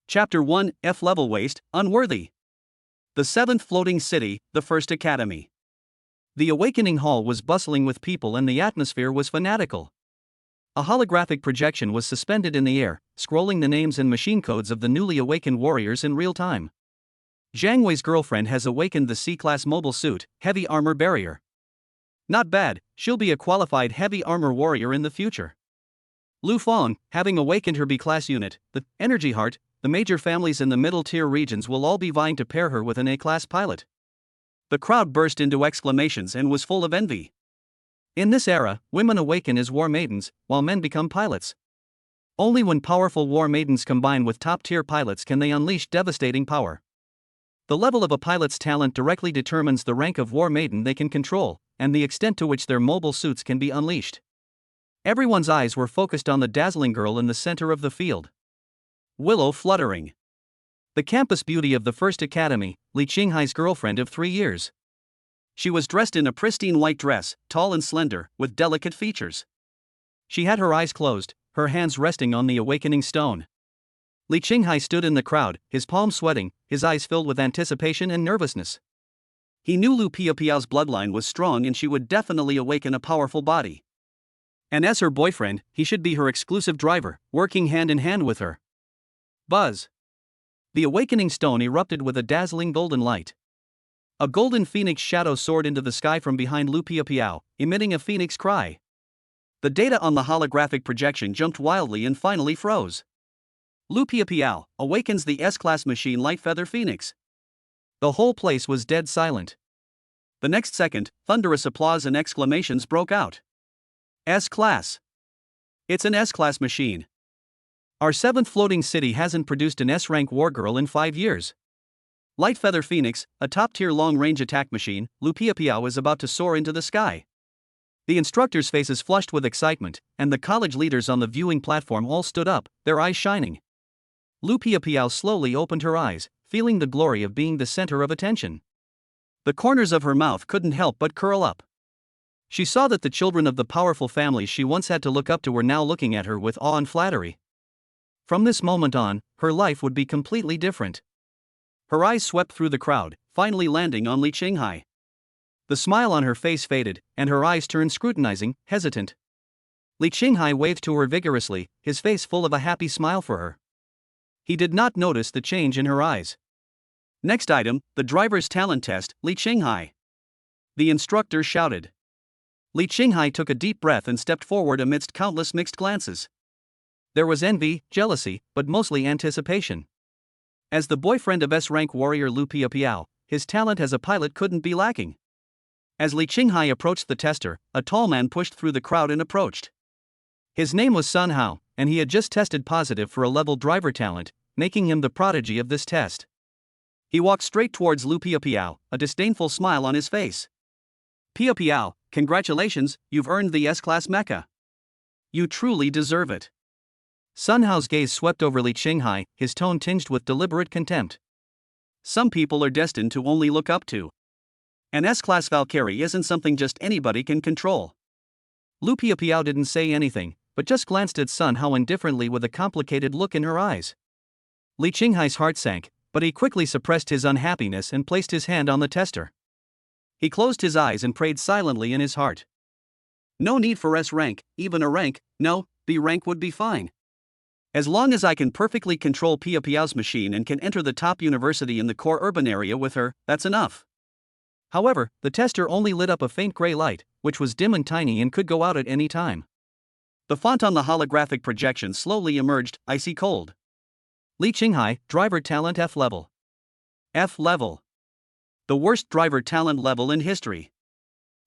Chapter 1, F-Level Waste, Unworthy. The seventh floating city, the first academy. The awakening hall was bustling with people and the atmosphere was fanatical. A holographic projection was suspended in the air, scrolling the names and machine codes of the newly awakened warriors in real time. Zhang Wei's girlfriend has awakened the C-Class mobile suit, heavy armor barrier. Not bad, she'll be a qualified heavy armor warrior in the future. Lu Feng, having awakened her B-Class unit, the Energy Heart, the major families in the middle-tier regions will all be vying to pair her with an A-Class pilot. The crowd burst into exclamations and was full of envy. In this era, women awaken as war maidens, while men become pilots. Only when powerful war maidens combine with top-tier pilots can they unleash devastating power. The level of a pilot's talent directly determines the rank of war maiden they can control, and the extent to which their mobile suits can be unleashed. Everyone's eyes were focused on the dazzling girl in the center of the field. Willow fluttering. The campus beauty of the first academy, Li Qinghai's girlfriend of 3 years. She was dressed in a pristine white dress, tall and slender, with delicate features. She had her eyes closed, her hands resting on the awakening stone. Li Qinghai stood in the crowd, his palms sweating, his eyes filled with anticipation and nervousness. He knew Lu Piapiao's bloodline was strong and she would definitely awaken a powerful body. And as her boyfriend, he should be her exclusive driver, working hand in hand with her. Buzz. The awakening stone erupted with a dazzling golden light. A golden phoenix shadow soared into the sky from behind Lu Piapiao, emitting a phoenix cry. The data on the holographic projection jumped wildly and finally froze. Lu Piapiao awakens the S-Class machine Light Feather Phoenix. The whole place was dead silent. The next second, thunderous applause and exclamations broke out. S-Class. It's an S-Class machine. Our seventh floating city hasn't produced an S-rank wargirl in 5 years. Light Feather Phoenix, a top-tier long-range attack machine, Lu Piapiao is about to soar into the sky. The instructors' faces flushed with excitement, and the college leaders on the viewing platform all stood up, their eyes shining. Lu Piapiao slowly opened her eyes, feeling the glory of being the center of attention. The corners of her mouth couldn't help but curl up. She saw that the children of the powerful families she once had to look up to were now looking at her with awe and flattery. From this moment on, her life would be completely different. Her eyes swept through the crowd, finally landing on Li Qinghai. The smile on her face faded, and her eyes turned scrutinizing, hesitant. Li Qinghai waved to her vigorously, his face full of a happy smile for her. He did not notice the change in her eyes. Next item, the driver's talent test, Li Qinghai. The instructor shouted. Li Qinghai took a deep breath and stepped forward amidst countless mixed glances. There was envy, jealousy, but mostly anticipation. As the boyfriend of S-rank warrior Lu Piapiao, his talent as a pilot couldn't be lacking. As Li Qinghai approached the tester, a tall man pushed through the crowd and approached. His name was Sun Hao, and he had just tested positive for a level driver talent, making him the prodigy of this test. He walked straight towards Lu Piapiao, a disdainful smile on his face. Piapiao, congratulations, you've earned the S-Class mecha. You truly deserve it. Sun Hao's gaze swept over Li Qinghai, his tone tinged with deliberate contempt. Some people are destined to only look up to. An S-Class Valkyrie isn't something just anybody can control. Lu Piapiao didn't say anything, but just glanced at Sun Hao indifferently with a complicated look in her eyes. Li Qinghai's heart sank, but he quickly suppressed his unhappiness and placed his hand on the tester. He closed his eyes and prayed silently in his heart. No need for S-rank, even a rank, no, B rank would be fine. As long as I can perfectly control Piapiao's machine and can enter the top university in the core urban area with her, that's enough. However, the tester only lit up a faint gray light, which was dim and tiny and could go out at any time. The font on the holographic projection slowly emerged, icy cold. Li Qinghai, driver talent F level. F level. The worst driver talent level in history.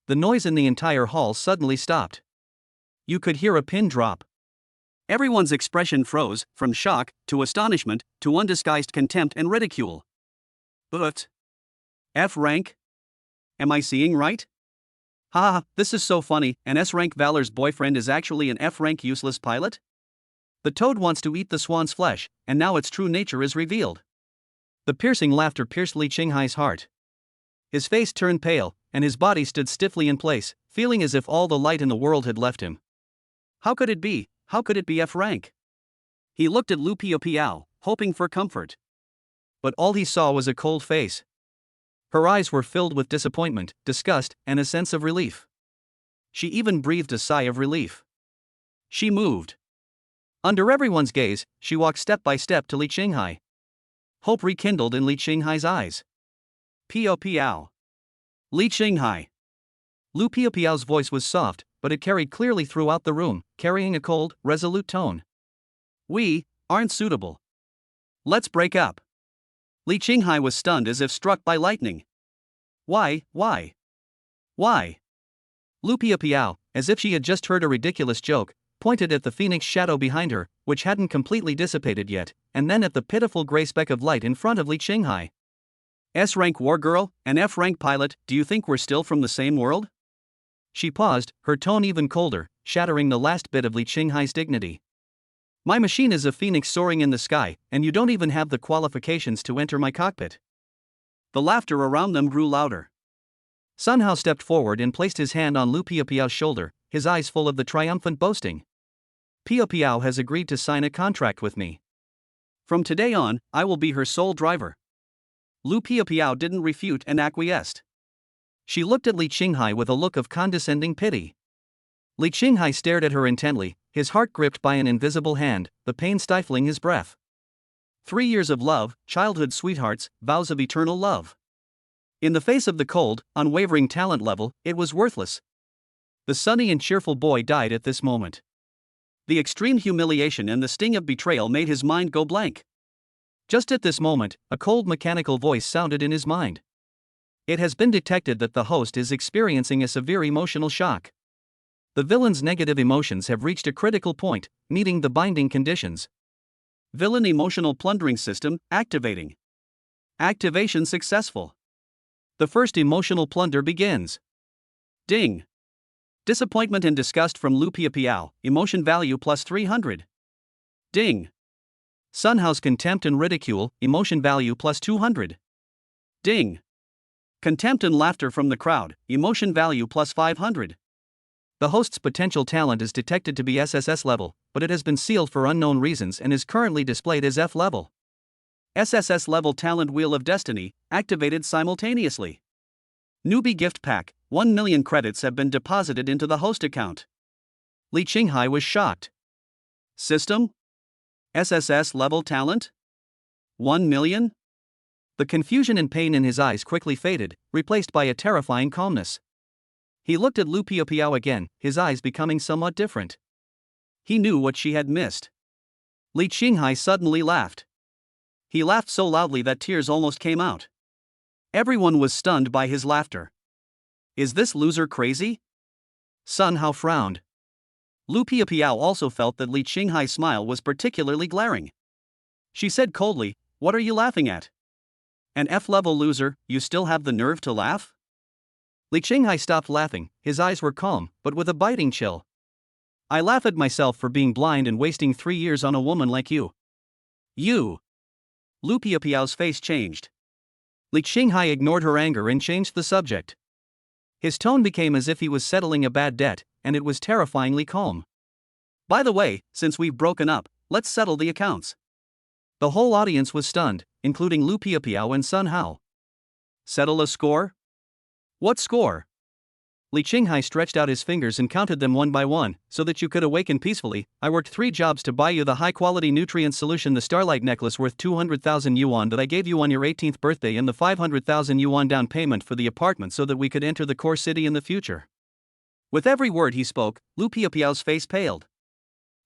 The noise in the entire hall suddenly stopped. You could hear a pin drop. Everyone's expression froze, from shock, to astonishment, to undisguised contempt and ridicule. But F rank? Am I seeing right? Haha, this is so funny, an S-rank Valor's boyfriend is actually an F-rank useless pilot? The toad wants to eat the swan's flesh, and now its true nature is revealed. The piercing laughter pierced Li Qinghai's heart. His face turned pale, and his body stood stiffly in place, feeling as if all the light in the world had left him. How could it be? How could it be F rank? He looked at Lu Piapiao, hoping for comfort. But all he saw was a cold face. Her eyes were filled with disappointment, disgust, and a sense of relief. She even breathed a sigh of relief. She moved. Under everyone's gaze, she walked step by step to Li Qinghai. Hope rekindled in Li Qinghai's eyes. Piao piao. Li Qinghai. Lu Piao Piao's voice was soft, but it carried clearly throughout the room, carrying a cold, resolute tone. We aren't suitable. Let's break up. Li Qinghai was stunned as if struck by lightning. Why? Lu Piao Piao, as if she had just heard a ridiculous joke, pointed at the phoenix shadow behind her, which hadn't completely dissipated yet, and then at the pitiful gray speck of light in front of Li Qinghai. S-rank war girl, and F-rank pilot, do you think we're still from the same world? She paused, her tone even colder, shattering the last bit of Li Qinghai's dignity. My machine is a phoenix soaring in the sky, and you don't even have the qualifications to enter my cockpit. The laughter around them grew louder. Sun Hao stepped forward and placed his hand on Lu Piao Piao's shoulder, his eyes full of the triumphant boasting. Piao Piao has agreed to sign a contract with me. From today on, I will be her sole driver. Lu Piao Piao didn't refute and acquiesced. She looked at Li Qinghai with a look of condescending pity. Li Qinghai stared at her intently, his heart gripped by an invisible hand, the pain stifling his breath. 3 years of love, childhood sweethearts, vows of eternal love. In the face of the cold, unwavering talent level, it was worthless. The sunny and cheerful boy died at this moment. The extreme humiliation and the sting of betrayal made his mind go blank. Just at this moment, a cold mechanical voice sounded in his mind. It has been detected that the host is experiencing a severe emotional shock. The villain's negative emotions have reached a critical point, meeting the binding conditions. Villain emotional plundering system, activating. Activation successful. The first emotional plunder begins. Ding. Disappointment and disgust from Lu Piao Piao, emotion value plus 300. Ding. Sun Hao's contempt and ridicule, emotion value plus 200. Ding. Contempt and laughter from the crowd, emotion value plus 500. The host's potential talent is detected to be SSS level, but it has been sealed for unknown reasons and is currently displayed as F level. SSS level talent Wheel of Destiny, activated simultaneously. Newbie gift pack, 1 million credits have been deposited into the host account. Li Qinghai was shocked. System? SSS level talent? 1 million? The confusion and pain in his eyes quickly faded, replaced by a terrifying calmness. He looked at Lu Piao Piao again, his eyes becoming somewhat different. He knew what she had missed. Li Qinghai suddenly laughed. He laughed so loudly that tears almost came out. Everyone was stunned by his laughter. Is this loser crazy? Sun Hao frowned. Lu Piao Piao also felt that Li Qinghai's smile was particularly glaring. She said coldly, "What are you laughing at? An F-level loser, you still have the nerve to laugh?" Li Qinghai stopped laughing, his eyes were calm, but with a biting chill. I laugh at myself for being blind and wasting 3 years on a woman like you. You! Lu Piao Piao's face changed. Li Qinghai ignored her anger and changed the subject. His tone became as if he was settling a bad debt, and it was terrifyingly calm. By the way, since we've broken up, let's settle the accounts. The whole audience was stunned, including Lu Piao Piao and Sun Hao. Settle a score? What score? Li Qinghai stretched out his fingers and counted them one by one, so that you could awaken peacefully. I worked 3 jobs to buy you the high-quality nutrient solution, the Starlight necklace worth 200,000 yuan that I gave you on your 18th birthday, and the 500,000 yuan down payment for the apartment so that we could enter the core city in the future. With every word he spoke, Lu Piao Piao's face paled.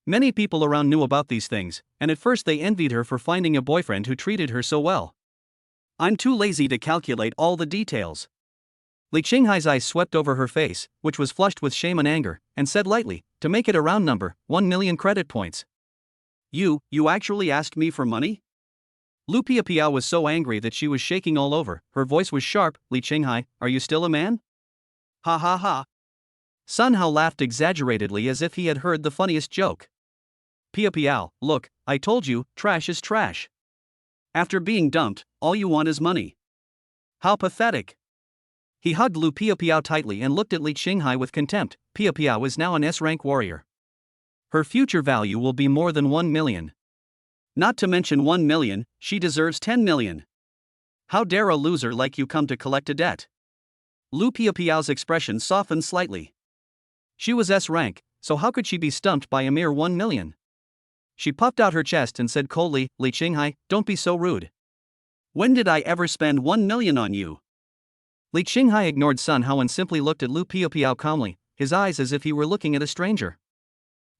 Many people around knew about these things, and at first they envied her for finding a boyfriend who treated her so well. I'm too lazy to calculate all the details. Li Qinghai's eyes swept over her face, which was flushed with shame and anger, and said lightly, to make it a round number, 1 million credit points. You actually asked me for money? Lu Piao Piao was so angry that she was shaking all over, her voice was sharp. Li Qinghai, are you still a man? Ha ha ha. Sun Hao laughed exaggeratedly as if he had heard the funniest joke. Piao Piao, look, I told you, trash is trash. After being dumped, all you want is money. How pathetic. He hugged Lu Piao Piao tightly and looked at Li Qinghai with contempt. Piao Piao is now an S-rank warrior. Her future value will be more than 1 million. Not to mention 1 million, she deserves 10 million. How dare a loser like you come to collect a debt? Lu Piao's expression softened slightly. She was S-rank, so how could she be stumped by a mere 1 million? She puffed out her chest and said coldly, Li Qinghai, don't be so rude. When did I ever spend 1 million on you? Li Qinghai ignored Sun Hao and simply looked at Lu Piao calmly, his eyes as if he were looking at a stranger.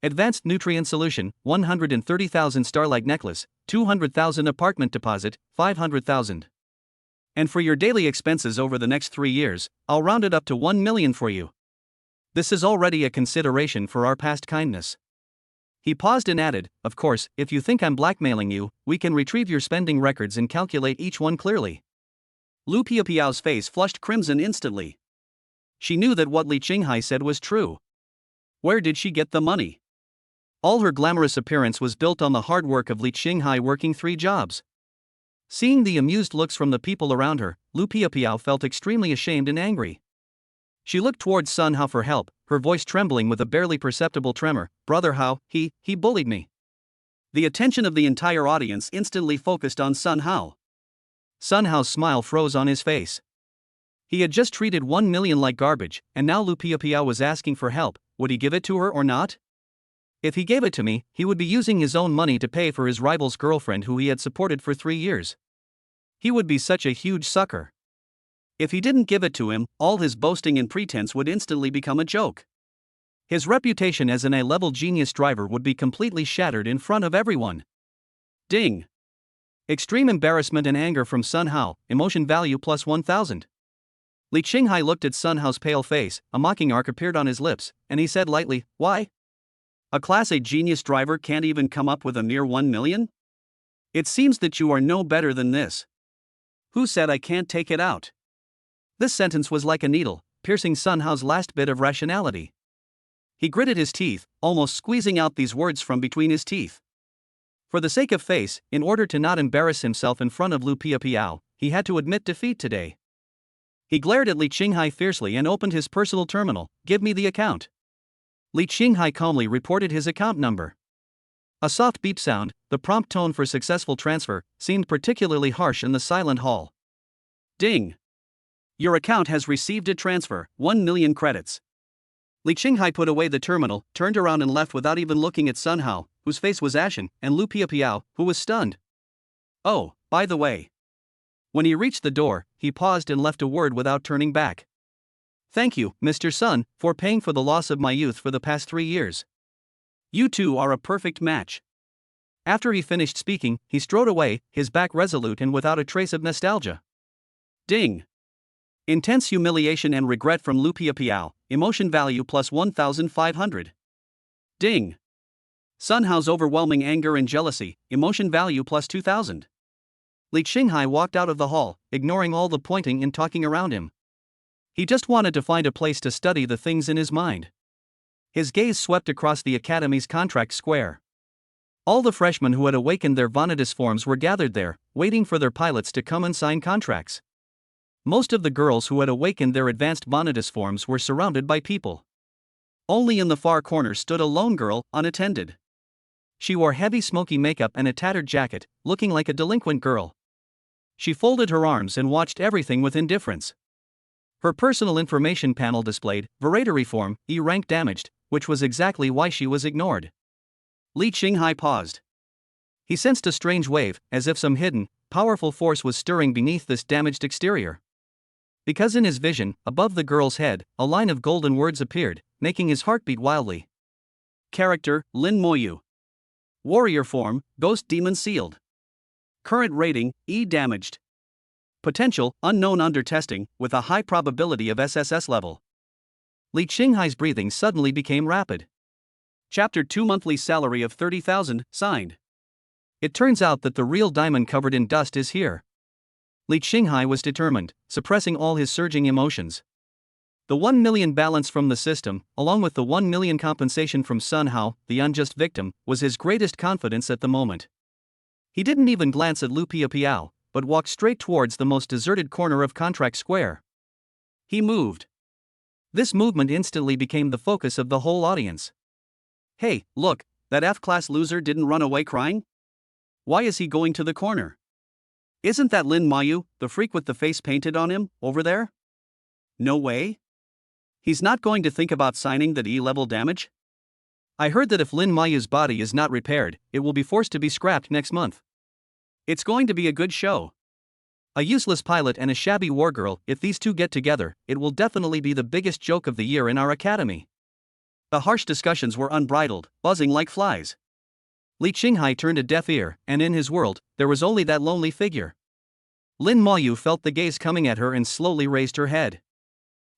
Advanced nutrient solution, 130,000 starlight necklace, 200,000 apartment deposit, 500,000. And for your daily expenses over the next 3 years, I'll round it up to 1 million for you. This is already a consideration for our past kindness. He paused and added, of course, if you think I'm blackmailing you, we can retrieve your spending records and calculate each one clearly. Lu Piao's face flushed crimson instantly. She knew that what Li Qinghai said was true. Where did she get the money? All her glamorous appearance was built on the hard work of Li Qinghai working 3 jobs. Seeing the amused looks from the people around her, Lu Piao felt extremely ashamed and angry. She looked towards Sun Hao for help, her voice trembling with a barely perceptible tremor. Brother Hao, he bullied me. The attention of the entire audience instantly focused on Sun Hao. Sun Hao's smile froze on his face. He had just treated 1 million like garbage, and now Lu Piao was asking for help. Would he give it to her or not? If he gave it to me, he would be using his own money to pay for his rival's girlfriend who he had supported for 3 years. He would be such a huge sucker. If he didn't give it to him, all his boasting and pretense would instantly become a joke. His reputation as an A-level genius driver would be completely shattered in front of everyone. Ding! Extreme embarrassment and anger from Sun Hao, emotion value plus 1000. Li Qinghai looked at Sun Hao's pale face, a mocking arc appeared on his lips, and he said lightly, why? A Class A genius driver can't even come up with a mere 1 million? It seems that you are no better than this. Who said I can't take it out? This sentence was like a needle, piercing Sun Hao's last bit of rationality. He gritted his teeth, almost squeezing out these words from between his teeth. For the sake of face, in order to not embarrass himself in front of Lu Piao, he had to admit defeat today. He glared at Li Qinghai fiercely and opened his personal terminal. Give me the account. Li Qinghai calmly reported his account number. A soft beep sound, the prompt tone for successful transfer, seemed particularly harsh in the silent hall. Ding! Your account has received a transfer, 1 million credits. Li Qinghai put away the terminal, turned around and left without even looking at Sun Hao, whose face was ashen, and Lu Piao, who was stunned. Oh, by the way. When he reached the door, he paused and left a word without turning back. Thank you, Mr. Sun, for paying for the loss of my youth for the past 3 years. You two are a perfect match. After he finished speaking, he strode away, his back resolute and without a trace of nostalgia. Ding! Intense humiliation and regret from Lu Piao, emotion value plus 1500. Ding! Sun Hao's overwhelming anger and jealousy, emotion value plus 2000. Li Qinghai walked out of the hall, ignoring all the pointing and talking around him. He just wanted to find a place to study the things in his mind. His gaze swept across the academy's contract square. All the freshmen who had awakened their Vanitas forms were gathered there, waiting for their pilots to come and sign contracts. Most of the girls who had awakened their advanced Vanitas forms were surrounded by people. Only in the far corner stood a lone girl, unattended. She wore heavy smoky makeup and a tattered jacket, looking like a delinquent girl. She folded her arms and watched everything with indifference. Her personal information panel displayed, Veratory form, E-rank damaged, which was exactly why she was ignored. Li Qinghai paused. He sensed a strange wave, as if some hidden, powerful force was stirring beneath this damaged exterior. Because in his vision, above the girl's head, a line of golden words appeared, making his heart beat wildly. Character, Lin Moyu. Warrior form, Ghost Demon sealed. Current rating, E damaged. Potential, unknown under testing, with a high probability of SSS level. Li Qinghai's breathing suddenly became rapid. Chapter 2 monthly salary of 30,000, signed. It turns out that the real diamond covered in dust is here. Li Qinghai was determined, suppressing all his surging emotions. The 1 million balance from the system, along with the 1 million compensation from Sun Hao, the unjust victim, was his greatest confidence at the moment. He didn't even glance at Lu Piao, but walked straight towards the most deserted corner of Contract Square. He moved. This movement instantly became the focus of the whole audience. Hey, look, that F-class loser didn't run away crying? Why is he going to the corner? Isn't that Lin Mayu, the freak with the face painted on him, over there? No way? He's not going to think about signing that E-level damage? I heard that if Lin Mayu's body is not repaired, it will be forced to be scrapped next month. It's going to be a good show. A useless pilot and a shabby war girl, if these two get together, it will definitely be the biggest joke of the year in our academy. The harsh discussions were unbridled, buzzing like flies. Li Qinghai turned a deaf ear, and in his world, there was only that lonely figure. Lin Mayu felt the gaze coming at her and slowly raised her head.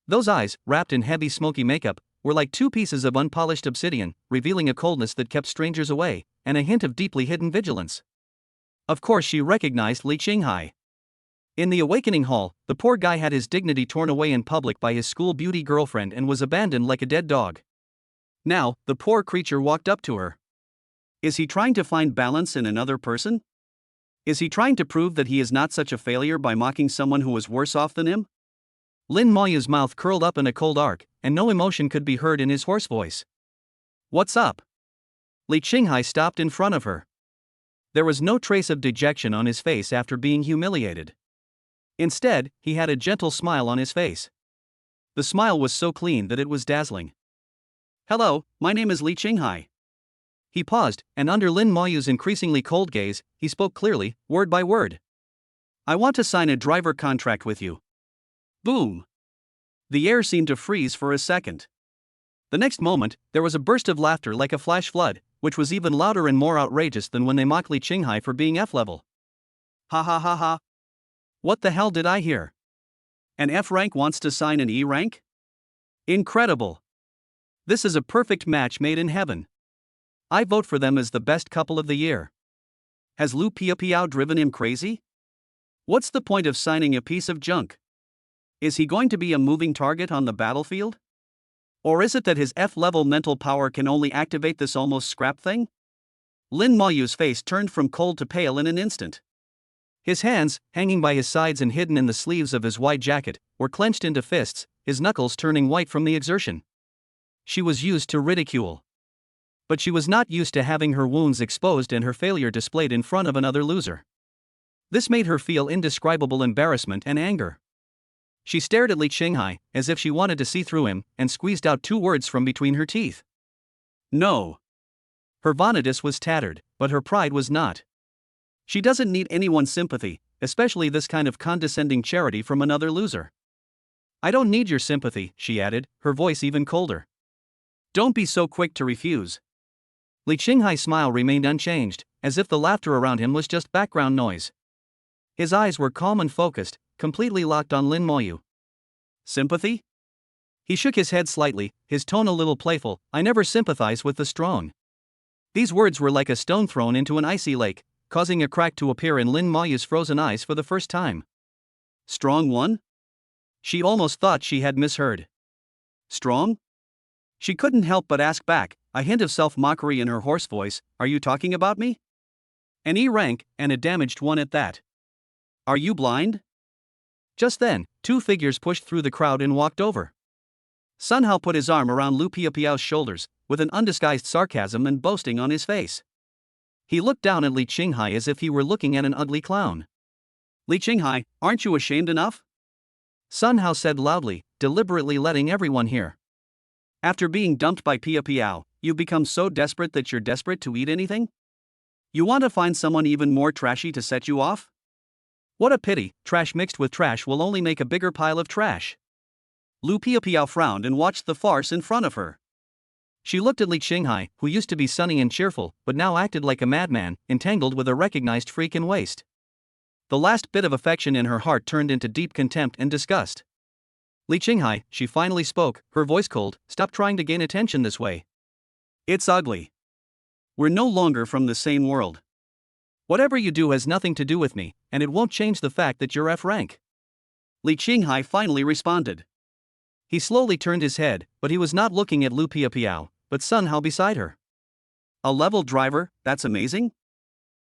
Those eyes, wrapped in heavy smoky makeup, were like two pieces of unpolished obsidian, revealing a coldness that kept strangers away, and a hint of deeply hidden vigilance. Of course she recognized Li Qinghai. In the awakening hall, the poor guy had his dignity torn away in public by his school beauty girlfriend and was abandoned like a dead dog. Now, the poor creature walked up to her. Is he trying to find balance in another person? Is he trying to prove that he is not such a failure by mocking someone who was worse off than him? Lin Mayu's mouth curled up in a cold arc, and no emotion could be heard in his hoarse voice. What's up? Li Qinghai stopped in front of her. There was no trace of dejection on his face after being humiliated. Instead, he had a gentle smile on his face. The smile was so clean that it was dazzling. Hello, my name is Li Qinghai. He paused, and under Lin Mayu's increasingly cold gaze, he spoke clearly, word by word. I want to sign a driver contract with you. Boom! The air seemed to freeze for a second. The next moment, there was a burst of laughter like a flash flood, which was even louder and more outrageous than when they mocked Li Qinghai for being F-level. Ha ha ha ha! What the hell did I hear? An F rank wants to sign an E rank? Incredible! This is a perfect match made in heaven. I vote for them as the best couple of the year. Has Lu Piao driven him crazy? What's the point of signing a piece of junk? Is he going to be a moving target on the battlefield? Or is it that his F-level mental power can only activate this almost scrap thing? Lin Mayu's face turned from cold to pale in an instant. His hands, hanging by his sides and hidden in the sleeves of his wide jacket, were clenched into fists, his knuckles turning white from the exertion. She was used to ridicule. But she was not used to having her wounds exposed and her failure displayed in front of another loser. This made her feel indescribable embarrassment and anger. She stared at Li Qinghai, as if she wanted to see through him, and squeezed out two words from between her teeth. No. Her vanitas was tattered, but her pride was not. She doesn't need anyone's sympathy, especially this kind of condescending charity from another loser. I don't need your sympathy, she added, her voice even colder. Don't be so quick to refuse. Li Qinghai's smile remained unchanged, as if the laughter around him was just background noise. His eyes were calm and focused, completely locked on Lin Mayu. Sympathy? He shook his head slightly, his tone a little playful. I never sympathize with the strong. These words were like a stone thrown into an icy lake, causing a crack to appear in Lin Mayu's frozen eyes for the first time. Strong one? She almost thought she had misheard. Strong? She couldn't help but ask back, a hint of self-mockery in her hoarse voice. Are you talking about me? An E rank, and a damaged one at that. Are you blind? Just then, two figures pushed through the crowd and walked over. Sun Hao put his arm around Lu Piao's shoulders, with an undisguised sarcasm and boasting on his face. He looked down at Li Qinghai as if he were looking at an ugly clown. Li Qinghai, aren't you ashamed enough? Sun Hao said loudly, deliberately letting everyone hear. After being dumped by Piao, you've become so desperate that you're desperate to eat anything? You want to find someone even more trashy to set you off? What a pity, trash mixed with trash will only make a bigger pile of trash. Lu Piao frowned and watched the farce in front of her. She looked at Li Qinghai, who used to be sunny and cheerful, but now acted like a madman, entangled with a recognized freak in waste. The last bit of affection in her heart turned into deep contempt and disgust. Li Qinghai, she finally spoke, her voice cold, stop trying to gain attention this way. It's ugly. We're no longer from the same world. Whatever you do has nothing to do with me, and it won't change the fact that you're F rank. Li Qinghai finally responded. He slowly turned his head, but he was not looking at Lu Piao, but Sun Hao beside her. A level driver, that's amazing?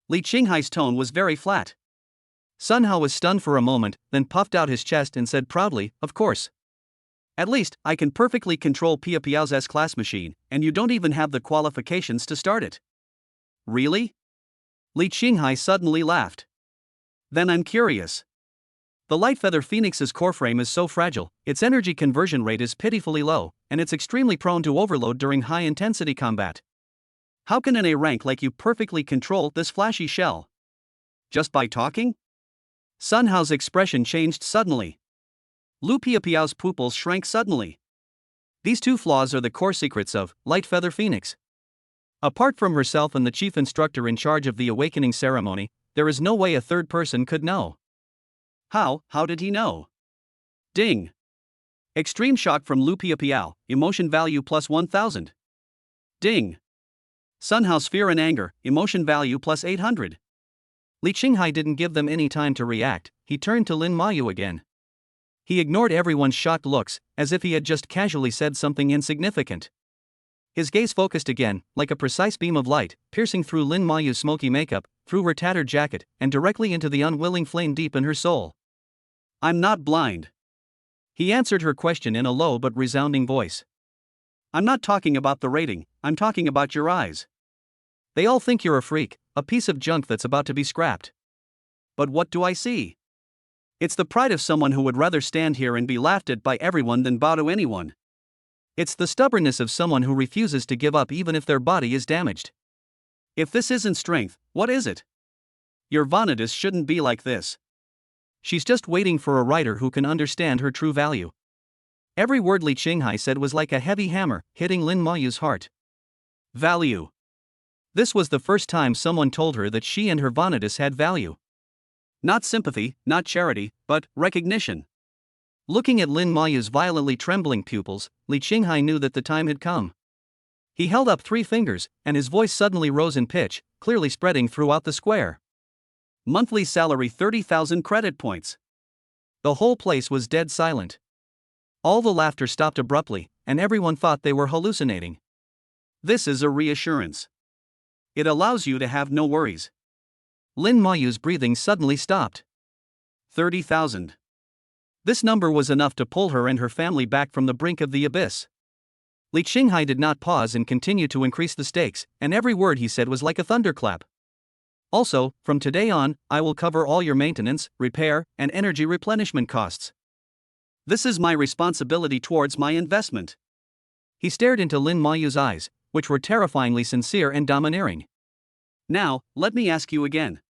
Li Qinghai's tone was very flat. Sun Hao was stunned for a moment, then puffed out his chest and said proudly, of course. At least, I can perfectly control Piao's S-class machine, and you don't even have the qualifications to start it. Really? Li Qinghai suddenly laughed. Then I'm curious. The light feather phoenix's core frame is so fragile, its energy conversion rate is pitifully low, and it's extremely prone to overload during high-intensity combat. How can an A rank like you perfectly control this flashy shell? Just by talking? Sun Hao's expression changed suddenly. Lu Piapiao's pupils shrank suddenly. These two flaws are the core secrets of Light Feather Phoenix. Apart from herself and the chief instructor in charge of the awakening ceremony, there is no way a third person could know. How did he know? Ding. Extreme shock from Lu Piapiao, emotion value plus 1000. Ding. Sun Hao's fear and anger, emotion value plus 800. Li Qinghai didn't give them any time to react, he turned to Lin Mayu again. He ignored everyone's shocked looks, as if he had just casually said something insignificant. His gaze focused again, like a precise beam of light, piercing through Lin Mayu's smoky makeup, through her tattered jacket, and directly into the unwilling flame deep in her soul. I'm not blind. He answered her question in a low but resounding voice. I'm not talking about the rating, I'm talking about your eyes. They all think you're a freak, a piece of junk that's about to be scrapped. But what do I see? It's the pride of someone who would rather stand here and be laughed at by everyone than bow to anyone. It's the stubbornness of someone who refuses to give up even if their body is damaged. If this isn't strength, what is it? Your Vanitas shouldn't be like this. She's just waiting for a writer who can understand her true value. Every word Li Qinghai said was like a heavy hammer, hitting Lin Mayu's heart. Value. This was the first time someone told her that she and her Vanitas had value. Not sympathy, not charity, but recognition. Looking at Lin Mayu's violently trembling pupils, Li Qinghai knew that the time had come. He held up 3 fingers, and his voice suddenly rose in pitch, clearly spreading throughout the square. Monthly salary 30,000 credit points. The whole place was dead silent. All the laughter stopped abruptly, and everyone thought they were hallucinating. This is a reassurance. It allows you to have no worries. Lin Mayu's breathing suddenly stopped. 30,000. This number was enough to pull her and her family back from the brink of the abyss. Li Qinghai did not pause and continued to increase the stakes, and every word he said was like a thunderclap. Also, from today on, I will cover all your maintenance, repair, and energy replenishment costs. This is my responsibility towards my investment. He stared into Lin Mayu's eyes, which were terrifyingly sincere and domineering. Now, let me ask you again.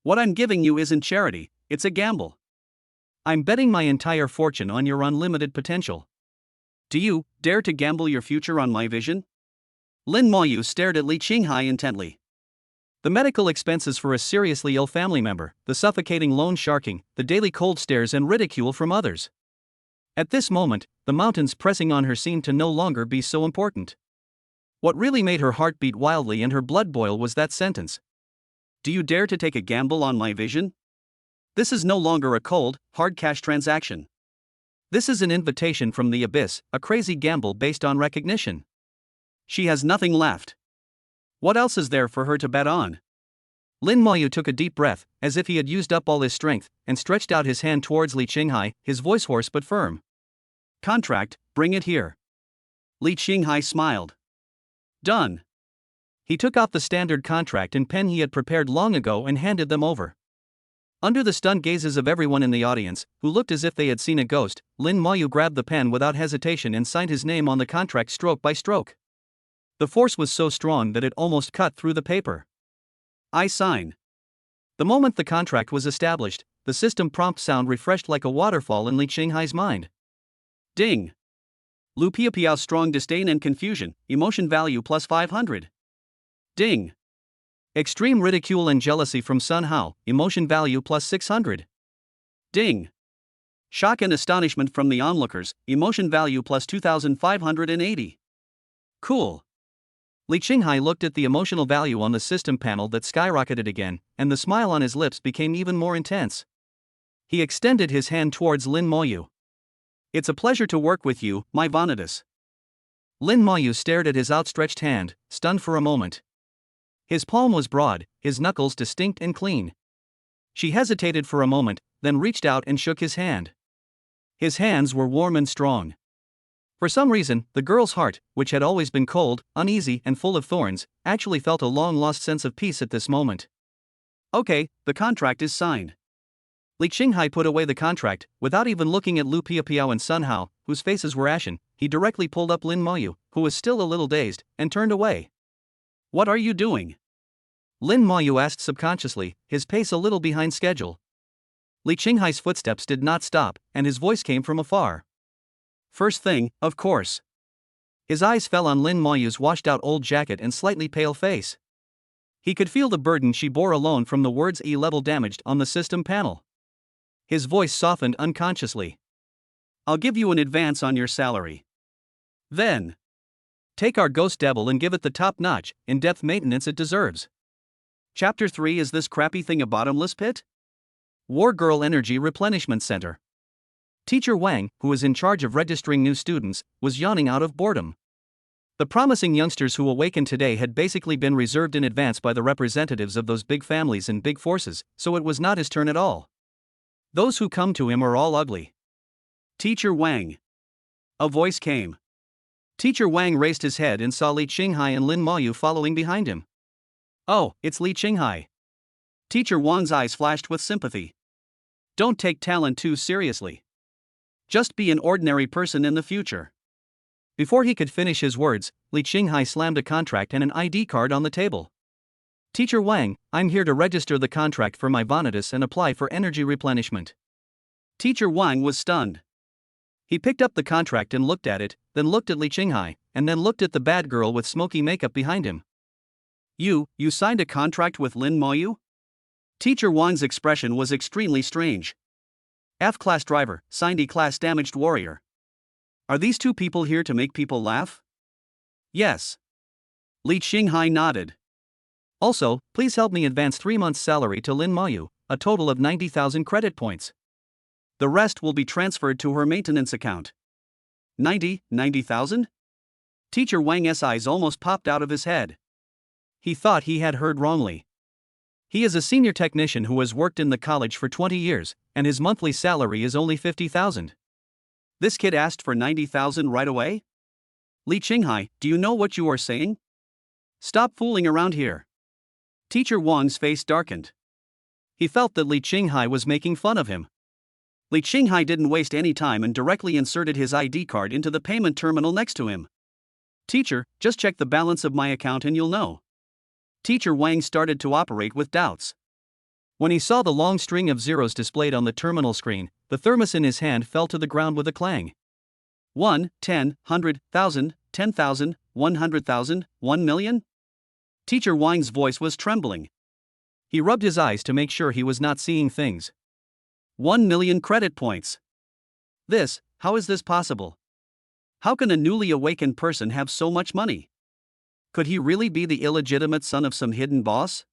What I'm giving you isn't charity, it's a gamble. I'm betting my entire fortune on your unlimited potential. Do you dare to gamble your future on my vision? Lin Mayu stared at Li Qinghai intently. The medical expenses for a seriously ill family member, the suffocating loan sharking, the daily cold stares and ridicule from others. At this moment, the mountains pressing on her seemed to no longer be so important. What really made her heart beat wildly and her blood boil was that sentence. Do you dare to take a gamble on my vision? This is no longer a cold, hard cash transaction. This is an invitation from the abyss, a crazy gamble based on recognition. She has nothing left. What else is there for her to bet on? Lin Mayu took a deep breath, as if he had used up all his strength, and stretched out his hand towards Li Qinghai, his voice hoarse but firm. Contract, bring it here. Li Qinghai smiled. Done. He took out the standard contract and pen he had prepared long ago and handed them over. Under the stunned gazes of everyone in the audience, who looked as if they had seen a ghost, Lin Mayu grabbed the pen without hesitation and signed his name on the contract stroke by stroke. The force was so strong that it almost cut through the paper. I sign. The moment the contract was established, the system prompt sound refreshed like a waterfall in Li Qinghai's mind. Ding. Lu Piapiao's strong disdain and confusion, emotion value plus 500. Ding. Extreme ridicule and jealousy from Sun Hao, emotion value plus 600. Ding. Shock and astonishment from the onlookers, emotion value plus 2,580. Cool. Li Qinghai looked at the emotional value on the system panel that skyrocketed again, and the smile on his lips became even more intense. He extended his hand towards Lin Mayu. It's a pleasure to work with you, my Vanitas. Lin Mayu stared at his outstretched hand, stunned for a moment. His palm was broad, his knuckles distinct and clean. She hesitated for a moment, then reached out and shook his hand. His hands were warm and strong. For some reason, the girl's heart, which had always been cold, uneasy, and full of thorns, actually felt a long-lost sense of peace at this moment. Okay, the contract is signed. Li Qinghai put away the contract, without even looking at Lu Piapiao and Sun Hao, whose faces were ashen. He directly pulled up Lin Moyu, who was still a little dazed, and turned away. What are you doing? Lin Moyu asked subconsciously, his pace a little behind schedule. Li Qinghai's footsteps did not stop, and his voice came from afar. First thing, of course. His eyes fell on Lin Moyu's washed-out old jacket and slightly pale face. He could feel the burden she bore alone from the words E-level damaged on the system panel. His voice softened unconsciously. I'll give you an advance on your salary. Then, take our Ghost Devil and give it the top-notch, in-depth maintenance it deserves. Chapter 3. Is this crappy thing a bottomless pit? War Girl Energy Replenishment Center. Teacher Wang, who was in charge of registering new students, was yawning out of boredom. The promising youngsters who awakened today had basically been reserved in advance by the representatives of those big families and big forces, so it was not his turn at all. Those who come to him are all ugly. Teacher Wang. A voice came. Teacher Wang raised his head and saw Li Qinghai and Lin Moyu following behind him. Oh, it's Li Qinghai. Teacher Wang's eyes flashed with sympathy. Don't take talent too seriously. Just be an ordinary person in the future. Before he could finish his words, Li Qinghai slammed a contract and an ID card on the table. Teacher Wang, I'm here to register the contract for my Vanitas and apply for energy replenishment. Teacher Wang was stunned. He picked up the contract and looked at it, then looked at Li Qinghai, and then looked at the bad girl with smoky makeup behind him. You signed a contract with Lin Moyu? Teacher Wang's expression was extremely strange. F-class driver, signed E-class damaged warrior. Are these two people here to make people laugh? Yes. Li Qinghai nodded. Also, please help me advance 3 months' salary to Lin Moyu, a total of 90,000 credit points. The rest will be transferred to her maintenance account. 90,000? Teacher Wang's eyes almost popped out of his head. He thought he had heard wrongly. He is a senior technician who has worked in the college for 20 years, and his monthly salary is only 50,000. This kid asked for 90,000 right away? Li Qinghai, do you know what you are saying? Stop fooling around here. Teacher Wang's face darkened. He felt that Li Qinghai was making fun of him. Li Qinghai didn't waste any time and directly inserted his ID card into the payment terminal next to him. Teacher, just check the balance of my account and you'll know. Teacher Wang started to operate with doubts. When he saw the long string of zeros displayed on the terminal screen, the thermos in his hand fell to the ground with a clang. 1, 10, 100,000, 10,000, 100,000, 1 million? Teacher Wang's voice was trembling. He rubbed his eyes to make sure he was not seeing things. 1 million credit points. How is this possible? How can a newly awakened person have so much money? Could he really be the illegitimate son of some hidden boss?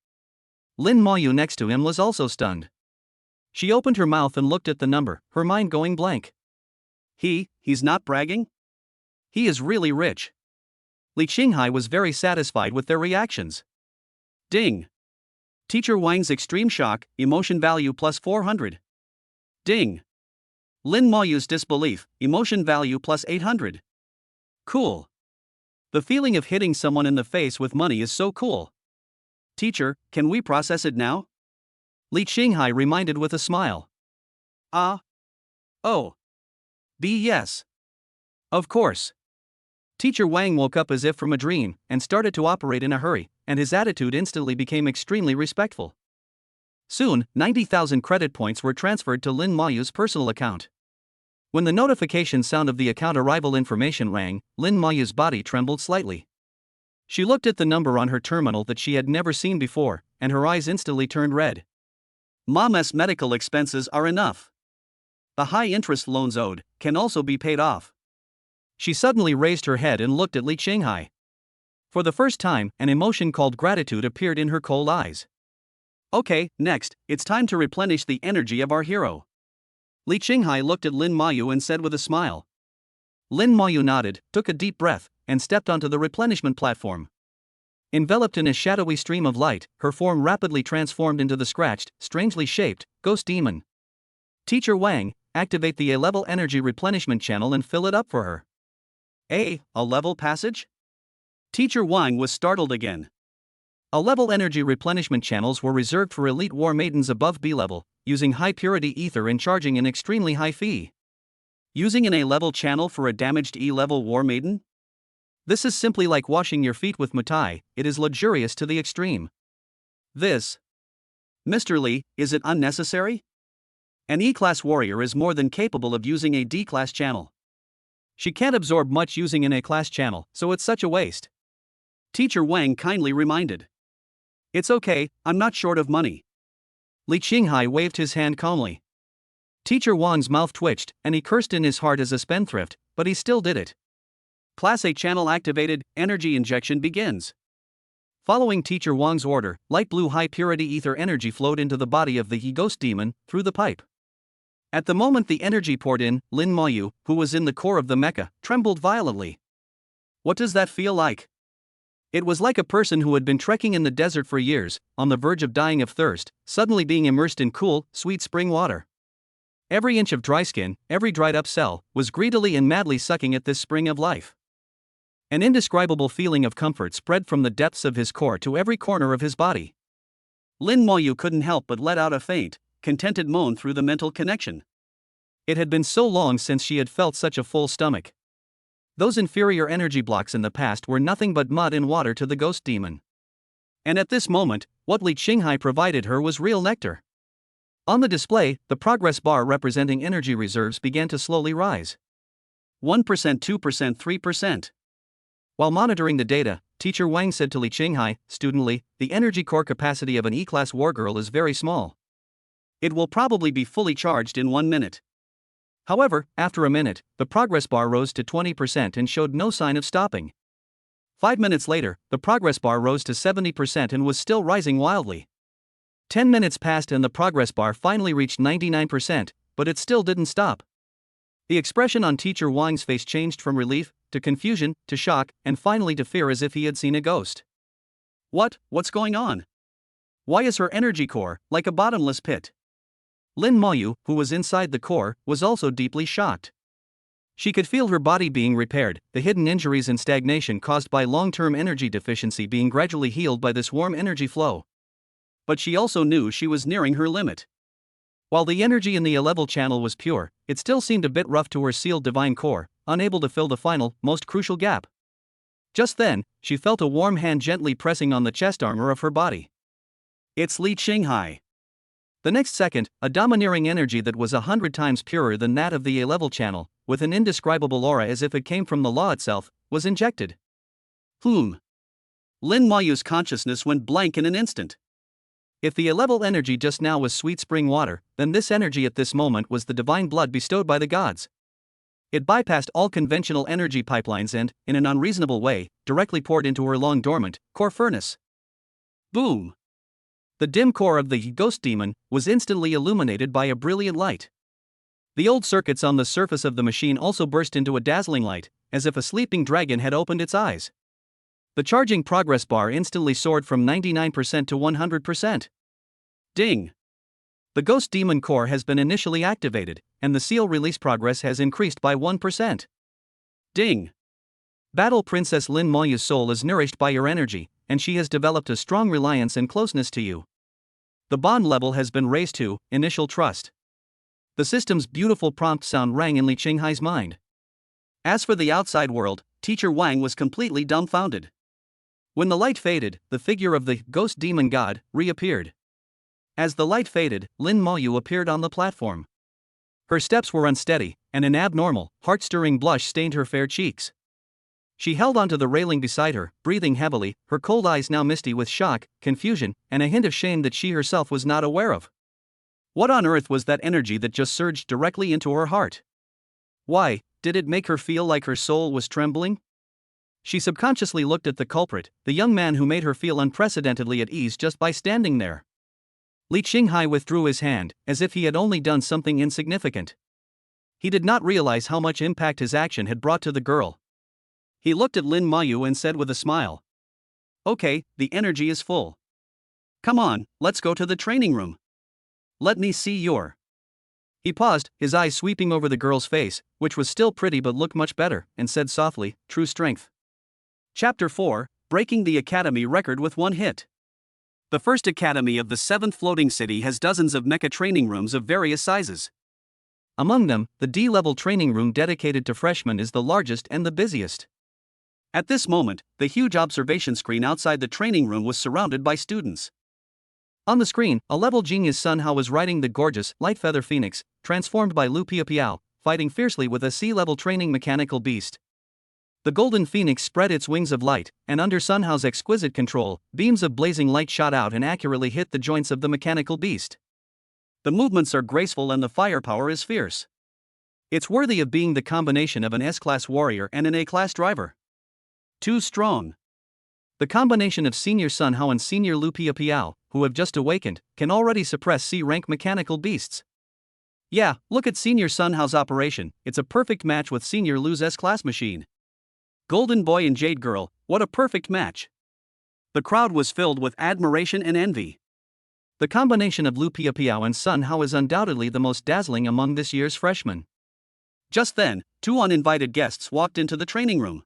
Lin Moyu next to him was also stunned. She opened her mouth and looked at the number, her mind going blank. He's not bragging? He is really rich. Li Qinghai was very satisfied with their reactions. Ding. Teacher Wang's extreme shock, emotion value plus 400. Ding. Lin Moyu's disbelief, emotion value plus 800. Cool. The feeling of hitting someone in the face with money is so cool. Teacher, can we process it now? Li Qinghai reminded with a smile. Oh. Yes. Of course. Teacher Wang woke up as if from a dream and started to operate in a hurry, and his attitude instantly became extremely respectful. Soon, 90,000 credit points were transferred to Lin Moyu's personal account. When the notification sound of the account arrival information rang, Lin Moyu's body trembled slightly. She looked at the number on her terminal that she had never seen before, and her eyes instantly turned red. Mom's medical expenses are enough. The high-interest loans owed can also be paid off. She suddenly raised her head and looked at Li Qinghai. For the first time, an emotion called gratitude appeared in her cold eyes. Okay, next, it's time to replenish the energy of our hero. Li Qinghai looked at Lin Moyu and said with a smile. Lin Moyu nodded, took a deep breath, and stepped onto the replenishment platform. Enveloped in a shadowy stream of light, her form rapidly transformed into the scratched, strangely shaped, ghost demon. Teacher Wang, activate the A-level energy replenishment channel and fill it up for her. A level passage? Teacher Wang was startled again. A-level energy replenishment channels were reserved for elite war maidens above B-level, using high-purity ether and charging an extremely high fee. Using an A-level channel for a damaged E-level war maiden? This is simply like washing your feet with mutai, it is luxurious to the extreme. This. Mr. Lee, is it unnecessary? An E-class warrior is more than capable of using a D-class channel. She can't absorb much using an A-class channel, so it's such a waste. Teacher Wang kindly reminded. It's okay, I'm not short of money. Li Qinghai waved his hand calmly. Teacher Wang's mouth twitched, and he cursed in his heart as a spendthrift, but he still did it. Class A channel activated, energy injection begins. Following Teacher Wang's order, light blue high-purity ether energy flowed into the body of the ghost demon, through the pipe. At the moment the energy poured in, Lin Moyu, who was in the core of the mecha, trembled violently. What does that feel like? It was like a person who had been trekking in the desert for years, on the verge of dying of thirst, suddenly being immersed in cool, sweet spring water. Every inch of dry skin, every dried up cell, was greedily and madly sucking at this spring of life. An indescribable feeling of comfort spread from the depths of his core to every corner of his body. Lin Moyu couldn't help but let out a faint, contented moan through the mental connection. It had been so long since she had felt such a full stomach. Those inferior energy blocks in the past were nothing but mud and water to the ghost demon. And at this moment, what Li Qinghai provided her was real nectar. On the display, the progress bar representing energy reserves began to slowly rise. 1%, 2%, 3%. While monitoring the data, Teacher Wang said to Li Qinghai, Student Li, the energy core capacity of an E-class wargirl is very small. It will probably be fully charged in 1 minute. However, after a minute, the progress bar rose to 20% and showed no sign of stopping. 5 minutes later, the progress bar rose to 70% and was still rising wildly. 10 minutes passed and the progress bar finally reached 99%, but it still didn't stop. The expression on Teacher Wang's face changed from relief, to confusion, to shock, and finally to fear as if he had seen a ghost. What's going on? Why is her energy core like a bottomless pit? Lin Moyu, who was inside the core, was also deeply shocked. She could feel her body being repaired, the hidden injuries and stagnation caused by long-term energy deficiency being gradually healed by this warm energy flow. But she also knew she was nearing her limit. While the energy in the A-level channel was pure, it still seemed a bit rough to her sealed divine core, unable to fill the final, most crucial gap. Just then, she felt a warm hand gently pressing on the chest armor of her body. It's Li Qinghai. The next second, a domineering energy that was 100 times purer than that of the A-level channel, with an indescribable aura as if it came from the law itself, was injected. Lin Moyu's consciousness went blank in an instant. If the A-level energy just now was sweet spring water, then this energy at this moment was the divine blood bestowed by the gods. It bypassed all conventional energy pipelines and, in an unreasonable way, directly poured into her long-dormant core furnace. Boom! The dim core of the ghost demon was instantly illuminated by a brilliant light. The old circuits on the surface of the machine also burst into a dazzling light, as if a sleeping dragon had opened its eyes. The charging progress bar instantly soared from 99% to 100%. Ding! The ghost demon core has been initially activated, and the seal release progress has increased by 1%. Ding! Battle Princess Lin Moyu's soul is nourished by your energy, and she has developed a strong reliance and closeness to you. The bond level has been raised to initial trust. The system's beautiful prompt sound rang in Li Qinghai's mind. As for the outside world, Teacher Wang was completely dumbfounded. When the light faded, the figure of the ghost demon god reappeared. As the light faded, Lin Moyu appeared on the platform. Her steps were unsteady, and an abnormal, heart-stirring blush stained her fair cheeks. She held onto the railing beside her, breathing heavily, her cold eyes now misty with shock, confusion, and a hint of shame that she herself was not aware of. What on earth was that energy that just surged directly into her heart? Why, did it make her feel like her soul was trembling? She subconsciously looked at the culprit, the young man who made her feel unprecedentedly at ease just by standing there. Li Qinghai withdrew his hand, as if he had only done something insignificant. He did not realize how much impact his action had brought to the girl. He looked at Lin Moyu and said with a smile. Okay, the energy is full. Come on, let's go to the training room. Let me see your. He paused, his eyes sweeping over the girl's face, which was still pretty but looked much better, and said softly, True strength. Chapter 4, Breaking the Academy Record with One Hit. The first academy of the 7th floating city has dozens of mecha training rooms of various sizes. Among them, the D-level training room dedicated to freshmen is the largest and the busiest. At this moment, the huge observation screen outside the training room was surrounded by students. On the screen, a level genius Sun Hao was riding the gorgeous, light feather phoenix, transformed by Lu Piapiao, fighting fiercely with a sea-level training mechanical beast. The golden phoenix spread its wings of light, and under Sun Hao's exquisite control, beams of blazing light shot out and accurately hit the joints of the mechanical beast. The movements are graceful and the firepower is fierce. It's worthy of being the combination of an S-class warrior and an A-class driver. Too strong. The combination of Senior Sun Hao and Senior Lu Piapiao, who have just awakened, can already suppress C-rank mechanical beasts. Yeah, look at Senior Sun Hao's operation, it's a perfect match with Senior Lu's S-class machine. Golden Boy and Jade Girl, what a perfect match. The crowd was filled with admiration and envy. The combination of Lu Piapiao and Sun Hao is undoubtedly the most dazzling among this year's freshmen. Just then, two uninvited guests walked into the training room.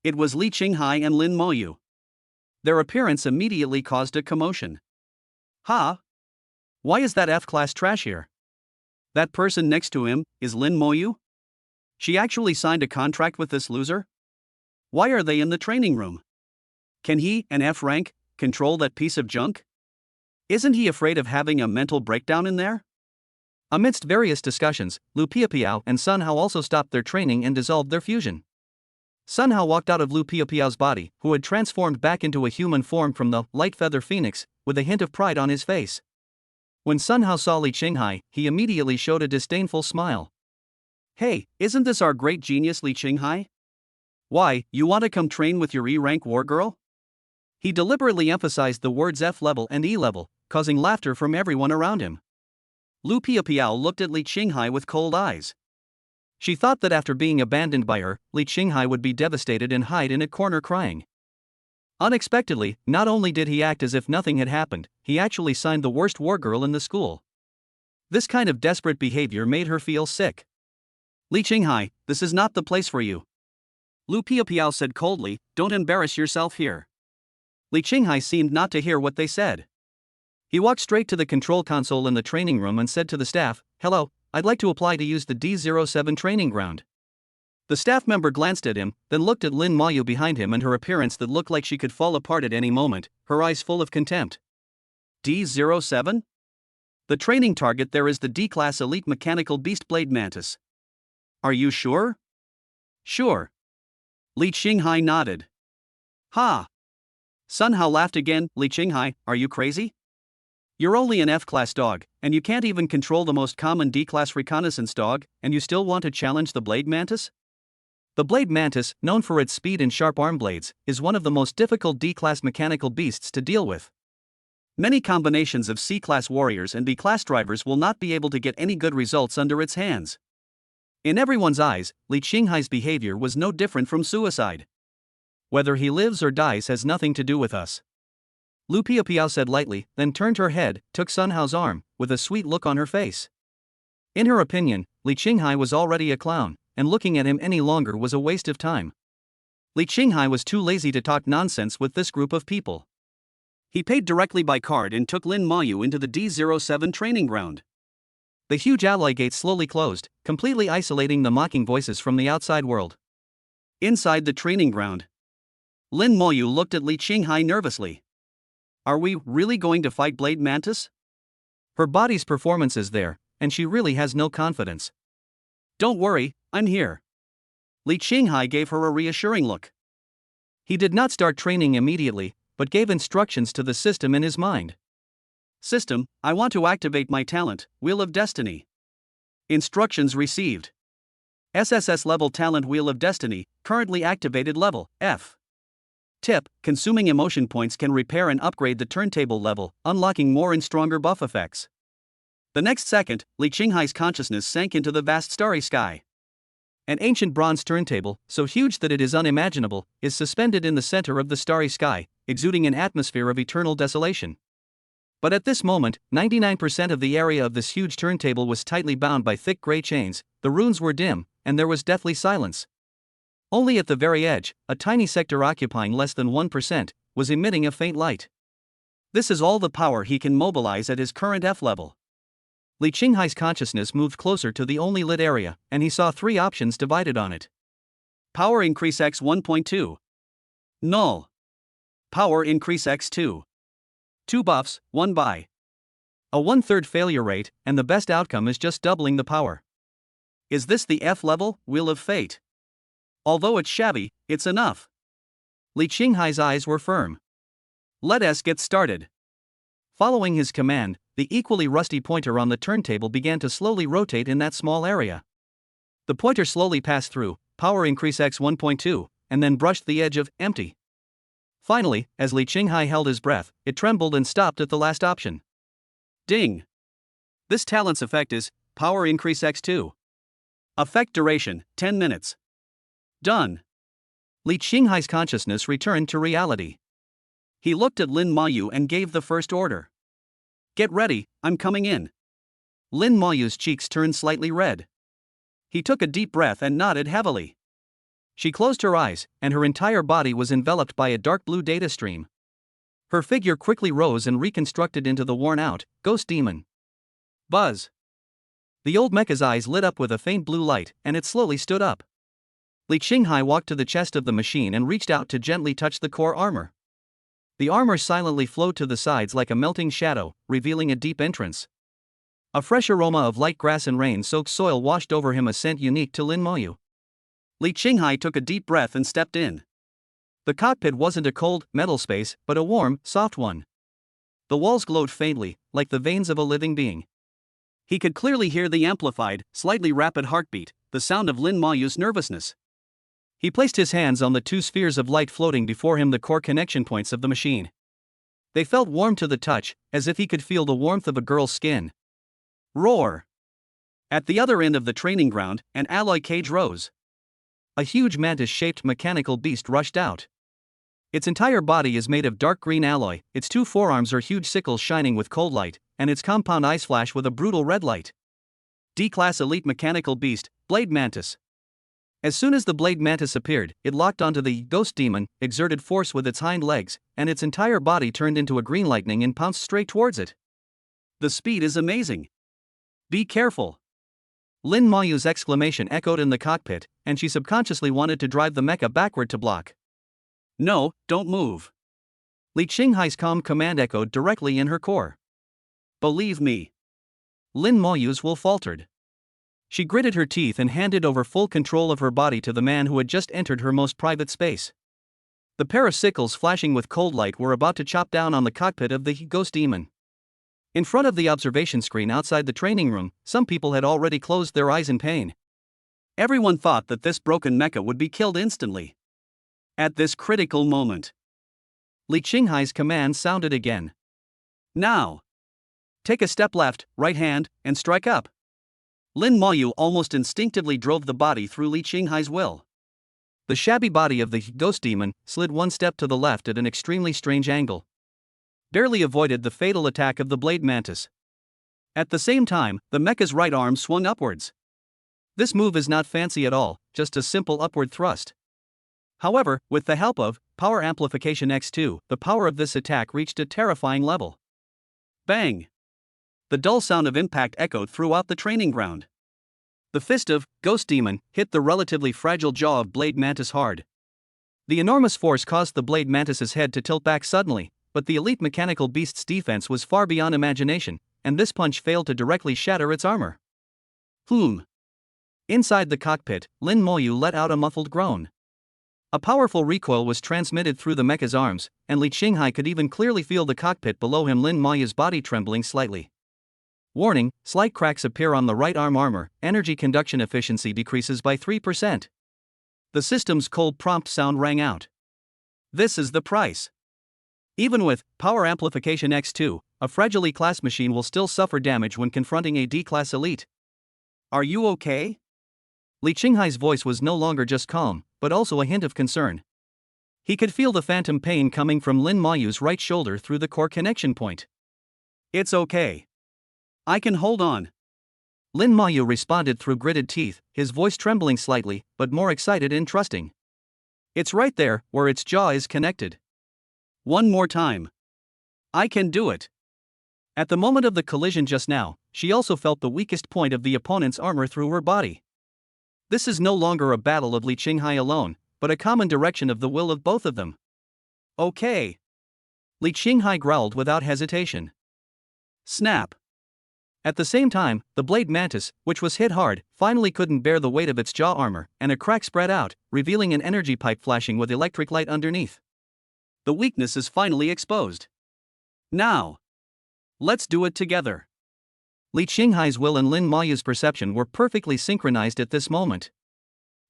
It was Li Qinghai and Lin Moyu. Their appearance immediately caused a commotion. Ha! Why is that F-class trash here? That person next to him is Lin Moyu? She actually signed a contract with this loser? Why are they in the training room? Can he, an F-rank, control that piece of junk? Isn't he afraid of having a mental breakdown in there? Amidst various discussions, Lu Piapiao and Sun Hao also stopped their training and dissolved their fusion. Sun Hao walked out of Lu Piapiao's body, who had transformed back into a human form from the light feather phoenix, with a hint of pride on his face. When Sun Hao saw Li Qinghai, he immediately showed a disdainful smile. Hey, isn't this our great genius Li Qinghai? Why, you want to come train with your E-rank war girl? He deliberately emphasized the words F-level and E-level, causing laughter from everyone around him. Lu Piapiao looked at Li Qinghai with cold eyes. She thought that after being abandoned by her, Li Qinghai would be devastated and hide in a corner crying. Unexpectedly, not only did he act as if nothing had happened, he actually signed the worst war girl in the school. This kind of desperate behavior made her feel sick. Li Qinghai, this is not the place for you. Lu Piapiao said coldly, don't embarrass yourself here. Li Qinghai seemed not to hear what they said. He walked straight to the control console in the training room and said to the staff, hello, I'd like to apply to use the D07 training ground. The staff member glanced at him, then looked at Lin Mayu behind him and her appearance that looked like she could fall apart at any moment, her eyes full of contempt. D07? The training target there is the D-class elite mechanical beast blade mantis. Are you sure? Sure. Li Qinghai nodded. Ha! Sun Hao laughed again. Li Qinghai, are you crazy? You're only an F-class dog, and you can't even control the most common D-class reconnaissance dog, and you still want to challenge the blade mantis? The blade mantis, known for its speed and sharp arm blades, is one of the most difficult D-class mechanical beasts to deal with. Many combinations of C-class warriors and D-class drivers will not be able to get any good results under its hands. In everyone's eyes, Li Qinghai's behavior was no different from suicide. Whether he lives or dies has nothing to do with us. Lu Piapiao said lightly, then turned her head, took Sun Hao's arm, with a sweet look on her face. In her opinion, Li Qinghai was already a clown, and looking at him any longer was a waste of time. Li Qinghai was too lazy to talk nonsense with this group of people. He paid directly by card and took Lin Mayu into the D07 training ground. The huge alloy gate slowly closed, completely isolating the mocking voices from the outside world. Inside the training ground, Lin Mayu looked at Li Qinghai nervously. Are we really going to fight Blade Mantis? Her body's performance is there, and she really has no confidence. Don't worry, I'm here. Li Qinghai gave her a reassuring look. He did not start training immediately, but gave instructions to the system in his mind. System, I want to activate my talent, Wheel of Destiny. Instructions received. SSS level talent Wheel of Destiny, currently activated level, F. Tip, consuming emotion points can repair and upgrade the turntable level, unlocking more and stronger buff effects. The next second, Li Qinghai's consciousness sank into the vast starry sky. An ancient bronze turntable, so huge that it is unimaginable, is suspended in the center of the starry sky, exuding an atmosphere of eternal desolation. But at this moment, 99% of the area of this huge turntable was tightly bound by thick gray chains, the runes were dim, and there was deathly silence. Only at the very edge, a tiny sector occupying less than 1%, was emitting a faint light. This is all the power he can mobilize at his current F level. Li Qinghai's consciousness moved closer to the only lit area, and he saw three options divided on it. Power increase x 1.2. Null. Power increase x2. 2 buffs, 1 buy. A 1/3 failure rate, and the best outcome is just doubling the power. Is this the F level, Wheel of Fate? Although it's shabby, it's enough. Li Qinghai's eyes were firm. Let us get started. Following his command, the equally rusty pointer on the turntable began to slowly rotate in that small area. The pointer slowly passed through, power increase x 1.2, and then brushed the edge of empty. Finally, as Li Qinghai held his breath, it trembled and stopped at the last option. Ding! This talent's effect is power increase x2. Effect duration 10 minutes. Done. Li Qinghai's consciousness returned to reality. He looked at Lin Mayu and gave the first order. Get ready, I'm coming in. Lin Mayu's cheeks turned slightly red. He took a deep breath and nodded heavily. She closed her eyes, and her entire body was enveloped by a dark blue data stream. Her figure quickly rose and reconstructed into the worn-out, ghost demon. Buzz! The old mecha's eyes lit up with a faint blue light, and it slowly stood up. Li Qinghai walked to the chest of the machine and reached out to gently touch the core armor. The armor silently flowed to the sides like a melting shadow, revealing a deep entrance. A fresh aroma of light grass and rain-soaked soil washed over him, a scent unique to Lin Mayu. Li Qinghai took a deep breath and stepped in. The cockpit wasn't a cold, metal space, but a warm, soft one. The walls glowed faintly, like the veins of a living being. He could clearly hear the amplified, slightly rapid heartbeat, the sound of Lin Mayu's nervousness. He placed his hands on the two spheres of light floating before him, the core connection points of the machine. They felt warm to the touch, as if he could feel the warmth of a girl's skin. Roar! At the other end of the training ground, an alloy cage rose. A huge mantis-shaped mechanical beast rushed out. Its entire body is made of dark green alloy, its two forearms are huge sickles shining with cold light, and its compound eyes flash with a brutal red light. D-Class Elite Mechanical Beast, Blade Mantis. As soon as the Blade Mantis appeared, it locked onto the Ghost Demon, exerted force with its hind legs, and its entire body turned into a green lightning and pounced straight towards it. The speed is amazing. Be careful. Lin Mayu's exclamation echoed in the cockpit, and she subconsciously wanted to drive the mecha backward to block. No, don't move. Li Qinghai's calm command echoed directly in her core. Believe me. Lin Mayu's will faltered. She gritted her teeth and handed over full control of her body to the man who had just entered her most private space. The pair of sickles flashing with cold light were about to chop down on the cockpit of the Ghost Demon. In front of the observation screen outside the training room, some people had already closed their eyes in pain. Everyone thought that this broken mecha would be killed instantly. At this critical moment, Li Qinghai's command sounded again. Now! Take a step left, right hand, and strike up. Lin Mayu almost instinctively drove the body through Li Qinghai's will. The shabby body of the Ghost Demon slid one step to the left at an extremely strange angle. Barely avoided the fatal attack of the Blade Mantis. At the same time, the mecha's right arm swung upwards. This move is not fancy at all, just a simple upward thrust. However, with the help of Power Amplification X2, the power of this attack reached a terrifying level. Bang! The dull sound of impact echoed throughout the training ground. The fist of Ghost Demon hit the relatively fragile jaw of Blade Mantis hard. The enormous force caused the Blade Mantis's head to tilt back suddenly, but the elite mechanical beast's defense was far beyond imagination, and this punch failed to directly shatter its armor. Inside the cockpit, Lin Mayu let out a muffled groan. A powerful recoil was transmitted through the mecha's arms, and Li Qinghai could even clearly feel the cockpit below him, Lin Mayu's body trembling slightly. Warning, slight cracks appear on the right arm armor, energy conduction efficiency decreases by 3%. The system's cold prompt sound rang out. This is the price. Even with Power Amplification X2, a fragile E-class machine will still suffer damage when confronting a D-class elite. Are you okay? Li Qinghai's voice was no longer just calm, but also a hint of concern. He could feel the phantom pain coming from Lin Mayu's right shoulder through the core connection point. It's okay. I can hold on. Lin Mayu responded through gritted teeth, his voice trembling slightly, but more excited and trusting. It's right there, where its jaw is connected. One more time. I can do it. At the moment of the collision just now, she also felt the weakest point of the opponent's armor through her body. This is no longer a battle of Li Qinghai alone, but a common direction of the will of both of them. Okay. Li Qinghai growled without hesitation. Snap. At the same time, the blade mantis, which was hit hard, finally couldn't bear the weight of its jaw armor, and a crack spread out, revealing an energy pipe flashing with electric light underneath. The weakness is finally exposed. Now. Let's do it together. Li Qinghai's will and Lin Mayu's perception were perfectly synchronized at this moment.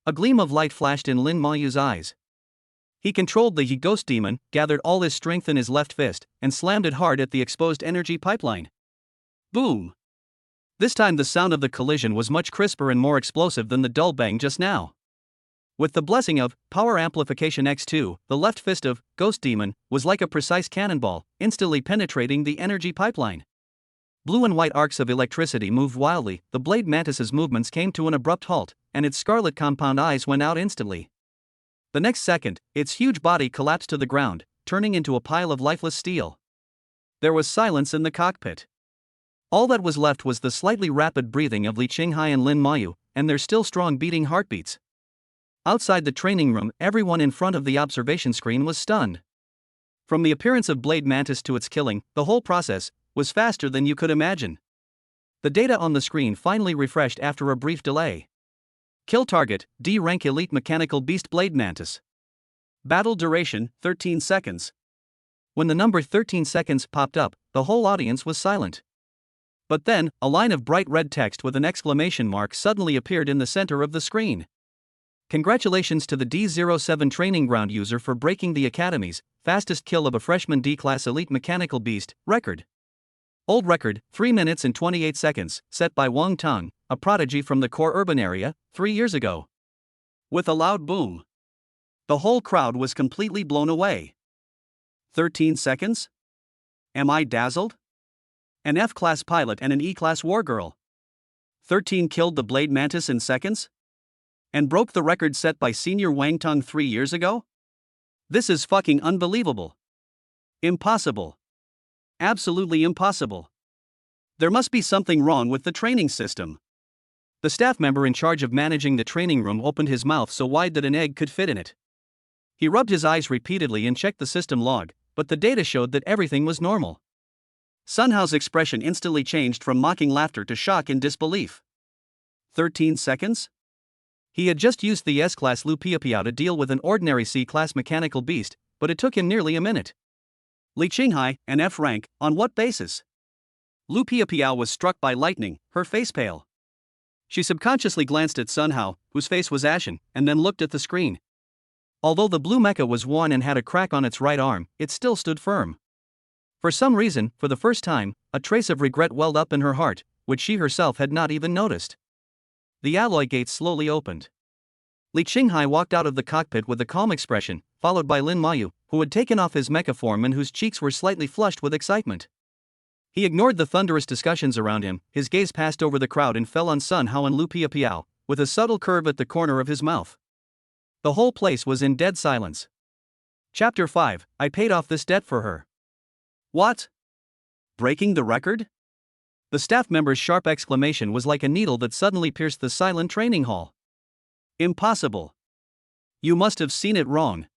A gleam of light flashed in Lin Mayu's eyes. He controlled the He Ghost Demon, gathered all his strength in his left fist, and slammed it hard at the exposed energy pipeline. Boom! This time the sound of the collision was much crisper and more explosive than the dull bang just now. With the blessing of Power Amplification X2, the left fist of Ghost Demon was like a precise cannonball, instantly penetrating the energy pipeline. Blue and white arcs of electricity moved wildly, the blade mantis's movements came to an abrupt halt, and its scarlet compound eyes went out instantly. The next second, its huge body collapsed to the ground, turning into a pile of lifeless steel. There was silence in the cockpit. All that was left was the slightly rapid breathing of Li Qinghai and Lin Mayu, and their still strong beating heartbeats. Outside the training room, everyone in front of the observation screen was stunned. From the appearance of Blade Mantis to its killing, the whole process was faster than you could imagine. The data on the screen finally refreshed after a brief delay. Kill target, D-rank elite mechanical beast Blade Mantis. Battle duration, 13 seconds. When the number 13 seconds popped up, the whole audience was silent. But then, a line of bright red text with an exclamation mark suddenly appeared in the center of the screen. Congratulations to the D07 training ground user for breaking the Academy's fastest kill of a freshman D-class elite mechanical beast record. Old record, 3 minutes and 28 seconds, set by Wang Tang, a prodigy from the core urban area, 3 years ago. With a loud boom, the whole crowd was completely blown away. 13 seconds? Am I dazzled? An F-class pilot and an E-class wargirl. 13 killed the Blade Mantis in seconds? And broke the record set by senior Wang Tang 3 years ago? This is fucking unbelievable. Impossible. Absolutely impossible. There must be something wrong with the training system. The staff member in charge of managing the training room opened his mouth so wide that an egg could fit in it. He rubbed his eyes repeatedly and checked the system log, but the data showed that everything was normal. Sun Hao's expression instantly changed from mocking laughter to shock and disbelief. 13 seconds? He had just used the S-class Lu Piapiao to deal with an ordinary C-class mechanical beast, but it took him nearly a minute. Li Qinghai, an F-rank, on what basis? Lu Piapiao was struck by lightning, her face pale. She subconsciously glanced at Sun Hao, whose face was ashen, and then looked at the screen. Although the blue mecha was worn and had a crack on its right arm, it still stood firm. For some reason, for the first time, a trace of regret welled up in her heart, which she herself had not even noticed. The alloy gates slowly opened. Li Qinghai walked out of the cockpit with a calm expression, followed by Lin Mayu, who had taken off his mecha form and whose cheeks were slightly flushed with excitement. He ignored the thunderous discussions around him, his gaze passed over the crowd and fell on Sun Hao and Lu Piapiao, with a subtle curve at the corner of his mouth. The whole place was in dead silence. Chapter 5, I paid off this debt for her. What? Breaking the record? The staff member's sharp exclamation was like a needle that suddenly pierced the silent training hall. Impossible. You must have seen it wrong.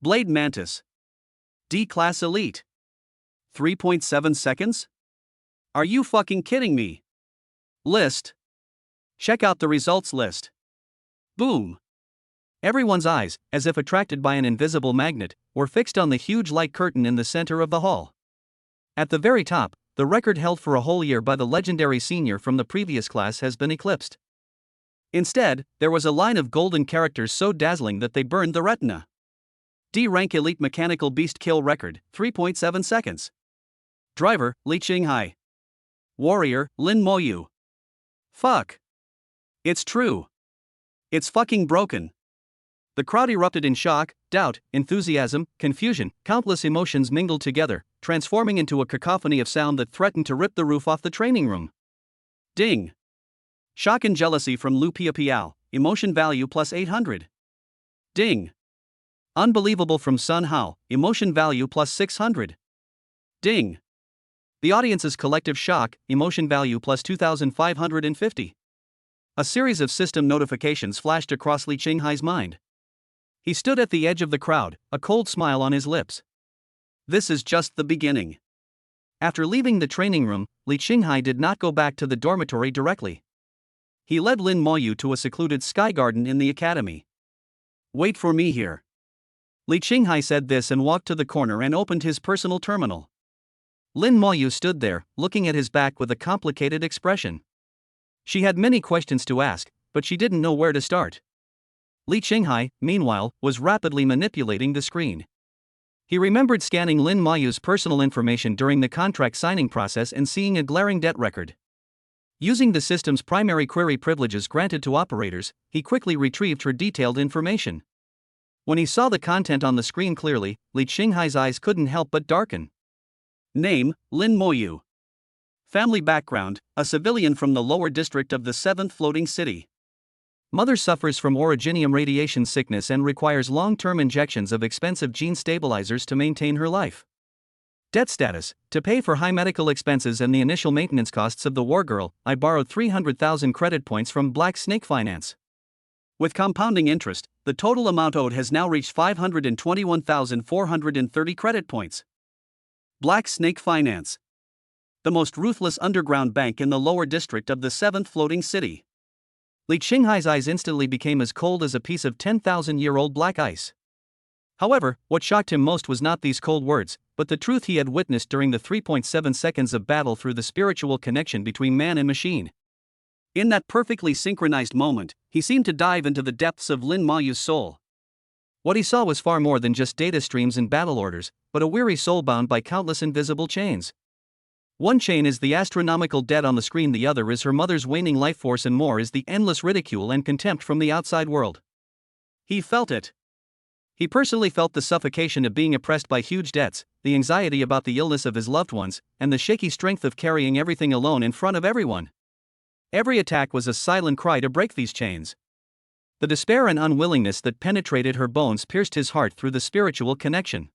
Blade Mantis. D-class elite. 3.7 seconds? Are you fucking kidding me? List. Check out the results list. Boom. Everyone's eyes, as if attracted by an invisible magnet, were fixed on the huge light curtain in the center of the hall. At the very top, the record held for a whole year by the legendary senior from the previous class has been eclipsed. Instead, there was a line of golden characters so dazzling that they burned the retina. D-rank elite mechanical beast kill record, 3.7 seconds. Driver, Li Qinghai. Warrior, Lin Moyu. Fuck. It's true. It's fucking broken. The crowd erupted in shock, doubt, enthusiasm, confusion, countless emotions mingled together, transforming into a cacophony of sound that threatened to rip the roof off the training room. Ding. Shock and jealousy from Lu Piapiao, emotion value plus 800. Ding. Unbelievable from Sun Hao, emotion value plus 600. Ding. The audience's collective shock, emotion value plus 2,550. A series of system notifications flashed across Li Qinghai's mind. He stood at the edge of the crowd, a cold smile on his lips. This is just the beginning. After leaving the training room, Li Qinghai did not go back to the dormitory directly. He led Lin Moyu to a secluded sky garden in the academy. Wait for me here. Li Qinghai said this and walked to the corner and opened his personal terminal. Lin Moyu stood there, looking at his back with a complicated expression. She had many questions to ask, but she didn't know where to start. Li Qinghai, meanwhile, was rapidly manipulating the screen. He remembered scanning Lin Moyu's personal information during the contract signing process and seeing a glaring debt record. Using the system's primary query privileges granted to operators, he quickly retrieved her detailed information. When he saw the content on the screen clearly, Li Qinghai's eyes couldn't help but darken. Name, Lin Moyu. Family background, a civilian from the lower district of the 7th floating city. Mother suffers from originium radiation sickness and requires long-term injections of expensive gene stabilizers to maintain her life. Debt status, to pay for high medical expenses and the initial maintenance costs of the war girl, I borrowed 300,000 credit points from Black Snake Finance. With compounding interest, the total amount owed has now reached 521,430 credit points. Black Snake Finance. The most ruthless underground bank in the lower district of the 7th floating city. Li Qinghai's eyes instantly became as cold as a piece of 10,000-year-old black ice. However, what shocked him most was not these cold words, but the truth he had witnessed during the 3.7 seconds of battle through the spiritual connection between man and machine. In that perfectly synchronized moment, he seemed to dive into the depths of Lin Moyu's soul. What he saw was far more than just data streams and battle orders, but a weary soul bound by countless invisible chains. One chain is the astronomical debt on the screen, the other is her mother's waning life force, and more is the endless ridicule and contempt from the outside world. He felt it. He personally felt the suffocation of being oppressed by huge debts, the anxiety about the illness of his loved ones, and the shaky strength of carrying everything alone in front of everyone. Every attack was a silent cry to break these chains. The despair and unwillingness that penetrated her bones pierced his heart through the spiritual connection.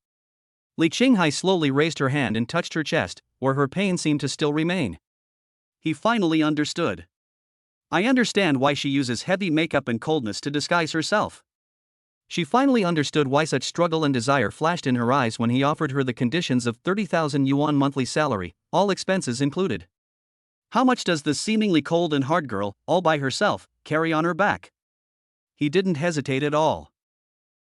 Li Qinghai slowly raised her hand and touched her chest, where her pain seemed to still remain. He finally understood. I understand why she uses heavy makeup and coldness to disguise herself. She finally understood why such struggle and desire flashed in her eyes when he offered her the conditions of 30,000 yuan monthly salary, all expenses included. How much does this seemingly cold and hard girl, all by herself, carry on her back? He didn't hesitate at all.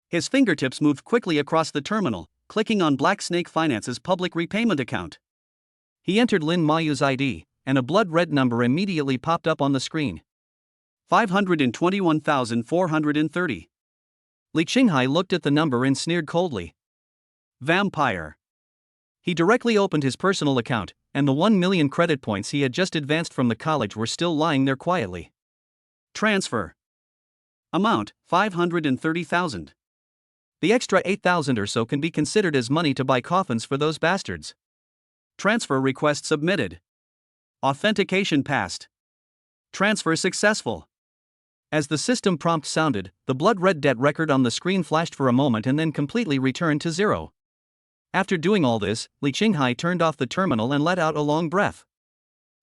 His fingertips moved quickly across the terminal, clicking on Black Snake Finance's public repayment account. He entered Lin Moyu's ID, and a blood-red number immediately popped up on the screen. 521,430. Li Qinghai looked at the number and sneered coldly. Vampire. He directly opened his personal account, and the 1 million credit points he had just advanced from the college were still lying there quietly. Transfer. Amount, 530,000. The extra 8,000 or so can be considered as money to buy coffins for those bastards. Transfer request submitted. Authentication passed. Transfer successful. As the system prompt sounded, the blood-red debt record on the screen flashed for a moment and then completely returned to zero. After doing all this, Li Qinghai turned off the terminal and let out a long breath.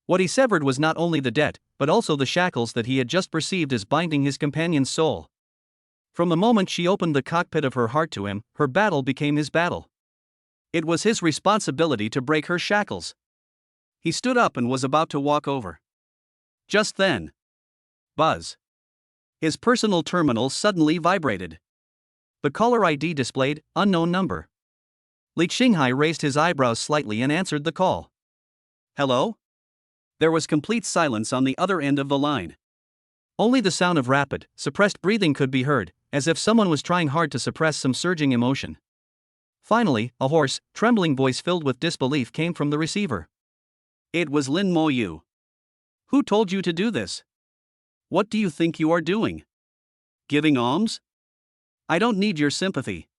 What he severed was not only the debt, but also the shackles that he had just perceived as binding his companion's soul. From the moment she opened the cockpit of her heart to him, her battle became his battle. It was his responsibility to break her shackles. He stood up and was about to walk over. Just then. Buzz. His personal terminal suddenly vibrated. The caller ID displayed, unknown number. Li Qinghai raised his eyebrows slightly and answered the call. Hello? There was complete silence on the other end of the line. Only the sound of rapid, suppressed breathing could be heard, as if someone was trying hard to suppress some surging emotion. Finally, a hoarse, trembling voice filled with disbelief came from the receiver. It was Lin Moyu. Who told you to do this? What do you think you are doing? Giving alms? I don't need your sympathy.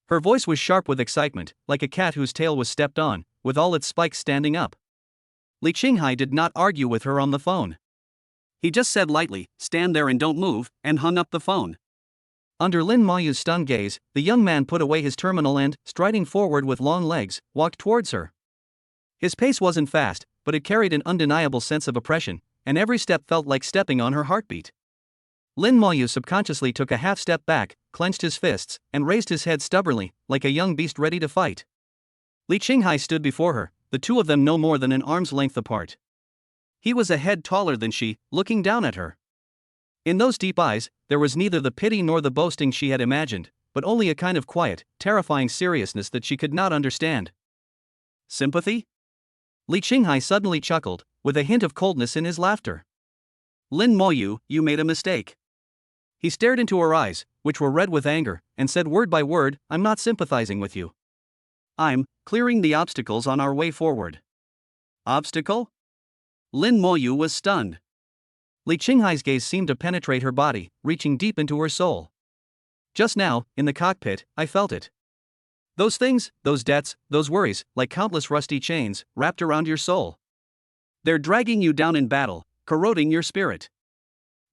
Her voice was sharp with excitement, like a cat whose tail was stepped on, with all its spikes standing up. Li Qinghai did not argue with her on the phone. He just said lightly, "Stand there and don't move," and hung up the phone. Under Lin Moyu's stunned gaze, the young man put away his terminal and, striding forward with long legs, walked towards her. His pace wasn't fast, but it carried an undeniable sense of oppression, and every step felt like stepping on her heartbeat. Lin Moyu subconsciously took a half step back, clenched his fists, and raised his head stubbornly, like a young beast ready to fight. Li Qinghai stood before her, the two of them no more than an arm's length apart. He was a head taller than she, looking down at her. In those deep eyes, there was neither the pity nor the boasting she had imagined, but only a kind of quiet, terrifying seriousness that she could not understand. Sympathy? Li Qinghai suddenly chuckled, with a hint of coldness in his laughter. Lin Moyu, you made a mistake. He stared into her eyes, which were red with anger, and said word by word, I'm not sympathizing with you. I'm clearing the obstacles on our way forward. Obstacle? Lin Moyu was stunned. Li Qinghai's gaze seemed to penetrate her body, reaching deep into her soul. Just now, in the cockpit, I felt it. Those things, those debts, those worries, like countless rusty chains, wrapped around your soul. They're dragging you down in battle, corroding your spirit.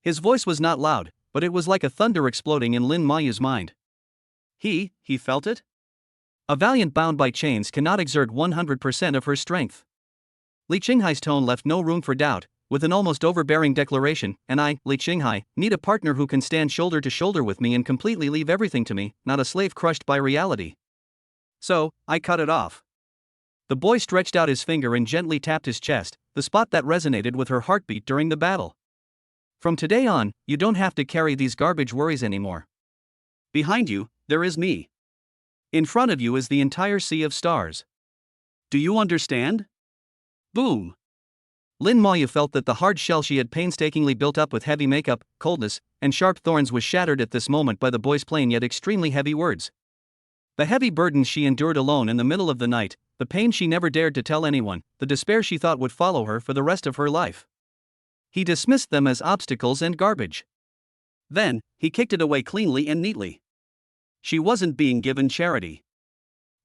His voice was not loud, but it was like a thunder exploding in Lin Moyu's mind. He felt it? A valiant bound by chains cannot exert 100% of her strength. Li Qinghai's tone left no room for doubt, with an almost overbearing declaration, and I, Li Qinghai, need a partner who can stand shoulder to shoulder with me and completely leave everything to me, not a slave crushed by reality. So, I cut it off. The boy stretched out his finger and gently tapped his chest, the spot that resonated with her heartbeat during the battle. From today on, you don't have to carry these garbage worries anymore. Behind you, there is me. In front of you is the entire sea of stars. Do you understand? Boom. Lin Moyu felt that the hard shell she had painstakingly built up with heavy makeup, coldness, and sharp thorns was shattered at this moment by the boy's plain yet extremely heavy words. The heavy burdens she endured alone in the middle of the night, the pain she never dared to tell anyone, the despair she thought would follow her for the rest of her life. He dismissed them as obstacles and garbage. Then, he kicked it away cleanly and neatly. She wasn't being given charity.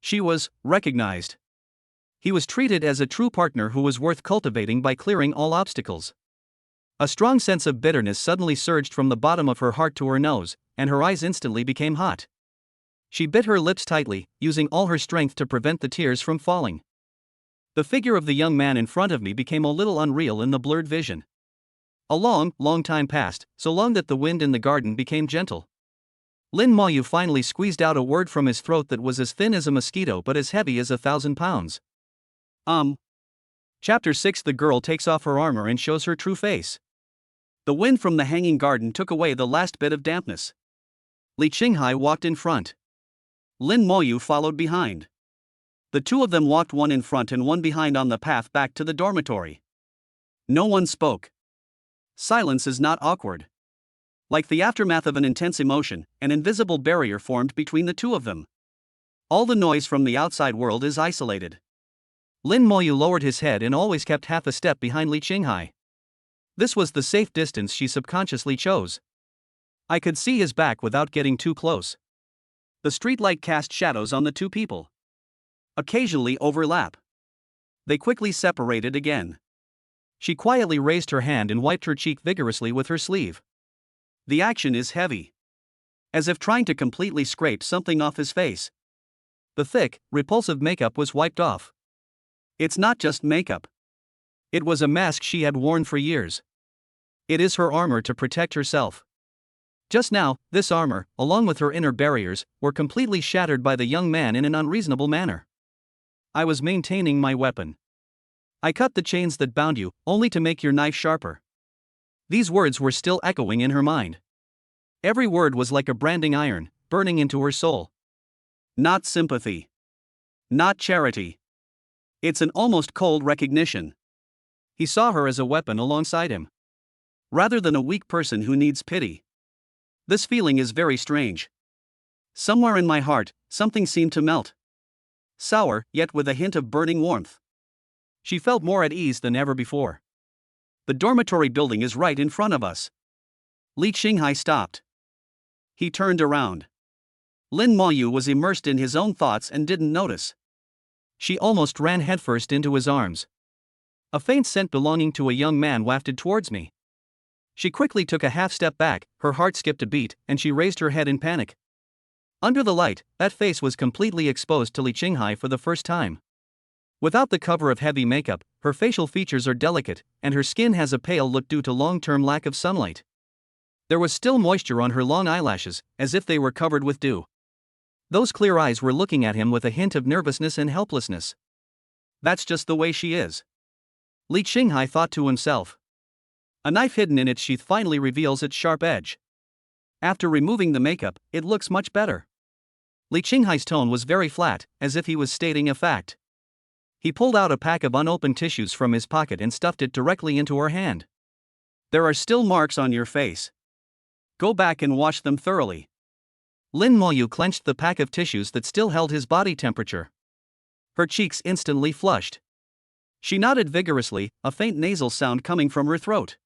She was recognized. He was treated as a true partner who was worth cultivating by clearing all obstacles. A strong sense of bitterness suddenly surged from the bottom of her heart to her nose, and her eyes instantly became hot. She bit her lips tightly, using all her strength to prevent the tears from falling. The figure of the young man in front of me became a little unreal in the blurred vision. A long time passed, so long that the wind in the garden became gentle. Lin Moyu finally squeezed out a word from his throat that was as thin as a mosquito but as heavy as 1,000 pounds. Chapter 6. The girl takes off her armor and shows her true face. The wind from the hanging garden took away the last bit of dampness. Li Qinghai walked in front. Lin Moyu followed behind. The two of them walked one in front and one behind on the path back to the dormitory. No one spoke. Silence is not awkward. Like the aftermath of an intense emotion, an invisible barrier formed between the two of them. All the noise from the outside world is isolated. Lin Moyu lowered his head and always kept half a step behind Li Qinghai. This was the safe distance she subconsciously chose. I could see his back without getting too close. The streetlight cast shadows on the two people. Occasionally overlap. They quickly separated again. She quietly raised her hand and wiped her cheek vigorously with her sleeve. The action is heavy. As if trying to completely scrape something off his face. The thick, repulsive makeup was wiped off. It's not just makeup. It was a mask she had worn for years. It is her armor to protect herself. Just now, this armor, along with her inner barriers, were completely shattered by the young man in an unreasonable manner. I was maintaining my weapon. I cut the chains that bound you, only to make your knife sharper. These words were still echoing in her mind. Every word was like a branding iron, burning into her soul. Not sympathy. Not charity. It's an almost cold recognition. He saw her as a weapon alongside him. Rather than a weak person who needs pity. This feeling is very strange. Somewhere in my heart, something seemed to melt. Sour, yet with a hint of burning warmth. She felt more at ease than ever before. The dormitory building is right in front of us. Li Qinghai stopped. He turned around. Lin Moyu was immersed in his own thoughts and didn't notice. She almost ran headfirst into his arms. A faint scent belonging to a young man wafted towards me. She quickly took a half step back, her heart skipped a beat, and she raised her head in panic. Under the light, that face was completely exposed to Li Qinghai for the first time. Without the cover of heavy makeup, her facial features are delicate, and her skin has a pale look due to long-term lack of sunlight. There was still moisture on her long eyelashes, as if they were covered with dew. Those clear eyes were looking at him with a hint of nervousness and helplessness. That's just the way she is. Li Qinghai thought to himself. A knife hidden in its sheath finally reveals its sharp edge. After removing the makeup, it looks much better. Li Qinghai's tone was very flat, as if he was stating a fact. He pulled out a pack of unopened tissues from his pocket and stuffed it directly into her hand. There are still marks on your face. Go back and wash them thoroughly. Lin Moyu clenched the pack of tissues that still held his body temperature. Her cheeks instantly flushed. She nodded vigorously, a faint nasal sound coming from her throat.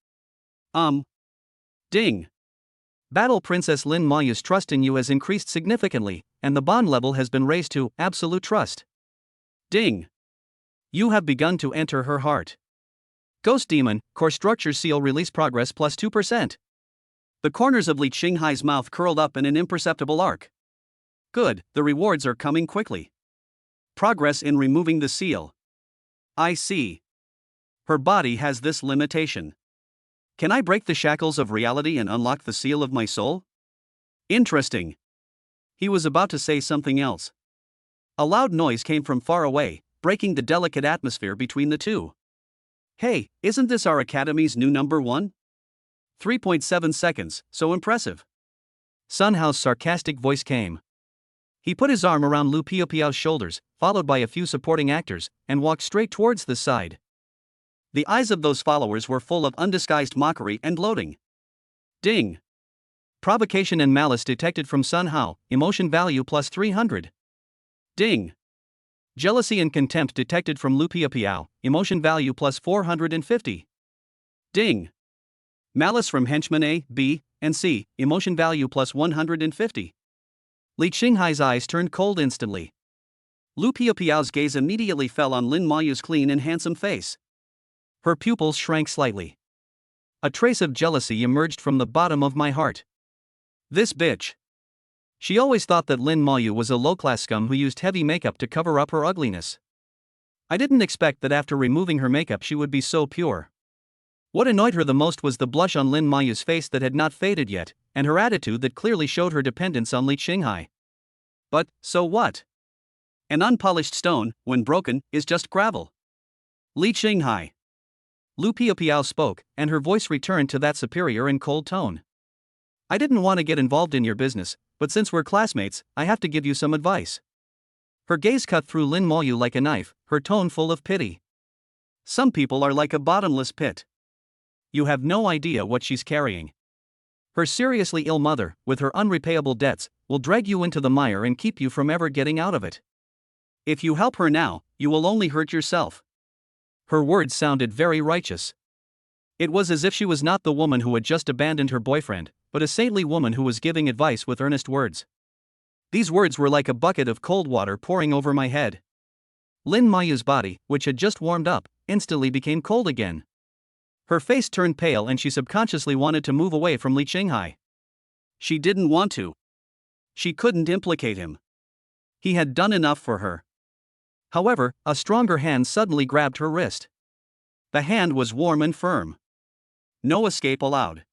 Ding. Battle Princess Lin Moyu's trust in you has increased significantly, and the bond level has been raised to absolute trust. Ding. You have begun to enter her heart. Ghost Demon, Core Structure Seal Release Progress plus 2%. The corners of Li Qinghai's mouth curled up in an imperceptible arc. Good, the rewards are coming quickly. Progress in removing the seal. I see. Her body has this limitation. Can I break the shackles of reality and unlock the seal of my soul? Interesting. He was about to say something else. A loud noise came from far away, breaking the delicate atmosphere between the two. Hey, isn't this our academy's new number one? 3.7 seconds, so impressive. Sun Hao's sarcastic voice came. He put his arm around Lu Piaopiao's shoulders, followed by a few supporting actors, and walked straight towards the side. The eyes of those followers were full of undisguised mockery and gloating. Ding. Provocation and malice detected from Sun Hao, emotion value plus 300. Ding. Jealousy and contempt detected from Lu Piaopiao, emotion value plus 450. Ding. Malice from henchmen A, B, and C, emotion value plus 150. Li Qinghai's eyes turned cold instantly. Lu Piaopiao's gaze immediately fell on Lin Moyu's clean and handsome face. Her pupils shrank slightly. A trace of jealousy emerged from the bottom of my heart. This bitch. She always thought that Lin Moyu was a low-class scum who used heavy makeup to cover up her ugliness. I didn't expect that after removing her makeup she would be so pure. What annoyed her the most was the blush on Lin Moyu's face that had not faded yet, and her attitude that clearly showed her dependence on Li Qinghai. But, so what? An unpolished stone, when broken, is just gravel. Li Qinghai. Lu Piaopiao spoke, and her voice returned to that superior and cold tone. I didn't want to get involved in your business, but since we're classmates, I have to give you some advice. Her gaze cut through Lin Moyu like a knife, her tone full of pity. Some people are like a bottomless pit. You have no idea what she's carrying. Her seriously ill mother, with her unrepayable debts, will drag you into the mire and keep you from ever getting out of it. If you help her now, you will only hurt yourself. Her words sounded very righteous. It was as if she was not the woman who had just abandoned her boyfriend, but a saintly woman who was giving advice with earnest words. These words were like a bucket of cold water pouring over my head. Lin Mayu's body, which had just warmed up, instantly became cold again. Her face turned pale and she subconsciously wanted to move away from Li Qinghai. She didn't want to. She couldn't implicate him. He had done enough for her. However, a stronger hand suddenly grabbed her wrist. The hand was warm and firm. No escape allowed.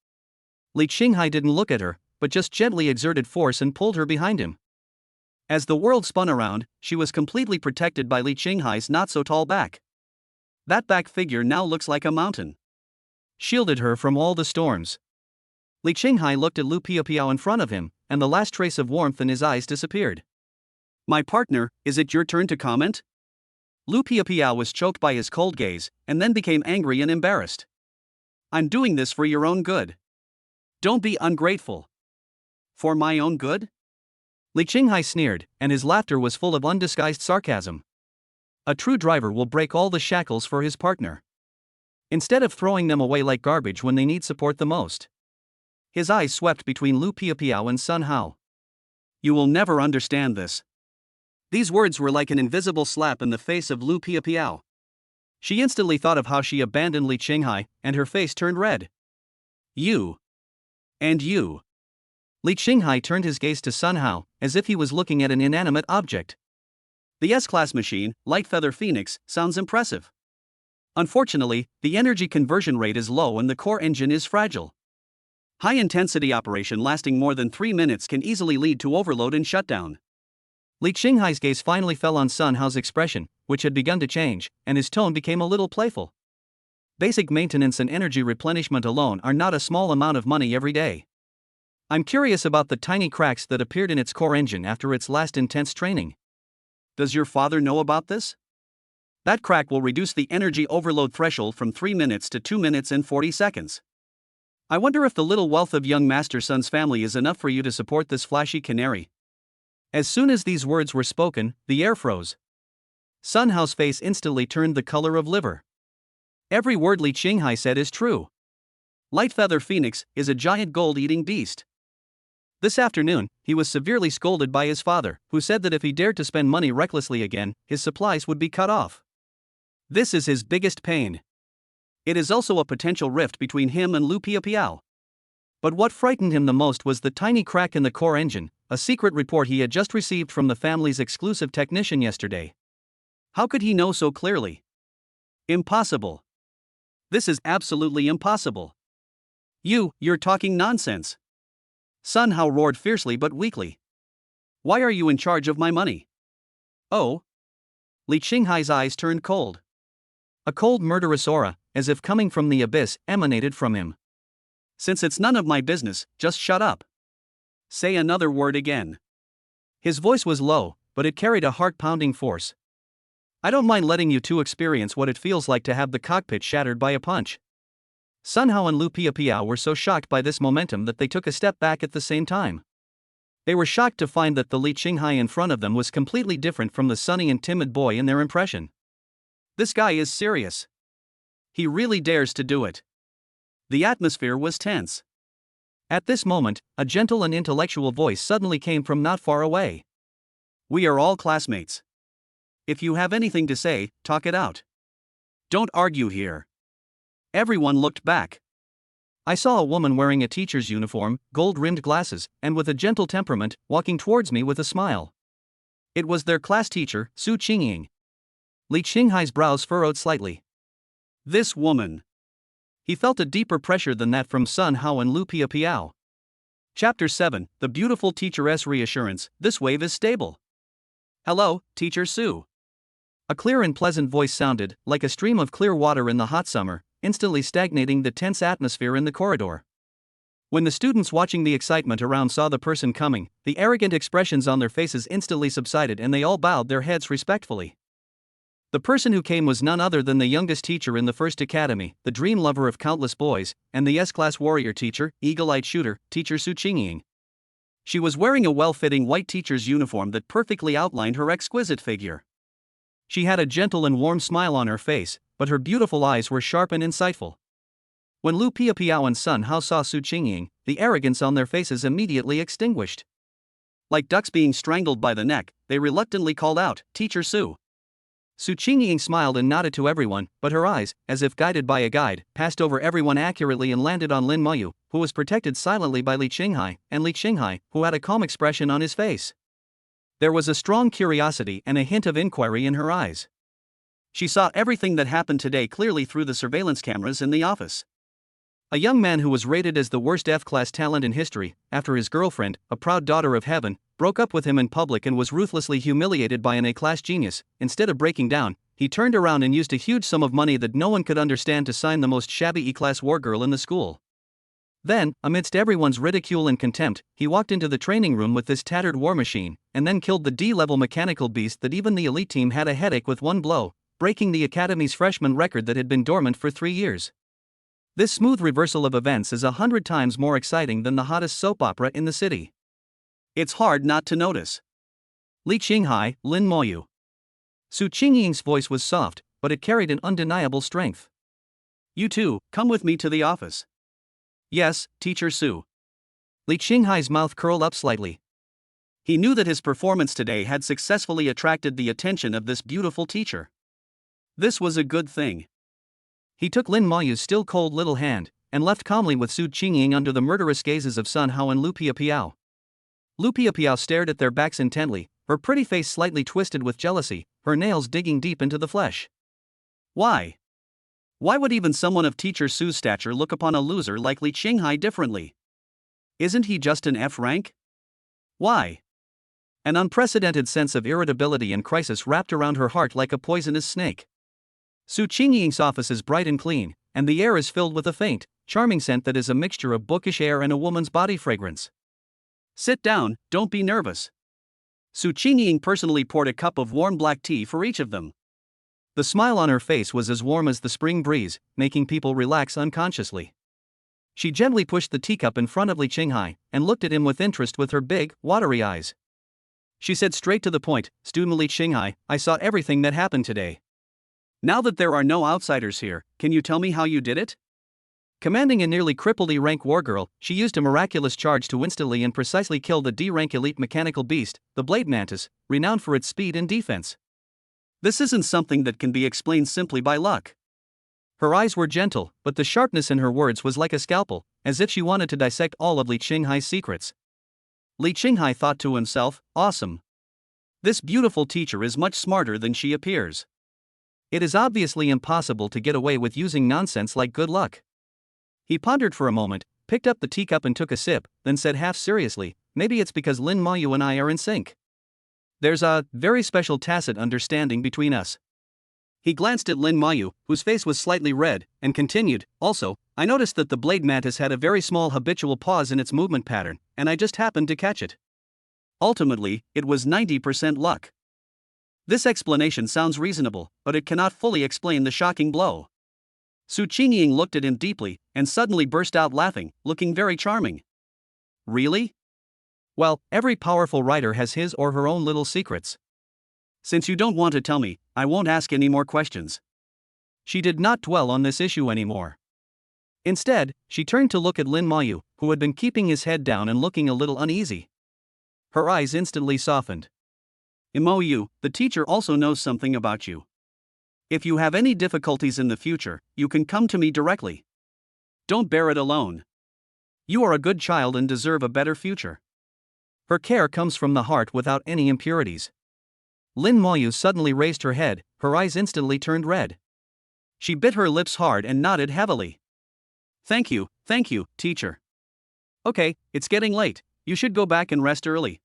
Li Qinghai didn't look at her, but just gently exerted force and pulled her behind him. As the world spun around, she was completely protected by Li Qinghai's not-so-tall back. That back figure now looks like a mountain. Shielded her from all the storms. Li Qinghai looked at Lu Piaopiao in front of him, and the last trace of warmth in his eyes disappeared. My partner, is it your turn to comment? Lu Piaopiao was choked by his cold gaze, and then became angry and embarrassed. I'm doing this for your own good. Don't be ungrateful. For my own good? Li Qinghai sneered, and his laughter was full of undisguised sarcasm. A true driver will break all the shackles for his partner, instead of throwing them away like garbage when they need support the most. His eyes swept between Lu Piaopiao and Sun Hao. You will never understand this. These words were like an invisible slap in the face of Lu Piaopiao. She instantly thought of how she abandoned Li Qinghai, and her face turned red. You. And you. Li Qinghai turned his gaze to Sun Hao, as if he was looking at an inanimate object. The S-Class machine, Light Feather Phoenix, sounds impressive. Unfortunately, the energy conversion rate is low and the core engine is fragile. High-intensity operation lasting more than 3 minutes can easily lead to overload and shutdown. Li Qinghai's gaze finally fell on Sun Hao's expression, which had begun to change, and his tone became a little playful. Basic maintenance and energy replenishment alone are not a small amount of money every day. I'm curious about the tiny cracks that appeared in its core engine after its last intense training. Does your father know about this? That crack will reduce the energy overload threshold from 3 minutes to 2 minutes and 40 seconds. I wonder if the little wealth of young Master Sun's family is enough for you to support this flashy canary. As soon as these words were spoken, the air froze. Sun Hao's face instantly turned the color of liver. Every word Li Qinghai said is true. Light Feather Phoenix is a giant gold-eating beast. This afternoon, he was severely scolded by his father, who said that if he dared to spend money recklessly again, his supplies would be cut off. This is his biggest pain. It is also a potential rift between him and Lu Piapiao. But what frightened him the most was the tiny crack in the core engine, a secret report he had just received from the family's exclusive technician yesterday. How could he know so clearly? Impossible. This is absolutely impossible. You're talking nonsense. Sun Hao roared fiercely but weakly. Why are you in charge of my money? Oh? Li Qinghai's eyes turned cold. A cold murderous aura, as if coming from the abyss, emanated from him. Since it's none of my business, just shut up. Say another word again. His voice was low, but it carried a heart-pounding force. I don't mind letting you two experience what it feels like to have the cockpit shattered by a punch. Sun Hao and Lu Piapiao were so shocked by this momentum that they took a step back at the same time. They were shocked to find that the Li Qinghai in front of them was completely different from the sunny and timid boy in their impression. This guy is serious. He really dares to do it. The atmosphere was tense. At this moment, a gentle and intellectual voice suddenly came from not far away. We are all classmates. If you have anything to say, talk it out. Don't argue here. Everyone looked back. I saw a woman wearing a teacher's uniform, gold-rimmed glasses, and with a gentle temperament, walking towards me with a smile. It was their class teacher, Su Qingying. Li Qinghai's brows furrowed slightly. This woman. He felt a deeper pressure than that from Sun Hao and Lu Piapiao. Chapter 7, The Beautiful Teacher's Reassurance, This Wave is Stable. Hello, Teacher Su. A clear and pleasant voice sounded, like a stream of clear water in the hot summer, instantly stagnating the tense atmosphere in the corridor. When the students watching the excitement around saw the person coming, the arrogant expressions on their faces instantly subsided and they all bowed their heads respectfully. The person who came was none other than the youngest teacher in the first academy, the dream lover of countless boys, and the S-Class warrior teacher, eagle-eyed shooter, Teacher Su Qingying. She was wearing a well-fitting white teacher's uniform that perfectly outlined her exquisite figure. She had a gentle and warm smile on her face, but her beautiful eyes were sharp and insightful. When Lu Piapiao and Sun Hao saw Su Qingying, the arrogance on their faces immediately extinguished. Like ducks being strangled by the neck, they reluctantly called out, Teacher Su. Su Qingying smiled and nodded to everyone, but her eyes, as if guided by a guide, passed over everyone accurately and landed on Lin Moyu, who was protected silently by Li Qinghai, and Li Qinghai, who had a calm expression on his face. There was a strong curiosity and a hint of inquiry in her eyes. She saw everything that happened today clearly through the surveillance cameras in the office. A young man who was rated as the worst F-class talent in history, after his girlfriend, a proud daughter of heaven, broke up with him in public and was ruthlessly humiliated by an A-class genius. Instead of breaking down, he turned around and used a huge sum of money that no one could understand to sign the most shabby E-class war girl in the school. Then, amidst everyone's ridicule and contempt, he walked into the training room with this tattered war machine, and then killed the D-level mechanical beast that even the elite team had a headache with one blow, breaking the Academy's freshman record that had been dormant for 3 years. This smooth reversal of events is 100 times more exciting than the hottest soap opera in the city. It's hard not to notice. Li Qinghai, Lin Moyu. Su Qingying's voice was soft, but it carried an undeniable strength. You two, come with me to the office. Yes, Teacher Su. Li Qinghai's mouth curled up slightly. He knew that his performance today had successfully attracted the attention of this beautiful teacher. This was a good thing. He took Lin Moyu's still cold little hand, and left calmly with Su Qingying under the murderous gazes of Sun Hao and Lu Piapiao. Lu Piapiao stared at their backs intently, her pretty face slightly twisted with jealousy, her nails digging deep into the flesh. Why? Why would even someone of Teacher Su's stature look upon a loser like Li Qinghai differently? Isn't he just an F rank? Why? An unprecedented sense of irritability and crisis wrapped around her heart like a poisonous snake. Su Qingying's office is bright and clean, and the air is filled with a faint, charming scent that is a mixture of bookish air and a woman's body fragrance. Sit down, don't be nervous. Su Qingying personally poured a cup of warm black tea for each of them. The smile on her face was as warm as the spring breeze, making people relax unconsciously. She gently pushed the teacup in front of Li Qinghai and looked at him with interest with her big, watery eyes. She said straight to the point, "Student Li Qinghai, I saw everything that happened today. Now that there are no outsiders here, can you tell me how you did it?" Commanding a nearly crippled E-rank wargirl, she used a miraculous charge to instantly and precisely kill the D-rank elite mechanical beast, the Blade Mantis, renowned for its speed and defense. This isn't something that can be explained simply by luck. Her eyes were gentle, but the sharpness in her words was like a scalpel, as if she wanted to dissect all of Li Qinghai's secrets. Li Qinghai thought to himself, awesome. This beautiful teacher is much smarter than she appears. It is obviously impossible to get away with using nonsense like good luck. He pondered for a moment, picked up the teacup and took a sip, then said half seriously, maybe it's because Lin Mayu and I are in sync. There's a very special tacit understanding between us. He glanced at Lin Mayu, whose face was slightly red, and continued, also, I noticed that the Blade Mantis had a very small habitual pause in its movement pattern, and I just happened to catch it. Ultimately, it was 90% luck. This explanation sounds reasonable, but it cannot fully explain the shocking blow. Su Qingying looked at him deeply, and suddenly burst out laughing, looking very charming. Really? Well, every powerful writer has his or her own little secrets. Since you don't want to tell me, I won't ask any more questions. She did not dwell on this issue anymore. Instead, she turned to look at Lin Mayu, who had been keeping his head down and looking a little uneasy. Her eyes instantly softened. Imoyu, the teacher also knows something about you. If you have any difficulties in the future, you can come to me directly. Don't bear it alone. You are a good child and deserve a better future. Her care comes from the heart without any impurities. Lin Mayu suddenly raised her head, her eyes instantly turned red. She bit her lips hard and nodded heavily. Thank you, teacher. Okay, it's getting late, you should go back and rest early.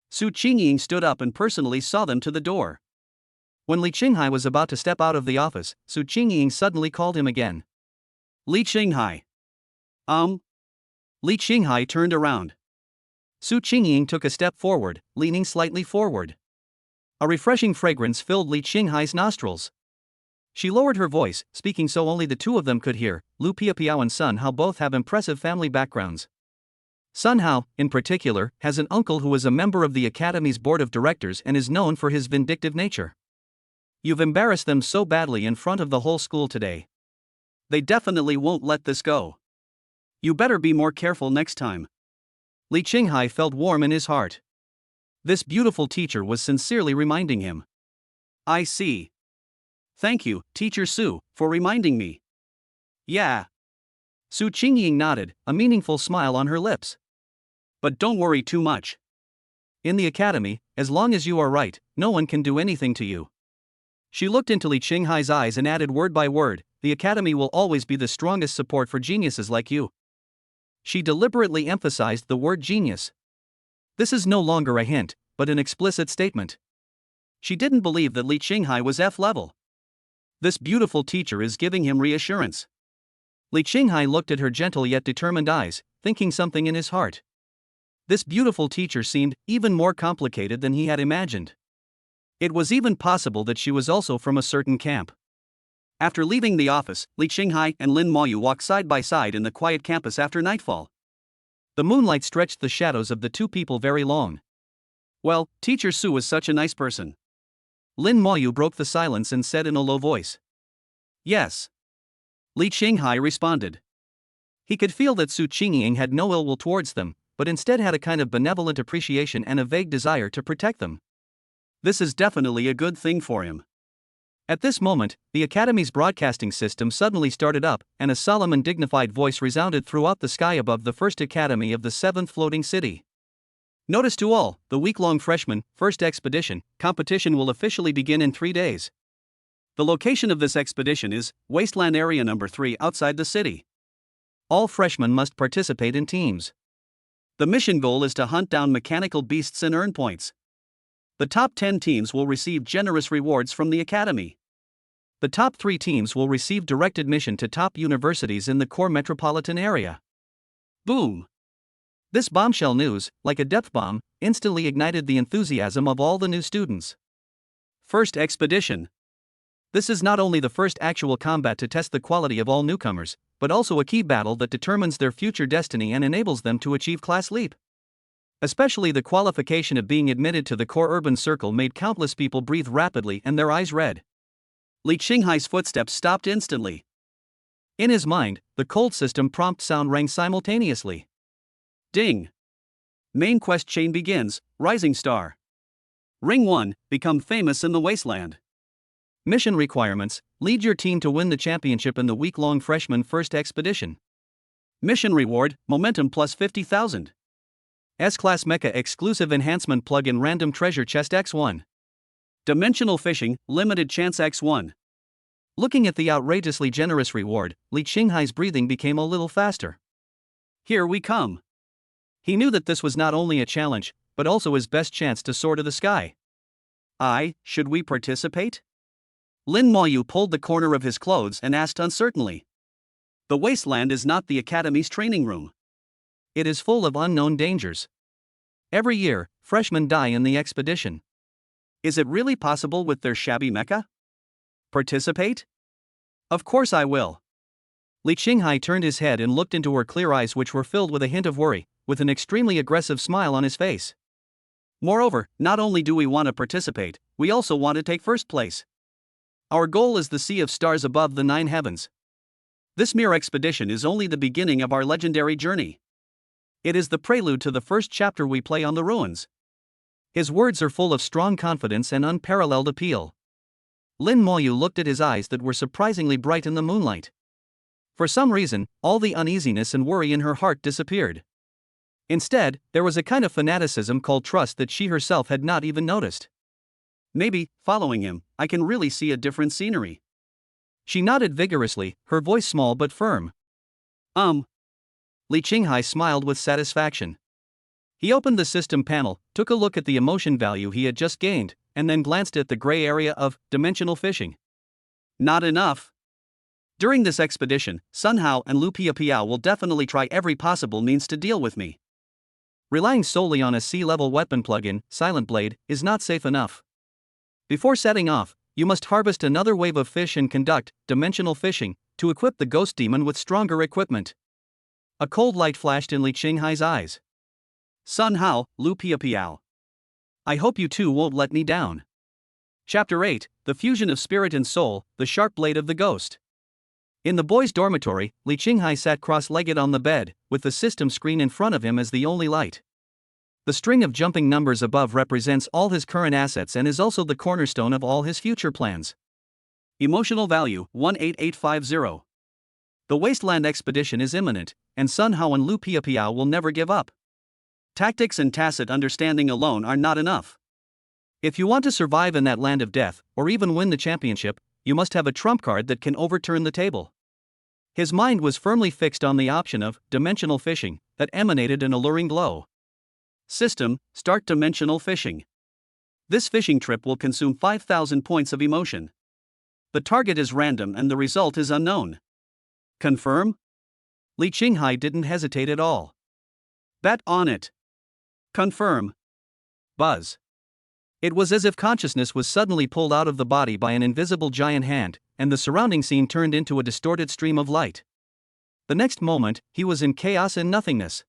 Su Qingying stood up and personally saw them to the door. When Li Qinghai was about to step out of the office, Su Qingying suddenly called him again. Li Qinghai. Li Qinghai turned around. Su Qingying took a step forward, leaning slightly forward. A refreshing fragrance filled Li Qinghai's nostrils. She lowered her voice, speaking so only the two of them could hear. Lu Piapiao and Sun Hao both have impressive family backgrounds. Sun Hao, in particular, has an uncle who is a member of the Academy's board of directors and is known for his vindictive nature. You've embarrassed them so badly in front of the whole school today. They definitely won't let this go. You better be more careful next time. Li Qinghai felt warm in his heart. This beautiful teacher was sincerely reminding him. I see. Thank you, Teacher Su, for reminding me. Yeah. Su Qingying nodded, a meaningful smile on her lips. But don't worry too much. In the academy, as long as you are right, no one can do anything to you. She looked into Li Qinghai's eyes and added word by word, the academy will always be the strongest support for geniuses like you. She deliberately emphasized the word genius. This is no longer a hint, but an explicit statement. She didn't believe that Li Qinghai was F-level. This beautiful teacher is giving him reassurance. Li Qinghai looked at her gentle yet determined eyes, thinking something in his heart. This beautiful teacher seemed even more complicated than he had imagined. It was even possible that she was also from a certain camp. After leaving the office, Li Qinghai and Lin Mayu walked side by side in the quiet campus after nightfall. The moonlight stretched the shadows of the two people very long. Well, Teacher Su is such a nice person. Lin Mayu broke the silence and said in a low voice. Yes. Li Qinghai responded. He could feel that Su Qingying had no ill will towards them, but instead had a kind of benevolent appreciation and a vague desire to protect them. This is definitely a good thing for him. At this moment, the Academy's broadcasting system suddenly started up, and a solemn and dignified voice resounded throughout the sky above the first Academy of the 7th floating city. Notice to all, the week-long freshman, first expedition, competition will officially begin in 3 days. The location of this expedition is Wasteland Area Number 3 outside the city. All freshmen must participate in teams. The mission goal is to hunt down mechanical beasts and earn points. The top 10 teams will receive generous rewards from the academy. The top 3 teams will receive direct admission to top universities in the core metropolitan area. Boom! This bombshell news, like a depth bomb, instantly ignited the enthusiasm of all the new students. First expedition. This is not only the first actual combat to test the quality of all newcomers, but also a key battle that determines their future destiny and enables them to achieve class leap. Especially the qualification of being admitted to the core urban circle made countless people breathe rapidly and their eyes red. Li Qinghai's footsteps stopped instantly. In his mind, the cold system prompt sound rang simultaneously. Ding! Main quest chain begins, Rising Star. Ring 1, become famous in the wasteland. Mission requirements, lead your team to win the championship in the week-long freshman first expedition. Mission reward, momentum plus 50,000. S-Class Mecha exclusive enhancement plug-in random treasure chest X1. Dimensional fishing, limited chance X1. Looking at the outrageously generous reward, Li Qinghai's breathing became a little faster. Here we come. He knew that this was not only a challenge, but also his best chance to soar to the sky. Should we participate? Lin Moyu pulled the corner of his clothes and asked uncertainly. The wasteland is not the academy's training room. It is full of unknown dangers. Every year, freshmen die in the expedition. Is it really possible with their shabby mecha? Participate? Of course I will. Li Qinghai turned his head and looked into her clear eyes, which were filled with a hint of worry, with an extremely aggressive smile on his face. Moreover, not only do we want to participate, we also want to take first place. Our goal is the sea of stars above the 9 heavens. This mere expedition is only the beginning of our legendary journey. It is the prelude to the first chapter we play on the ruins. His words are full of strong confidence and unparalleled appeal. Lin Moyu looked at his eyes that were surprisingly bright in the moonlight. For some reason, all the uneasiness and worry in her heart disappeared. Instead, there was a kind of fanaticism called trust that she herself had not even noticed. Maybe, following him, I can really see a different scenery. She nodded vigorously, her voice small but firm. Li Qinghai smiled with satisfaction. He opened the system panel, took a look at the emotion value he had just gained, and then glanced at the gray area of dimensional fishing. Not enough. During this expedition, Sun Hao and Lu Piapiao will definitely try every possible means to deal with me. Relying solely on a sea-level weapon plug-in, Silent Blade, is not safe enough. Before setting off, you must harvest another wave of fish and conduct dimensional fishing to equip the ghost demon with stronger equipment. A cold light flashed in Li Qinghai's eyes. Sun Hao, Lu Piapiao. I hope you two won't let me down. Chapter 8, The Fusion of Spirit and Soul, The Sharp Blade of the Ghost. In the boys' dormitory, Li Qinghai sat cross-legged on the bed, with the system screen in front of him as the only light. The string of jumping numbers above represents all his current assets and is also the cornerstone of all his future plans. Emotional value, 18850. The Wasteland expedition is imminent, and Sun Hao and Lu Piapiao will never give up. Tactics and tacit understanding alone are not enough. If you want to survive in that land of death, or even win the championship, you must have a trump card that can overturn the table. His mind was firmly fixed on the option of dimensional fishing that emanated an alluring glow. System, start dimensional fishing. This fishing trip will consume 5,000 points of emotion. The target is random and the result is unknown. Confirm? Li Qinghai didn't hesitate at all. Bet on it. Confirm. Buzz. It was as if consciousness was suddenly pulled out of the body by an invisible giant hand, and the surrounding scene turned into a distorted stream of light. The next moment, he was in chaos and nothingness.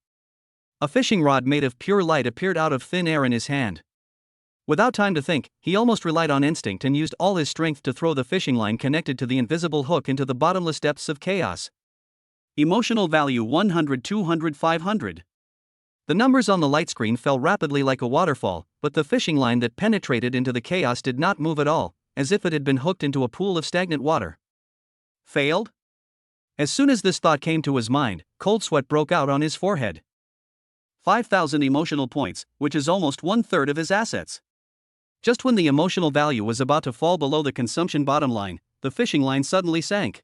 A fishing rod made of pure light appeared out of thin air in his hand. Without time to think, he almost relied on instinct and used all his strength to throw the fishing line connected to the invisible hook into the bottomless depths of chaos. Emotional value 100, 200, 500. The numbers on the light screen fell rapidly like a waterfall, but the fishing line that penetrated into the chaos did not move at all, as if it had been hooked into a pool of stagnant water. Failed? As soon as this thought came to his mind, cold sweat broke out on his forehead. 5,000 emotional points, which is almost one-third of his assets. Just when the emotional value was about to fall below the consumption bottom line, the fishing line suddenly sank.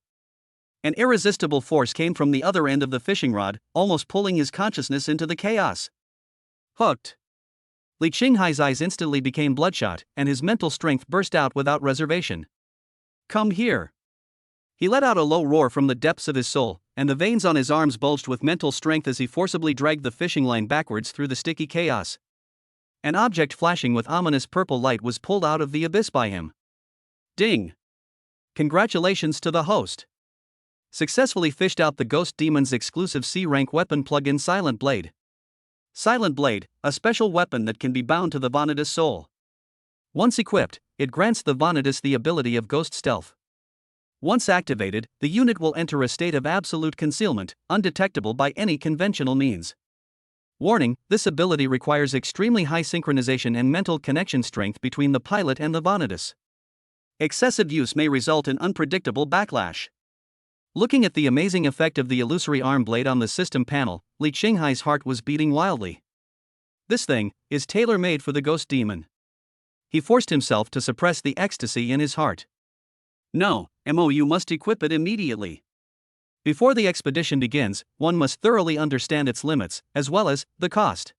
An irresistible force came from the other end of the fishing rod, almost pulling his consciousness into the chaos. Hooked. Li Qinghai's eyes instantly became bloodshot, and his mental strength burst out without reservation. Come here. He let out a low roar from the depths of his soul, and the veins on his arms bulged with mental strength as he forcibly dragged the fishing line backwards through the sticky chaos. An object flashing with ominous purple light was pulled out of the abyss by him. Ding! Congratulations to the host. Successfully fished out the Ghost Demon's exclusive C-rank weapon plug-in Silent Blade. Silent Blade, a special weapon that can be bound to the Vanitas soul. Once equipped, it grants the Vanitas the ability of ghost stealth. Once activated, the unit will enter a state of absolute concealment, undetectable by any conventional means. Warning: this ability requires extremely high synchronization and mental connection strength between the pilot and the Vanitas. Excessive use may result in unpredictable backlash. Looking at the amazing effect of the illusory arm blade on the system panel, Li Qinghai's heart was beating wildly. This thing is tailor-made for the Ghost Demon. He forced himself to suppress the ecstasy in his heart. No, you must equip it immediately. Before the expedition begins, one must thoroughly understand its limits, as well as the cost.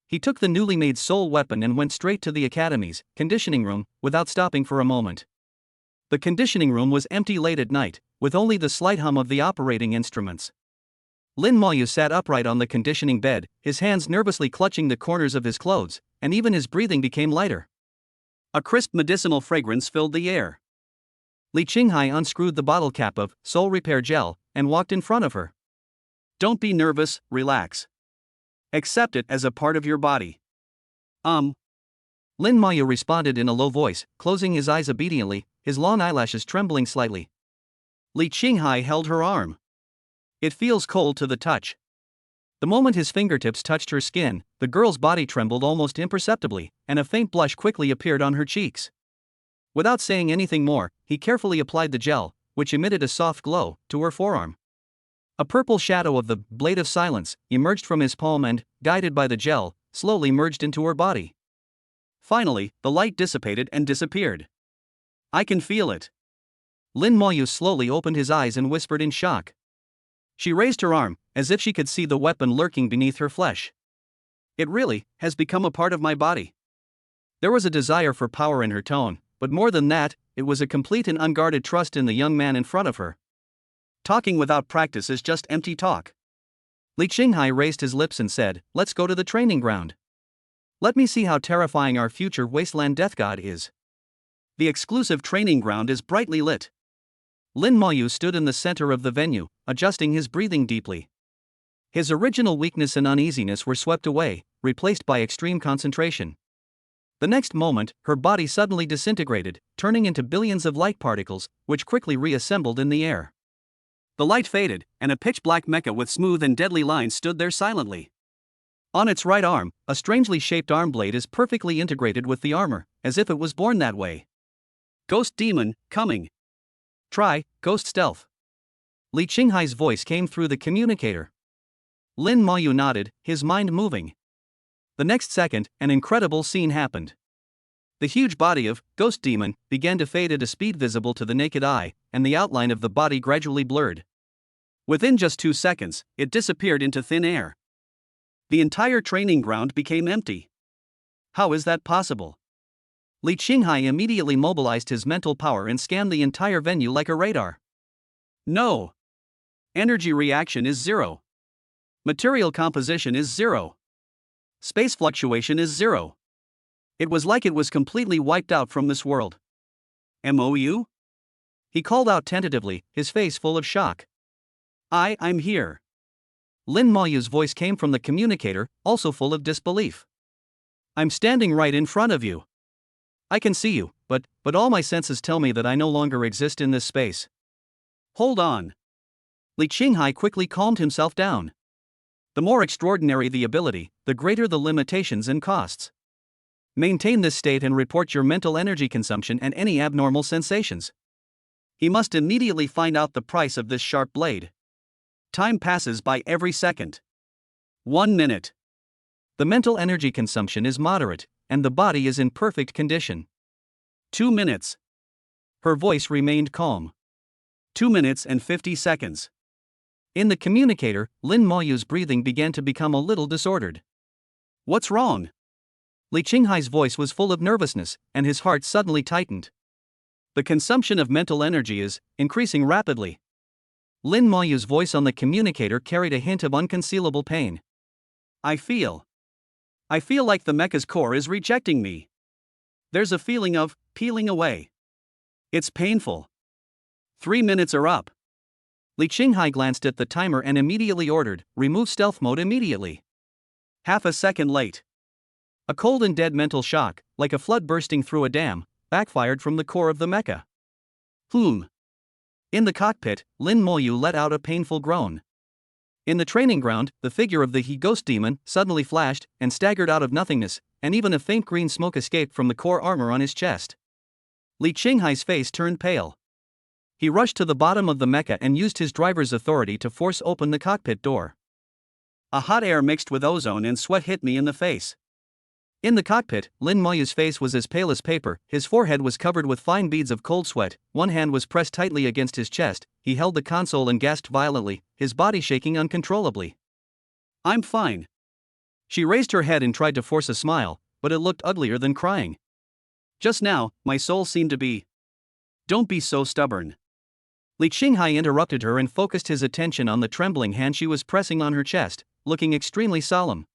He took the newly made soul weapon and went straight to the Academy's conditioning room, without stopping for a moment. The conditioning room was empty late at night, with only the slight hum of the operating instruments. Lin Mayu sat upright on the conditioning bed, his hands nervously clutching the corners of his clothes, and even his breathing became lighter. A crisp medicinal fragrance filled the air. Li Qinghai unscrewed the bottle cap of soul repair gel and walked in front of her. Don't be nervous, relax. Accept it as a part of your body. Lin Mayu responded in a low voice, closing his eyes obediently, his long eyelashes trembling slightly. Li Qinghai held her arm. It feels cold to the touch. The moment his fingertips touched her skin, the girl's body trembled almost imperceptibly, and a faint blush quickly appeared on her cheeks. Without saying anything more, he carefully applied the gel, which emitted a soft glow, to her forearm. A purple shadow of the Blade of Silence emerged from his palm and, guided by the gel, slowly merged into her body. Finally, the light dissipated and disappeared. I can feel it. Lin Mayu slowly opened his eyes and whispered in shock. She raised her arm, as if she could see the weapon lurking beneath her flesh. It really has become a part of my body. There was a desire for power in her tone, but more than that, it was a complete and unguarded trust in the young man in front of her. Talking without practice is just empty talk. Li Qinghai raised his lips and said, "Let's go to the training ground. Let me see how terrifying our future wasteland death god is." The exclusive training ground is brightly lit. Lin Mayu stood in the center of the venue, adjusting his breathing deeply. His original weakness and uneasiness were swept away, replaced by extreme concentration. The next moment, her body suddenly disintegrated, turning into billions of light particles, which quickly reassembled in the air. The light faded, and a pitch-black mecha with smooth and deadly lines stood there silently. On its right arm, a strangely shaped arm blade is perfectly integrated with the armor, as if it was born that way. Ghost Demon, coming. Try Ghost Stealth. Li Qinghai's voice came through the communicator. Lin Mayu nodded, his mind moving. The next second, an incredible scene happened. The huge body of Ghost Demon began to fade at a speed visible to the naked eye, and the outline of the body gradually blurred. Within just 2 seconds, it disappeared into thin air. The entire training ground became empty. How is that possible? Li Qinghai immediately mobilized his mental power and scanned the entire venue like a radar. No. Energy reaction is 0. Material composition is 0. Space fluctuation is 0. It was like it was completely wiped out from this world. MOU? He called out tentatively, his face full of shock. I'm here. Lin Mayu's voice came from the communicator, also full of disbelief. I'm standing right in front of you. I can see you, but all my senses tell me that I no longer exist in this space. Hold on. Li Qinghai quickly calmed himself down. The more extraordinary the ability, the greater the limitations and costs. Maintain this state and report your mental energy consumption and any abnormal sensations. He must immediately find out the price of this sharp blade. Time passes by every second. 1 minute. The mental energy consumption is moderate, and the body is in perfect condition. 2 minutes. Her voice remained calm. 2 minutes and 50 seconds. In the communicator, Lin Moyu's breathing began to become a little disordered. What's wrong? Li Qinghai's voice was full of nervousness, and his heart suddenly tightened. The consumption of mental energy is increasing rapidly. Lin Moyu's voice on the communicator carried a hint of unconcealable pain. I feel like the mecha's core is rejecting me. There's a feeling of peeling away. It's painful. 3 minutes are up. Li Qinghai glanced at the timer and immediately ordered, remove stealth mode immediately. Half a second late. A cold and dead mental shock, like a flood bursting through a dam, backfired from the core of the mecha. In the cockpit, Lin Moyu let out a painful groan. In the training ground, the figure of the he ghost demon suddenly flashed and staggered out of nothingness, and even a faint green smoke escaped from the core armor on his chest. Li Qinghai's face turned pale. He rushed to the bottom of the mecha and used his driver's authority to force open the cockpit door. A hot air mixed with ozone and sweat hit me in the face. In the cockpit, Lin Moyu's face was as pale as paper, his forehead was covered with fine beads of cold sweat, one hand was pressed tightly against his chest, he held the console and gasped violently, his body shaking uncontrollably. I'm fine. She raised her head and tried to force a smile, but it looked uglier than crying. Just now, my soul seemed to be. Don't be so stubborn. Li Qinghai interrupted her and focused his attention on the trembling hand she was pressing on her chest, looking extremely solemn.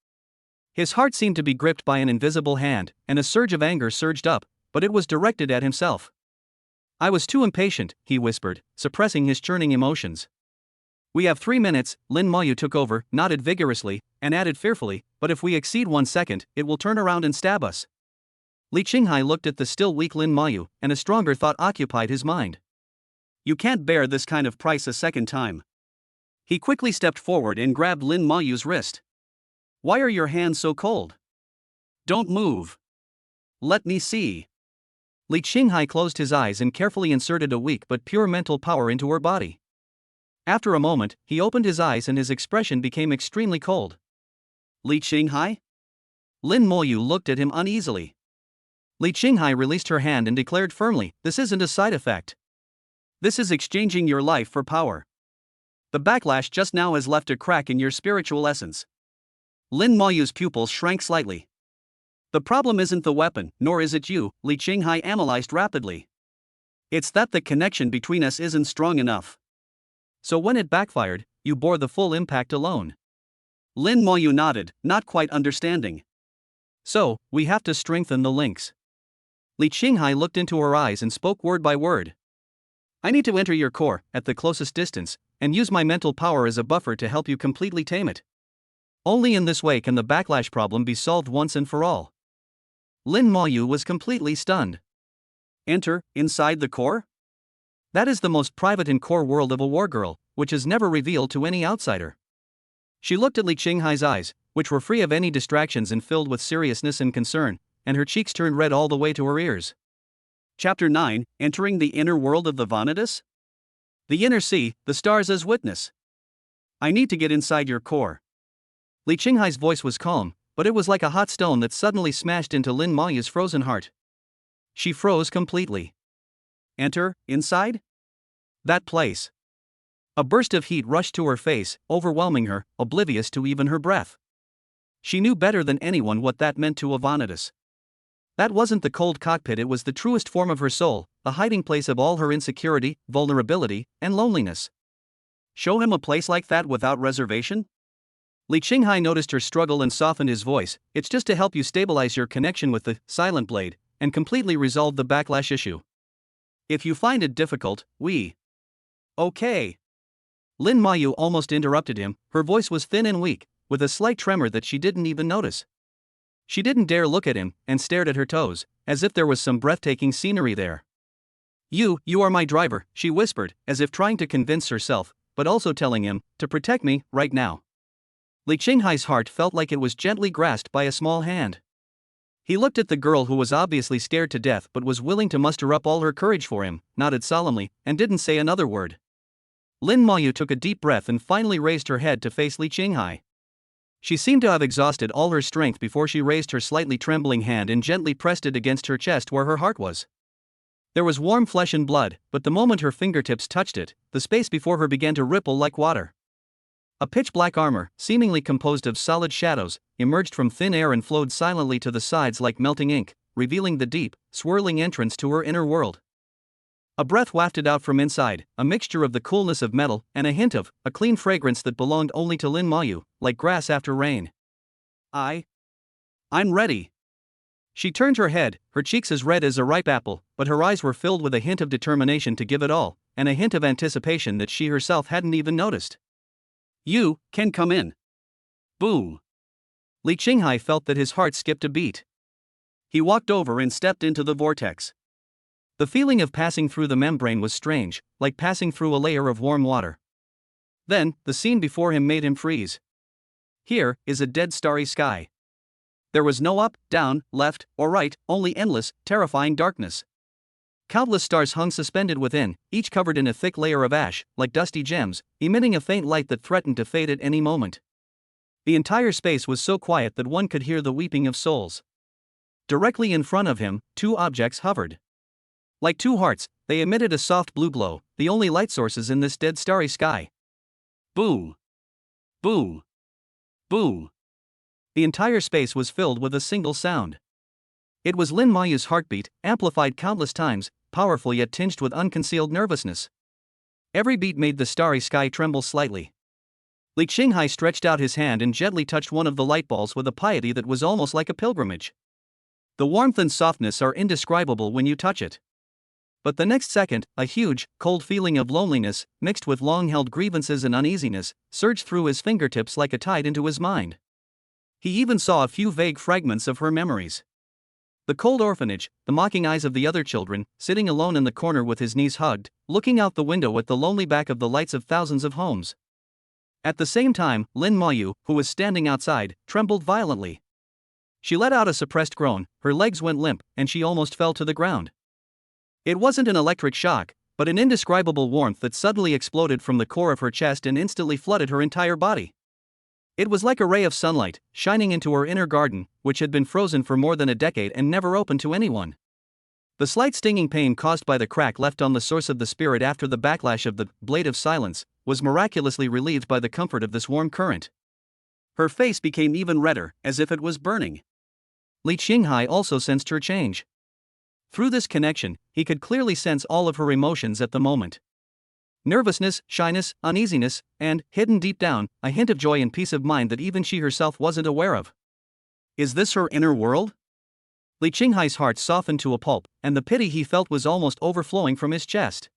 His heart seemed to be gripped by an invisible hand, and a surge of anger surged up, but it was directed at himself. I was too impatient, he whispered, suppressing his churning emotions. We have 3 minutes, Lin Moyu took over, nodded vigorously, and added fearfully, but if we exceed 1 second, it will turn around and stab us. Li Qinghai looked at the still weak Lin Moyu, and a stronger thought occupied his mind. You can't bear this kind of price a second time. He quickly stepped forward and grabbed Lin Moyu's wrist. Why are your hands so cold? Don't move. Let me see. Li Qinghai closed his eyes and carefully inserted a weak but pure mental power into her body. After a moment, he opened his eyes and his expression became extremely cold. Li Qinghai? Lin Moyu looked at him uneasily. Li Qinghai released her hand and declared firmly, this isn't a side effect. This is exchanging your life for power. The backlash just now has left a crack in your spiritual essence. Lin Moyu's pupils shrank slightly. The problem isn't the weapon, nor is it you, Li Qinghai analyzed rapidly. It's that the connection between us isn't strong enough. So when it backfired, you bore the full impact alone. Lin Moyu nodded, not quite understanding. So, we have to strengthen the links. Li Qinghai looked into her eyes and spoke word by word. I need to enter your core, at the closest distance, and use my mental power as a buffer to help you completely tame it. Only in this way can the backlash problem be solved once and for all. Lin Moyu was completely stunned. Enter, inside the core? That is the most private and core world of a war girl, which is never revealed to any outsider. She looked at Li Qinghai's eyes, which were free of any distractions and filled with seriousness and concern, and her cheeks turned red all the way to her ears. Chapter 9, Entering the Inner World of the Vanitas? The Inner Sea, the stars as witness. I need to get inside your core. Li Qinghai's voice was calm, but it was like a hot stone that suddenly smashed into Lin Moyu's frozen heart. She froze completely. Enter, inside? That place. A burst of heat rushed to her face, overwhelming her, oblivious to even her breath. She knew better than anyone what that meant to a Vanitas. That wasn't the cold cockpit, it was the truest form of her soul, the hiding place of all her insecurity, vulnerability, and loneliness. Show him a place like that without reservation? Li Qinghai noticed her struggle and softened his voice. It's just to help you stabilize your connection with the silent blade and completely resolve the backlash issue. If you find it difficult, we. Okay. Lin Moyu almost interrupted him, her voice was thin and weak, with a slight tremor that she didn't even notice. She didn't dare look at him, and stared at her toes, as if there was some breathtaking scenery there. You are my driver, she whispered, as if trying to convince herself, but also telling him, to protect me, right now. Li Qinghai's heart felt like it was gently grasped by a small hand. He looked at the girl who was obviously scared to death but was willing to muster up all her courage for him, nodded solemnly, and didn't say another word. Lin Moyu took a deep breath and finally raised her head to face Li Qinghai. She seemed to have exhausted all her strength before she raised her slightly trembling hand and gently pressed it against her chest where her heart was. There was warm flesh and blood, but the moment her fingertips touched it, the space before her began to ripple like water. A pitch-black armor, seemingly composed of solid shadows, emerged from thin air and flowed silently to the sides like melting ink, revealing the deep, swirling entrance to her inner world. A breath wafted out from inside, a mixture of the coolness of metal and a hint of a clean fragrance that belonged only to Lin Mayu, like grass after rain. I'm ready. She turned her head, her cheeks as red as a ripe apple, but her eyes were filled with a hint of determination to give it all, and a hint of anticipation that she herself hadn't even noticed. You can come in. Boom. Li Qinghai felt that his heart skipped a beat. He walked over and stepped into the vortex. The feeling of passing through the membrane was strange, like passing through a layer of warm water. Then, the scene before him made him freeze. Here is a dead starry sky. There was no up, down, left, or right, only endless, terrifying darkness. Countless stars hung suspended within, each covered in a thick layer of ash, like dusty gems, emitting a faint light that threatened to fade at any moment. The entire space was so quiet that one could hear the weeping of souls. Directly in front of him, two objects hovered. Like two hearts, they emitted a soft blue glow, the only light sources in this dead starry sky. Boom! Boom! Boom! The entire space was filled with a single sound. It was Lin Mayu's heartbeat, amplified countless times, powerful yet tinged with unconcealed nervousness. Every beat made the starry sky tremble slightly. Li Qinghai stretched out his hand and gently touched one of the light balls with a piety that was almost like a pilgrimage. The warmth and softness are indescribable when you touch it. But the next second, a huge, cold feeling of loneliness, mixed with long-held grievances and uneasiness, surged through his fingertips like a tide into his mind. He even saw a few vague fragments of her memories. The cold orphanage, the mocking eyes of the other children, sitting alone in the corner with his knees hugged, looking out the window at the lonely back of the lights of thousands of homes. At the same time, Lin Mayu, who was standing outside, trembled violently. She let out a suppressed groan, her legs went limp, and she almost fell to the ground. It wasn't an electric shock, but an indescribable warmth that suddenly exploded from the core of her chest and instantly flooded her entire body. It was like a ray of sunlight, shining into her inner garden, which had been frozen for more than a decade and never opened to anyone. The slight stinging pain caused by the crack left on the source of the spirit after the backlash of the blade of silence was miraculously relieved by the comfort of this warm current. Her face became even redder, as if it was burning. Li Qinghai also sensed her change. Through this connection, he could clearly sense all of her emotions at the moment. Nervousness, shyness, uneasiness, and, hidden deep down, a hint of joy and peace of mind that even she herself wasn't aware of. Is this her inner world? Li Qinghai's heart softened to a pulp, and the pity he felt was almost overflowing from his chest.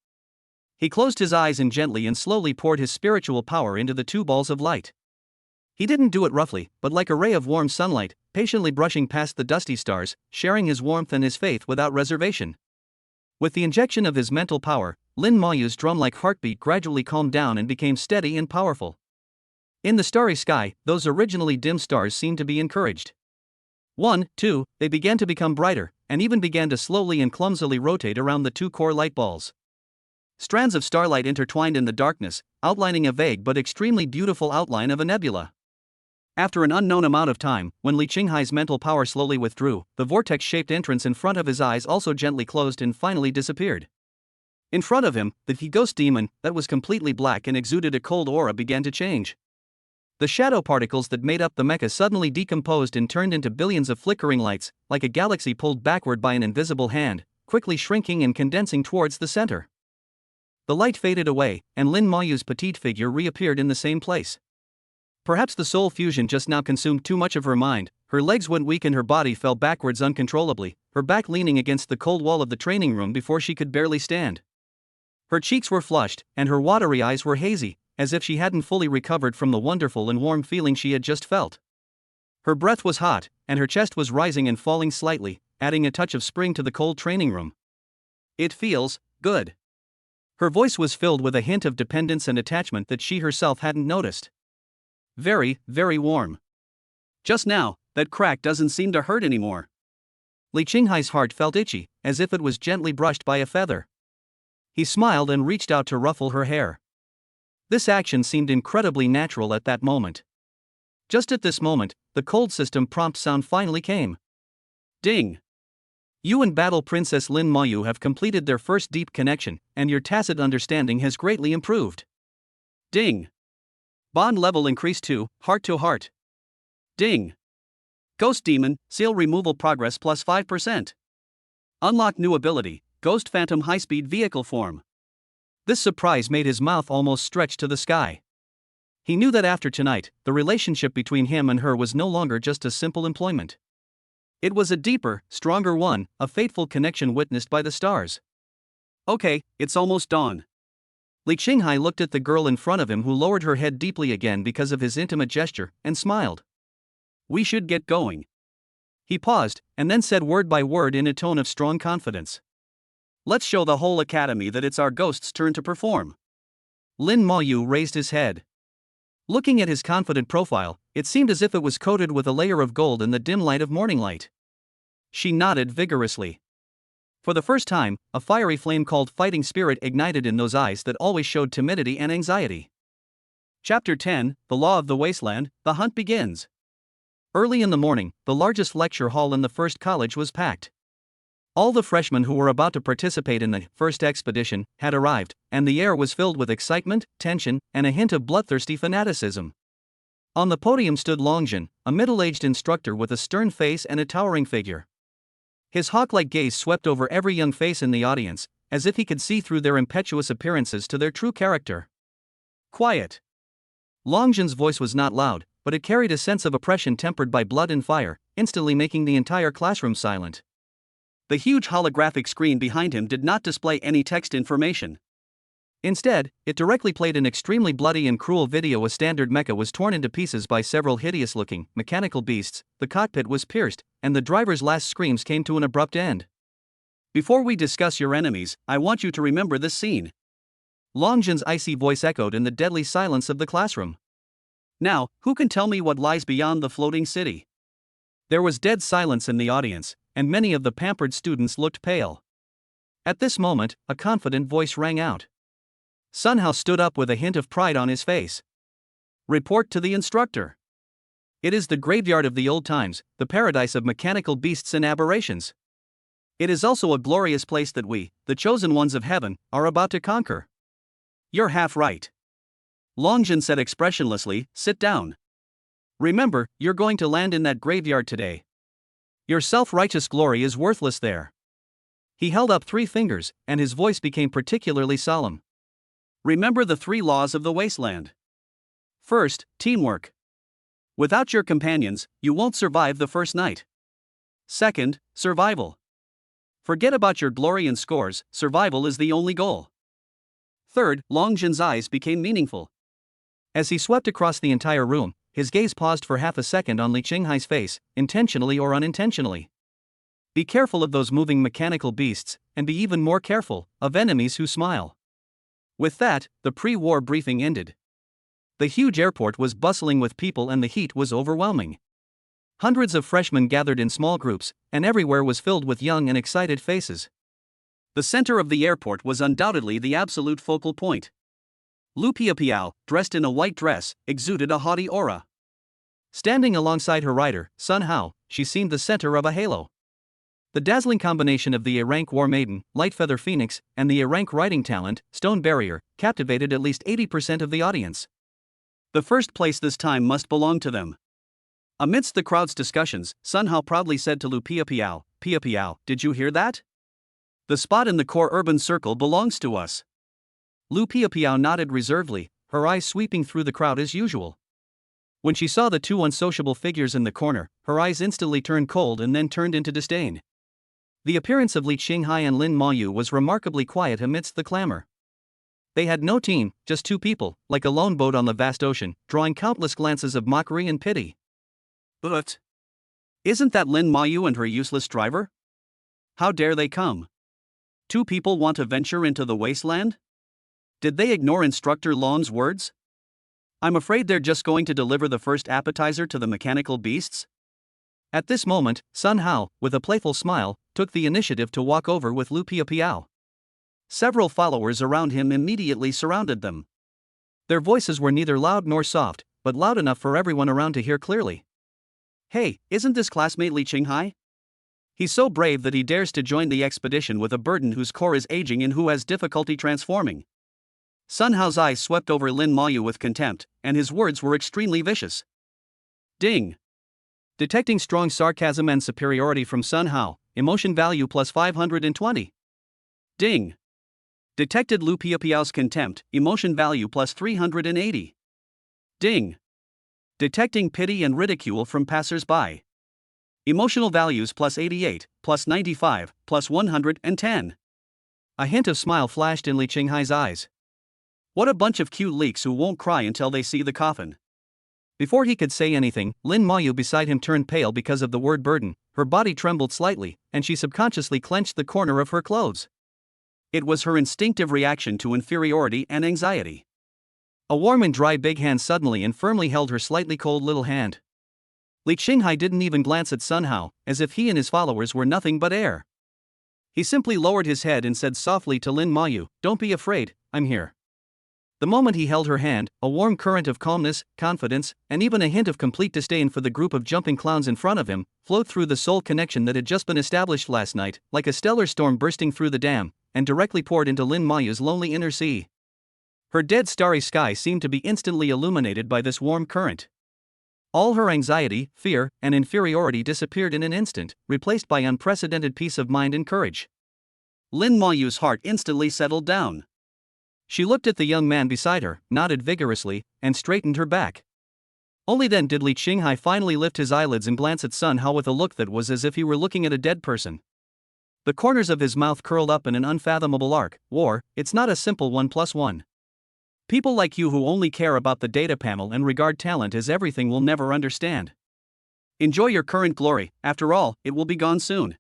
He closed his eyes and gently and slowly poured his spiritual power into the two balls of light. He didn't do it roughly, but like a ray of warm sunlight, patiently brushing past the dusty stars, sharing his warmth and his faith without reservation. With the injection of his mental power, Lin Mayu's drum-like heartbeat gradually calmed down and became steady and powerful. In the starry sky, those originally dim stars seemed to be encouraged. 1, 2, they began to become brighter, and even began to slowly and clumsily rotate around the two core light balls. Strands of starlight intertwined in the darkness, outlining a vague but extremely beautiful outline of a nebula. After an unknown amount of time, when Li Qinghai's mental power slowly withdrew, the vortex-shaped entrance in front of his eyes also gently closed and finally disappeared. In front of him, the ghost demon, that was completely black and exuded a cold aura, began to change. The shadow particles that made up the mecha suddenly decomposed and turned into billions of flickering lights, like a galaxy pulled backward by an invisible hand, quickly shrinking and condensing towards the center. The light faded away, and Lin Mayu's petite figure reappeared in the same place. Perhaps the soul fusion just now consumed too much of her mind, her legs went weak and her body fell backwards uncontrollably, her back leaning against the cold wall of the training room before she could barely stand. Her cheeks were flushed, and her watery eyes were hazy, as if she hadn't fully recovered from the wonderful and warm feeling she had just felt. Her breath was hot, and her chest was rising and falling slightly, adding a touch of spring to the cold training room. It feels good. Her voice was filled with a hint of dependence and attachment that she herself hadn't noticed. Very, very warm. Just now, that crack doesn't seem to hurt anymore. Li Qinghai's heart felt itchy, as if it was gently brushed by a feather. He smiled and reached out to ruffle her hair. This action seemed incredibly natural at that moment. Just at this moment, the cold system prompt sound finally came. Ding! You and Battle Princess Lin Mayu have completed their first deep connection, and your tacit understanding has greatly improved. Ding! Bond level increased to heart. Ding! Ghost Demon, Seal Removal Progress plus 5%. Unlock new ability, Ghost Phantom High-Speed Vehicle Form. This surprise made his mouth almost stretch to the sky. He knew that after tonight, the relationship between him and her was no longer just a simple employment. It was a deeper, stronger one, a fateful connection witnessed by the stars. Okay, it's almost dawn. Li Qinghai looked at the girl in front of him, who lowered her head deeply again because of his intimate gesture, and smiled. We should get going. He paused, and then said word by word in a tone of strong confidence. Let's show the whole academy that it's our ghost's turn to perform. Lin Mayu raised his head. Looking at his confident profile, it seemed as if it was coated with a layer of gold in the dim light of morning light. She nodded vigorously. For the first time, a fiery flame called fighting spirit ignited in those eyes that always showed timidity and anxiety. Chapter 10, The Law of the Wasteland, The Hunt Begins. Early in the morning, the largest lecture hall in the first college was packed. All the freshmen who were about to participate in the first expedition had arrived, and the air was filled with excitement, tension, and a hint of bloodthirsty fanaticism. On the podium stood Longjin, a middle-aged instructor with a stern face and a towering figure. His hawk-like gaze swept over every young face in the audience, as if he could see through their impetuous appearances to their true character. Quiet. Longjin's voice was not loud, but it carried a sense of oppression tempered by blood and fire, instantly making the entire classroom silent. The huge holographic screen behind him did not display any text information. Instead, it directly played an extremely bloody and cruel video. A standard mecha was torn into pieces by several hideous-looking, mechanical beasts, the cockpit was pierced, and the driver's last screams came to an abrupt end. Before we discuss your enemies, I want you to remember this scene. Longjin's icy voice echoed in the deadly silence of the classroom. Now, who can tell me what lies beyond the floating city? There was dead silence in the audience, and many of the pampered students looked pale. At this moment, a confident voice rang out. Sun Hao stood up with a hint of pride on his face. Report to the instructor. It is the graveyard of the old times, the paradise of mechanical beasts and aberrations. It is also a glorious place that we, the chosen ones of heaven, are about to conquer. You're half right. Longjin said expressionlessly, sit down. Remember, you're going to land in that graveyard today. Your self-righteous glory is worthless there. He held up 3 fingers, and his voice became particularly solemn. Remember the 3 laws of the wasteland. First, teamwork. Without your companions, you won't survive the first night. Second, survival. Forget about your glory and scores, survival is the only goal. Third, Longjin's eyes became meaningful. As he swept across the entire room, his gaze paused for half a second on Li Qinghai's face, intentionally or unintentionally. Be careful of those moving mechanical beasts, and be even more careful of enemies who smile. With that, the pre-war briefing ended. The huge airport was bustling with people and the heat was overwhelming. Hundreds of freshmen gathered in small groups, and everywhere was filled with young and excited faces. The center of the airport was undoubtedly the absolute focal point. Lu Piapiao, dressed in a white dress, exuded a haughty aura. Standing alongside her rider, Sun Hao, she seemed the center of a halo. The dazzling combination of the A-rank War Maiden, Light Feather Phoenix, and the A-rank writing talent, Stone Barrier, captivated at least 80% of the audience. The first place this time must belong to them. Amidst the crowd's discussions, Sun Hao proudly said to Lu Piapiao, Piapiao, did you hear that? The spot in the core urban circle belongs to us. Lu Piapiao nodded reservedly, her eyes sweeping through the crowd as usual. When she saw the 2 unsociable figures in the corner, her eyes instantly turned cold and then turned into disdain. The appearance of Li Qinghai and Lin Mayu was remarkably quiet amidst the clamor. They had no team, just 2 people, like a lone boat on the vast ocean, drawing countless glances of mockery and pity. But isn't that Lin Mayu and her useless driver? How dare they come? 2 people want to venture into the wasteland? Did they ignore Instructor Lon's words? I'm afraid they're just going to deliver the first appetizer to the mechanical beasts. At this moment, Sun Hao, with a playful smile, took the initiative to walk over with Lu Piapiao. Several followers around him immediately surrounded them. Their voices were neither loud nor soft, but loud enough for everyone around to hear clearly. "Hey, isn't this classmate Li Qinghai? He's so brave that he dares to join the expedition with a burden whose core is aging and who has difficulty transforming." Sun Hao's eyes swept over Lin Mayu with contempt, and his words were extremely vicious. Ding! Detecting strong sarcasm and superiority from Sun Hao, emotion value plus 520. Ding! Detected Lu Piapiao's contempt, emotion value plus 380. Ding! Detecting pity and ridicule from passers-by. Emotional values plus 88, plus 95, plus 110. A hint of smile flashed in Li Qinghai's eyes. What a bunch of cute leaks who won't cry until they see the coffin. Before he could say anything, Lin Mayu beside him turned pale because of the word burden, her body trembled slightly, and she subconsciously clenched the corner of her clothes. It was her instinctive reaction to inferiority and anxiety. A warm and dry big hand suddenly and firmly held her slightly cold little hand. Li Qinghai didn't even glance at Sun Hao, as if he and his followers were nothing but air. He simply lowered his head and said softly to Lin Mayu, "Don't be afraid, I'm here." The moment he held her hand, a warm current of calmness, confidence, and even a hint of complete disdain for the group of jumping clowns in front of him, flowed through the soul connection that had just been established last night, like a stellar storm bursting through the dam, and directly poured into Lin Mayu's lonely inner sea. Her dead starry sky seemed to be instantly illuminated by this warm current. All her anxiety, fear, and inferiority disappeared in an instant, replaced by unprecedented peace of mind and courage. Lin Mayu's heart instantly settled down. She looked at the young man beside her, nodded vigorously, and straightened her back. Only then did Li Qinghai finally lift his eyelids and glance at Sun Hao with a look that was as if he were looking at a dead person. The corners of his mouth curled up in an unfathomable arc. "War, it's not a simple 1+1. People like you who only care about the data panel and regard talent as everything will never understand. Enjoy your current glory, after all, it will be gone soon."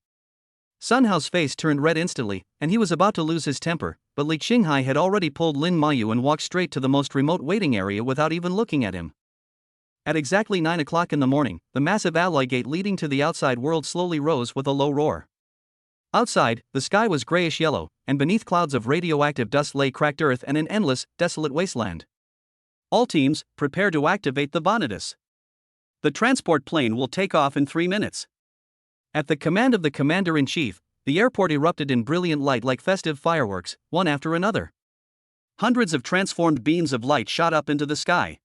Sun Hao's face turned red instantly, and he was about to lose his temper, but Li Qinghai had already pulled Lin Mayu and walked straight to the most remote waiting area without even looking at him. At exactly 9 o'clock in the morning, the massive alloy gate leading to the outside world slowly rose with a low roar. Outside, the sky was grayish-yellow, and beneath clouds of radioactive dust lay cracked earth and an endless, desolate wasteland. All teams, prepare to activate the Vanitas. The transport plane will take off in 3 minutes. At the command of the commander-in-chief, the airport erupted in brilliant light like festive fireworks, one after another. Hundreds of transformed beams of light shot up into the sky.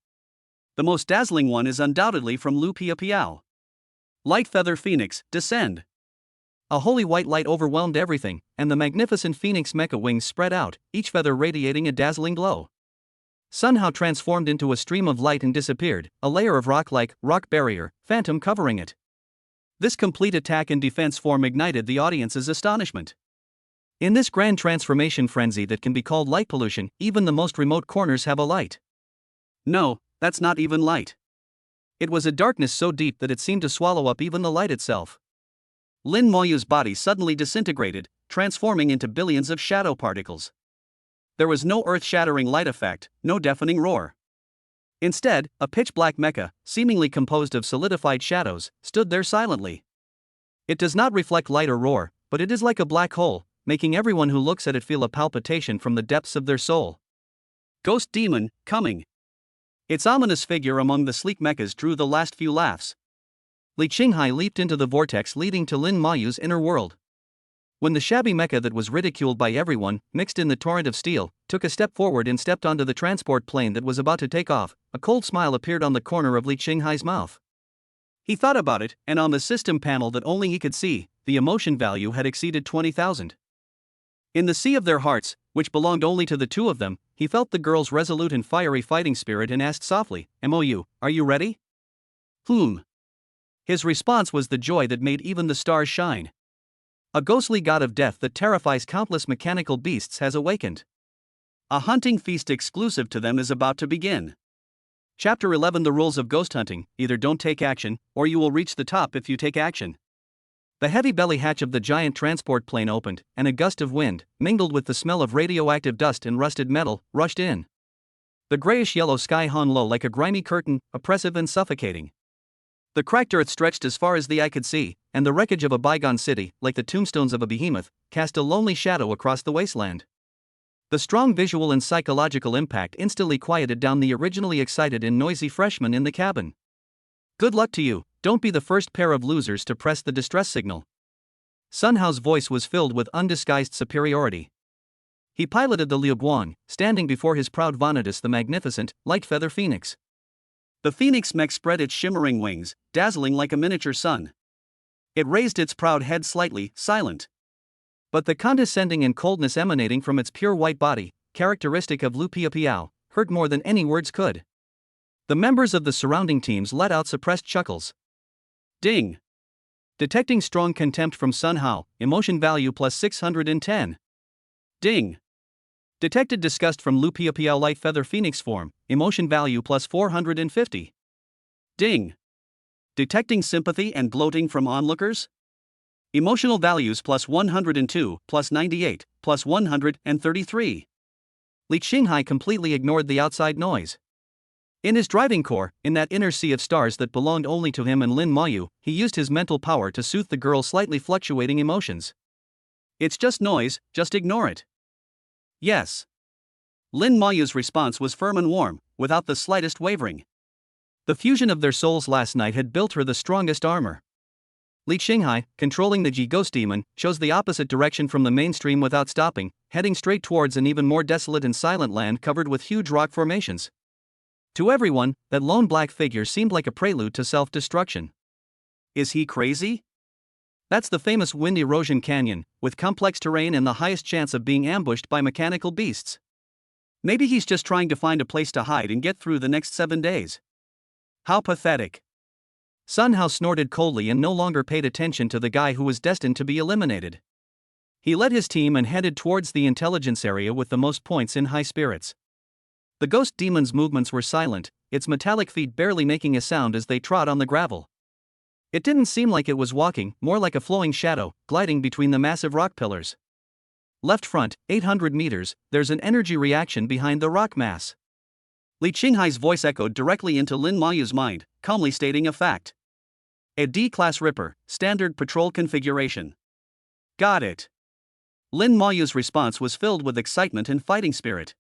The most dazzling one is undoubtedly from Lu Piapiao. Light Feather Phoenix, descend. A holy white light overwhelmed everything, and the magnificent phoenix mecha wings spread out, each feather radiating a dazzling glow. Sun Hao transformed into a stream of light and disappeared, a layer of rock-like, rock barrier, phantom covering it. This complete attack and defense form ignited the audience's astonishment. In this grand transformation frenzy that can be called light pollution, even the most remote corners have a light. No, that's not even light. It was a darkness so deep that it seemed to swallow up even the light itself. Lin Mayu's body suddenly disintegrated, transforming into billions of shadow particles. There was no earth-shattering light effect, no deafening roar. Instead, a pitch-black mecha, seemingly composed of solidified shadows, stood there silently. It does not reflect light or roar, but it is like a black hole, making everyone who looks at it feel a palpitation from the depths of their soul. Ghost Demon, coming. Its ominous figure among the sleek mechas drew the last few laughs. Li Qinghai leaped into the vortex leading to Lin Mayu's inner world. When the shabby mecha that was ridiculed by everyone, mixed in the torrent of steel, took a step forward and stepped onto the transport plane that was about to take off, a cold smile appeared on the corner of Li Qinghai's mouth. He thought about it, and on the system panel that only he could see, the emotion value had exceeded 20,000. In the sea of their hearts, which belonged only to the two of them, he felt the girl's resolute and fiery fighting spirit and asked softly, "MOU, are you ready?" His response was the joy that made even the stars shine. A ghostly god of death that terrifies countless mechanical beasts has awakened. A hunting feast exclusive to them is about to begin. Chapter 11 The Rules of Ghost Hunting, either don't take action, or you will reach the top if you take action. The heavy belly hatch of the giant transport plane opened, and a gust of wind, mingled with the smell of radioactive dust and rusted metal, rushed in. The grayish-yellow sky hung low like a grimy curtain, oppressive and suffocating. The cracked earth stretched as far as the eye could see, and the wreckage of a bygone city, like the tombstones of a behemoth, cast a lonely shadow across the wasteland. The strong visual and psychological impact instantly quieted down the originally excited and noisy freshman in the cabin. Good luck to you, don't be the first pair of losers to press the distress signal. Sun Hao's voice was filled with undisguised superiority. He piloted the Liu Guang, standing before his proud Vanitas the magnificent, light feather phoenix. The phoenix mech spread its shimmering wings, dazzling like a miniature sun. It raised its proud head slightly, silent. But the condescending and coldness emanating from its pure white body, characteristic of Lu Piapiao, hurt more than any words could. The members of the surrounding teams let out suppressed chuckles. Ding! Detecting strong contempt from Sun Hao, emotion value plus 610. Ding! Detected disgust from Lu Piapiao light feather phoenix form, emotion value plus 450. Ding! Detecting sympathy and gloating from onlookers? Emotional values plus 102, plus 98, plus 133. Li Qinghai completely ignored the outside noise. In his driving core, in that inner sea of stars that belonged only to him and Lin Mayu, he used his mental power to soothe the girl's slightly fluctuating emotions. It's just noise, just ignore it. Yes. Lin Mayu's response was firm and warm, without the slightest wavering. The fusion of their souls last night had built her the strongest armor. Li Qinghai, controlling the Ji Ghost Demon, chose the opposite direction from the mainstream without stopping, heading straight towards an even more desolate and silent land covered with huge rock formations. To everyone, that lone black figure seemed like a prelude to self-destruction. Is he crazy? That's the famous Wind Erosion Canyon, with complex terrain and the highest chance of being ambushed by mechanical beasts. Maybe he's just trying to find a place to hide and get through the next 7 days. How pathetic. Sun Hao snorted coldly and no longer paid attention to the guy who was destined to be eliminated. He led his team and headed towards the intelligence area with the most points in high spirits. The ghost demon's movements were silent, its metallic feet barely making a sound as they trod on the gravel. It didn't seem like it was walking, more like a flowing shadow, gliding between the massive rock pillars. Left front, 800 meters, there's an energy reaction behind the rock mass. Li Qinghai's voice echoed directly into Lin Mayu's mind, calmly stating a fact. A D-class Ripper, standard patrol configuration. Got it. Lin Mayu's response was filled with excitement and fighting spirit.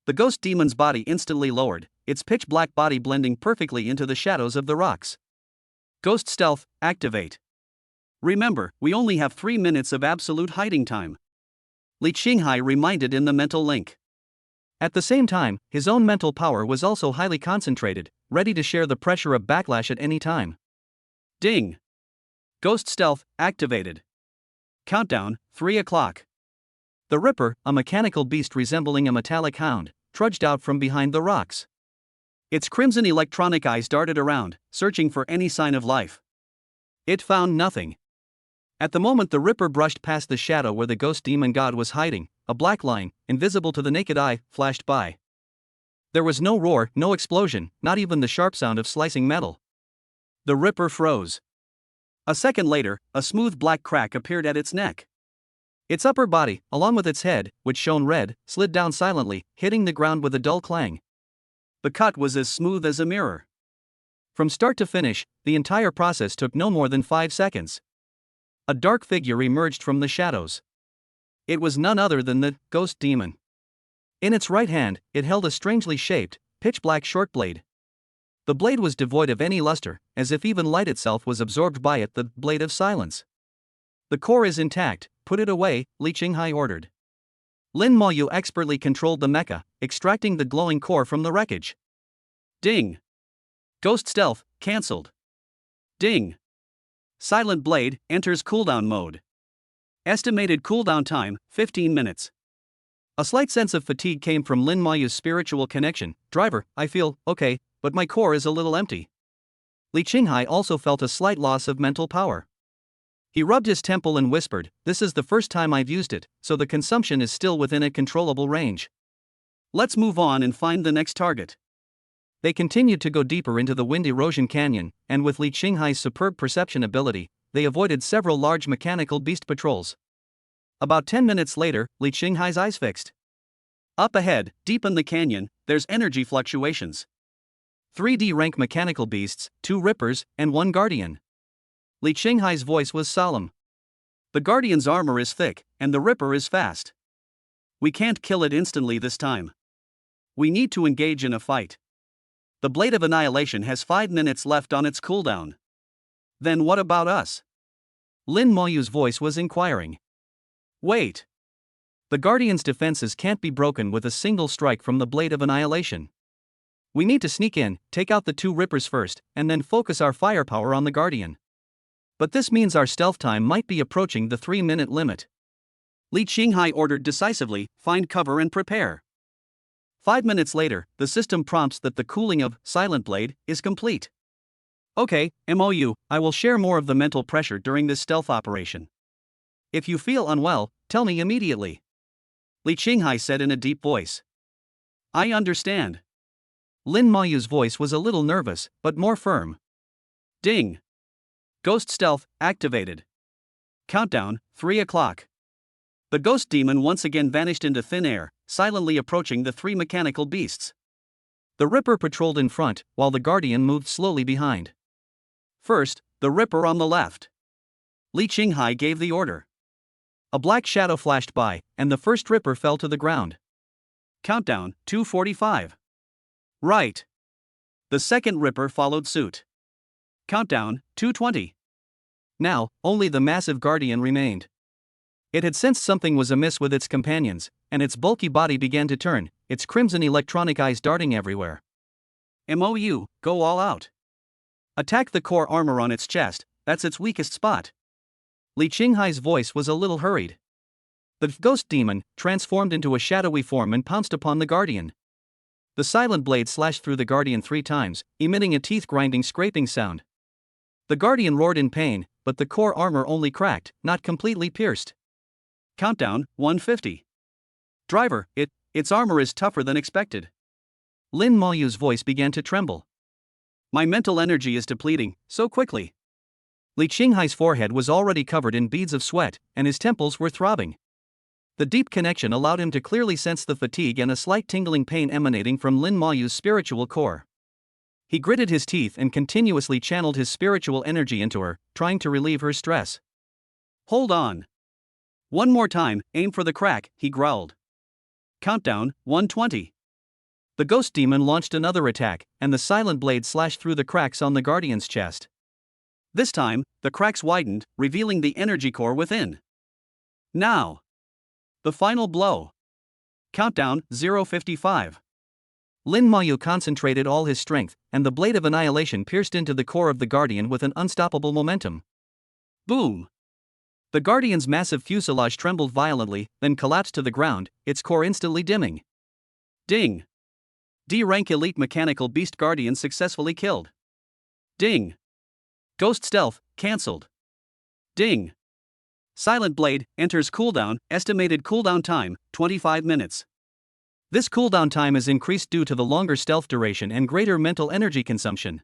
The ghost demon's body instantly lowered, its pitch-black body blending perfectly into the shadows of the rocks. Ghost Stealth, activate. Remember, we only have 3 minutes of absolute hiding time. Li Qinghai reminded in the mental link. At the same time, his own mental power was also highly concentrated, ready to share the pressure of backlash at any time. Ding! Ghost Stealth, activated. Countdown, 3 o'clock. The Ripper, a mechanical beast resembling a metallic hound, trudged out from behind the rocks. Its crimson electronic eyes darted around, searching for any sign of life. It found nothing. At the moment the Ripper brushed past the shadow where the ghost demon god was hiding, a black line, invisible to the naked eye, flashed by. There was no roar, no explosion, not even the sharp sound of slicing metal. The Ripper froze. A second later, a smooth black crack appeared at its neck. Its upper body, along with its head, which shone red, slid down silently, hitting the ground with a dull clang. The cut was as smooth as a mirror. From start to finish, the entire process took no more than 5 seconds. A dark figure emerged from the shadows. It was none other than the ghost demon. In its right hand, it held a strangely shaped, pitch-black short blade. The blade was devoid of any luster, as if even light itself was absorbed by it, the blade of silence. The core is intact, put it away, Li Qinghai ordered. Lin Mayu expertly controlled the mecha, extracting the glowing core from the wreckage. Ding! Ghost Stealth, cancelled. Ding! Silent Blade, enters cooldown mode. Estimated cooldown time, 15 minutes. A slight sense of fatigue came from Lin Mayu's spiritual connection. Driver, I feel okay, but my core is a little empty. Li Qinghai also felt a slight loss of mental power. He rubbed his temple and whispered, "This is the first time I've used it, so the consumption is still within a controllable range. Let's move on and find the next target." They continued to go deeper into the Wind Erosion Canyon, and with Li Qinghai's superb perception ability, they avoided several large mechanical beast patrols. About 10 minutes later, Li Qinghai's eyes fixed. Up ahead, deep in the canyon, there's energy fluctuations. 3D rank mechanical beasts, 2 Rippers, and 1 Guardian. Li Qinghai's voice was solemn. The Guardian's armor is thick, and the Ripper is fast. We can't kill it instantly this time. We need to engage in a fight. The Blade of Annihilation has 5 minutes left on its cooldown. Then what about us? Lin Moyu's voice was inquiring. Wait. The Guardian's defenses can't be broken with a single strike from the Blade of Annihilation. We need to sneak in, take out the 2 Rippers first, and then focus our firepower on the Guardian. But this means our stealth time might be approaching the 3-minute limit. Li Qinghai ordered decisively, find cover and prepare. 5 minutes later, the system prompts that the cooling of Silent Blade is complete. Okay, MOU, I will share more of the mental pressure during this stealth operation. If you feel unwell, tell me immediately. Li Qinghai said in a deep voice. I understand. Lin Moyu's voice was a little nervous, but more firm. Ding. Ghost stealth activated. Countdown, 3 o'clock. The ghost demon once again vanished into thin air, silently approaching the 3 mechanical beasts. The Ripper patrolled in front, while the Guardian moved slowly behind. First, the Ripper on the left. Li Qinghai gave the order. A black shadow flashed by, and the first Ripper fell to the ground. Countdown, 2:45. Right. The second Ripper followed suit. Countdown, 2:20. Now, only the massive Guardian remained. It had sensed something was amiss with its companions, and its bulky body began to turn, its crimson electronic eyes darting everywhere. MOU, go all out. Attack the core armor on its chest, that's its weakest spot. Li Qinghai's voice was a little hurried. The ghost demon transformed into a shadowy form and pounced upon the Guardian. The silent blade slashed through the Guardian 3 times, emitting a teeth-grinding scraping sound. The Guardian roared in pain, but the core armor only cracked, not completely pierced. Countdown, 150. Driver, its armor is tougher than expected. Lin Moyu's voice began to tremble. My mental energy is depleting, so quickly. Li Qinghai's forehead was already covered in beads of sweat, and his temples were throbbing. The deep connection allowed him to clearly sense the fatigue and a slight tingling pain emanating from Lin Moyu's spiritual core. He gritted his teeth and continuously channeled his spiritual energy into her, trying to relieve her stress. Hold on. One more time, aim for the crack, he growled. Countdown, 120. The ghost demon launched another attack, and the silent blade slashed through the cracks on the Guardian's chest. This time, the cracks widened, revealing the energy core within. Now. The final blow. Countdown, 0:55. Lin Moyu concentrated all his strength, and the Blade of Annihilation pierced into the core of the Guardian with an unstoppable momentum. Boom! The Guardian's massive fuselage trembled violently, then collapsed to the ground, its core instantly dimming. Ding! D-rank elite mechanical beast Guardian successfully killed. Ding! Ghost stealth, cancelled. Ding! Silent Blade enters cooldown, estimated cooldown time, 25 minutes. This cooldown time is increased due to the longer stealth duration and greater mental energy consumption.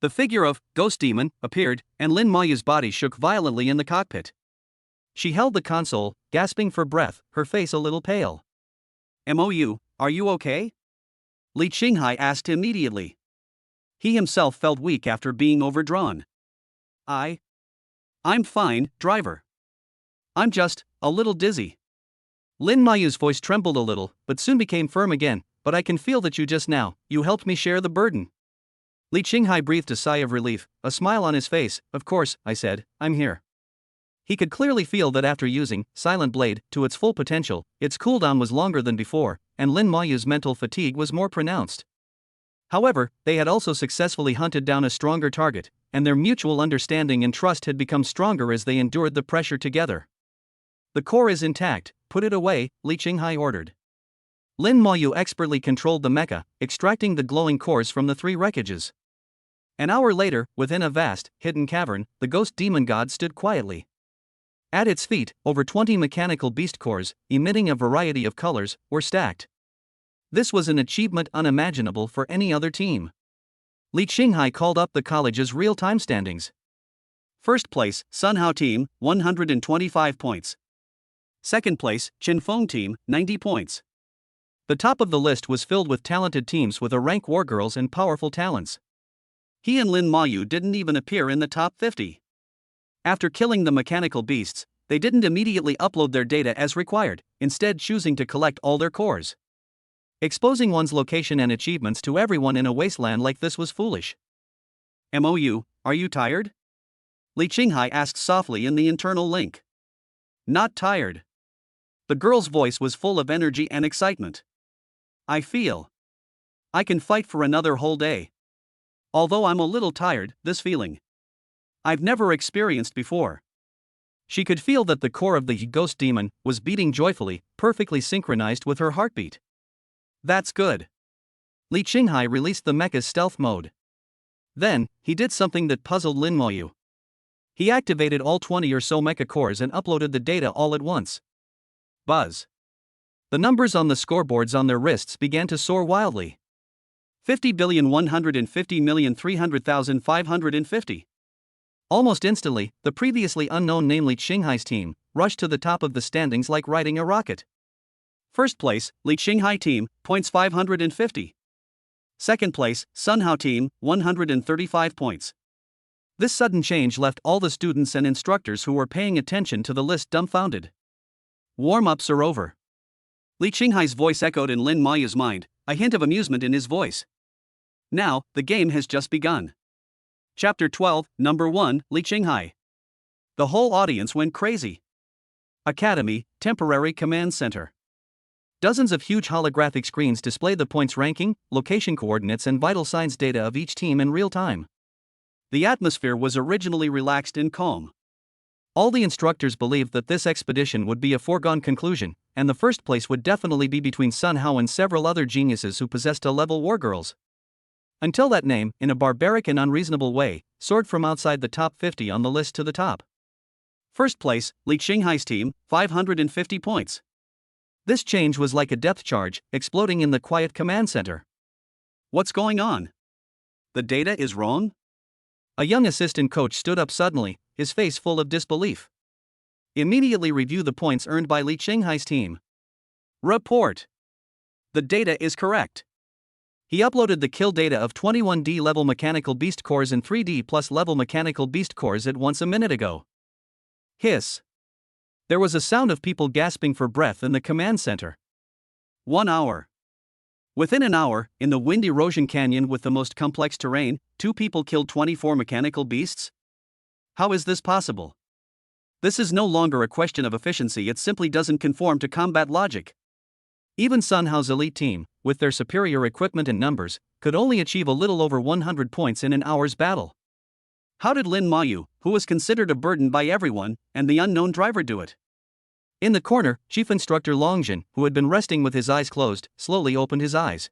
The figure of Ghost Demon appeared, and Lin Moyu's body shook violently in the cockpit. She held the console, gasping for breath, her face a little pale. MOU, are you okay? Li Qinghai asked immediately. He himself felt weak after being overdrawn. I'm fine, driver. I'm just a little dizzy. Lin Moyu's voice trembled a little, but soon became firm again. But I can feel that you helped me share the burden. Li Qinghai breathed a sigh of relief, a smile on his face. Of course, I said, I'm here. He could clearly feel that after using Silent Blade to its full potential, its cooldown was longer than before, and Lin Moyu's mental fatigue was more pronounced. However, they had also successfully hunted down a stronger target, and their mutual understanding and trust had become stronger as they endured the pressure together. The core is intact, put it away, Li Qinghai ordered. Lin Moyu expertly controlled the mecha, extracting the glowing cores from the 3 wreckages. An hour later, within a vast, hidden cavern, the ghost demon god stood quietly. At its feet, over 20 mechanical beast cores, emitting a variety of colors, were stacked. This was an achievement unimaginable for any other team. Li Qinghai called up the college's real-time standings. First place, Sunhao team, 125 points. Second place, Qinfeng team, 90 points. The top of the list was filled with talented teams with a rank wargirls and powerful talents. He and Lin Moyu didn't even appear in the top 50. After killing the mechanical beasts, they didn't immediately upload their data as required, instead choosing to collect all their cores. Exposing one's location and achievements to everyone in a wasteland like this was foolish. MOU, are you tired? Li Qinghai asked softly in the internal link. Not tired. The girl's voice was full of energy and excitement. I feel I can fight for another whole day. Although I'm a little tired, this feeling I've never experienced before. She could feel that the core of the ghost demon was beating joyfully, perfectly synchronized with her heartbeat. That's good. Li Qinghai released the mecha's stealth mode. Then, he did something that puzzled Lin Moyu. He activated all 20 or so mecha cores and uploaded the data all at once. Buzz. The numbers on the scoreboards on their wrists began to soar wildly. 50,150,300,550. Almost instantly, the previously unknown name Li Qinghai's team rushed to the top of the standings like riding a rocket. First place, Li Qinghai team, points 550. Second place, Sun Hao team, 135 points. This sudden change left all the students and instructors who were paying attention to the list dumbfounded. Warm-ups are over. Li Qinghai's voice echoed in Lin Mayu's mind, a hint of amusement in his voice. Now, the game has just begun. Chapter 12, Number 1, Li Qinghai. The whole audience went crazy. Academy, Temporary Command Center. Dozens of huge holographic screens display the points ranking, location coordinates and vital signs data of each team in real time. The atmosphere was originally relaxed and calm. All the instructors believed that this expedition would be a foregone conclusion, and the first place would definitely be between Sun Hao and several other geniuses who possessed A-level wargirls. Until that name, in a barbaric and unreasonable way, soared from outside the top 50 on the list to the top. First place, Li Qinghai's team, 550 points. This change was like a depth charge, exploding in the quiet command center. What's going on? The data is wrong? A young assistant coach stood up suddenly, his face full of disbelief. Immediately review the points earned by Li Qinghai's team. Report. The data is correct. He uploaded the kill data of 21D level mechanical beast cores and 3D plus level mechanical beast cores at once a minute ago. Hiss. There was a sound of people gasping for breath in the command center. 1 hour. Within an hour, in the wind erosion canyon with the most complex terrain, 2 people killed 24 mechanical beasts? How is this possible? This is no longer a question of efficiency, it simply doesn't conform to combat logic. Even Sun Hao's elite team, with their superior equipment and numbers, could only achieve a little over 100 points in an hour's battle. How did Lin Mayu, who was considered a burden by everyone, and the unknown driver do it? In the corner, Chief Instructor Longjin, who had been resting with his eyes closed, slowly opened his eyes.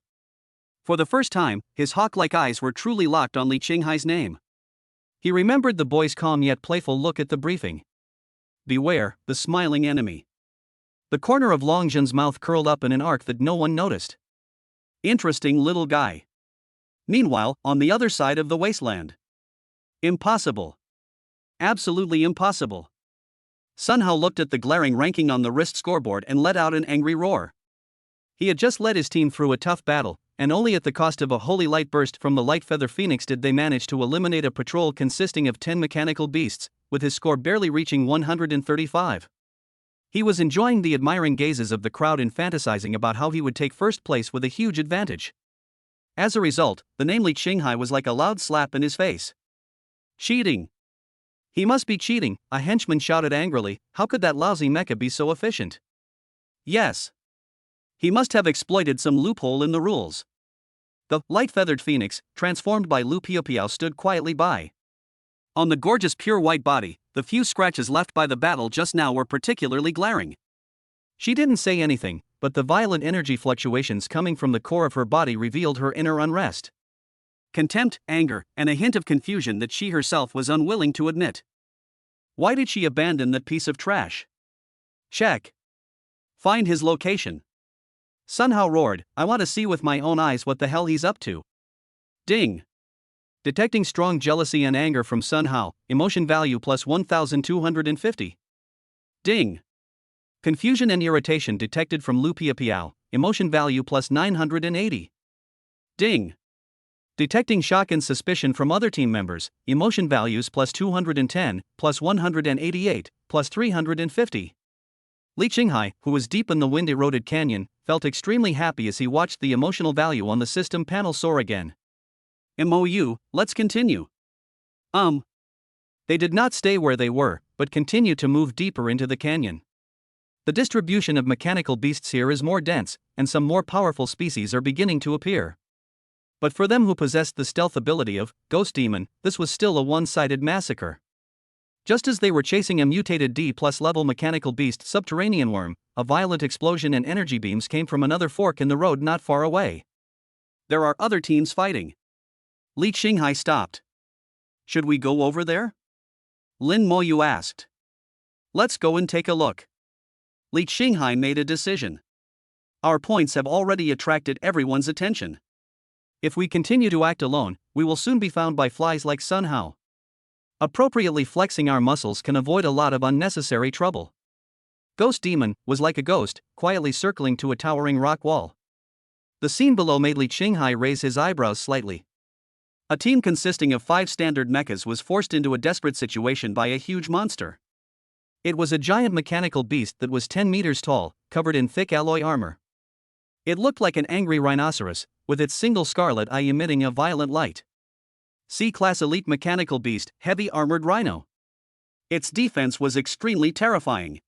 For the first time, his hawk-like eyes were truly locked on Li Qinghai's name. He remembered the boy's calm yet playful look at the briefing. Beware, the smiling enemy. The corner of Longjin's mouth curled up in an arc that no one noticed. Interesting little guy. Meanwhile, on the other side of the wasteland. Impossible. Absolutely impossible. Sun Hao looked at the glaring ranking on the wrist scoreboard and let out an angry roar. He had just led his team through a tough battle, and only at the cost of a holy light burst from the Light Feather Phoenix did they manage to eliminate a patrol consisting of 10 mechanical beasts, with his score barely reaching 135. He was enjoying the admiring gazes of the crowd and fantasizing about how he would take first place with a huge advantage. As a result, the name Li Qinghai was like a loud slap in his face. Cheating! He must be cheating, a henchman shouted angrily. How could that lousy mecha be so efficient? Yes. He must have exploited some loophole in the rules. The light-feathered phoenix, transformed by Lu Piapiao, stood quietly by. On the gorgeous pure white body, the few scratches left by the battle just now were particularly glaring. She didn't say anything, but the violent energy fluctuations coming from the core of her body revealed her inner unrest. Contempt, anger, and a hint of confusion that she herself was unwilling to admit. Why did she abandon that piece of trash? Check. Find his location. Sun Hao roared, I want to see with my own eyes what the hell he's up to. Ding. Detecting strong jealousy and anger from Sun Hao, emotion value plus 1250. Ding. Confusion and irritation detected from Lu Piapiao, emotion value plus 980. Ding. Detecting shock and suspicion from other team members, emotion values plus 210, plus 188, plus 350. Li Qinghai, who was deep in the wind-eroded canyon, felt extremely happy as he watched the emotional value on the system panel soar again. MOU, let's continue. They did not stay where they were, but continued to move deeper into the canyon. The distribution of mechanical beasts here is more dense, and some more powerful species are beginning to appear. But for them who possessed the stealth ability of Ghost Demon, this was still a one-sided massacre. Just as they were chasing a mutated D+ level mechanical beast subterranean worm, a violent explosion and energy beams came from another fork in the road not far away. There are other teams fighting. Li Qinghai stopped. Should we go over there? Lin Moyu asked. Let's go and take a look. Li Qinghai made a decision. Our points have already attracted everyone's attention. If we continue to act alone, we will soon be found by flies like Sun Hao. Appropriately flexing our muscles can avoid a lot of unnecessary trouble. Ghost Demon was like a ghost, quietly circling to a towering rock wall. The scene below made Li Qinghai raise his eyebrows slightly. A team consisting of 5 standard mechas was forced into a desperate situation by a huge monster. It was a giant mechanical beast that was 10 meters tall, covered in thick alloy armor. It looked like an angry rhinoceros, with its single scarlet eye emitting a violent light. C-class elite mechanical beast, heavy armored rhino. Its defense was extremely terrifying.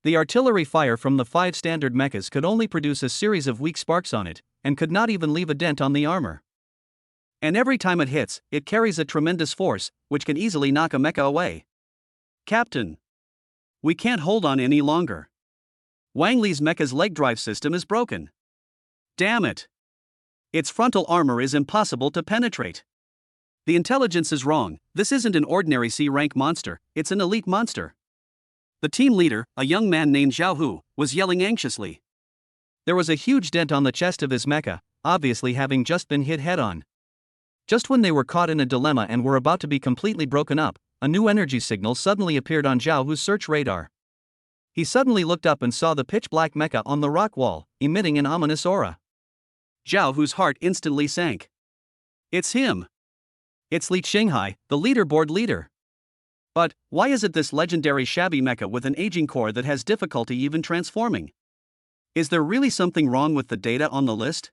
The artillery fire from the 5 standard mechas could only produce a series of weak sparks on it, and could not even leave a dent on the armor. And every time it hits, it carries a tremendous force, which can easily knock a mecha away. Captain, we can't hold on any longer. Wang Li's mecha's leg drive system is broken. Damn it! Its frontal armor is impossible to penetrate. The intelligence is wrong. This isn't an ordinary C-rank monster, it's an elite monster. The team leader, a young man named Zhao Hu, was yelling anxiously. There was a huge dent on the chest of his mecha, obviously having just been hit head-on. Just when they were caught in a dilemma and were about to be completely broken up, a new energy signal suddenly appeared on Zhao Hu's search radar. He suddenly looked up and saw the pitch-black mecha on the rock wall, emitting an ominous aura. Zhao Hu's heart instantly sank. It's him. It's Li Qinghai, the leaderboard leader. But, why is it this legendary shabby mecha with an aging core that has difficulty even transforming? Is there really something wrong with the data on the list?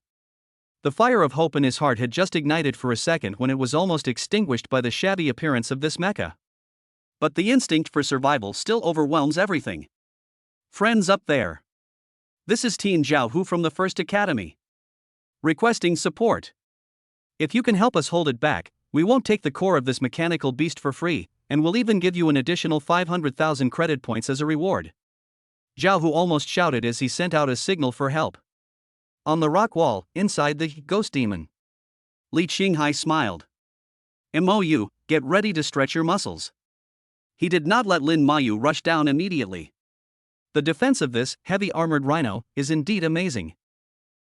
The fire of hope in his heart had just ignited for a second when it was almost extinguished by the shabby appearance of this mecha. But the instinct for survival still overwhelms everything. Friends up there. This is Teen Zhao Hu from the First Academy. Requesting support. If you can help us hold it back, we won't take the core of this mechanical beast for free, and we'll even give you an additional 500,000 credit points as a reward. Zhao Hu almost shouted as he sent out a signal for help. On the rock wall, inside the Ghost Demon, Li Qinghai smiled. MOU, get ready to stretch your muscles. He did not let Lin Mayu rush down immediately. The defense of this heavy armored rhino is indeed amazing.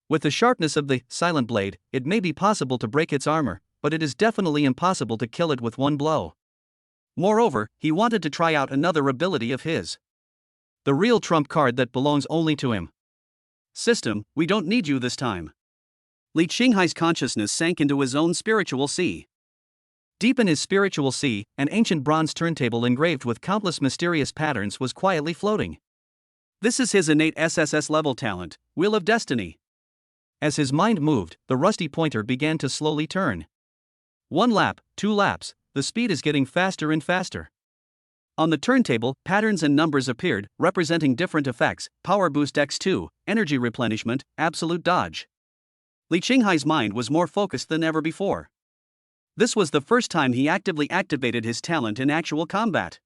With the sharpness of the silent blade, it may be possible to break its armor, but it is definitely impossible to kill it with one blow. Moreover, he wanted to try out another ability of his. The real trump card that belongs only to him. System, we don't need you this time. Li Qinghai's consciousness sank into his own spiritual sea. Deep in his spiritual sea, an ancient bronze turntable engraved with countless mysterious patterns was quietly floating. This is his innate SSS level talent, Wheel of Destiny. As his mind moved, the rusty pointer began to slowly turn. 1 lap, 2 laps, the speed is getting faster and faster. On the turntable, patterns and numbers appeared, representing different effects: Power Boost X2, Energy Replenishment, Absolute Dodge. Li Qinghai's mind was more focused than ever before. This was the first time he actively activated his talent in actual combat.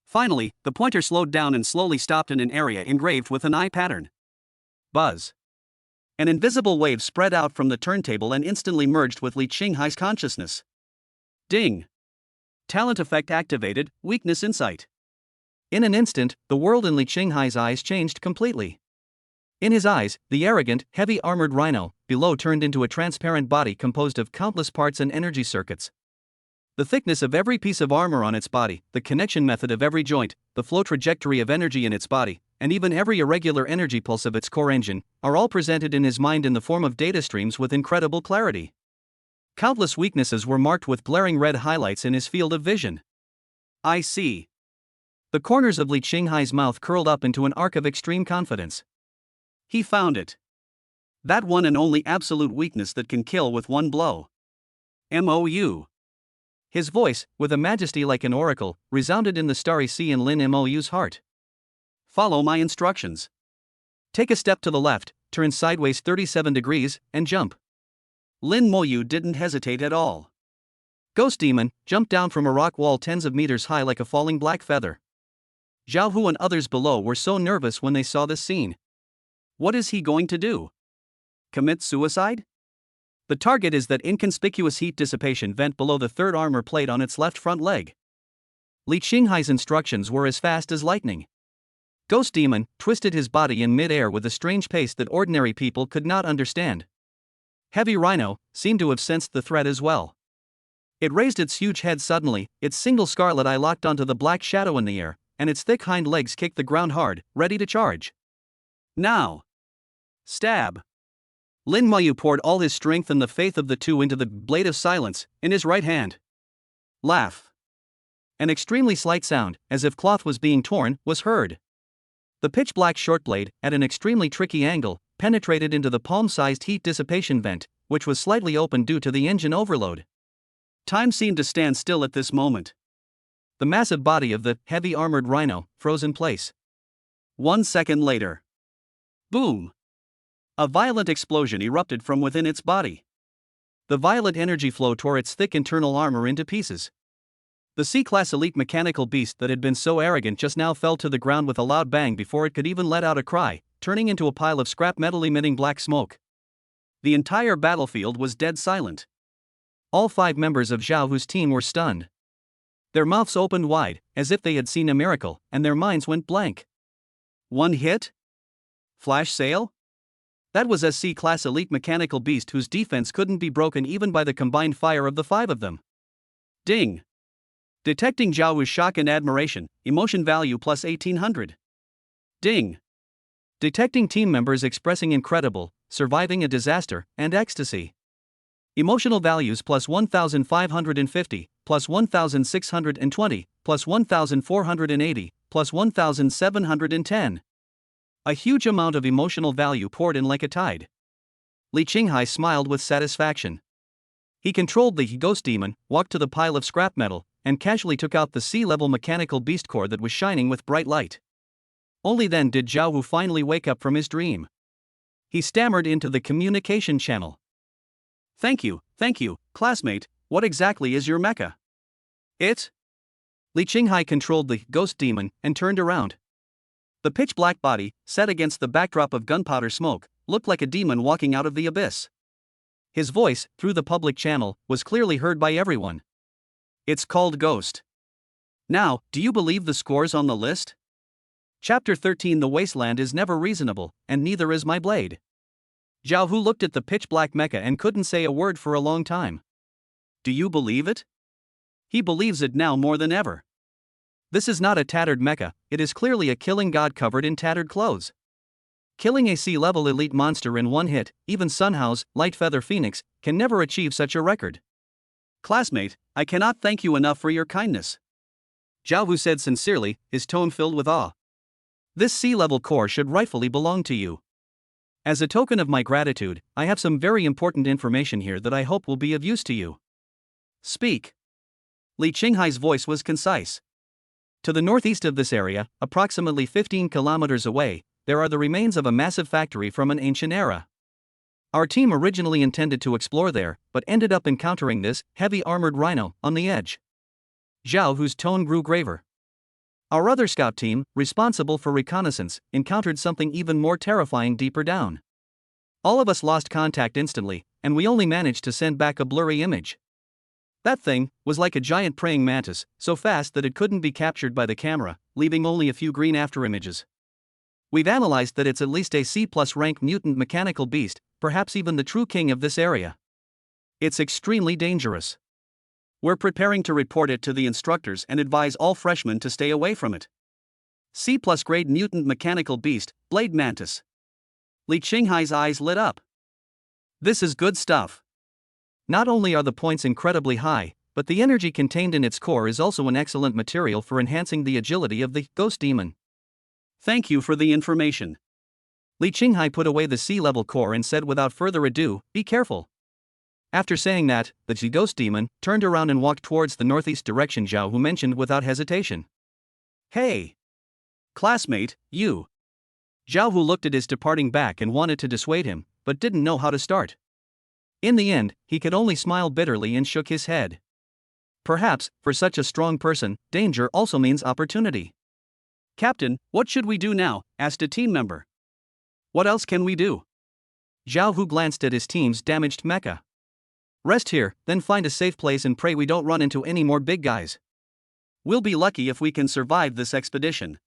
Finally, the pointer slowed down and slowly stopped in an area engraved with an eye pattern. Buzz. An invisible wave spread out from the turntable and instantly merged with Li Qinghai's consciousness. Ding. Talent effect activated, weakness insight. In an instant, the world in Li Qinghai's eyes changed completely. In his eyes, the arrogant, heavy armored rhino below turned into a transparent body composed of countless parts and energy circuits. The thickness of every piece of armor on its body, the connection method of every joint, the flow trajectory of energy in its body, and even every irregular energy pulse of its core engine, are all presented in his mind in the form of data streams with incredible clarity. Countless weaknesses were marked with glaring red highlights in his field of vision. I see. The corners of Li Qinghai's mouth curled up into an arc of extreme confidence. He found it. That one and only absolute weakness that can kill with one blow. MOU. His voice, with a majesty like an oracle, resounded in the starry sea in Lin Mou's heart. Follow my instructions. Take a step to the left, turn sideways 37 degrees, and jump. Lin Mou didn't hesitate at all. Ghost Demon jumped down from a rock wall tens of meters high like a falling black feather. Zhao Hu and others below were so nervous when they saw this scene. What is he going to do? Commit suicide? The target is that inconspicuous heat dissipation vent below the third armor plate on its left front leg. Li Qinghai's instructions were as fast as lightning. Ghost Demon twisted his body in mid-air with a strange pace that ordinary people could not understand. Heavy Rhino seemed to have sensed the threat as well. It raised its huge head suddenly, its single scarlet eye locked onto the black shadow in the air, and its thick hind legs kicked the ground hard, ready to charge. Now! Stab! Lin Mou poured all his strength and the faith of the two into the blade of silence, in his right hand. Laugh! An extremely slight sound, as if cloth was being torn, was heard. The pitch-black short blade, at an extremely tricky angle, penetrated into the palm-sized heat dissipation vent, which was slightly open due to the engine overload. Time seemed to stand still at this moment. The massive body of the heavy armored rhino froze in place. 1 second later. Boom! A violent explosion erupted from within its body. The violet energy flow tore its thick internal armor into pieces. The C-class elite mechanical beast that had been so arrogant just now fell to the ground with a loud bang before it could even let out a cry, turning into a pile of scrap metal emitting black smoke. The entire battlefield was dead silent. All 5 members of Zhao Hu's team were stunned. Their mouths opened wide, as if they had seen a miracle, and their minds went blank. One hit? Flash sale? That was a C-class elite mechanical beast whose defense couldn't be broken even by the combined fire of the 5 of them. Ding! Detecting Zhao Hu's shock and admiration, emotion value plus 1800. Ding! Detecting team members expressing incredible, surviving a disaster, and ecstasy. Emotional values plus 1550, plus 1620, plus 1480, plus 1710. A huge amount of emotional value poured in like a tide. Li Qinghai smiled with satisfaction. He controlled the Ghost Demon, walked to the pile of scrap metal, and casually took out the sea-level mechanical beast core that was shining with bright light. Only then did Zhao Hu finally wake up from his dream. He stammered into the communication channel. Thank you, classmate, what exactly is your mecha? It? Li Qinghai controlled the Ghost Demon and turned around. The pitch-black body, set against the backdrop of gunpowder smoke, looked like a demon walking out of the abyss. His voice, through the public channel, was clearly heard by everyone. It's called Ghost. Now, do you believe the scores on the list? Chapter 13. The wasteland is never reasonable, and neither is my blade. Zhao Hu looked at the pitch-black mecha and couldn't say a word for a long time. Do you believe it? He believes it now more than ever. This is not a tattered mecha, it is clearly a killing god covered in tattered clothes. Killing a C-level elite monster in one hit, even Sunhou's Light Feather Phoenix, can never achieve such a record. Classmate, I cannot thank you enough for your kindness. Zhao Hu said sincerely, his tone filled with awe. This C-level core should rightfully belong to you. As a token of my gratitude, I have some very important information here that I hope will be of use to you. Speak. Li Qinghai's voice was concise. To the northeast of this area, approximately 15 kilometers away, there are the remains of a massive factory from an ancient era. Our team originally intended to explore there, but ended up encountering this heavy armored rhino on the edge. Zhao Hu's tone grew graver. Our other scout team, responsible for reconnaissance, encountered something even more terrifying deeper down. All of us lost contact instantly, and we only managed to send back a blurry image. That thing was like a giant praying mantis, so fast that it couldn't be captured by the camera, leaving only a few green afterimages. We've analyzed that it's at least a C+ rank mutant mechanical beast, perhaps even the true king of this area. It's extremely dangerous. We're preparing to report it to the instructors and advise all freshmen to stay away from it. C+ grade mutant mechanical beast, Blade Mantis. Li Qinghai's eyes lit up. This is good stuff. Not only are the points incredibly high, but the energy contained in its core is also an excellent material for enhancing the agility of the ghost demon. Thank you for the information. Li Qinghai put away the sea-level core and said without further ado, be careful. After saying that, the ghost demon turned around and walked towards the northeast direction Zhao Hu mentioned without hesitation. Hey! Classmate, you! Zhao Hu looked at his departing back and wanted to dissuade him, but didn't know how to start. In the end, he could only smile bitterly and shook his head. Perhaps, for such a strong person, danger also means opportunity. Captain, what should we do now? Asked a team member. What else can we do? Zhao Hu glanced at his team's damaged mecha. Rest here, then find a safe place and pray we don't run into any more big guys. We'll be lucky if we can survive this expedition.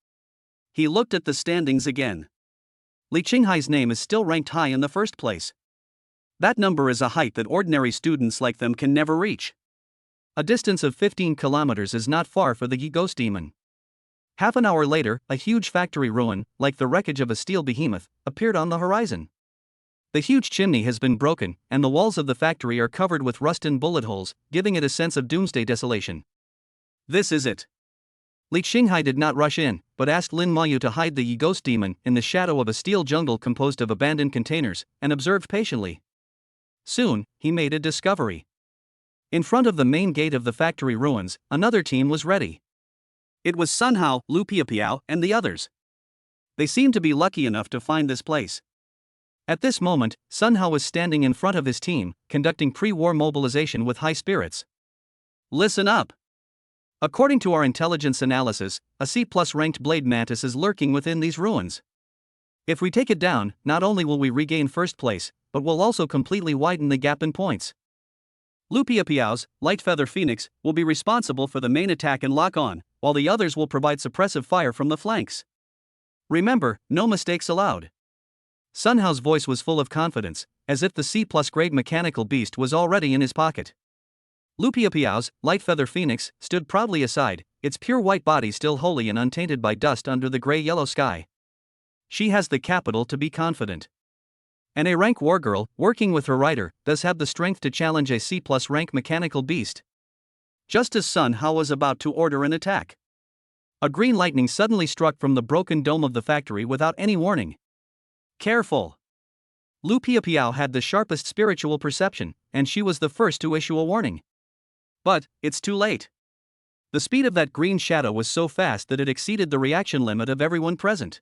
He looked at the standings again. Li Qinghai's name is still ranked high in the first place. That number is a height that ordinary students like them can never reach. A distance of 15 kilometers is not far for the ghost demon. Half an hour later, a huge factory ruin, like the wreckage of a steel behemoth, appeared on the horizon. The huge chimney has been broken, and the walls of the factory are covered with rust and bullet holes, giving it a sense of doomsday desolation. This is it. Li Qinghai did not rush in, but asked Lin Mayu to hide the ghost demon in the shadow of a steel jungle composed of abandoned containers, and observed patiently. Soon, he made a discovery. In front of the main gate of the factory ruins, another team was ready. It was Sun Hao, Lu Piapiao, and the others. They seemed to be lucky enough to find this place. At this moment, Sun Hao was standing in front of his team, conducting pre-war mobilization with high spirits. Listen up! According to our intelligence analysis, a C+ ranked blade mantis is lurking within these ruins. If we take it down, not only will we regain first place, but we'll also completely widen the gap in points. Lu Piapiao's Light Feather Phoenix will be responsible for the main attack and lock-on, while the others will provide suppressive fire from the flanks. Remember, no mistakes allowed. Sun Hao's voice was full of confidence, as if the C+ grade mechanical beast was already in his pocket. Lu Piapiao's Light Feather Phoenix stood proudly aside, its pure white body still holy and untainted by dust under the gray-yellow sky. She has the capital to be confident. And a rank wargirl, working with her rider, does have the strength to challenge a C+ rank mechanical beast. Just as Sun Hao was about to order an attack, a green lightning suddenly struck from the broken dome of the factory without any warning. Careful! Lu Piapiao had the sharpest spiritual perception, and she was the first to issue a warning. But, it's too late. The speed of that green shadow was so fast that it exceeded the reaction limit of everyone present.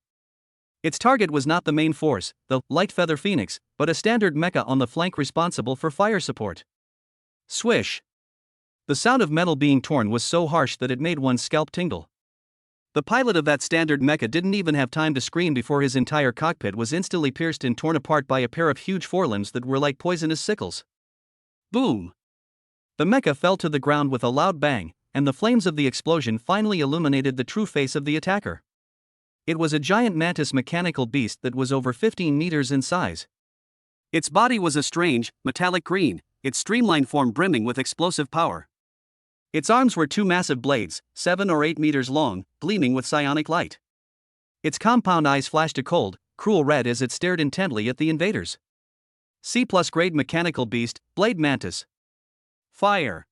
Its target was not the main force, the Light Feather Phoenix, but a standard mecha on the flank responsible for fire support. Swish! The sound of metal being torn was so harsh that it made one's scalp tingle. The pilot of that standard mecha didn't even have time to scream before his entire cockpit was instantly pierced and torn apart by a pair of huge forelimbs that were like poisonous sickles. Boom! The mecha fell to the ground with a loud bang, and the flames of the explosion finally illuminated the true face of the attacker. It was a giant mantis mechanical beast that was over 15 meters in size. Its body was a strange, metallic green, its streamlined form brimming with explosive power. Its arms were two massive blades, 7 or 8 meters long, gleaming with psionic light. Its compound eyes flashed a cold, cruel red as it stared intently at the invaders. C+ grade mechanical beast, Blade Mantis. Fire!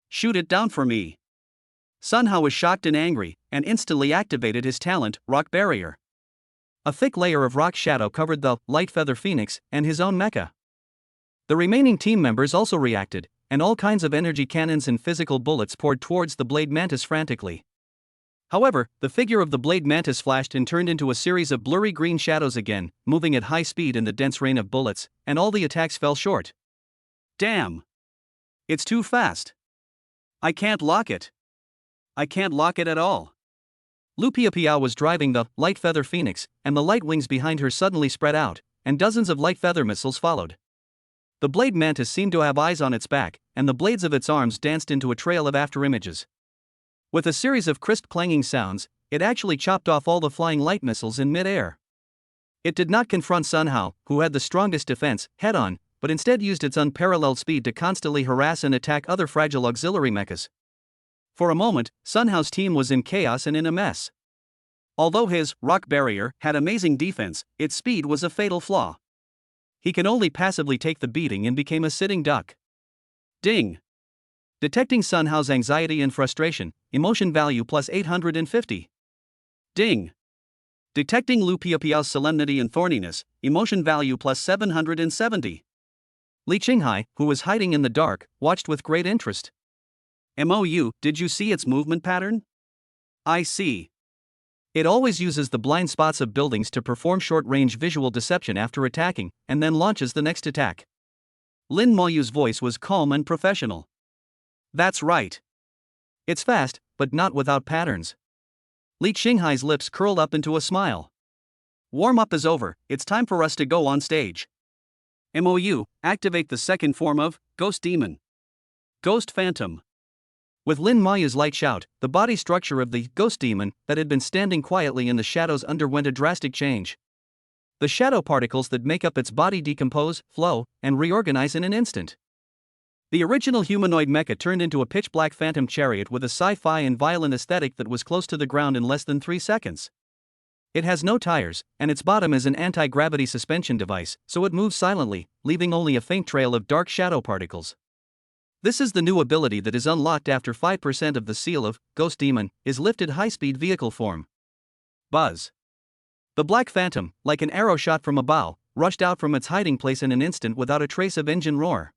Shoot it down for me! Sun Hao was shocked and angry, and instantly activated his talent, Rock Barrier. A thick layer of rock shadow covered the Light Feather Phoenix and his own mecha. The remaining team members also reacted, and all kinds of energy cannons and physical bullets poured towards the Blade Mantis frantically. However, the figure of the Blade Mantis flashed and turned into a series of blurry green shadows again, moving at high speed in the dense rain of bullets, and all the attacks fell short. Damn! It's too fast. I can't lock it. I can't lock it at all. Lu Piapiao was driving the Light Feather Phoenix, and the light wings behind her suddenly spread out, and dozens of light feather missiles followed. The Blade Mantis seemed to have eyes on its back, and the blades of its arms danced into a trail of afterimages. With a series of crisp clanging sounds, it actually chopped off all the flying light missiles in mid-air. It did not confront Sun Hao, who had the strongest defense, head-on, but instead used its unparalleled speed to constantly harass and attack other fragile auxiliary mechas. For a moment, Sun Hao's team was in chaos and in a mess. Although his Rock Barrier had amazing defense, its speed was a fatal flaw. He could only passively take the beating and became a sitting duck. Ding. Detecting Sun Hao's anxiety and frustration, emotion value plus 850. Ding. Detecting Lu Piapiao's solemnity and thorniness, emotion value plus 770. Li Qinghai, who was hiding in the dark, watched with great interest. Did you see its movement pattern? I see. It always uses the blind spots of buildings to perform short-range visual deception after attacking, and then launches the next attack. Lin Moyu's voice was calm and professional. That's right. It's fast, but not without patterns. Li Qinghai's lips curled up into a smile. Warm-up is over, it's time for us to go on stage. Activate the second form of Ghost Demon. Ghost Phantom. With Lin Moyu's light shout, the body structure of the Ghost Demon that had been standing quietly in the shadows underwent a drastic change. The shadow particles that make up its body decompose, flow, and reorganize in an instant. The original humanoid mecha turned into a pitch-black phantom chariot with a sci-fi and violent aesthetic that was close to the ground in less than 3 seconds. It has no tires, and its bottom is an anti-gravity suspension device, so it moves silently, leaving only a faint trail of dark shadow particles. This is the new ability that is unlocked after 5% of the seal of Ghost Demon is lifted high-speed vehicle form. Buzz. The Black Phantom, like an arrow shot from a bow, rushed out from its hiding place in an instant without a trace of engine roar.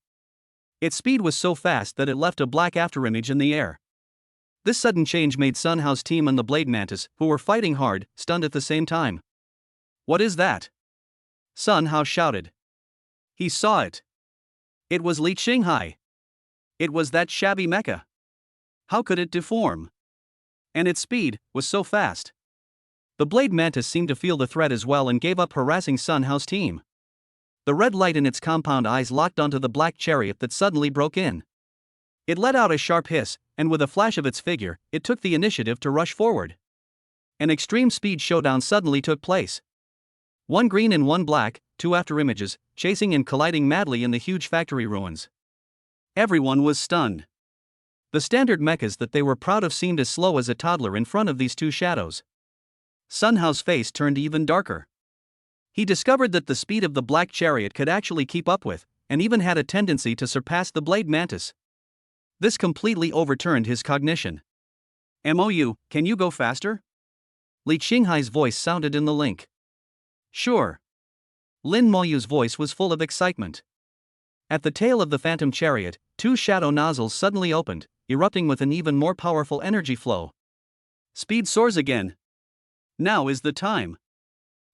Its speed was so fast that it left a black afterimage in the air. This sudden change made Sun Hao's team and the Blade Mantis, who were fighting hard, stunned at the same time. What is that? Sun Hao shouted. He saw it. It was Li Qinghai. It was that shabby mecha. How could it deform? And its speed was so fast. The Blade Mantis seemed to feel the threat as well and gave up harassing Sun Hao's team. The red light in its compound eyes locked onto the black chariot that suddenly broke in. It let out a sharp hiss, and with a flash of its figure, it took the initiative to rush forward. An extreme speed showdown suddenly took place. One green and one black, two afterimages, chasing and colliding madly in the huge factory ruins. Everyone was stunned. The standard mechas that they were proud of seemed as slow as a toddler in front of these two shadows. Sun Hao's face turned even darker. He discovered that the speed of the black chariot could actually keep up with, and even had a tendency to surpass the Blade Mantis. This completely overturned his cognition. Can you go faster? Li Qinghai's voice sounded in the link. Sure. Lin Moyu's voice was full of excitement. At the tail of the phantom chariot, two shadow nozzles suddenly opened, erupting with an even more powerful energy flow. Speed soars again. Now is the time.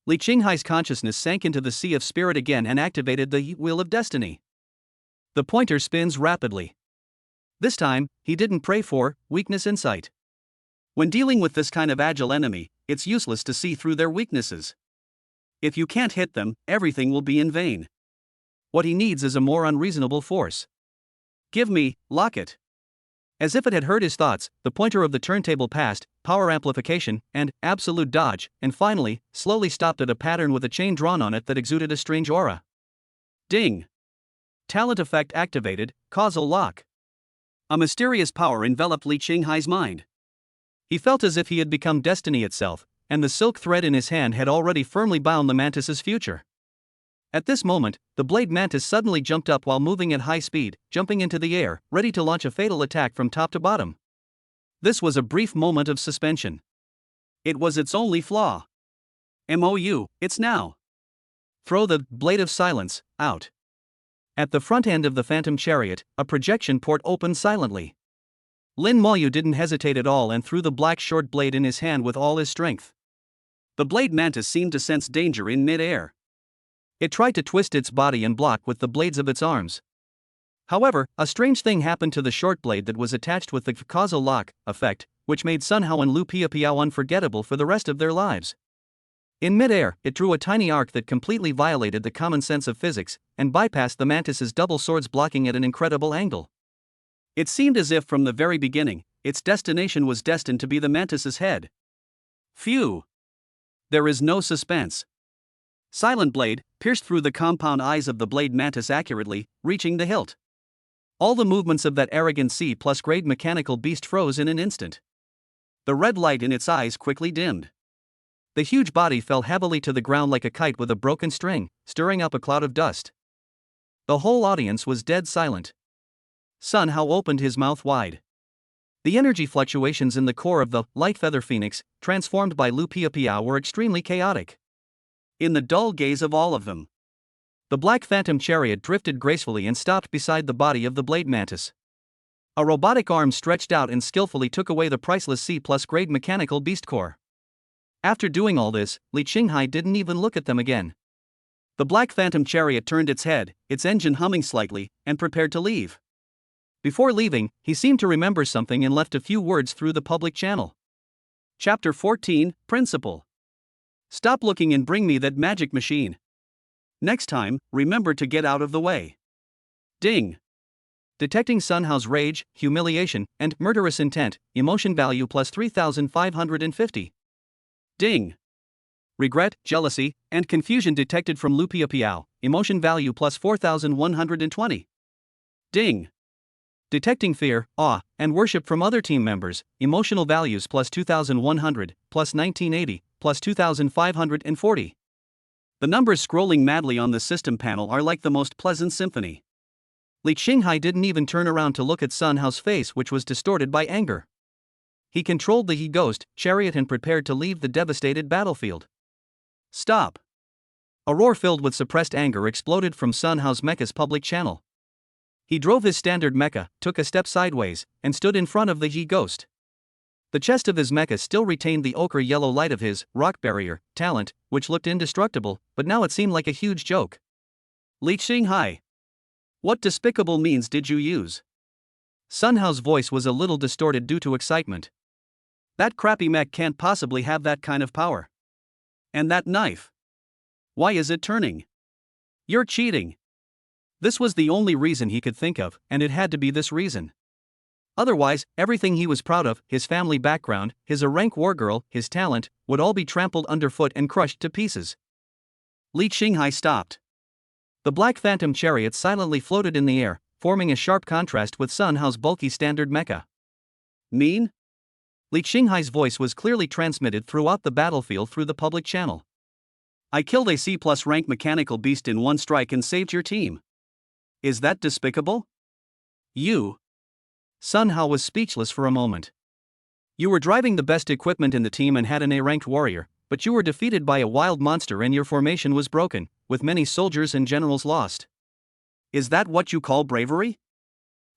Li Qinghai's consciousness sank into the sea of spirit again and activated the Wheel of Destiny. The pointer spins rapidly. This time, he didn't pray for weakness insight. When dealing with this kind of agile enemy, it's useless to see through their weaknesses. If you can't hit them, everything will be in vain. What he needs is a more unreasonable force. Give me, lock it. As if it had heard his thoughts, the pointer of the turntable passed, power amplification, and absolute dodge, and finally, slowly stopped at a pattern with a chain drawn on it that exuded a strange aura. Ding! Talent effect activated, causal lock. A mysterious power enveloped Li Qinghai's mind. He felt as if he had become destiny itself, and the silk thread in his hand had already firmly bound the mantis's future. At this moment, the Blade Mantis suddenly jumped up while moving at high speed, jumping into the air, ready to launch a fatal attack from top to bottom. This was a brief moment of suspension. It was its only flaw. It's now. Throw the Blade of Silence out. At the front end of the phantom chariot, a projection port opened silently. Lin Moyu didn't hesitate at all and threw the black short blade in his hand with all his strength. The Blade Mantis seemed to sense danger in mid-air. It tried to twist its body and block with the blades of its arms. However, a strange thing happened to the short blade that was attached with the causal lock effect, which made Sun Hao and Lu Piapiao unforgettable for the rest of their lives. In mid-air, it drew a tiny arc that completely violated the common sense of physics, and bypassed the mantis's double swords blocking at an incredible angle. It seemed as if from the very beginning, its destination was destined to be the mantis's head. Phew! There is no suspense. Silent Blade pierced through the compound eyes of the Blade Mantis accurately, reaching the hilt. All the movements of that arrogant C+-grade mechanical beast froze in an instant. The red light in its eyes quickly dimmed. The huge body fell heavily to the ground like a kite with a broken string, stirring up a cloud of dust. The whole audience was dead silent. Sun Hao opened his mouth wide. The energy fluctuations in the core of the light feather phoenix, transformed by Lu Piapiao, were extremely chaotic. In the dull gaze of all of them, the black phantom chariot drifted gracefully and stopped beside the body of the blade mantis. A robotic arm stretched out and skillfully took away the priceless C+ grade mechanical beast core. After doing all this, Li Qinghai didn't even look at them again. The black phantom chariot turned its head, its engine humming slightly, and prepared to leave. Before leaving, he seemed to remember something and left a few words through the public channel. Chapter 14, Principle. Stop looking and bring me that magic machine. Next time, remember to get out of the way. Ding. Detecting Sun Hao's rage, humiliation, and murderous intent, emotion value plus 3,550. Ding. Regret, jealousy, and confusion detected from Lu Piapiao, emotion value plus 4,120. Ding. Detecting fear, awe, and worship from other team members, emotional values plus 2,100, plus 1980, plus 2,540. The numbers scrolling madly on the system panel are like the most pleasant symphony. Li Qinghai didn't even turn around to look at Sun Hao's face, which was distorted by anger. He controlled the He-Ghost chariot and prepared to leave the devastated battlefield. Stop! A roar filled with suppressed anger exploded from Sun Hao's mecha's public channel. He drove his standard mecha, took a step sideways, and stood in front of the He-Ghost. The chest of his mecha still retained the ochre-yellow light of his rock barrier talent, which looked indestructible, but now it seemed like a huge joke. Li Qinghai, what despicable means did you use? Sun Hao's voice was a little distorted due to excitement. That crappy mech can't possibly have that kind of power. And that knife. Why is it turning? You're cheating. This was the only reason he could think of, and it had to be this reason. Otherwise, everything he was proud of, his family background, his rank war girl, his talent, would all be trampled underfoot and crushed to pieces. Li Qinghai stopped. The black phantom chariot silently floated in the air, forming a sharp contrast with Sun Hao's bulky standard mecha. Mean? Li Qinghai's voice was clearly transmitted throughout the battlefield through the public channel. I killed a C+ rank mechanical beast in one strike and saved your team. Is that despicable? You. Sun Hao was speechless for a moment. You were driving the best equipment in the team and had an A-ranked warrior, but you were defeated by a wild monster and your formation was broken, with many soldiers and generals lost. Is that what you call bravery?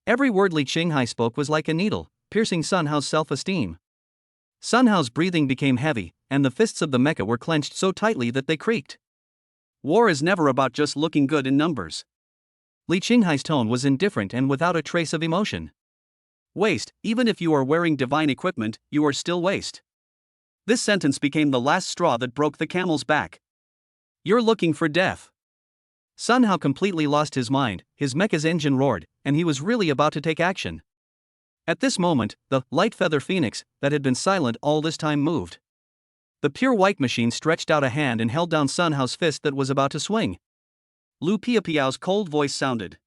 Every word Li Qinghai spoke was like a needle, piercing Sun Hao's self-esteem. Sun Hao's breathing became heavy, and the fists of the mecha were clenched so tightly that they creaked. War is never about just looking good in numbers. Li Qinghai's tone was indifferent and without a trace of emotion. Waste, even if you are wearing divine equipment, you are still waste. This sentence became the last straw that broke the camel's back. You're looking for death. Sun Hao completely lost his mind, his mecha's engine roared, and he was really about to take action. At this moment, the light feather phoenix, that had been silent all this time, moved. The pure white machine stretched out a hand and held down Sun Hao's fist that was about to swing. Lu Piapiao's cold voice sounded.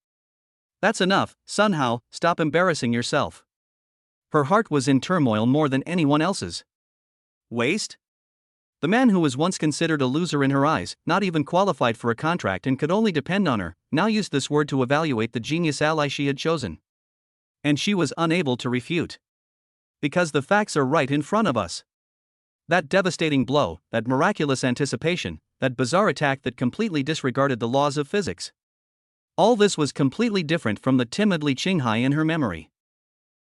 That's enough, Sun Hao, stop embarrassing yourself. Her heart was in turmoil more than anyone else's. Waste? The man who was once considered a loser in her eyes, not even qualified for a contract and could only depend on her, now used this word to evaluate the genius ally she had chosen. And she was unable to refute. Because the facts are right in front of us. That devastating blow, that miraculous anticipation, that bizarre attack that completely disregarded the laws of physics. All this was completely different from the timid Li Qinghai in her memory.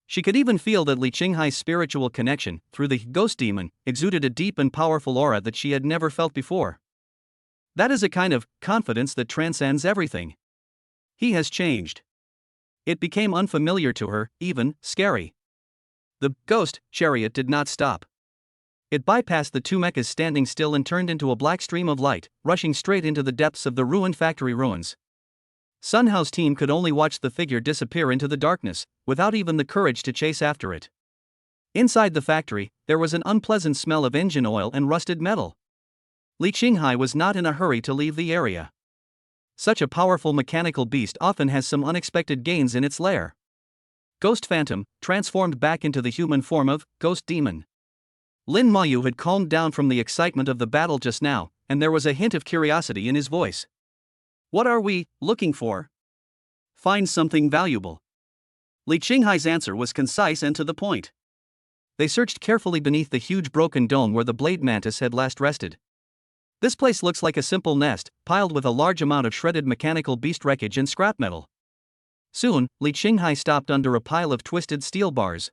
She could even feel that Li Qinghai's spiritual connection, through the ghost demon, exuded a deep and powerful aura that she had never felt before. That is a kind of confidence that transcends everything. He has changed. It became unfamiliar to her, even scary. The ghost chariot did not stop. It bypassed the two mechas standing still and turned into a black stream of light, rushing straight into the depths of the ruined factory ruins. Sun Hao's team could only watch the figure disappear into the darkness, without even the courage to chase after it. Inside the factory, there was an unpleasant smell of engine oil and rusted metal. Li Qinghai was not in a hurry to leave the area. Such a powerful mechanical beast often has some unexpected gains in its lair. Ghost Phantom, transformed back into the human form of Ghost Demon. Lin Mayu had calmed down from the excitement of the battle just now, and there was a hint of curiosity in his voice. What are we looking for? Find something valuable. Li Qinghai's answer was concise and to the point. They searched carefully beneath the huge broken dome where the blade mantis had last rested. This place looks like a simple nest, piled with a large amount of shredded mechanical beast wreckage and scrap metal. Soon, Li Qinghai stopped under a pile of twisted steel bars.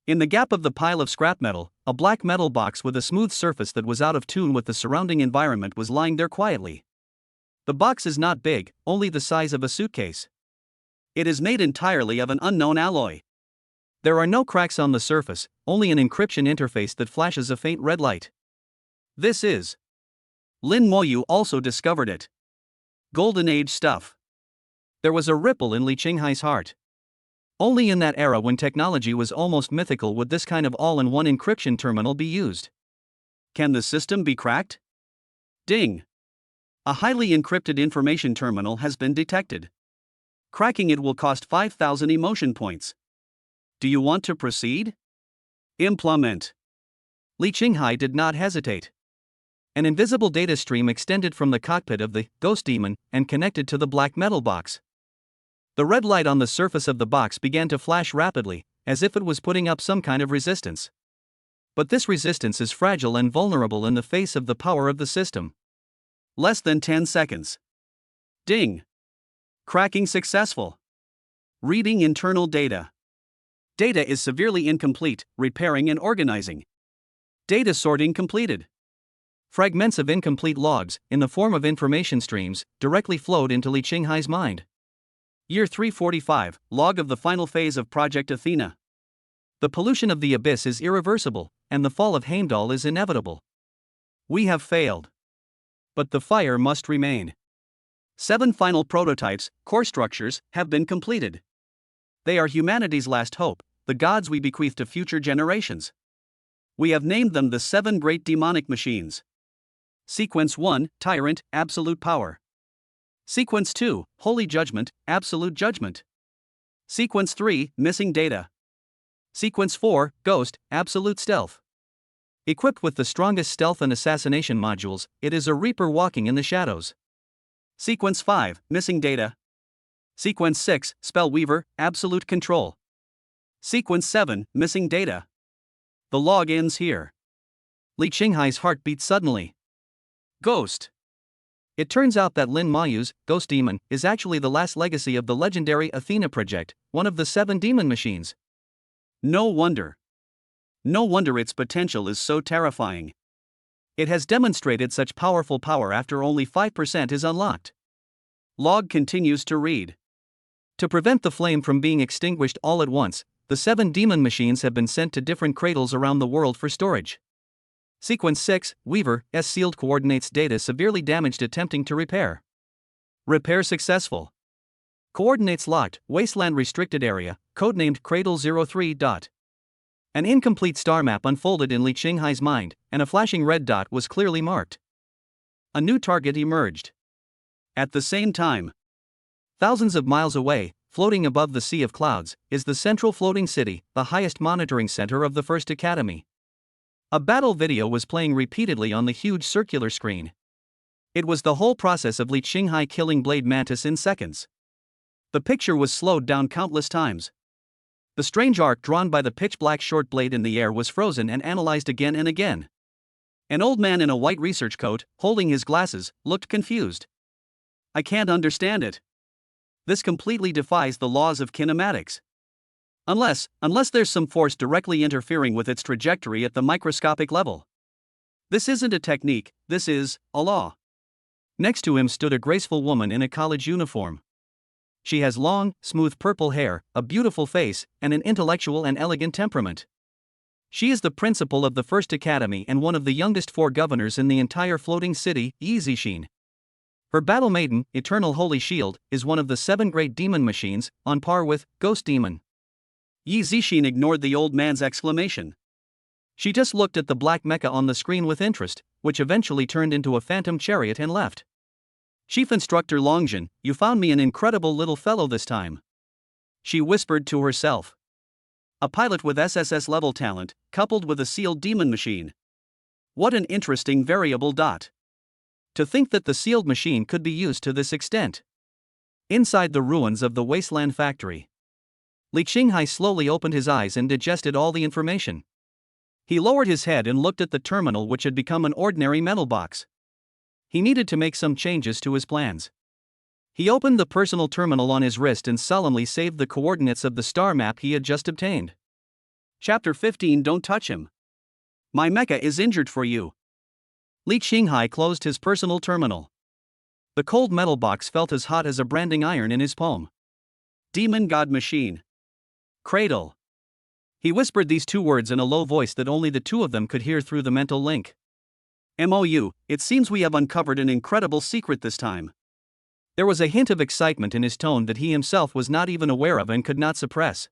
In the gap of the pile of scrap metal, a black metal box with a smooth surface that was out of tune with the surrounding environment was lying there quietly. The box is not big, only the size of a suitcase. It is made entirely of an unknown alloy. There are no cracks on the surface, only an encryption interface that flashes a faint red light. This is. Lin Moyu also discovered it. Golden Age stuff. There was a ripple in Li Qinghai's heart. Only in that era when technology was almost mythical would this kind of all-in-one encryption terminal be used. Can the system be cracked? Ding! A highly encrypted information terminal has been detected. Cracking it will cost 5,000 emotion points. Do you want to proceed? Implement. Li Qinghai did not hesitate. An invisible data stream extended from the cockpit of the ghost demon and connected to the black metal box. The red light on the surface of the box began to flash rapidly, as if it was putting up some kind of resistance. But this resistance is fragile and vulnerable in the face of the power of the system. Less than 10 seconds. Ding! Cracking successful. Reading internal data. Data is severely incomplete, repairing and organizing. Data sorting completed. Fragments of incomplete logs, in the form of information streams, directly flowed into Li Qinghai's mind. Year 345, log of the final phase of Project Athena. The pollution of the abyss is irreversible, and the fall of Heimdall is inevitable. We have failed. But the fire must remain. 7 final prototypes, core structures, have been completed. They are humanity's last hope, the gods we bequeath to future generations. We have named them the 7 great demonic machines. Sequence 1, Tyrant, Absolute Power. Sequence 2, Holy Judgment, Absolute Judgment. Sequence 3, Missing Data. Sequence 4, Ghost, Absolute Stealth. Equipped with the strongest stealth and assassination modules, it is a Reaper walking in the shadows. Sequence 5, Missing Data. Sequence 6, Spellweaver, Absolute Control. Sequence 7, Missing Data. The log ends here. Li Qinghai's heart beat suddenly. Ghost. It turns out that Lin Moyu's Ghost Demon is actually the last legacy of the legendary Athena project, one of the 7 demon machines. No wonder. No wonder its potential is so terrifying. It has demonstrated such powerful power after only 5% is unlocked. Log continues to read. To prevent the flame from being extinguished all at once, the 7 demon machines have been sent to different cradles around the world for storage. Sequence 6, Weaver, sealed coordinates data severely damaged attempting to repair. Repair successful. Coordinates locked, wasteland restricted area, codenamed Cradle 03. An incomplete star map unfolded in Li Qinghai's mind, and a flashing red dot was clearly marked. A new target emerged. At the same time, thousands of miles away, floating above the sea of clouds, is the central floating city, the highest monitoring center of the First Academy. A battle video was playing repeatedly on the huge circular screen. It was the whole process of Li Qinghai killing Blade Mantis in seconds. The picture was slowed down countless times. The strange arc drawn by the pitch-black short blade in the air was frozen and analyzed again and again. An old man in a white research coat, holding his glasses, looked confused. I can't understand it. This completely defies the laws of kinematics. Unless there's some force directly interfering with its trajectory at the microscopic level. This isn't a technique, this is a law. Next to him stood a graceful woman in a college uniform. She has long, smooth purple hair, a beautiful face, and an intellectual and elegant temperament. She is the principal of the First Academy and one of the youngest 4 governors in the entire floating city, Yi Zixin. Her battle maiden, Eternal Holy Shield, is one of the 7 great demon machines, on par with Ghost Demon. Yi Zixin ignored the old man's exclamation. She just looked at the black mecha on the screen with interest, which eventually turned into a phantom chariot and left. Chief Instructor Longjin, you found me an incredible little fellow this time. She whispered to herself. A pilot with SSS level talent, coupled with a sealed demon machine. What an interesting variable. To think that the sealed machine could be used to this extent. Inside the ruins of the Wasteland Factory. Li Qinghai slowly opened his eyes and digested all the information. He lowered his head and looked at the terminal, which had become an ordinary metal box. He needed to make some changes to his plans. He opened the personal terminal on his wrist and solemnly saved the coordinates of the star map he had just obtained. Chapter 15. Don't touch him. My mecha is injured for you. Li Qinghai closed his personal terminal. The cold metal box felt as hot as a branding iron in his palm. Demon God Machine. Cradle. He whispered these two words in a low voice that only the two of them could hear through the mental link. MOU, it seems we have uncovered an incredible secret this time. There was a hint of excitement in his tone that he himself was not even aware of and could not suppress.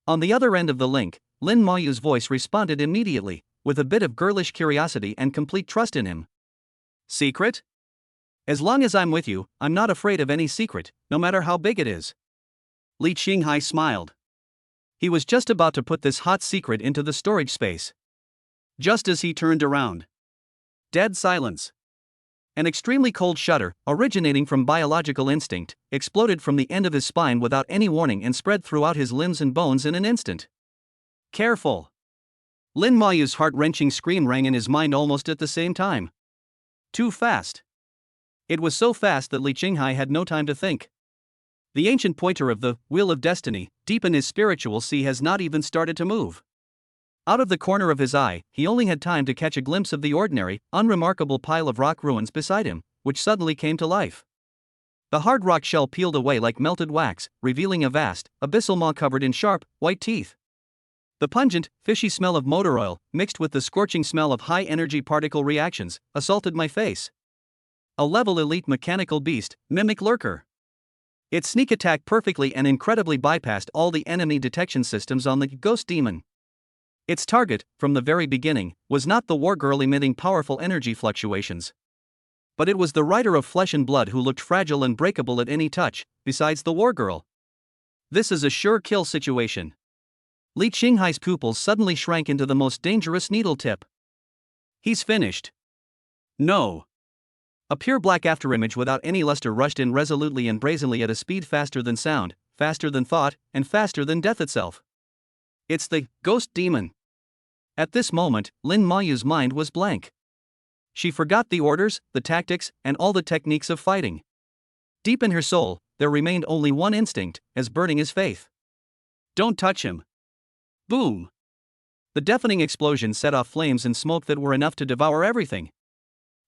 On the other end of the link, Lin Mayu's voice responded immediately, with a bit of girlish curiosity and complete trust in him. Secret? As long as I'm with you, I'm not afraid of any secret, no matter how big it is. Li Qinghai smiled. He was just about to put this hot secret into the storage space. Just as he turned around. Dead silence. An extremely cold shudder, originating from biological instinct, exploded from the end of his spine without any warning and spread throughout his limbs and bones in an instant. Careful! Lin Mayu's heart-wrenching scream rang in his mind almost at the same time. Too fast. It was so fast that Li Qinghai had no time to think. The ancient pointer of the Wheel of Destiny, deep in his spiritual sea, has not even started to move. Out of the corner of his eye, he only had time to catch a glimpse of the ordinary, unremarkable pile of rock ruins beside him, which suddenly came to life. The hard rock shell peeled away like melted wax, revealing a vast, abyssal maw covered in sharp, white teeth. The pungent, fishy smell of motor oil, mixed with the scorching smell of high-energy particle reactions, assaulted my face. A level elite mechanical beast, mimic lurker. Its sneak attack perfectly and incredibly bypassed all the enemy detection systems on the ghost demon. Its target, from the very beginning, was not the war girl emitting powerful energy fluctuations. But it was the rider of flesh and blood who looked fragile and breakable at any touch, besides the war girl. This is a sure kill situation. Li Qinghai's pupils suddenly shrank into the most dangerous needle tip. He's finished. No. A pure black afterimage without any luster rushed in resolutely and brazenly at a speed faster than sound, faster than thought, and faster than death itself. It's the ghost demon. At this moment, Lin Mayu's mind was blank. She forgot the orders, the tactics, and all the techniques of fighting. Deep in her soul, there remained only one instinct, as burning as faith. Don't touch him. Boom! The deafening explosion set off flames and smoke that were enough to devour everything.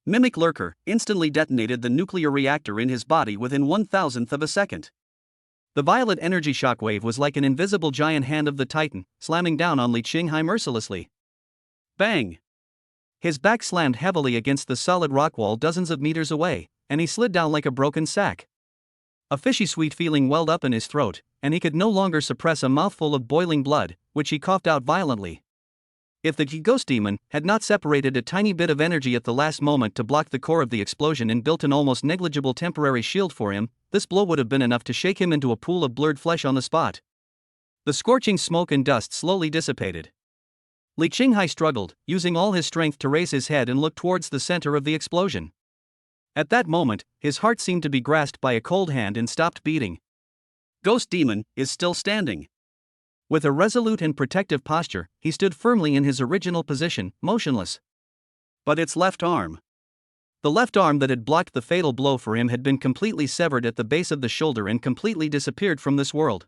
Mimic Lurker instantly detonated the nuclear reactor in his body within 1,000th of a second. The violet energy shockwave was like an invisible giant hand of the Titan, slamming down on Li Qinghai mercilessly. Bang! His back slammed heavily against the solid rock wall dozens of meters away, and he slid down like a broken sack. A fishy sweet feeling welled up in his throat, and he could no longer suppress a mouthful of boiling blood, which he coughed out violently. If the ghost demon had not separated a tiny bit of energy at the last moment to block the core of the explosion and built an almost negligible temporary shield for him, this blow would have been enough to shake him into a pool of blurred flesh on the spot. The scorching smoke and dust slowly dissipated. Li Qinghai struggled, using all his strength to raise his head and look towards the center of the explosion. At that moment, his heart seemed to be grasped by a cold hand and stopped beating. Ghost demon is still standing. With a resolute and protective posture, he stood firmly in his original position, motionless. But its left arm. The left arm that had blocked the fatal blow for him had been completely severed at the base of the shoulder and completely disappeared from this world.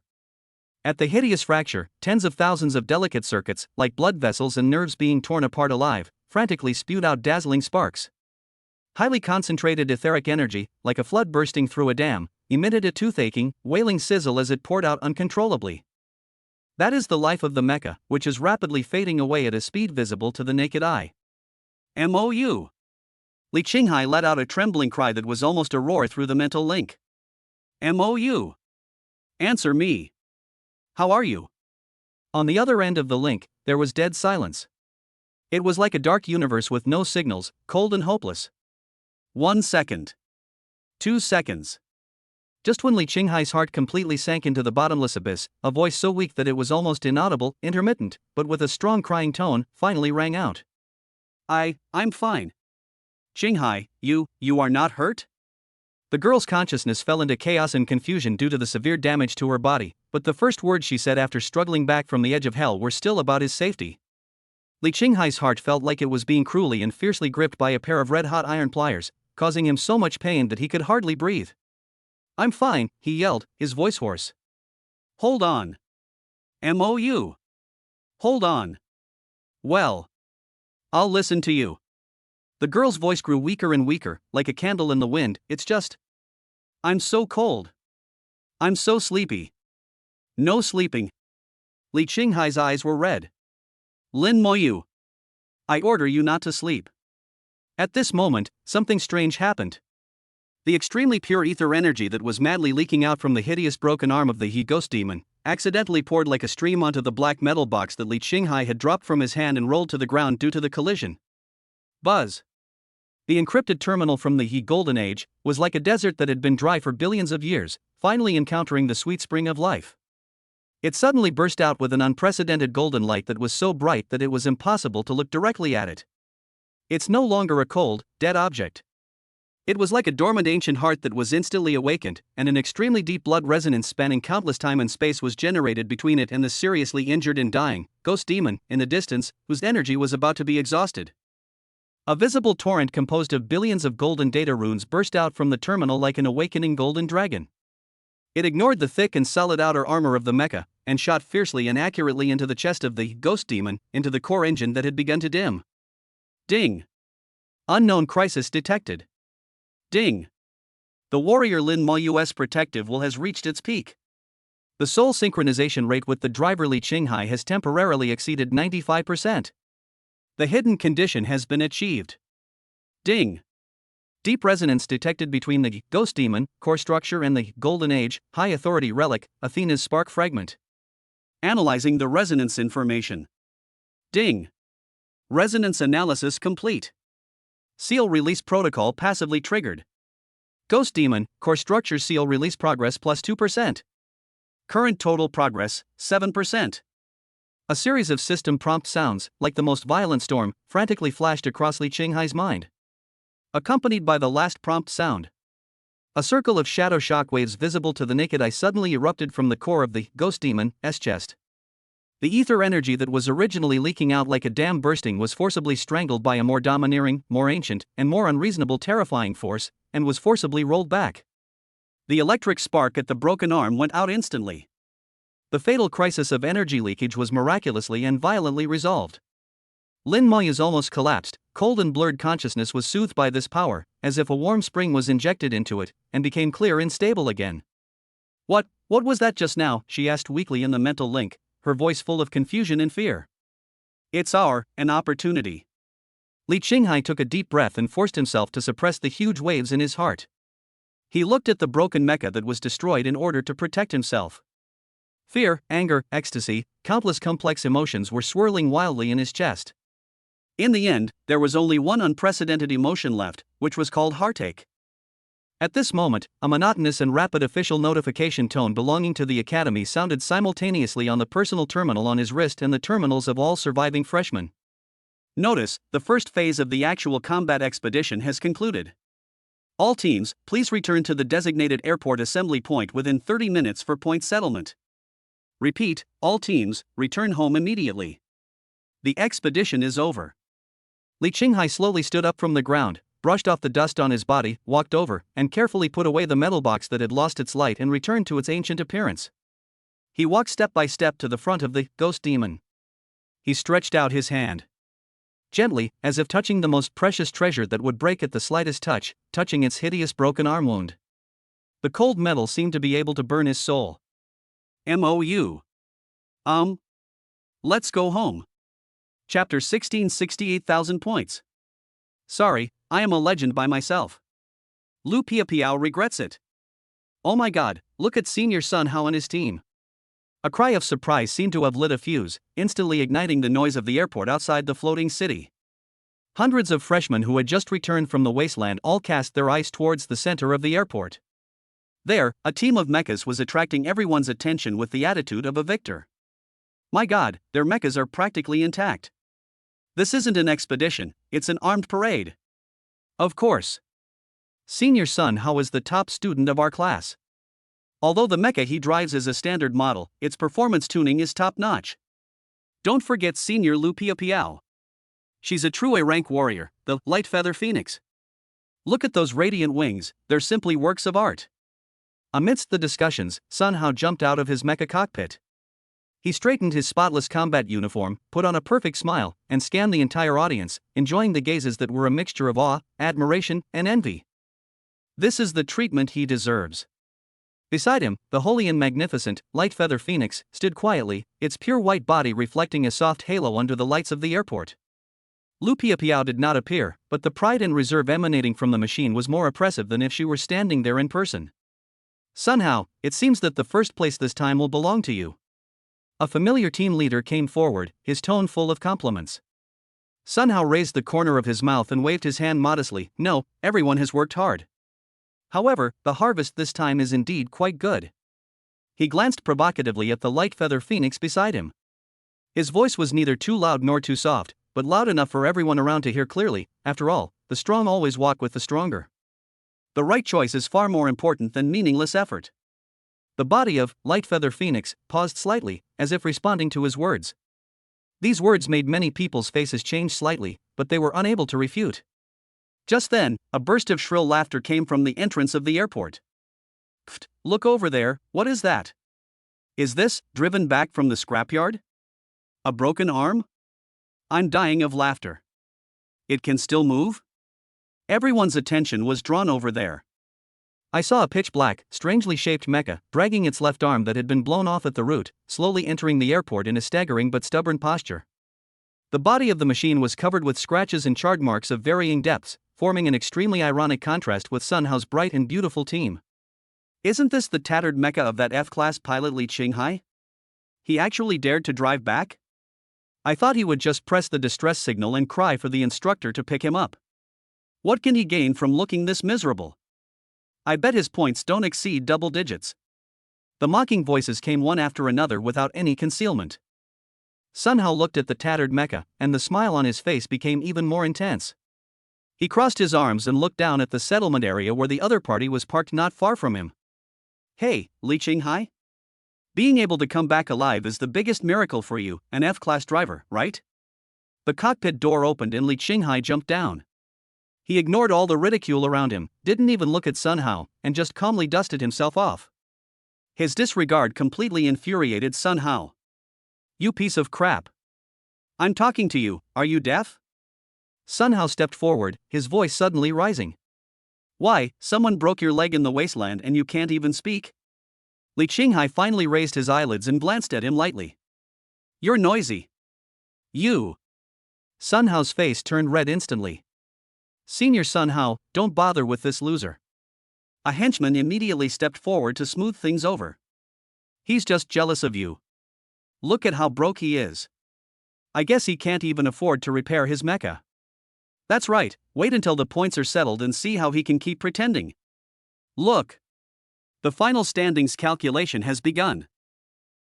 At the hideous fracture, tens of thousands of delicate circuits, like blood vessels and nerves being torn apart alive, frantically spewed out dazzling sparks. Highly concentrated etheric energy, like a flood bursting through a dam, emitted a toothacheing, wailing sizzle as it poured out uncontrollably. That is the life of the mecha, which is rapidly fading away at a speed visible to the naked eye. MOU. Li Qinghai let out a trembling cry that was almost a roar through the mental link. MOU. Answer me. How are you? On the other end of the link, there was dead silence. It was like a dark universe with no signals, cold and hopeless. 1 second. 2 seconds. Just when Li Qinghai's heart completely sank into the bottomless abyss, a voice so weak that it was almost inaudible, intermittent, but with a strong crying tone, finally rang out. I'm fine. Qinghai, you are not hurt? The girl's consciousness fell into chaos and confusion due to the severe damage to her body, but the first words she said after struggling back from the edge of hell were still about his safety. Li Qinghai's heart felt like it was being cruelly and fiercely gripped by a pair of red-hot iron pliers, causing him so much pain that he could hardly breathe. "I'm fine," he yelled, his voice hoarse. "Hold on. MOU. Hold on. Well, I'll listen to you." The girl's voice grew weaker and weaker, like a candle in the wind. "It's just, I'm so cold. I'm so sleepy." "No sleeping." Li Qinghai's eyes were red. "Lin Moyu, I order you not to sleep." At this moment, something strange happened. The extremely pure ether energy that was madly leaking out from the hideous broken arm of the He Ghost Demon accidentally poured like a stream onto the black metal box that Li Qinghai had dropped from his hand and rolled to the ground due to the collision. Buzz. The encrypted terminal from the He Golden Age was like a desert that had been dry for billions of years, finally encountering the sweet spring of life. It suddenly burst out with an unprecedented golden light that was so bright that it was impossible to look directly at it. It's no longer a cold, dead object. It was like a dormant ancient heart that was instantly awakened, and an extremely deep blood resonance spanning countless time and space was generated between it and the seriously injured and dying ghost demon in the distance, whose energy was about to be exhausted. A visible torrent composed of billions of golden data runes burst out from the terminal like an awakening golden dragon. It ignored the thick and solid outer armor of the mecha, and shot fiercely and accurately into the chest of the ghost demon, into the core engine that had begun to dim. Ding! Unknown crisis detected. Ding! The warrior Lin Moyu's protective will has reached its peak. The soul synchronization rate with the driver Li Qinghai has temporarily exceeded 95%. The hidden condition has been achieved. Ding! Deep resonance detected between the ghost demon core structure and the Golden Age high authority relic, Athena's spark fragment. Analyzing the resonance information. Ding! Resonance analysis complete. Seal release protocol passively triggered. Ghost demon core structure seal release progress plus 2%. Current total progress 7%. A series of system prompt sounds, like the most violent storm, frantically flashed across Li Qinghai's mind. Accompanied by the last prompt sound. A circle of shadow shockwaves visible to the naked eye suddenly erupted from the core of the ghost demon's chest. The ether energy that was originally leaking out like a dam bursting was forcibly strangled by a more domineering, more ancient, and more unreasonable terrifying force, and was forcibly rolled back. The electric spark at the broken arm went out instantly. The fatal crisis of energy leakage was miraculously and violently resolved. Lin Moyu's almost collapsed, cold and blurred consciousness was soothed by this power, as if a warm spring was injected into it, and became clear and stable again. What was that just now?" she asked weakly in the mental link, her voice full of confusion and fear. "It's an opportunity." Li Qinghai took a deep breath and forced himself to suppress the huge waves in his heart. He looked at the broken mecha that was destroyed in order to protect himself. Fear, anger, ecstasy, countless complex emotions were swirling wildly in his chest. In the end, there was only one unprecedented emotion left, which was called heartache. At this moment, a monotonous and rapid official notification tone belonging to the academy sounded simultaneously on the personal terminal on his wrist and the terminals of all surviving freshmen. Notice, the first phase of the actual combat expedition has concluded. All teams, please return to the designated airport assembly point within 30 minutes for point settlement. Repeat, all teams, return home immediately. The expedition is over. Li Qinghai slowly stood up from the ground, brushed off the dust on his body, walked over, and carefully put away the metal box that had lost its light and returned to its ancient appearance. He walked step by step to the front of the ghost demon. He stretched out his hand. Gently, as if touching the most precious treasure that would break at the slightest touch, touching its hideous broken arm wound. The cold metal seemed to be able to burn his soul. MOU. Let's go home. Chapter 16, 68,000 points. Sorry, I am a legend by myself. Lu Piapiao regrets it. Oh my god, look at Senior Sun Hao and his team. A cry of surprise seemed to have lit a fuse, instantly igniting the noise of the airport outside the floating city. Hundreds of freshmen who had just returned from the wasteland all cast their eyes towards the center of the airport. There, a team of mechas was attracting everyone's attention with the attitude of a victor. My god, their mechas are practically intact. This isn't an expedition, it's an armed parade. Of course. Senior Sun Hao is the top student of our class. Although the mecha he drives is a standard model, its performance tuning is top-notch. Don't forget Senior Lu Piao. She's a true A-rank warrior, the Light Feather Phoenix. Look at those radiant wings, they're simply works of art. Amidst the discussions, Sun Hao jumped out of his mecha cockpit. He straightened his spotless combat uniform, put on a perfect smile, and scanned the entire audience, enjoying the gazes that were a mixture of awe, admiration, and envy. This is the treatment he deserves. Beside him, the holy and magnificent, Light Feather Phoenix, stood quietly, its pure white body reflecting a soft halo under the lights of the airport. Lu Piao did not appear, but the pride and reserve emanating from the machine was more oppressive than if she were standing there in person. Sun Hao, it seems that the first place this time will belong to you. A familiar team leader came forward, his tone full of compliments. Sun Hao raised the corner of his mouth and waved his hand modestly. No, everyone has worked hard. However, the harvest this time is indeed quite good. He glanced provocatively at the Light Feather Phoenix beside him. His voice was neither too loud nor too soft, but loud enough for everyone around to hear clearly. After all, the strong always walk with the stronger. The right choice is far more important than meaningless effort. The body of Light Feather Phoenix paused slightly, as if responding to his words. These words made many people's faces change slightly, but they were unable to refute. Just then, a burst of shrill laughter came from the entrance of the airport. Pfft, look over there, what is that? Is this driven back from the scrapyard? A broken arm? I'm dying of laughter. It can still move? Everyone's attention was drawn over there. I saw a pitch-black, strangely shaped mecha, dragging its left arm that had been blown off at the root, slowly entering the airport in a staggering but stubborn posture. The body of the machine was covered with scratches and charred marks of varying depths, forming an extremely ironic contrast with Sun Hao's bright and beautiful team. Isn't this the tattered mecha of that F-class pilot Li Qinghai? He actually dared to drive back? I thought he would just press the distress signal and cry for the instructor to pick him up. What can he gain from looking this miserable? I bet his points don't exceed double digits. The mocking voices came one after another without any concealment. Sun Hao looked at the tattered mecha, and the smile on his face became even more intense. He crossed his arms and looked down at the settlement area where the other party was parked not far from him. Hey, Li Qinghai? Being able to come back alive is the biggest miracle for you, an F-class driver, right? The cockpit door opened and Li Qinghai jumped down. He ignored all the ridicule around him, didn't even look at Sun Hao, and just calmly dusted himself off. His disregard completely infuriated Sun Hao. You piece of crap. I'm talking to you, are you deaf? Sun Hao stepped forward, his voice suddenly rising. Why, someone broke your leg in the wasteland and you can't even speak? Li Qinghai finally raised his eyelids and glanced at him lightly. You're noisy. You. Sun Hao's face turned red instantly. Senior Sun Hao, don't bother with this loser. A henchman immediately stepped forward to smooth things over. He's just jealous of you. Look at how broke he is. I guess he can't even afford to repair his mecha. That's right, wait until the points are settled and see how he can keep pretending. Look. The final standings calculation has begun.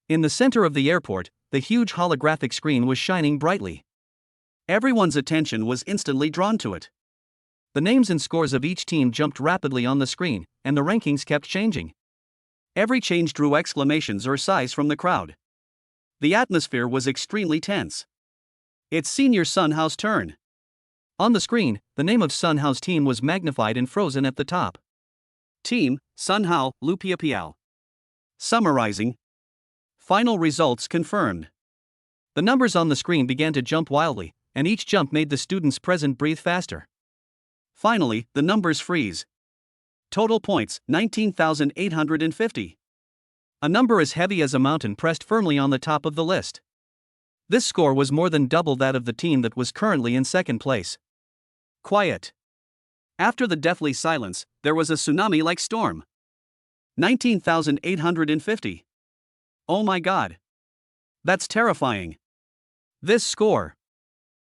In the center of the airport, the huge holographic screen was shining brightly. Everyone's attention was instantly drawn to it. The names and scores of each team jumped rapidly on the screen, and the rankings kept changing. Every change drew exclamations or sighs from the crowd. The atmosphere was extremely tense. It's Senior Sun Hao's turn. On the screen, the name of Sun Hao's team was magnified and frozen at the top. Team, Sun Hao, Lu Piao. Summarizing. Final results confirmed. The numbers on the screen began to jump wildly, and each jump made the students present breathe faster. Finally, the numbers freeze. Total points, 19,850. A number as heavy as a mountain pressed firmly on the top of the list. This score was more than double that of the team that was currently in second place. Quiet. After the deathly silence, there was a tsunami-like storm. 19,850. Oh my god. That's terrifying. This score.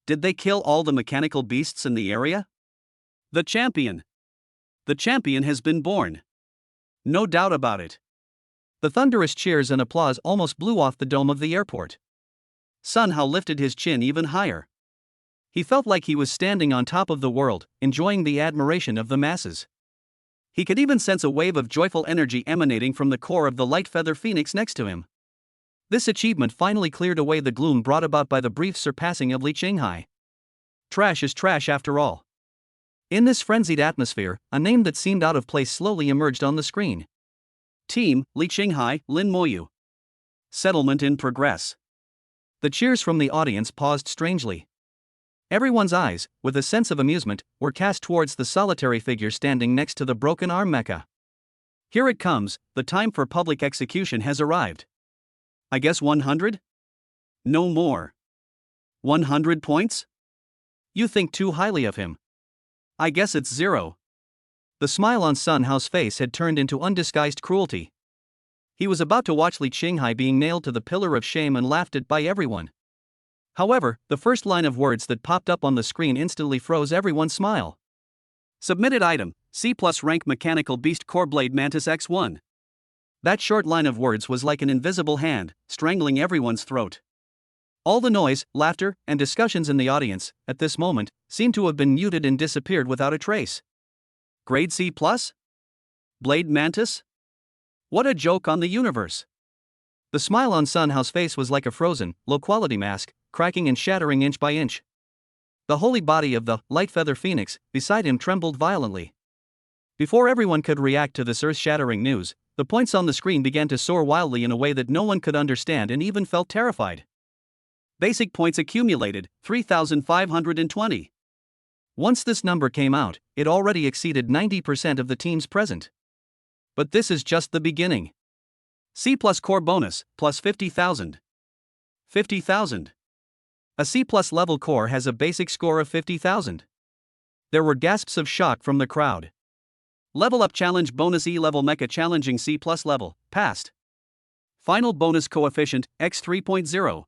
Did they kill all the mechanical beasts in the area? The champion. The champion has been born. No doubt about it. The thunderous cheers and applause almost blew off the dome of the airport. Sun Hao lifted his chin even higher. He felt like he was standing on top of the world, enjoying the admiration of the masses. He could even sense a wave of joyful energy emanating from the core of the light feather phoenix next to him. This achievement finally cleared away the gloom brought about by the brief surpassing of Li Qinghai. Trash is trash after all. In this frenzied atmosphere, a name that seemed out of place slowly emerged on the screen. Team, Li Qinghai, Lin Moyu. Settlement in progress. The cheers from the audience paused strangely. Everyone's eyes, with a sense of amusement, were cast towards the solitary figure standing next to the broken arm mecha. Here it comes, the time for public execution has arrived. I guess 100? No more. 100 points? You think too highly of him. I guess it's 0. The smile on Sun Hao's face had turned into undisguised cruelty. He was about to watch Li Qinghai being nailed to the pillar of shame and laughed at by everyone. However, the first line of words that popped up on the screen instantly froze everyone's smile. Submitted item, C+ rank mechanical beast core blade mantis X1. That short line of words was like an invisible hand, strangling everyone's throat. All the noise, laughter, and discussions in the audience, at this moment, seemed to have been muted and disappeared without a trace. Grade C+? Blade mantis? What a joke on the universe. The smile on Sun Hao's face was like a frozen, low-quality mask, cracking and shattering inch by inch. The holy body of the light feather phoenix beside him trembled violently. Before everyone could react to this earth-shattering news, the points on the screen began to soar wildly in a way that no one could understand and even felt terrified. Basic points accumulated, 3,520. Once this number came out, it already exceeded 90% of the teams present. But this is just the beginning. C+ core bonus, plus 50,000. 50,000. A C+ level core has a basic score of 50,000. There were gasps of shock from the crowd. Level up challenge bonus E level mecha challenging C+ level, passed. Final bonus coefficient, x 3.0.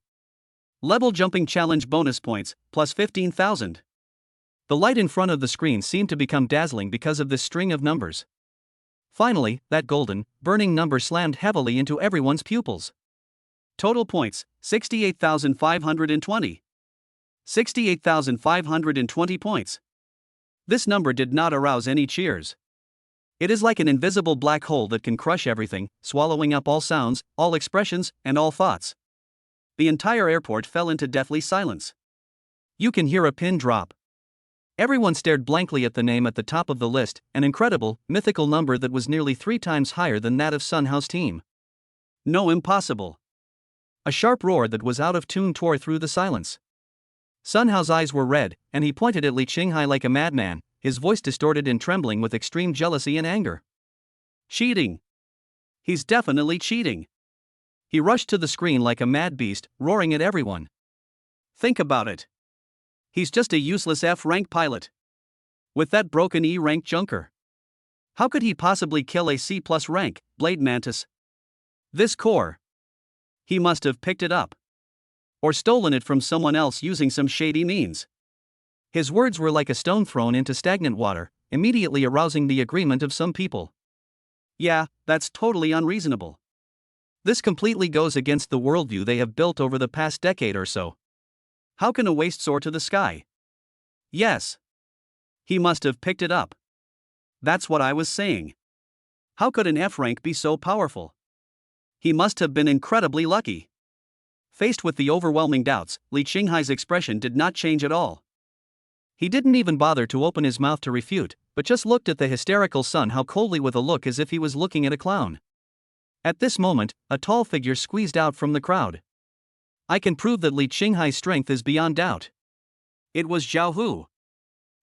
Level jumping challenge bonus points, plus 15,000. The light in front of the screen seemed to become dazzling because of this string of numbers. Finally, that golden, burning number slammed heavily into everyone's pupils. Total points, 68,520. 68,520 points. This number did not arouse any cheers. It is like an invisible black hole that can crush everything, swallowing up all sounds, all expressions, and all thoughts. The entire airport fell into deathly silence. You can hear a pin drop. Everyone stared blankly at the name at the top of the list, an incredible, mythical number that was nearly 3 times higher than that of Sun Hao's team. No, impossible. A sharp roar that was out of tune tore through the silence. Sun Hao's eyes were red, and he pointed at Li Qinghai like a madman, his voice distorted and trembling with extreme jealousy and anger. Cheating! He's definitely cheating! He rushed to the screen like a mad beast, roaring at everyone. Think about it. He's just a useless F-rank pilot. With that broken E-rank junker. How could he possibly kill a C+ rank, blade mantis? This core. He must have picked it up. Or stolen it from someone else using some shady means. His words were like a stone thrown into stagnant water, immediately arousing the agreement of some people. Yeah, that's totally unreasonable. This completely goes against the worldview they have built over the past decade or so. How can a waste soar to the sky? Yes. He must have picked it up. That's what I was saying. How could an F rank be so powerful? He must have been incredibly lucky. Faced with the overwhelming doubts, Li Qinghai's expression did not change at all. He didn't even bother to open his mouth to refute, but just looked at the hysterical Sun Hao coldly with a look as if he was looking at a clown. At this moment, a tall figure squeezed out from the crowd. I can prove that Li Qinghai's strength is beyond doubt. It was Zhao Hu,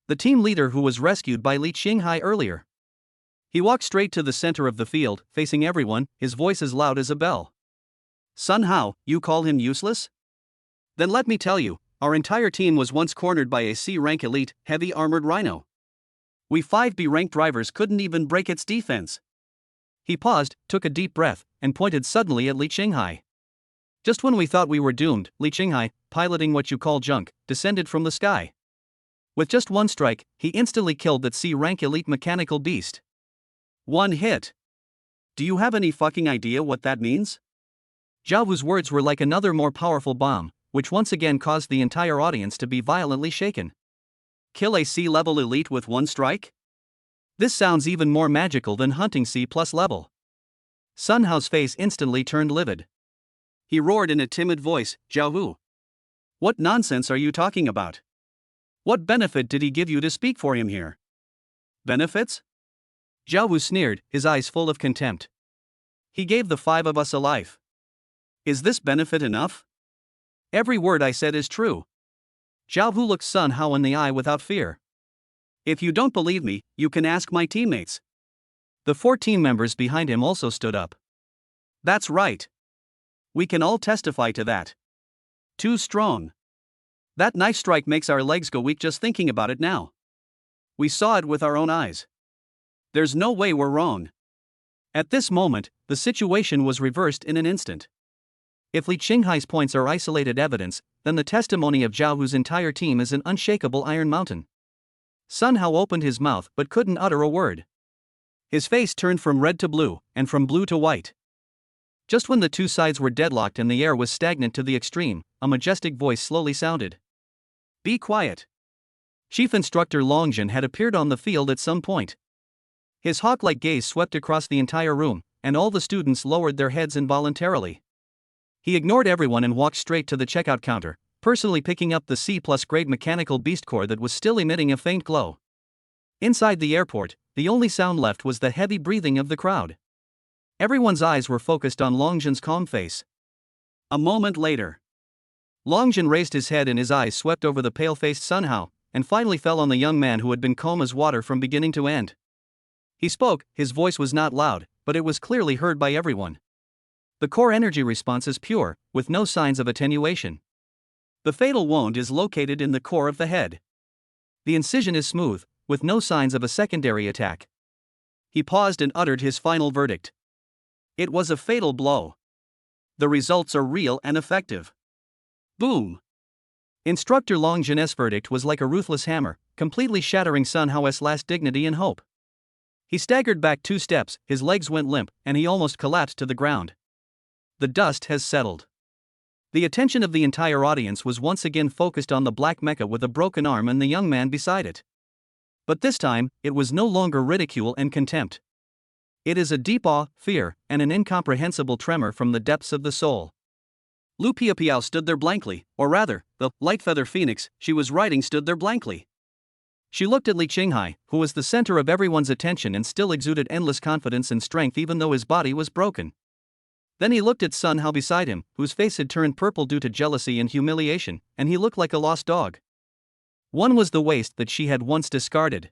the team leader who was rescued by Li Qinghai earlier. He walked straight to the center of the field, facing everyone, his voice as loud as a bell. Sun Hao, you call him useless? Then let me tell you, our entire team was once cornered by a C-rank elite, heavy armored rhino. We 5B rank drivers couldn't even break its defense. He paused, took a deep breath, and pointed suddenly at Li Qinghai. Just when we thought we were doomed, Li Qinghai, piloting what you call junk, descended from the sky. With just one strike, he instantly killed that C-rank elite mechanical beast. One hit. Do you have any fucking idea what that means? Zhao Hu's words were like another more powerful bomb, which once again caused the entire audience to be violently shaken. Kill a C-level elite with one strike? This sounds even more magical than hunting C+ level. Sun Hao's face instantly turned livid. He roared in a timid voice, Zhao Hu. What nonsense are you talking about? What benefit did he give you to speak for him here? Benefits? Zhao Hu sneered, his eyes full of contempt. He gave the 5 of us a life. Is this benefit enough? Every word I said is true. Zhao Hu looked Sun Hao in the eye without fear. If you don't believe me, you can ask my teammates. The 4 team members behind him also stood up. That's right. We can all testify to that. Too strong. That knife strike makes our legs go weak just thinking about it now. We saw it with our own eyes. There's no way we're wrong. At this moment, the situation was reversed in an instant. If Li Qinghai's points are isolated evidence, then the testimony of Zhao Hu's entire team is an unshakable iron mountain. Sun Hao opened his mouth but couldn't utter a word. His face turned from red to blue, and from blue to white. Just when the two sides were deadlocked and the air was stagnant to the extreme, a majestic voice slowly sounded. Be quiet. Chief Instructor Longjin had appeared on the field at some point. His hawk-like gaze swept across the entire room, and all the students lowered their heads involuntarily. He ignored everyone and walked straight to the checkout counter, personally picking up the C+ grade mechanical beast core that was still emitting a faint glow. Inside the airport, the only sound left was the heavy breathing of the crowd. Everyone's eyes were focused on Longjin's calm face. A moment later, Longjin raised his head and his eyes swept over the pale-faced Sun Hao, and finally fell on the young man who had been calm as water from beginning to end. He spoke, his voice was not loud, but it was clearly heard by everyone. The core energy response is pure, with no signs of attenuation. The fatal wound is located in the core of the head. The incision is smooth, with no signs of a secondary attack. He paused and uttered his final verdict. It was a fatal blow. The results are real and effective. Boom! Instructor Longjin's verdict was like a ruthless hammer, completely shattering Sun Hao's last dignity and hope. He staggered back 2 steps, his legs went limp, and he almost collapsed to the ground. The dust has settled. The attention of the entire audience was once again focused on the black mecha with a broken arm and the young man beside it. But this time, it was no longer ridicule and contempt. It is a deep awe, fear, and an incomprehensible tremor from the depths of the soul. Lu Piapiao stood there blankly, or rather, the light feather phoenix she was riding stood there blankly. She looked at Li Qinghai, who was the center of everyone's attention and still exuded endless confidence and strength even though his body was broken. Then he looked at Sun Hao beside him, whose face had turned purple due to jealousy and humiliation, and he looked like a lost dog. One was the waste that she had once discarded.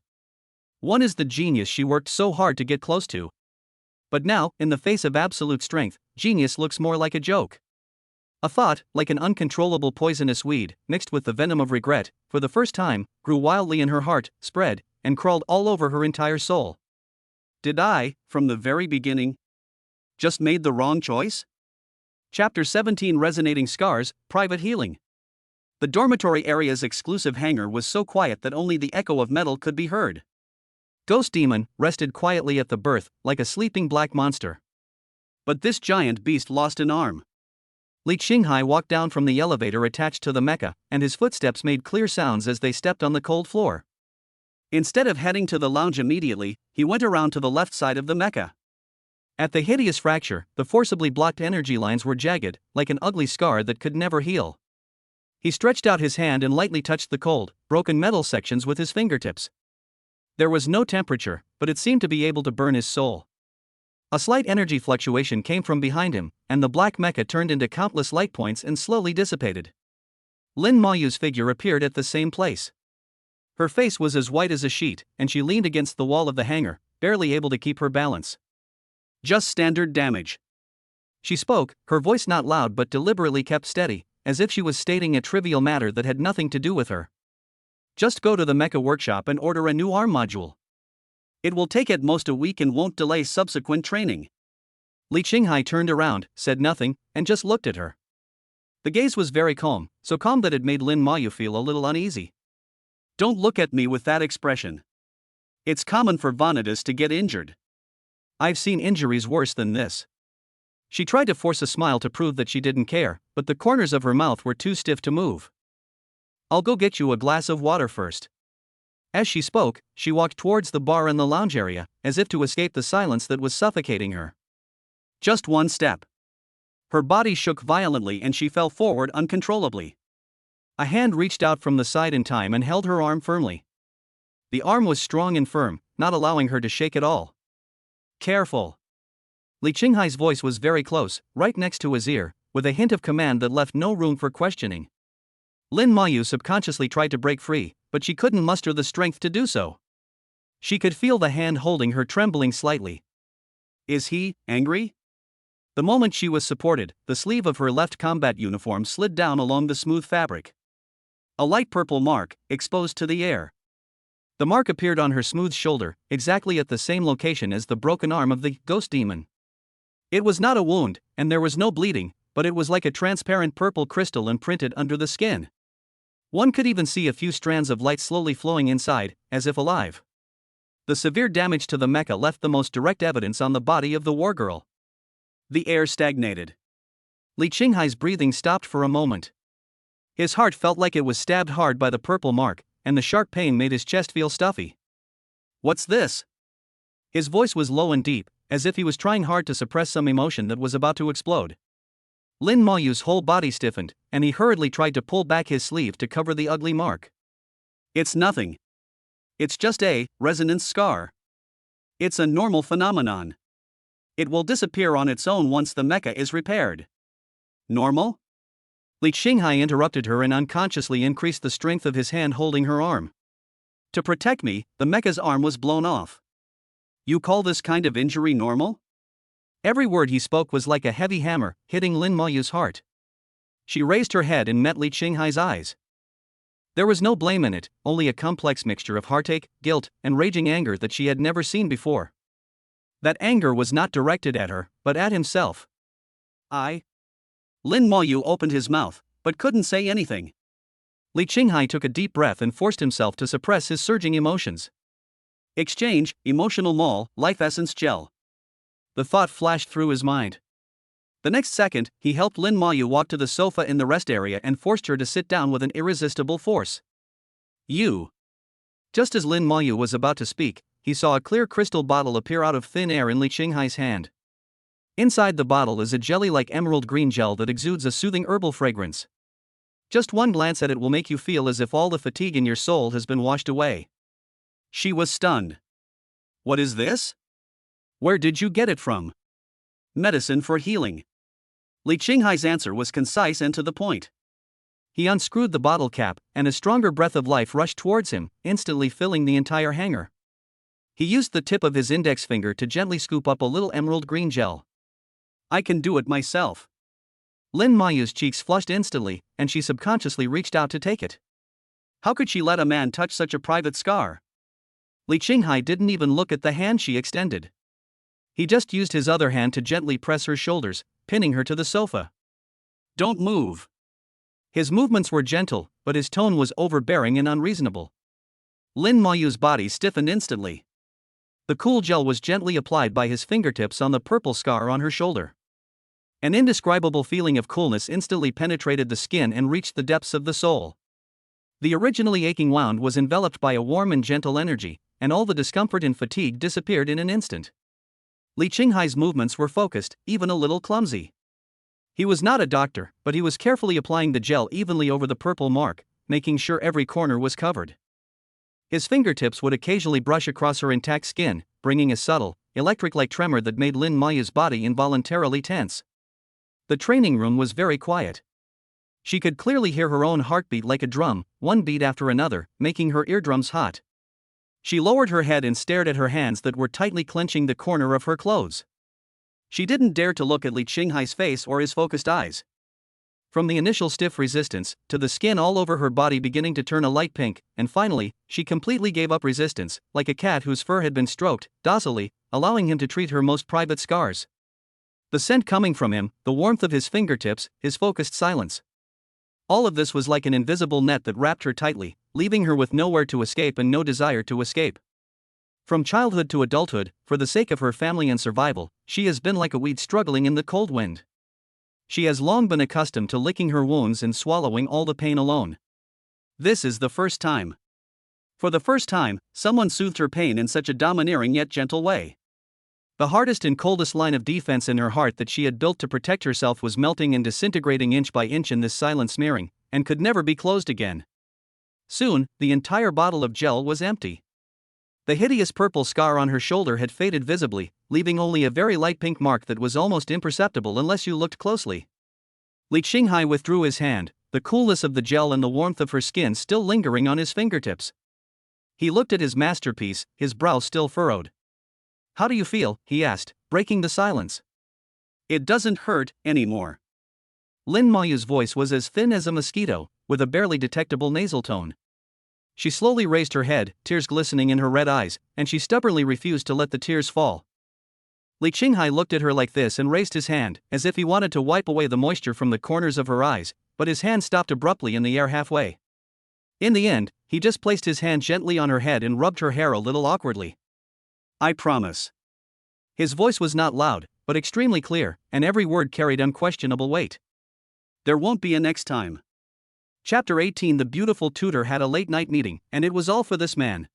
One is the genius she worked so hard to get close to. But now, in the face of absolute strength, genius looks more like a joke. A thought, like an uncontrollable poisonous weed, mixed with the venom of regret, for the first time, grew wildly in her heart, spread, and crawled all over her entire soul. Did I, from the very beginning, just made the wrong choice? Chapter 17 Resonating Scars, Private Healing. The dormitory area's exclusive hangar was so quiet that only the echo of metal could be heard. Ghost Demon rested quietly at the berth, like a sleeping black monster. But this giant beast lost an arm. Li Qinghai walked down from the elevator attached to the mecha, and his footsteps made clear sounds as they stepped on the cold floor. Instead of heading to the lounge immediately, he went around to the left side of the mecha. At the hideous fracture, the forcibly blocked energy lines were jagged, like an ugly scar that could never heal. He stretched out his hand and lightly touched the cold, broken metal sections with his fingertips. There was no temperature, but it seemed to be able to burn his soul. A slight energy fluctuation came from behind him, and the black mecha turned into countless light points and slowly dissipated. Lin Mayu's figure appeared at the same place. Her face was as white as a sheet, and she leaned against the wall of the hangar, barely able to keep her balance. Just standard damage. She spoke, her voice not loud but deliberately kept steady, as if she was stating a trivial matter that had nothing to do with her. Just go to the mecha workshop and order a new arm module. It will take at most a week and won't delay subsequent training. Li Qinghai turned around, said nothing, and just looked at her. The gaze was very calm, so calm that it made Lin Mayu feel a little uneasy. Don't look at me with that expression. It's common for Vanitas to get injured. I've seen injuries worse than this. She tried to force a smile to prove that she didn't care, but the corners of her mouth were too stiff to move. I'll go get you a glass of water first. As she spoke, she walked towards the bar and the lounge area, as if to escape the silence that was suffocating her. Just one step. Her body shook violently and she fell forward uncontrollably. A hand reached out from the side in time and held her arm firmly. The arm was strong and firm, not allowing her to shake at all. Careful. Li Qinghai's voice was very close, right next to his ear, with a hint of command that left no room for questioning. Lin Mayu subconsciously tried to break free, but she couldn't muster the strength to do so. She could feel the hand holding her trembling slightly. Is he angry? The moment she was supported, the sleeve of her left combat uniform slid down along the smooth fabric. A light purple mark, exposed to the air. The mark appeared on her smooth shoulder, exactly at the same location as the broken arm of the ghost demon. It was not a wound, and there was no bleeding, but it was like a transparent purple crystal imprinted under the skin. One could even see a few strands of light slowly flowing inside, as if alive. The severe damage to the mecha left the most direct evidence on the body of the war girl. The air stagnated. Li Qinghai's breathing stopped for a moment. His heart felt like it was stabbed hard by the purple mark, and the sharp pain made his chest feel stuffy. What's this? His voice was low and deep, as if he was trying hard to suppress some emotion that was about to explode. Lin Mayu's whole body stiffened, and he hurriedly tried to pull back his sleeve to cover the ugly mark. It's nothing. It's just a resonance scar. It's a normal phenomenon. It will disappear on its own once the mecha is repaired. Normal? Li Qinghai interrupted her and unconsciously increased the strength of his hand holding her arm. To protect me, the mecha's arm was blown off. You call this kind of injury normal? Every word he spoke was like a heavy hammer, hitting Lin Mayu's heart. She raised her head and met Li Qinghai's eyes. There was no blame in it, only a complex mixture of heartache, guilt, and raging anger that she had never seen before. That anger was not directed at her, but at himself. Lin Mayu opened his mouth, but couldn't say anything. Li Qinghai took a deep breath and forced himself to suppress his surging emotions. Exchange, emotional mall, life essence gel. The thought flashed through his mind. The next second, he helped Lin Mayu walk to the sofa in the rest area and forced her to sit down with an irresistible force. You. Just as Lin Mayu was about to speak, he saw a clear crystal bottle appear out of thin air in Li Qinghai's hand. Inside the bottle is a jelly-like emerald green gel that exudes a soothing herbal fragrance. Just one glance at it will make you feel as if all the fatigue in your soul has been washed away. She was stunned. What is this? Where did you get it from? Medicine for healing. Li Qinghai's answer was concise and to the point. He unscrewed the bottle cap, and a stronger breath of life rushed towards him, instantly filling the entire hanger. He used the tip of his index finger to gently scoop up a little emerald green gel. I can do it myself. Lin Mayu's cheeks flushed instantly, and she subconsciously reached out to take it. How could she let a man touch such a private scar? Li Qinghai didn't even look at the hand she extended. He just used his other hand to gently press her shoulders, pinning her to the sofa. Don't move. His movements were gentle, but his tone was overbearing and unreasonable. Lin Mayu's body stiffened instantly. The cool gel was gently applied by his fingertips on the purple scar on her shoulder. An indescribable feeling of coolness instantly penetrated the skin and reached the depths of the soul. The originally aching wound was enveloped by a warm and gentle energy, and all the discomfort and fatigue disappeared in an instant. Li Qinghai's movements were focused, even a little clumsy. He was not a doctor, but he was carefully applying the gel evenly over the purple mark, making sure every corner was covered. His fingertips would occasionally brush across her intact skin, bringing a subtle, electric-like tremor that made Lin Mayu's body involuntarily tense. The training room was very quiet. She could clearly hear her own heartbeat like a drum, one beat after another, making her eardrums hot. She lowered her head and stared at her hands that were tightly clenching the corner of her clothes. She didn't dare to look at Li Qinghai's face or his focused eyes. From the initial stiff resistance, to the skin all over her body beginning to turn a light pink, and finally, she completely gave up resistance, like a cat whose fur had been stroked, docilely, allowing him to treat her most private scars. The scent coming from him, the warmth of his fingertips, his focused silence. All of this was like an invisible net that wrapped her tightly, leaving her with nowhere to escape and no desire to escape. From childhood to adulthood, for the sake of her family and survival, she has been like a weed struggling in the cold wind. She has long been accustomed to licking her wounds and swallowing all the pain alone. This is the first time. For the first time, someone soothed her pain in such a domineering yet gentle way. The hardest and coldest line of defense in her heart that she had built to protect herself was melting and disintegrating inch by inch in this silent smearing, and could never be closed again. Soon, the entire bottle of gel was empty. The hideous purple scar on her shoulder had faded visibly, leaving only a very light pink mark that was almost imperceptible unless you looked closely. Li Qinghai withdrew his hand, the coolness of the gel and the warmth of her skin still lingering on his fingertips. He looked at his masterpiece, his brow still furrowed. "How do you feel?" he asked, breaking the silence. "It doesn't hurt anymore." Lin Mayu's voice was as thin as a mosquito, with a barely detectable nasal tone. She slowly raised her head, tears glistening in her red eyes, and she stubbornly refused to let the tears fall. Li Qinghai looked at her like this and raised his hand, as if he wanted to wipe away the moisture from the corners of her eyes, but his hand stopped abruptly in the air halfway. In the end, he just placed his hand gently on her head and rubbed her hair a little awkwardly. "I promise." His voice was not loud, but extremely clear, and every word carried unquestionable weight. "There won't be a next time." Chapter 18. The beautiful tutor had a late-night meeting, and it was all for this man.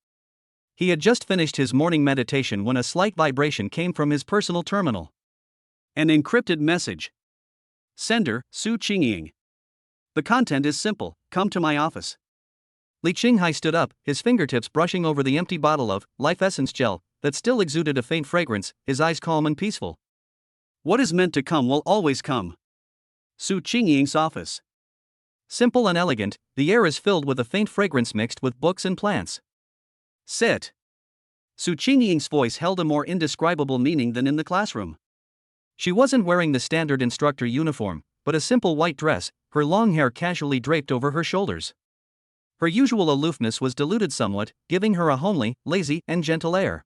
He had just finished his morning meditation when a slight vibration came from his personal terminal. An encrypted message. Sender, Su Qingying. The content is simple: "Come to my office." Li Qinghai stood up, his fingertips brushing over the empty bottle of life essence gel that still exuded a faint fragrance, his eyes calm and peaceful. What is meant to come will always come. Su Qingying's office. Simple and elegant, the air is filled with a faint fragrance mixed with books and plants. Sit. Su Qingying's voice held a more indescribable meaning than in the classroom. She wasn't wearing the standard instructor uniform, but a simple white dress, her long hair casually draped over her shoulders. Her usual aloofness was diluted somewhat, giving her a homely, lazy, and gentle air.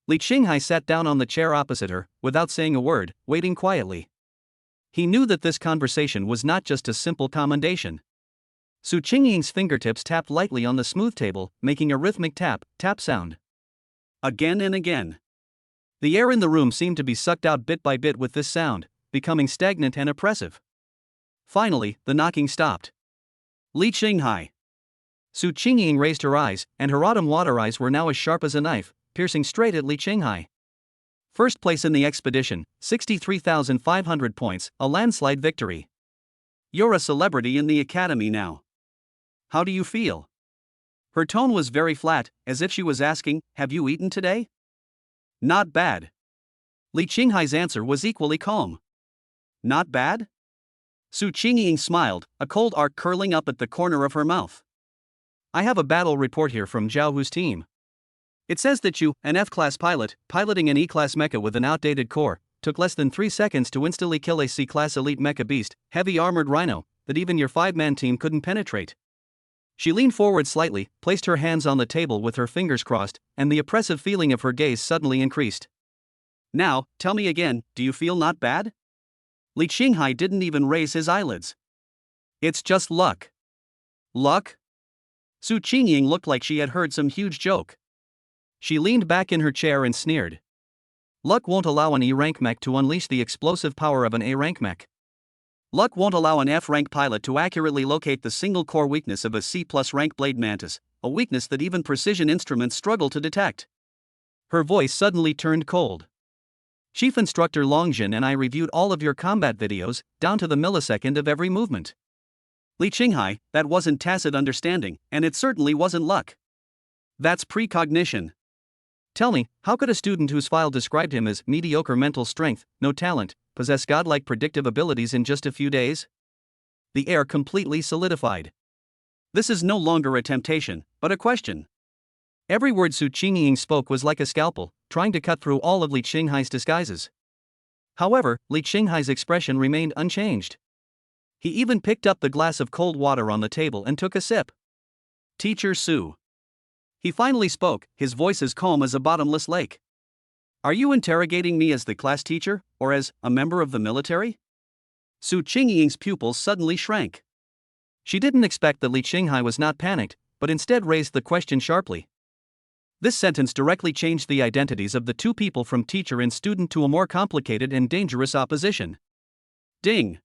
Li Qinghai sat down on the chair opposite her, without saying a word, waiting quietly. He knew that this conversation was not just a simple commendation. Su Qingying's fingertips tapped lightly on the smooth table, making a rhythmic tap sound. Again and again. The air in the room seemed to be sucked out bit by bit with this sound, becoming stagnant and oppressive. Finally, the knocking stopped. Li Qinghai. Su Qingying raised her eyes, and her autumn water eyes were now as sharp as a knife, piercing straight at Li Qinghai. First place in the expedition, 63,500 points, a landslide victory. You're a celebrity in the academy now. How do you feel? Her tone was very flat, as if she was asking, "Have you eaten today?" Not bad. Li Qinghai's answer was equally calm. Not bad? Su Qingying smiled, a cold arc curling up at the corner of her mouth. I have a battle report here from Zhao Hu's team. It says that you, an F-class pilot, piloting an E-class mecha with an outdated core, took less than 3 seconds to instantly kill a C-class elite mecha beast, heavy armored rhino, that even your 5-man team couldn't penetrate. She leaned forward slightly, placed her hands on the table with her fingers crossed, and the oppressive feeling of her gaze suddenly increased. Now, tell me again, do you feel not bad? Li Qinghai didn't even raise his eyelids. It's just luck. Luck? Su Qingying looked like she had heard some huge joke. She leaned back in her chair and sneered. Luck won't allow an E-rank mech to unleash the explosive power of an A-rank mech. Luck won't allow an F-rank pilot to accurately locate the single core weakness of a C-plus rank blade mantis, a weakness that even precision instruments struggle to detect. Her voice suddenly turned cold. Chief Instructor Longjin and I reviewed all of your combat videos, down to the millisecond of every movement. Li Qinghai, that wasn't tacit understanding, and it certainly wasn't luck. That's precognition. Tell me, how could a student whose file described him as mediocre mental strength, no talent, possess godlike predictive abilities in just a few days? The air completely solidified. This is no longer a temptation, but a question. Every word Su Qingying spoke was like a scalpel, trying to cut through all of Li Qinghai's disguises. However, Li Qinghai's expression remained unchanged. He even picked up the glass of cold water on the table and took a sip. Teacher Su. He finally spoke, his voice as calm as a bottomless lake. Are you interrogating me as the class teacher, or as a member of the military? Su Qingying's pupils suddenly shrank. She didn't expect that Li Qinghai was not panicked, but instead raised the question sharply. This sentence directly changed the identities of the two people from teacher and student to a more complicated and dangerous opposition. Ding!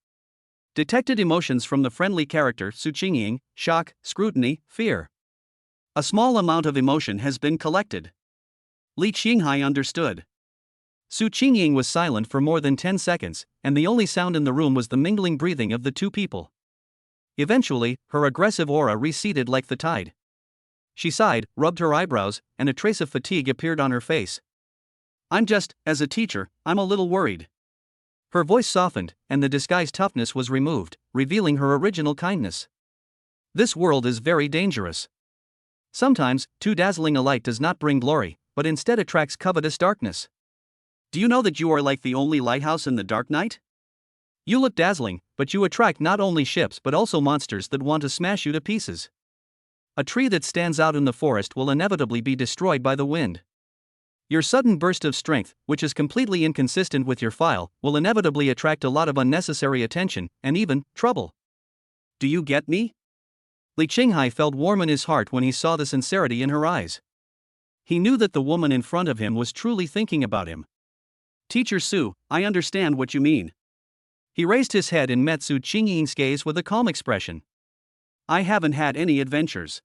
Detected emotions from the friendly character Su Qingying: shock, scrutiny, fear. A small amount of emotion has been collected. Li Qinghai understood. Su Qingying was silent for more than 10 seconds, and the only sound in the room was the mingling breathing of the two people. Eventually, her aggressive aura receded like the tide. She sighed, rubbed her eyebrows, and a trace of fatigue appeared on her face. As a teacher, I'm a little worried. Her voice softened, and the disguised toughness was removed, revealing her original kindness. This world is very dangerous. Sometimes, too dazzling a light does not bring glory, but instead attracts covetous darkness. Do you know that you are like the only lighthouse in the dark night? You look dazzling, but you attract not only ships but also monsters that want to smash you to pieces. A tree that stands out in the forest will inevitably be destroyed by the wind. Your sudden burst of strength, which is completely inconsistent with your file, will inevitably attract a lot of unnecessary attention, and even trouble. Do you get me? Li Qinghai felt warm in his heart when he saw the sincerity in her eyes. He knew that the woman in front of him was truly thinking about him. Teacher Su, I understand what you mean. He raised his head and met Su Qingying's gaze with a calm expression. I haven't had any adventures.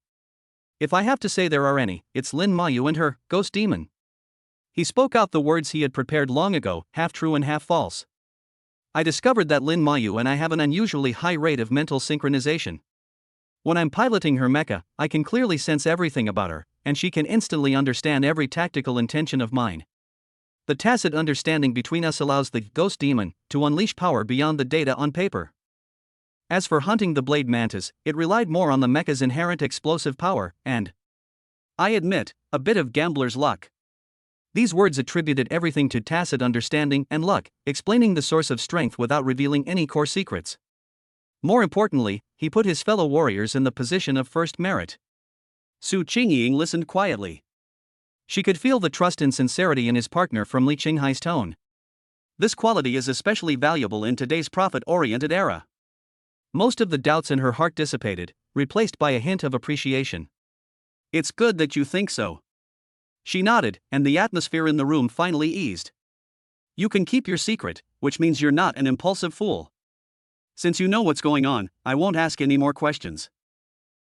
If I have to say there are any, it's Lin Mayu and her ghost demon. He spoke out the words he had prepared long ago, half true and half false. I discovered that Lin Mayu and I have an unusually high rate of mental synchronization. When I'm piloting her mecha, I can clearly sense everything about her, and she can instantly understand every tactical intention of mine. The tacit understanding between us allows the ghost demon to unleash power beyond the data on paper. As for hunting the blade mantis, it relied more on the mecha's inherent explosive power, and, I admit, a bit of gambler's luck. These words attributed everything to tacit understanding and luck, explaining the source of strength without revealing any core secrets. More importantly, he put his fellow warriors in the position of first merit. Su Qingying listened quietly. She could feel the trust and sincerity in his partner from Li Qinghai's tone. This quality is especially valuable in today's profit-oriented era. Most of the doubts in her heart dissipated, replaced by a hint of appreciation. It's good that you think so. She nodded, and the atmosphere in the room finally eased. You can keep your secret, which means you're not an impulsive fool. Since you know what's going on, I won't ask any more questions.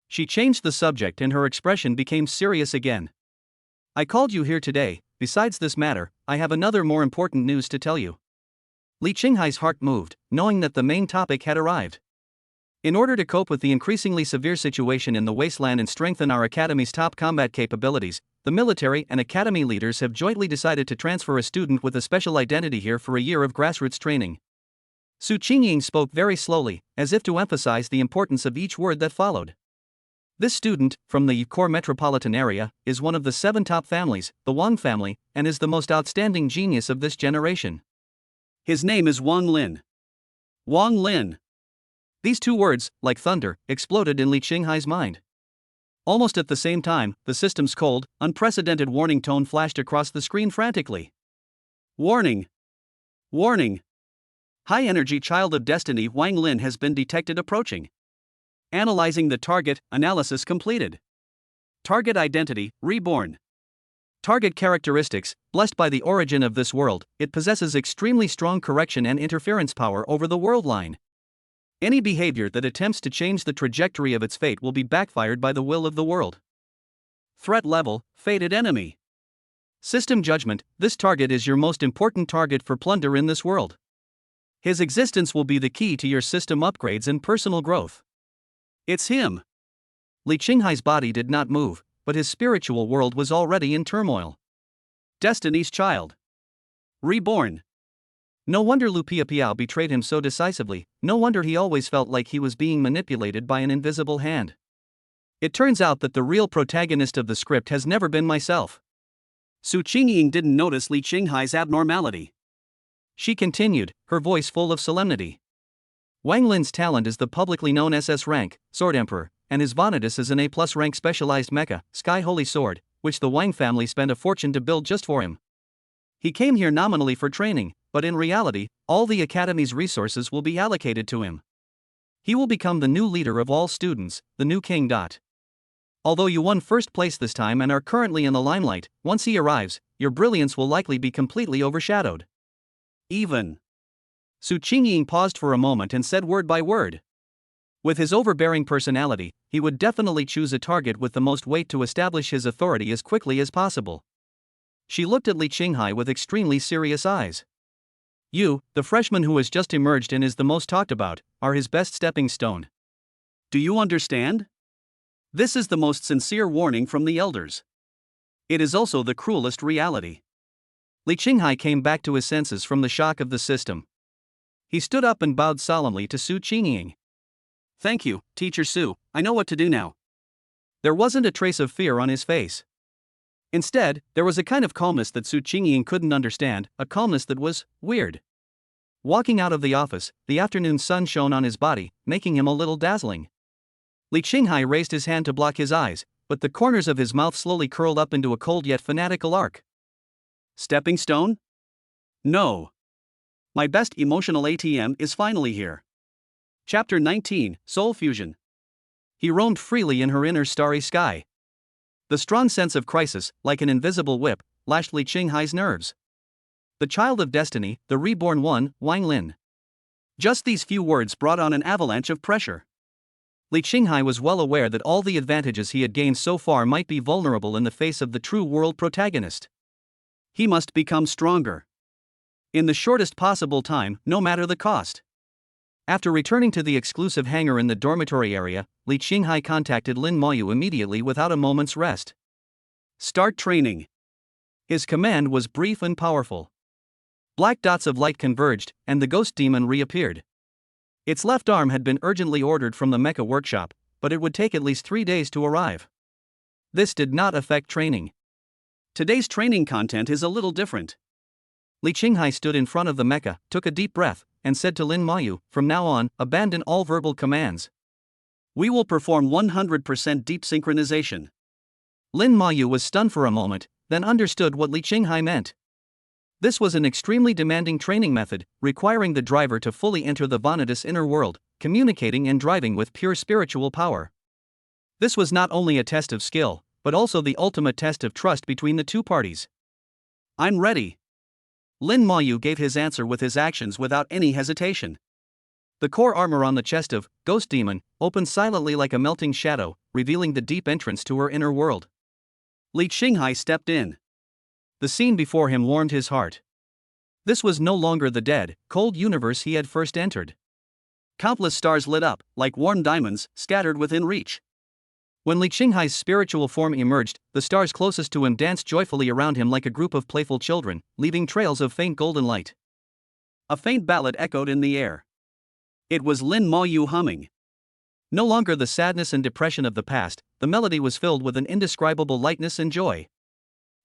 She changed the subject and her expression became serious again. I called you here today. Besides this matter, I have another more important news to tell you. Li Qinghai's heart moved, knowing that the main topic had arrived. In order to cope with the increasingly severe situation in the wasteland and strengthen our academy's top combat capabilities, the military and academy leaders have jointly decided to transfer a student with a special identity here for a year of grassroots training. Su Qingying spoke very slowly, as if to emphasize the importance of each word that followed. This student, from the core metropolitan area, is one of the 7 top families, the Wang family, and is the most outstanding genius of this generation. His name is Wang Lin. Wang Lin. These 2 words, like thunder, exploded in Li Qinghai's mind. Almost at the same time, the system's cold, unprecedented warning tone flashed across the screen frantically. Warning! Warning! High-energy child of destiny Wang Lin has been detected approaching. Analyzing the target, analysis completed. Target identity, reborn. Target characteristics, blessed by the origin of this world, it possesses extremely strong correction and interference power over the world line. Any behavior that attempts to change the trajectory of its fate will be backfired by the will of the world. Threat level, fated enemy. System judgment, this target is your most important target for plunder in this world. His existence will be the key to your system upgrades and personal growth. It's him. Li Qinghai's body did not move, but his spiritual world was already in turmoil. Destiny's child. Reborn. No wonder Lu Piapiao betrayed him so decisively, no wonder he always felt like he was being manipulated by an invisible hand. It turns out that the real protagonist of the script has never been myself. Su Qingying didn't notice Li Qinghai's abnormality. She continued, her voice full of solemnity. Wang Lin's talent is the publicly known SS-rank, Sword Emperor, and his Vanitas is an A+ rank specialized mecha, Sky Holy Sword, which the Wang family spent a fortune to build just for him. He came here nominally for training, but in reality, all the academy's resources will be allocated to him. He will become the new leader of all students, the new king. Although you won first place this time and are currently in the limelight, once he arrives, your brilliance will likely be completely overshadowed. Even. Su Qingying paused for a moment and said word by word. With his overbearing personality, he would definitely choose a target with the most weight to establish his authority as quickly as possible. She looked at Li Qinghai with extremely serious eyes. You, the freshman who has just emerged and is the most talked about, are his best stepping stone. Do you understand? This is the most sincere warning from the elders. It is also the cruelest reality. Li Qinghai came back to his senses from the shock of the system. He stood up and bowed solemnly to Su Qingying. Thank you, Teacher Su, I know what to do now. There wasn't a trace of fear on his face. Instead, there was a kind of calmness that Su Qingying couldn't understand, a calmness that was weird. Walking out of the office, the afternoon sun shone on his body, making him a little dazzling. Li Qinghai raised his hand to block his eyes, but the corners of his mouth slowly curled up into a cold yet fanatical arc. Stepping stone? No. My best emotional ATM is finally here. Chapter 19, Soul Fusion. He roamed freely in her inner starry sky. The strong sense of crisis, like an invisible whip, lashed Li Qinghai's nerves. The child of destiny, the reborn one, Wang Lin. Just these few words brought on an avalanche of pressure. Li Qinghai was well aware that all the advantages he had gained so far might be vulnerable in the face of the true world protagonist. He must become stronger. In the shortest possible time, no matter the cost. After returning to the exclusive hangar in the dormitory area, Li Qinghai contacted Lin Moyu immediately without a moment's rest. Start training. His command was brief and powerful. Black dots of light converged, and the ghost demon reappeared. Its left arm had been urgently ordered from the mecha workshop, but it would take at least 3 days to arrive. This did not affect training. Today's training content is a little different. Li Qinghai stood in front of the mecha, took a deep breath, and said to Lin Moyu, from now on, abandon all verbal commands. We will perform 100% deep synchronization. Lin Moyu was stunned for a moment, then understood what Li Qinghai meant. This was an extremely demanding training method, requiring the driver to fully enter the Vanitas inner world, communicating and driving with pure spiritual power. This was not only a test of skill, but also the ultimate test of trust between the two parties. I'm ready. Lin Moyu gave his answer with his actions without any hesitation. The core armor on the chest of Ghost Demon opened silently like a melting shadow, revealing the deep entrance to her inner world. Li Qinghai stepped in. The scene before him warmed his heart. This was no longer the dead, cold universe he had first entered. Countless stars lit up, like warm diamonds, scattered within reach. When Li Qinghai's spiritual form emerged, the stars closest to him danced joyfully around him like a group of playful children, leaving trails of faint golden light. A faint ballad echoed in the air. It was Lin Moyu humming. No longer the sadness and depression of the past, the melody was filled with an indescribable lightness and joy.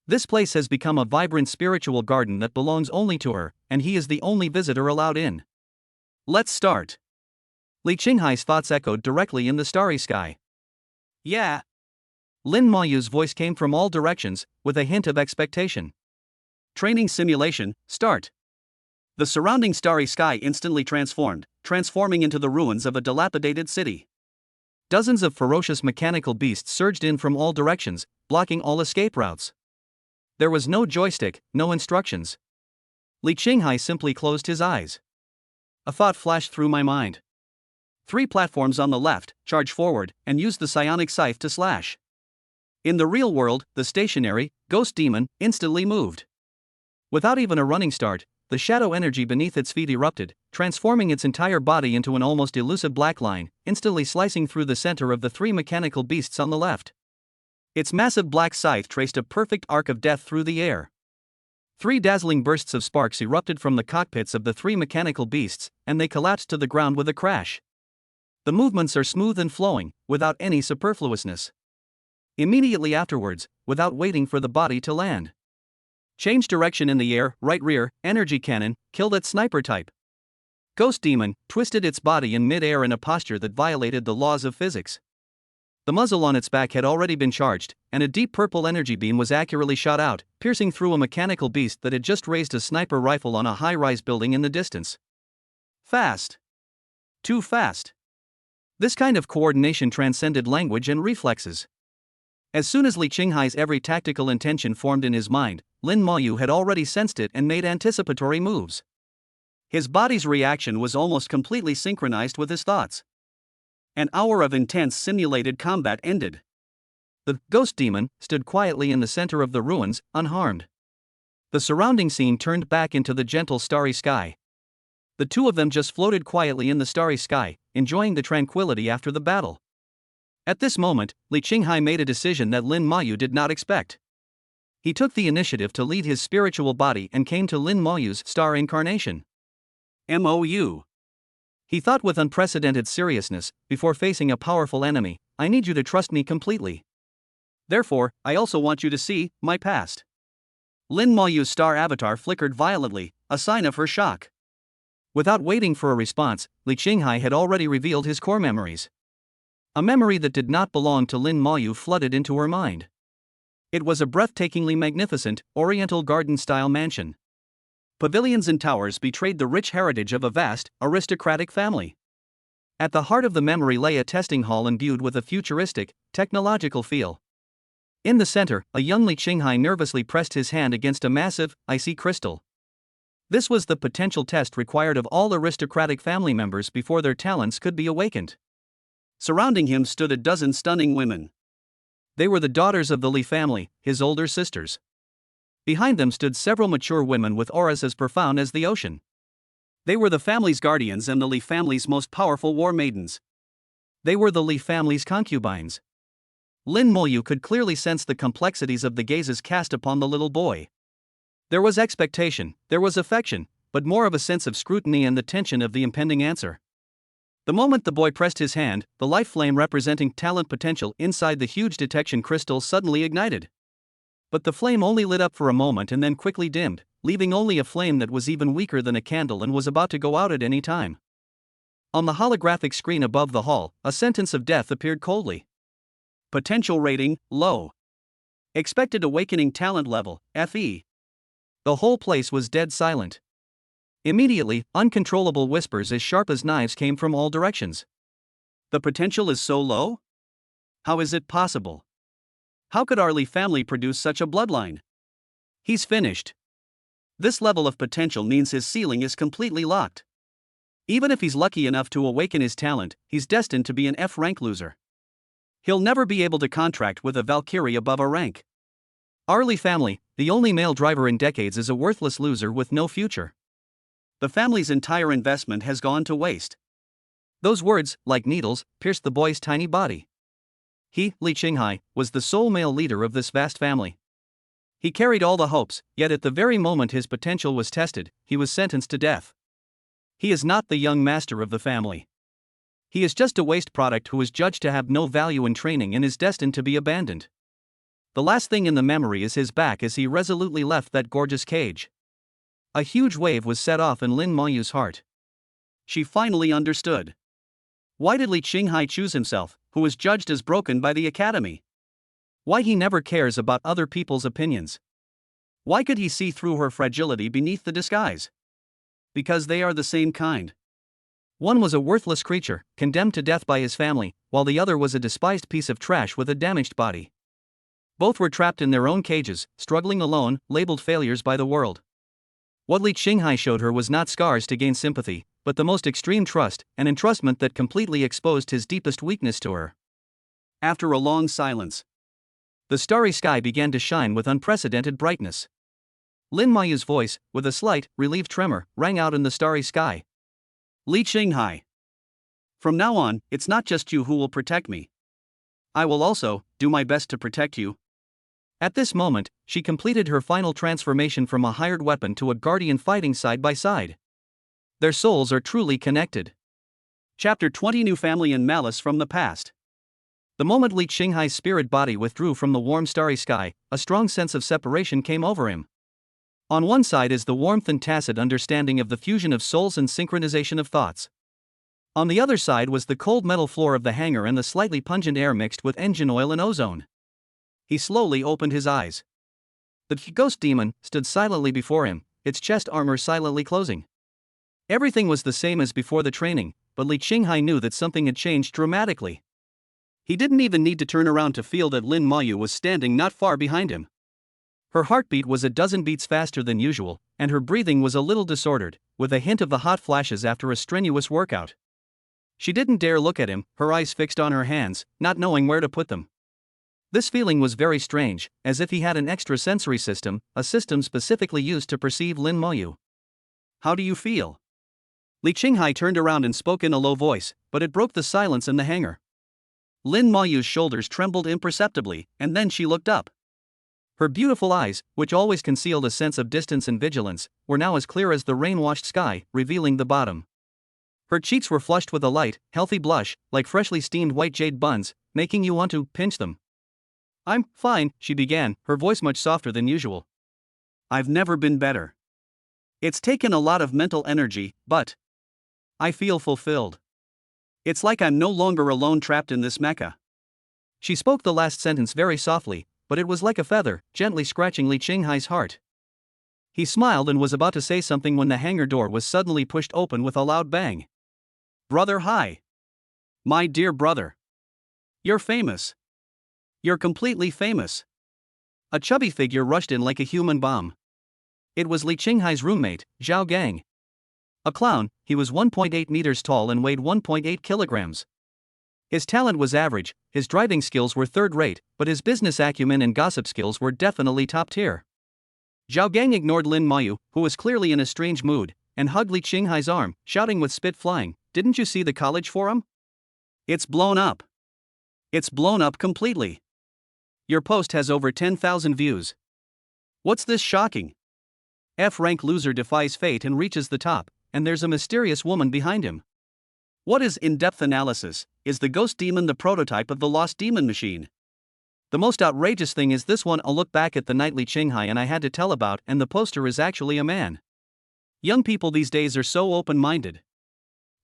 This place has become a vibrant spiritual garden that belongs only to her, and he is the only visitor allowed in. Let's start. Li Qinghai's thoughts echoed directly in the starry sky. Yeah. Lin Moyu's voice came from all directions, with a hint of expectation. Training simulation, start. The surrounding starry sky instantly transforming into the ruins of a dilapidated city. Dozens of ferocious mechanical beasts surged in from all directions, blocking all escape routes. There was no joystick, no instructions. Li Qinghai simply closed his eyes. A thought flashed through my mind. 3 platforms on the left, charge forward, and use the psionic scythe to slash. In the real world, the stationary, ghost demon, instantly moved. Without even a running start, the shadow energy beneath its feet erupted, transforming its entire body into an almost elusive black line, instantly slicing through the center of the 3 mechanical beasts on the left. Its massive black scythe traced a perfect arc of death through the air. 3 dazzling bursts of sparks erupted from the cockpits of the 3 mechanical beasts, and they collapsed to the ground with a crash. The movements are smooth and flowing, without any superfluousness. Immediately afterwards, without waiting for the body to land. Change direction in the air, right rear, energy cannon, killed at sniper type. Ghost Demon twisted its body in mid-air in a posture that violated the laws of physics. The muzzle on its back had already been charged, and a deep purple energy beam was accurately shot out, piercing through a mechanical beast that had just raised a sniper rifle on a high-rise building in the distance. Fast. Too fast. This kind of coordination transcended language and reflexes. As soon as Li Qinghai's every tactical intention formed in his mind, Lin Moyu had already sensed it and made anticipatory moves. His body's reaction was almost completely synchronized with his thoughts. An hour of intense simulated combat ended. The ghost demon stood quietly in the center of the ruins, unharmed. The surrounding scene turned back into the gentle starry sky. The two of them just floated quietly in the starry sky, enjoying the tranquility after the battle. At this moment, Li Qinghai made a decision that Lin Mayu did not expect. He took the initiative to lead his spiritual body and came to Lin Mayu's star incarnation. MOU. He thought with unprecedented seriousness, before facing a powerful enemy, I need you to trust me completely. Therefore, I also want you to see my past. Lin Mayu's star avatar flickered violently, a sign of her shock. Without waiting for a response, Li Qinghai had already revealed his core memories. A memory that did not belong to Lin Mayu flooded into her mind. It was a breathtakingly magnificent, oriental garden-style mansion. Pavilions and towers betrayed the rich heritage of a vast, aristocratic family. At the heart of the memory lay a testing hall imbued with a futuristic, technological feel. In the center, a young Li Qinghai nervously pressed his hand against a massive, icy crystal. This was the potential test required of all aristocratic family members before their talents could be awakened. Surrounding him stood a dozen stunning women. They were the daughters of the Li family, his older sisters. Behind them stood several mature women with auras as profound as the ocean. They were the family's guardians and the Li family's most powerful war maidens. They were the Li family's concubines. Lin Moyu could clearly sense the complexities of the gazes cast upon the little boy. There was expectation, there was affection, but more of a sense of scrutiny and the tension of the impending answer. The moment the boy pressed his hand, the life flame representing talent potential inside the huge detection crystal suddenly ignited. But the flame only lit up for a moment and then quickly dimmed, leaving only a flame that was even weaker than a candle and was about to go out at any time. On the holographic screen above the hall, a sentence of death appeared coldly. Potential rating, low. Expected awakening talent level, FE. The whole place was dead silent. Immediately, uncontrollable whispers as sharp as knives came from all directions. The potential is so low? How is it possible? How could our Li family produce such a bloodline? He's finished. This level of potential means his ceiling is completely locked. Even if he's lucky enough to awaken his talent, he's destined to be an F-rank loser. He'll never be able to contract with a Valkyrie above a rank. Our Li family, the only male driver in decades, is a worthless loser with no future. The family's entire investment has gone to waste. Those words, like needles, pierced the boy's tiny body. He, Li Qinghai, was the sole male leader of this vast family. He carried all the hopes, yet at the very moment his potential was tested, he was sentenced to death. He is not the young master of the family. He is just a waste product who is judged to have no value in training and is destined to be abandoned. The last thing in the memory is his back as he resolutely left that gorgeous cage. A huge wave was set off in Lin Mayu's heart. She finally understood. Why did Li Qinghai choose himself, who was judged as broken by the academy? Why he never cares about other people's opinions? Why could he see through her fragility beneath the disguise? Because they are the same kind. One was a worthless creature, condemned to death by his family, while the other was a despised piece of trash with a damaged body. Both were trapped in their own cages, struggling alone, labeled failures by the world. What Li Qinghai showed her was not scars to gain sympathy, but the most extreme trust, an entrustment that completely exposed his deepest weakness to her. After a long silence, the starry sky began to shine with unprecedented brightness. Lin Mayu's voice, with a slight, relieved tremor, rang out in the starry sky. Li Qinghai. From now on, it's not just you who will protect me. I will also do my best to protect you. At this moment, she completed her final transformation from a hired weapon to a guardian, fighting side by side. Their souls are truly connected. Chapter 20: New Family and Malice from the Past. The moment Li Qinghai's spirit body withdrew from the warm starry sky, a strong sense of separation came over him. On one side is the warmth and tacit understanding of the fusion of souls and synchronization of thoughts. On the other side was the cold metal floor of the hangar and the slightly pungent air mixed with engine oil and ozone. He slowly opened his eyes. The ghost demon stood silently before him, its chest armor silently closing. Everything was the same as before the training, but Li Qinghai knew that something had changed dramatically. He didn't even need to turn around to feel that Lin Mayu was standing not far behind him. Her heartbeat was a dozen beats faster than usual, and her breathing was a little disordered, with a hint of the hot flashes after a strenuous workout. She didn't dare look at him, her eyes fixed on her hands, not knowing where to put them. This feeling was very strange, as if he had an extra sensory system, a system specifically used to perceive Lin Moyu. How do you feel? Li Qinghai turned around and spoke in a low voice, but it broke the silence in the hangar. Lin Moyu's shoulders trembled imperceptibly, and then she looked up. Her beautiful eyes, which always concealed a sense of distance and vigilance, were now as clear as the rain-washed sky, revealing the bottom. Her cheeks were flushed with a light, healthy blush, like freshly steamed white jade buns, making you want to pinch them. I'm fine, she began, her voice much softer than usual. I've never been better. It's taken a lot of mental energy, but I feel fulfilled. It's like I'm no longer alone trapped in this mecha. She spoke the last sentence very softly, but it was like a feather, gently scratching Li Qinghai's heart. He smiled and was about to say something when the hangar door was suddenly pushed open with a loud bang. Brother Hai. My dear brother. You're famous. You're completely famous. A chubby figure rushed in like a human bomb. It was Li Qinghai's roommate, Zhao Gang. A clown, he was 1.8 meters tall and weighed 1.8 kilograms. His talent was average, his driving skills were third-rate, but his business acumen and gossip skills were definitely top-tier. Zhao Gang ignored Lin Moyu, who was clearly in a strange mood, and hugged Li Qinghai's arm, shouting with spit flying, "Didn't you see the college forum? It's blown up. It's blown up completely. Your post has over 10,000 views. What's this shocking? F-rank loser defies fate and reaches the top, and there's a mysterious woman behind him. What is in-depth analysis? Is the ghost demon the prototype of the lost demon machine? The most outrageous thing is this one. I'll look back at the night Li Qinghai and I had to tell about, and the poster is actually a man. Young people these days are so open-minded."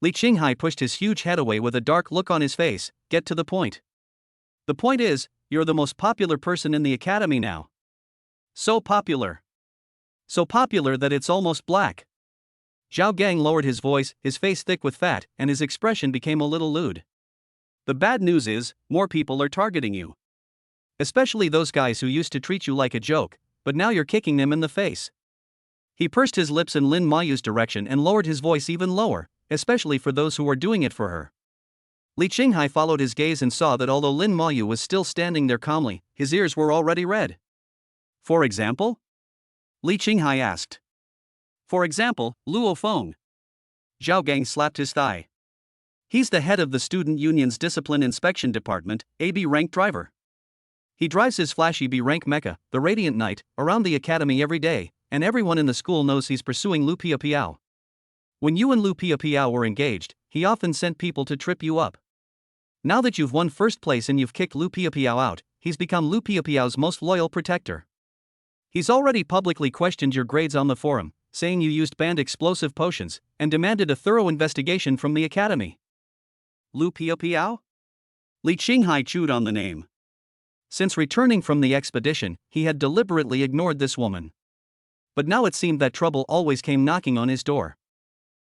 Li Qinghai pushed his huge head away with a dark look on his face. Get to the point. The point is, you're the most popular person in the academy now. So popular. So popular that it's almost black. Zhao Gang lowered his voice, his face thick with fat, and his expression became a little lewd. The bad news is, more people are targeting you. Especially those guys who used to treat you like a joke, but now you're kicking them in the face. He pursed his lips in Lin Moyu's direction and lowered his voice even lower, especially for those who are doing it for her. Li Qinghai followed his gaze and saw that although Lin Moyu was still standing there calmly, his ears were already red. For example? Li Qinghai asked. For example, Luo Feng. Zhao Gang slapped his thigh. He's the head of the student union's discipline inspection department, a B-rank driver. He drives his flashy B-rank mecha, the Radiant Knight, around the academy every day, and everyone in the school knows he's pursuing Lu Piapiao. When you and Lu Piapiao were engaged, he often sent people to trip you up. Now that you've won first place and you've kicked Lu Piapiao out, he's become Lu Piapiao's most loyal protector. He's already publicly questioned your grades on the forum, saying you used banned explosive potions, and demanded a thorough investigation from the academy. Lu Piapiao? Li Qinghai chewed on the name. Since returning from the expedition, he had deliberately ignored this woman. But now it seemed that trouble always came knocking on his door.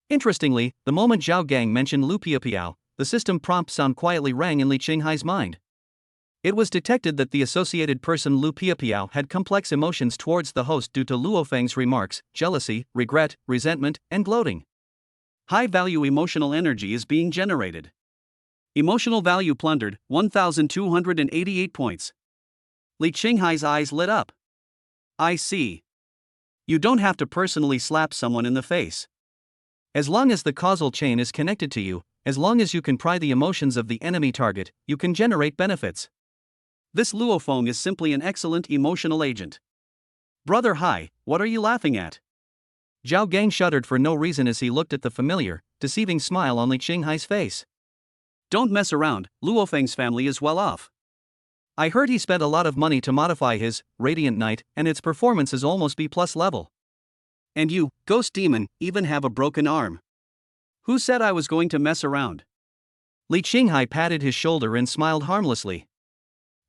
Interestingly, the moment Zhao Gang mentioned Lu Piapiao, the system prompt sound quietly rang in Li Qinghai's mind. It was detected that the associated person Lu Piapiao had complex emotions towards the host due to Luo Feng's remarks, jealousy, regret, resentment, and gloating. High-value emotional energy is being generated. Emotional value plundered, 1,288 points. Li Qinghai's eyes lit up. I see. You don't have to personally slap someone in the face. As long as the causal chain is connected to you, as long as you can pry the emotions of the enemy target, you can generate benefits. This Luo Feng is simply an excellent emotional agent. Brother Hai, what are you laughing at? Zhao Gang shuddered for no reason as he looked at the familiar, deceiving smile on Li Qinghai's face. Don't mess around, Luo Feng's family is well off. I heard he spent a lot of money to modify his Radiant Knight, and its performance is almost B+ level. And you, Ghost Demon, even have a broken arm. Who said I was going to mess around? Li Qinghai patted his shoulder and smiled harmlessly.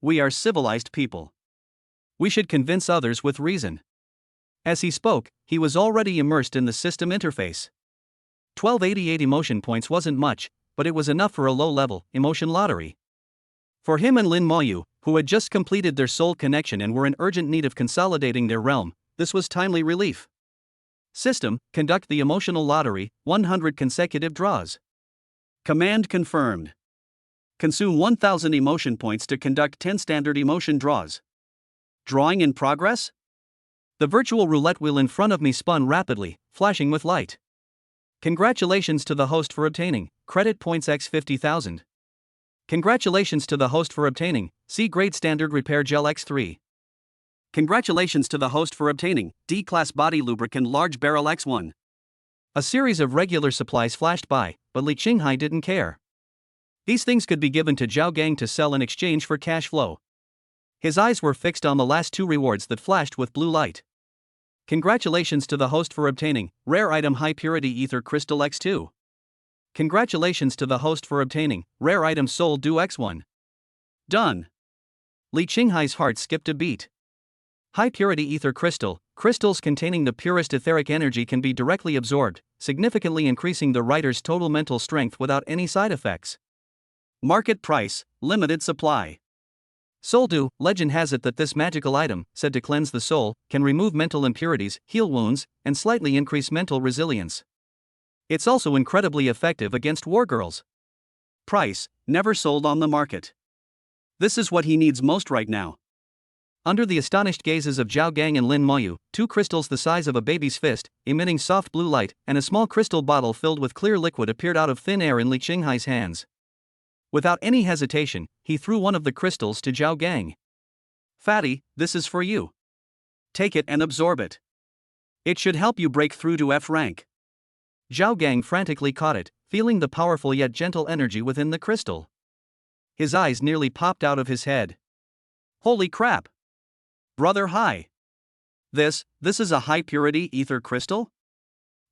We are civilized people. We should convince others with reason. As he spoke, he was already immersed in the system interface. 1288 emotion points wasn't much, but it was enough for a low-level emotion lottery. For him and Lin Moyu, who had just completed their soul connection and were in urgent need of consolidating their realm, this was timely relief. System, conduct the emotional lottery, 100 consecutive draws. Command confirmed. Consume 1000 emotion points to conduct 10 standard emotion draws. Drawing in progress? The virtual roulette wheel in front of me spun rapidly, flashing with light. Congratulations to the host for obtaining credit points x 50,000. Congratulations to the host for obtaining C grade standard repair gel x3. Congratulations to the host for obtaining D-class body lubricant large barrel x1. A series of regular supplies flashed by, but Li Qinghai didn't care. These things could be given to Zhao Gang to sell in exchange for cash flow. His eyes were fixed on the last two rewards that flashed with blue light. Congratulations to the host for obtaining rare item high purity ether crystal x2. Congratulations to the host for obtaining rare item soul dew x1. Done. Li Qinghai's heart skipped a beat. High purity ether crystal. Crystals containing the purest etheric energy can be directly absorbed, significantly increasing the writer's total mental strength without any side effects. Market price, limited supply. Soul Dew, legend has it that this magical item, said to cleanse the soul, can remove mental impurities, heal wounds, and slightly increase mental resilience. It's also incredibly effective against wargirls. Price, never sold on the market. This is what he needs most right now. Under the astonished gazes of Zhao Gang and Lin Moyu, two crystals the size of a baby's fist, emitting soft blue light, and a small crystal bottle filled with clear liquid appeared out of thin air in Li Qinghai's hands. Without any hesitation, he threw one of the crystals to Zhao Gang. Fatty, this is for you. Take it and absorb it. It should help you break through to F rank. Zhao Gang frantically caught it, feeling the powerful yet gentle energy within the crystal. His eyes nearly popped out of his head. Holy crap! Brother, hi. This is a high-purity ether crystal?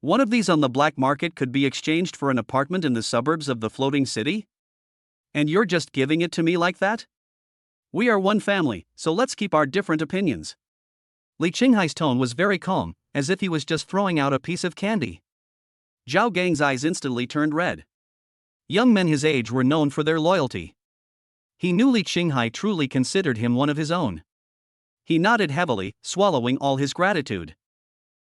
One of these on the black market could be exchanged for an apartment in the suburbs of the floating city? And you're just giving it to me like that? We are one family, so let's keep our different opinions. Li Qinghai's tone was very calm, as if he was just throwing out a piece of candy. Zhao Gang's eyes instantly turned red. Young men his age were known for their loyalty. He knew Li Qinghai truly considered him one of his own. He nodded heavily, swallowing all his gratitude.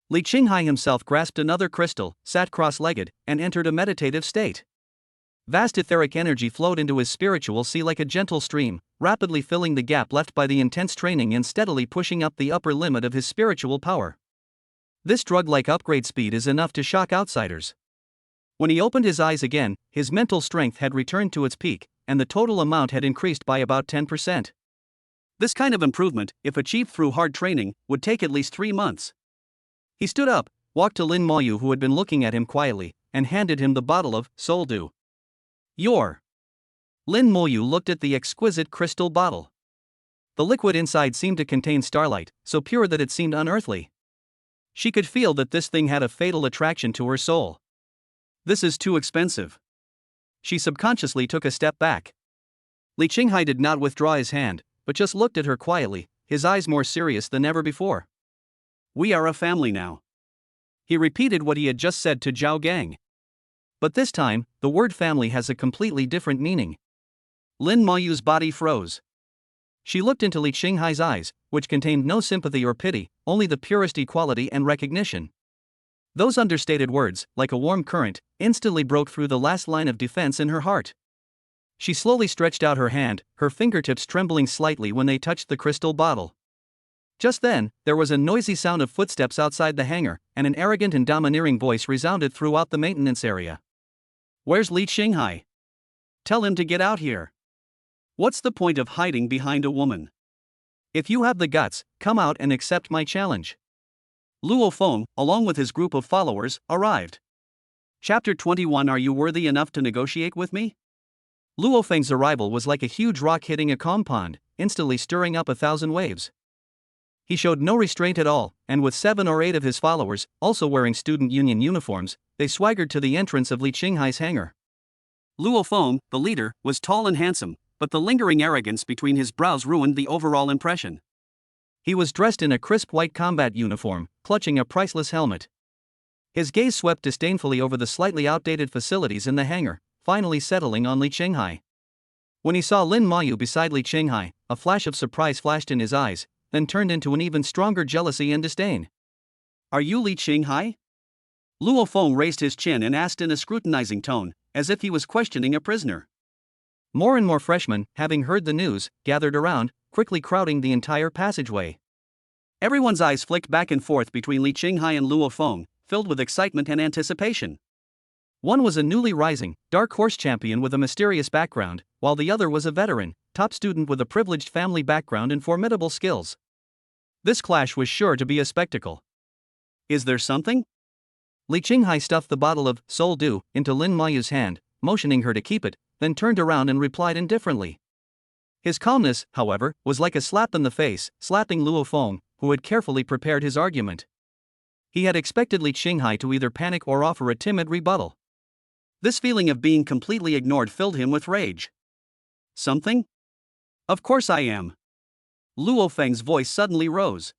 Li Qinghai himself grasped another crystal, sat cross-legged, and entered a meditative state. Vast etheric energy flowed into his spiritual sea like a gentle stream, rapidly filling the gap left by the intense training and steadily pushing up the upper limit of his spiritual power. This drug-like upgrade speed is enough to shock outsiders. When he opened his eyes again, his mental strength had returned to its peak, and the total amount had increased by about 10%. This kind of improvement, if achieved through hard training, would take at least 3 months. He stood up, walked to Lin Moyu, who had been looking at him quietly, and handed him the bottle of Soul Dew. Lin Moyu looked at the exquisite crystal bottle. The liquid inside seemed to contain starlight, so pure that it seemed unearthly. She could feel that this thing had a fatal attraction to her soul. This is too expensive. She subconsciously took a step back. Li Qinghai did not withdraw his hand, but just looked at her quietly, his eyes more serious than ever before. We are a family now. He repeated what he had just said to Zhao Gang. But this time, the word family has a completely different meaning. Lin Moyu's body froze. She looked into Li Qinghai's eyes, which contained no sympathy or pity, only the purest equality and recognition. Those understated words, like a warm current, instantly broke through the last line of defense in her heart. She slowly stretched out her hand, her fingertips trembling slightly when they touched the crystal bottle. Just then, there was a noisy sound of footsteps outside the hangar, and an arrogant and domineering voice resounded throughout the maintenance area. Where's Li Qinghai? Tell him to get out here. What's the point of hiding behind a woman? If you have the guts, come out and accept my challenge. Luo Feng, along with his group of followers, arrived. Chapter 21. Are you worthy enough to negotiate with me? Luo Feng's arrival was like a huge rock hitting a calm pond, instantly stirring up 1,000 waves. He showed no restraint at all, and with 7 or 8 of his followers, also wearing student union uniforms, they swaggered to the entrance of Li Qinghai's hangar. Luo Feng, the leader, was tall and handsome, but the lingering arrogance between his brows ruined the overall impression. He was dressed in a crisp white combat uniform, clutching a priceless helmet. His gaze swept disdainfully over the slightly outdated facilities in the hangar, finally settling on Li Qinghai. When he saw Lin Moyu beside Li Qinghai, a flash of surprise flashed in his eyes, then turned into an even stronger jealousy and disdain. Are you Li Qinghai? Luo Feng raised his chin and asked in a scrutinizing tone, as if he was questioning a prisoner. More and more freshmen, having heard the news, gathered around, quickly crowding the entire passageway. Everyone's eyes flicked back and forth between Li Qinghai and Luo Feng, filled with excitement and anticipation. One was a newly rising, dark horse champion with a mysterious background, while the other was a veteran, top student with a privileged family background and formidable skills. This clash was sure to be a spectacle. Is there something? Li Qinghai stuffed the bottle of Soul Dew into Lin Mayu's hand, motioning her to keep it, then turned around and replied indifferently. His calmness, however, was like a slap in the face, slapping Luo Feng, who had carefully prepared his argument. He had expected Li Qinghai to either panic or offer a timid rebuttal. This feeling of being completely ignored filled him with rage. Something? Of course I am. Luo Feng's voice suddenly rose.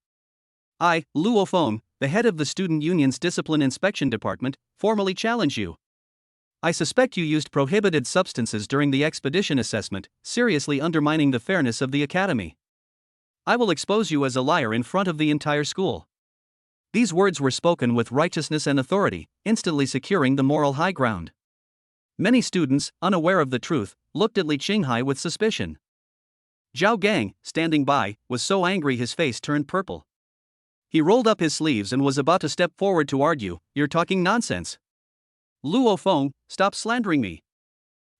I, Luo Feng, the head of the Student Union's Discipline Inspection Department, formally challenge you. I suspect you used prohibited substances during the expedition assessment, seriously undermining the fairness of the academy. I will expose you as a liar in front of the entire school. These words were spoken with righteousness and authority, instantly securing the moral high ground. Many students, unaware of the truth, looked at Li Qinghai with suspicion. Zhao Gang, standing by, was so angry his face turned purple. He rolled up his sleeves and was about to step forward to argue, "You're talking nonsense. Luo Feng, stop slandering me.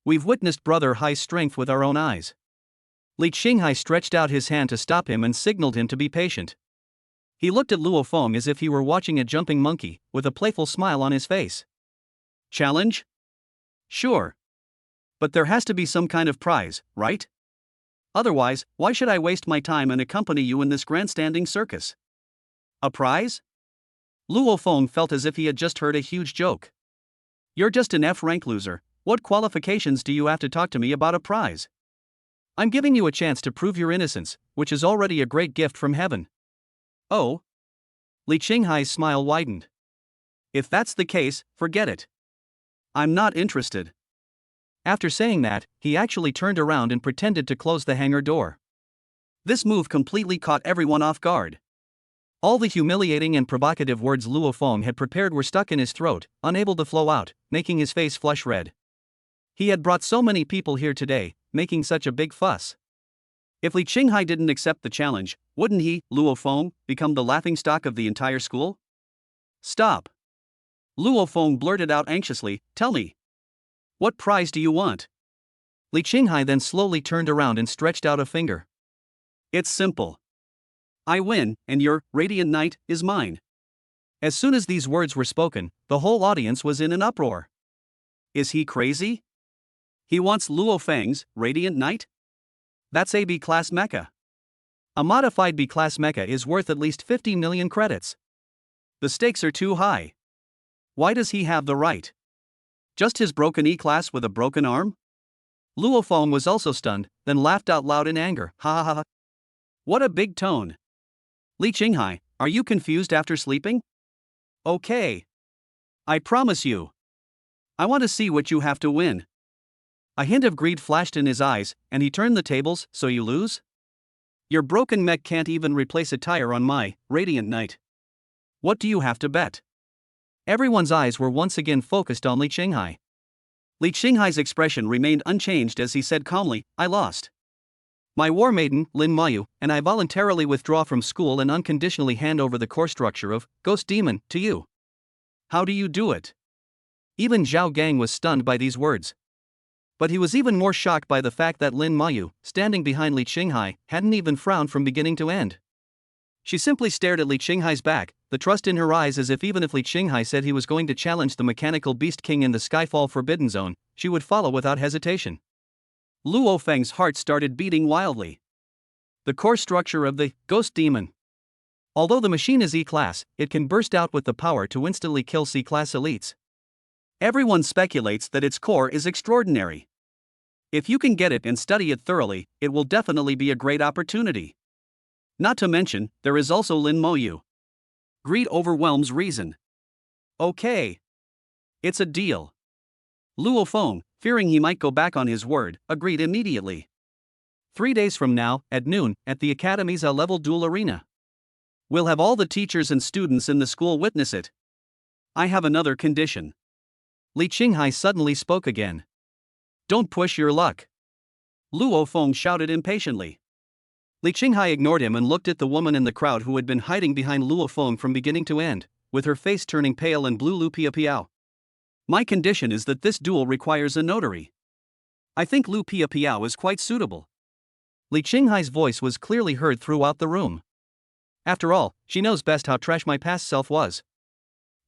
We've witnessed Brother Hai's strength with our own eyes." Li Qinghai stretched out his hand to stop him and signaled him to be patient. He looked at Luo Feng as if he were watching a jumping monkey, with a playful smile on his face. Challenge? Sure. But there has to be some kind of prize, right? Otherwise, why should I waste my time and accompany you in this grandstanding circus? A prize? Luo Feng felt as if he had just heard a huge joke. You're just an F-rank loser. What qualifications do you have to talk to me about a prize? I'm giving you a chance to prove your innocence, which is already a great gift from heaven. Oh? Li Qinghai's smile widened. If that's the case, forget it. I'm not interested. After saying that, he actually turned around and pretended to close the hangar door. This move completely caught everyone off guard. All the humiliating and provocative words Luo Feng had prepared were stuck in his throat, unable to flow out, making his face flush red. He had brought so many people here today, making such a big fuss. If Li Qinghai didn't accept the challenge, wouldn't he, Luo Feng, become the laughingstock of the entire school? Stop. Luo Feng blurted out anxiously, "Tell me. What prize do you want?" Li Qinghai then slowly turned around and stretched out a finger. It's simple. I win, and your Radiant Knight is mine. As soon as these words were spoken, the whole audience was in an uproar. Is he crazy? He wants Luo Feng's Radiant Knight? That's a B-class mecha. A modified B-class mecha is worth at least 50 million credits. The stakes are too high. Why does he have the right? Just his broken E-class with a broken arm? Luo Feng was also stunned, then laughed out loud in anger. Ha ha ha. What a big tone. Li Qinghai, are you confused after sleeping? Okay. I promise you. I want to see what you have to win. A hint of greed flashed in his eyes, and he turned the tables. So you lose? Your broken mech can't even replace a tire on my Radiant Knight. What do you have to bet? Everyone's eyes were once again focused on Li Qinghai. Li Qinghai's expression remained unchanged as he said calmly, I lost. My war maiden, Lin Mayu, and I voluntarily withdraw from school and unconditionally hand over the core structure of Ghost Demon to you. How do you do it? Even Zhao Gang was stunned by these words. But he was even more shocked by the fact that Lin Mayu, standing behind Li Qinghai, hadn't even frowned from beginning to end. She simply stared at Li Qinghai's back, the trust in her eyes, as if even if Li Qinghai said he was going to challenge the Mechanical Beast King in the Skyfall Forbidden Zone, she would follow without hesitation. Luo Feng's heart started beating wildly. The core structure of the Ghost Demon. Although the machine is E-class, it can burst out with the power to instantly kill C-class elites. Everyone speculates that its core is extraordinary. If you can get it and study it thoroughly, it will definitely be a great opportunity. Not to mention, there is also Lin Moyu. Greed overwhelms reason. Okay. It's a deal. Luo Feng, fearing he might go back on his word, agreed immediately. 3 days from now, at noon, at the Academy's A-level duel arena. We'll have all the teachers and students in the school witness it. I have another condition. Li Qinghai suddenly spoke again. Don't push your luck. Luo Feng shouted impatiently. Li Qinghai ignored him and looked at the woman in the crowd who had been hiding behind Luo Feng from beginning to end, with her face turning pale and blue. Lu Piao. My condition is that this duel requires a notary. I think Lu Piao is quite suitable. Li Qinghai's voice was clearly heard throughout the room. After all, she knows best how trash my past self was.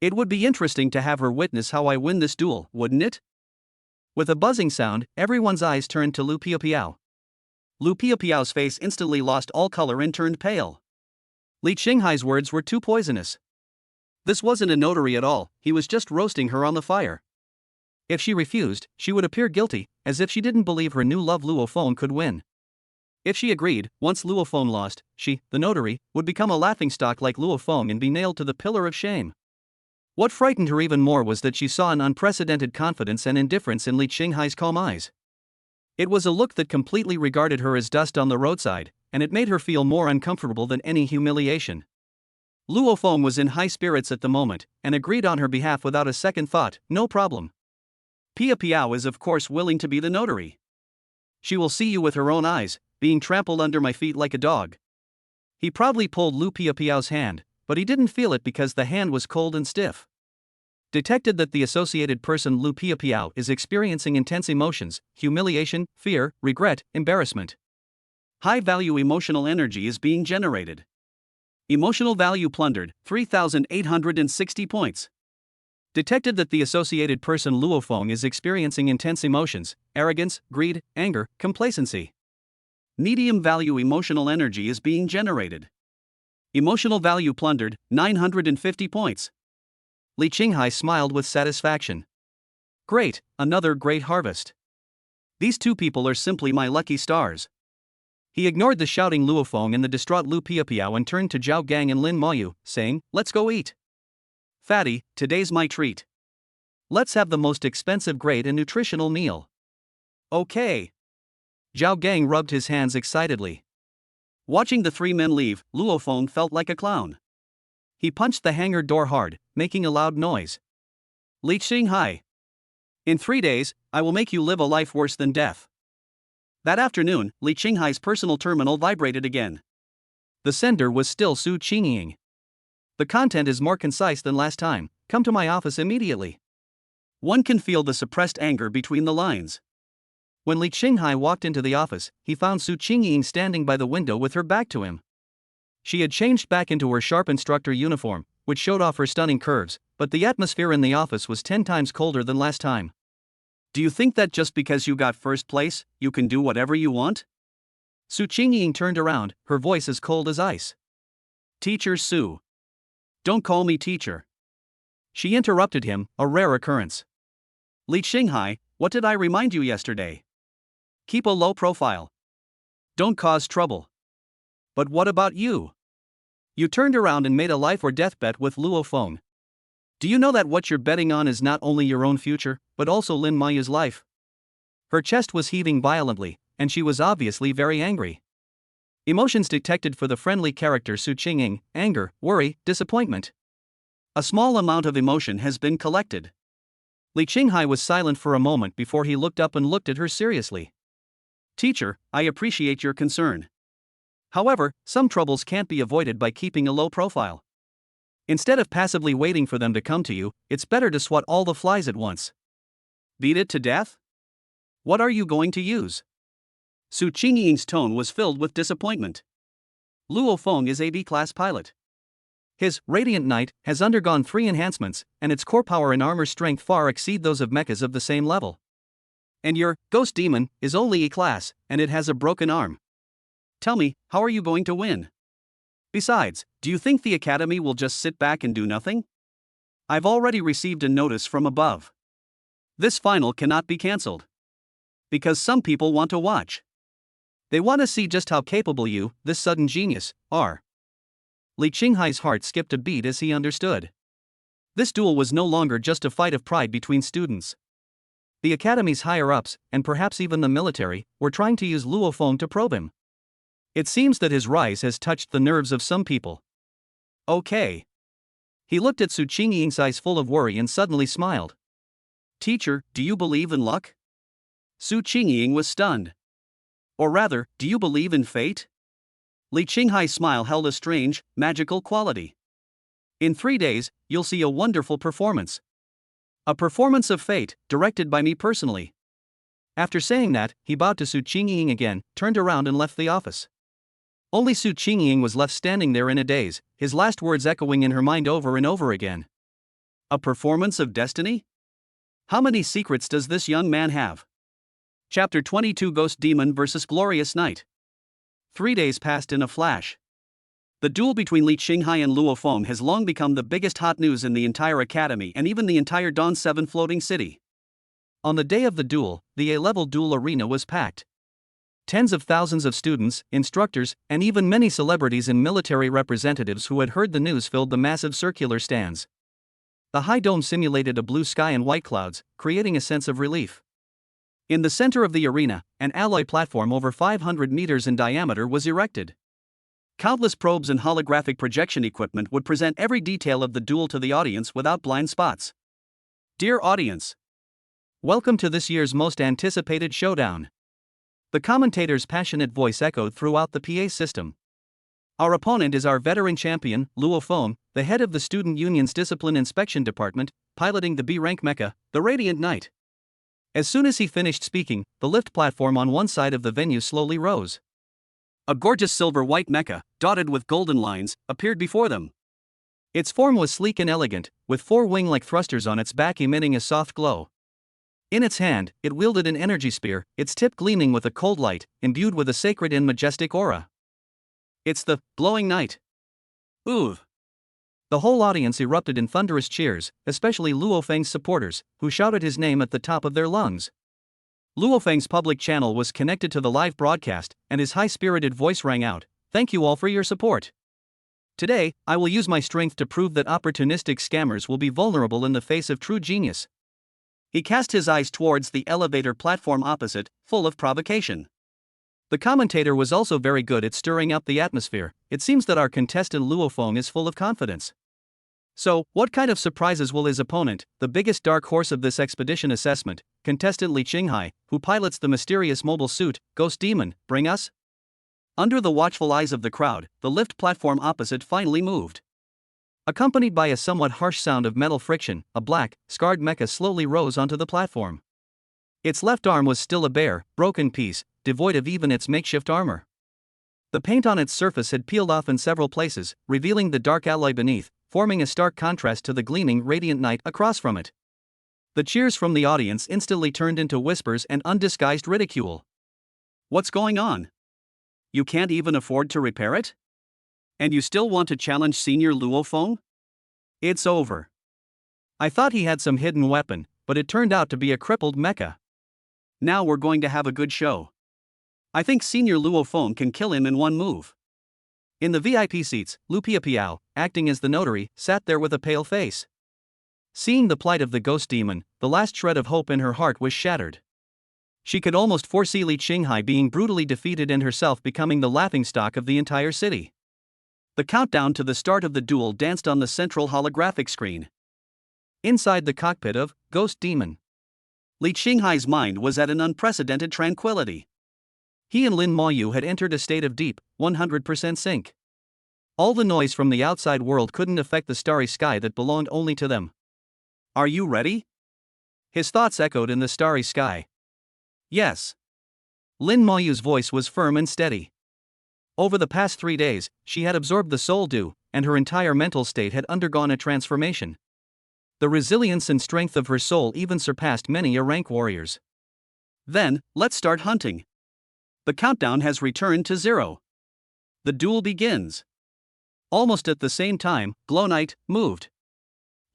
It would be interesting to have her witness how I win this duel, wouldn't it? With a buzzing sound, everyone's eyes turned to Lu Piao. Lu Piao's face instantly lost all color and turned pale. Li Qinghai's words were too poisonous. This wasn't a notary at all, he was just roasting her on the fire. If she refused, she would appear guilty, as if she didn't believe her new love Luo Feng could win. If she agreed, once Luo Feng lost, she, the notary, would become a laughingstock like Luo Feng and be nailed to the pillar of shame. What frightened her even more was that she saw an unprecedented confidence and indifference in Li Qinghai's calm eyes. It was a look that completely regarded her as dust on the roadside, and it made her feel more uncomfortable than any humiliation. Luo Feng was in high spirits at the moment, and agreed on her behalf without a second thought. No problem. Piao is of course willing to be the notary. She will see you with her own eyes, being trampled under my feet like a dog. He proudly pulled Lu Piao's hand, but he didn't feel it because the hand was cold and stiff. Detected that the associated person Lu Piao is experiencing intense emotions, humiliation, fear, regret, embarrassment. High-value emotional energy is being generated. Emotional value plundered, 3,860 points. Detected that the associated person Luo Feng is experiencing intense emotions, arrogance, greed, anger, complacency. Medium value emotional energy is being generated. Emotional value plundered, 950 points. Li Qinghai smiled with satisfaction. Great, another great harvest. These two people are simply my lucky stars. He ignored the shouting Luo Feng and the distraught Lu Piao and turned to Zhao Gang and Lin Maoyu, saying, let's go eat. Fatty, today's my treat. Let's have the most expensive, great and nutritional meal. Okay. Zhao Gang rubbed his hands excitedly. Watching the three men leave, Luo Feng felt like a clown. He punched the hangar door hard, making a loud noise. Li Qinghai. In 3 days, I will make you live a life worse than death. That afternoon, Li Qinghai's personal terminal vibrated again. The sender was still Su Qingying. The content is more concise than last time. Come to my office immediately. One can feel the suppressed anger between the lines. When Li Qinghai walked into the office, he found Su Qingying standing by the window with her back to him. She had changed back into her sharp instructor uniform, which showed off her stunning curves, but the atmosphere in the office was 10 times colder than last time. Do you think that just because you got first place, you can do whatever you want? Su Qingying turned around, her voice as cold as ice. Teacher Su. Don't call me teacher. She interrupted him, a rare occurrence. Li Qinghai, what did I remind you yesterday? Keep a low profile. Don't cause trouble. But what about you? You turned around and made a life or death bet with Luo Feng. Do you know that what you're betting on is not only your own future, but also Lin Maoyu's life? Her chest was heaving violently, and she was obviously very angry. Emotions detected for the friendly character Su Qingying: anger, worry, disappointment. A small amount of emotion has been collected. Li Qinghai was silent for a moment before he looked up and looked at her seriously. Teacher, I appreciate your concern. However, some troubles can't be avoided by keeping a low profile. Instead of passively waiting for them to come to you, it's better to swat all the flies at once. Beat it to death? What are you going to use? Su Qingying's tone was filled with disappointment. Luo Feng is a B-class pilot. His Radiant Knight has undergone 3 enhancements, and its core power and armor strength far exceed those of mechas of the same level. And your Ghost Demon is only E-class, and it has a broken arm. Tell me, how are you going to win? Besides, do you think the Academy will just sit back and do nothing? I've already received a notice from above. This final cannot be cancelled. Because some people want to watch. They want to see just how capable you, this sudden genius, are. Li Qinghai's heart skipped a beat as he understood. This duel was no longer just a fight of pride between students. The Academy's higher-ups, and perhaps even the military, were trying to use Luo Feng to probe him. It seems that his rise has touched the nerves of some people. Okay. He looked at Su Qingying's eyes full of worry and suddenly smiled. Teacher, do you believe in luck? Su Qingying was stunned. Or rather, do you believe in fate? Li Qinghai's smile held a strange, magical quality. In 3 days, you'll see a wonderful performance. A performance of fate, directed by me personally. After saying that, he bowed to Su Qingying again, turned around and left the office. Only Su Qingying was left standing there in a daze, his last words echoing in her mind over and over again. A performance of destiny? How many secrets does this young man have? Chapter 22 Ghost Demon vs. Glorious Knight. 3 days passed in a flash. The duel between Li Qinghai and Luo Feng has long become the biggest hot news in the entire academy and even the entire Dawn 7 floating city. On the day of the duel, the A-level duel arena was packed. Tens of thousands of students, instructors, and even many celebrities and military representatives who had heard the news filled the massive circular stands. The high dome simulated a blue sky and white clouds, creating a sense of relief. In the center of the arena, an alloy platform over 500 meters in diameter was erected. Countless probes and holographic projection equipment would present every detail of the duel to the audience without blind spots. Dear audience, welcome to this year's most anticipated showdown. The commentator's passionate voice echoed throughout the PA system. Our opponent is our veteran champion, Luo Feng, the head of the Student Union's Discipline Inspection Department, piloting the B-rank mecha, the Radiant Knight. As soon as he finished speaking, the lift platform on one side of the venue slowly rose. A gorgeous silver-white mecha, dotted with golden lines, appeared before them. Its form was sleek and elegant, with 4 wing-like thrusters on its back emitting a soft glow. In its hand, it wielded an energy spear, its tip gleaming with a cold light, imbued with a sacred and majestic aura. It's the glowing knight. Ooh! The whole audience erupted in thunderous cheers, especially Luo Feng's supporters, who shouted his name at the top of their lungs. Luo Feng's public channel was connected to the live broadcast, and his high-spirited voice rang out, "Thank you all for your support. Today, I will use my strength to prove that opportunistic scammers will be vulnerable in the face of true genius." He cast his eyes towards the elevator platform opposite, full of provocation. The commentator was also very good at stirring up the atmosphere. It seems that our contestant Luo Feng is full of confidence. So, what kind of surprises will his opponent, the biggest dark horse of this expedition assessment, contestant Li Qinghai, who pilots the mysterious mobile suit, Ghost Demon, bring us? Under the watchful eyes of the crowd, the lift platform opposite finally moved. Accompanied by a somewhat harsh sound of metal friction, a black, scarred mecha slowly rose onto the platform. Its left arm was still a bare, broken piece, devoid of even its makeshift armor. The paint on its surface had peeled off in several places, revealing the dark alloy beneath, forming a stark contrast to the gleaming Radiant Knight across from it. The cheers from the audience instantly turned into whispers and undisguised ridicule. What's going on? You can't even afford to repair it? And you still want to challenge Senior Luo Feng? It's over. I thought he had some hidden weapon, but it turned out to be a crippled mecha. Now we're going to have a good show. I think Senior Luo Feng can kill him in one move. In the VIP seats, Lu Piapiao, acting as the notary, sat there with a pale face. Seeing the plight of the ghost demon, the last shred of hope in her heart was shattered. She could almost foresee Li Qinghai being brutally defeated and herself becoming the laughingstock of the entire city. The countdown to the start of the duel danced on the central holographic screen. Inside the cockpit of Ghost Demon, Li Qinghai's mind was at an unprecedented tranquility. He and Lin Maoyu had entered a state of deep, 100% sync. All the noise from the outside world couldn't affect the starry sky that belonged only to them. Are you ready? His thoughts echoed in the starry sky. Yes. Lin Maoyu's voice was firm and steady. Over the past 3 days, she had absorbed the soul dew, and her entire mental state had undergone a transformation. The resilience and strength of her soul even surpassed many a rank warrior's. Then, let's start hunting. The countdown has returned to 0. The duel begins. Almost at the same time, Glow Knight moved.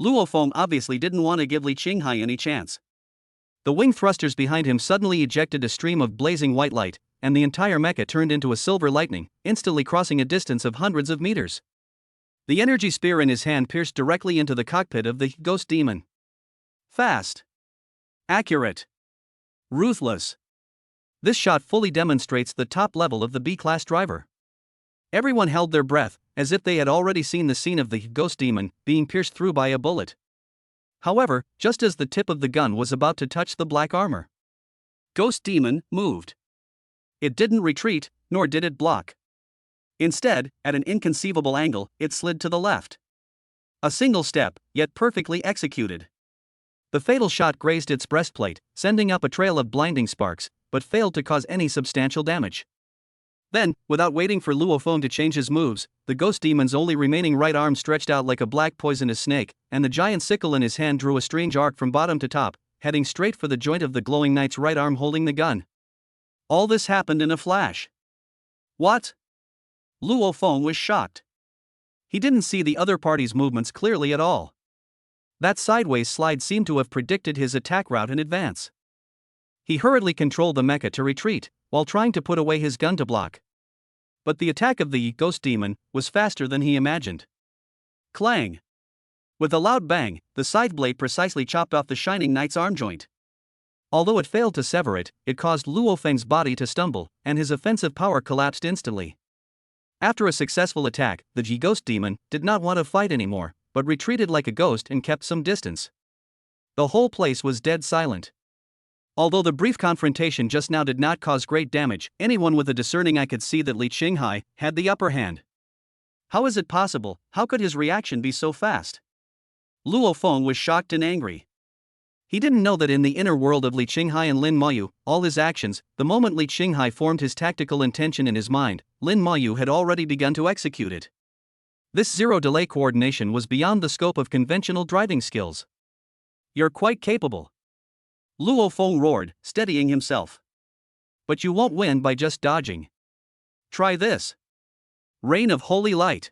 Luo Feng obviously didn't want to give Li Qinghai any chance. The wing thrusters behind him suddenly ejected a stream of blazing white light, and the entire mecha turned into a silver lightning, instantly crossing a distance of hundreds of meters. The energy spear in his hand pierced directly into the cockpit of the Ghost Demon. Fast. Accurate. Ruthless. This shot fully demonstrates the top level of the B-class driver. Everyone held their breath, as if they had already seen the scene of the Ghost Demon being pierced through by a bullet. However, just as the tip of the gun was about to touch the black armor, Ghost Demon moved. It didn't retreat, nor did it block. Instead, at an inconceivable angle, it slid to the left. A single step, yet perfectly executed. The fatal shot grazed its breastplate, sending up a trail of blinding sparks, but failed to cause any substantial damage. Then, without waiting for Luo Feng to change his moves, the ghost demon's only remaining right arm stretched out like a black poisonous snake, and the giant sickle in his hand drew a strange arc from bottom to top, heading straight for the joint of the glowing knight's right arm holding the gun. All this happened in a flash. What? Luo Feng was shocked. He didn't see the other party's movements clearly at all. That sideways slide seemed to have predicted his attack route in advance. He hurriedly controlled the mecha to retreat, while trying to put away his gun to block. But the attack of the ghost demon was faster than he imagined. Clang! With a loud bang, the scythe blade precisely chopped off the shining knight's arm joint. Although it failed to sever it, it caused Luo Feng's body to stumble, and his offensive power collapsed instantly. After a successful attack, the ghost demon did not want to fight anymore, but retreated like a ghost and kept some distance. The whole place was dead silent. Although the brief confrontation just now did not cause great damage, anyone with a discerning eye could see that Li Qinghai had the upper hand. How is it possible? How could his reaction be so fast? Luo Feng was shocked and angry. He didn't know that in the inner world of Li Qinghai and Lin Maoyu, all his actions, the moment Li Qinghai formed his tactical intention in his mind, Lin Maoyu had already begun to execute it. This zero-delay coordination was beyond the scope of conventional driving skills. You're quite capable. Luo Feng roared, steadying himself. But you won't win by just dodging. Try this. Rain of Holy Light.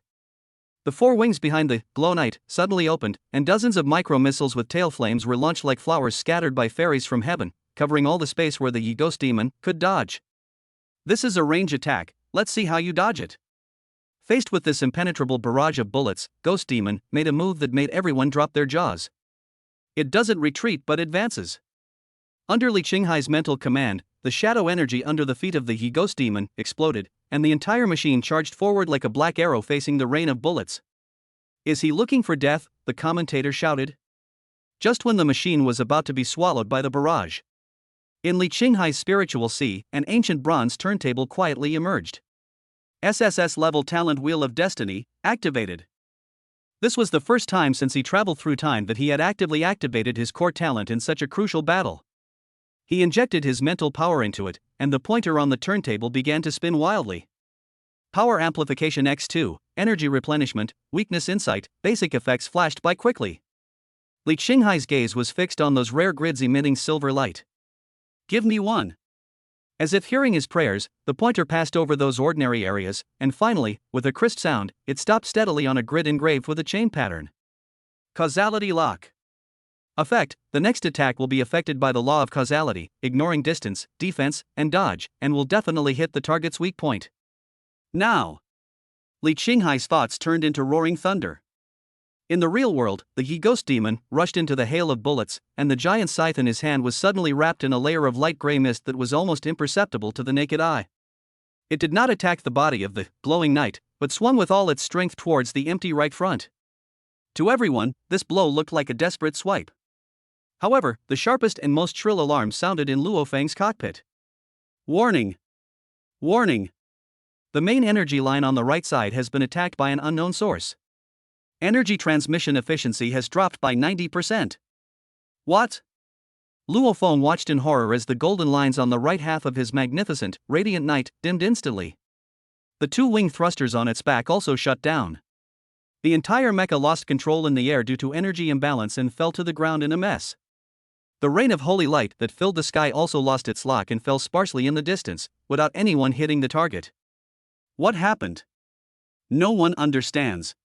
The four wings behind the Glow Knight suddenly opened, and dozens of micro-missiles with tail flames were launched like flowers scattered by fairies from heaven, covering all the space where the ghost demon could dodge. This is a range attack, let's see how you dodge it. Faced with this impenetrable barrage of bullets, Ghost Demon made a move that made everyone drop their jaws. It doesn't retreat but advances. Under Li Qinghai's mental command, the shadow energy under the feet of the Ghost Demon exploded, and the entire machine charged forward like a black arrow facing the rain of bullets. Is he looking for death? The commentator shouted. Just when the machine was about to be swallowed by the barrage. In Li Qinghai's spiritual sea, an ancient bronze turntable quietly emerged. SSS level talent Wheel of Destiny, activated. This was the first time since he traveled through time that he had actively activated his core talent in such a crucial battle. He injected his mental power into it, and the pointer on the turntable began to spin wildly. Power Amplification X2, Energy Replenishment, Weakness Insight, basic effects flashed by quickly. Li Qinghai's gaze was fixed on those rare grids emitting silver light. Give me one. As if hearing his prayers, the pointer passed over those ordinary areas, and finally, with a crisp sound, it stopped steadily on a grid engraved with a chain pattern. Causality Lock. Effect: the next attack will be affected by the law of causality, ignoring distance, defense, and dodge, and will definitely hit the target's weak point. Now! Li Qinghai's thoughts turned into roaring thunder. In the real world, the ghost demon rushed into the hail of bullets, and the giant scythe in his hand was suddenly wrapped in a layer of light gray mist that was almost imperceptible to the naked eye. It did not attack the body of the glowing knight, but swung with all its strength towards the empty right front. To everyone, this blow looked like a desperate swipe. However, the sharpest and most shrill alarm sounded in Luo Feng's cockpit. Warning! Warning! The main energy line on the right side has been attacked by an unknown source. Energy transmission efficiency has dropped by 90%. What? Luo Feng watched in horror as the golden lines on the right half of his magnificent, radiant knight dimmed instantly. The two wing thrusters on its back also shut down. The entire mecha lost control in the air due to energy imbalance and fell to the ground in a mess. The rain of holy light that filled the sky also lost its lock and fell sparsely in the distance, without anyone hitting the target. What happened? No one understands.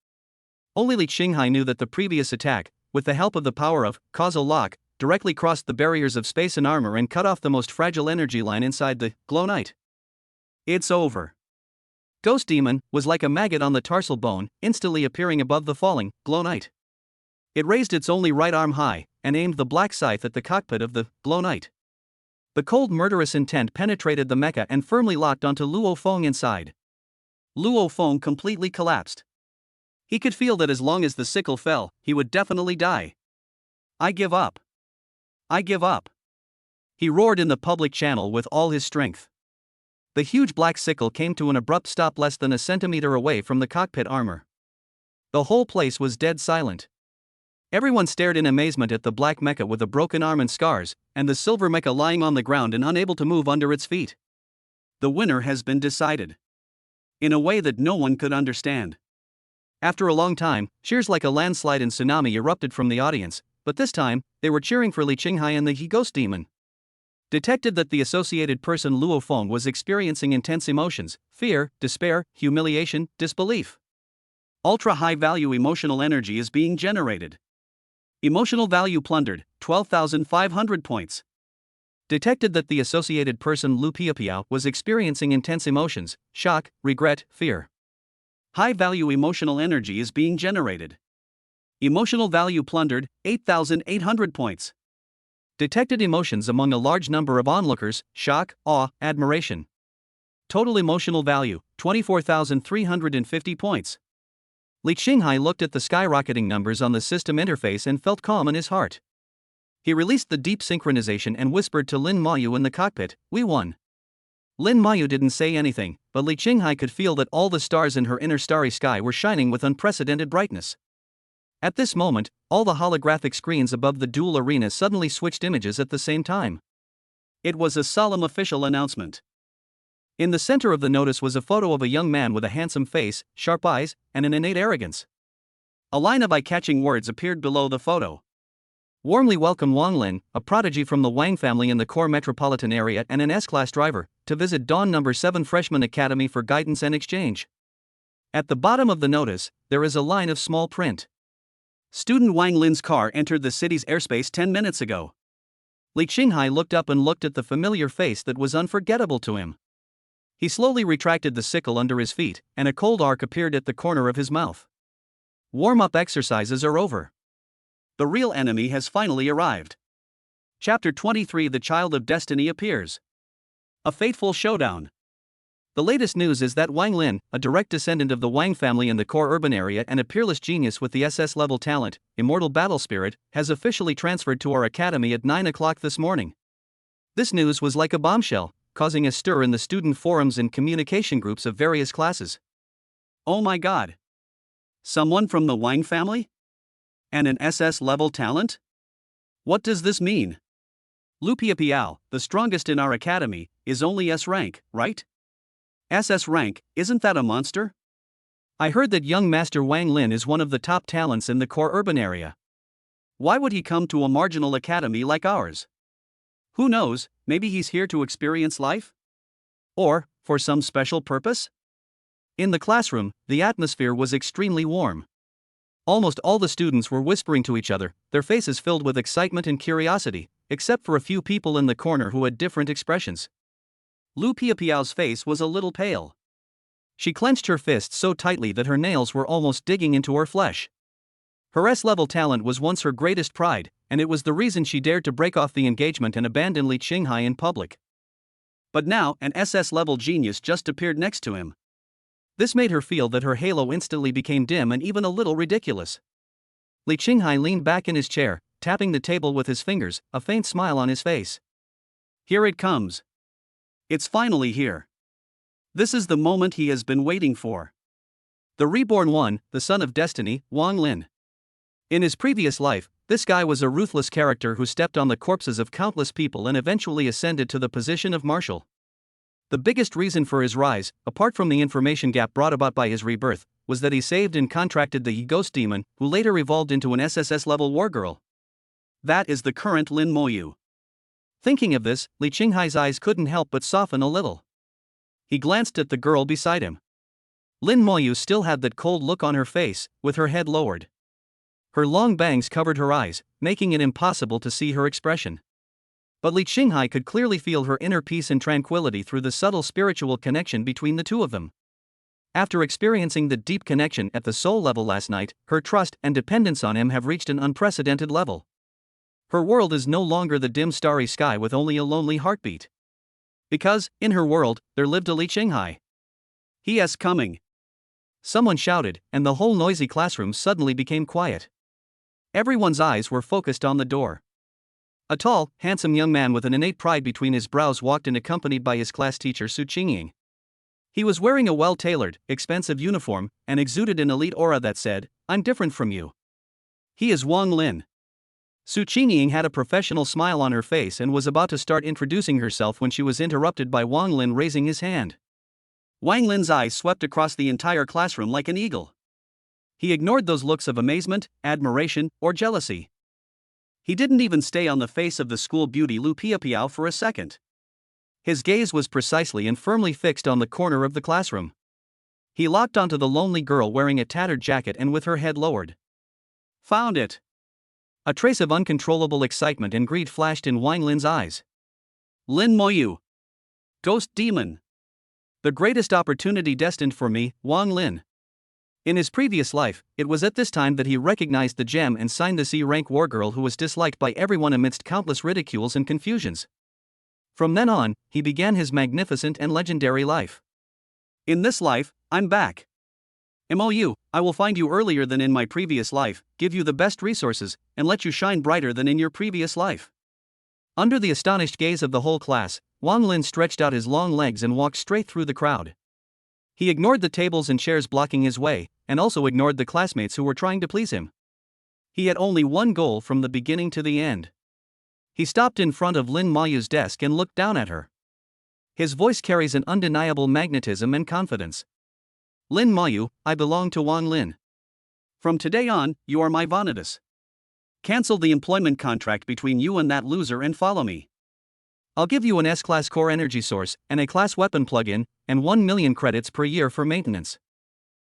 Only Li Qinghai knew that the previous attack, with the help of the power of causal lock, directly crossed the barriers of space and armor and cut off the most fragile energy line inside the Glow Knight. It's over. Ghost Demon was like a maggot on the tarsal bone, instantly appearing above the falling Glow Knight. It raised its only right arm high, and aimed the black scythe at the cockpit of the Glow Knight. The cold murderous intent penetrated the mecha and firmly locked onto Luo Feng inside. Luo Feng completely collapsed. He could feel that as long as the sickle fell, he would definitely die. I give up. I give up. He roared in the public channel with all his strength. The huge black sickle came to an abrupt stop less than a centimeter away from the cockpit armor. The whole place was dead silent. Everyone stared in amazement at the black mecha with a broken arm and scars, and the silver mecha lying on the ground and unable to move under its feet. The winner has been decided. In a way that no one could understand. After a long time, cheers like a landslide and tsunami erupted from the audience, but this time, they were cheering for Li Qinghai and the He Ghost Demon. Detected that the associated person Luo Feng was experiencing intense emotions: fear, despair, humiliation, disbelief. Ultra-high value emotional energy is being generated. Emotional value plundered, 12,500 points. Detected that the associated person Lu Piapiao was experiencing intense emotions: shock, regret, fear. High value emotional energy is being generated. Emotional value plundered, 8,800 points. Detected emotions among a large number of onlookers: shock, awe, admiration. Total emotional value, 24,350 points. Li Qinghai looked at the skyrocketing numbers on the system interface and felt calm in his heart. He released the deep synchronization and whispered to Lin Mayu in the cockpit, "We won." Lin Mayu didn't say anything, but Li Qinghai could feel that all the stars in her inner starry sky were shining with unprecedented brightness. At this moment, all the holographic screens above the duel arena suddenly switched images at the same time. It was a solemn official announcement. In the center of the notice was a photo of a young man with a handsome face, sharp eyes, and an innate arrogance. A line of eye-catching words appeared below the photo. Warmly welcome Wang Lin, a prodigy from the Wang family in the core metropolitan area and an S-class driver, to visit Dawn No. 7 Freshman Academy for guidance and exchange. At the bottom of the notice, there is a line of small print. Student Wang Lin's car entered the city's airspace 10 minutes ago. Li Qinghai looked up and looked at the familiar face that was unforgettable to him. He slowly retracted the sickle under his feet, and a cold arc appeared at the corner of his mouth. Warm-up exercises are over. The real enemy has finally arrived. Chapter 23: The Child of Destiny appears. A fateful showdown. The latest news is that Wang Lin, a direct descendant of the Wang family in the core urban area and a peerless genius with the SS-level talent, immortal battle spirit, has officially transferred to our academy at 9 o'clock this morning. This news was like a bombshell, causing a stir in the student forums and communication groups of various classes. Oh my god! Someone from the Wang family? And an SS-level talent? What does this mean? Lu Piapiao, the strongest in our academy, is only S-rank, right? SS-rank, isn't that a monster? I heard that young Master Wang Lin is one of the top talents in the core urban area. Why would he come to a marginal academy like ours? Who knows, maybe he's here to experience life? Or, for some special purpose? In the classroom, the atmosphere was extremely warm. Almost all the students were whispering to each other, their faces filled with excitement and curiosity, except for a few people in the corner who had different expressions. Lu Piapiao's face was a little pale. She clenched her fists so tightly that her nails were almost digging into her flesh. Her S-level talent was once her greatest pride, and it was the reason she dared to break off the engagement and abandon Li Qinghai in public. But now, an SS-level genius just appeared next to him. This made her feel that her halo instantly became dim and even a little ridiculous. Li Qinghai leaned back in his chair, tapping the table with his fingers, a faint smile on his face. Here it comes. It's finally here. This is the moment he has been waiting for. The reborn one, the son of destiny, Wang Lin. In his previous life, this guy was a ruthless character who stepped on the corpses of countless people and eventually ascended to the position of marshal. The biggest reason for his rise, apart from the information gap brought about by his rebirth, was that he saved and contracted the Ghost Demon, who later evolved into an SSS-level wargirl. That is the current Lin Moyu. Thinking of this, Li Qinghai's eyes couldn't help but soften a little. He glanced at the girl beside him. Lin Moyu still had that cold look on her face, with her head lowered. Her long bangs covered her eyes, making it impossible to see her expression. But Li Qinghai could clearly feel her inner peace and tranquility through the subtle spiritual connection between the two of them. After experiencing the deep connection at the soul level last night, her trust and dependence on him have reached an unprecedented level. Her world is no longer the dim starry sky with only a lonely heartbeat. Because, in her world, there lived a Li Qinghai. He is coming. Someone shouted, and the whole noisy classroom suddenly became quiet. Everyone's eyes were focused on the door. A tall, handsome young man with an innate pride between his brows walked in accompanied by his class teacher Su Qingying. He was wearing a well-tailored, expensive uniform and exuded an elite aura that said, "I'm different from you." He is Wang Lin. Su Qingying had a professional smile on her face and was about to start introducing herself when she was interrupted by Wang Lin raising his hand. Wang Lin's eyes swept across the entire classroom like an eagle. He ignored those looks of amazement, admiration, or jealousy. He didn't even stay on the face of the school beauty Lu Piapiao for a second. His gaze was precisely and firmly fixed on the corner of the classroom. He locked onto the lonely girl wearing a tattered jacket and with her head lowered. Found it. A trace of uncontrollable excitement and greed flashed in Wang Lin's eyes. Lin Moyu. Ghost demon. The greatest opportunity destined for me, Wang Lin. In his previous life, it was at this time that he recognized the gem and signed the SSS-rank war girl who was disliked by everyone amidst countless ridicules and confusions. From then on, he began his magnificent and legendary life. In this life, I'm back. MOU, I will find you earlier than in my previous life, give you the best resources, and let you shine brighter than in your previous life. Under the astonished gaze of the whole class, Wang Lin stretched out his long legs and walked straight through the crowd. He ignored the tables and chairs blocking his way, and also ignored the classmates who were trying to please him. He had only one goal from the beginning to the end. He stopped in front of Lin Mayu's desk and looked down at her. His voice carries an undeniable magnetism and confidence. Lin Mayu, I belong to Wang Lin. From today on, you are my Vanitas. Cancel the employment contract between you and that loser and follow me. I'll give you an S-Class core energy source, and a class weapon plug-in, and 1 million credits per year for maintenance.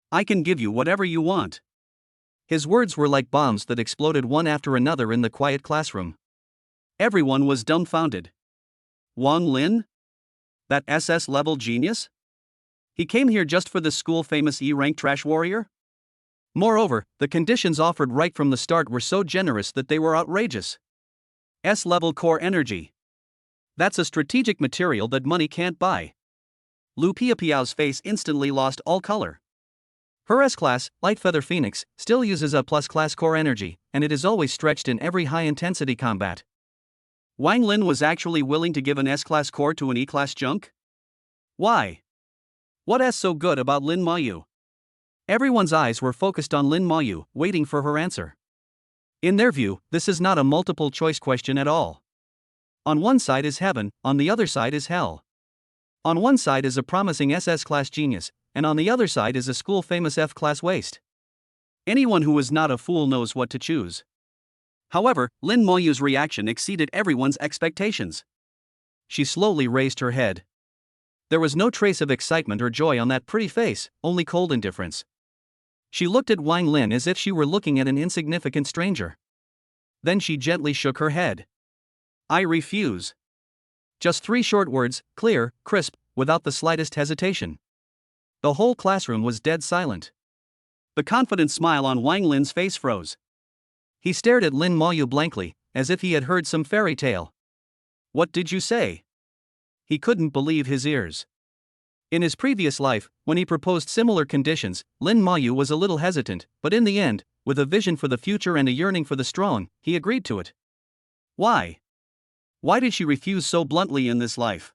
I can give you whatever you want. His words were like bombs that exploded one after another in the quiet classroom. Everyone was dumbfounded. Wang Lin? That SS-level genius? He came here just for the school-famous E-rank trash warrior? Moreover, the conditions offered right from the start were so generous that they were outrageous. S-level core energy. That's a strategic material that money can't buy. Lu Piapiao's face instantly lost all color. Her S-Class, Light Feather Phoenix, still uses a plus-class core energy, and it is always stretched in every high-intensity combat. Wang Lin was actually willing to give an S-Class core to an E-Class junk? Why? What is so good about Lin Mayu? Everyone's eyes were focused on Lin Mayu, waiting for her answer. In their view, this is not a multiple-choice question at all. On one side is heaven, on the other side is hell. On one side is a promising SS-class genius, and on the other side is a school-famous F-class waste. Anyone who is not a fool knows what to choose. However, Lin Moyu's reaction exceeded everyone's expectations. She slowly raised her head. There was no trace of excitement or joy on that pretty face, only cold indifference. She looked at Wang Lin as if she were looking at an insignificant stranger. Then she gently shook her head. I refuse. Just 3 short words, clear, crisp, without the slightest hesitation. The whole classroom was dead silent. The confident smile on Wang Lin's face froze. He stared at Lin Mayu blankly, as if he had heard some fairy tale. What did you say? He couldn't believe his ears. In his previous life, when he proposed similar conditions, Lin Mayu was a little hesitant, but in the end, with a vision for the future and a yearning for the strong, he agreed to it. Why? Why did she refuse so bluntly in this life?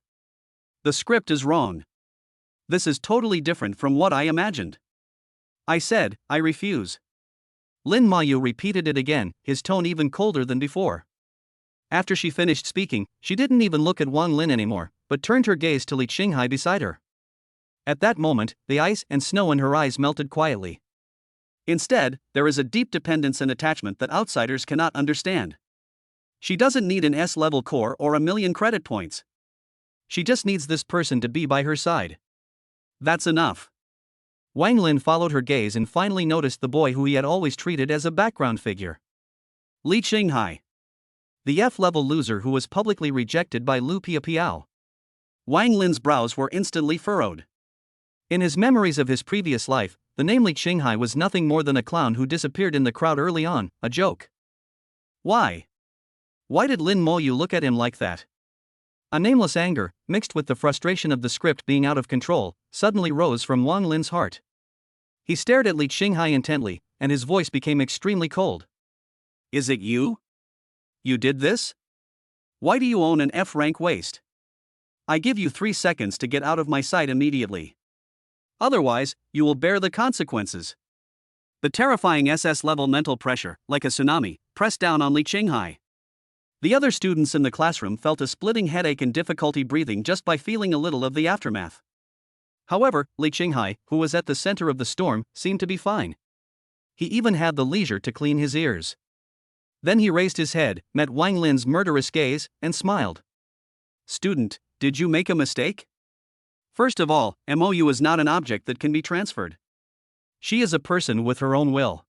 The script is wrong. This is totally different from what I imagined. I said, I refuse. Lin Mayu repeated it again, his tone even colder than before. After she finished speaking, she didn't even look at Wang Lin anymore, but turned her gaze to Li Qinghai beside her. At that moment, the ice and snow in her eyes melted quietly. Instead, there is a deep dependence and attachment that outsiders cannot understand. She doesn't need an S-level core or 1 million credit points. She just needs this person to be by her side. That's enough. Wang Lin followed her gaze and finally noticed the boy who he had always treated as a background figure. Li Qinghai. The F-level loser who was publicly rejected by Lu Piapiao. Wang Lin's brows were instantly furrowed. In his memories of his previous life, the name Li Qinghai was nothing more than a clown who disappeared in the crowd early on, a joke. Why? Why did Lin Moyu look at him like that? A nameless anger, mixed with the frustration of the script being out of control, suddenly rose from Wang Lin's heart. He stared at Li Qinghai intently, and his voice became extremely cold. Is it you? You did this? Why do you own an F-rank waist? I give you 3 seconds to get out of my sight immediately. Otherwise, you will bear the consequences. The terrifying SS-level mental pressure, like a tsunami, pressed down on Li Qinghai. The other students in the classroom felt a splitting headache and difficulty breathing just by feeling a little of the aftermath. However, Li Qinghai, who was at the center of the storm, seemed to be fine. He even had the leisure to clean his ears. Then he raised his head, met Wang Lin's murderous gaze, and smiled. Student, did you make a mistake? First of all, MOU is not an object that can be transferred. She is a person with her own will.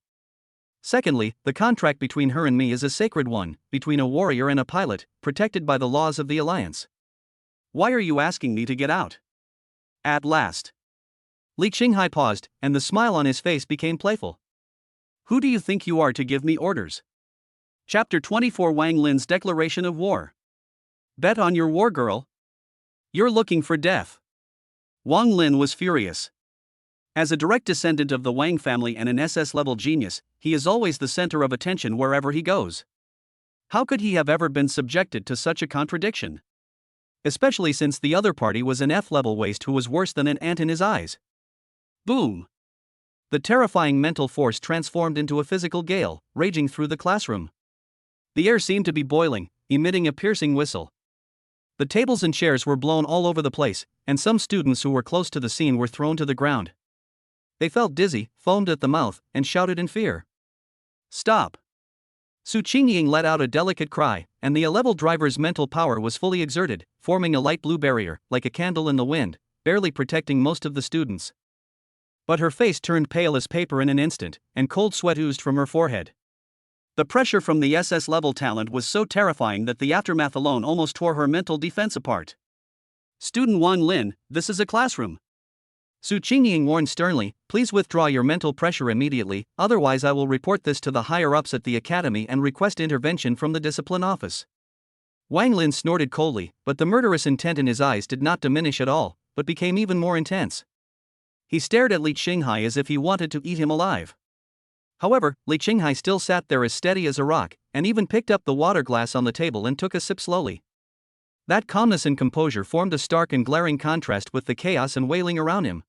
Secondly, the contract between her and me is a sacred one, between a warrior and a pilot, protected by the laws of the Alliance. Why are you asking me to get out? At last. Li Qinghai paused, and the smile on his face became playful. Who do you think you are to give me orders? Chapter 24 Wang Lin's Declaration of War. Bet on your war, girl. You're looking for death. Wang Lin was furious. As a direct descendant of the Wang family and an SS-level genius, he is always the center of attention wherever he goes. How could he have ever been subjected to such a contradiction? Especially since the other party was an F-level waste who was worse than an ant in his eyes. Boom! The terrifying mental force transformed into a physical gale, raging through the classroom. The air seemed to be boiling, emitting a piercing whistle. The tables and chairs were blown all over the place, and some students who were close to the scene were thrown to the ground. They felt dizzy, foamed at the mouth, and shouted in fear. Stop! Su Qingying let out a delicate cry, and the A-level driver's mental power was fully exerted, forming a light blue barrier, like a candle in the wind, barely protecting most of the students. But her face turned pale as paper in an instant, and cold sweat oozed from her forehead. The pressure from the SS-level talent was so terrifying that the aftermath alone almost tore her mental defense apart. Student Wang Lin, this is a classroom. Su Qingying warned sternly, please withdraw your mental pressure immediately, otherwise I will report this to the higher-ups at the academy and request intervention from the discipline office. Wang Lin snorted coldly, but the murderous intent in his eyes did not diminish at all, but became even more intense. He stared at Li Qinghai as if he wanted to eat him alive. However, Li Qinghai still sat there as steady as a rock, and even picked up the water glass on the table and took a sip slowly. That calmness and composure formed a stark and glaring contrast with the chaos and wailing around him.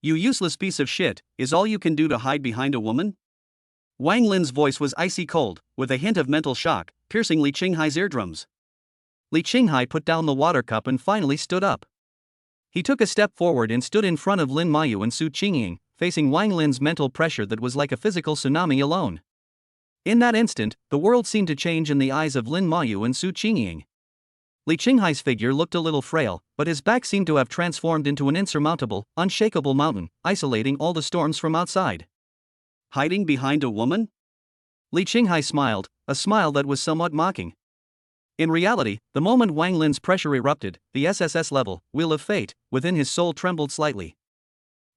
You useless piece of shit, is all you can do to hide behind a woman? Wang Lin's voice was icy cold, with a hint of mental shock, piercing Li Qinghai's eardrums. Li Qinghai put down the water cup and finally stood up. He took a step forward and stood in front of Lin Mayu and Su Qingying, facing Wang Lin's mental pressure that was like a physical tsunami alone. In that instant, the world seemed to change in the eyes of Lin Mayu and Su Qingying. Li Qinghai's figure looked a little frail, but his back seemed to have transformed into an insurmountable, unshakable mountain, isolating all the storms from outside. Hiding behind a woman? Li Qinghai smiled, a smile that was somewhat mocking. In reality, the moment Wang Lin's pressure erupted, the SSS level, Wheel of Fate, within his soul trembled slightly.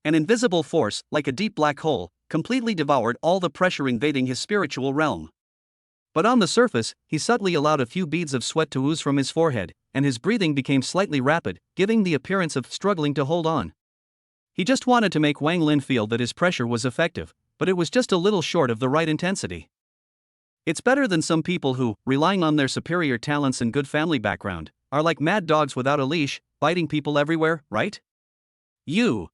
An invisible force, like a deep black hole, completely devoured all the pressure invading his spiritual realm. But on the surface, he subtly allowed a few beads of sweat to ooze from his forehead, and his breathing became slightly rapid, giving the appearance of struggling to hold on. He just wanted to make Wang Lin feel that his pressure was effective, but it was just a little short of the right intensity. It's better than some people who, relying on their superior talents and good family background, are like mad dogs without a leash, biting people everywhere, right? You!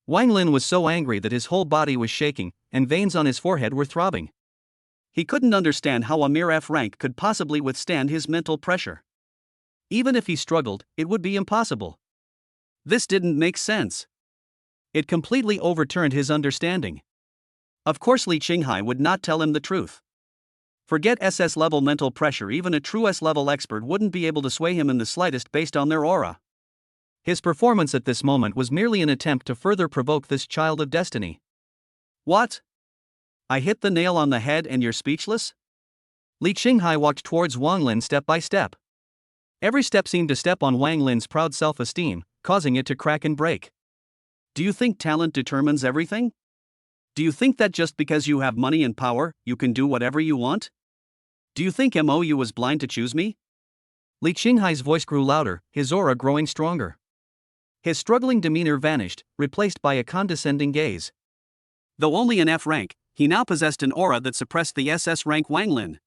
Wang Lin was so angry that his whole body was shaking, and veins on his forehead were throbbing. He couldn't understand how a mere F rank could possibly withstand his mental pressure. Even if he struggled, it would be impossible. This didn't make sense. It completely overturned his understanding. Of course Li Qinghai would not tell him the truth. Forget SS-level mental pressure, even a true S-level expert wouldn't be able to sway him in the slightest based on their aura. His performance at this moment was merely an attempt to further provoke this child of destiny. What? I hit the nail on the head and you're speechless? Li Qinghai walked towards Wang Lin step by step. Every step seemed to step on Wang Lin's proud self-esteem, causing it to crack and break. Do you think talent determines everything? Do you think that just because you have money and power, you can do whatever you want? Do you think MOU was blind to choose me? Li Qinghai's voice grew louder, his aura growing stronger. His struggling demeanor vanished, replaced by a condescending gaze. Though only an F rank, he now possessed an aura that suppressed the SS-rank Wang Lin.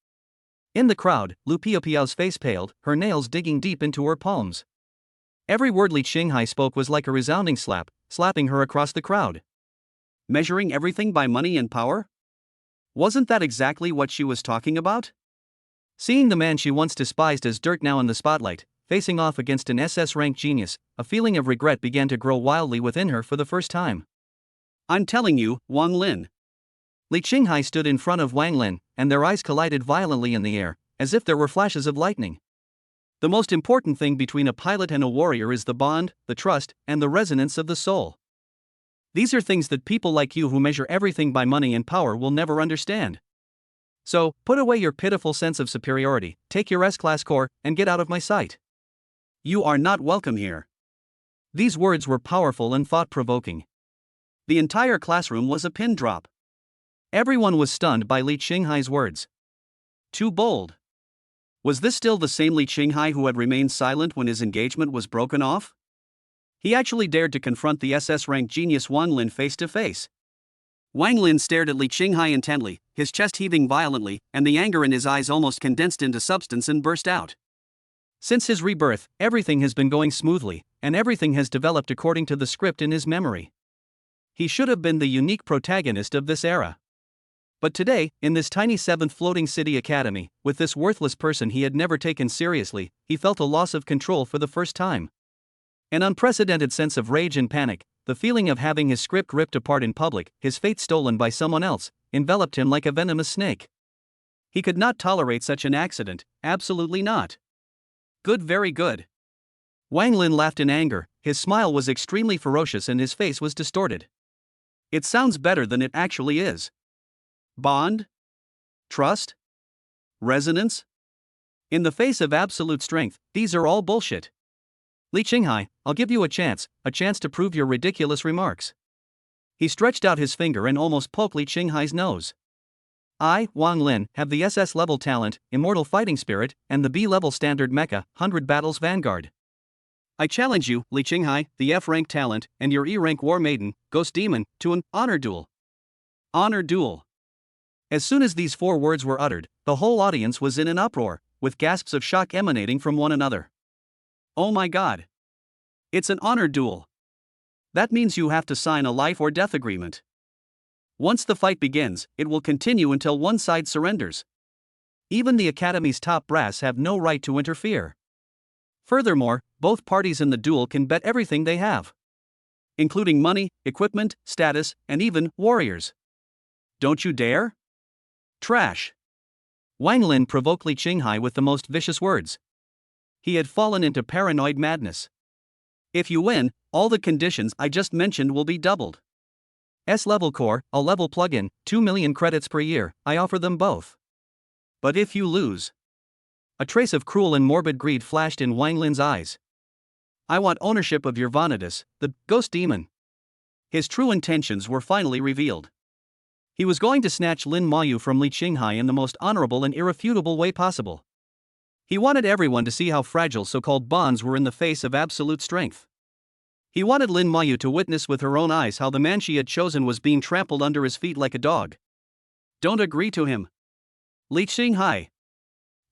In the crowd, Lu Piaopiao's face paled, her nails digging deep into her palms. Every word Li Qinghai spoke was like a resounding slap, slapping her across the crowd. Measuring everything by money and power? Wasn't that exactly what she was talking about? Seeing the man she once despised as dirt now in the spotlight, facing off against an SS-rank genius, a feeling of regret began to grow wildly within her for the first time. I'm telling you, Wang Lin. Li Qinghai stood in front of Wang Lin, and their eyes collided violently in the air, as if there were flashes of lightning. The most important thing between a pilot and a warrior is the bond, the trust, and the resonance of the soul. These are things that people like you who measure everything by money and power will never understand. So, put away your pitiful sense of superiority, take your S-class core, and get out of my sight. You are not welcome here. These words were powerful and thought-provoking. The entire classroom was a pin drop. Everyone was stunned by Li Qinghai's words. Too bold. Was this still the same Li Qinghai who had remained silent when his engagement was broken off? He actually dared to confront the SS-rank genius Wang Lin face to face. Wang Lin stared at Li Qinghai intently, his chest heaving violently, and the anger in his eyes almost condensed into substance and burst out. Since his rebirth, everything has been going smoothly, and everything has developed according to the script in his memory. He should have been the unique protagonist of this era. But today, in this tiny 7th floating city academy, with this worthless person he had never taken seriously, he felt a loss of control for the first time. An unprecedented sense of rage and panic, the feeling of having his script ripped apart in public, his fate stolen by someone else, enveloped him like a venomous snake. He could not tolerate such an accident, absolutely not. Good, very good. Wang Lin laughed in anger, his smile was extremely ferocious and his face was distorted. It sounds better than it actually is. Bond? Trust? Resonance? In the face of absolute strength, these are all bullshit. Li Qinghai, I'll give you a chance to prove your ridiculous remarks. He stretched out his finger and almost poked Li Qinghai's nose. I, Wang Lin, have the SS-level talent, immortal fighting spirit, and the B-level standard mecha, 100 battles vanguard. I challenge you, Li Qinghai, the F-rank talent, and your E-rank war maiden, ghost demon, to an honor duel. Honor duel. As soon as these 4 words were uttered, the whole audience was in an uproar, with gasps of shock emanating from one another. Oh my god. It's an honor duel. That means you have to sign a life or death agreement. Once the fight begins, it will continue until one side surrenders. Even the Academy's top brass have no right to interfere. Furthermore, both parties in the duel can bet everything they have, including money, equipment, status, and even warriors. Don't you dare? Trash. Wang Lin provoked Li Qinghai with the most vicious words. He had fallen into paranoid madness. If you win, all the conditions I just mentioned will be doubled. S-level core, a level plugin, 2 million credits per year, I offer them both. But if you lose... A trace of cruel and morbid greed flashed in Wang Lin's eyes. I want ownership of your Vanitas, the ghost demon. His true intentions were finally revealed. He was going to snatch Lin Mayu from Li Qinghai in the most honorable and irrefutable way possible. He wanted everyone to see how fragile so-called bonds were in the face of absolute strength. He wanted Lin Mayu to witness with her own eyes how the man she had chosen was being trampled under his feet like a dog. Don't agree to him. Li Qinghai.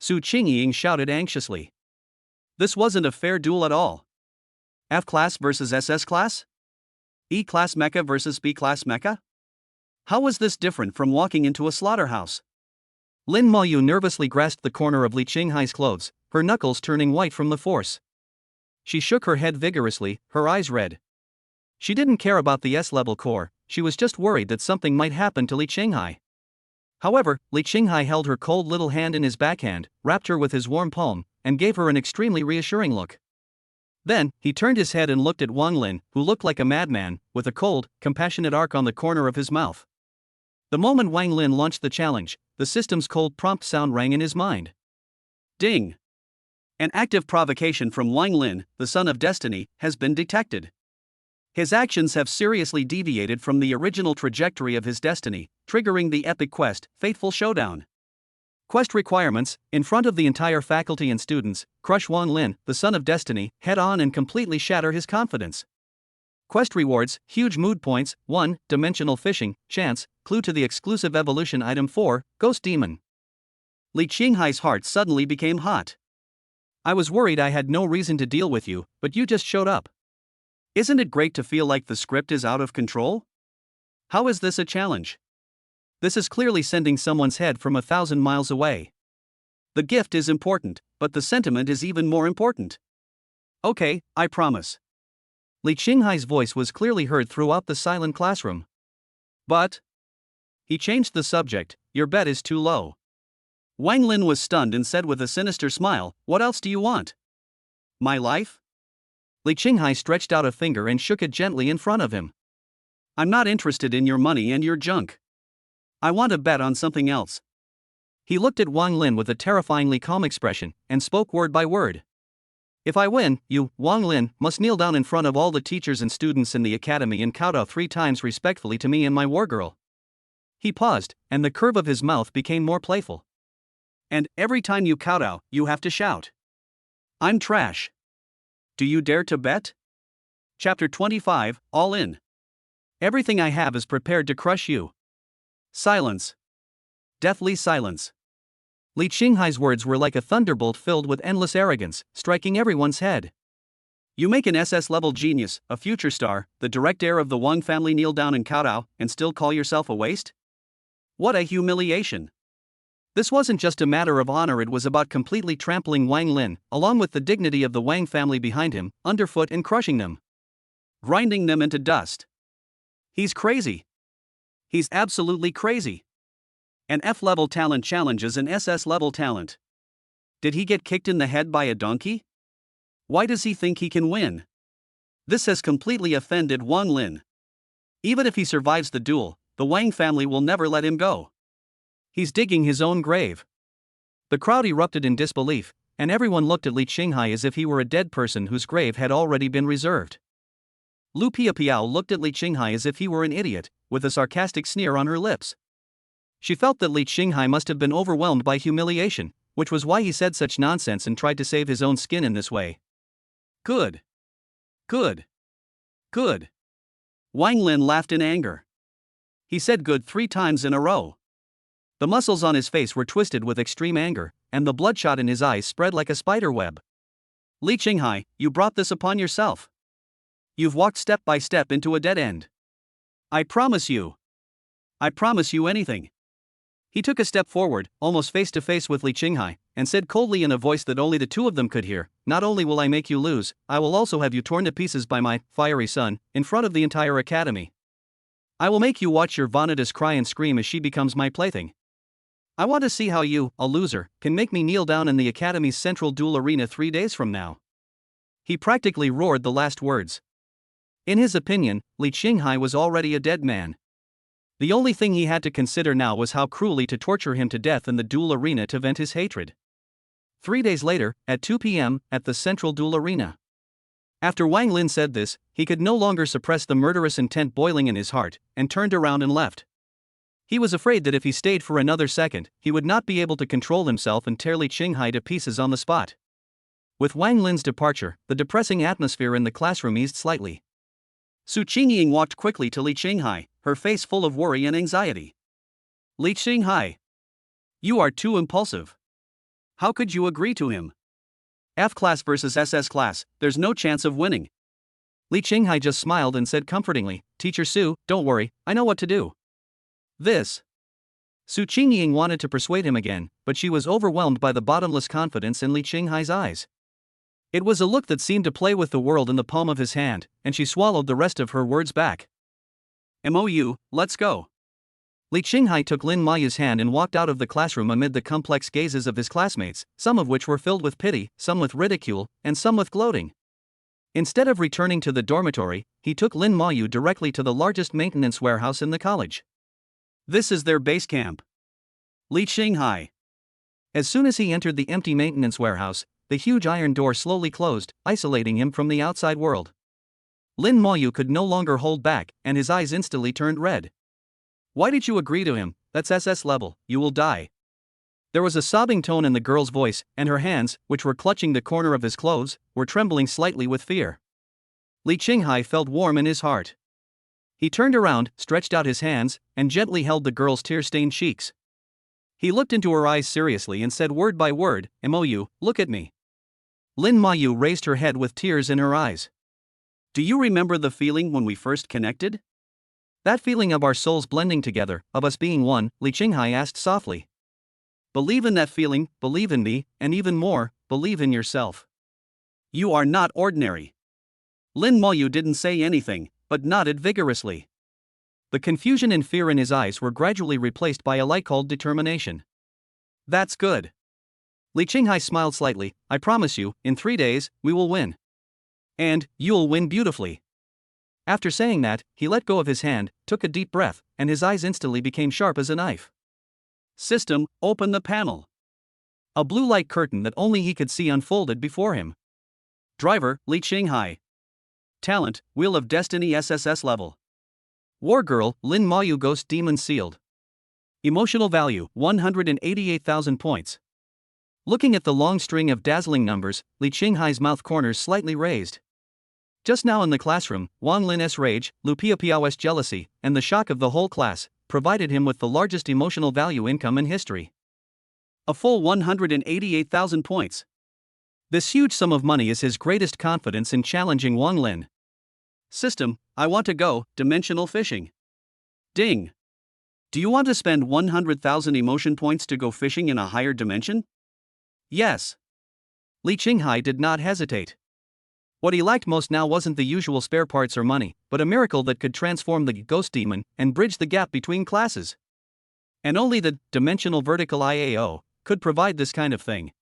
Su Qingying shouted anxiously. This wasn't a fair duel at all. F-class versus SS-class? E-class mecha versus B-class mecha? How was this different from walking into a slaughterhouse? Lin Mayu nervously grasped the corner of Li Qinghai's clothes, her knuckles turning white from the force. She shook her head vigorously, her eyes red. She didn't care about the S-level core, she was just worried that something might happen to Li Qinghai. However, Li Qinghai held her cold little hand in his backhand, wrapped her with his warm palm, and gave her an extremely reassuring look. Then, he turned his head and looked at Wang Lin, who looked like a madman, with a cold, compassionate arc on the corner of his mouth. The moment Wang Lin launched the challenge, the system's cold prompt sound rang in his mind. Ding! An active provocation from Wang Lin, the son of destiny, has been detected. His actions have seriously deviated from the original trajectory of his destiny, triggering the epic quest, Fateful Showdown. Quest requirements: in front of the entire faculty and students, crush Wang Lin, the son of destiny, head on and completely shatter his confidence. Quest rewards, huge mood points, 1, dimensional fishing, chance, clue to the exclusive evolution item 4, ghost demon. Li Qinghai's heart suddenly became hot. I was worried I had no reason to deal with you, but you just showed up. Isn't it great to feel like the script is out of control? How is this a challenge? This is clearly sending someone's head from 1,000 miles away. The gift is important, but the sentiment is even more important. Okay, I promise. Li Qinghai's voice was clearly heard throughout the silent classroom. But he changed the subject. Your bet is too low. Wang Lin was stunned and said with a sinister smile, what else do you want? My life? Li Qinghai stretched out a finger and shook it gently in front of him. I'm not interested in your money and your junk. I want to bet on something else. He looked at Wang Lin with a terrifyingly calm expression and spoke word by word. If I win, you, Wang Lin, must kneel down in front of all the teachers and students in the academy and kowtow 3 times respectfully to me and my war girl. He paused, and the curve of his mouth became more playful. And every time you kowtow, you have to shout. I'm trash. Do you dare to bet? Chapter 25, All In. Everything I have is prepared to crush you. Silence. Deathly silence. Li Qinghai's words were like a thunderbolt filled with endless arrogance, striking everyone's head. You make an SS-level genius, a future star, the direct heir of the Wang family kneel down and kowtow, and still call yourself a waste? What a humiliation. This wasn't just a matter of honor, it was about completely trampling Wang Lin, along with the dignity of the Wang family behind him, underfoot and crushing them. Grinding them into dust. He's crazy. He's absolutely crazy. An F-level talent challenges an SS-level talent. Did he get kicked in the head by a donkey? Why does he think he can win? This has completely offended Wang Lin. Even if he survives the duel, the Wang family will never let him go. He's digging his own grave. The crowd erupted in disbelief, and everyone looked at Li Qinghai as if he were a dead person whose grave had already been reserved. Lu Piapiao looked at Li Qinghai as if he were an idiot, with a sarcastic sneer on her lips. She felt that Li Qinghai must have been overwhelmed by humiliation, which was why he said such nonsense and tried to save his own skin in this way. Good. Good. Good. Wang Lin laughed in anger. He said good 3 times in a row. The muscles on his face were twisted with extreme anger, and the bloodshot in his eyes spread like a spider web. Li Qinghai, you brought this upon yourself. You've walked step by step into a dead end. I promise you anything. He took a step forward, almost face to face with Li Qinghai, and said coldly in a voice that only the two of them could hear, not only will I make you lose, I will also have you torn to pieces by my fiery son, in front of the entire academy. I will make you watch your Vanitas cry and scream as she becomes my plaything. I want to see how you, a loser, can make me kneel down in the academy's central duel arena 3 days from now. He practically roared the last words. In his opinion, Li Qinghai was already a dead man. The only thing he had to consider now was how cruelly to torture him to death in the duel arena to vent his hatred. 3 days later, at 2 p.m., at the central duel arena. After Wang Lin said this, he could no longer suppress the murderous intent boiling in his heart, and turned around and left. He was afraid that if he stayed for another second, he would not be able to control himself and tear Li Qinghai to pieces on the spot. With Wang Lin's departure, the depressing atmosphere in the classroom eased slightly. Su Qingying walked quickly to Li Qinghai, her face full of worry and anxiety. Li Qinghai. You are too impulsive. How could you agree to him? F class versus SS class, there's no chance of winning. Li Qinghai just smiled and said comfortingly, Teacher Su, don't worry, I know what to do. This. Su Qingying wanted to persuade him again, but she was overwhelmed by the bottomless confidence in Li Qinghai's eyes. It was a look that seemed to play with the world in the palm of his hand, and she swallowed the rest of her words back. MOU, let's go. Li Qinghai took Lin Mayu's hand and walked out of the classroom amid the complex gazes of his classmates, some of which were filled with pity, some with ridicule, and some with gloating. Instead of returning to the dormitory, he took Lin Mayu directly to the largest maintenance warehouse in the college. This is their base camp. Li Qinghai. As soon as he entered the empty maintenance warehouse, the huge iron door slowly closed, isolating him from the outside world. Lin Mayu could no longer hold back, and his eyes instantly turned red. Why did you agree to him? That's SS level, you will die. There was a sobbing tone in the girl's voice, and her hands, which were clutching the corner of his clothes, were trembling slightly with fear. Li Qinghai felt warm in his heart. He turned around, stretched out his hands, and gently held the girl's tear-stained cheeks. He looked into her eyes seriously and said word by word, "Mou, look at me." Lin Mayu raised her head with tears in her eyes. "Do you remember the feeling when we first connected?" "That feeling of our souls blending together, of us being one," Li Qinghai asked softly. "Believe in that feeling, believe in me, and even more, believe in yourself. You are not ordinary." Lin Mayu didn't say anything, but nodded vigorously. The confusion and fear in his eyes were gradually replaced by a light cold determination. "That's good." Li Qinghai smiled slightly. "I promise you, in 3 days, we will win. And you'll win beautifully." After saying that, he let go of his hand, took a deep breath, and his eyes instantly became sharp as a knife. "System, open the panel." A blue light curtain that only he could see unfolded before him. Driver, Li Qinghai. Talent, Wheel of Destiny SSS level. War Girl, Lin Mayu Ghost Demon sealed. Emotional value, 188,000 points. Looking at the long string of dazzling numbers, Li Qinghai's mouth corners slightly raised. Just now in the classroom, Wang Lin's rage, Lu Piao's jealousy, and the shock of the whole class provided him with the largest emotional value income in history. A full 188,000 points. This huge sum of money is his greatest confidence in challenging Wang Lin. System, I want to go dimensional fishing. Ding. Do you want to spend 100,000 emotion points to go fishing in a higher dimension? Yes. Li Qinghai did not hesitate. What he lacked most now wasn't the usual spare parts or money, but a miracle that could transform the ghost demon and bridge the gap between classes. And only the dimensional vertical IAO could provide this kind of thing.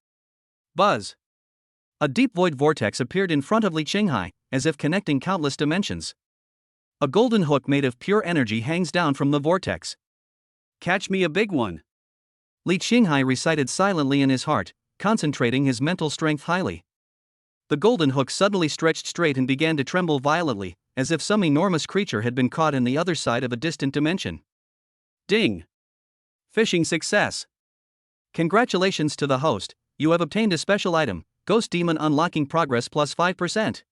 Buzz. A deep void vortex appeared in front of Li Qinghai, as if connecting countless dimensions. A golden hook made of pure energy hangs down from the vortex. Catch me a big one. Li Qinghai recited silently in his heart, concentrating his mental strength highly. The golden hook suddenly stretched straight and began to tremble violently, as if some enormous creature had been caught in the other side of a distant dimension. Ding! Fishing success! Congratulations to the host, you have obtained a special item, Ghost Demon Unlocking Progress plus 5%.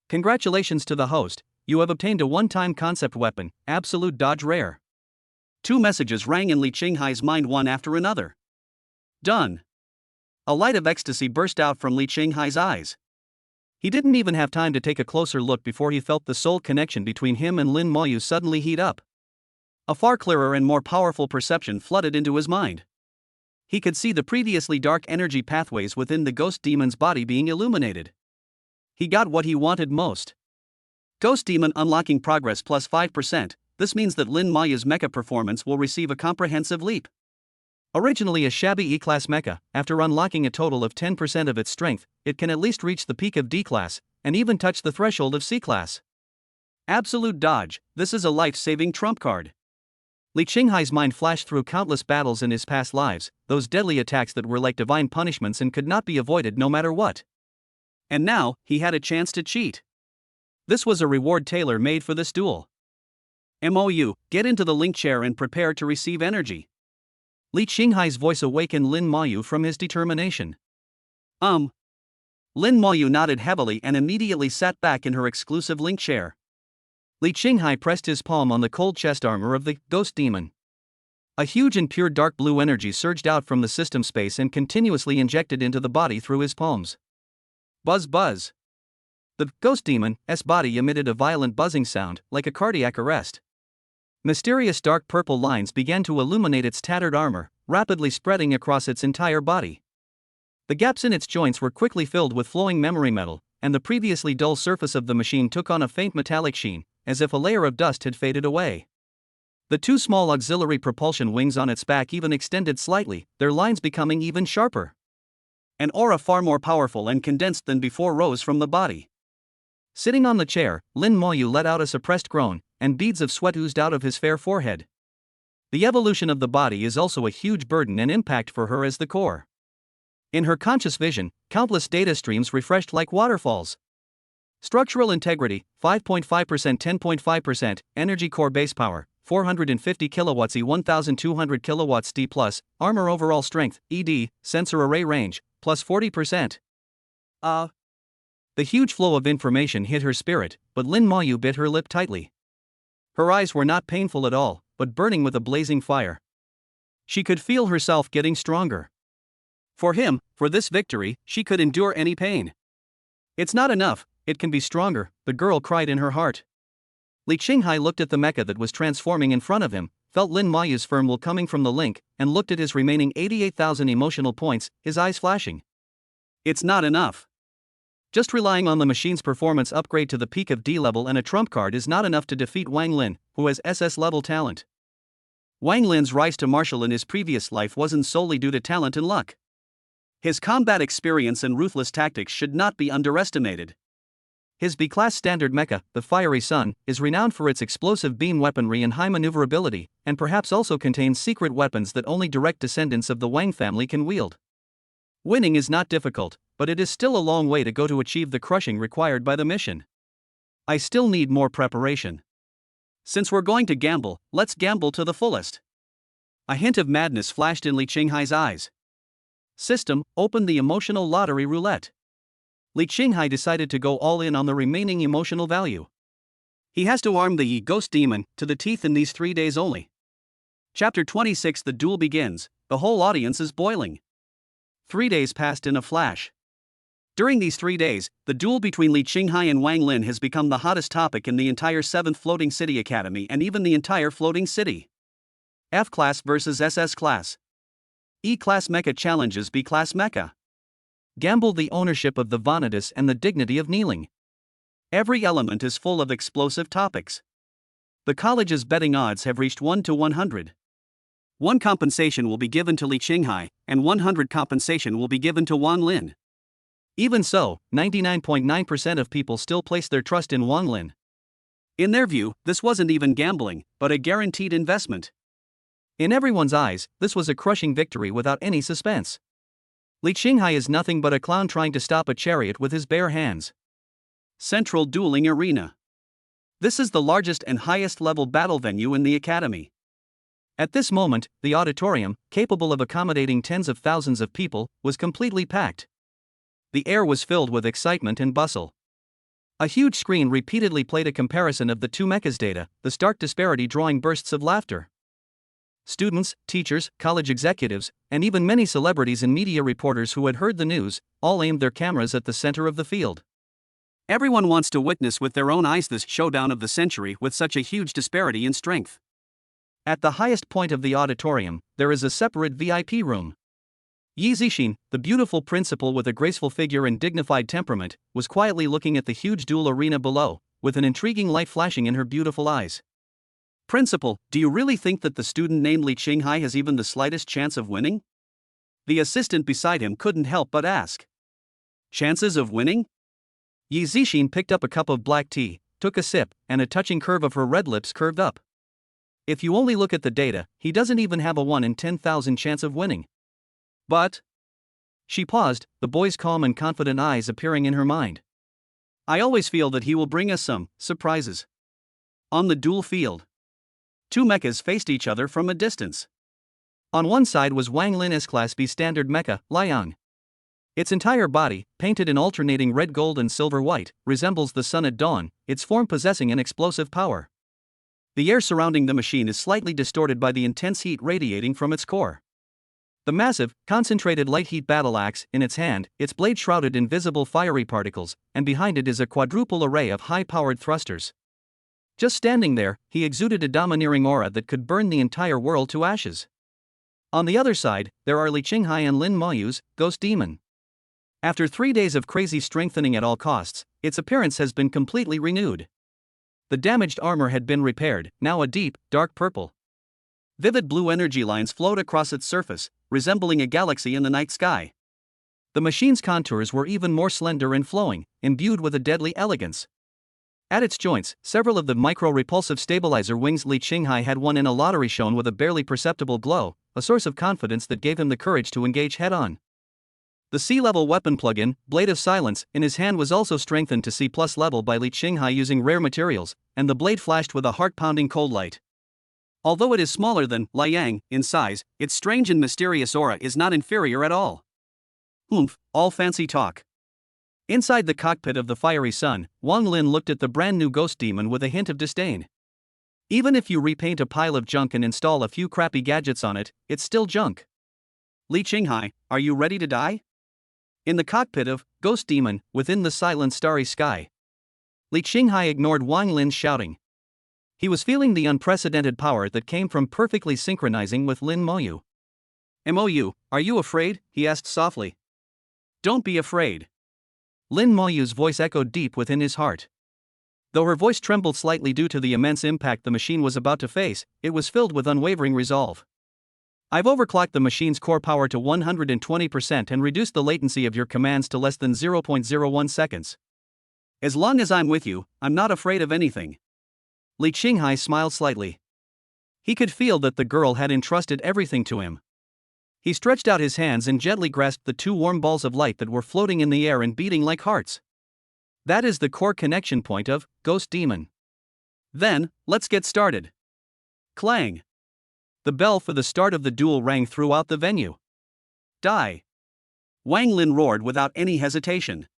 Congratulations to the host, you have obtained a one-time concept weapon, Absolute Dodge Rare. 2 messages rang in Li Qinghai's mind one after another. Done! A light of ecstasy burst out from Li Qinghai's eyes. He didn't even have time to take a closer look before he felt the soul connection between him and Lin Mayu suddenly heat up. A far clearer and more powerful perception flooded into his mind. He could see the previously dark energy pathways within the ghost demon's body being illuminated. He got what he wanted most. Ghost Demon Unlocking Progress plus 5%, this means that Lin Mayu's mecha performance will receive a comprehensive leap. Originally a shabby E-class mecha, after unlocking a total of 10% of its strength, it can at least reach the peak of D-class, and even touch the threshold of C-class. Absolute Dodge, this is a life-saving trump card. Li Qinghai's mind flashed through countless battles in his past lives, those deadly attacks that were like divine punishments and could not be avoided no matter what. And now, he had a chance to cheat. This was a reward tailor-made for this duel. Mou, get into the link chair and prepare to receive energy. Li Qinghai's voice awakened Lin Mayu from his determination. Lin Mayu nodded heavily and immediately sat back in her exclusive link chair. Li Qinghai pressed his palm on the cold chest armor of the ghost demon. A huge and pure dark blue energy surged out from the system space and continuously injected into the body through his palms. Buzz buzz. The ghost demon's body emitted a violent buzzing sound, like a cardiac arrest. Mysterious dark purple lines began to illuminate its tattered armor, rapidly spreading across its entire body. The gaps in its joints were quickly filled with flowing memory metal, and the previously dull surface of the machine took on a faint metallic sheen, as if a layer of dust had faded away. The 2 small auxiliary propulsion wings on its back even extended slightly, their lines becoming even sharper. An aura far more powerful and condensed than before rose from the body. Sitting on the chair, Lin Mayu let out a suppressed groan, and beads of sweat oozed out of his fair forehead. The evolution of the body is also a huge burden and impact for her as the core. In her conscious vision, countless data streams refreshed like waterfalls. Structural integrity, 5.5%, 10.5%, energy core base power, 450 kilowatts E 1200 kilowatts D+, armor overall strength, ED, sensor array range, plus 40%. The huge flow of information hit her spirit, but Lin Mayu bit her lip tightly. Her eyes were not painful at all, but burning with a blazing fire. She could feel herself getting stronger. For him, for this victory, she could endure any pain. It's not enough, it can be stronger, the girl cried in her heart. Li Qinghai looked at the mecha that was transforming in front of him, felt Lin Mayu's firm will coming from the link, and looked at his remaining 88,000 emotional points, his eyes flashing. It's not enough. Just relying on the machine's performance upgrade to the peak of D level and a trump card is not enough to defeat Wang Lin, who has SS level talent. Wang Lin's rise to martial in his previous life wasn't solely due to talent and luck. His combat experience and ruthless tactics should not be underestimated. His B-class standard mecha, the Fiery Sun, is renowned for its explosive beam weaponry and high maneuverability, and perhaps also contains secret weapons that only direct descendants of the Wang family can wield. Winning is not difficult, but it is still a long way to go to achieve the crushing required by the mission. I still need more preparation. Since we're going to gamble, let's gamble to the fullest. A hint of madness flashed in Li Qinghai's eyes. System, open the emotional lottery roulette. Li Qinghai decided to go all in on the remaining emotional value. He has to arm the ghost demon to the teeth in these 3 days only. Chapter 26. The duel begins. The whole audience is boiling. 3 days passed in a flash. During these 3 days, the duel between Li Qinghai and Wang Lin has become the hottest topic in the entire 7th Floating City Academy and even the entire Floating City. F-Class versus SS-Class. E-Class Mecha challenges B-Class Mecha. Gamble the ownership of the vanitas and the dignity of kneeling. Every element is full of explosive topics. The college's betting odds have reached 1 to 100. 1 compensation will be given to Li Qinghai, and 100 compensation will be given to Wang Lin. Even so, 99.9% of people still place their trust in Wang Lin. In their view, this wasn't even gambling, but a guaranteed investment. In everyone's eyes, this was a crushing victory without any suspense. Li Qinghai is nothing but a clown trying to stop a chariot with his bare hands. Central Dueling Arena. This is the largest and highest level battle venue in the academy. At this moment, the auditorium, capable of accommodating tens of thousands of people, was completely packed. The air was filled with excitement and bustle. A huge screen repeatedly played a comparison of the two mechas' data, the stark disparity drawing bursts of laughter. Students, teachers, college executives, and even many celebrities and media reporters who had heard the news, all aimed their cameras at the center of the field. Everyone wants to witness with their own eyes this showdown of the century with such a huge disparity in strength. At the highest point of the auditorium, there is a separate VIP room. Yi Zixin, the beautiful principal with a graceful figure and dignified temperament, was quietly looking at the huge duel arena below, with an intriguing light flashing in her beautiful eyes. Principal, do you really think that the student named Li Qinghai has even the slightest chance of winning? The assistant beside him couldn't help but ask. Chances of winning? Yi Zixin picked up a cup of black tea, took a sip, and a touching curve of her red lips curved up. If you only look at the data, he doesn't even have a 1 in 10,000 chance of winning. But... She paused, the boy's calm and confident eyes appearing in her mind. I always feel that he will bring us some surprises. On the duel field. 2 mechas faced each other from a distance. On one side was Wang Lin S-Class B standard mecha, Liang. Its entire body, painted in alternating red, gold and silver white, resembles the sun at dawn, its form possessing an explosive power. The air surrounding the machine is slightly distorted by the intense heat radiating from its core. The massive, concentrated light heat battle axe in its hand, its blade shrouded in visible fiery particles, and behind it is a quadruple array of high-powered thrusters. Just standing there, he exuded a domineering aura that could burn the entire world to ashes. On the other side, there are Li Qinghai and Lin Mayu's Ghost Demon. After 3 days of crazy strengthening at all costs, its appearance has been completely renewed. The damaged armor had been repaired, now a deep, dark purple. Vivid blue energy lines float across its surface, resembling a galaxy in the night sky. The machine's contours were even more slender and flowing, imbued with a deadly elegance. At its joints, several of the micro-repulsive stabilizer wings Li Qinghai had won in a lottery shone with a barely perceptible glow, a source of confidence that gave him the courage to engage head-on. The C-level weapon plug-in, Blade of Silence, in his hand was also strengthened to C+ level by Li Qinghai using rare materials, and the blade flashed with a heart-pounding cold light. Although it is smaller than Liang in size, its strange and mysterious aura is not inferior at all. Oomph, all fancy talk. Inside the cockpit of the fiery sun, Wang Lin looked at the brand new ghost demon with a hint of disdain. Even if you repaint a pile of junk and install a few crappy gadgets on it, it's still junk. Li Qinghai, are you ready to die? In the cockpit of Ghost Demon, within the silent starry sky. Li Qinghai ignored Wang Lin's shouting. He was feeling the unprecedented power that came from perfectly synchronizing with Lin Moyu. "Mou, are you afraid?" he asked softly. "Don't be afraid." Lin Moyu's voice echoed deep within his heart. Though her voice trembled slightly due to the immense impact the machine was about to face, it was filled with unwavering resolve. "I've overclocked the machine's core power to 120% and reduced the latency of your commands to less than 0.01 seconds. As long as I'm with you, I'm not afraid of anything." Li Qinghai smiled slightly. He could feel that the girl had entrusted everything to him. He stretched out his hands and gently grasped the two warm balls of light that were floating in the air and beating like hearts. That is the core connection point of Ghost Demon. Then, let's get started. Clang. The bell for the start of the duel rang throughout the venue. Die. Wang Lin roared without any hesitation.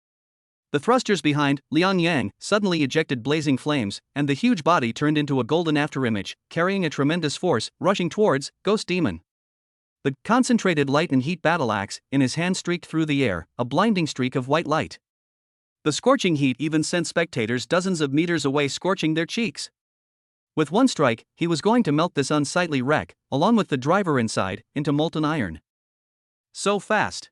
The thrusters behind Liang Yang suddenly ejected blazing flames, and the huge body turned into a golden afterimage, carrying a tremendous force, rushing towards Ghost Demon. The concentrated light and heat battle axe in his hand streaked through the air, a blinding streak of white light. The scorching heat even sent spectators dozens of meters away scorching their cheeks. With one strike, he was going to melt this unsightly wreck, along with the driver inside, into molten iron. So fast.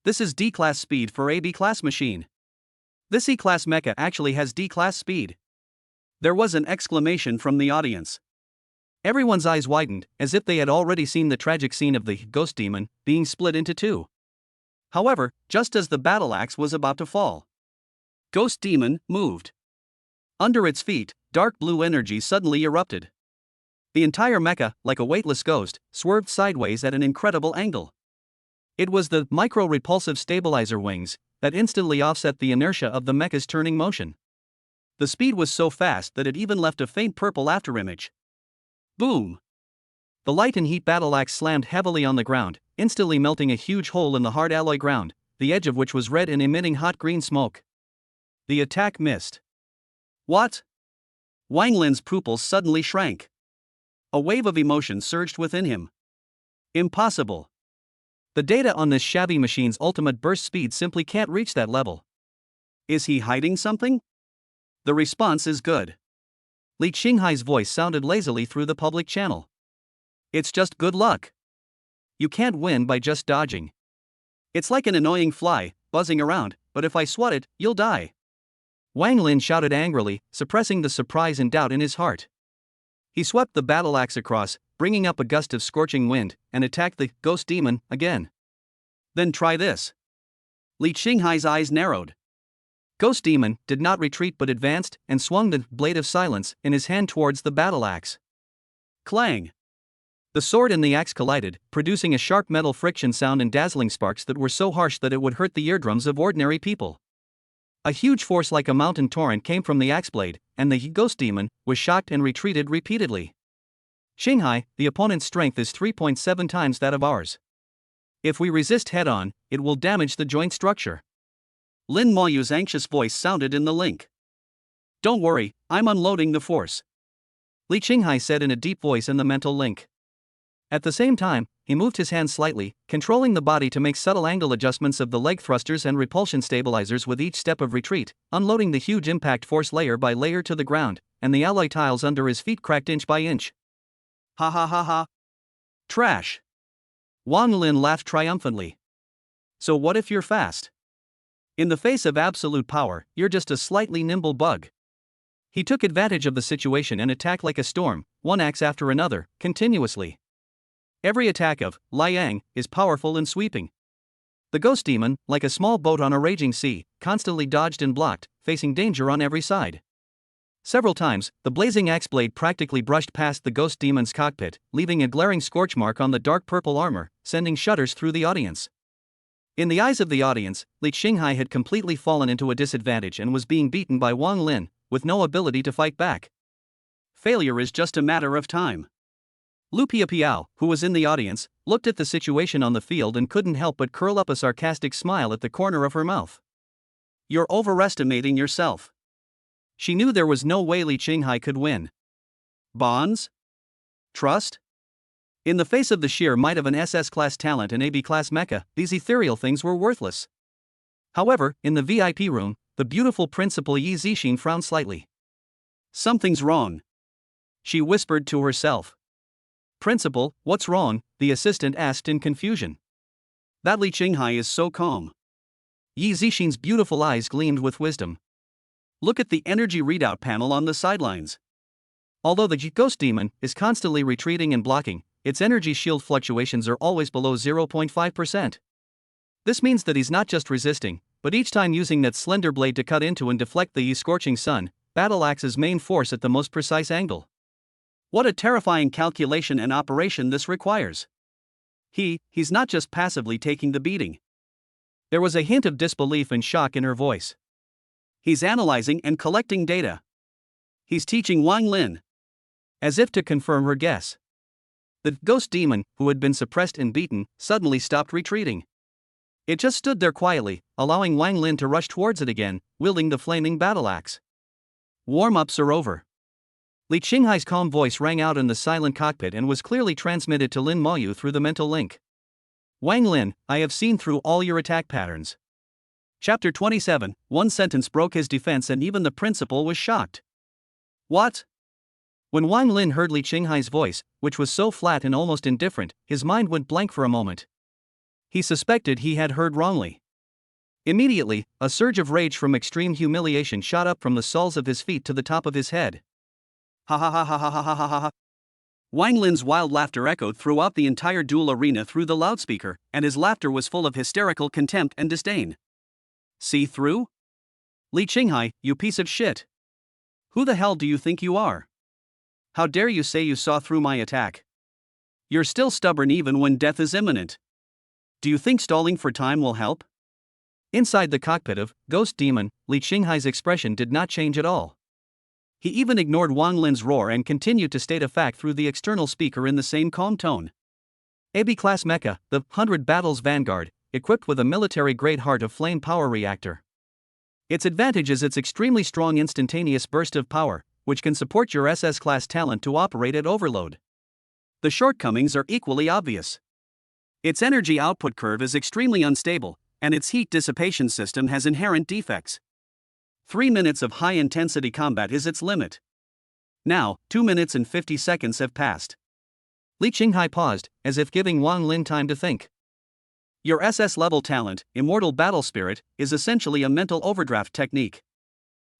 This is D-class speed for a B-class machine. This E-class mecha actually has D-class speed. There was an exclamation from the audience. Everyone's eyes widened, as if they had already seen the tragic scene of the Ghost Demon being split into two. However, just as the battle axe was about to fall, Ghost Demon moved. Under its feet, dark blue energy suddenly erupted. The entire mecha, like a weightless ghost, swerved sideways at an incredible angle. It was the micro-repulsive stabilizer wings that instantly offset the inertia of the mecha's turning motion. The speed was so fast that it even left a faint purple afterimage. Boom! The light and heat battle axe slammed heavily on the ground, instantly melting a huge hole in the hard alloy ground, the edge of which was red and emitting hot green smoke. The attack missed. What? Wang Lin's pupils suddenly shrank. A wave of emotion surged within him. Impossible. The data on this shabby machine's ultimate burst speed simply can't reach that level. Is he hiding something? The response is good. Li Qinghai's voice sounded lazily through the public channel. It's just good luck. You can't win by just dodging. It's like an annoying fly, buzzing around, but if I swat it, you'll die. Wang Lin shouted angrily, suppressing the surprise and doubt in his heart. He swept the battle axe across, bringing up a gust of scorching wind, and attacked the Ghost Demon again. Then try this. Li Qinghai's eyes narrowed. Ghost Demon did not retreat but advanced and swung the blade of silence in his hand towards the battle axe. Clang! The sword and the axe collided, producing a sharp metal friction sound and dazzling sparks that were so harsh that it would hurt the eardrums of ordinary people. A huge force like a mountain torrent came from the axe blade, and the Ghost Demon was shocked and retreated repeatedly. Qinghai, the opponent's strength is 3.7 times that of ours. If we resist head-on, it will damage the joint structure. Lin Moyu's anxious voice sounded in the link. Don't worry, I'm unloading the force. Li Qinghai said in a deep voice in the mental link. At the same time, he moved his hand slightly, controlling the body to make subtle angle adjustments of the leg thrusters and repulsion stabilizers with each step of retreat, unloading the huge impact force layer by layer to the ground, and the alloy tiles under his feet cracked inch by inch. Ha ha ha ha. Trash. Wang Lin laughed triumphantly. So what if you're fast? In the face of absolute power, you're just a slightly nimble bug. He took advantage of the situation and attacked like a storm, one axe after another, continuously. Every attack of Liang is powerful and sweeping. The Ghost Demon, like a small boat on a raging sea, constantly dodged and blocked, facing danger on every side. Several times, the blazing axe blade practically brushed past the Ghost Demon's cockpit, leaving a glaring scorch mark on the dark purple armor, sending shudders through the audience. In the eyes of the audience, Li Qinghai had completely fallen into a disadvantage and was being beaten by Wang Lin, with no ability to fight back. Failure is just a matter of time. Lu Piao, who was in the audience, looked at the situation on the field and couldn't help but curl up a sarcastic smile at the corner of her mouth. You're overestimating yourself. She knew there was no way Li Qinghai could win. Bonds? Trust? In the face of the sheer might of an SS-class talent and AB-class mecha, these ethereal things were worthless. However, in the VIP room, the beautiful Principal Yi Zixin frowned slightly. Something's wrong, she whispered to herself. Principal, what's wrong? The assistant asked in confusion. That Li Qinghai is so calm. Yi Zixin's beautiful eyes gleamed with wisdom. Look at the energy readout panel on the sidelines. Although the ghost demon is constantly retreating and blocking, its energy shield fluctuations are always below 0.5%. This means that he's not just resisting, but each time using that slender blade to cut into and deflect the scorching sun, battle axe's main force at the most precise angle. What a terrifying calculation and operation this requires. He's not just passively taking the beating. There was a hint of disbelief and shock in her voice. He's analyzing and collecting data. He's teaching Wang Lin. As if to confirm her guess. The ghost demon, who had been suppressed and beaten, suddenly stopped retreating. It just stood there quietly, allowing Wang Lin to rush towards it again, wielding the flaming battle axe. Warm-ups are over. Li Qinghai's calm voice rang out in the silent cockpit and was clearly transmitted to Lin Moyu through the mental link. Wang Lin, I have seen through all your attack patterns. Chapter 27, one sentence broke his defense and even the principal was shocked. What? When Wang Lin heard Li Qinghai's voice, which was so flat and almost indifferent, his mind went blank for a moment. He suspected he had heard wrongly. Immediately, a surge of rage from extreme humiliation shot up from the soles of his feet to the top of his head. Ha ha ha ha ha ha ha ha ha. Wang Lin's wild laughter echoed throughout the entire duel arena through the loudspeaker, and his laughter was full of hysterical contempt and disdain. See through? Li Qinghai, you piece of shit. Who the hell do you think you are? How dare you say you saw through my attack? You're still stubborn even when death is imminent. Do you think stalling for time will help? Inside the cockpit of Ghost Demon, Li Qinghai's expression did not change at all. He even ignored Wang Lin's roar and continued to state a fact through the external speaker in the same calm tone. AB-class mecha, the 100 Battles Vanguard, equipped with a military-grade Heart of Flame power reactor. Its advantage is its extremely strong instantaneous burst of power, which can support your SS-class talent to operate at overload. The shortcomings are equally obvious. Its energy output curve is extremely unstable, and its heat dissipation system has inherent defects. 3 minutes of high-intensity combat is its limit. Now, 2 minutes and 50 seconds have passed. Li Qinghai paused, as if giving Wang Lin time to think. Your SS-level talent, Immortal Battle Spirit, is essentially a mental overdraft technique.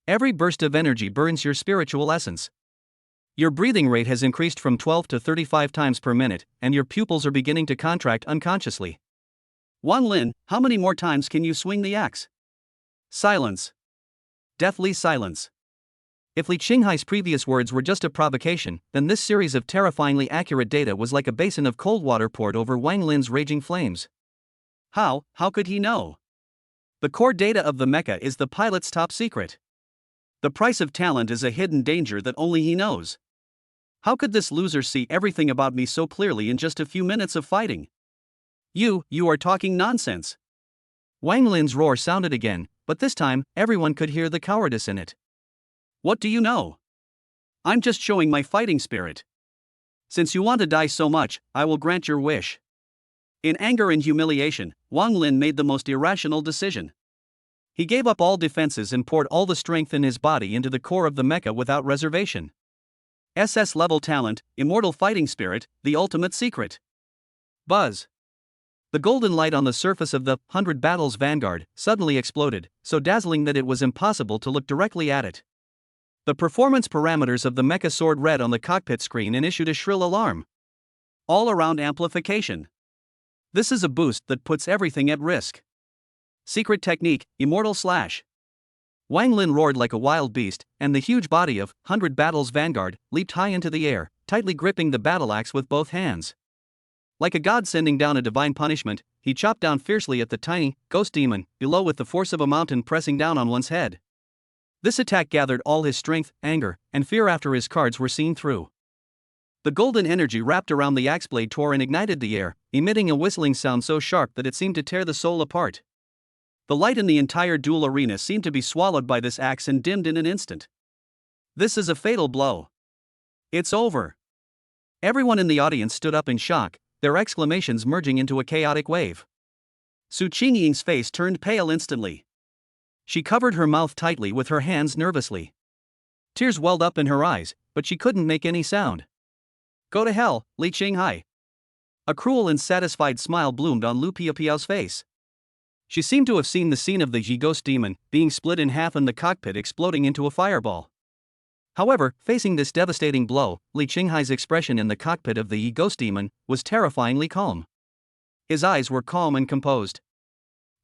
Every burst of energy burns your spiritual essence. Your breathing rate has increased from 12 to 35 times per minute, and your pupils are beginning to contract unconsciously. Wang Lin, how many more times can you swing the axe? Silence. Deathly silence. If Li Qinghai's previous words were just a provocation, then this series of terrifyingly accurate data was like a basin of cold water poured over Wang Lin's raging flames. How could he know? The core data of the mecha is the pilot's top secret. The price of talent is a hidden danger that only he knows. How could this loser see everything about me so clearly in just a few minutes of fighting? You are talking nonsense. Wang Lin's roar sounded again, but this time, everyone could hear the cowardice in it. What do you know? I'm just showing my fighting spirit. Since you want to die so much, I will grant your wish. In anger and humiliation, Wang Lin made the most irrational decision. He gave up all defenses and poured all the strength in his body into the core of the mecha without reservation. SS-level talent, immortal fighting spirit, the ultimate secret. Buzz. The golden light on the surface of the 100 Battles Vanguard suddenly exploded, so dazzling that it was impossible to look directly at it. The performance parameters of the mecha soared red on the cockpit screen and issued a shrill alarm. All-around amplification. This is a boost that puts everything at risk. Secret technique, Immortal Slash. Wang Lin roared like a wild beast, and the huge body of 100 Battles Vanguard leaped high into the air, tightly gripping the battle axe with both hands. Like a god sending down a divine punishment, he chopped down fiercely at the tiny, ghost demon, below with the force of a mountain pressing down on one's head. This attack gathered all his strength, anger, and fear after his cards were seen through. The golden energy wrapped around the axe blade tore and ignited the air, emitting a whistling sound so sharp that it seemed to tear the soul apart. The light in the entire duel arena seemed to be swallowed by this axe and dimmed in an instant. This is a fatal blow. It's over. Everyone in the audience stood up in shock, their exclamations merging into a chaotic wave. Su Qingying's face turned pale instantly. She covered her mouth tightly with her hands nervously. Tears welled up in her eyes, but she couldn't make any sound. Go to hell, Li Qinghai. A cruel and satisfied smile bloomed on Lu Piapiao's face. She seemed to have seen the scene of the Yi ghost demon being split in half and the cockpit exploding into a fireball. However, facing this devastating blow, Li Qinghai's expression in the cockpit of the Yi ghost demon was terrifyingly calm. His eyes were calm and composed.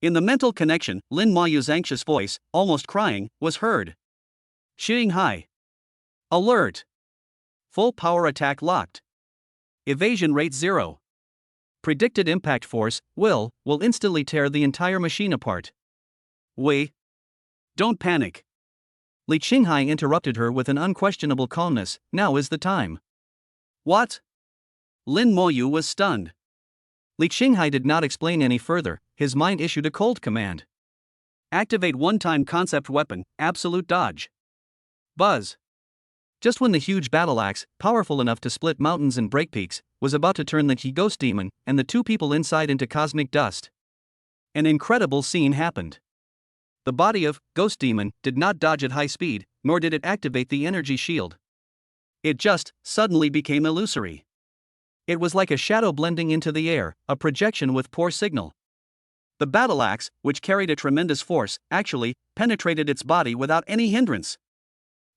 In the mental connection, Lin Mayu's anxious voice, almost crying, was heard. Qinghai. Alert! Full power attack locked. Evasion rate 0. Predicted impact force, will instantly tear the entire machine apart. Wei. Don't panic. Li Qinghai interrupted her with an unquestionable calmness. Now is the time. What? Lin Moyu was stunned. Li Qinghai did not explain any further, his mind issued a cold command. Activate one-time concept weapon, absolute dodge. Buzz. Just when the huge battle axe, powerful enough to split mountains and break peaks, was about to turn the Yi ghost demon and the two people inside into cosmic dust, an incredible scene happened. The body of Ghost Demon did not dodge at high speed, nor did it activate the energy shield. It just suddenly became illusory. It was like a shadow blending into the air, a projection with poor signal. The battle axe, which carried a tremendous force, actually penetrated its body without any hindrance.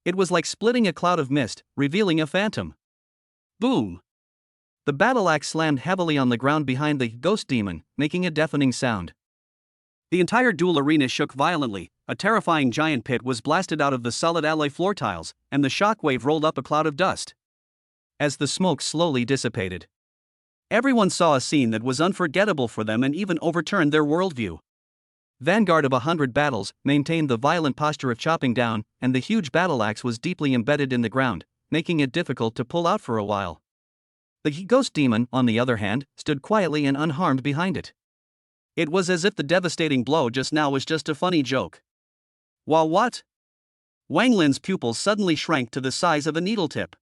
It was like splitting a cloud of mist, revealing a phantom. Boom! The battle axe slammed heavily on the ground behind the Ghost Demon, making a deafening sound. The entire duel arena shook violently, a terrifying giant pit was blasted out of the solid alloy floor tiles, and the shockwave rolled up a cloud of dust. As the smoke slowly dissipated, everyone saw a scene that was unforgettable for them and even overturned their worldview. Vanguard of 100 battles maintained the violent posture of chopping down, and the huge battle axe was deeply embedded in the ground, making it difficult to pull out for a while. The Ghost Demon, on the other hand, stood quietly and unharmed behind it. It was as if the devastating blow just now was just a funny joke. While what? Wang Lin's pupils suddenly shrank to the size of a needle tip.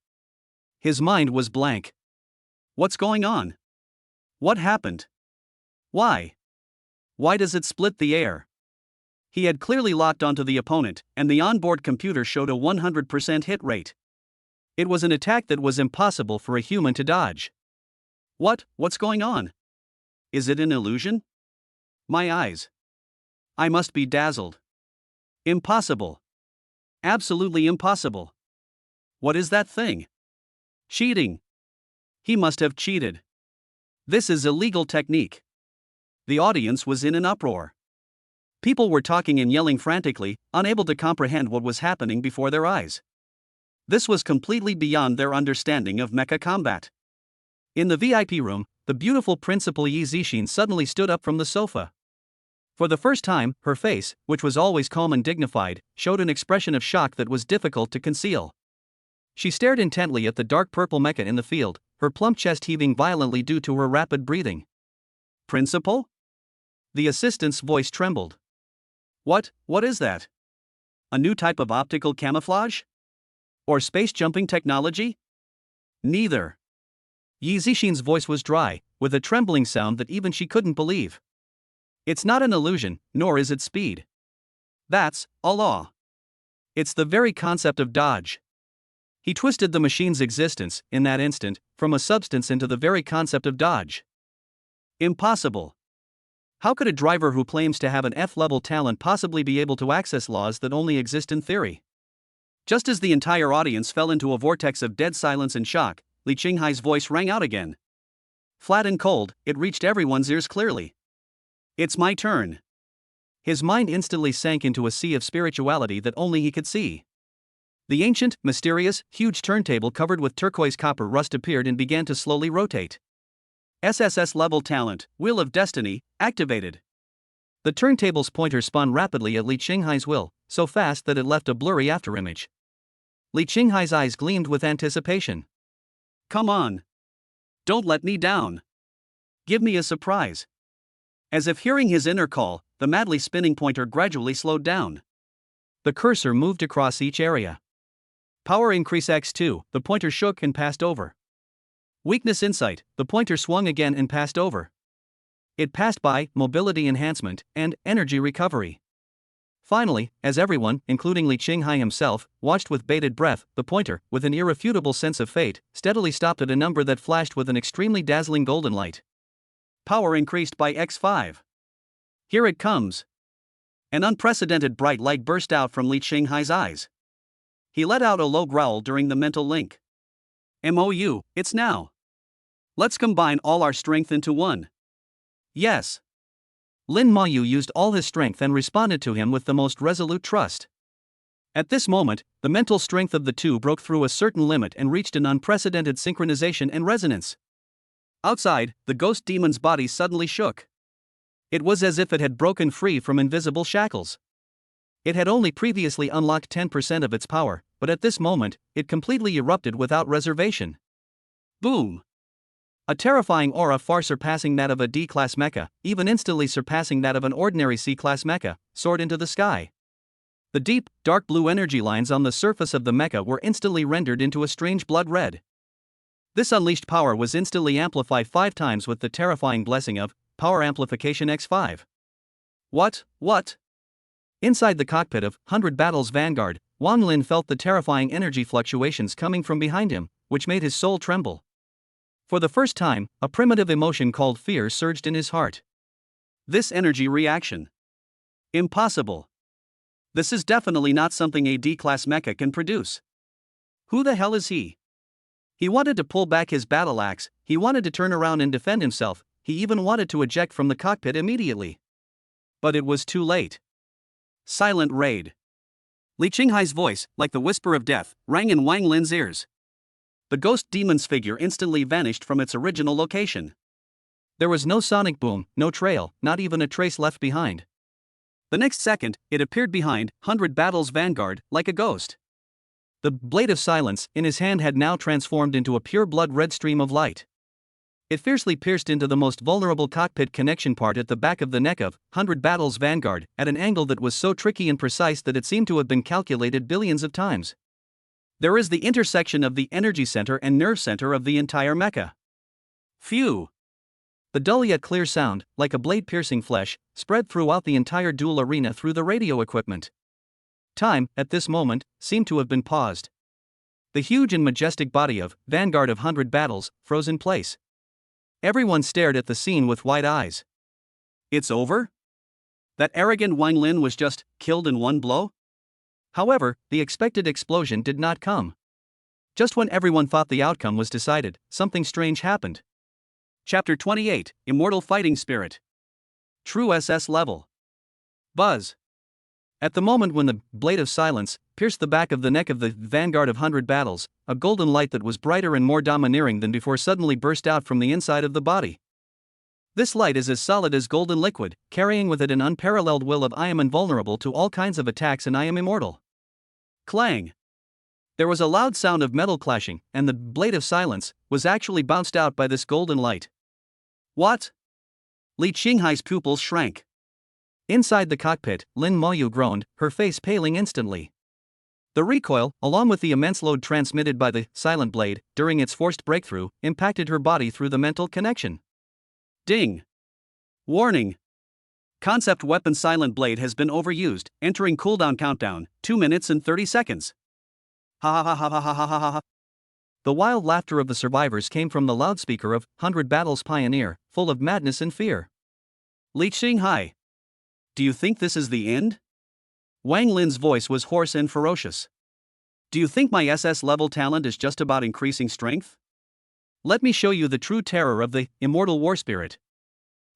His mind was blank. What's going on? What happened? Why? Why does it split the air? He had clearly locked onto the opponent, and the onboard computer showed a 100% hit rate. It was an attack that was impossible for a human to dodge. What's going on? Is it an illusion? My eyes. I must be dazzled. Impossible. Absolutely impossible. What is that thing? Cheating. He must have cheated. This is illegal technique. The audience was in an uproar. People were talking and yelling frantically, unable to comprehend what was happening before their eyes. This was completely beyond their understanding of mecha combat. In the VIP room, the beautiful Principal Yi Zixin suddenly stood up from the sofa. For the first time, her face, which was always calm and dignified, showed an expression of shock that was difficult to conceal. She stared intently at the dark purple mecha in the field, her plump chest heaving violently due to her rapid breathing. Principal? The assistant's voice trembled. What is that? A new type of optical camouflage? Or space-jumping technology? Neither. Yi Zixin's voice was dry, with a trembling sound that even she couldn't believe. It's not an illusion, nor is it speed. That's Allah. It's the very concept of dodge. He twisted the machine's existence, in that instant, from a substance into the very concept of dodge. Impossible. How could a driver who claims to have an F-level talent possibly be able to access laws that only exist in theory? Just as the entire audience fell into a vortex of dead silence and shock, Li Qinghai's voice rang out again. Flat and cold, it reached everyone's ears clearly. It's my turn. His mind instantly sank into a sea of spirituality that only he could see. The ancient, mysterious, huge turntable covered with turquoise copper rust appeared and began to slowly rotate. SSS level talent, Wheel of Destiny, activated. The turntable's pointer spun rapidly at Li Qinghai's will, so fast that it left a blurry afterimage. Li Qinghai's eyes gleamed with anticipation. Come on. Don't let me down. Give me a surprise. As if hearing his inner call, the madly spinning pointer gradually slowed down. The cursor moved across each area. Power increase x2, the pointer shook and passed over. Weakness insight, the pointer swung again and passed over. It passed by mobility enhancement and energy recovery. Finally, as everyone, including Li Qinghai himself, watched with bated breath, the pointer, with an irrefutable sense of fate, steadily stopped at a number that flashed with an extremely dazzling golden light. Power increased by x5. Here it comes. An unprecedented bright light burst out from Li Qinghai's eyes. He let out a low growl during the mental link. MOU, it's now. Let's combine all our strength into one. Yes. Lin Mayu used all his strength and responded to him with the most resolute trust. At this moment, the mental strength of the two broke through a certain limit and reached an unprecedented synchronization and resonance. Outside, the ghost demon's body suddenly shook. It was as if it had broken free from invisible shackles. It had only previously unlocked 10% of its power, but at this moment, it completely erupted without reservation. Boom! A terrifying aura far surpassing that of a D-class mecha, even instantly surpassing that of an ordinary C-class mecha, soared into the sky. The deep, dark blue energy lines on the surface of the mecha were instantly rendered into a strange blood red. This unleashed power was instantly amplified 5 times with the terrifying blessing of Power Amplification x5. What? Inside the cockpit of 100 Battles Vanguard, Wang Lin felt the terrifying energy fluctuations coming from behind him, which made his soul tremble. For the first time, a primitive emotion called fear surged in his heart. This energy reaction. Impossible. This is definitely not something a D-class mecha can produce. Who the hell is he? He wanted to pull back his battle axe, he wanted to turn around and defend himself, he even wanted to eject from the cockpit immediately. But it was too late. Silent raid. Li Qinghai's voice, like the whisper of death, rang in Wang Lin's ears. The ghost demon's figure instantly vanished from its original location. There was no sonic boom, no trail, not even a trace left behind. The next second, it appeared behind 100 Battles Vanguard, like a ghost. The blade of silence in his hand had now transformed into a pure blood red stream of light. It fiercely pierced into the most vulnerable cockpit connection part at the back of the neck of 100 Battles Vanguard at an angle that was so tricky and precise that it seemed to have been calculated billions of times. There is the intersection of the energy center and nerve center of the entire mecha. Phew! The dull yet clear sound, like a blade piercing flesh, spread throughout the entire duel arena through the radio equipment. Time, at this moment, seemed to have been paused. The huge and majestic body of Vanguard of 100 Battles froze in place. Everyone stared at the scene with wide eyes. It's over? That arrogant Wang Lin was just killed in one blow? However, the expected explosion did not come. Just when everyone thought the outcome was decided, something strange happened. Chapter 28, Immortal Fighting Spirit. True SS level. Buzz. At the moment when the blade of silence pierced the back of the neck of the Vanguard of 100 Battles, a golden light that was brighter and more domineering than before suddenly burst out from the inside of the body. This light is as solid as golden liquid, carrying with it an unparalleled will of I am invulnerable to all kinds of attacks and I am immortal. Clang! There was a loud sound of metal clashing, and the blade of silence was actually bounced out by this golden light. What? Li Qinghai's pupils shrank. Inside the cockpit, Lin Mayu groaned, her face paling instantly. The recoil, along with the immense load transmitted by the silent blade during its forced breakthrough, impacted her body through the mental connection. Ding! Warning! Concept weapon silent blade has been overused, entering cooldown countdown, 2 minutes and 30 seconds. Ha ha ha ha ha ha ha ha ha. The wild laughter of the survivors came from the loudspeaker of 100 Battles Pioneer, full of madness and fear. Li Qinghai. Do you think this is the end? Wang Lin's voice was hoarse and ferocious. Do you think my SS level talent is just about increasing strength? Let me show you the true terror of the immortal war spirit.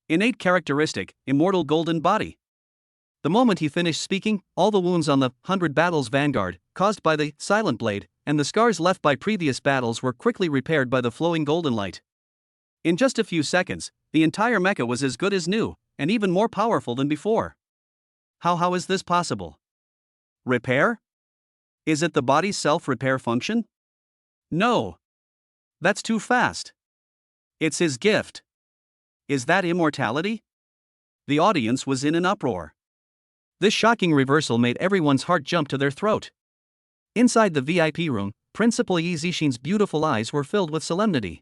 Innate characteristic, immortal golden body. The moment he finished speaking, all the wounds on the 100 Battles Vanguard, caused by the silent blade, and the scars left by previous battles were quickly repaired by the flowing golden light. In just a few seconds, the entire mecha was as good as new, and even more powerful than before. How is this possible? Repair? Is it the body's self-repair function? No. That's too fast. It's his gift. Is that immortality? The audience was in an uproar. This shocking reversal made everyone's heart jump to their throat. Inside the VIP room, Principal Yi Zixin's beautiful eyes were filled with solemnity.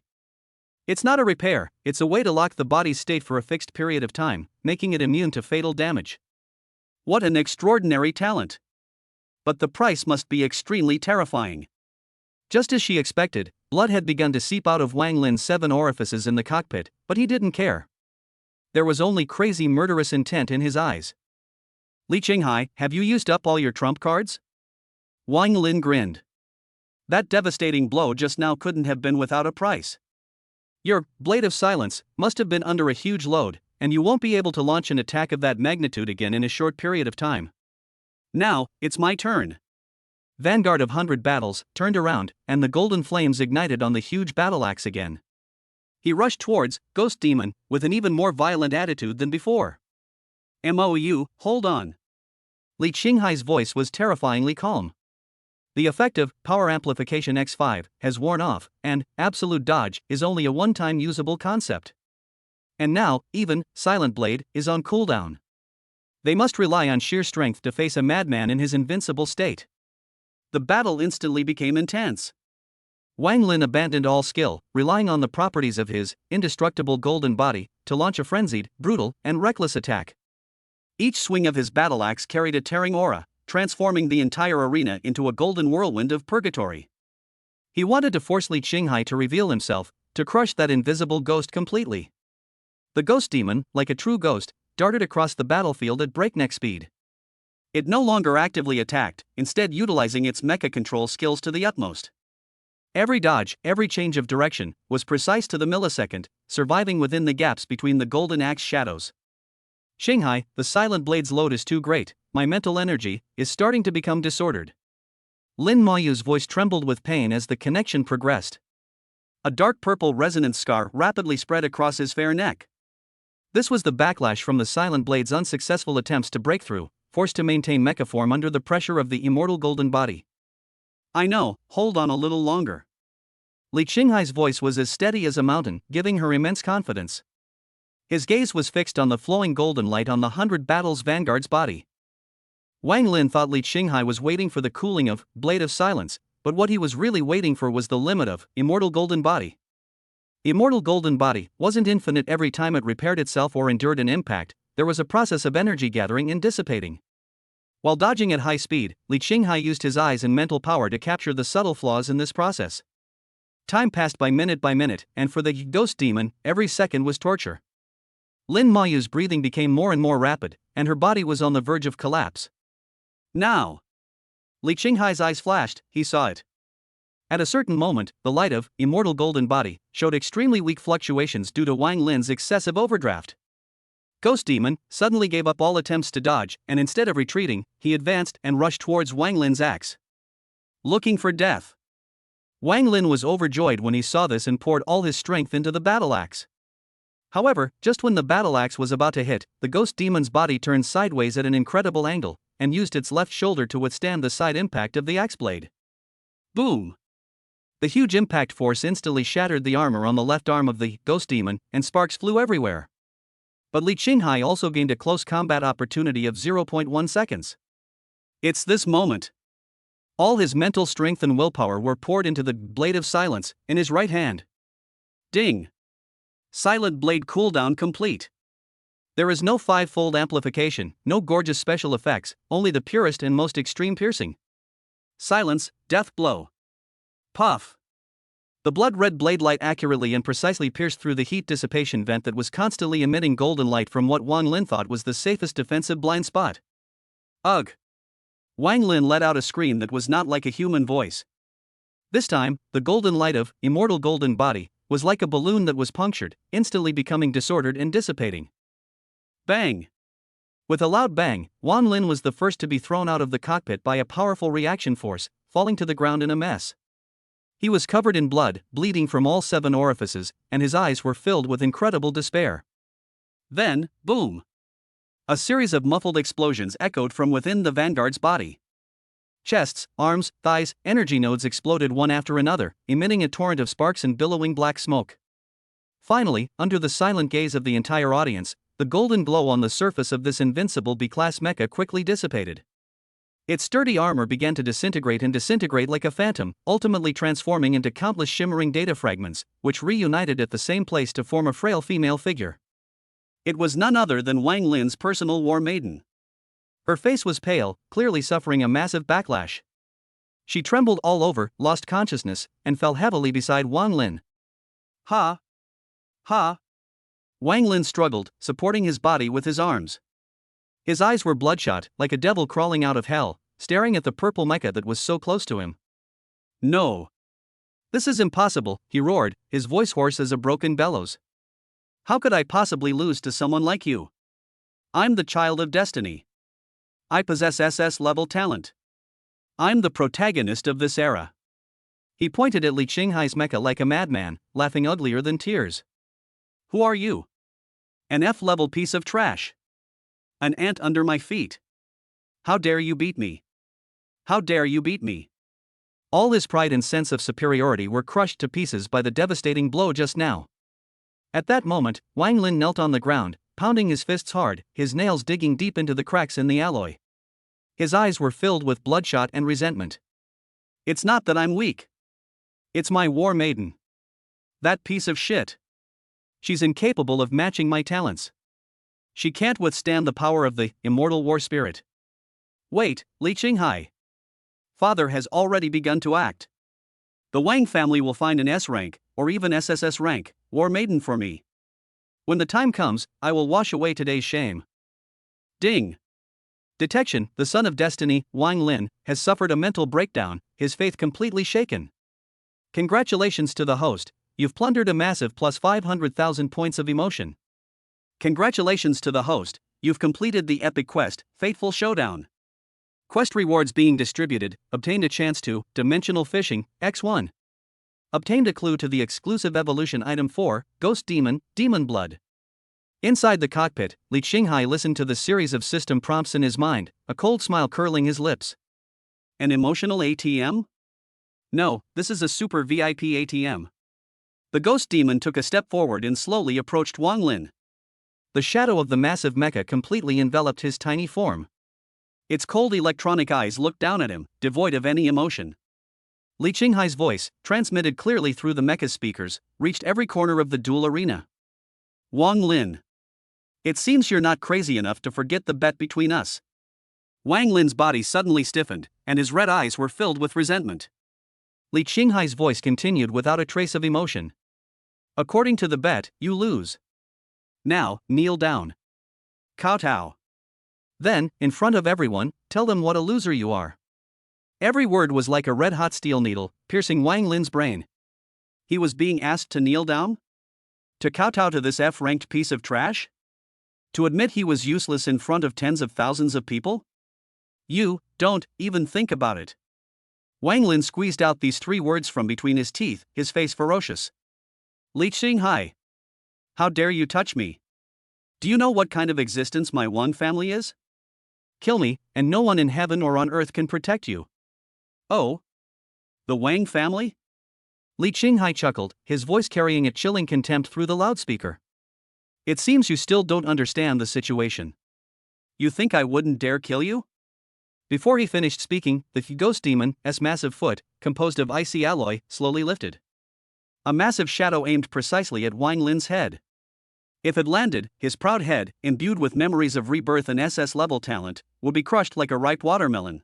It's not a repair, it's a way to lock the body's state for a fixed period of time, making it immune to fatal damage. What an extraordinary talent! But the price must be extremely terrifying. Just as she expected, blood had begun to seep out of Wang Lin's 7 orifices in the cockpit, but he didn't care. There was only crazy murderous intent in his eyes. Li Qinghai, have you used up all your trump cards? Wang Lin grinned. That devastating blow just now couldn't have been without a price. Your blade of silence must have been under a huge load, and you won't be able to launch an attack of that magnitude again in a short period of time. Now, it's my turn. Vanguard of 100 Battles turned around, and the golden flames ignited on the huge battle axe again. He rushed towards Ghost Demon with an even more violent attitude than before. "Mou, hold on." Li Qinghai's voice was terrifyingly calm. The effective power amplification X5 has worn off, and absolute dodge is only a one-time usable concept. And now, even Silent Blade is on cooldown. They must rely on sheer strength to face a madman in his invincible state. The battle instantly became intense. Wang Lin abandoned all skill, relying on the properties of his indestructible golden body to launch a frenzied, brutal, and reckless attack. Each swing of his battle axe carried a tearing aura, transforming the entire arena into a golden whirlwind of purgatory. He wanted to force Li Qinghai to reveal himself, to crush that invisible ghost completely. The ghost demon, like a true ghost, darted across the battlefield at breakneck speed. It no longer actively attacked, instead utilizing its mecha control skills to the utmost. Every dodge, every change of direction, was precise to the millisecond, surviving within the gaps between the golden axe shadows. "Qinghai, the Silent Blade's load is too great, my mental energy is starting to become disordered." Lin Maoyu's voice trembled with pain as the connection progressed. A dark purple resonance scar rapidly spread across his fair neck. This was the backlash from the Silent Blade's unsuccessful attempts to break through, forced to maintain mecha form under the pressure of the immortal golden body. "I know, hold on a little longer." Li Qinghai's voice was as steady as a mountain, giving her immense confidence. His gaze was fixed on the flowing golden light on the 100 Battles Vanguard's body. Wang Lin thought Li Qinghai was waiting for the cooling of Blade of Silence, but what he was really waiting for was the limit of Immortal Golden Body. Immortal Golden Body wasn't infinite every time it repaired itself or endured an impact, there was a process of energy gathering and dissipating. While dodging at high speed, Li Qinghai used his eyes and mental power to capture the subtle flaws in this process. Time passed by minute, and for the ghost demon, every second was torture. Lin Maoyu's breathing became more and more rapid, and her body was on the verge of collapse. Now! Li Qinghai's eyes flashed, he saw it. At a certain moment, the light of Immortal Golden Body showed extremely weak fluctuations due to Wang Lin's excessive overdraft. Ghost Demon suddenly gave up all attempts to dodge, and instead of retreating, he advanced and rushed towards Wang Lin's axe. Looking for death. Wang Lin was overjoyed when he saw this and poured all his strength into the battle axe. However, just when the battle axe was about to hit, the ghost demon's body turned sideways at an incredible angle, and used its left shoulder to withstand the side impact of the axe blade. Boom! The huge impact force instantly shattered the armor on the left arm of the ghost demon, and sparks flew everywhere. But Li Qinghai also gained a close combat opportunity of 0.1 seconds. It's this moment. All his mental strength and willpower were poured into the Blade of Silence in his right hand. Ding! Silent Blade cooldown complete. There is no five-fold amplification, no gorgeous special effects, only the purest and most extreme piercing. Silence, death blow. Puff! The blood-red blade light accurately and precisely pierced through the heat dissipation vent that was constantly emitting golden light from what Wang Lin thought was the safest defensive blind spot. Ugh! Wang Lin let out a scream that was not like a human voice. This time, the golden light of Immortal Golden Body was like a balloon that was punctured, instantly becoming disordered and dissipating. Bang! With a loud bang, Wang Lin was the first to be thrown out of the cockpit by a powerful reaction force, falling to the ground in a mess. He was covered in blood, bleeding from all 7 orifices, and his eyes were filled with incredible despair. Then, boom! A series of muffled explosions echoed from within the Vanguard's body. Chests, arms, thighs, energy nodes exploded one after another, emitting a torrent of sparks and billowing black smoke. Finally, under the silent gaze of the entire audience, the golden glow on the surface of this invincible B-class mecha quickly dissipated. Its sturdy armor began to disintegrate like a phantom, ultimately transforming into countless shimmering data fragments, which reunited at the same place to form a frail female figure. It was none other than Wang Lin's personal war maiden. Her face was pale, clearly suffering a massive backlash. She trembled all over, lost consciousness, and fell heavily beside Wang Lin. Ha! Ha! Wang Lin struggled, supporting his body with his arms. His eyes were bloodshot, like a devil crawling out of hell, staring at the purple mecha that was so close to him. No! This is impossible, he roared, his voice hoarse as a broken bellows. How could I possibly lose to someone like you? I'm the child of destiny. I possess SS-level talent. I'm the protagonist of this era. He pointed at Li Qinghai's mecha like a madman, laughing uglier than tears. Who are you? An F-level piece of trash. An ant under my feet. How dare you beat me? How dare you beat me? All his pride and sense of superiority were crushed to pieces by the devastating blow just now. At that moment, Wang Lin knelt on the ground, pounding his fists hard, his nails digging deep into the cracks in the alloy. His eyes were filled with bloodshot and resentment. It's not that I'm weak. It's my war maiden. That piece of shit. She's incapable of matching my talents. She can't withstand the power of the immortal war spirit. Wait, Li Qinghai. Father has already begun to act. The Wang family will find an S-rank, or even SSS-rank, war maiden for me. When the time comes, I will wash away today's shame. Ding! Detection, the son of destiny, Wang Lin, has suffered a mental breakdown, his faith completely shaken. Congratulations to the host, you've plundered a massive plus 500,000 points of emotion. Congratulations to the host, you've completed the epic quest, Fateful Showdown. Quest rewards being distributed, obtained a chance to, Dimensional Fishing, X1. Obtained a clue to the exclusive evolution item 4, Ghost Demon, Demon Blood. Inside the cockpit, Li Qinghai listened to the series of system prompts in his mind, a cold smile curling his lips. An emotional ATM? No, this is a super VIP ATM. The ghost demon took a step forward and slowly approached Wang Lin. The shadow of the massive mecha completely enveloped his tiny form. Its cold electronic eyes looked down at him, devoid of any emotion. Li Qinghai's voice, transmitted clearly through the mecha's speakers, reached every corner of the duel arena. Wang Lin. It seems you're not crazy enough to forget the bet between us. Wang Lin's body suddenly stiffened, and his red eyes were filled with resentment. Li Qinghai's voice continued without a trace of emotion. According to the bet, you lose. Now, kneel down. Kowtow. Then, in front of everyone, tell them what a loser you are. Every word was like a red-hot steel needle, piercing Wang Lin's brain. He was being asked to kneel down? To kowtow to this F-ranked piece of trash? To admit he was useless in front of tens of thousands of people? You, don't even think about it. Wang Lin squeezed out these 3 words from between his teeth, his face ferocious. Li Qinghai. How dare you touch me? Do you know what kind of existence my Wang family is? Kill me, and no one in heaven or on earth can protect you. Oh? The Wang family? Li Qinghai chuckled, his voice carrying a chilling contempt through the loudspeaker. It seems you still don't understand the situation. You think I wouldn't dare kill you? Before he finished speaking, the ghost demon's massive foot, composed of icy alloy, slowly lifted. A massive shadow aimed precisely at Wang Lin's head. If it landed, his proud head, imbued with memories of rebirth and SS-level talent, would be crushed like a ripe watermelon.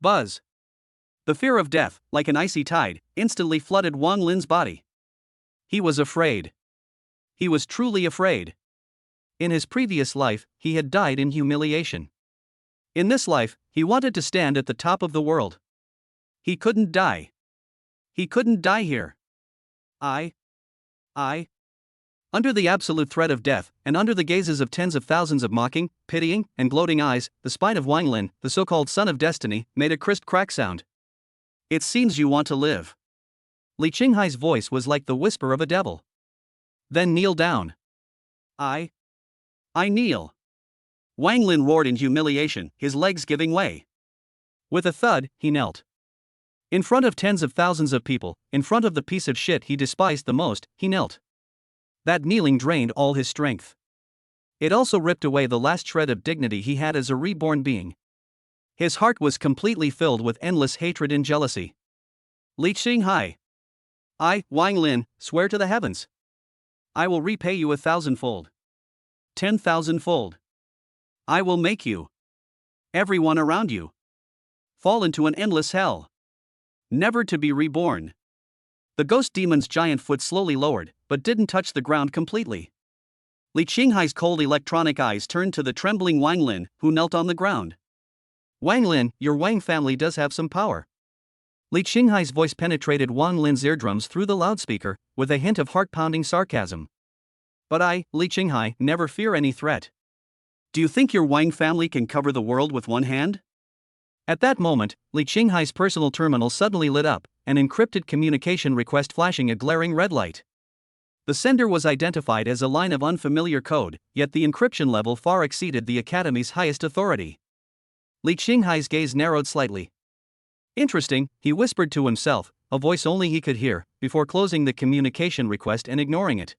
Buzz. The fear of death, like an icy tide, instantly flooded Wang Lin's body. He was afraid. He was truly afraid. In his previous life, he had died in humiliation. In this life, he wanted to stand at the top of the world. He couldn't die. He couldn't die here. Under the absolute threat of death, and under the gazes of tens of thousands of mocking, pitying, and gloating eyes, the spine of Wang Lin, the so-called son of destiny, made a crisp crack sound. It seems you want to live. Li Qinghai's voice was like the whisper of a devil. Then kneel down. I kneel. Wang Lin roared in humiliation, his legs giving way. With a thud, he knelt. In front of tens of thousands of people, in front of the piece of shit he despised the most, he knelt. That kneeling drained all his strength. It also ripped away the last shred of dignity he had as a reborn being. His heart was completely filled with endless hatred and jealousy. Li Qinghai. I, Wang Lin, swear to the heavens. I will repay you 1,000-fold. 10,000-fold. I will make you, everyone around you, fall into an endless hell, never to be reborn. The ghost demon's giant foot slowly lowered, but didn't touch the ground completely. Li Qinghai's cold electronic eyes turned to the trembling Wang Lin, who knelt on the ground. Wang Lin, your Wang family does have some power. Li Qinghai's voice penetrated Wang Lin's eardrums through the loudspeaker, with a hint of heart-pounding sarcasm. But I, Li Qinghai, never fear any threat. Do you think your Wang family can cover the world with one hand? At that moment, Li Qinghai's personal terminal suddenly lit up, an encrypted communication request flashing a glaring red light. The sender was identified as a line of unfamiliar code, yet the encryption level far exceeded the Academy's highest authority. Li Qinghai's gaze narrowed slightly. Interesting, he whispered to himself, a voice only he could hear, before closing the communication request and ignoring it.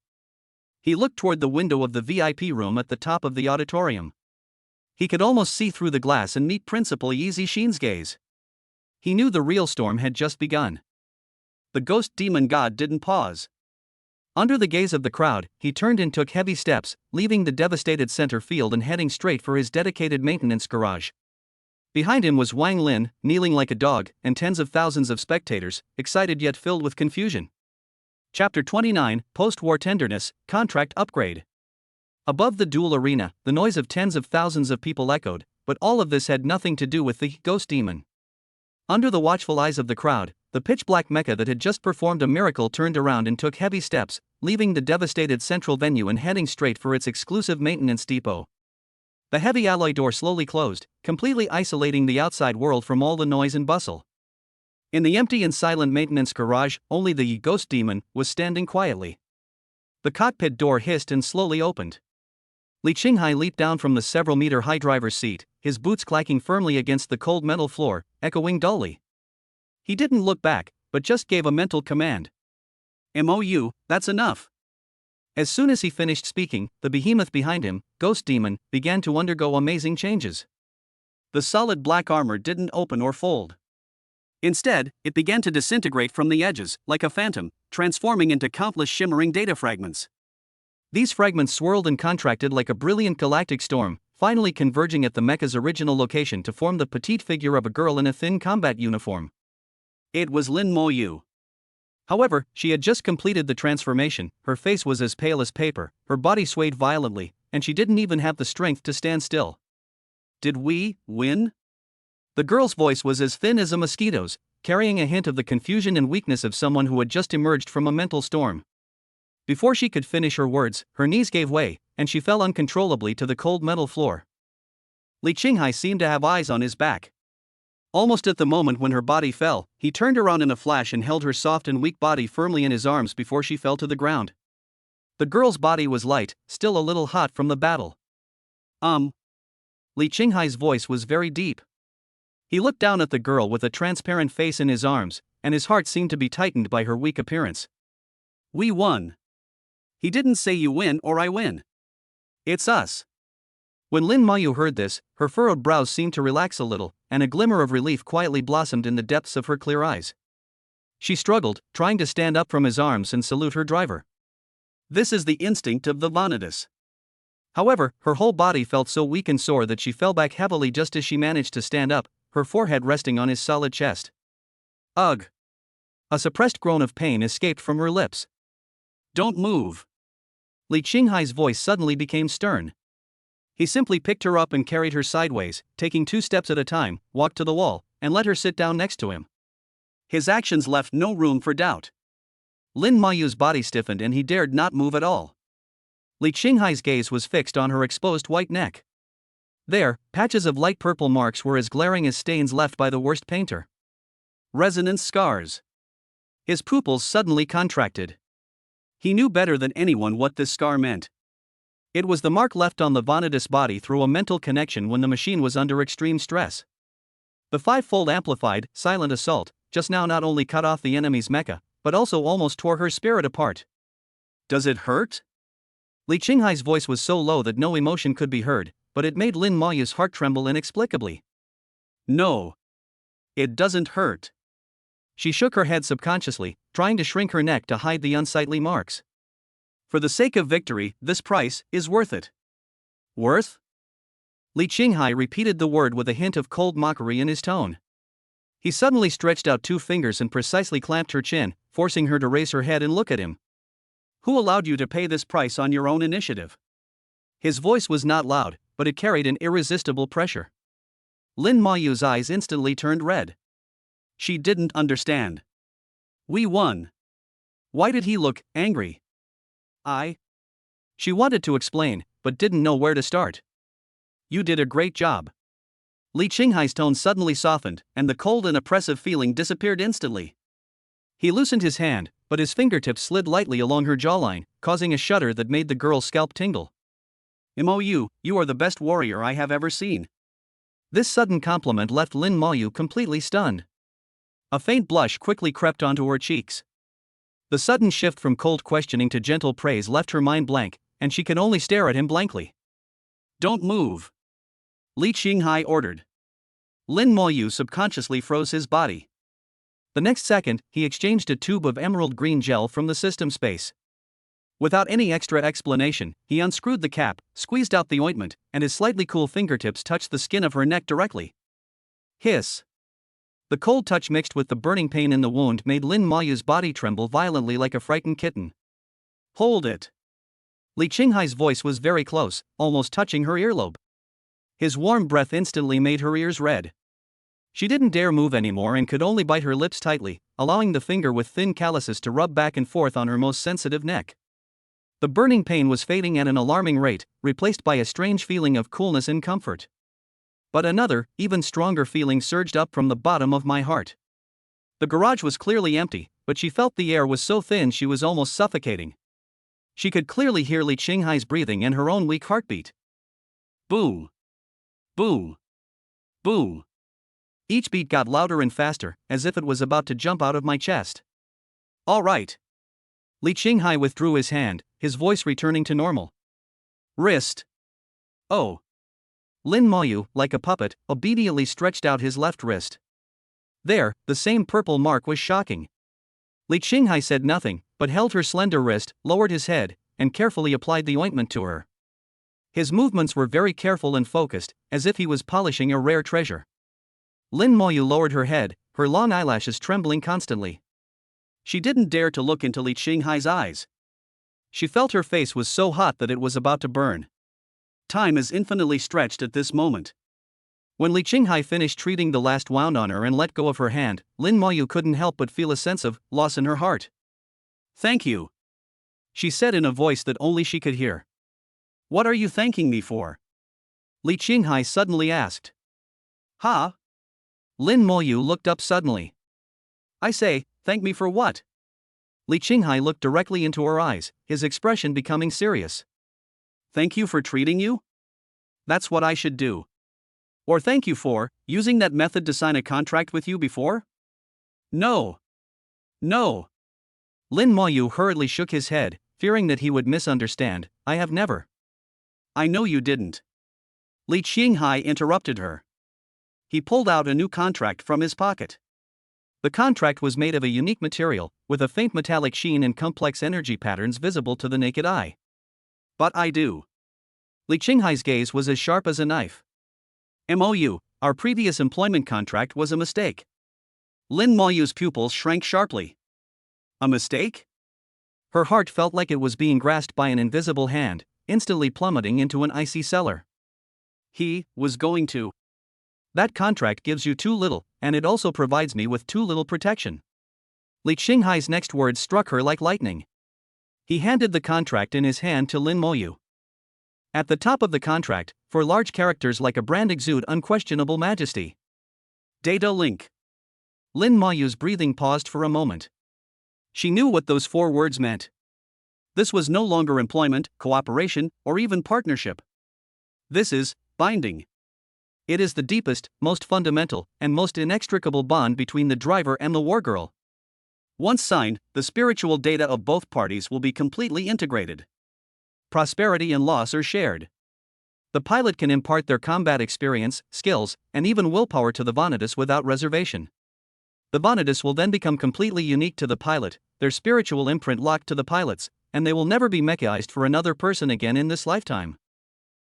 He looked toward the window of the VIP room at the top of the auditorium. He could almost see through the glass and meet Principal Yi Zixin's gaze. He knew the real storm had just begun. The ghost demon god didn't pause. Under the gaze of the crowd, he turned and took heavy steps, leaving the devastated center field and heading straight for his dedicated maintenance garage. Behind him was Wang Lin, kneeling like a dog, and tens of thousands of spectators, excited yet filled with confusion. Chapter 29, Post-War Tenderness, Contract Upgrade. Above the duel arena, the noise of tens of thousands of people echoed, but all of this had nothing to do with the ghost demon. Under the watchful eyes of the crowd, the pitch-black mecha that had just performed a miracle turned around and took heavy steps, leaving the devastated central venue and heading straight for its exclusive maintenance depot. The heavy alloy door slowly closed, completely isolating the outside world from all the noise and bustle. In the empty and silent maintenance garage, only the ghost demon was standing quietly. The cockpit door hissed and slowly opened. Li Qinghai leaped down from the several-meter-high driver's seat, his boots clacking firmly against the cold metal floor, echoing dully. He didn't look back, but just gave a mental command. "MOU, that's enough." As soon as he finished speaking, the behemoth behind him, Ghost Demon, began to undergo amazing changes. The solid black armor didn't open or fold. Instead, it began to disintegrate from the edges, like a phantom, transforming into countless shimmering data fragments. These fragments swirled and contracted like a brilliant galactic storm, finally converging at the mecha's original location to form the petite figure of a girl in a thin combat uniform. It was Lin Moyu. However, she had just completed the transformation, her face was as pale as paper, her body swayed violently, and she didn't even have the strength to stand still. Did we win? The girl's voice was as thin as a mosquito's, carrying a hint of the confusion and weakness of someone who had just emerged from a mental storm. Before she could finish her words, her knees gave way, and she fell uncontrollably to the cold metal floor. Li Qinghai seemed to have eyes on his back. Almost at the moment when her body fell, he turned around in a flash and held her soft and weak body firmly in his arms before she fell to the ground. The girl's body was light, still a little hot from the battle. Li Qinghai's voice was very deep. He looked down at the girl with a transparent face in his arms, and his heart seemed to be tightened by her weak appearance. We won. He didn't say you win or I win. It's us. When Lin Mayu heard this, her furrowed brows seemed to relax a little, and a glimmer of relief quietly blossomed in the depths of her clear eyes. She struggled, trying to stand up from his arms and salute her driver. This is the instinct of the Vanitas. However, her whole body felt so weak and sore that she fell back heavily just as she managed to stand up, her forehead resting on his solid chest. Ugh! A suppressed groan of pain escaped from her lips. Don't move. Li Qinghai's voice suddenly became stern. He simply picked her up and carried her sideways, taking 2 steps at a time, walked to the wall, and let her sit down next to him. His actions left no room for doubt. Lin Mayu's body stiffened and he dared not move at all. Li Qinghai's gaze was fixed on her exposed white neck. There, patches of light purple marks were as glaring as stains left by the worst painter. Resonance scars. His pupils suddenly contracted. He knew better than anyone what this scar meant. It was the mark left on the Vanitas body through a mental connection when the machine was under extreme stress. The 5-fold amplified, silent assault, just now not only cut off the enemy's mecha, but also almost tore her spirit apart. Does it hurt? Li Qinghai's voice was so low that no emotion could be heard, but it made Lin Moyu's heart tremble inexplicably. No. It doesn't hurt. She shook her head subconsciously, trying to shrink her neck to hide the unsightly marks. For the sake of victory, this price is worth it. Worth? Li Qinghai repeated the word with a hint of cold mockery in his tone. He suddenly stretched out 2 fingers and precisely clamped her chin, forcing her to raise her head and look at him. Who allowed you to pay this price on your own initiative? His voice was not loud, but it carried an irresistible pressure. Lin Moyu's eyes instantly turned red. She didn't understand. We won. Why did he look angry? She wanted to explain, but didn't know where to start. You did a great job. Li Qinghai's tone suddenly softened, and the cold and oppressive feeling disappeared instantly. He loosened his hand, but his fingertips slid lightly along her jawline, causing a shudder that made the girl's scalp tingle. Mou, you are the best warrior I have ever seen. This sudden compliment left Lin Moyu completely stunned. A faint blush quickly crept onto her cheeks. The sudden shift from cold questioning to gentle praise left her mind blank, and she could only stare at him blankly. Don't move. Li Qinghai ordered. Lin Moyu subconsciously froze his body. The next second, he exchanged a tube of emerald green gel from the system space. Without any extra explanation, he unscrewed the cap, squeezed out the ointment, and his slightly cool fingertips touched the skin of her neck directly. Hiss. The cold touch mixed with the burning pain in the wound made Lin Moyu's body tremble violently like a frightened kitten. Hold it. Li Qinghai's voice was very close, almost touching her earlobe. His warm breath instantly made her ears red. She didn't dare move anymore and could only bite her lips tightly, allowing the finger with thin calluses to rub back and forth on her most sensitive neck. The burning pain was fading at an alarming rate, replaced by a strange feeling of coolness and comfort. But another, even stronger feeling surged up from the bottom of my heart. The garage was clearly empty, but she felt the air was so thin she was almost suffocating. She could clearly hear Li Qinghai's breathing and her own weak heartbeat. Boo! Boo! Boo! Each beat got louder and faster, as if it was about to jump out of my chest. All right. Li Qinghai withdrew his hand, his voice returning to normal. Wrist. Oh. Lin Moyu, like a puppet, obediently stretched out his left wrist. There, the same purple mark was shocking. Li Qinghai said nothing, but held her slender wrist, lowered his head, and carefully applied the ointment to her. His movements were very careful and focused, as if he was polishing a rare treasure. Lin Moyu lowered her head, her long eyelashes trembling constantly. She didn't dare to look into Li Qinghai's eyes. She felt her face was so hot that it was about to burn. Time is infinitely stretched at this moment. When Li Qinghai finished treating the last wound on her and let go of her hand, Lin Moyu couldn't help but feel a sense of loss in her heart. Thank you, she said in a voice that only she could hear. What are you thanking me for? Li Qinghai suddenly asked. Huh? Lin Moyu looked up suddenly. I say, thank me for what? Li Qinghai looked directly into her eyes, his expression becoming serious. Thank you for treating you? That's what I should do. Or thank you for using that method to sign a contract with you before? No. No. Lin Moyu hurriedly shook his head, fearing that he would misunderstand. I have never. I know you didn't. Li Qinghai interrupted her. He pulled out a new contract from his pocket. The contract was made of a unique material, with a faint metallic sheen and complex energy patterns visible to the naked eye. But I do. Li Qinghai's gaze was as sharp as a knife. Mou, our previous employment contract was a mistake. Lin Moyu's pupils shrank sharply. A mistake? Her heart felt like it was being grasped by an invisible hand, instantly plummeting into an icy cellar. He was going to. That contract gives you too little, and it also provides me with too little protection. Li Qinghai's next words struck her like lightning. He handed the contract in his hand to Lin Moyu. At the top of the contract, for large characters like a brand exude unquestionable majesty. Data link. Lin Moyu's breathing paused for a moment. She knew what those 4 words meant. This was no longer employment, cooperation, or even partnership. This is binding. It is the deepest, most fundamental, and most inextricable bond between the driver and the wargirl. Once signed, the spiritual data of both parties will be completely integrated. prosperity and loss are shared. The pilot can impart their combat experience, skills, and even willpower to the Vanitas without reservation. The Vanitas will then become completely unique to the pilot, their spiritual imprint locked to the pilots, and they will never be mechaized for another person again in this lifetime.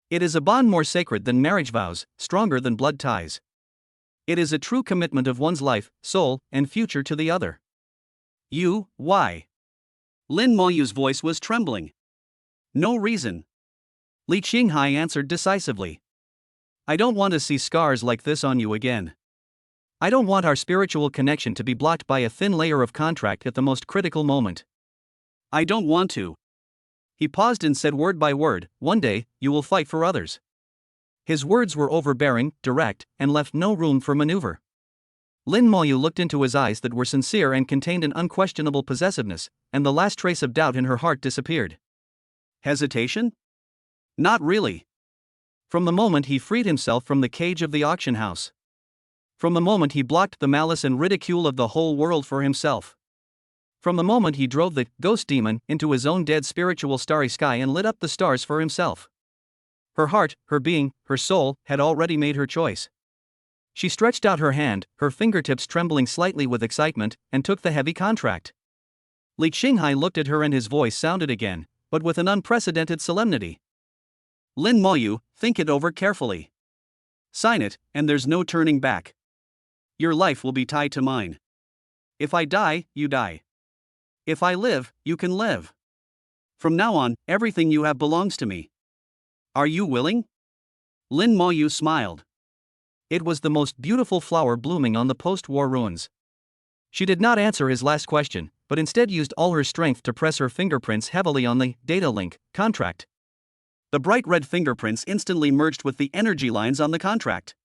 It is a bond more sacred than marriage vows, stronger than blood ties. It is a true commitment of one's life, soul, and future to the other. Why? Lin Moyu's voice was trembling. No reason. Li Qinghai answered decisively. I don't want to see scars like this on you again. I don't want our spiritual connection to be blocked by a thin layer of contract at the most critical moment. I don't want to. He paused and said word by word, one day, you will fight for others. His words were overbearing, direct, and left no room for maneuver. Lin Moyu looked into his eyes that were sincere and contained an unquestionable possessiveness, and the last trace of doubt in her heart disappeared. Hesitation? Not really. From the moment he freed himself from the cage of the auction house. From the moment he blocked the malice and ridicule of the whole world for himself. From the moment he drove the ghost demon into his own dead spiritual starry sky and lit up the stars for himself. Her heart, her being, her soul, had already made her choice. She stretched out her hand, her fingertips trembling slightly with excitement, and took the heavy contract. Li Qinghai looked at her and his voice sounded again, but with an unprecedented solemnity. Lin Moyu, think it over carefully. Sign it, and there's no turning back. Your life will be tied to mine. If I die, you die. If I live, you can live. From now on, everything you have belongs to me. Are you willing? Lin Moyu smiled. It was the most beautiful flower blooming on the post-war ruins. She did not answer his last question, but instead used all her strength to press her fingerprints heavily on the data link contract. The bright red fingerprints instantly merged with the energy lines on the contract.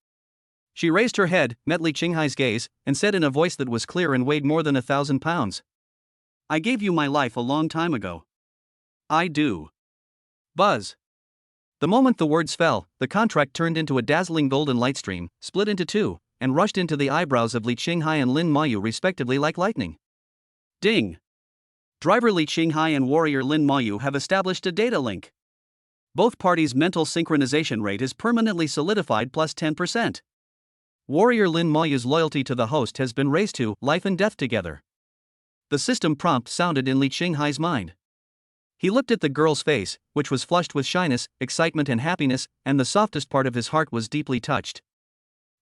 She raised her head, met Li Qinghai's gaze, and said in a voice that was clear and weighed more than 1,000 pounds. I gave you my life a long time ago. I do. Buzz. The moment the words fell, the contract turned into a dazzling golden light stream, split into two, and rushed into the eyebrows of Li Qinghai and Lin Moyu respectively like lightning. Ding! Driver Li Qinghai and warrior Lin Moyu have established a data link. Both parties' mental synchronization rate is permanently solidified plus 10%. Warrior Lin Moyu's loyalty to the host has been raised to life and death together. The system prompt sounded in Li Qinghai's mind. He looked at the girl's face, which was flushed with shyness, excitement and happiness, and the softest part of his heart was deeply touched.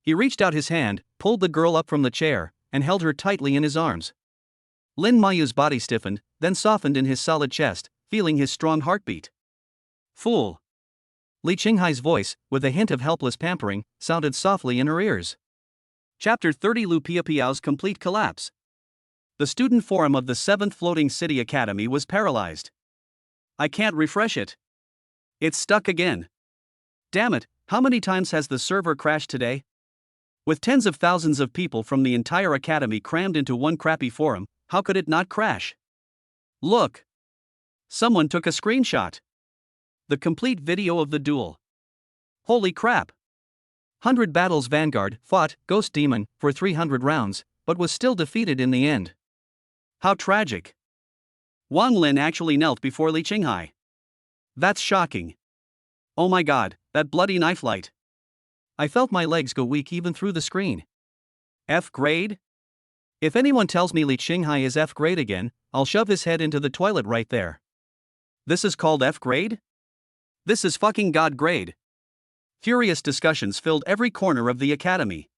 He reached out his hand, pulled the girl up from the chair, and held her tightly in his arms. Lin Moyu's body stiffened, then softened in his solid chest, feeling his strong heartbeat. Fool! Li Qinghai's voice, with a hint of helpless pampering, sounded softly in her ears. Chapter 30 Lu Piapiao's complete collapse. The student forum of the 7th Floating City Academy was paralyzed. I can't refresh it. It's stuck again. Damn it, how many times has the server crashed today? With tens of thousands of people from the entire academy crammed into one crappy forum, how could it not crash? Look! Someone took a screenshot. The complete video of the duel. Holy crap! 100 Battles Vanguard fought Ghost Demon for 300 rounds, but was still defeated in the end. How tragic. Wang Lin actually knelt before Li Qinghai. That's shocking. Oh my god, that bloody knife light. I felt my legs go weak even through the screen. F grade? If anyone tells me Li Qinghai is F grade again, I'll shove his head into the toilet right there. This is called F grade? This is fucking God grade. Furious discussions filled every corner of the academy.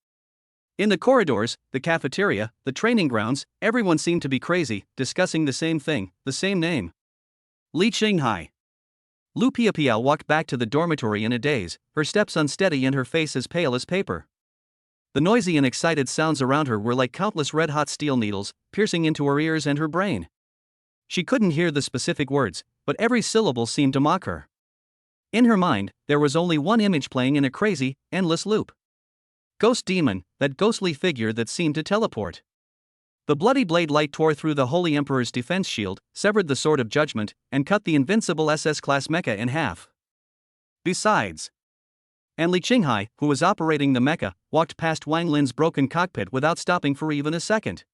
In the corridors, the cafeteria, the training grounds, everyone seemed to be crazy, discussing the same thing, the same name. Li Qinghai. Lu Piapiao walked back to the dormitory in a daze, her steps unsteady and her face as pale as paper. The noisy and excited sounds around her were like countless red-hot steel needles, piercing into her ears and her brain. She couldn't hear the specific words, but every syllable seemed to mock her. In her mind, there was only one image playing in a crazy, endless loop. Ghost Demon, that ghostly figure that seemed to teleport. The bloody blade light tore through the Holy Emperor's defense shield, severed the Sword of Judgment, and cut the invincible SS-class mecha in half. Besides, and Li Qinghai, who was operating the mecha, walked past Wang Lin's broken cockpit without stopping for even a second.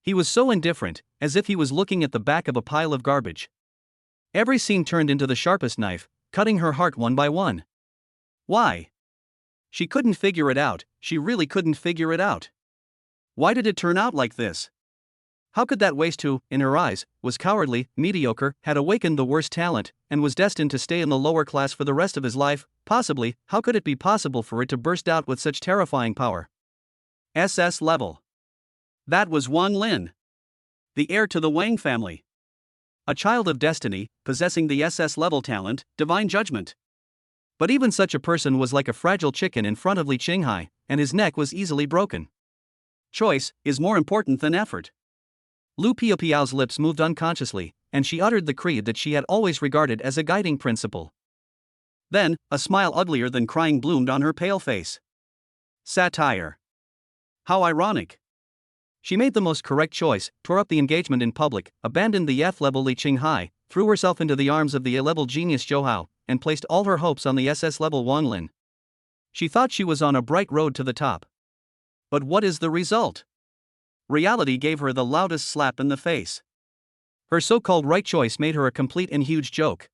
He was so indifferent, as if he was looking at the back of a pile of garbage. Every scene turned into the sharpest knife, cutting her heart one by one. Why? She couldn't figure it out, she really couldn't figure it out. Why did it turn out like this? How could that waste who, in her eyes, was cowardly, mediocre, had awakened the worst talent, and was destined to stay in the lower class for the rest of his life? Possibly, how could it be possible for it to burst out with such terrifying power? SS level. That was Wan Lin, the heir to the Wang family. A child of destiny, possessing the SS level talent, divine judgment. But even such a person was like a fragile chicken in front of Li Qinghai, and his neck was easily broken. Choice is more important than effort. Lu Piaopiao's lips moved unconsciously, and she uttered the creed that she had always regarded as a guiding principle. Then, a smile uglier than crying bloomed on her pale face. Satire. How ironic. She made the most correct choice, tore up the engagement in public, abandoned the F-level Li Qinghai, threw herself into the arms of the A-level genius Zhou Hao, and placed all her hopes on the SS-level Wan Lin. She thought she was on a bright road to the top. But what is the result? Reality gave her the loudest slap in the face. Her so-called right choice made her a complete and huge joke.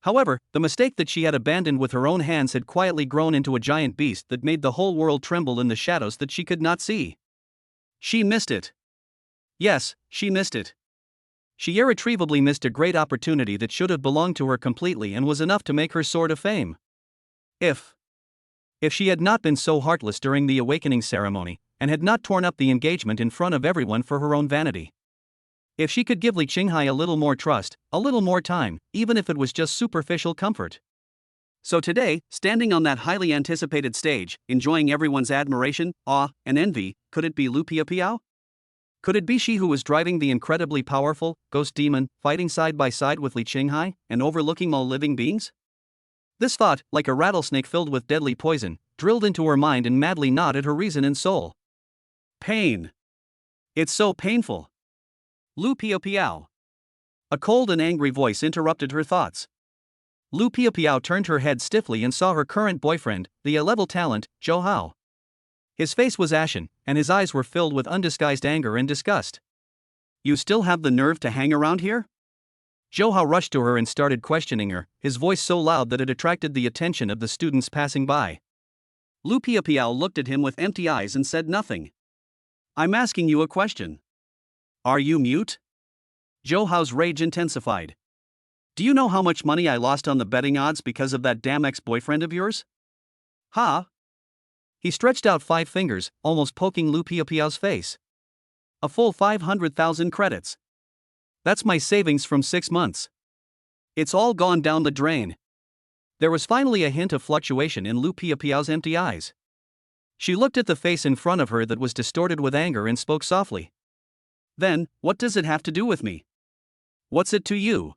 However, the mistake that she had abandoned with her own hands had quietly grown into a giant beast that made the whole world tremble in the shadows that she could not see. She missed it. Yes, she missed it. She irretrievably missed a great opportunity that should have belonged to her completely and was enough to make her soar to fame. If she had not been so heartless during the awakening ceremony, and had not torn up the engagement in front of everyone for her own vanity. If she could give Li Qinghai a little more trust, a little more time, even if it was just superficial comfort. So today, standing on that highly anticipated stage, enjoying everyone's admiration, awe, and envy, could it be Lu Piaopiao? Could it be she who was driving the incredibly powerful, ghost demon, fighting side by side with Li Qinghai, and overlooking all living beings? This thought, like a rattlesnake filled with deadly poison, drilled into her mind and madly gnawed at her reason and soul. Pain. It's so painful. Lu Piaopiao. A cold and angry voice interrupted her thoughts. Lu Piaopiao turned her head stiffly and saw her current boyfriend, the A-level talent, Zhou Hao. His face was ashen, and his eyes were filled with undisguised anger and disgust. You still have the nerve to hang around here? Zhou Hao rushed to her and started questioning her, his voice so loud that it attracted the attention of the students passing by. Lu Piaopiao looked at him with empty eyes and said nothing. I'm asking you a question. Are you mute? Zhou Hao's rage intensified. Do you know how much money I lost on the betting odds because of that damn ex-boyfriend of yours? Ha! He stretched out 5 fingers, almost poking Lu Piaopiao's face. A full 500,000 credits. That's my savings from 6 months. It's all gone down the drain. There was finally a hint of fluctuation in Lu Piaopiao's empty eyes. She looked at the face in front of her that was distorted with anger and spoke softly. Then, what does it have to do with me? What's it to you?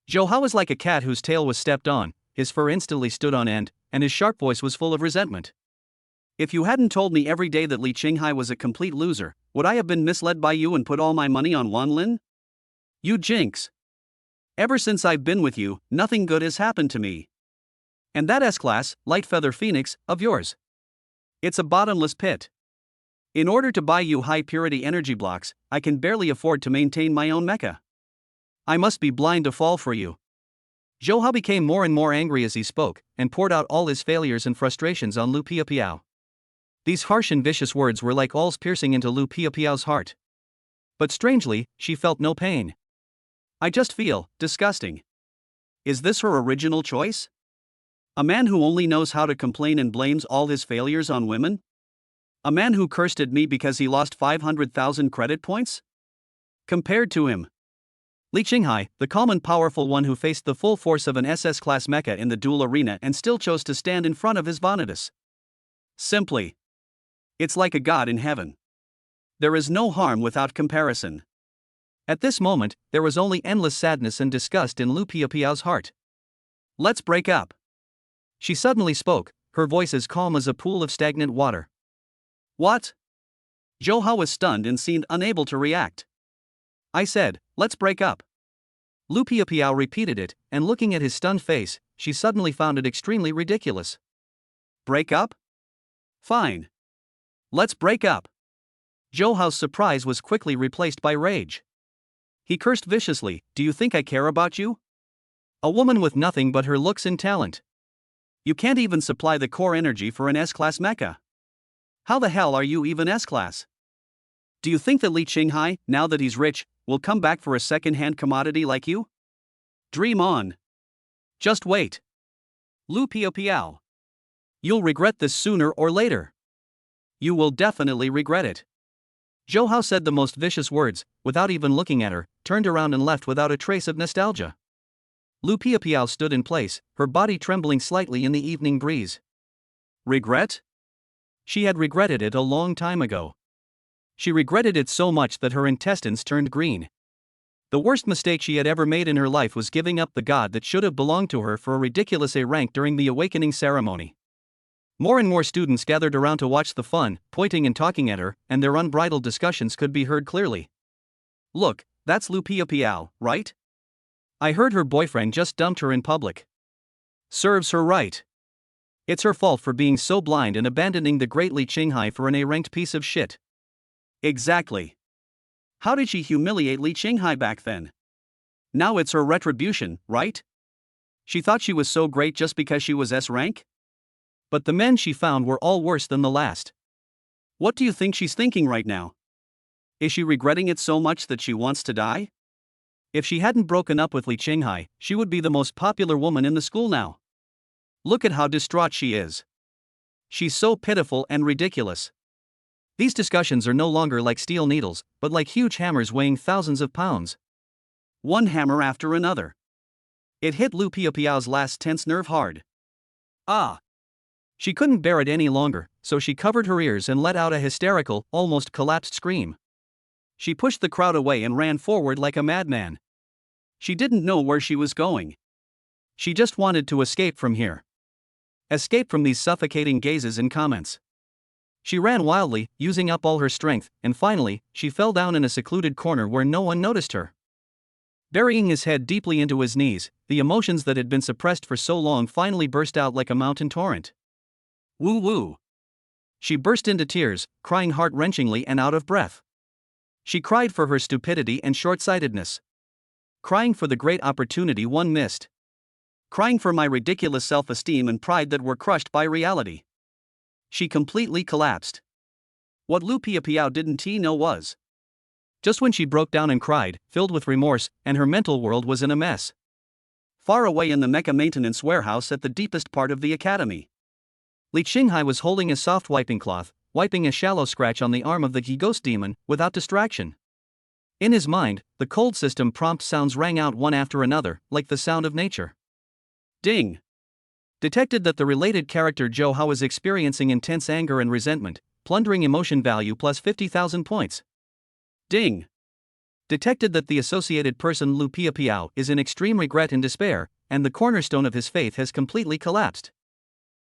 Zhou Hao was like a cat whose tail was stepped on, his fur instantly stood on end, and his sharp voice was full of resentment. If you hadn't told me every day that Li Qinghai was a complete loser, would I have been misled by you and put all my money on Wan Lin? You jinx. Ever since I've been with you, nothing good has happened to me. And that S-class, light feather phoenix, of yours. It's a bottomless pit. In order to buy you high-purity energy blocks, I can barely afford to maintain my own mecha. I must be blind to fall for you. Zhou Hao became more and more angry as he spoke, and poured out all his failures and frustrations on Lu Piaopiao. These harsh and vicious words were like awls piercing into Lu Piaopiao's heart. But strangely, she felt no pain. I just feel disgusting. Is this her original choice? A man who only knows how to complain and blames all his failures on women? A man who cursed at me because he lost 500,000 credit points? Compared to him, Li Qinghai, the calm and powerful one who faced the full force of an SS-class mecha in the duel arena and still chose to stand in front of his Vanitas. Simply. It's like a god in heaven. There is no harm without comparison. At this moment, there was only endless sadness and disgust in Lu Piaopiao's heart. Let's break up. She suddenly spoke, her voice as calm as a pool of stagnant water. What? Zhou Hao was stunned and seemed unable to react. I said, let's break up. Lu Piaopiao repeated it, and looking at his stunned face, she suddenly found it extremely ridiculous. Break up? Fine. Let's break up. Zhou Hao's surprise was quickly replaced by rage. He cursed viciously, "Do you think I care about you? A woman with nothing but her looks and talent. You can't even supply the core energy for an S-class mecha. How the hell are you even S-class? Do you think that Li Qinghai, now that he's rich, will come back for a second-hand commodity like you? Dream on. Just wait. Lu Piao Piao. You'll regret this sooner or later. You will definitely regret it." Zhou Hao said the most vicious words, without even looking at her, turned around and left without a trace of nostalgia. Lu Piao Piao stood in place, her body trembling slightly in the evening breeze. Regret? She had regretted it a long time ago. She regretted it so much that her intestines turned green. The worst mistake she had ever made in her life was giving up the god that should have belonged to her for a ridiculous A rank during the awakening ceremony. More and more students gathered around to watch the fun, pointing and talking at her, and their unbridled discussions could be heard clearly. "Look, that's Lu Piao Piao, right? I heard her boyfriend just dumped her in public. Serves her right. It's her fault for being so blind and abandoning the great Li Qinghai for an A-ranked piece of shit." Exactly. How did she humiliate Li Qinghai back then? Now it's her retribution, right? She thought she was so great just because she was S-rank? But the men she found were all worse than the last. What do you think she's thinking right now? Is she regretting it so much that she wants to die? If she hadn't broken up with Li Qinghai, she would be the most popular woman in the school now. Look at how distraught she is. She's so pitiful and ridiculous. These discussions are no longer like steel needles, but like huge hammers weighing thousands of pounds. One hammer after another. It hit Lu Piao Piao's last tense nerve hard. Ah! She couldn't bear it any longer, so she covered her ears and let out a hysterical, almost collapsed scream. She pushed the crowd away and ran forward like a madman. She didn't know where she was going. She just wanted to escape from here. Escape from these suffocating gazes and comments. She ran wildly, using up all her strength, and finally, she fell down in a secluded corner where no one noticed her. Burying his head deeply into his knees, the emotions that had been suppressed for so long finally burst out like a mountain torrent. Woo woo. She burst into tears, crying heart-wrenchingly and out of breath. She cried for her stupidity and short-sightedness. Crying for the great opportunity one missed. Crying for my ridiculous self-esteem and pride that were crushed by reality. She completely collapsed. What Lu Piao Piao didn't know was. Just when she broke down and cried, filled with remorse, and her mental world was in a mess. Far away in the mecha maintenance warehouse at the deepest part of the academy, Li Qinghai was holding a soft wiping cloth, wiping a shallow scratch on the arm of the ghost demon, without distraction. In his mind, the cold system prompt sounds rang out one after another, like the sound of nature. Ding! Detected that the related character Zhou Hao is experiencing intense anger and resentment, plundering emotion value plus 50,000 points. Ding! Detected that the associated person Lu Piao Piao is in extreme regret and despair, and the cornerstone of his faith has completely collapsed.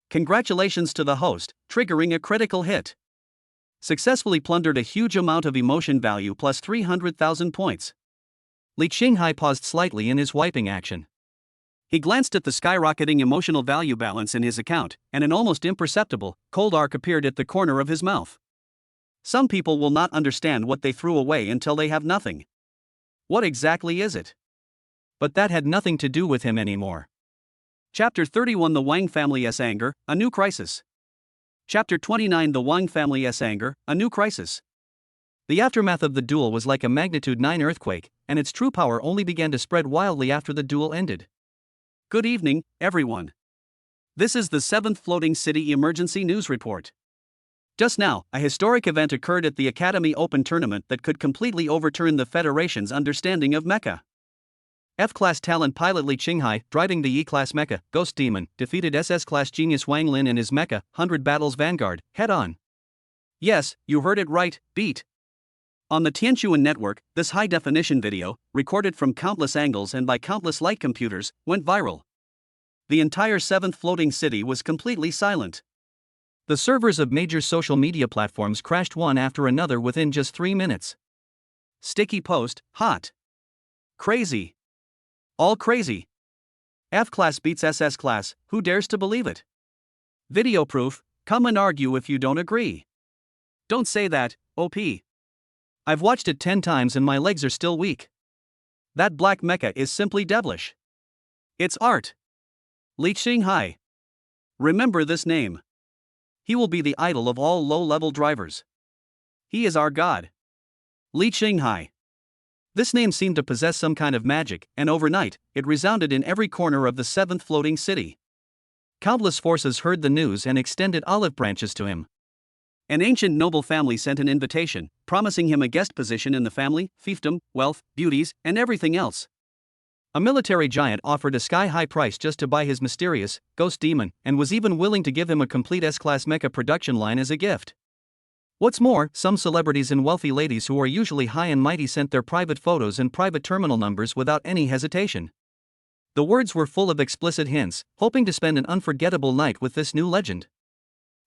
Congratulations to the host, triggering a critical hit. Successfully plundered a huge amount of emotion value plus 300,000 points. Li Qinghai paused slightly in his wiping action. He glanced at the skyrocketing emotional value balance in his account, and an almost imperceptible, cold arc appeared at the corner of his mouth. Some people will not understand what they threw away until they have nothing. What exactly is it? But that had nothing to do with him anymore. Chapter 31 The Wang Family's Anger, A New Crisis. Chapter 29 The Wang Family's Anger, A New Crisis. The aftermath of the duel was like a magnitude 9 earthquake, and its true power only began to spread wildly after the duel ended. Good evening, everyone. This is the 7th Floating City Emergency News Report. Just now, a historic event occurred at the Academy Open Tournament that could completely overturn the Federation's understanding of mecha. F-Class talent pilot Li Qinghai, driving the E-Class mecha, Ghost Demon, defeated SS-Class genius Wang Lin and his mecha, 100 Battles Vanguard, head-on. Yes, you heard it right, beat. On the Tianquan network, this high-definition video, recorded from countless angles and by countless light computers, went viral. The entire 7th Floating City was completely silent. The servers of major social media platforms crashed one after another within just 3 minutes. Sticky post, hot. Crazy. All crazy. F-Class beats SS-Class, who dares to believe it? Video proof, come and argue if you don't agree. Don't say that, OP. I've watched it 10 times and my legs are still weak. That black mecha is simply devilish. It's art. Li Qinghai. Remember this name. He will be the idol of all low-level drivers. He is our god. Li Qinghai. This name seemed to possess some kind of magic, and overnight, it resounded in every corner of the seventh floating city. Countless forces heard the news and extended olive branches to him. An ancient noble family sent an invitation, promising him a guest position in the family, fiefdom, wealth, beauties, and everything else. A military giant offered a sky-high price just to buy his mysterious, ghost demon, and was even willing to give him a complete S-Class mecha production line as a gift. What's more, some celebrities and wealthy ladies who are usually high and mighty sent their private photos and private terminal numbers without any hesitation. The words were full of explicit hints, hoping to spend an unforgettable night with this new legend.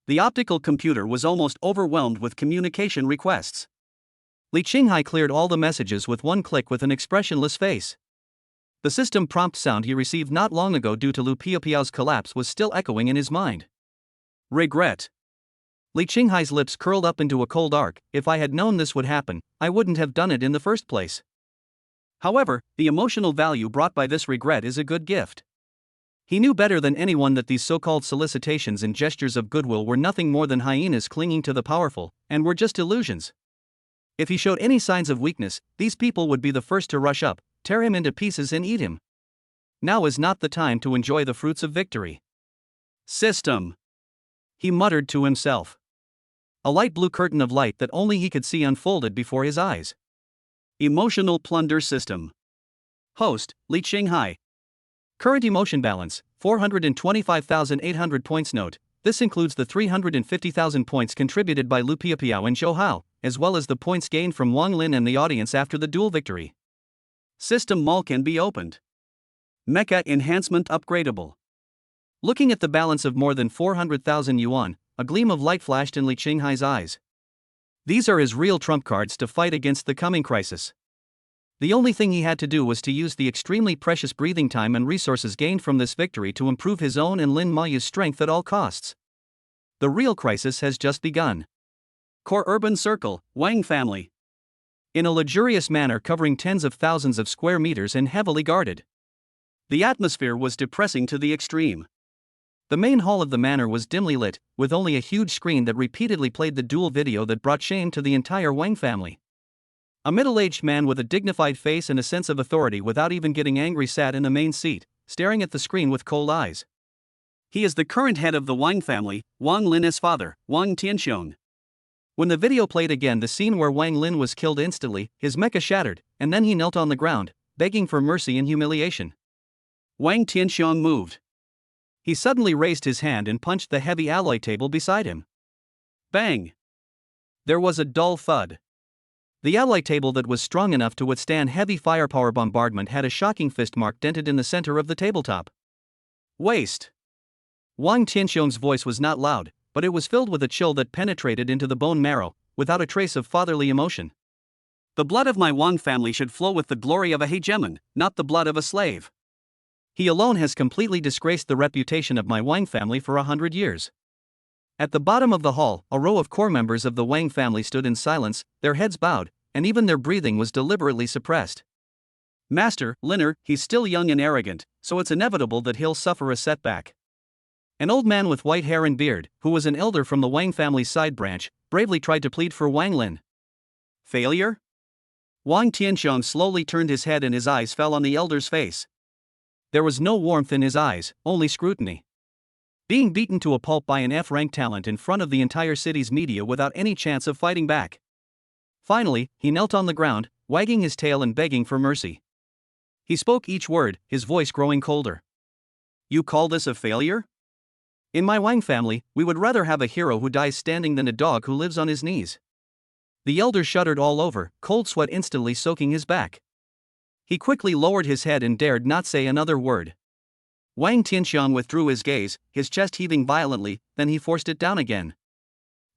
The optical computer was almost overwhelmed with communication requests. Li Qinghai cleared all the messages with one click with an expressionless face. The system prompt sound he received not long ago due to Lu Piaopiao's collapse was still echoing in his mind. Regret. Li Qinghai's lips curled up into a cold arc. If I had known this would happen, I wouldn't have done it in the first place. However, the emotional value brought by this regret is a good gift. He knew better than anyone that these so-called solicitations and gestures of goodwill were nothing more than hyenas clinging to the powerful, and were just illusions. If he showed any signs of weakness, these people would be the first to rush up, tear him into pieces and eat him. Now is not the time to enjoy the fruits of victory. System. He muttered to himself. A light blue curtain of light that only he could see unfolded before his eyes. Emotional plunder system. Host, Li Qinghai. Current emotion balance, 425,800 points. Note, this includes the 350,000 points contributed by Lu Piaopiao and Zhou Hao, as well as the points gained from Wang Lin and the audience after the duel victory. System mall can be opened. Mecha enhancement upgradable. Looking at the balance of more than 400,000 yuan, a gleam of light flashed in Li Qinghai's eyes. These are his real trump cards to fight against the coming crisis. The only thing he had to do was to use the extremely precious breathing time and resources gained from this victory to improve his own and Lin Mayu's strength at all costs. The real crisis has just begun. Core urban circle, Wang family. In a luxurious manner covering tens of thousands of square meters and heavily guarded. The atmosphere was depressing to the extreme. The main hall of the manor was dimly lit, with only a huge screen that repeatedly played the duel video that brought shame to the entire Wang family. A middle-aged man with a dignified face and a sense of authority without even getting angry sat in the main seat, staring at the screen with cold eyes. He is the current head of the Wang family, Wang Lin's father, Wang Tianxiong. When the video played again, the scene where Wang Lin was killed instantly, his mecha shattered, and then he knelt on the ground, begging for mercy and humiliation. Wang Tianxiong moved. He suddenly raised his hand and punched the heavy alloy table beside him. Bang! There was a dull thud. The alloy table that was strong enough to withstand heavy firepower bombardment had a shocking fist mark dented in the center of the tabletop. Waste! Wang Tianxiong's voice was not loud, but it was filled with a chill that penetrated into the bone marrow, without a trace of fatherly emotion. The blood of my Wang family should flow with the glory of a hegemon, not the blood of a slave. He alone has completely disgraced the reputation of my Wang family for 100 years. At the bottom of the hall, a row of core members of the Wang family stood in silence, their heads bowed, and even their breathing was deliberately suppressed. Master, Liner, he's still young and arrogant, so it's inevitable that he'll suffer a setback. An old man with white hair and beard, who was an elder from the Wang family's side branch, bravely tried to plead for Wang Lin. Failure? Wang Tianxiong slowly turned his head and his eyes fell on the elder's face. There was no warmth in his eyes, only scrutiny. Being beaten to a pulp by an F-rank talent in front of the entire city's media without any chance of fighting back. Finally, he knelt on the ground, wagging his tail and begging for mercy. He spoke each word, his voice growing colder. You call this a failure? In my Wang family, we would rather have a hero who dies standing than a dog who lives on his knees. The elder shuddered all over, cold sweat instantly soaking his back. He quickly lowered his head and dared not say another word. Wang Tianxiong withdrew his gaze, his chest heaving violently, then he forced it down again.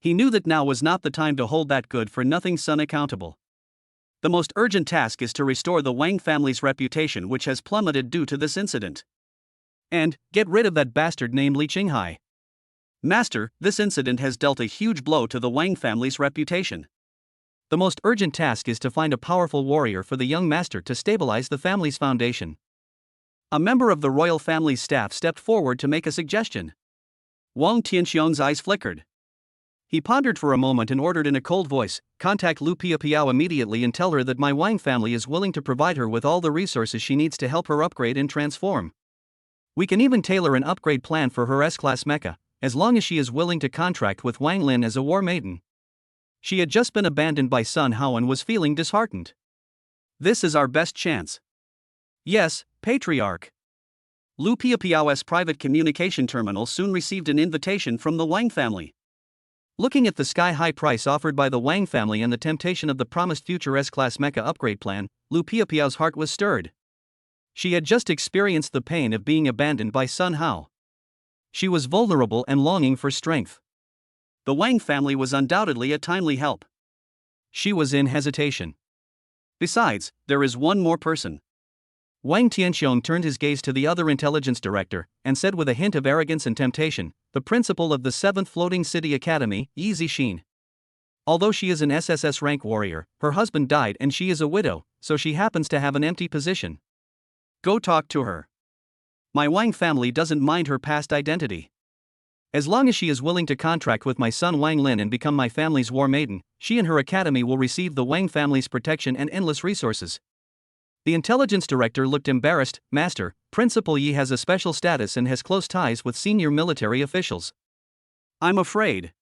He knew that now was not the time to hold that good-for-nothing son accountable. The most urgent task is to restore the Wang family's reputation, which has plummeted due to this incident. And get rid of that bastard named Li Qinghai. Master, this incident has dealt a huge blow to the Wang family's reputation. The most urgent task is to find a powerful warrior for the young master to stabilize the family's foundation. A member of the royal family's staff stepped forward to make a suggestion. Wang Tianxiong's eyes flickered. He pondered for a moment and ordered in a cold voice, "Contact Lu Piapiao immediately and tell her that my Wang family is willing to provide her with all the resources she needs to help her upgrade and transform. We can even tailor an upgrade plan for her S-class mecha, as long as she is willing to contract with Wang Lin as a war maiden." She had just been abandoned by Sun Hao and was feeling disheartened. "This is our best chance." "Yes, Patriarch." Lu Piapiao's private communication terminal soon received an invitation from the Wang family. Looking at the sky-high price offered by the Wang family and the temptation of the promised future S-class mecha upgrade plan, Lu Piapiao's heart was stirred. She had just experienced the pain of being abandoned by Sun Hao. She was vulnerable and longing for strength. The Wang family was undoubtedly a timely help. She was in hesitation. Besides, there is one more person. Wang Tianxiong turned his gaze to the other intelligence director, and said with a hint of arrogance and temptation, "The principal of the 7th Floating City Academy, Yi Zixin. Although she is an SSS-rank warrior, her husband died and she is a widow, so she happens to have an empty position. Go talk to her. My Wang family doesn't mind her past identity. As long as she is willing to contract with my son Wang Lin and become my family's war maiden, she and her academy will receive the Wang family's protection and endless resources." The intelligence director looked embarrassed. "Master, Principal Yi has a special status and has close ties with senior military officials. I'm afraid.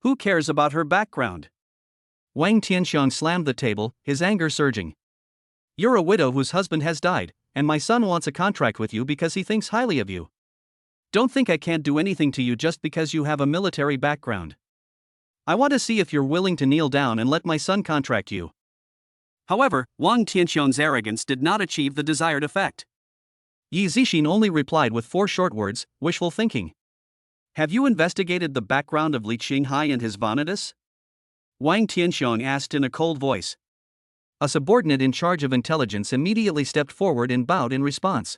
Who cares about her background?" Wang Tianxiong slammed the table, his anger surging. "You're a widow whose husband has died, and my son wants a contract with you because he thinks highly of you. Don't think I can't do anything to you just because you have a military background. I want to see if you're willing to kneel down and let my son contract you." However, Wang Tianxiong's arrogance did not achieve the desired effect. Yi Zixin only replied with 4 short words, "Wishful thinking." "Have you investigated the background of Li Qinghai and his Vanitas?" Wang Tianxiong asked in a cold voice. A subordinate in charge of intelligence immediately stepped forward and bowed in response.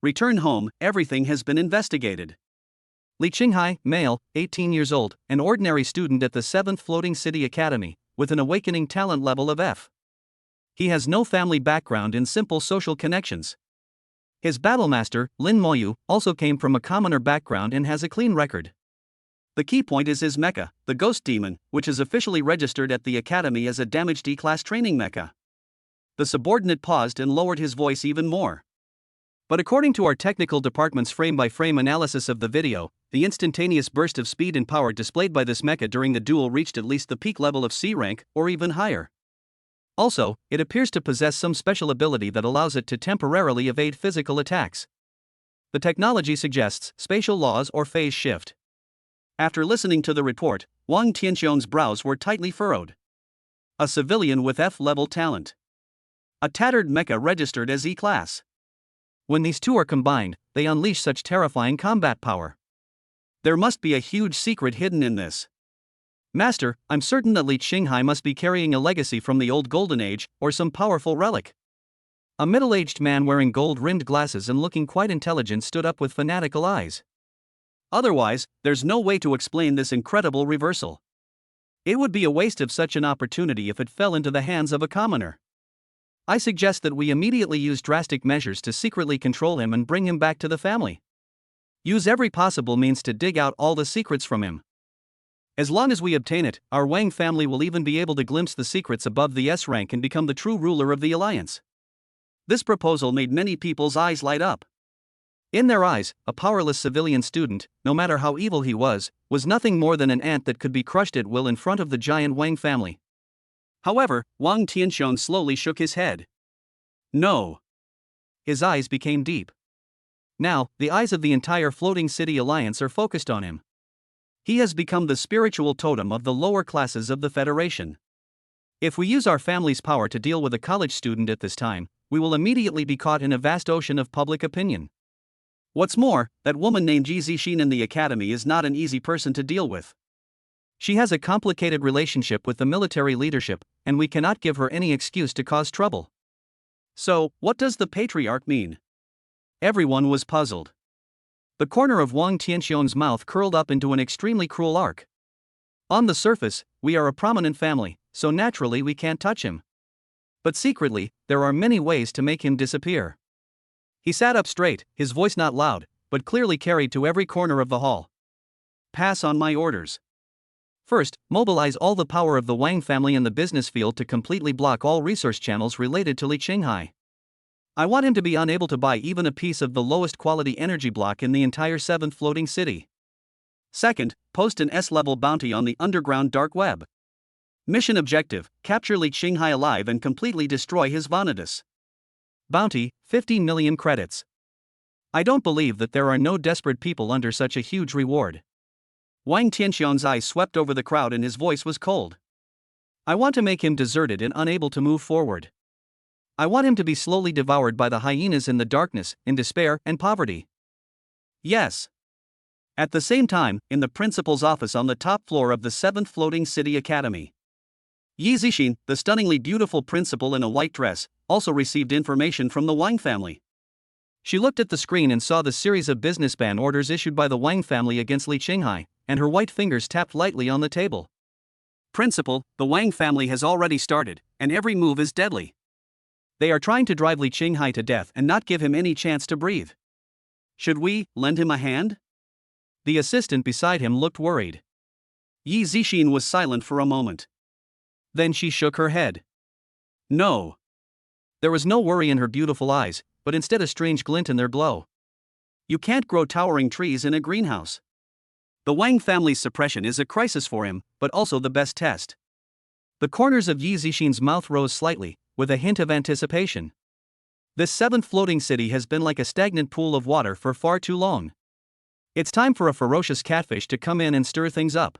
"Return home, everything has been investigated. Li Qinghai, male, 18 years old, an ordinary student at the 7th Floating City Academy, with an awakening talent level of F. He has no family background and simple social connections. His battlemaster, Lin Moyu, also came from a commoner background and has a clean record. The key point is his mecha, the Ghost Demon, which is officially registered at the Academy as a damaged E-class training mecha." The subordinate paused and lowered his voice even more. "But according to our technical department's frame-by-frame analysis of the video, the instantaneous burst of speed and power displayed by this mecha during the duel reached at least the peak level of C rank, or even higher. Also, it appears to possess some special ability that allows it to temporarily evade physical attacks. The technology suggests spatial laws or phase shift." After listening to the report, Wang Tianxiong's brows were tightly furrowed. A civilian with F-level talent. A tattered mecha registered as E-class. When these two are combined, they unleash such terrifying combat power. There must be a huge secret hidden in this. "Master, I'm certain that Li Qinghai must be carrying a legacy from the old Golden Age, or some powerful relic." A middle-aged man wearing gold-rimmed glasses and looking quite intelligent stood up with fanatical eyes. "Otherwise, there's no way to explain this incredible reversal. It would be a waste of such an opportunity if it fell into the hands of a commoner. I suggest that we immediately use drastic measures to secretly control him and bring him back to the family. Use every possible means to dig out all the secrets from him. As long as we obtain it, our Wang family will even be able to glimpse the secrets above the S rank and become the true ruler of the alliance." This proposal made many people's eyes light up. In their eyes, a powerless civilian student, no matter how evil he was nothing more than an ant that could be crushed at will in front of the giant Wang family. However, Wang Tianxiong slowly shook his head. "No." His eyes became deep. Now, the eyes of the entire Floating City Alliance are focused on him. He has become the spiritual totem of the lower classes of the Federation. If we use our family's power to deal with a college student at this time, we will immediately be caught in a vast ocean of public opinion. What's more, that woman named Yi Zixin in the academy is not an easy person to deal with. She has a complicated relationship with the military leadership, and we cannot give her any excuse to cause trouble. So, what does the patriarch mean? Everyone was puzzled. The corner of Wang Tianxiong's mouth curled up into an extremely cruel arc. On the surface, we are a prominent family, so naturally we can't touch him. But secretly, there are many ways to make him disappear. He sat up straight, his voice not loud, but clearly carried to every corner of the hall. Pass on my orders. First, mobilize all the power of the Wang family in the business field to completely block all resource channels related to Li Qinghai. I want him to be unable to buy even a piece of the lowest quality energy block in the entire 7th floating city. Second, post an S-level bounty on the underground dark web. Mission objective, capture Li Qinghai alive and completely destroy his Vanitas. Bounty, 15 million credits. I don't believe that there are no desperate people under such a huge reward. Wang Tianxiang's eyes swept over the crowd and his voice was cold. I want to make him deserted and unable to move forward. I want him to be slowly devoured by the hyenas in the darkness, in despair and poverty. Yes. At the same time, in the principal's office on the top floor of the 7th Floating City Academy, Yi Zixin, the stunningly beautiful principal in a white dress, also received information from the Wang family. She looked at the screen and saw the series of business ban orders issued by the Wang family against Li Qinghai, and her white fingers tapped lightly on the table. Principal, the Wang family has already started, and every move is deadly. They are trying to drive Li Qinghai to death and not give him any chance to breathe. Should we lend him a hand? The assistant beside him looked worried. Yi Zixin was silent for a moment. Then she shook her head. No. There was no worry in her beautiful eyes, but instead a strange glint in their glow. You can't grow towering trees in a greenhouse. The Wang family's suppression is a crisis for him, but also the best test. The corners of Yi Zixin's mouth rose slightly, with a hint of anticipation. This 7th floating city has been like a stagnant pool of water for far too long. It's time for a ferocious catfish to come in and stir things up.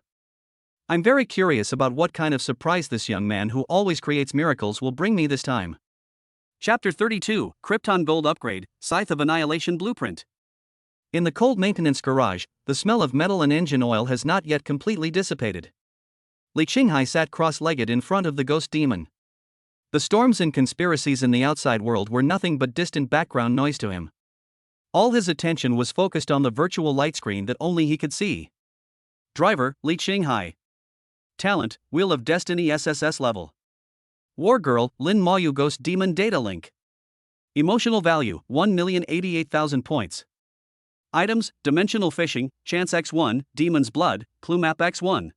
I'm very curious about what kind of surprise this young man who always creates miracles will bring me this time. Chapter 32, Krypton Gold Upgrade, Scythe of Annihilation Blueprint. In the cold maintenance garage, the smell of metal and engine oil has not yet completely dissipated. Li Qinghai sat cross-legged in front of the ghost demon. The storms and conspiracies in the outside world were nothing but distant background noise to him. All his attention was focused on the virtual light screen that only he could see. Driver, Li Qinghai. Talent, Wheel of Destiny SSS level. War Girl, Lin Maoyu Ghost Demon Data Link. Emotional value, 1,088,000 points. Items, Dimensional Fishing, Chance X1, Demon's Blood, Plumap X1.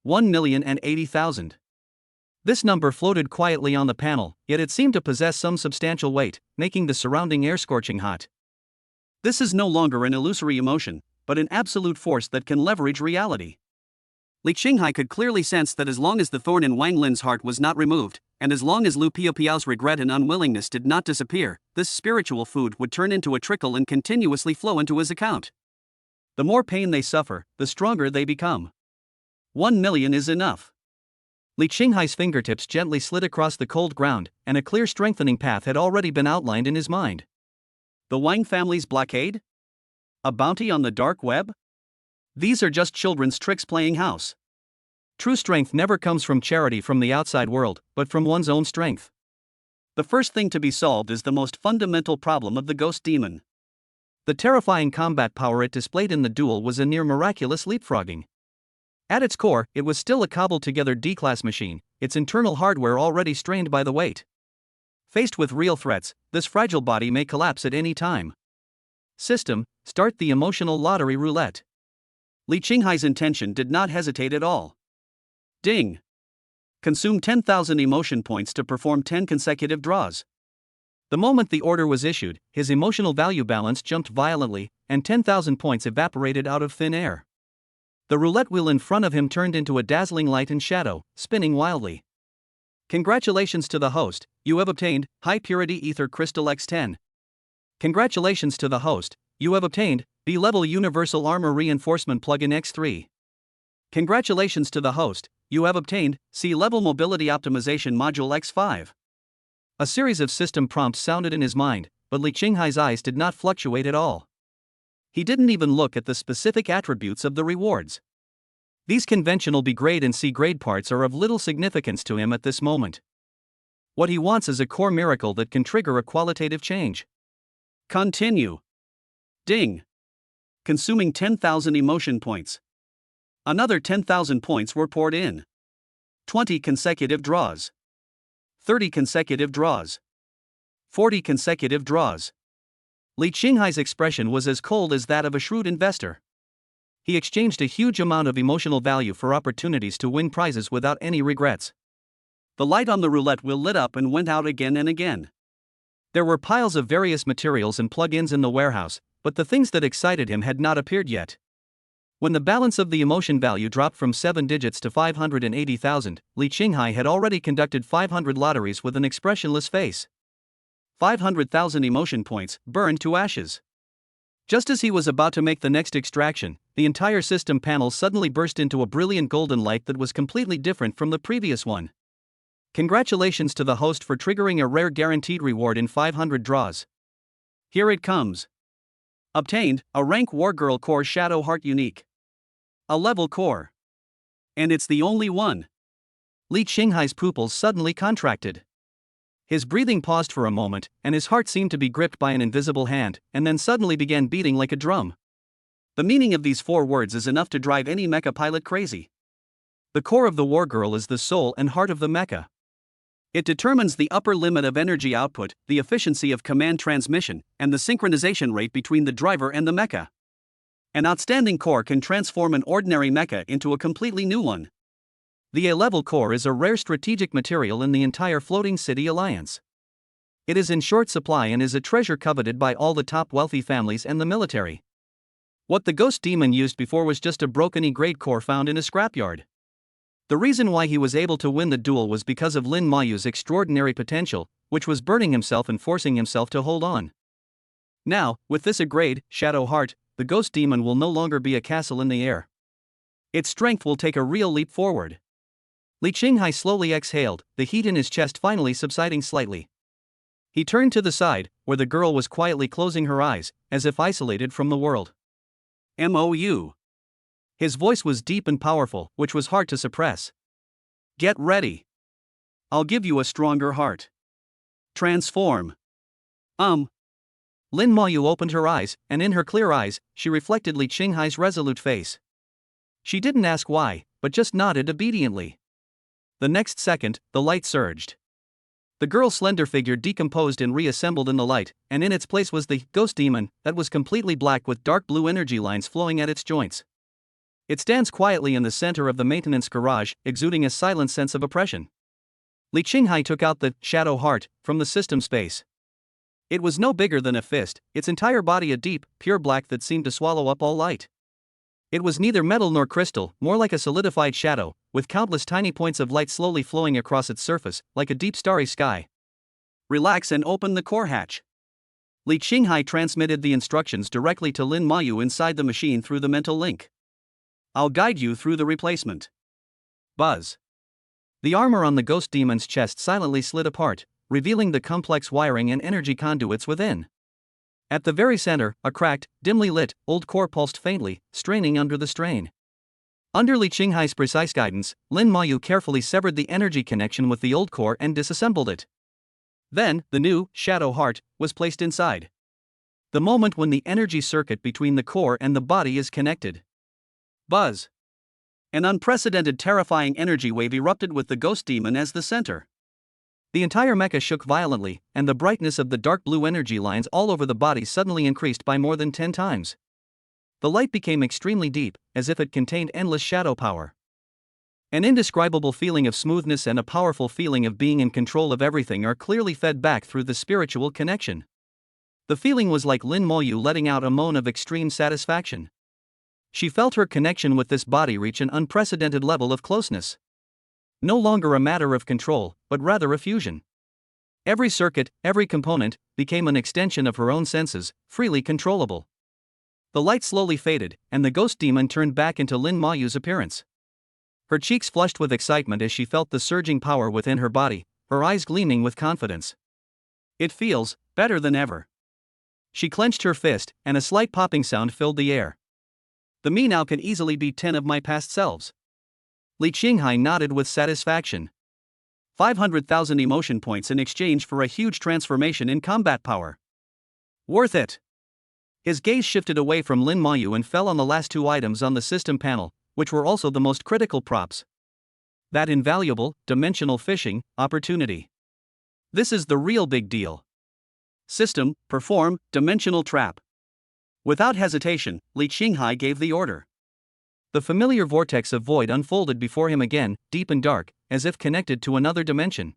1,080,000. This number floated quietly on the panel, yet it seemed to possess some substantial weight, making the surrounding air scorching hot. This is no longer an illusory emotion, but an absolute force that can leverage reality. Li Qinghai could clearly sense that as long as the thorn in Wang Lin's heart was not removed, and as long as Lu Piaopiao's regret and unwillingness did not disappear, this spiritual food would turn into a trickle and continuously flow into his account. The more pain they suffer, the stronger they become. 1 million is enough. Li Qinghai's fingertips gently slid across the cold ground, and a clear strengthening path had already been outlined in his mind. The Wang family's blockade? A bounty on the dark web? These are just children's tricks playing house. True strength never comes from charity from the outside world, but from one's own strength. The first thing to be solved is the most fundamental problem of the ghost demon. The terrifying combat power it displayed in the duel was a near miraculous leapfrogging. At its core, it was still a cobbled-together D-class machine, its internal hardware already strained by the weight. Faced with real threats, this fragile body may collapse at any time. System, start the emotional lottery roulette. Li Qinghai's intention did not hesitate at all. Ding! Consume 10,000 emotion points to perform 10 consecutive draws. The moment the order was issued, his emotional value balance jumped violently, and 10,000 points evaporated out of thin air. The roulette wheel in front of him turned into a dazzling light and shadow, spinning wildly. Congratulations to the host, you have obtained High Purity Ether Crystal X10. Congratulations to the host, you have obtained B-Level Universal Armor Reinforcement Plugin X3. Congratulations to the host, you have obtained C-Level Mobility Optimization Module X5. A series of system prompts sounded in his mind, but Li Qinghai's eyes did not fluctuate at all. He didn't even look at the specific attributes of the rewards. These conventional B grade and C grade parts are of little significance to him at this moment. What he wants is a core miracle that can trigger a qualitative change. Continue. Ding. Consuming 10,000 emotion points. Another 10,000 points were poured in. 20 consecutive draws. 30 consecutive draws. 40 consecutive draws. Li Qinghai's expression was as cold as that of a shrewd investor. He exchanged a huge amount of emotional value for opportunities to win prizes without any regrets. The light on the roulette wheel lit up and went out again and again. There were piles of various materials and plug-ins in the warehouse, but the things that excited him had not appeared yet. When the balance of the emotion value dropped from 7 digits to 580,000, Li Qinghai had already conducted 500 lotteries with an expressionless face. 500,000 emotion points, burned to ashes. Just as he was about to make the next extraction, the entire system panel suddenly burst into a brilliant golden light that was completely different from the previous one. Congratulations to the host for triggering a rare guaranteed reward in 500 draws. Here it comes. Obtained, a rank Wargirl Core Shadow Heart Unique. A level core. And it's the only one. Li Qinghai's pupils suddenly contracted. His breathing paused for a moment, and his heart seemed to be gripped by an invisible hand, and then suddenly began beating like a drum. The meaning of these 4 words is enough to drive any mecha pilot crazy. The core of the Wargirl is the soul and heart of the mecha. It determines the upper limit of energy output, the efficiency of command transmission, and the synchronization rate between the driver and the mecha. An outstanding core can transform an ordinary mecha into a completely new one. The A-level core is a rare strategic material in the entire Floating City Alliance. It is in short supply and is a treasure coveted by all the top wealthy families and the military. What the ghost demon used before was just a broken E-grade core found in a scrapyard. The reason why he was able to win the duel was because of Lin Mayu's extraordinary potential, which was burning himself and forcing himself to hold on. Now, with this E-grade, Shadow Heart, the ghost demon will no longer be a castle in the air. Its strength will take a real leap forward. Li Qinghai slowly exhaled, the heat in his chest finally subsiding slightly. He turned to the side, where the girl was quietly closing her eyes, as if isolated from the world. MOU. His voice was deep and powerful, which was hard to suppress. Get ready. I'll give you a stronger heart. Transform. Lin Mayu opened her eyes, and in her clear eyes, she reflected Li Qinghai's resolute face. She didn't ask why, but just nodded obediently. The next second, the light surged. The girl's slender figure decomposed and reassembled in the light, and in its place was the ghost demon that was completely black with dark blue energy lines flowing at its joints. It stands quietly in the center of the maintenance garage, exuding a silent sense of oppression. Li Qinghai took out the shadow heart from the system space. It was no bigger than a fist, its entire body a deep, pure black that seemed to swallow up all light. It was neither metal nor crystal, more like a solidified shadow, with countless tiny points of light slowly flowing across its surface, like a deep starry sky. Relax and open the core hatch. Li Qinghai transmitted the instructions directly to Lin Mayu inside the machine through the mental link. I'll guide you through the replacement. Buzz. The armor on the ghost demon's chest silently slid apart, revealing the complex wiring and energy conduits within. At the very center, a cracked, dimly lit, old core pulsed faintly, straining under the strain. Under Li Qinghai's precise guidance, Lin Mayu carefully severed the energy connection with the old core and disassembled it. Then, the new, shadow heart, was placed inside. The moment when the energy circuit between the core and the body is connected. Buzz. An unprecedented terrifying energy wave erupted with the ghost demon as the center. The entire mecha shook violently, and the brightness of the dark blue energy lines all over the body suddenly increased by more than 10 times. The light became extremely deep, as if it contained endless shadow power. An indescribable feeling of smoothness and a powerful feeling of being in control of everything are clearly fed back through the spiritual connection. The feeling was like Lin Mayu letting out a moan of extreme satisfaction. She felt her connection with this body reach an unprecedented level of closeness. No longer a matter of control, but rather a fusion. Every circuit, every component, became an extension of her own senses, freely controllable. The light slowly faded, and the ghost demon turned back into Lin Mayu's appearance. Her cheeks flushed with excitement as she felt the surging power within her body, her eyes gleaming with confidence. It feels better than ever. She clenched her fist, and a slight popping sound filled the air. The me now can easily beat 10 of my past selves. Li Qinghai nodded with satisfaction. 500,000 emotion points in exchange for a huge transformation in combat power. Worth it. His gaze shifted away from Lin Mayu and fell on the last 2 items on the system panel, which were also the most critical props. That invaluable, dimensional fishing opportunity. This is the real big deal. System, perform, dimensional trap. Without hesitation, Li Qinghai gave the order. The familiar vortex of void unfolded before him again, deep and dark, as if connected to another dimension.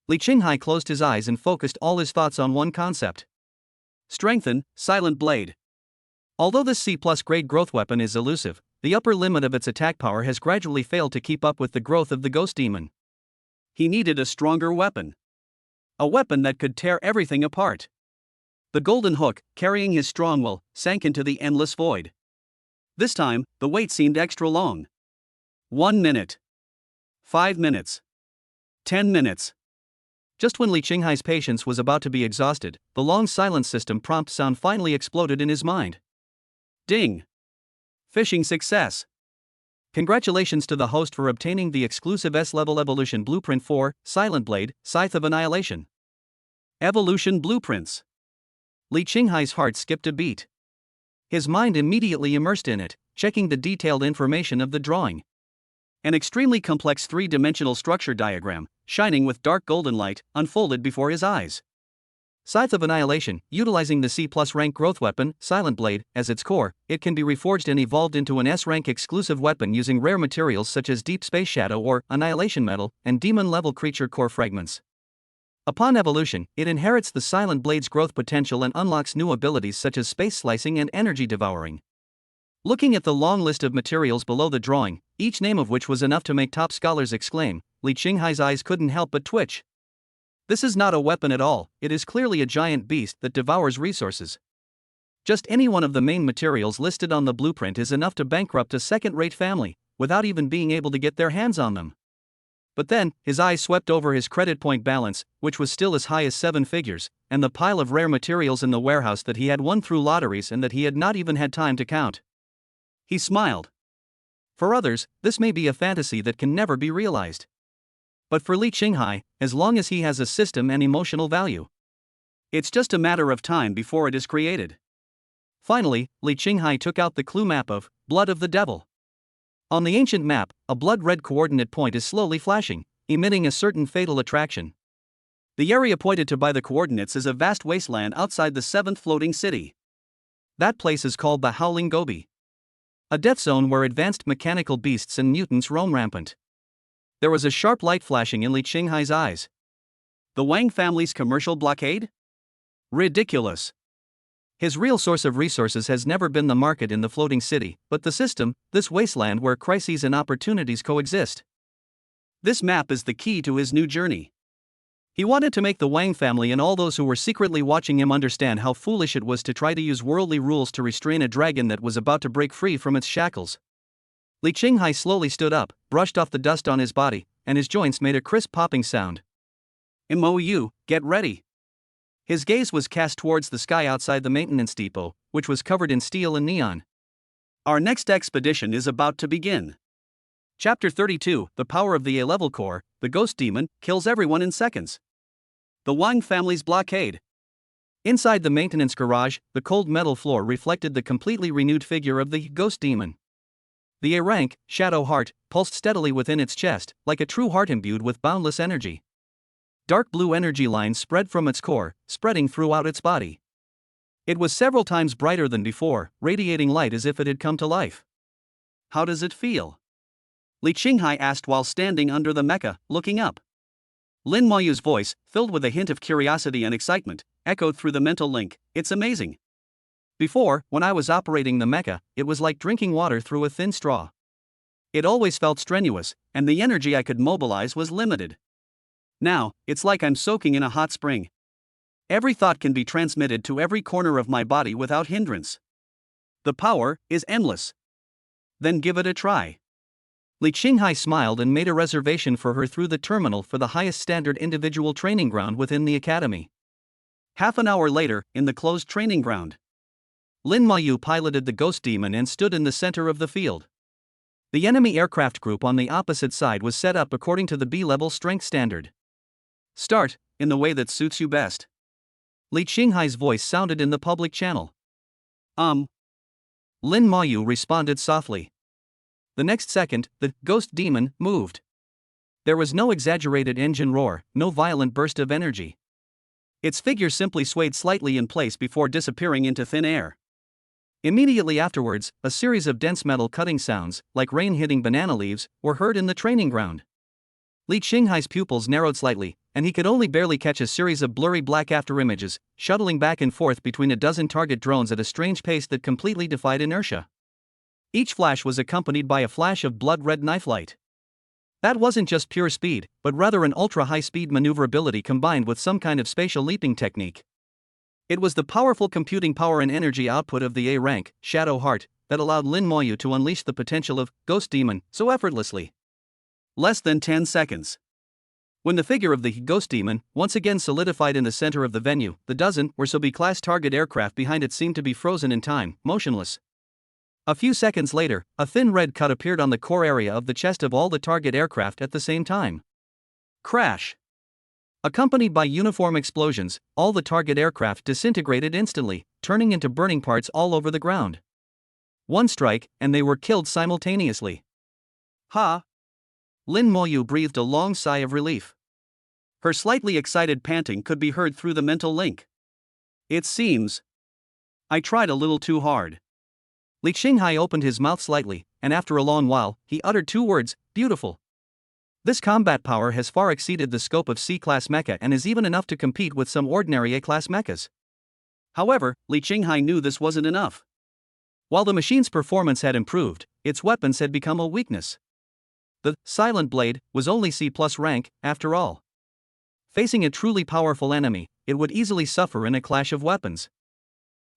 Li Qinghai closed his eyes and focused all his thoughts on one concept. Strengthen, Silent Blade. Although this C+ grade growth weapon is elusive, the upper limit of its attack power has gradually failed to keep up with the growth of the ghost demon. He needed a stronger weapon. A weapon that could tear everything apart. The golden hook, carrying his strong will, sank into the endless void. This time, the wait seemed extra long. 1 minute. 5 minutes. 10 minutes. Just when Li Qinghai's patience was about to be exhausted, the long silence system prompt sound finally exploded in his mind. Ding! Fishing success. Congratulations to the host for obtaining the exclusive S-level evolution blueprint for Silent Blade, Scythe of Annihilation. Evolution blueprints. Li Qinghai's heart skipped a beat. His mind immediately immersed in it, checking the detailed information of the drawing. An extremely complex three-dimensional structure diagram, shining with dark golden light, unfolded before his eyes. Scythe of Annihilation, utilizing the C+ rank growth weapon, Silent Blade, as its core, it can be reforged and evolved into an S-rank exclusive weapon using rare materials such as Deep Space Shadow or Annihilation Metal and demon-level creature core fragments. Upon evolution, it inherits the Silent Blade's growth potential and unlocks new abilities such as space slicing and energy devouring. Looking at the long list of materials below the drawing, each name of which was enough to make top scholars exclaim, Li Qinghai's eyes couldn't help but twitch. This is not a weapon at all, it is clearly a giant beast that devours resources. Just any one of the main materials listed on the blueprint is enough to bankrupt a second-rate family, without even being able to get their hands on them. But then, his eyes swept over his credit point balance, which was still as high as 7 figures, and the pile of rare materials in the warehouse that he had won through lotteries and that he had not even had time to count. He smiled. For others, this may be a fantasy that can never be realized. But for Li Qinghai, as long as he has a system and emotional value, it's just a matter of time before it is created. Finally, Li Qinghai took out the clue map of Blood of the Devil. On the ancient map, a blood-red coordinate point is slowly flashing, emitting a certain fatal attraction. The area pointed to by the coordinates is a vast wasteland outside the 7th floating city. That place is called the Howling Gobi. A death zone where advanced mechanical beasts and mutants roam rampant. There was a sharp light flashing in Li Qinghai's eyes. The Wang family's commercial blockade? Ridiculous. His real source of resources has never been the market in the floating city, but the system, this wasteland where crises and opportunities coexist. This map is the key to his new journey. He wanted to make the Wang family and all those who were secretly watching him understand how foolish it was to try to use worldly rules to restrain a dragon that was about to break free from its shackles. Li Qinghai slowly stood up, brushed off the dust on his body, and his joints made a crisp popping sound. "MOU, get ready." His gaze was cast towards the sky outside the maintenance depot, which was covered in steel and neon. Our next expedition is about to begin. Chapter 32, The Power of the A-Level Core, the Ghost Demon, kills everyone in seconds. The Wang family's blockade. Inside the maintenance garage, the cold metal floor reflected the completely renewed figure of the Ghost Demon. The A-rank, shadow heart, pulsed steadily within its chest, like a true heart imbued with boundless energy. Dark blue energy lines spread from its core, spreading throughout its body. It was several times brighter than before, radiating light as if it had come to life. "How does it feel?" Li Qinghai asked while standing under the mecha, looking up. Lin Mayu's voice, filled with a hint of curiosity and excitement, echoed through the mental link, "It's amazing. Before, when I was operating the mecha, it was like drinking water through a thin straw. It always felt strenuous, and the energy I could mobilize was limited. Now, it's like I'm soaking in a hot spring. Every thought can be transmitted to every corner of my body without hindrance. The power is endless." "Then give it a try." Li Qinghai smiled and made a reservation for her through the terminal for the highest standard individual training ground within the academy. Half an hour later, in the closed training ground, Lin Mayu piloted the Ghost Demon and stood in the center of the field. The enemy aircraft group on the opposite side was set up according to the B-level strength standard. "Start, in the way that suits you best." Li Qinghai's voice sounded in the public channel. Lin Mayu responded softly. The next second, the Ghost Demon moved. There was no exaggerated engine roar, no violent burst of energy. Its figure simply swayed slightly in place before disappearing into thin air. Immediately afterwards, a series of dense metal cutting sounds, like rain hitting banana leaves, were heard in the training ground. Li Qinghai's pupils narrowed slightly, and he could only barely catch a series of blurry black afterimages, shuttling back and forth between a dozen target drones at a strange pace that completely defied inertia. Each flash was accompanied by a flash of blood-red knife light. That wasn't just pure speed, but rather an ultra-high-speed maneuverability combined with some kind of spatial leaping technique. It was the powerful computing power and energy output of the A-rank, Shadow Heart, that allowed Lin Moyu to unleash the potential of Ghost Demon so effortlessly. Less than 10 seconds. When the figure of the Ghost Demon once again solidified in the center of the venue, the dozen or so B-class target aircraft behind it seemed to be frozen in time, motionless. A few seconds later, a thin red cut appeared on the core area of the chest of all the target aircraft at the same time. Crash! Accompanied by uniform explosions, all the target aircraft disintegrated instantly, turning into burning parts all over the ground. One strike, and they were killed simultaneously. Ha! Lin Moyu breathed a long sigh of relief. Her slightly excited panting could be heard through the mental link. It seems I tried a little too hard. Li Qinghai opened his mouth slightly, and after a long while, he uttered two words, beautiful. This combat power has far exceeded the scope of C-class mecha and is even enough to compete with some ordinary A-class mechas. However, Li Qinghai knew this wasn't enough. While the machine's performance had improved, its weapons had become a weakness. The Silent Blade was only C+ rank, after all. Facing a truly powerful enemy, it would easily suffer in a clash of weapons.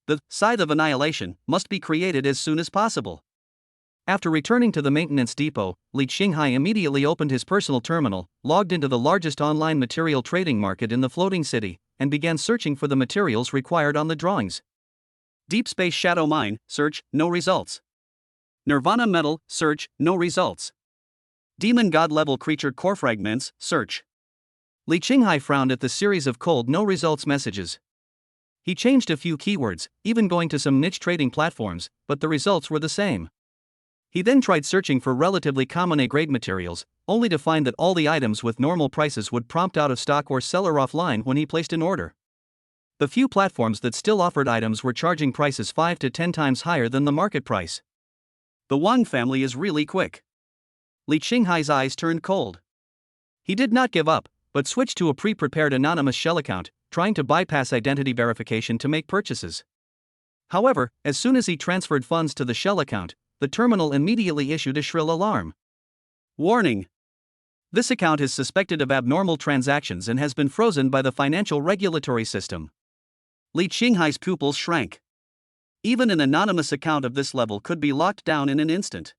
The Scythe of Annihilation must be created as soon as possible. After returning to the maintenance depot, Li Qinghai immediately opened his personal terminal, logged into the largest online material trading market in the floating city, and began searching for the materials required on the drawings. Deep Space Shadow Mine, search, no results. Nirvana Metal, search, no results. Demon God level creature core fragments, search. Li Qinghai frowned at the series of cold no results messages. He changed a few keywords, even going to some niche trading platforms, but the results were the same. He then tried searching for relatively common A-grade materials, only to find that all the items with normal prices would prompt out of stock or seller offline when he placed an order. The few platforms that still offered items were charging prices 5 to 10 times higher than the market price. The Wang family is really quick. Li Qinghai's eyes turned cold. He did not give up, but switched to a pre-prepared anonymous shell account, trying to bypass identity verification to make purchases. However, as soon as he transferred funds to the shell account, the terminal immediately issued a shrill alarm. Warning! This account is suspected of abnormal transactions and has been frozen by the financial regulatory system. Li Qinghai's pupils shrank. Even an anonymous account of this level could be locked down in an instant.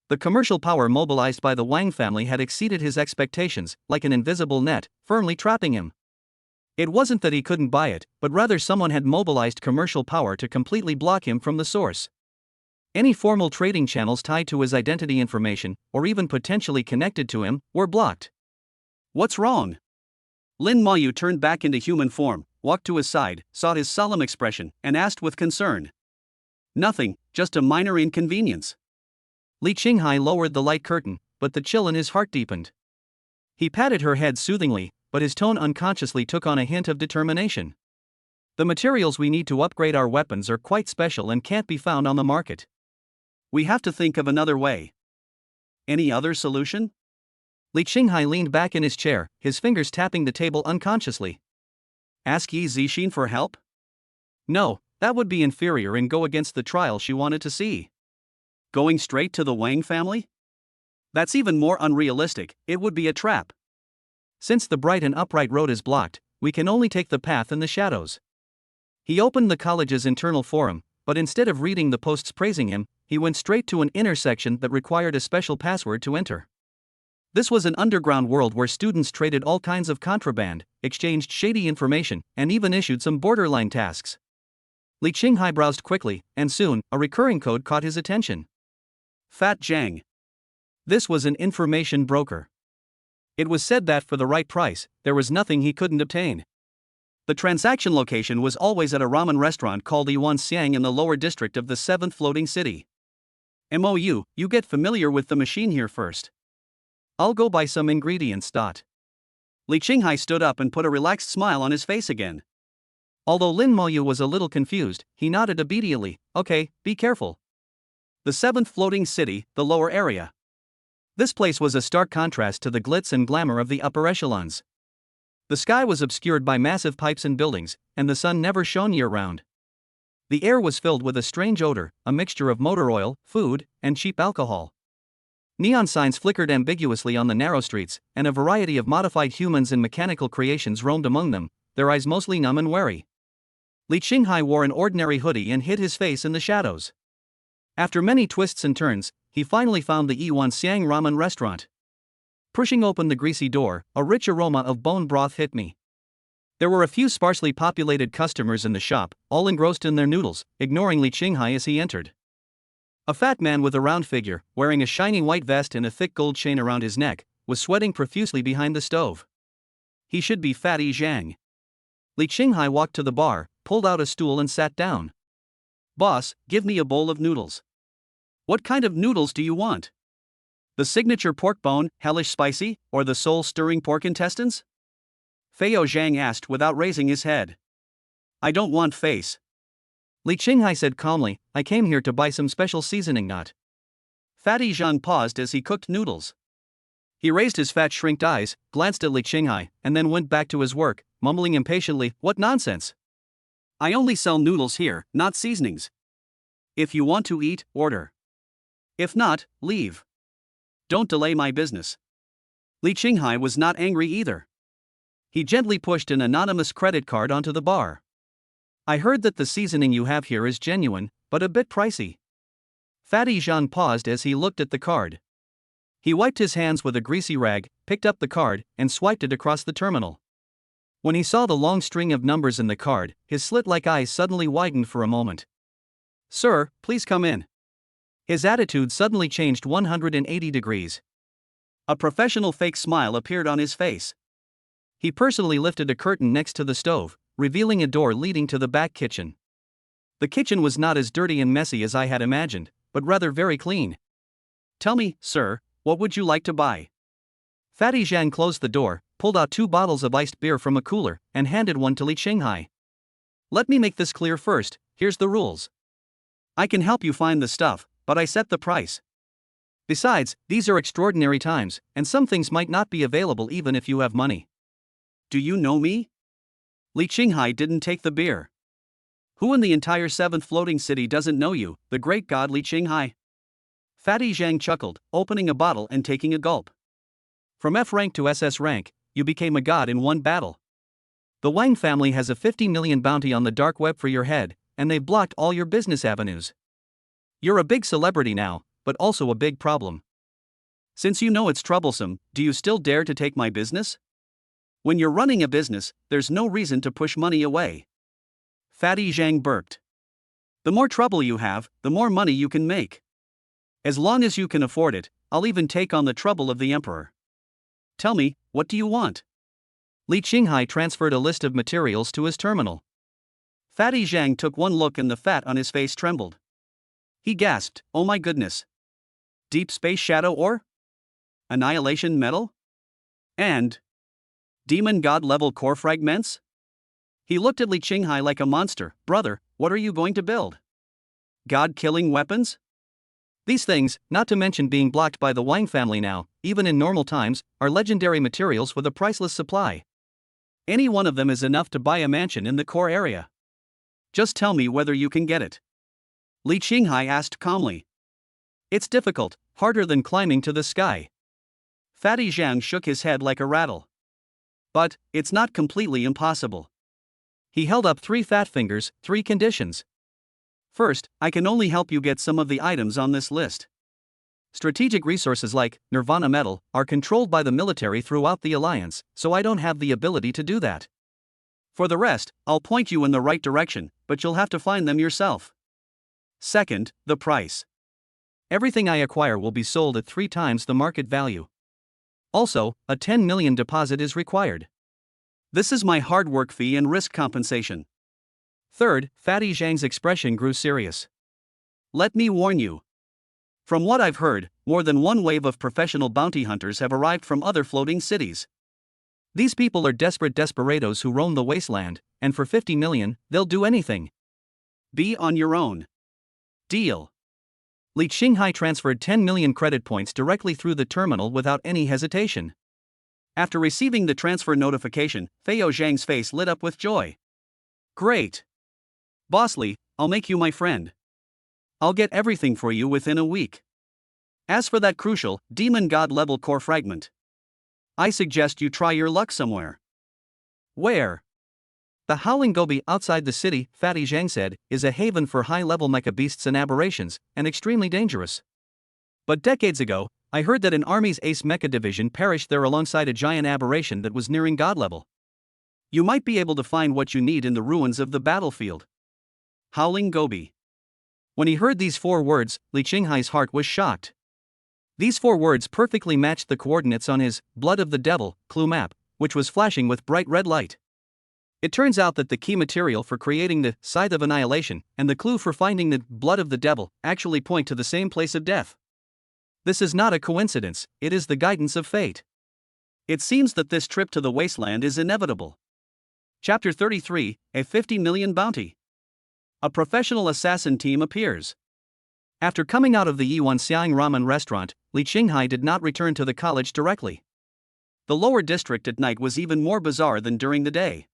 The commercial power mobilized by the Wang family had exceeded his expectations, like an invisible net, firmly trapping him. It wasn't that he couldn't buy it, but rather someone had mobilized commercial power to completely block him from the source. Any formal trading channels tied to his identity information, or even potentially connected to him, were blocked. What's wrong? Lin Moyu turned back into human form, walked to his side, saw his solemn expression, and asked with concern. Nothing, just a minor inconvenience. Li Qinghai lowered the light curtain, but the chill in his heart deepened. He patted her head soothingly, but his tone unconsciously took on a hint of determination. The materials we need to upgrade our weapons are quite special and can't be found on the market. We have to think of another way. Any other solution? Li Qinghai leaned back in his chair, his fingers tapping the table unconsciously. Ask Yi Zixin for help? No, that would be inferior and go against the trial she wanted to see. Going straight to the Wang family? That's even more unrealistic, it would be a trap. Since the bright and upright road is blocked, we can only take the path in the shadows. He opened the college's internal forum, but instead of reading the posts praising him, he went straight to an intersection that required a special password to enter. This was an underground world where students traded all kinds of contraband, exchanged shady information, and even issued some borderline tasks. Li Qinghai browsed quickly, and soon, a recurring code caught his attention. Fat Zhang. This was an information broker. It was said that for the right price, there was nothing he couldn't obtain. The transaction location was always at a ramen restaurant called Yuan Xiang in the lower district of the 7th floating city. MOU, you get familiar with the machine here first. I'll go buy some ingredients. Li Qinghai stood up and put a relaxed smile on his face again. Although Lin Moyu was a little confused, he nodded obediently. Okay, be careful. The seventh floating city, the lower area. This place was a stark contrast to the glitz and glamour of the upper echelons. The sky was obscured by massive pipes and buildings, and the sun never shone year-round. The air was filled with a strange odor, a mixture of motor oil, food, and cheap alcohol. Neon signs flickered ambiguously on the narrow streets, and a variety of modified humans and mechanical creations roamed among them, their eyes mostly numb and wary. Li Qinghai wore an ordinary hoodie and hid his face in the shadows. After many twists and turns, he finally found the Yiwan Xiang ramen restaurant. Pushing open the greasy door, a rich aroma of bone broth hit me. There were a few sparsely populated customers in the shop, all engrossed in their noodles, ignoring Li Qinghai as he entered. A fat man with a round figure, wearing a shiny white vest and a thick gold chain around his neck, was sweating profusely behind the stove. He should be Fatty Zhang. Li Qinghai walked to the bar, pulled out a stool and sat down. Boss, give me a bowl of noodles. What kind of noodles do you want? The signature pork bone, hellish spicy, or the soul-stirring pork intestines? Feiyo Zhang asked without raising his head. I don't want face. Li Qinghai said calmly, I came here to buy some special seasoning. Fatty Zhang paused as he cooked noodles. He raised his fat shrinked eyes, glanced at Li Qinghai, and then went back to his work, mumbling impatiently, what nonsense? I only sell noodles here, not seasonings. If you want to eat, order. If not, leave. Don't delay my business. Li Qinghai was not angry either. He gently pushed an anonymous credit card onto the bar. I heard that the seasoning you have here is genuine, but a bit pricey. Fatty Zhang paused as he looked at the card. He wiped his hands with a greasy rag, picked up the card, and swiped it across the terminal. When he saw the long string of numbers in the card, his slit-like eyes suddenly widened for a moment. Sir, please come in. His attitude suddenly changed 180 degrees. A professional fake smile appeared on his face. He personally lifted a curtain next to the stove, revealing a door leading to the back kitchen. The kitchen was not as dirty and messy as I had imagined, but rather very clean. Tell me, sir, what would you like to buy? Fatty Zhang closed the door, pulled out 2 bottles of iced beer from a cooler, and handed one to Li Qinghai. Let me make this clear first, here's the rules. I can help you find the stuff, but I set the price. Besides, these are extraordinary times, and some things might not be available even if you have money. Do you know me? Li Qinghai didn't take the beer. Who in the entire 7th floating city doesn't know you, the great god Li Qinghai? Fatty Zhang chuckled, opening a bottle and taking a gulp. From F rank to SS rank, you became a god in one battle. The Wang family has a 50 million bounty on the dark web for your head, and they've blocked all your business avenues. You're a big celebrity now, but also a big problem. Since you know it's troublesome, do you still dare to take my business? When you're running a business, there's no reason to push money away. Fatty Zhang burped. The more trouble you have, the more money you can make. As long as you can afford it, I'll even take on the trouble of the emperor. Tell me, what do you want? Li Qinghai transferred a list of materials to his terminal. Fatty Zhang took one look and the fat on his face trembled. He gasped, oh my goodness. Deep space shadow ore? Annihilation metal? And demon god level core fragments? He looked at Li Qinghai like a monster. Brother, what are you going to build? God-killing weapons? These things, not to mention being blocked by the Wang family now, even in normal times, are legendary materials with a priceless supply. Any one of them is enough to buy a mansion in the core area. Just tell me whether you can get it. Li Qinghai asked calmly. It's difficult, harder than climbing to the sky. Fatty Zhang shook his head like a rattle. But, it's not completely impossible. He held up 3 fat fingers, 3 conditions. First, I can only help you get some of the items on this list. Strategic resources like Nirvana metal are controlled by the military throughout the alliance, so I don't have the ability to do that. For the rest, I'll point you in the right direction, but you'll have to find them yourself. Second, the price. Everything I acquire will be sold at 3 times the market value. Also, a 10 million deposit is required. This is my hard work fee and risk compensation. Third, Fatty Zhang's expression grew serious. Let me warn you. From what I've heard, more than one wave of professional bounty hunters have arrived from other floating cities. These people are desperate desperados who roam the wasteland, and for 50 million, they'll do anything. Be on your own. Deal. Li Qinghai transferred 10 million credit points directly through the terminal without any hesitation. After receiving the transfer notification, Feiyao Zhang's face lit up with joy. Great. Boss Li, I'll make you my friend. I'll get everything for you within a week. As for that crucial, demon god level core fragment, I suggest you try your luck somewhere. Where? The Howling Gobi outside the city, Fatty Zhang said, is a haven for high-level mecha beasts and aberrations, and extremely dangerous. But decades ago, I heard that an army's ace mecha division perished there alongside a giant aberration that was nearing god level. You might be able to find what you need in the ruins of the battlefield. Howling Gobi. When he heard these 4 words, Li Qinghai's heart was shocked. These 4 words perfectly matched the coordinates on his Blood of the Devil clue map, which was flashing with bright red light. It turns out that the key material for creating the Scythe of Annihilation and the clue for finding the Blood of the Devil actually point to the same place of death. This is not a coincidence, it is the guidance of fate. It seems that this trip to the wasteland is inevitable. Chapter 33, A 50 Million Bounty. A professional assassin team appears. After coming out of the Yiwan Xiang ramen restaurant, Li Qinghai did not return to the college directly. The lower district at night was even more bizarre than during the day.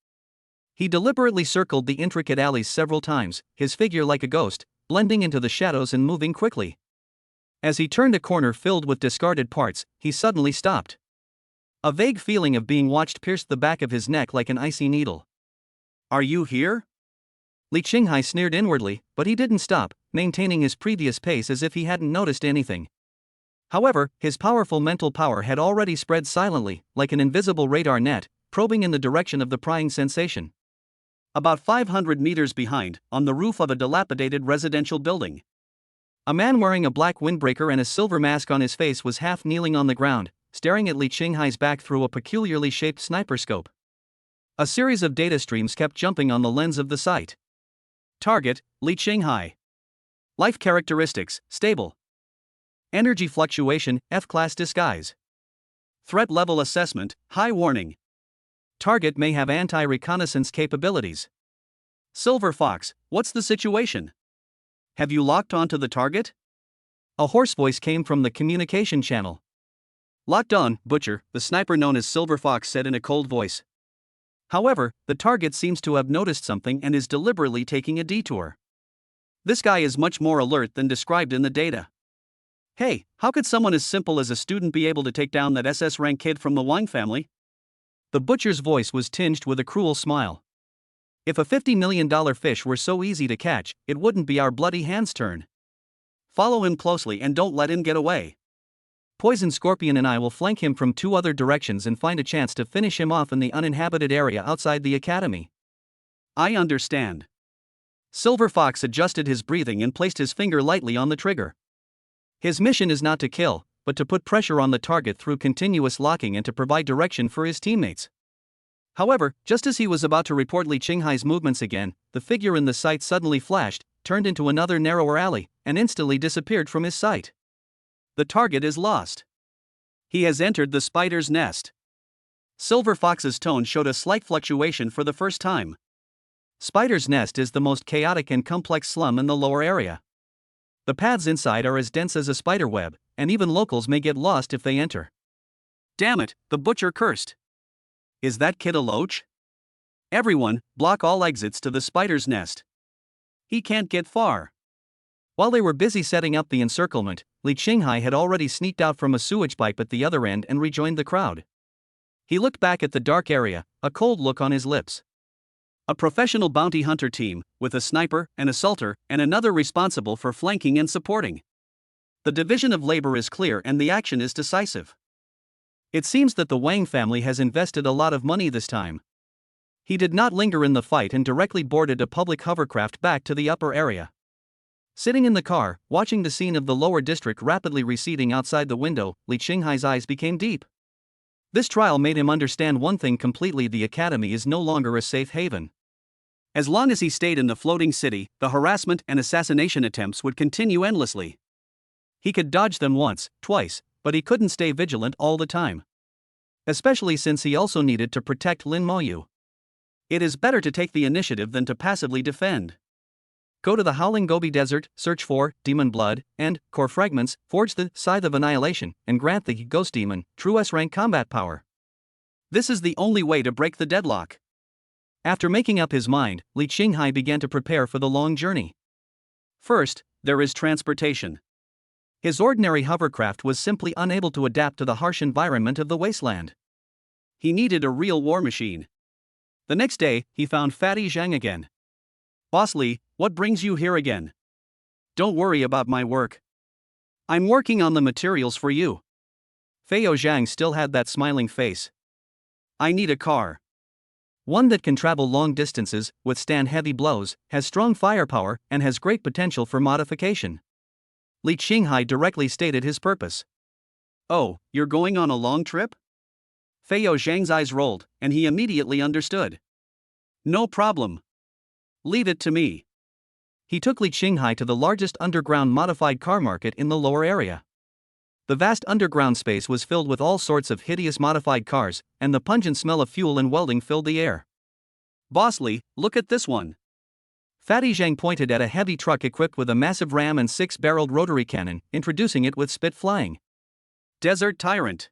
He deliberately circled the intricate alleys several times, his figure like a ghost, blending into the shadows and moving quickly. As he turned a corner filled with discarded parts, he suddenly stopped. A vague feeling of being watched pierced the back of his neck like an icy needle. Are you here? Li Qinghai sneered inwardly, but he didn't stop, maintaining his previous pace as if he hadn't noticed anything. However, his powerful mental power had already spread silently, like an invisible radar net, probing in the direction of the prying sensation. About 500 meters behind, on the roof of a dilapidated residential building, a man wearing a black windbreaker and a silver mask on his face was half kneeling on the ground, staring at Li Qinghai's back through a peculiarly shaped sniper scope. A series of data streams kept jumping on the lens of the sight. Target, Li Qinghai. Life characteristics, stable. Energy fluctuation, F-class disguise. Threat level assessment, high warning. Target may have anti-reconnaissance capabilities. Silver Fox, what's the situation? Have you locked onto the target? A hoarse voice came from the communication channel. Locked on, Butcher, the sniper known as Silver Fox said in a cold voice. However, the target seems to have noticed something and is deliberately taking a detour. This guy is much more alert than described in the data. Hey, how could someone as simple as a student be able to take down that SS-rank kid from the Wang family? The butcher's voice was tinged with a cruel smile. If a $50 million fish were so easy to catch, it wouldn't be our bloody hand's turn. Follow him closely and don't let him get away. Poison Scorpion and I will flank him from 2 other directions and find a chance to finish him off in the uninhabited area outside the academy. I understand. Silver Fox adjusted his breathing and placed his finger lightly on the trigger. His mission is not to kill, but to put pressure on the target through continuous locking and to provide direction for his teammates. However, just as he was about to report Li Qinghai's movements again, the figure in the sight suddenly flashed, turned into another narrower alley, and instantly disappeared from his sight. The target is lost. He has entered the spider's nest. Silver Fox's tone showed a slight fluctuation for the first time. Spider's nest is the most chaotic and complex slum in the lower area. The paths inside are as dense as a spider web, and even locals may get lost if they enter. Damn it, the butcher cursed. Is that kid a loach? Everyone, block all exits to the spider's nest. He can't get far. While they were busy setting up the encirclement, Li Qinghai had already sneaked out from a sewage pipe at the other end and rejoined the crowd. He looked back at the dark area, a cold look on his lips. A professional bounty hunter team, with a sniper, an assaulter, and another responsible for flanking and supporting. The division of labor is clear and the action is decisive. It seems that the Wang family has invested a lot of money this time. He did not linger in the fight and directly boarded a public hovercraft back to the upper area. Sitting in the car, watching the scene of the lower district rapidly receding outside the window, Li Qinghai's eyes became deep. This trial made him understand one thing completely: the academy is no longer a safe haven. As long as he stayed in the floating city, the harassment and assassination attempts would continue endlessly. He could dodge them once, twice, but he couldn't stay vigilant all the time. Especially since he also needed to protect Lin Moyu. It is better to take the initiative than to passively defend. Go to the Howling Gobi Desert, search for Demon Blood and Core Fragments, forge the Scythe of Annihilation, and grant the Ghost Demon true S-rank combat power. This is the only way to break the deadlock. After making up his mind, Li Qinghai began to prepare for the long journey. First, there is transportation. His ordinary hovercraft was simply unable to adapt to the harsh environment of the wasteland. He needed a real war machine. The next day, he found Fatty Zhang again. "Boss Li, what brings you here again?" "Don't worry about my work. I'm working on the materials for you." Feiyou Zhang still had that smiling face. "I need a car. One that can travel long distances, withstand heavy blows, has strong firepower, and has great potential for modification." Li Qinghai directly stated his purpose. "Oh, you're going on a long trip?" Feiyou Zhang's eyes rolled, and he immediately understood. "No problem. Leave it to me." He took Li Qinghai to the largest underground modified car market in the lower area. The vast underground space was filled with all sorts of hideous modified cars, and the pungent smell of fuel and welding filled the air. "Boss Li, look at this one." Fatty Zhang pointed at a heavy truck equipped with a massive ram and 6-barreled rotary cannon, introducing it with spit flying. "Desert Tyrant.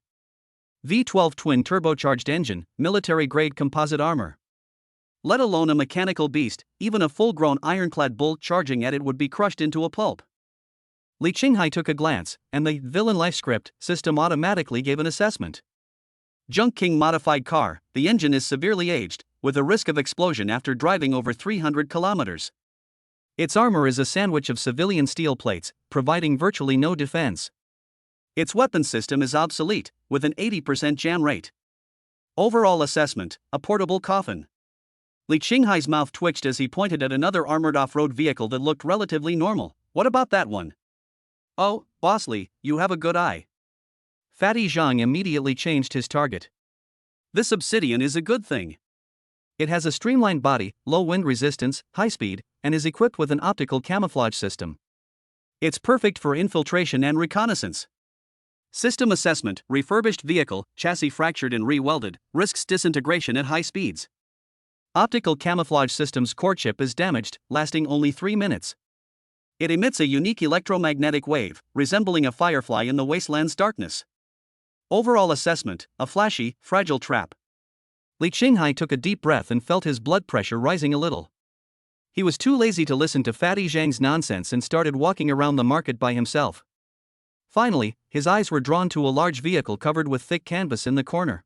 V12 twin-turbocharged engine, military-grade composite armor. Let alone a mechanical beast, even a full-grown ironclad bull charging at it would be crushed into a pulp." Li Qinghai took a glance, and the Villain Life Script system automatically gave an assessment. Junk King modified car, the engine is severely aged, with a risk of explosion after driving over 300 kilometers. Its armor is a sandwich of civilian steel plates, providing virtually no defense. Its weapon system is obsolete, with an 80% jam rate. Overall assessment, a portable coffin. Li Qinghai's mouth twitched as he pointed at another armored off-road vehicle that looked relatively normal. "What about that one?" "Oh, Boss Li, you have a good eye." Fatty Zhang immediately changed his target. "This obsidian is a good thing. It has a streamlined body, low wind resistance, high speed, and is equipped with an optical camouflage system. It's perfect for infiltration and reconnaissance." System assessment, refurbished vehicle, chassis fractured and re-welded, risks disintegration at high speeds. Optical camouflage system's core chip is damaged, lasting only 3 minutes. It emits a unique electromagnetic wave, resembling a firefly in the wasteland's darkness. Overall assessment, a flashy, fragile trap. Li Qinghai took a deep breath and felt his blood pressure rising a little. He was too lazy to listen to Fatty Zhang's nonsense and started walking around the market by himself. Finally, his eyes were drawn to a large vehicle covered with thick canvas in the corner.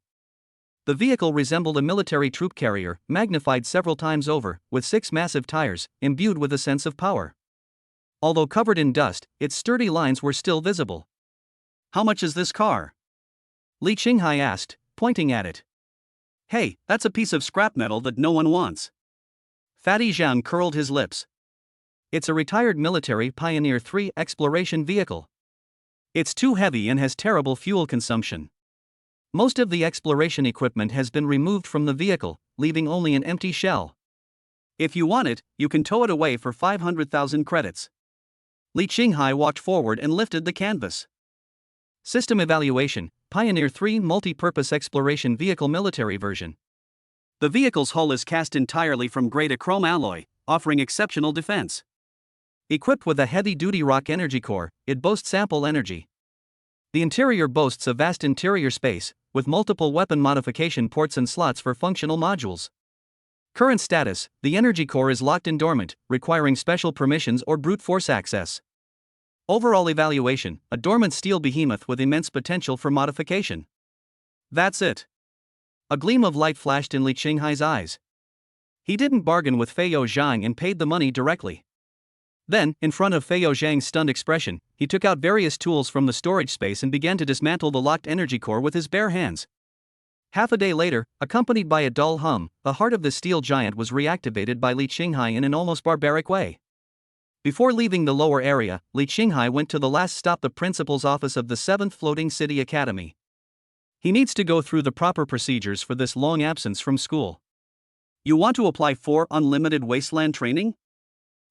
The vehicle resembled a military troop carrier, magnified several times over, with 6 massive tires, imbued with a sense of power. Although covered in dust, its sturdy lines were still visible. "How much is this car?" Li Qinghai asked, pointing at it. "Hey, that's a piece of scrap metal that no one wants." Fatty Zhang curled his lips. "It's a retired military Pioneer 3 exploration vehicle. It's too heavy and has terrible fuel consumption. Most of the exploration equipment has been removed from the vehicle, leaving only an empty shell. If you want it, you can tow it away for 500,000 credits." Li Qinghai walked forward and lifted the canvas. System evaluation, Pioneer 3 multi-purpose exploration vehicle military version. The vehicle's hull is cast entirely from grey to chrome alloy, offering exceptional defense. Equipped with a heavy-duty rock energy core, it boasts ample energy. The interior boasts a vast interior space, with multiple weapon modification ports and slots for functional modules. Current status, the energy core is locked in dormant, requiring special permissions or brute force access. Overall evaluation, a dormant steel behemoth with immense potential for modification. That's it. A gleam of light flashed in Li Qinghai's eyes. He didn't bargain with Feiyou Zhang and paid the money directly. Then, in front of Feiyou Zhang's stunned expression, he took out various tools from the storage space and began to dismantle the locked energy core with his bare hands. Half a day later, accompanied by a dull hum, the heart of the steel giant was reactivated by Li Qinghai in an almost barbaric way. Before leaving the lower area, Li Qinghai went to the last stop, the principal's office of the 7th Floating City Academy. He needs to go through the proper procedures for this long absence from school. "You want to apply for unlimited wasteland training?"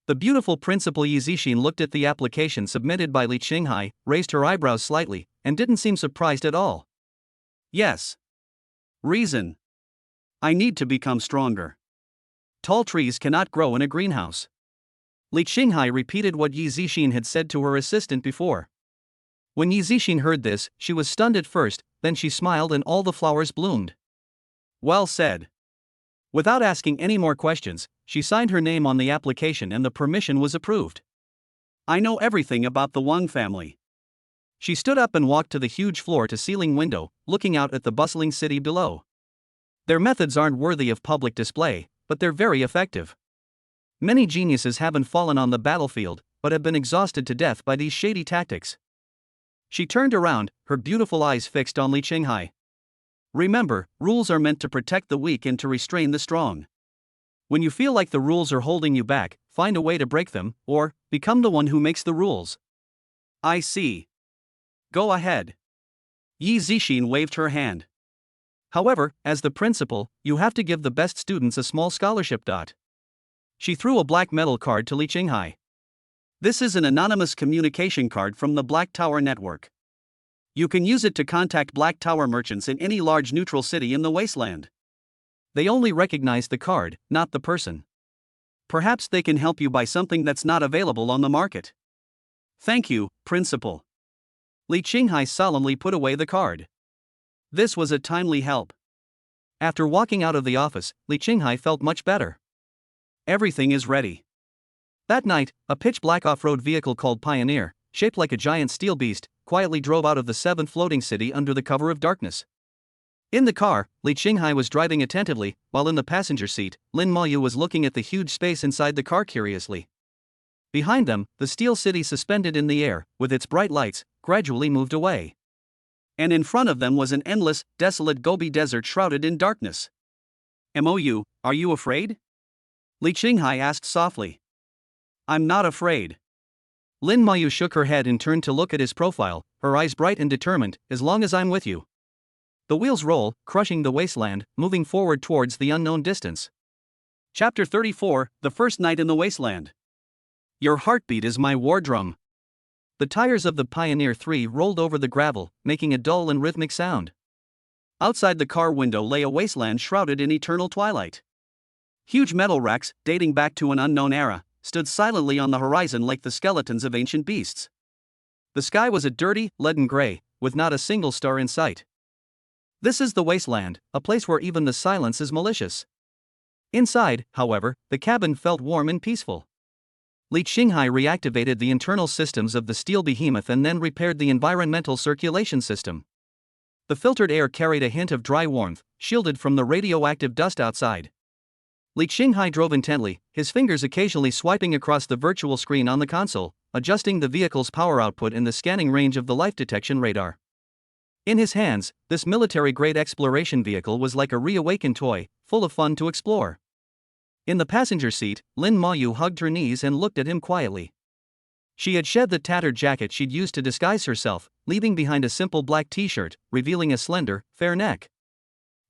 The beautiful Principal Yizixin looked at the application submitted by Li Qinghai, raised her eyebrows slightly, and didn't seem surprised at all. Yes. Reason. I need to become stronger. Tall trees cannot grow in a greenhouse. Li Qinghai repeated what Yizixin had said to her assistant before. When Yizixin heard this, she was stunned at first, then she smiled and all the flowers bloomed. Well said. Without asking any more questions, she signed her name on the application and the permission was approved. I know everything about the Wang family. She stood up and walked to the huge floor-to-ceiling window, looking out at the bustling city below. Their methods aren't worthy of public display, but they're very effective. Many geniuses haven't fallen on the battlefield, but have been exhausted to death by these shady tactics. She turned around, her beautiful eyes fixed on Li Qinghai. Remember, rules are meant to protect the weak and to restrain the strong. When you feel like the rules are holding you back, find a way to break them, or become the one who makes the rules. I see. Go ahead. Yizixin waved her hand. However, as the principal, you have to give the best students a small scholarship. She threw a black metal card to Li Qinghai. This is an anonymous communication card from the Black Tower network. You can use it to contact Black Tower merchants in any large neutral city in the wasteland. They only recognize the card, not the person. Perhaps they can help you buy something that's not available on the market. Thank you, Principal. Li Qinghai solemnly put away the card. This was a timely help. After walking out of the office, Li Qinghai felt much better. Everything is ready. That night, a pitch-black off-road vehicle called Pioneer, shaped like a giant steel beast, quietly drove out of the seventh floating city under the cover of darkness. In the car, Li Qinghai was driving attentively, while in the passenger seat, Lin Maoyu was looking at the huge space inside the car curiously. Behind them, the steel city suspended in the air, with its bright lights, gradually moved away. And in front of them was an endless, desolate Gobi desert shrouded in darkness. Mou, are you afraid? Li Qinghai asked softly. I'm not afraid. Lin Maoyu shook her head and turned to look at his profile, her eyes bright and determined, as long as I'm with you. The wheels roll, crushing the wasteland, moving forward towards the unknown distance. Chapter 34, The First Night in the Wasteland. Your heartbeat is my war drum. The tires of the Pioneer 3 rolled over the gravel, making a dull and rhythmic sound. Outside the car window lay a wasteland shrouded in eternal twilight. Huge metal racks, dating back to an unknown era, stood silently on the horizon like the skeletons of ancient beasts. The sky was a dirty, leaden gray, with not a single star in sight. This is the wasteland, a place where even the silence is malicious. Inside, however, the cabin felt warm and peaceful. Li Qinghai reactivated the internal systems of the steel behemoth and then repaired the environmental circulation system. The filtered air carried a hint of dry warmth, shielded from the radioactive dust outside. Li Qinghai drove intently, his fingers occasionally swiping across the virtual screen on the console, adjusting the vehicle's power output in the scanning range of the life detection radar. In his hands, this military-grade exploration vehicle was like a reawakened toy, full of fun to explore. In the passenger seat, Lin Maoyu hugged her knees and looked at him quietly. She had shed the tattered jacket she'd used to disguise herself, leaving behind a simple black t-shirt, revealing a slender, fair neck.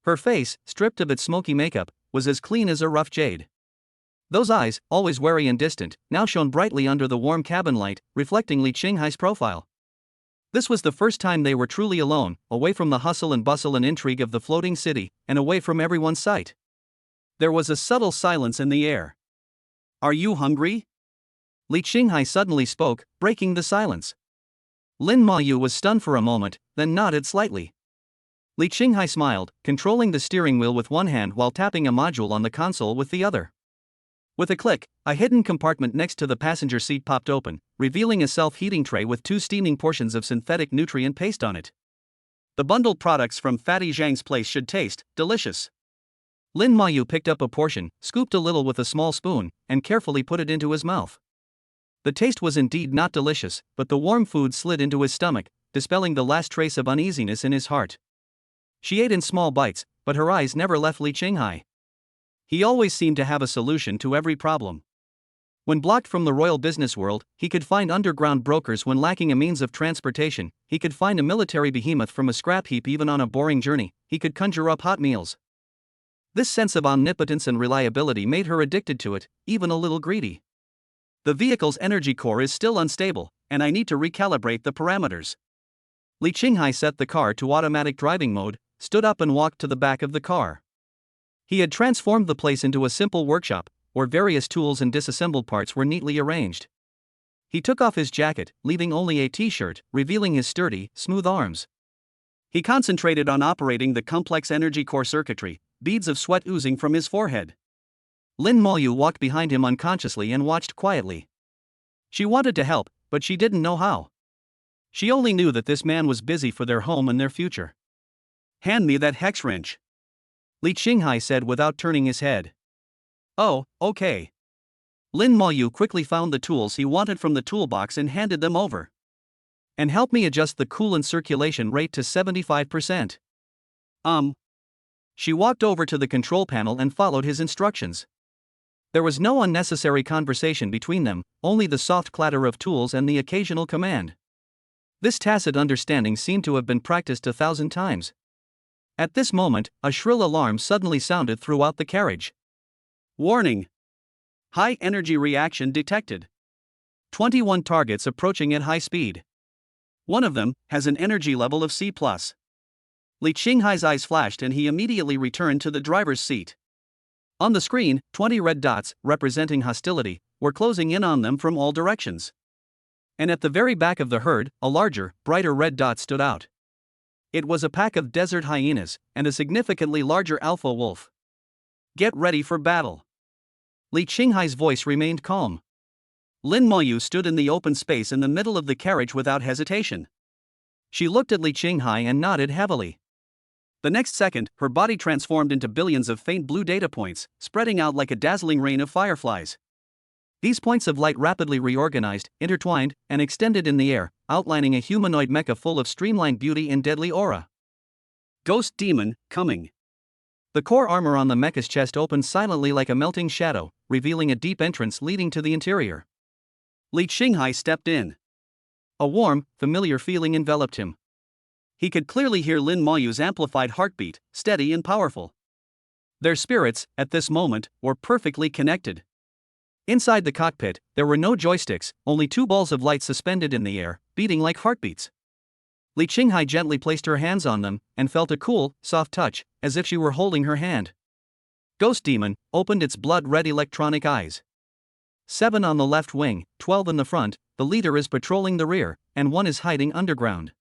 Her face, stripped of its smoky makeup, was as clean as a rough jade. Those eyes, always wary and distant, now shone brightly under the warm cabin light, reflecting Li Qinghai's profile. This was the first time they were truly alone, away from the hustle and bustle and intrigue of the floating city, and away from everyone's sight. There was a subtle silence in the air. Are you hungry? Li Qinghai suddenly spoke, breaking the silence. Lin Maoyu was stunned for a moment, then nodded slightly. Li Qinghai smiled, controlling the steering wheel with one hand while tapping a module on the console with the other. With a click, a hidden compartment next to the passenger seat popped open, revealing a self-heating tray with 2 steaming portions of synthetic nutrient paste on it. The bundled products from Fatty Zhang's place should taste delicious. Lin Maoyu picked up a portion, scooped a little with a small spoon, and carefully put it into his mouth. The taste was indeed not delicious, but the warm food slid into his stomach, dispelling the last trace of uneasiness in his heart. She ate in small bites, but her eyes never left Li Qinghai. He always seemed to have a solution to every problem. When blocked from the royal business world, he could find underground brokers. When lacking a means of transportation, he could find a military behemoth from a scrap heap. Even on a boring journey, he could conjure up hot meals. This sense of omnipotence and reliability made her addicted to it, even a little greedy. The vehicle's energy core is still unstable, and I need to recalibrate the parameters. Li Qinghai set the car to automatic driving mode, stood up and walked to the back of the car. He had transformed the place into a simple workshop, where various tools and disassembled parts were neatly arranged. He took off his jacket, leaving only a t-shirt, revealing his sturdy, smooth arms. He concentrated on operating the complex energy core circuitry, beads of sweat oozing from his forehead. Lin Moyu walked behind him unconsciously and watched quietly. She wanted to help, but she didn't know how. She only knew that this man was busy for their home and their future. "Hand me that hex wrench," Li Qinghai said without turning his head. "Oh, okay." Lin Moyu quickly found the tools he wanted from the toolbox and handed them over. "And help me adjust the coolant circulation rate to 75%. She walked over to the control panel and followed his instructions. There was no unnecessary conversation between them, only the soft clatter of tools and the occasional command. This tacit understanding seemed to have been practiced 1,000 times. At this moment, a shrill alarm suddenly sounded throughout the carriage. "Warning! High energy reaction detected. 21 targets approaching at high speed. One of them has an energy level of C+." Li Qinghai's eyes flashed and he immediately returned to the driver's seat. On the screen, 20 red dots, representing hostility, were closing in on them from all directions. And at the very back of the herd, a larger, brighter red dot stood out. It was a pack of desert hyenas, and a significantly larger alpha wolf. "Get ready for battle." Li Qinghai's voice remained calm. Lin Moyu stood in the open space in the middle of the carriage without hesitation. She looked at Li Qinghai and nodded heavily. The next second, her body transformed into billions of faint blue data points, spreading out like a dazzling rain of fireflies. These points of light rapidly reorganized, intertwined, and extended in the air, outlining a humanoid mecha full of streamlined beauty and deadly aura. "Ghost demon, coming." The core armor on the mecha's chest opened silently like a melting shadow, revealing a deep entrance leading to the interior. Li Qinghai stepped in. A warm, familiar feeling enveloped him. He could clearly hear Lin Moyu's amplified heartbeat, steady and powerful. Their spirits, at this moment, were perfectly connected. Inside the cockpit, there were no joysticks, only two balls of light suspended in the air, beating like heartbeats. Li Qinghai gently placed her hands on them, and felt a cool, soft touch, as if she were holding her hand. Ghost Demon opened its blood-red electronic eyes. 7 on the left wing, 12 in the front, the leader is patrolling the rear, and 1 is hiding underground.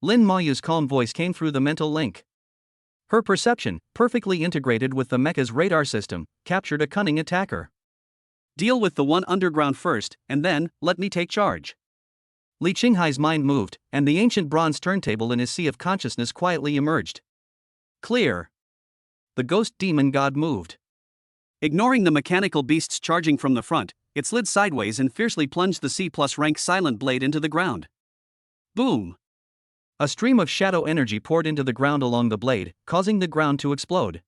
Lin Moyu's calm voice came through the mental link. Her perception, perfectly integrated with the mecha's radar system, captured a cunning attacker. "Deal with the one underground first, and then, let me take charge." Li Qinghai's mind moved, and the ancient bronze turntable in his sea of consciousness quietly emerged. Clear. The ghost demon god moved. Ignoring the mechanical beasts charging from the front, it slid sideways and fiercely plunged the C+-rank silent blade into the ground. Boom! A stream of shadow energy poured into the ground along the blade, causing the ground to explode.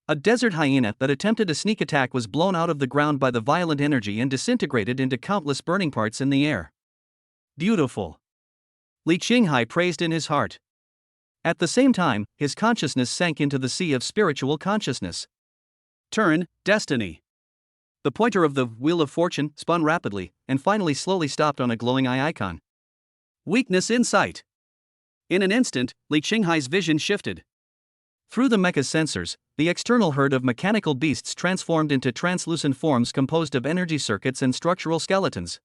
A desert hyena that attempted a sneak attack was blown out of the ground by the violent energy and disintegrated into countless burning parts in the air. Beautiful. Li Qinghai praised in his heart. At the same time, his consciousness sank into the sea of spiritual consciousness. Turn, destiny. The pointer of the Wheel of Fortune spun rapidly, and finally slowly stopped on a glowing eye icon. Weakness insight. In an instant, Li Qinghai's vision shifted. Through the mecha's sensors, the external herd of mechanical beasts transformed into translucent forms composed of energy circuits and structural skeletons.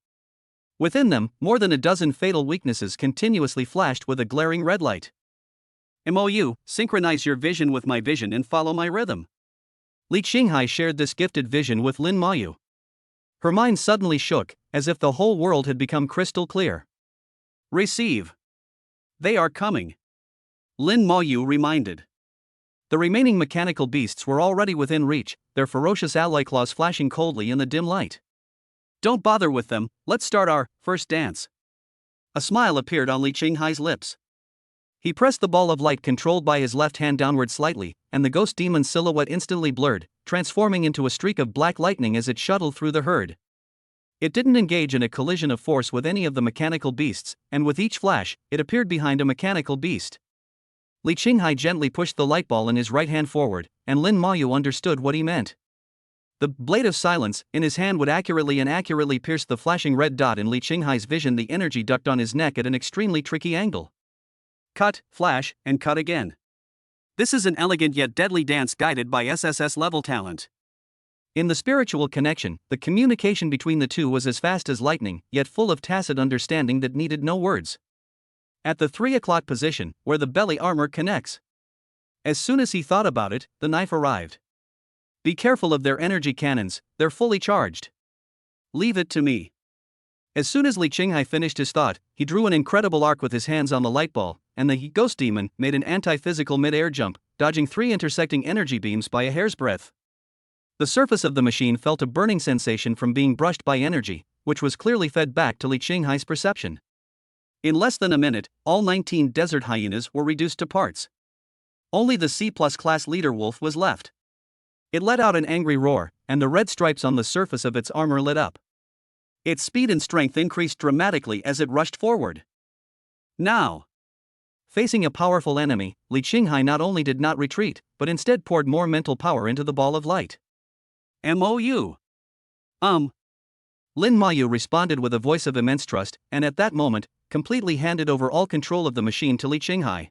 Within them, more than a dozen fatal weaknesses continuously flashed with a glaring red light. MOU, synchronize your vision with my vision and follow my rhythm. Li Qinghai shared this gifted vision with Lin Moyu. Her mind suddenly shook, as if the whole world had become crystal clear. Receive. They are coming. Lin Moyu reminded. The remaining mechanical beasts were already within reach, their ferocious alloy claws flashing coldly in the dim light. Don't bother with them, let's start our first dance. A smile appeared on Li Qinghai's lips. He pressed the ball of light controlled by his left hand downward slightly, and the ghost demon's silhouette instantly blurred, transforming into a streak of black lightning as it shuttled through the herd. It didn't engage in a collision of force with any of the mechanical beasts, and with each flash, it appeared behind a mechanical beast. Li Qinghai gently pushed the light ball in his right hand forward, and Lin Moyu understood what he meant. The blade of silence in his hand would accurately pierce the flashing red dot in Li Qinghai's vision. The energy ducked on his neck at an extremely tricky angle. Cut, flash, and cut again. This is an elegant yet deadly dance guided by SSS level talent. In the spiritual connection, the communication between the two was as fast as lightning, yet full of tacit understanding that needed no words. At the 3 o'clock position, where the belly armor connects. As soon as he thought about it, the knife arrived. Be careful of their energy cannons, they're fully charged. Leave it to me. As soon as Li Qinghai finished his thought, he drew an incredible arc with his hands on the light ball, and the ghost demon made an anti-physical mid-air jump, dodging 3 intersecting energy beams by a hair's breadth. The surface of the machine felt a burning sensation from being brushed by energy, which was clearly fed back to Li Qinghai's perception. In less than a minute, all 19 desert hyenas were reduced to parts. Only the C-plus class leader wolf was left. It let out an angry roar, and the red stripes on the surface of its armor lit up. Its speed and strength increased dramatically as it rushed forward. Now, facing a powerful enemy, Li Qinghai not only did not retreat, but instead poured more mental power into the ball of light. MOU. Lin Mayu responded with a voice of immense trust, and at that moment, completely handed over all control of the machine to Li Qinghai.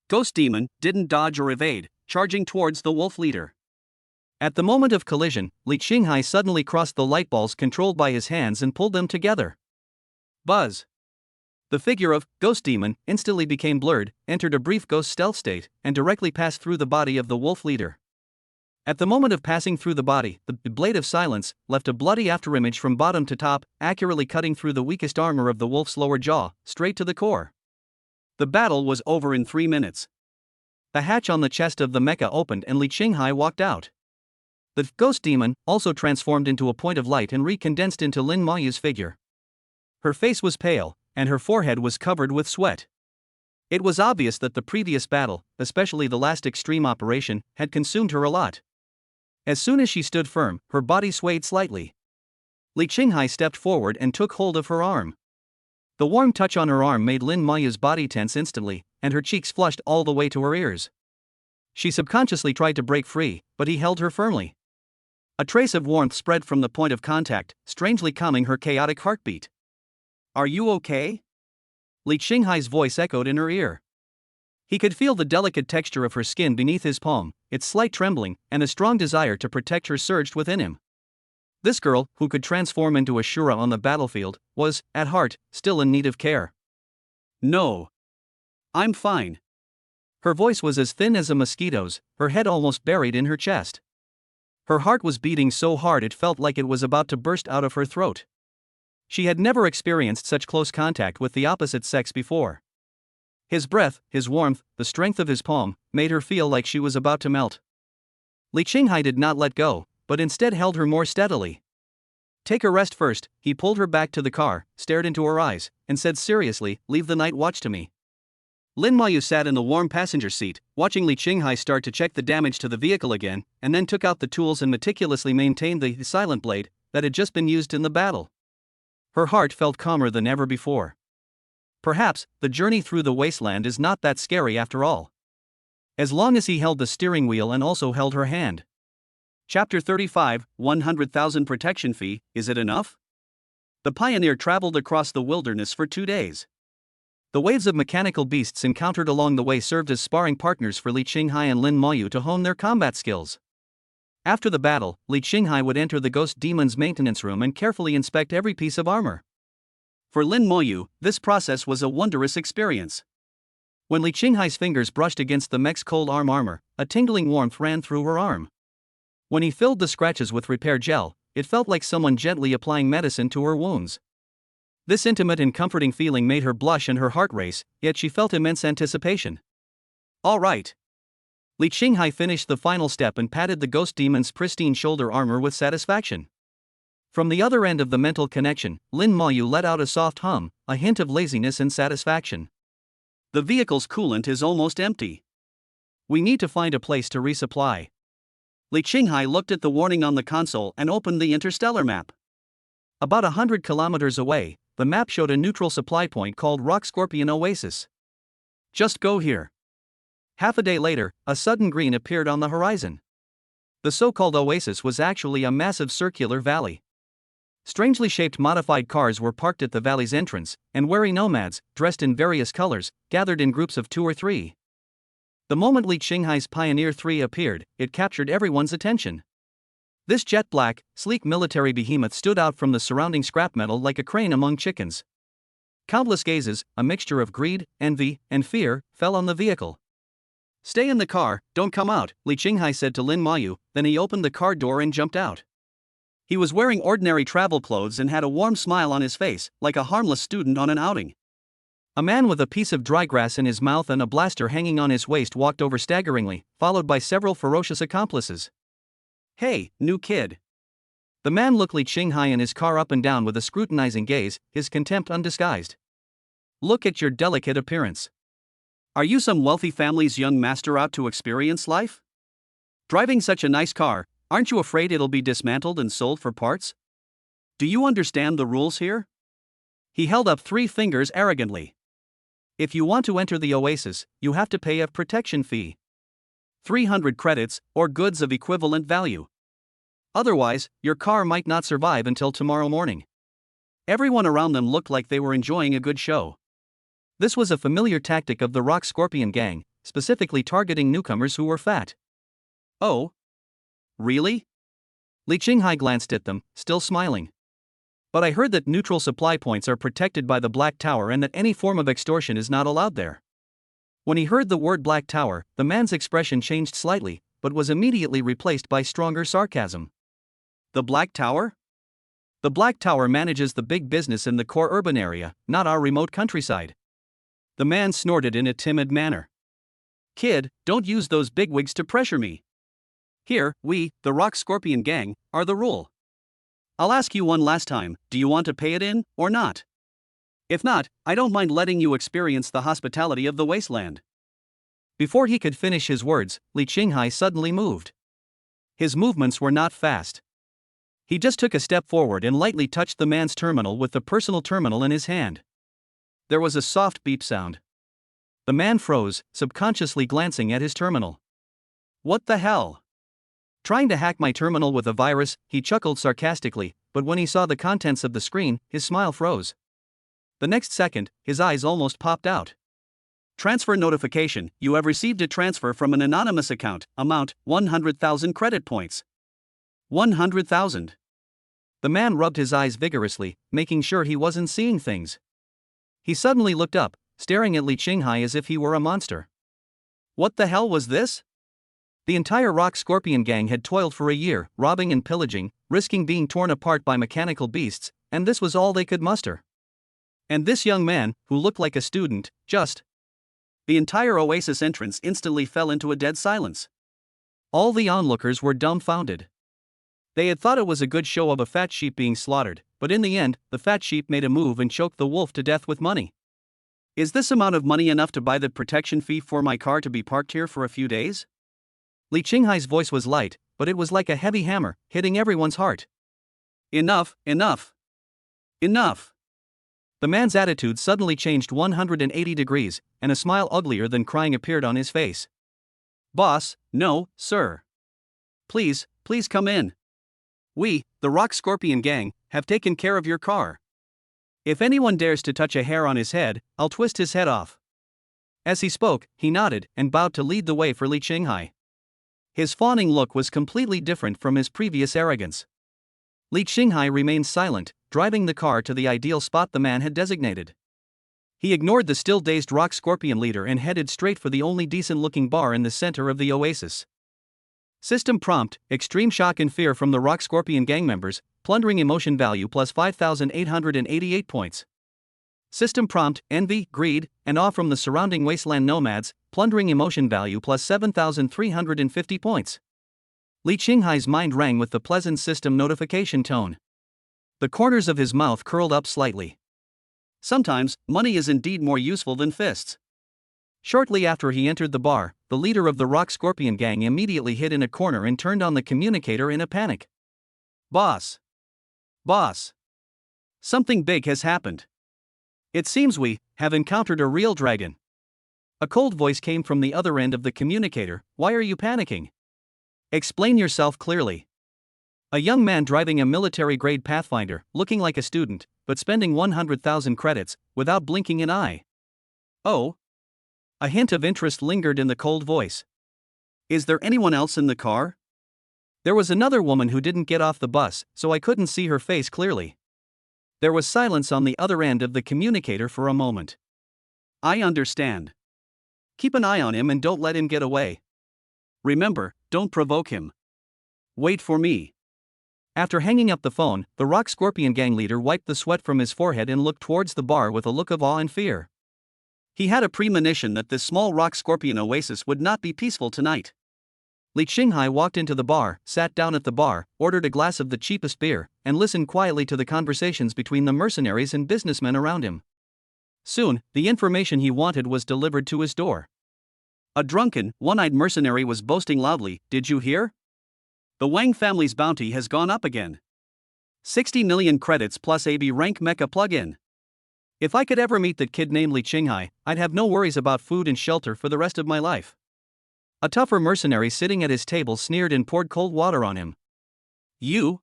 Ghost Demon didn't dodge or evade, charging towards the wolf leader. At the moment of collision, Li Qinghai suddenly crossed the light balls controlled by his hands and pulled them together. Buzz. The figure of Ghost Demon instantly became blurred, entered a brief ghost stealth state, and directly passed through the body of the wolf leader. At the moment of passing through the body, the blade of silence left a bloody afterimage from bottom to top, accurately cutting through the weakest armor of the wolf's lower jaw, straight to the core. The battle was over in 3 minutes. The hatch on the chest of the mecha opened and Li Qinghai walked out. The ghost demon also transformed into a point of light and recondensed into Lin Mayu's figure. Her face was pale, and her forehead was covered with sweat. It was obvious that the previous battle, especially the last extreme operation, had consumed her a lot. As soon as she stood firm, her body swayed slightly. Li Qinghai stepped forward and took hold of her arm. The warm touch on her arm made Lin Mayu's body tense instantly, and her cheeks flushed all the way to her ears. She subconsciously tried to break free, but he held her firmly. A trace of warmth spread from the point of contact, strangely calming her chaotic heartbeat. "Are you okay?" Li Qinghai's voice echoed in her ear. He could feel the delicate texture of her skin beneath his palm, its slight trembling, and a strong desire to protect her surged within him. This girl, who could transform into a Shura on the battlefield, was, at heart, still in need of care. "No. I'm fine." Her voice was as thin as a mosquito's, her head almost buried in her chest. Her heart was beating so hard it felt like it was about to burst out of her throat. She had never experienced such close contact with the opposite sex before. His breath, his warmth, the strength of his palm, made her feel like she was about to melt. Li Qinghai did not let go, but instead held her more steadily. "Take a rest first." He pulled her back to the car, stared into her eyes, and said seriously, "Leave the night watch to me." Lin Mayu sat in the warm passenger seat, watching Li Qinghai start to check the damage to the vehicle again, and then took out the tools and meticulously maintained the silent blade that had just been used in the battle. Her heart felt calmer than ever before. Perhaps, the journey through the wasteland is not that scary after all. As long as he held the steering wheel and also held her hand. Chapter 35, 100,000 protection fee, is it enough? The pioneer traveled across the wilderness for 2 days. The waves of mechanical beasts encountered along the way served as sparring partners for Li Qinghai and Lin Mayu to hone their combat skills. After the battle, Li Qinghai would enter the ghost demon's maintenance room and carefully inspect every piece of armor. For Lin Mayu, this process was a wondrous experience. When Li Qinghai's fingers brushed against the mech's cold armor, a tingling warmth ran through her arm. When he filled the scratches with repair gel, it felt like someone gently applying medicine to her wounds. This intimate and comforting feeling made her blush and her heart race, yet she felt immense anticipation. "All right." Li Qinghai finished the final step and patted the ghost demon's pristine shoulder armor with satisfaction. From the other end of the mental connection, Lin Mayu let out a soft hum, a hint of laziness and satisfaction. "The vehicle's coolant is almost empty. We need to find a place to resupply." Li Qinghai looked at the warning on the console and opened the interstellar map. About 100 kilometers away, the map showed a neutral supply point called Rock Scorpion Oasis. "Just go here." Half a day later, a sudden green appeared on the horizon. The so-called oasis was actually a massive circular valley. Strangely shaped modified cars were parked at the valley's entrance, and wary nomads, dressed in various colors, gathered in groups of 2 or 3. The moment Li Qinghai's Pioneer 3 appeared, it captured everyone's attention. This jet-black, sleek military behemoth stood out from the surrounding scrap metal like a crane among chickens. Countless gazes, a mixture of greed, envy, and fear, fell on the vehicle. "Stay in the car, don't come out," Li Qinghai said to Lin Mayu, then he opened the car door and jumped out. He was wearing ordinary travel clothes and had a warm smile on his face, like a harmless student on an outing. A man with a piece of dry grass in his mouth and a blaster hanging on his waist walked over staggeringly, followed by several ferocious accomplices. "Hey, new kid." The man looked Li Qinghai and his car up and down with a scrutinizing gaze, his contempt undisguised. "Look at your delicate appearance. Are you some wealthy family's young master out to experience life? Driving such a nice car, aren't you afraid it'll be dismantled and sold for parts? Do you understand the rules here?" He held up 3 fingers arrogantly. "If you want to enter the oasis, you have to pay a protection fee. 300 credits, or goods of equivalent value. Otherwise, your car might not survive until tomorrow morning." Everyone around them looked like they were enjoying a good show. This was a familiar tactic of the Rock Scorpion gang, specifically targeting newcomers who were fat. "Oh? Really?" Li Qinghai glanced at them, still smiling. "But I heard that neutral supply points are protected by the Black Tower and that any form of extortion is not allowed there." When he heard the word Black Tower, the man's expression changed slightly, but was immediately replaced by stronger sarcasm. "The Black Tower? The Black Tower manages the big business in the core urban area, not our remote countryside." The man snorted in a timid manner. "Kid, don't use those bigwigs to pressure me. Here, we, the Rock Scorpion gang, are the rule. I'll ask you one last time, do you want to pay it in, or not? If not, I don't mind letting you experience the hospitality of the wasteland." Before he could finish his words, Li Qinghai suddenly moved. His movements were not fast. He just took a step forward and lightly touched the man's terminal with the personal terminal in his hand. There was a soft beep sound. The man froze, subconsciously glancing at his terminal. "What the hell? Trying to hack my terminal with a virus?" He chuckled sarcastically, but when he saw the contents of the screen, his smile froze. The next second, his eyes almost popped out. "Transfer notification, you have received a transfer from an anonymous account, amount 100,000 credit points." 100,000. The man rubbed his eyes vigorously, making sure he wasn't seeing things. He suddenly looked up, staring at Li Qinghai as if he were a monster. What the hell was this? The entire Rock Scorpion gang had toiled for a year, robbing and pillaging, risking being torn apart by mechanical beasts, and this was all they could muster. And this young man, who looked like a student, just... The entire oasis entrance instantly fell into a dead silence. All the onlookers were dumbfounded. They had thought it was a good show of a fat sheep being slaughtered, but in the end, the fat sheep made a move and choked the wolf to death with money. "Is this amount of money enough to buy the protection fee for my car to be parked here for a few days?" Li Qinghai's voice was light, but it was like a heavy hammer, hitting everyone's heart. "Enough, enough. Enough." The man's attitude suddenly changed 180 degrees, and a smile uglier than crying appeared on his face. "Boss, no, sir. Please, please come in. We, the Rock Scorpion gang, have taken care of your car. If anyone dares to touch a hair on his head, I'll twist his head off." As he spoke, he nodded and bowed to lead the way for Li Qinghai. His fawning look was completely different from his previous arrogance. Li Qinghai remained silent, driving the car to the ideal spot the man had designated. He ignored the still-dazed Rock Scorpion leader and headed straight for the only decent-looking bar in the center of the oasis. System prompt: extreme shock and fear from the Rock Scorpion gang members, plundering emotion value plus 5,888 points. System prompt: envy, greed, and awe from the surrounding wasteland nomads, plundering emotion value plus 7,350 points. Li Qinghai's mind rang with the pleasant system notification tone. The corners of his mouth curled up slightly. Sometimes, money is indeed more useful than fists. Shortly after he entered the bar, the leader of the Rock Scorpion gang immediately hid in a corner and turned on the communicator in a panic. "Boss! Boss! Something big has happened. It seems we have encountered a real dragon." A cold voice came from the other end of the communicator. "Why are you panicking? Explain yourself clearly. A young man driving a military-grade Pathfinder, looking like a student, but spending 100,000 credits, without blinking an eye. Oh? A hint of interest lingered in the cold voice. Is there anyone else in the car? There was another woman who didn't get off the bus, so I couldn't see her face clearly. There was silence on the other end of the communicator for a moment. I understand. Keep an eye on him and don't let him get away. Remember, don't provoke him. Wait for me. After hanging up the phone, the Rock Scorpion gang leader wiped the sweat from his forehead and looked towards the bar with a look of awe and fear. He had a premonition that this small Rock Scorpion oasis would not be peaceful tonight. Li Qinghai walked into the bar, sat down at the bar, ordered a glass of the cheapest beer, and listened quietly to the conversations between the mercenaries and businessmen around him. Soon, the information he wanted was delivered to his door. A drunken, one-eyed mercenary was boasting loudly, "Did you hear? The Wang family's bounty has gone up again. 60 million credits plus AB-rank mecha plug-in. If I could ever meet that kid named Li Qinghai, I'd have no worries about food and shelter for the rest of my life." A tougher mercenary sitting at his table sneered and poured cold water on him. You?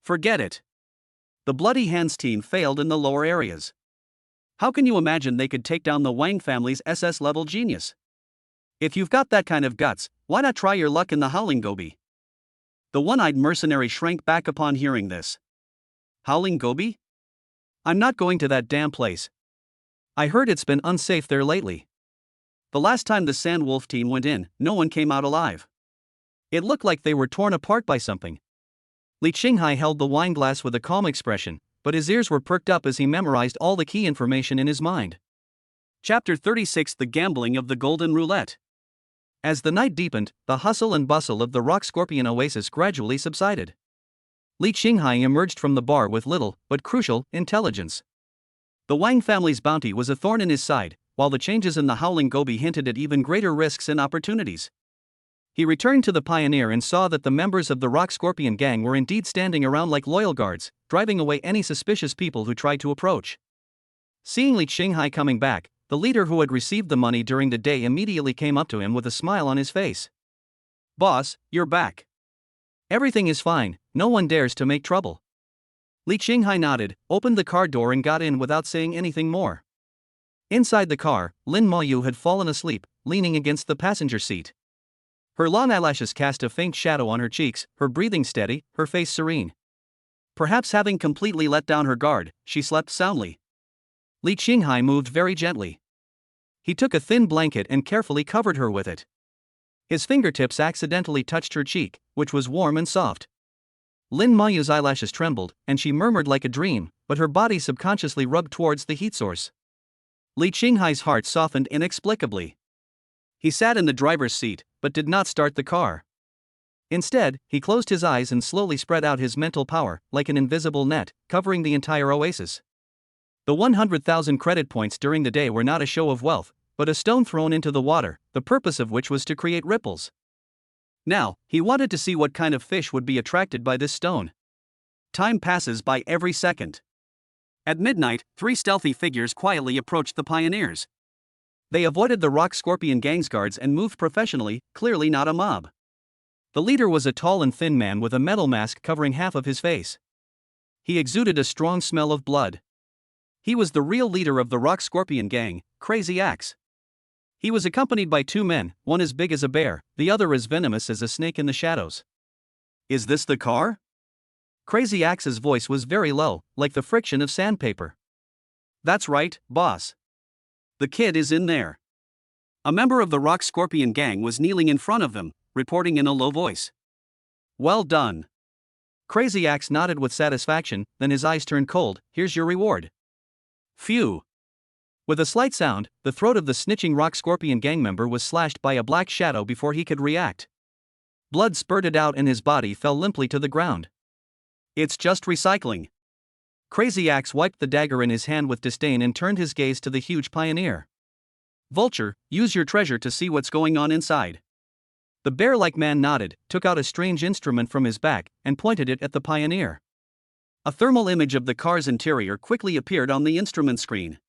Forget it. The Bloody Hands team failed in the lower areas. How can you imagine they could take down the Wang family's SS-level genius? If you've got that kind of guts, why not try your luck in the Howling Gobi? The one-eyed mercenary shrank back upon hearing this. Howling Gobi? I'm not going to that damn place. I heard it's been unsafe there lately. The last time the Sand Wolf team went in, no one came out alive. It looked like they were torn apart by something. Li Qinghai held the wine glass with a calm expression, but his ears were perked up as he memorized all the key information in his mind. Chapter 36: The Gambling of the Golden Roulette. As the night deepened, the hustle and bustle of the Rock Scorpion oasis gradually subsided. Li Qinghai emerged from the bar with little, but crucial, intelligence. The Wang family's bounty was a thorn in his side, while the changes in the Howling Gobi hinted at even greater risks and opportunities. He returned to the Pioneer and saw that the members of the Rock Scorpion gang were indeed standing around like loyal guards, driving away any suspicious people who tried to approach. Seeing Li Qinghai coming back, the leader who had received the money during the day immediately came up to him with a smile on his face. "Boss, you're back. Everything is fine, no one dares to make trouble." Li Qinghai nodded, opened the car door and got in without saying anything more. Inside the car, Lin Maoyu had fallen asleep, leaning against the passenger seat. Her long eyelashes cast a faint shadow on her cheeks, her breathing steady, her face serene. Perhaps having completely let down her guard, she slept soundly. Li Qinghai moved very gently. He took a thin blanket and carefully covered her with it. His fingertips accidentally touched her cheek, which was warm and soft. Lin Maoyu's eyelashes trembled, and she murmured like a dream, but her body subconsciously rubbed towards the heat source. Li Qinghai's heart softened inexplicably. He sat in the driver's seat, but did not start the car. Instead, he closed his eyes and slowly spread out his mental power, like an invisible net, covering the entire oasis. The 100,000 credit points during the day were not a show of wealth, but a stone thrown into the water, the purpose of which was to create ripples. Now, he wanted to see what kind of fish would be attracted by this stone. Time passes by every second. At midnight, 3 stealthy figures quietly approached the Pioneers. They avoided the Rock Scorpion gang's guards and moved professionally, clearly not a mob. The leader was a tall and thin man with a metal mask covering half of his face. He exuded a strong smell of blood. He was the real leader of the Rock Scorpion gang, Crazy Axe. He was accompanied by 2 men, one as big as a bear, the other as venomous as a snake in the shadows. "Is this the car?" Crazy Axe's voice was very low, like the friction of sandpaper. "That's right, boss. The kid is in there." A member of the Rock Scorpion gang was kneeling in front of them, reporting in a low voice. "Well done." Crazy Axe nodded with satisfaction, then his eyes turned cold. "Here's your reward." Phew. With a slight sound, the throat of the snitching Rock Scorpion gang member was slashed by a black shadow before he could react. Blood spurted out and his body fell limply to the ground. "It's just recycling." Crazy Axe wiped the dagger in his hand with disdain and turned his gaze to the huge Pioneer. "Vulture, use your treasure to see what's going on inside." The bear-like man nodded, took out a strange instrument from his back, and pointed it at the Pioneer. A thermal image of the car's interior quickly appeared on the instrument screen.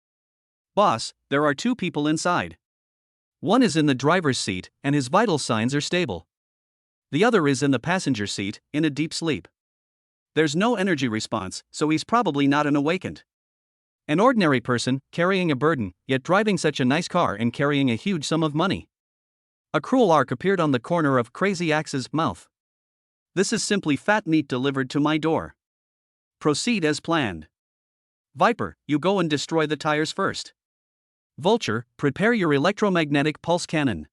"Boss, there are 2 people inside. One is in the driver's seat, and his vital signs are stable. The other is in the passenger seat, in a deep sleep. There's no energy response, so he's probably not an awakened. An ordinary person, carrying a burden, yet driving such a nice car and carrying a huge sum of money. A cruel arc appeared on the corner of Crazy Axe's mouth. This is simply fat meat delivered to my door. Proceed as planned. Viper, you go and destroy the tires first. Vulture, prepare your electromagnetic pulse cannon.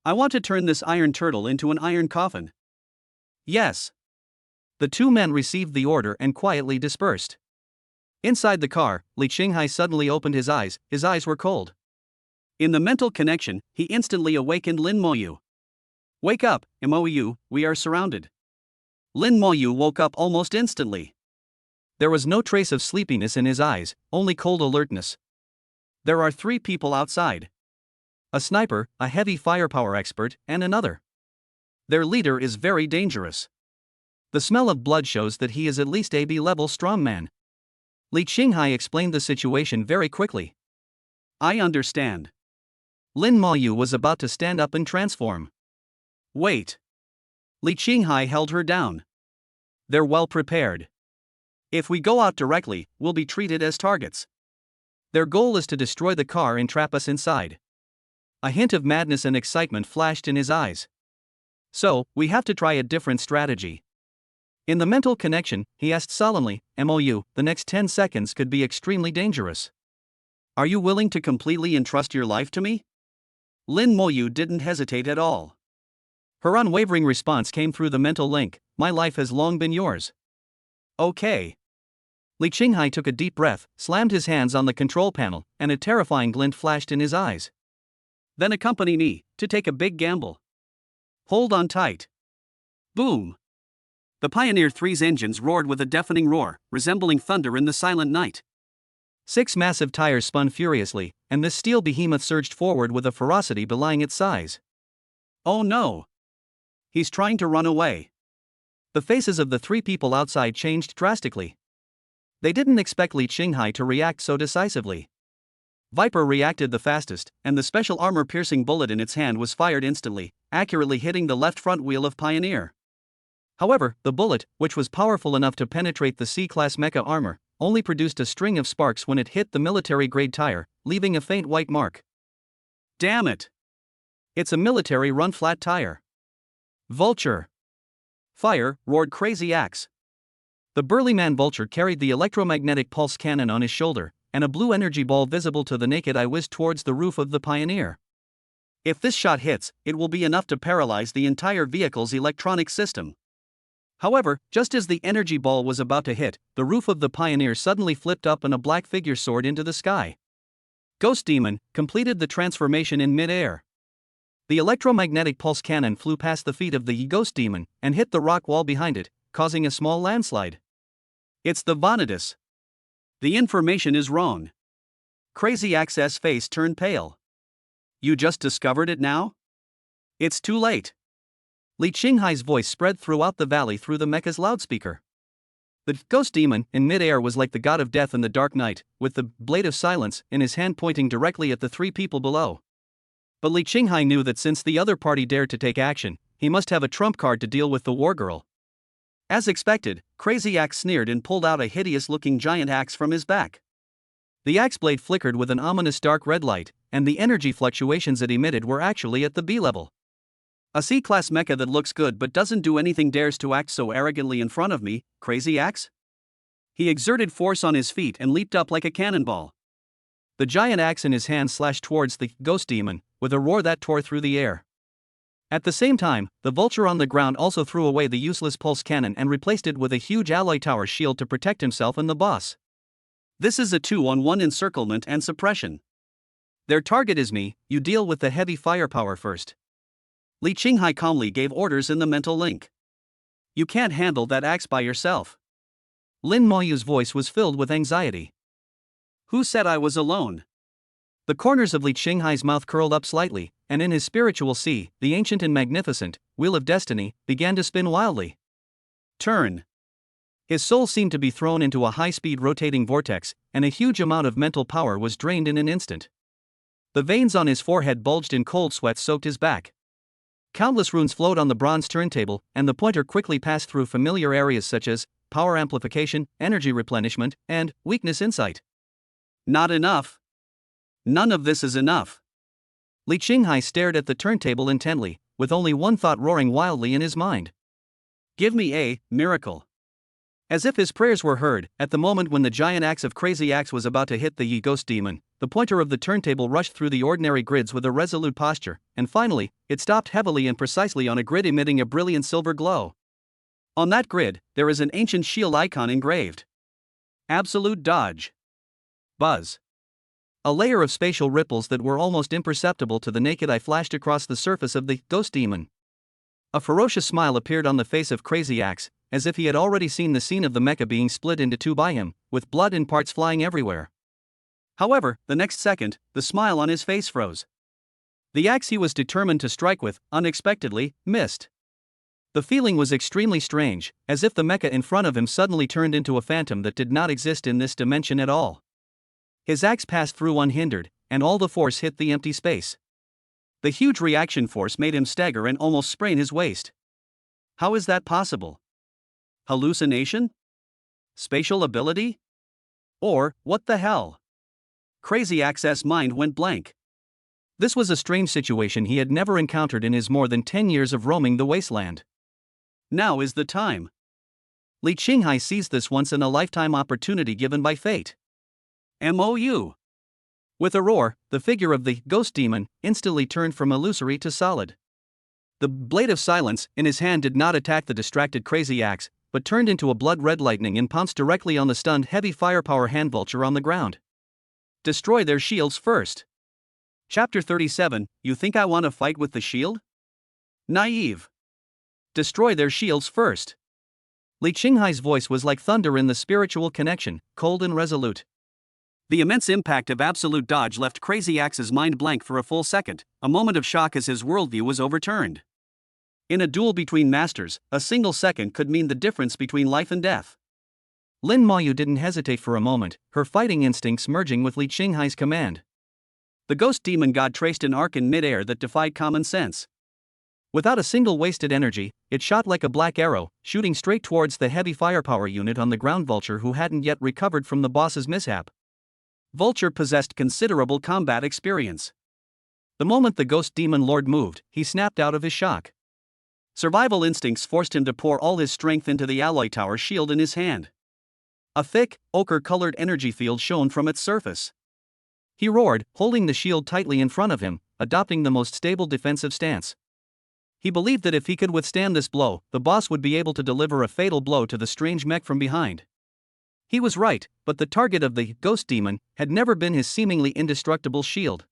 I want to turn this iron turtle into an iron coffin. Yes. The two men received the order and quietly dispersed. Inside the car, Li Qinghai suddenly opened his eyes were cold. In the mental connection, he instantly awakened Lin Moyu. Wake up, Moyu, we are surrounded. Lin Moyu woke up almost instantly. There was no trace of sleepiness in his eyes, only cold alertness. There are 3 people outside. A sniper, a heavy firepower expert, and another. Their leader is very dangerous. The smell of blood shows that he is at least a B-level strongman. Li Qinghai explained the situation very quickly. I understand. Lin Moyu was about to stand up and transform. Wait. Li Qinghai held her down. They're well prepared. If we go out directly, we'll be treated as targets. Their goal is to destroy the car and trap us inside. A hint of madness and excitement flashed in his eyes. So, we have to try a different strategy. In the mental connection, he asked solemnly, Mou, the next 10 seconds could be extremely dangerous. Are you willing to completely entrust your life to me? Lin Moyu didn't hesitate at all. Her unwavering response came through the mental link, my life has long been yours. Okay. Li Qinghai took a deep breath, slammed his hands on the control panel, and a terrifying glint flashed in his eyes. Then accompany me, to take a big gamble. Hold on tight. Boom. The Pioneer 3's engines roared with a deafening roar, resembling thunder in the silent night. 6 massive tires spun furiously, and this steel behemoth surged forward with a ferocity belying its size. Oh no! He's trying to run away. The faces of the 3 people outside changed drastically. They didn't expect Li Qinghai to react so decisively. Viper reacted the fastest, and the special armor-piercing bullet in its hand was fired instantly, accurately hitting the left front wheel of Pioneer. However, the bullet, which was powerful enough to penetrate the C-class mecha armor, only produced a string of sparks when it hit the military-grade tire, leaving a faint white mark. Damn it! It's a military run-flat tire. Vulture! Fire, roared Crazy Axe. The burly man Vulture carried the electromagnetic pulse cannon on his shoulder, and a blue energy ball visible to the naked eye whizzed towards the roof of the Pioneer. If this shot hits, it will be enough to paralyze the entire vehicle's electronic system. However, just as the energy ball was about to hit, the roof of the Pioneer suddenly flipped up and a black figure soared into the sky. Ghost Demon completed the transformation in mid-air. The electromagnetic pulse cannon flew past the feet of the Ghost Demon and hit the rock wall behind it, causing a small landslide. It's the Vanitas. The information is wrong. Crazy Axe's face turned pale. You just discovered it now? It's too late. Li Qinghai's voice spread throughout the valley through the mecha's loudspeaker. The Ghost Demon in mid-air was like the god of death in the dark night, with the blade of silence in his hand pointing directly at the 3 people below. But Li Qinghai knew that since the other party dared to take action, he must have a trump card to deal with the war girl. As expected, Crazy Axe sneered and pulled out a hideous-looking giant axe from his back. The axe blade flickered with an ominous dark red light, and the energy fluctuations it emitted were actually at the B level. A C-class mecha that looks good but doesn't do anything dares to act so arrogantly in front of me, Crazy Axe? He exerted force on his feet and leaped up like a cannonball. The giant axe in his hand slashed towards the Ghost Demon, with a roar that tore through the air. At the same time, the Vulture on the ground also threw away the useless pulse cannon and replaced it with a huge alloy tower shield to protect himself and the boss. This is a 2-on-1 encirclement and suppression. Their target is me, you deal with the heavy firepower first. Li Qinghai calmly gave orders in the mental link. You can't handle that axe by yourself. Lin Moyu's voice was filled with anxiety. Who said I was alone? The corners of Li Qinghai's mouth curled up slightly, and in his spiritual sea, the ancient and magnificent Wheel of Destiny began to spin wildly. Turn. His soul seemed to be thrown into a high-speed rotating vortex, and a huge amount of mental power was drained in an instant. The veins on his forehead bulged and cold sweat soaked his back. Countless runes flowed on the bronze turntable, and the pointer quickly passed through familiar areas such as power amplification, energy replenishment, and weakness insight. Not enough. None of this is enough. Li Qinghai stared at the turntable intently, with only one thought roaring wildly in his mind. Give me a miracle. As if his prayers were heard, at the moment when the giant axe of Crazy Axe was about to hit the Yi Ghost Demon, the pointer of the turntable rushed through the ordinary grids with a resolute posture, and finally, it stopped heavily and precisely on a grid emitting a brilliant silver glow. On that grid, there is an ancient shield icon engraved. Absolute dodge. Buzz. A layer of spatial ripples that were almost imperceptible to the naked eye flashed across the surface of the Ghost Demon. A ferocious smile appeared on the face of Crazy Axe, as if he had already seen the scene of the mecha being split into two by him, with blood and parts flying everywhere. However, the next second, the smile on his face froze. The axe he was determined to strike with, unexpectedly, missed. The feeling was extremely strange, as if the mecha in front of him suddenly turned into a phantom that did not exist in this dimension at all. His axe passed through unhindered, and all the force hit the empty space. The huge reaction force made him stagger and almost sprain his waist. How is that possible? Hallucination? Spatial ability? Or, what the hell? Crazy Axe's mind went blank. This was a strange situation he had never encountered in his more than 10 years of roaming the wasteland. Now is the time. Li Qinghai seized this once-in-a-lifetime opportunity given by fate. MOU. With a roar, the figure of the Ghost Demon instantly turned from illusory to solid. The blade of silence in his hand did not attack the distracted Crazy Axe, but turned into a blood-red lightning and pounced directly on the stunned heavy firepower hand vulture on the ground. Destroy their shields first. Chapter 37, You think I want to fight with the shield? Naive. Destroy their shields first. Li Qinghai's voice was like thunder in the spiritual connection, cold and resolute. The immense impact of absolute dodge left Crazy Axe's mind blank for a full second, a moment of shock as his worldview was overturned. In a duel between masters, a single second could mean the difference between life and death. Lin Mayu didn't hesitate for a moment, her fighting instincts merging with Li Qinghai's command. The Ghost Demon God traced an arc in mid-air that defied common sense. Without a single wasted energy, it shot like a black arrow, shooting straight towards the heavy firepower unit on the ground vulture who hadn't yet recovered from the boss's mishap. Vulture possessed considerable combat experience. The moment the Ghost Demon Lord moved, he snapped out of his shock. Survival instincts forced him to pour all his strength into the alloy tower shield in his hand. A thick, ochre-colored energy field shone from its surface. He roared, holding the shield tightly in front of him, adopting the most stable defensive stance. He believed that if he could withstand this blow, the boss would be able to deliver a fatal blow to the strange mech from behind. He was right, but the target of the Ghost Demon had never been his seemingly indestructible shield.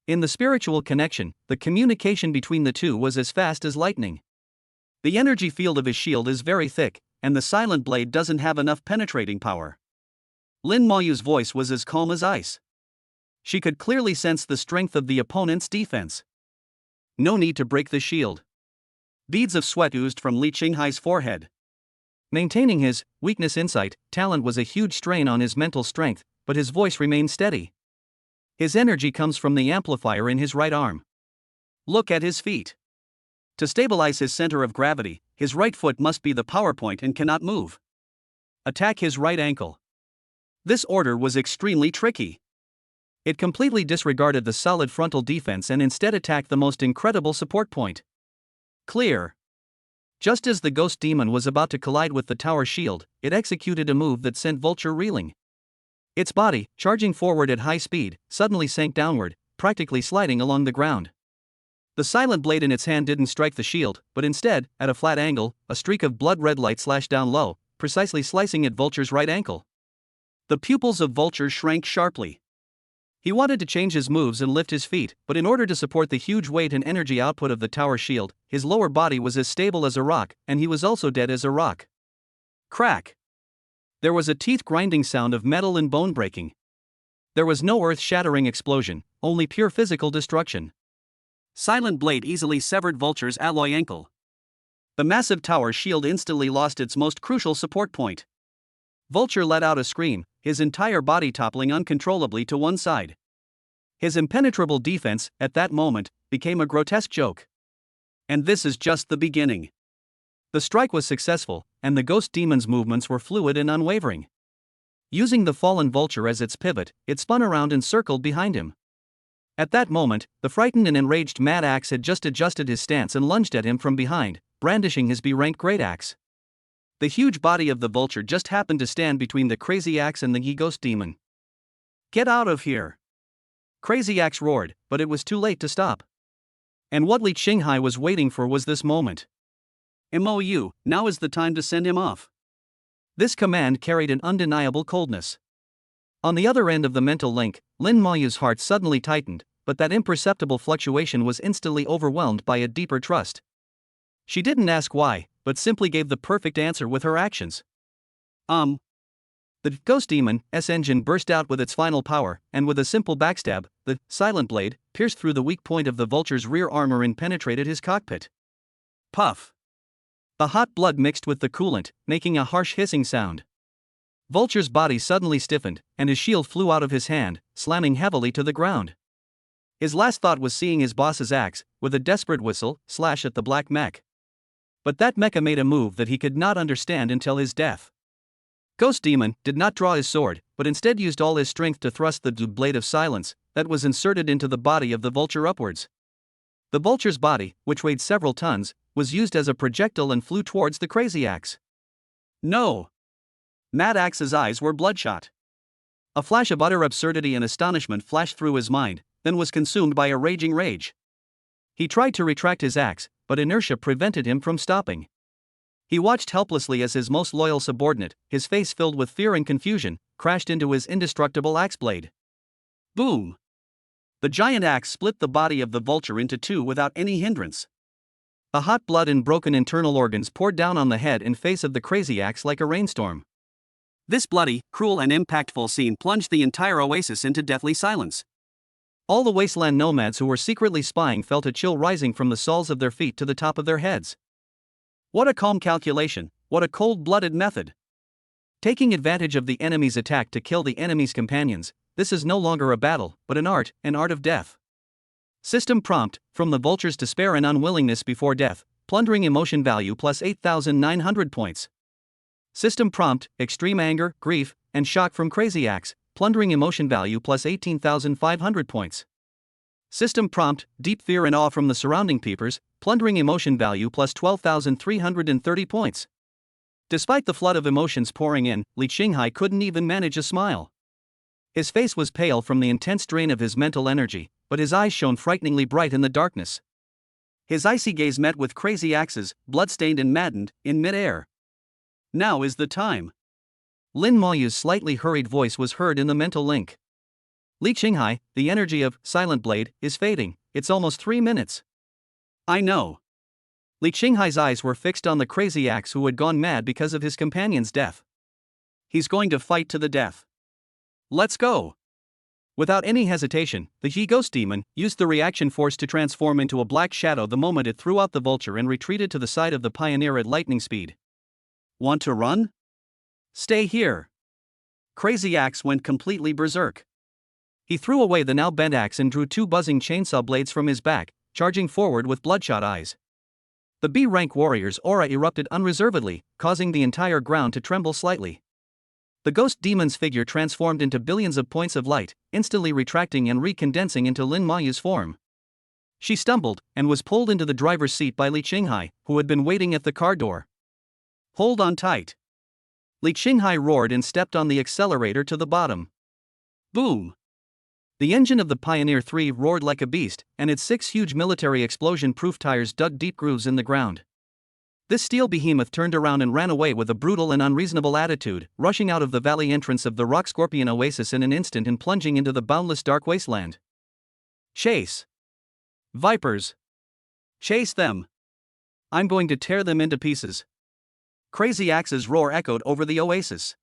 In the spiritual connection, the communication between the two was as fast as lightning. The energy field of his shield is very thick, and the silent blade doesn't have enough penetrating power. Lin Mayu's voice was as calm as ice. She could clearly sense the strength of the opponent's defense. No need to break the shield. Beads of sweat oozed from Li Qinghai's forehead. Maintaining his weakness insight talent was a huge strain on his mental strength, but his voice remained steady. His energy comes from the amplifier in his right arm. Look at his feet. To stabilize his center of gravity, his right foot must be the power point and cannot move. Attack his right ankle. This order was extremely tricky. It completely disregarded the solid frontal defense and instead attacked the most incredible support point. Clear. Just as the Ghost Demon was about to collide with the tower shield, it executed a move that sent Vulture reeling. Its body, charging forward at high speed, suddenly sank downward, practically sliding along the ground. The silent blade in its hand didn't strike the shield, but instead, at a flat angle, a streak of blood-red light slashed down low, precisely slicing at Vulture's right ankle. The pupils of Vulture shrank sharply. He wanted to change his moves and lift his feet, but in order to support the huge weight and energy output of the tower shield, his lower body was as stable as a rock, and he was also dead as a rock. Crack! There was a teeth-grinding sound of metal and bone breaking. There was no earth-shattering explosion, only pure physical destruction. Silent blade easily severed Vulture's alloy ankle. The massive tower shield instantly lost its most crucial support point. Vulture let out a scream, his entire body toppling uncontrollably to one side. His impenetrable defense, at that moment, became a grotesque joke. And this is just the beginning. The strike was successful, and the ghost demon's movements were fluid and unwavering. Using the fallen vulture as its pivot, it spun around and circled behind him. At that moment, the frightened and enraged Mad Axe had just adjusted his stance and lunged at him from behind, brandishing his B-rank great axe. The huge body of the vulture just happened to stand between the Crazy Axe and the ghost demon. "Get out of here!" Crazy Axe roared, but it was too late to stop. And what Li Qinghai was waiting for was this moment. "Mou, now is the time to send him off." This command carried an undeniable coldness. On the other end of the mental link, Lin Maoyu's heart suddenly tightened, but that imperceptible fluctuation was instantly overwhelmed by a deeper trust. She didn't ask why, but simply gave the perfect answer with her actions. The ghost demon's engine burst out with its final power, and with a simple backstab, the silent blade pierced through the weak point of the vulture's rear armor and penetrated his cockpit. Puff! The hot blood mixed with the coolant, making a harsh hissing sound. Vulture's body suddenly stiffened, and his shield flew out of his hand, slamming heavily to the ground. His last thought was seeing his boss's axe, with a desperate whistle, slash at the black mech. But that mecha made a move that he could not understand until his death. Ghost Demon did not draw his sword, but instead used all his strength to thrust the blade of silence that was inserted into the body of the vulture upwards. The vulture's body, which weighed several tons, was used as a projectile and flew towards the Crazy Axe. No! Mad Axe's eyes were bloodshot. A flash of utter absurdity and astonishment flashed through his mind, then was consumed by a raging rage. He tried to retract his axe, but inertia prevented him from stopping. He watched helplessly as his most loyal subordinate, his face filled with fear and confusion, crashed into his indestructible axe blade. Boom! The giant axe split the body of the vulture into two without any hindrance. The hot blood and broken internal organs poured down on the head and face of the Crazy Axe like a rainstorm. This bloody, cruel and impactful scene plunged the entire oasis into deathly silence. All the wasteland nomads who were secretly spying felt a chill rising from the soles of their feet to the top of their heads. What a calm calculation, what a cold-blooded method. Taking advantage of the enemy's attack to kill the enemy's companions, this is no longer a battle, but an art of death. System prompt, from the vulture's despair and unwillingness before death, plundering emotion value plus 8,900 points. System prompt, extreme anger, grief, and shock from Crazy Axe, plundering emotion value plus 18,500 points. System prompt, deep fear and awe from the surrounding peepers, plundering emotion value plus 12,330 points. Despite the flood of emotions pouring in, Li Qinghai couldn't even manage a smile. His face was pale from the intense drain of his mental energy, but his eyes shone frighteningly bright in the darkness. His icy gaze met with Crazy Axe's, blood-stained and maddened, in mid-air. Now is the time. Lin Maoyu's slightly hurried voice was heard in the mental link. Li Qinghai, the energy of Silent Blade is fading, it's almost 3 minutes. I know. Li Qinghai's eyes were fixed on the Crazy Axe who had gone mad because of his companion's death. He's going to fight to the death. Let's go. Without any hesitation, the He-Ghost Demon used the reaction force to transform into a black shadow the moment it threw out the vulture and retreated to the side of the Pioneer at lightning speed. Want to run? Stay here. Crazy Axe went completely berserk. He threw away the now bent axe and drew 2 buzzing chainsaw blades from his back, charging forward with bloodshot eyes. The B-rank warrior's aura erupted unreservedly, causing the entire ground to tremble slightly. The ghost demon's figure transformed into billions of points of light, instantly retracting and recondensing into Lin Maoyu's form. She stumbled, and was pulled into the driver's seat by Li Qinghai, who had been waiting at the car door. Hold on tight. Li Qinghai roared and stepped on the accelerator to the bottom. Boom! The engine of the Pioneer 3 roared like a beast, and its 6 huge military explosion-proof tires dug deep grooves in the ground. This steel behemoth turned around and ran away with a brutal and unreasonable attitude, rushing out of the valley entrance of the Rock Scorpion Oasis in an instant and plunging into the boundless dark wasteland. Chase! Vipers! Chase them! I'm going to tear them into pieces. Crazy Axe's roar echoed over the oasis.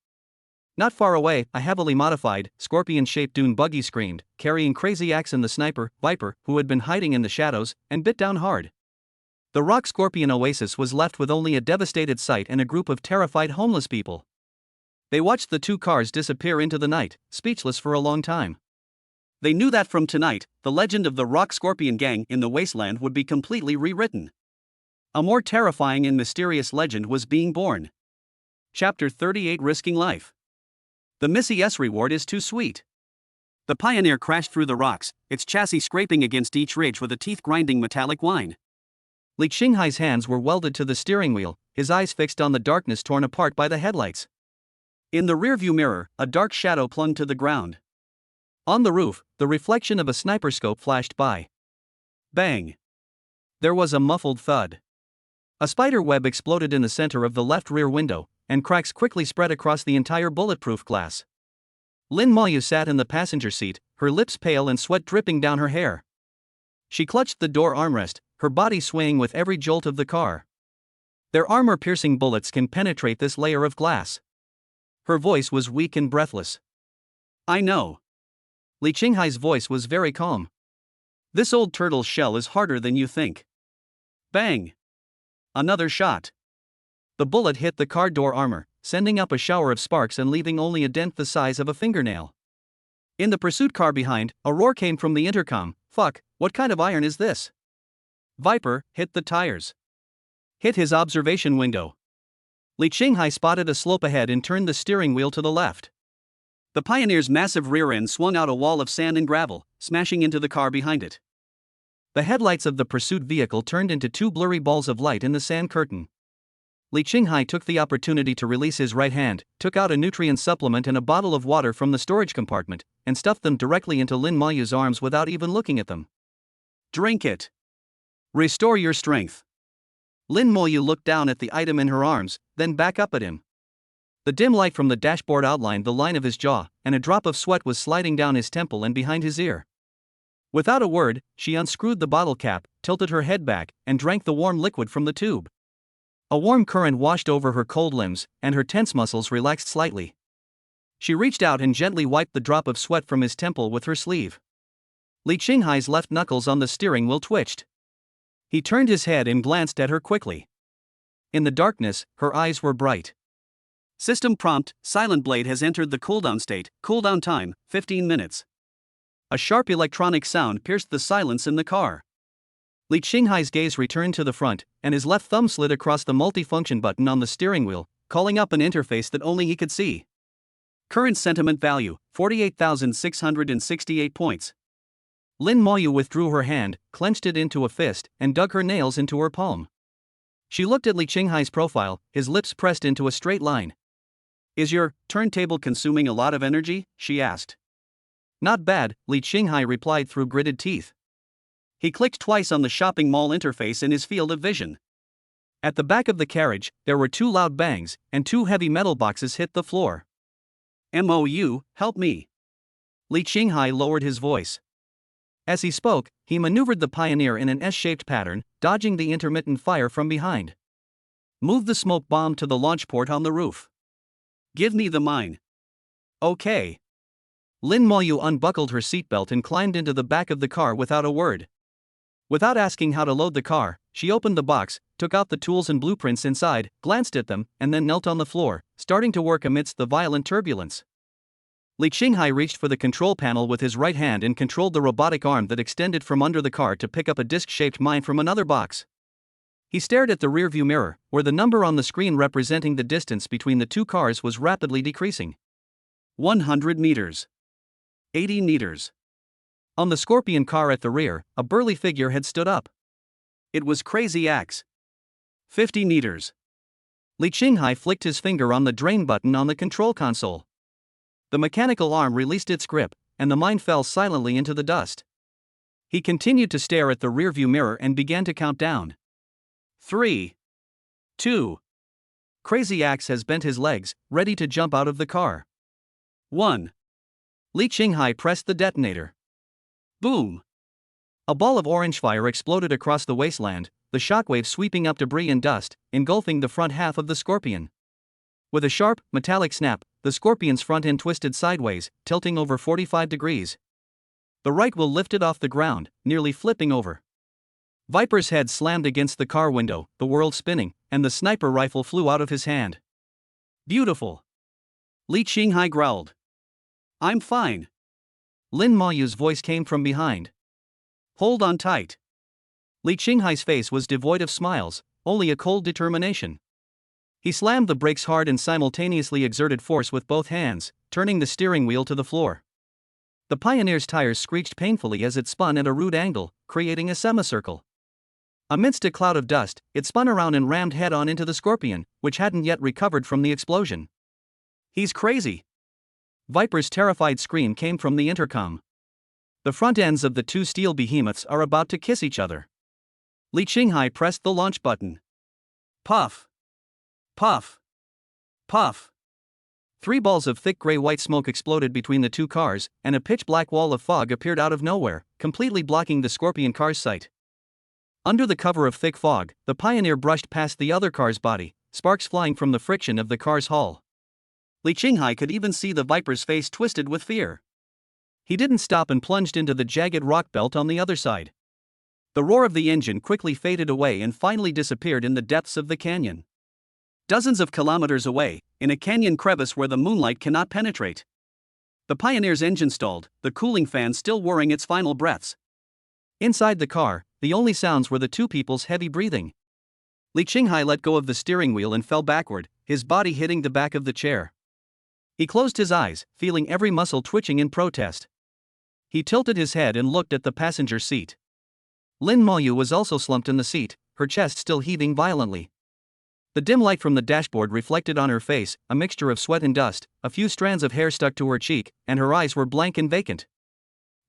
Not far away, a heavily modified, scorpion-shaped dune buggy screamed, carrying Crazy Axe and the sniper, Viper, who had been hiding in the shadows, and bit down hard. The Rock Scorpion Oasis was left with only a devastated site and a group of terrified homeless people. They watched the 2 cars disappear into the night, speechless for a long time. They knew that from tonight, the legend of the Rock Scorpion gang in the wasteland would be completely rewritten. A more terrifying and mysterious legend was being born. Chapter 38, Risking Life. The Missy S reward is too sweet. The Pioneer crashed through the rocks, its chassis scraping against each ridge with a teeth-grinding metallic whine. Li Qinghai's hands were welded to the steering wheel, his eyes fixed on the darkness torn apart by the headlights. In the rearview mirror, a dark shadow clung to the ground. On the roof, the reflection of a sniper scope flashed by. Bang! There was a muffled thud. A spider web exploded in the center of the left rear window, and cracks quickly spread across the entire bulletproof glass. Lin Maoyu sat in the passenger seat, her lips pale and sweat dripping down her hair. She clutched the door armrest, her body swaying with every jolt of the car. Their armor-piercing bullets can penetrate this layer of glass. Her voice was weak and breathless. I know. Li Qinghai's voice was very calm. This old turtle's shell is harder than you think. Bang! Another shot. The bullet hit the car door armor, sending up a shower of sparks and leaving only a dent the size of a fingernail. In the pursuit car behind, a roar came from the intercom. Fuck, what kind of iron is this? Viper hit the tires. Hit his observation window. Li Qinghai spotted a slope ahead and turned the steering wheel to the left. The Pioneer's massive rear end swung out a wall of sand and gravel, smashing into the car behind it. The headlights of the pursuit vehicle turned into two blurry balls of light in the sand curtain. Li Qinghai took the opportunity to release his right hand, took out a nutrient supplement and a bottle of water from the storage compartment, and stuffed them directly into Lin Maoyu's arms without even looking at them. Drink it. Restore your strength. Lin Maoyu looked down at the item in her arms, then back up at him. The dim light from the dashboard outlined the line of his jaw, and a drop of sweat was sliding down his temple and behind his ear. Without a word, she unscrewed the bottle cap, tilted her head back, and drank the warm liquid from the tube. A warm current washed over her cold limbs, and her tense muscles relaxed slightly. She reached out and gently wiped the drop of sweat from his temple with her sleeve. Li Qinghai's left knuckles on the steering wheel twitched. He turned his head and glanced at her quickly. In the darkness, her eyes were bright. System prompt, Silent Blade has entered the cooldown state, cooldown time, 15 minutes. A sharp electronic sound pierced the silence in the car. Li Qinghai's gaze returned to the front, and his left thumb slid across the multifunction button on the steering wheel, calling up an interface that only he could see. Current sentiment value, 48,668 points. Lin Maoyu withdrew her hand, clenched it into a fist, and dug her nails into her palm. She looked at Li Qinghai's profile, his lips pressed into a straight line. Is your turntable consuming a lot of energy? She asked. Not bad, Li Qinghai replied through gritted teeth. He clicked twice on the shopping mall interface in his field of vision. At the back of the carriage, there were two loud bangs, and two heavy metal boxes hit the floor. MOU, help me. Li Qinghai lowered his voice. As he spoke, he maneuvered the Pioneer in an S-shaped pattern, dodging the intermittent fire from behind. Move the smoke bomb to the launch port on the roof. Give me the mine. Okay. Lin Maoyu unbuckled her seatbelt and climbed into the back of the car without a word. Without asking how to load the car, she opened the box, took out the tools and blueprints inside, glanced at them, and then knelt on the floor, starting to work amidst the violent turbulence. Li Qinghai reached for the control panel with his right hand and controlled the robotic arm that extended from under the car to pick up a disc-shaped mine from another box. He stared at the rearview mirror, where the number on the screen representing the distance between the two cars was rapidly decreasing. 100 meters. 80 meters. On the Scorpion car at the rear, a burly figure had stood up. It was Crazy Axe. 50 meters. Li Qinghai flicked his finger on the drain button on the control console. The mechanical arm released its grip, and the mine fell silently into the dust. He continued to stare at the rearview mirror and began to count down. 3. 2. Crazy Axe has bent his legs, ready to jump out of the car. 1. Li Qinghai pressed the detonator. Boom! A ball of orange fire exploded across the wasteland, the shockwave sweeping up debris and dust, engulfing the front half of the Scorpion. With a sharp, metallic snap, the Scorpion's front end twisted sideways, tilting over 45 degrees. The right wheel lifted off the ground, nearly flipping over. Viper's head slammed against the car window, the world spinning, and the sniper rifle flew out of his hand. Beautiful. Li Qinghai growled. I'm fine. Lin Maoyu's voice came from behind. Hold on tight. Li Qinghai's face was devoid of smiles, only a cold determination. He slammed the brakes hard and simultaneously exerted force with both hands, turning the steering wheel to the floor. The Pioneer's tires screeched painfully as it spun at a rude angle, creating a semicircle. Amidst a cloud of dust, it spun around and rammed head-on into the Scorpion, which hadn't yet recovered from the explosion. "He's crazy!" Viper's terrified scream came from the intercom. The front ends of the two steel behemoths are about to kiss each other. Li Qinghai pressed the launch button. Puff! Puff! Puff! 3 balls of thick gray-white smoke exploded between the two cars, and a pitch-black wall of fog appeared out of nowhere, completely blocking the Scorpion car's sight. Under the cover of thick fog, the Pioneer brushed past the other car's body, sparks flying from the friction of the car's hull. Li Qinghai could even see the Viper's face twisted with fear. He didn't stop and plunged into the jagged rock belt on the other side. The roar of the engine quickly faded away and finally disappeared in the depths of the canyon. Dozens of kilometers away, in a canyon crevice where the moonlight cannot penetrate, the Pioneer's engine stalled, the cooling fan still whirring its final breaths. Inside the car, the only sounds were the two people's heavy breathing. Li Qinghai let go of the steering wheel and fell backward, his body hitting the back of the chair. He closed his eyes, feeling every muscle twitching in protest. He tilted his head and looked at the passenger seat. Lin Moyu was also slumped in the seat, her chest still heaving violently. The dim light from the dashboard reflected on her face, a mixture of sweat and dust, a few strands of hair stuck to her cheek, and her eyes were blank and vacant.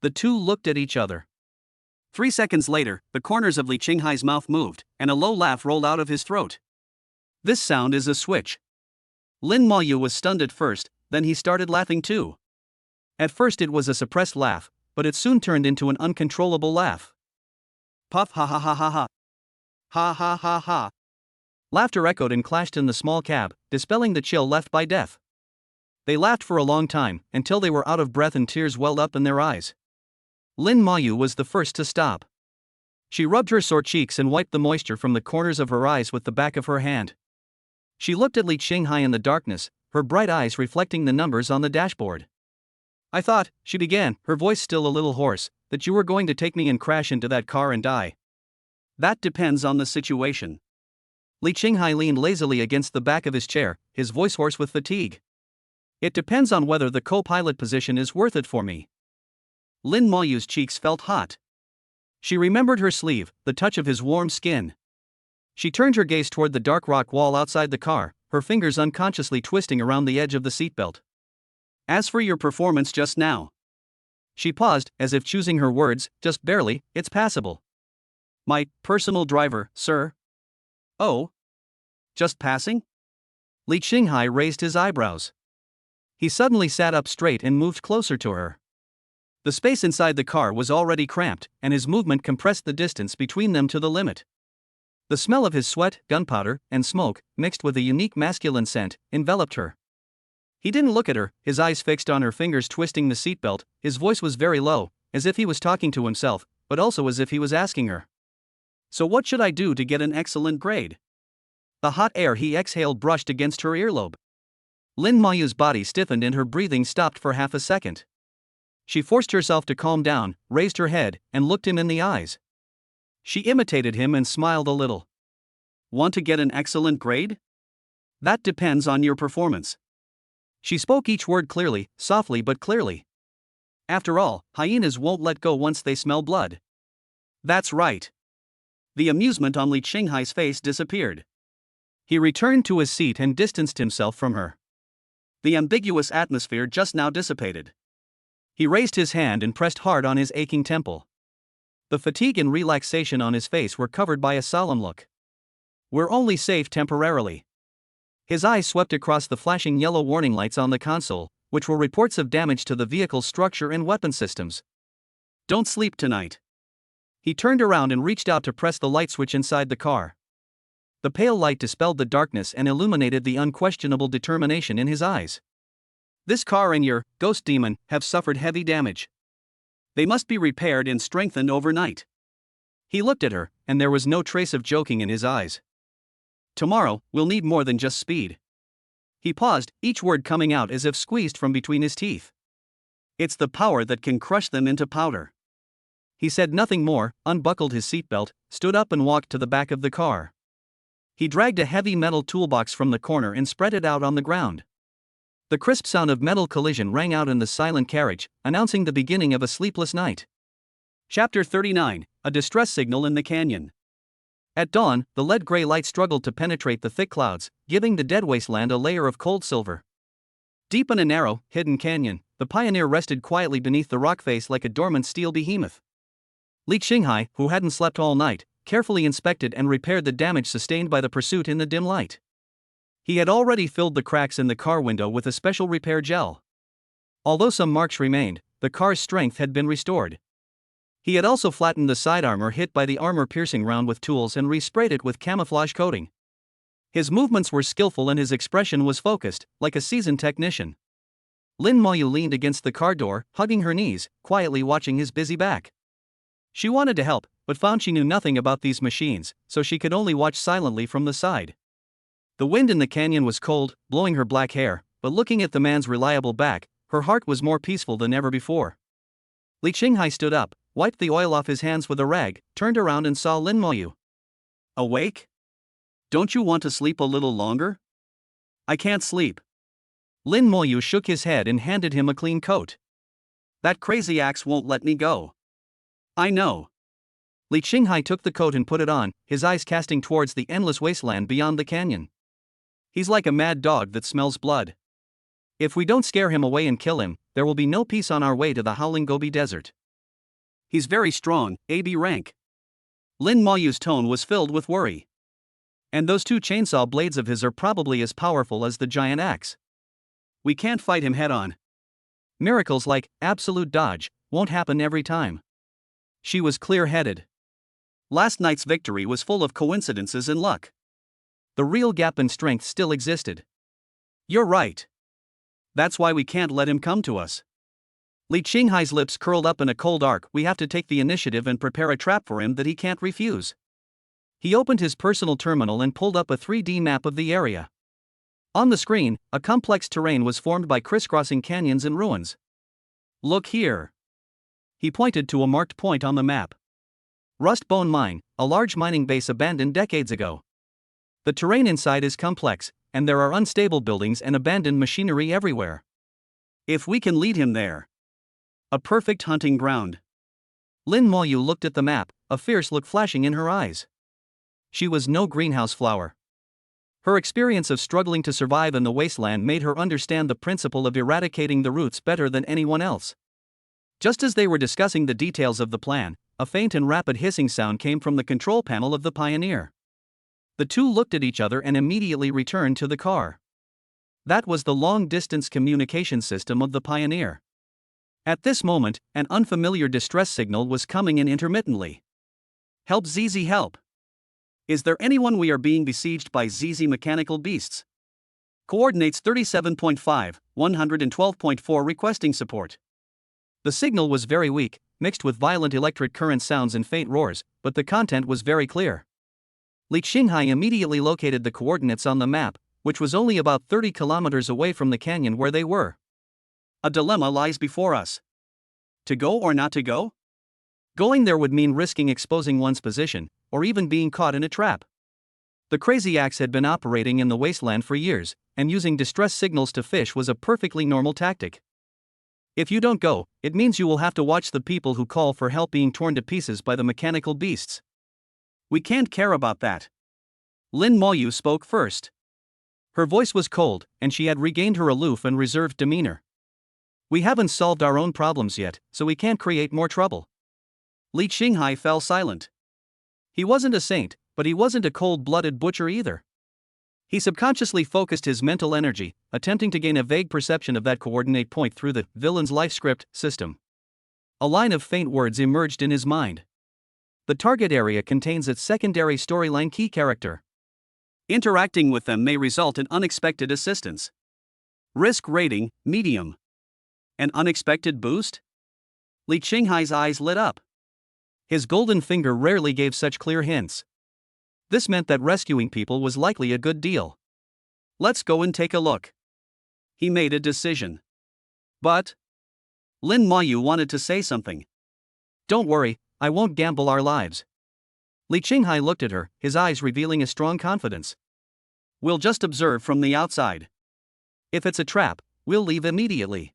The two looked at each other. 3 seconds later, the corners of Li Qinghai's mouth moved, and a low laugh rolled out of his throat. "This sound is a switch." Lin Moyu was stunned at first, then he started laughing too. At first it was a suppressed laugh, but it soon turned into an uncontrollable laugh. Puff ha ha ha ha ha. Ha ha ha ha. Laughter echoed and clashed in the small cab, dispelling the chill left by death. They laughed for a long time, until they were out of breath and tears welled up in their eyes. Lin Moyu was the first to stop. She rubbed her sore cheeks and wiped the moisture from the corners of her eyes with the back of her hand. She looked at Li Qinghai in the darkness, her bright eyes reflecting the numbers on the dashboard. "I thought," she began, her voice still a little hoarse, "that you were going to take me and crash into that car and die." "That depends on the situation." Li Qinghai leaned lazily against the back of his chair, his voice hoarse with fatigue. "It depends on whether the co-pilot position is worth it for me." Lin Moyu's cheeks felt hot. She remembered her sleeve, the touch of his warm skin. She turned her gaze toward the dark rock wall outside the car, her fingers unconsciously twisting around the edge of the seatbelt. "As for your performance just now." She paused, as if choosing her words, "just barely, it's passable." "My personal driver, sir." "Oh? Just passing?" Li Qinghai raised his eyebrows. He suddenly sat up straight and moved closer to her. The space inside the car was already cramped, and his movement compressed the distance between them to the limit. The smell of his sweat, gunpowder, and smoke, mixed with a unique masculine scent, enveloped her. He didn't look at her, his eyes fixed on her fingers twisting the seatbelt. His voice was very low, as if he was talking to himself, but also as if he was asking her. "So what should I do to get an excellent grade?" The hot air he exhaled brushed against her earlobe. Lin Moyu's body stiffened and her breathing stopped for half a second. She forced herself to calm down, raised her head, and looked him in the eyes. She imitated him and smiled a little. "Want to get an excellent grade? That depends on your performance." She spoke each word clearly, softly but clearly. "After all, hyenas won't let go once they smell blood." "That's right." The amusement on Li Qinghai's face disappeared. He returned to his seat and distanced himself from her. The ambiguous atmosphere just now dissipated. He raised his hand and pressed hard on his aching temple. The fatigue and relaxation on his face were covered by a solemn look. "We're only safe temporarily." His eyes swept across the flashing yellow warning lights on the console, which were reports of damage to the vehicle's structure and weapon systems. "Don't sleep tonight." He turned around and reached out to press the light switch inside the car. The pale light dispelled the darkness and illuminated the unquestionable determination in his eyes. "This car and your ghost demon have suffered heavy damage. They must be repaired and strengthened overnight." He looked at her, and there was no trace of joking in his eyes. "Tomorrow, we'll need more than just speed." He paused, each word coming out as if squeezed from between his teeth. "It's the power that can crush them into powder." He said nothing more, unbuckled his seatbelt, stood up and walked to the back of the car. He dragged a heavy metal toolbox from the corner and spread it out on the ground. The crisp sound of metal collision rang out in the silent carriage, announcing the beginning of a sleepless night. Chapter 39: A Distress Signal in the Canyon. At dawn, the lead-gray light struggled to penetrate the thick clouds, giving the dead wasteland a layer of cold silver. Deep in a narrow, hidden canyon, the pioneer rested quietly beneath the rock face like a dormant steel behemoth. Li Qinghai, who hadn't slept all night, carefully inspected and repaired the damage sustained by the pursuit in the dim light. He had already filled the cracks in the car window with a special repair gel. Although some marks remained, the car's strength had been restored. He had also flattened the side armor hit by the armor-piercing round with tools and resprayed it with camouflage coating. His movements were skillful and his expression was focused, like a seasoned technician. Lin Moyu leaned against the car door, hugging her knees, quietly watching his busy back. She wanted to help, but found she knew nothing about these machines, so she could only watch silently from the side. The wind in the canyon was cold, blowing her black hair, but looking at the man's reliable back, her heart was more peaceful than ever before. Li Qinghai stood up, wiped the oil off his hands with a rag, turned around and saw Lin Moyu. Awake? Don't you want to sleep a little longer? I can't sleep. Lin Moyu shook his head and handed him a clean coat. That crazy axe won't let me go. I know. Li Qinghai took the coat and put it on, his eyes casting towards the endless wasteland beyond the canyon. He's like a mad dog that smells blood. If we don't scare him away and kill him, there will be no peace on our way to the howling Gobi Desert. He's very strong, AB rank. Lin Moyu's tone was filled with worry. And those two chainsaw blades of his are probably as powerful as the giant axe. We can't fight him head-on. Miracles like absolute dodge won't happen every time. She was clear-headed. Last night's victory was full of coincidences and luck. The real gap in strength still existed. You're right. That's why we can't let him come to us. Li Qinghai's lips curled up in a cold arc. We have to take the initiative and prepare a trap for him that he can't refuse. He opened his personal terminal and pulled up a 3D map of the area. On the screen, a complex terrain was formed by crisscrossing canyons and ruins. Look here. He pointed to a marked point on the map. Rust Bone Mine, a large mining base abandoned decades ago. The terrain inside is complex, and there are unstable buildings and abandoned machinery everywhere. If we can lead him there. A perfect hunting ground. Lin Moyu looked at the map, a fierce look flashing in her eyes. She was no greenhouse flower. Her experience of struggling to survive in the wasteland made her understand the principle of eradicating the roots better than anyone else. Just as they were discussing the details of the plan, a faint and rapid hissing sound came from the control panel of the Pioneer. The two looked at each other and immediately returned to the car. That was the long-distance communication system of the Pioneer. At this moment, an unfamiliar distress signal was coming in intermittently. Help ZZ help. Is there anyone? We are being besieged by ZZ mechanical beasts. Coordinates 37.5, 112.4 requesting support. The signal was very weak, mixed with violent electric current sounds and faint roars, but the content was very clear. Li Qinghai immediately located the coordinates on the map, which was only about 30 kilometers away from the canyon where they were. A dilemma lies before us. To go or not to go? Going there would mean risking exposing one's position, or even being caught in a trap. The crazy axe had been operating in the wasteland for years, and using distress signals to fish was a perfectly normal tactic. If you don't go, it means you will have to watch the people who call for help being torn to pieces by the mechanical beasts. We can't care about that. Lin Moyu spoke first. Her voice was cold, and she had regained her aloof and reserved demeanor. We haven't solved our own problems yet, so we can't create more trouble. Li Qinghai fell silent. He wasn't a saint, but he wasn't a cold-blooded butcher either. He subconsciously focused his mental energy, attempting to gain a vague perception of that coordinate point through the villain's life script system. A line of faint words emerged in his mind. The target area contains its secondary storyline key character. Interacting with them may result in unexpected assistance. Risk rating, medium. An unexpected boost? Li Qinghai's eyes lit up. His golden finger rarely gave such clear hints. This meant that rescuing people was likely a good deal. Let's go and take a look. He made a decision. But Lin Moyu wanted to say something. Don't worry, I won't gamble our lives. Li Qinghai looked at her, his eyes revealing a strong confidence. We'll just observe from the outside. If it's a trap, we'll leave immediately.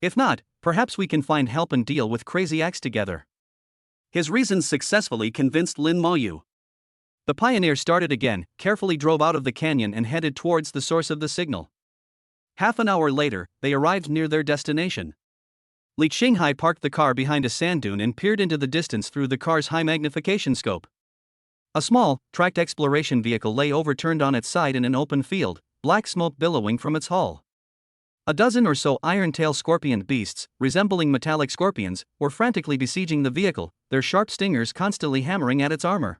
If not, perhaps we can find help and deal with Crazy Axe together. His reasons successfully convinced Lin Moyu. The pioneer started again, carefully drove out of the canyon and headed towards the source of the signal. Half an hour later, they arrived near their destination. Li Qinghai parked the car behind a sand dune and peered into the distance through the car's high magnification scope. A small, tracked exploration vehicle lay overturned on its side in an open field, black smoke billowing from its hull. A dozen or so iron-tail scorpion beasts, resembling metallic scorpions, were frantically besieging the vehicle, their sharp stingers constantly hammering at its armor.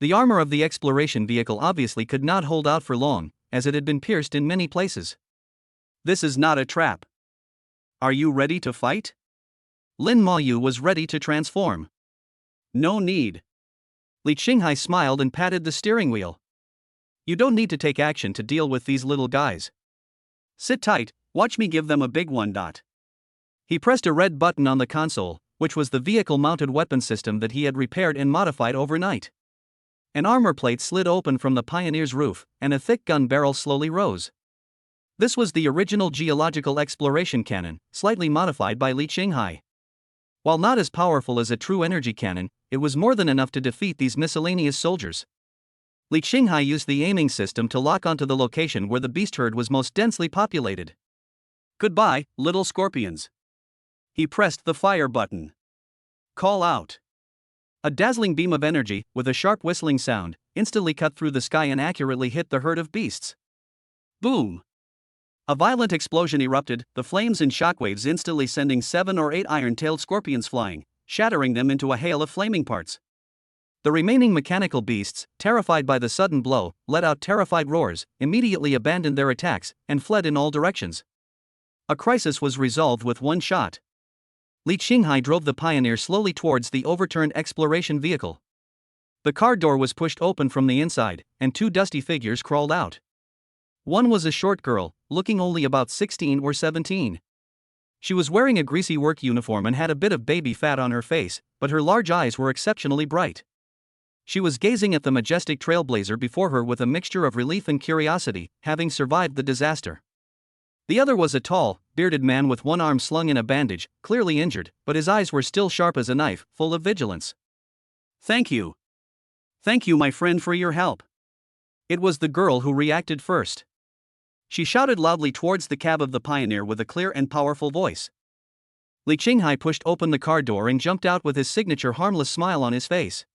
The armor of the exploration vehicle obviously could not hold out for long, as it had been pierced in many places. This is not a trap. Are you ready to fight? Lin Moyu was ready to transform. No need. Li Qinghai smiled and patted the steering wheel. You don't need to take action to deal with these little guys. Sit tight, watch me give them a big one. He pressed a red button on the console, which was the vehicle-mounted weapon system that he had repaired and modified overnight. An armor plate slid open from the Pioneer's roof, and a thick gun barrel slowly rose. This was the original geological exploration cannon, slightly modified by Li Qinghai. While not as powerful as a true energy cannon, it was more than enough to defeat these miscellaneous soldiers. Li Qinghai used the aiming system to lock onto the location where the beast herd was most densely populated. Goodbye, little scorpions. He pressed the fire button. Call out. A dazzling beam of energy, with a sharp whistling sound, instantly cut through the sky and accurately hit the herd of beasts. Boom! A violent explosion erupted, the flames and shockwaves instantly sending 7 or 8 iron-tailed scorpions flying, shattering them into a hail of flaming parts. The remaining mechanical beasts, terrified by the sudden blow, let out terrified roars, immediately abandoned their attacks, and fled in all directions. A crisis was resolved with one shot. Li Qinghai drove the Pioneer slowly towards the overturned exploration vehicle. The car door was pushed open from the inside, and 2 dusty figures crawled out. One was a short girl, looking only about 16 or 17. She was wearing a greasy work uniform and had a bit of baby fat on her face, but her large eyes were exceptionally bright. She was gazing at the majestic trailblazer before her with a mixture of relief and curiosity, having survived the disaster. The other was a tall, bearded man with one arm slung in a bandage, clearly injured, but his eyes were still sharp as a knife, full of vigilance. Thank you. Thank you, my friend, for your help. It was the girl who reacted first. She shouted loudly towards the cab of the Pioneer with a clear and powerful voice. Li Qinghai pushed open the car door and jumped out with his signature harmless smile on his face.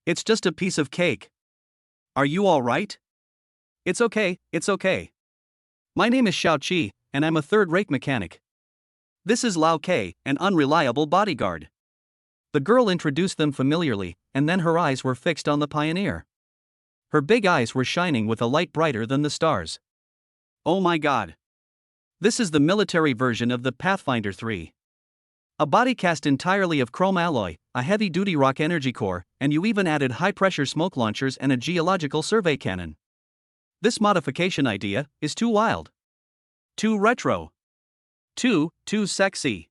It's just a piece of cake. Are you all right? It's okay, it's okay. My name is Xiao Qi, and I'm a third-rate mechanic. This is Lao Ke, an unreliable bodyguard. The girl introduced them familiarly, and then her eyes were fixed on the Pioneer. Her big eyes were shining with a light brighter than the stars. Oh my god. This is the military version of the Pathfinder 3. A body cast entirely of chrome alloy, a heavy-duty rock energy core, and you even added high-pressure smoke launchers and a geological survey cannon. This modification idea is too wild. Too retro. Too sexy.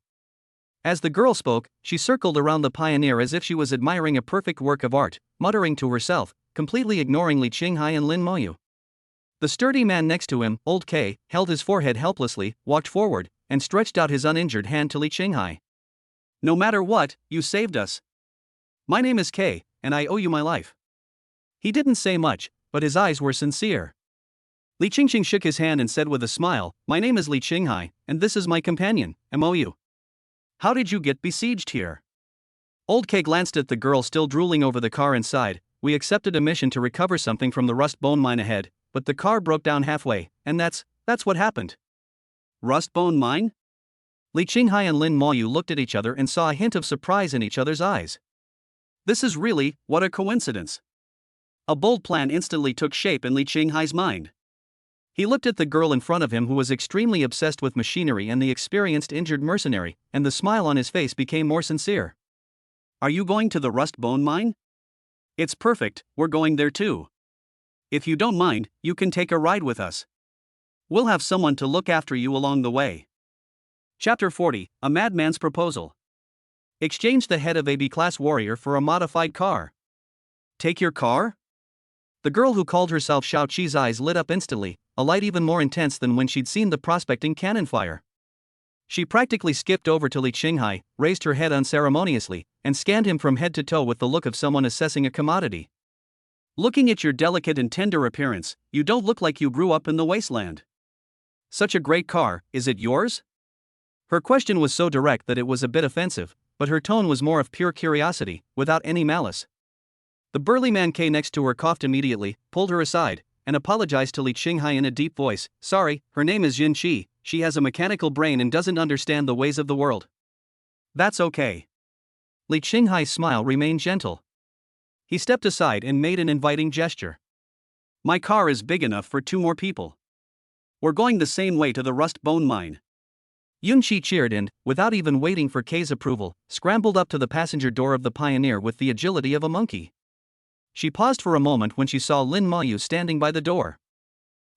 As the girl spoke, she circled around the Pioneer as if she was admiring a perfect work of art, muttering to herself, completely ignoring Li Qinghai and Lin Moyu. The sturdy man next to him, Old K, held his forehead helplessly, walked forward, and stretched out his uninjured hand to Li Qinghai. No matter what, you saved us. My name is K, and I owe you my life. He didn't say much, but his eyes were sincere. Li Qingxing shook his hand and said with a smile, My name is Li Qinghai, and this is my companion, Moyu. How did you get besieged here? Old K glanced at the girl still drooling over the car and sighed. We accepted a mission to recover something from the rust bone mine ahead, but the car broke down halfway, and that's what happened. Rust bone mine? Li Qinghai and Lin Moyu looked at each other and saw a hint of surprise in each other's eyes. This is really, what a coincidence. A bold plan instantly took shape in Li Qinghai's mind. He looked at the girl in front of him who was extremely obsessed with machinery and the experienced injured mercenary, and the smile on his face became more sincere. Are you going to the rust bone mine? It's perfect, we're going there too. If you don't mind, you can take a ride with us. We'll have someone to look after you along the way. Chapter 40, A Madman's Proposal. Exchange the head of a B-class warrior for a modified car. Take your car? The girl who called herself Xiao Qi's eyes lit up instantly, a light even more intense than when she'd seen the prospecting cannon fire. She practically skipped over to Li Qinghai, raised her head unceremoniously, and scanned him from head to toe with the look of someone assessing a commodity. Looking at your delicate and tender appearance, you don't look like you grew up in the wasteland. Such a great car, is it yours? Her question was so direct that it was a bit offensive, but her tone was more of pure curiosity, without any malice. The burly man K next to her coughed immediately, pulled her aside, and apologized to Li Qinghai in a deep voice. Sorry, her name is Yin Qi, she has a mechanical brain and doesn't understand the ways of the world. That's okay. Li Qinghai's smile remained gentle. He stepped aside and made an inviting gesture. My car is big enough for 2 more people. We're going the same way to the rust bone mine. Yun Qi cheered and, without even waiting for K's approval, scrambled up to the passenger door of the Pioneer with the agility of a monkey. She paused for a moment when she saw Lin Mayu standing by the door.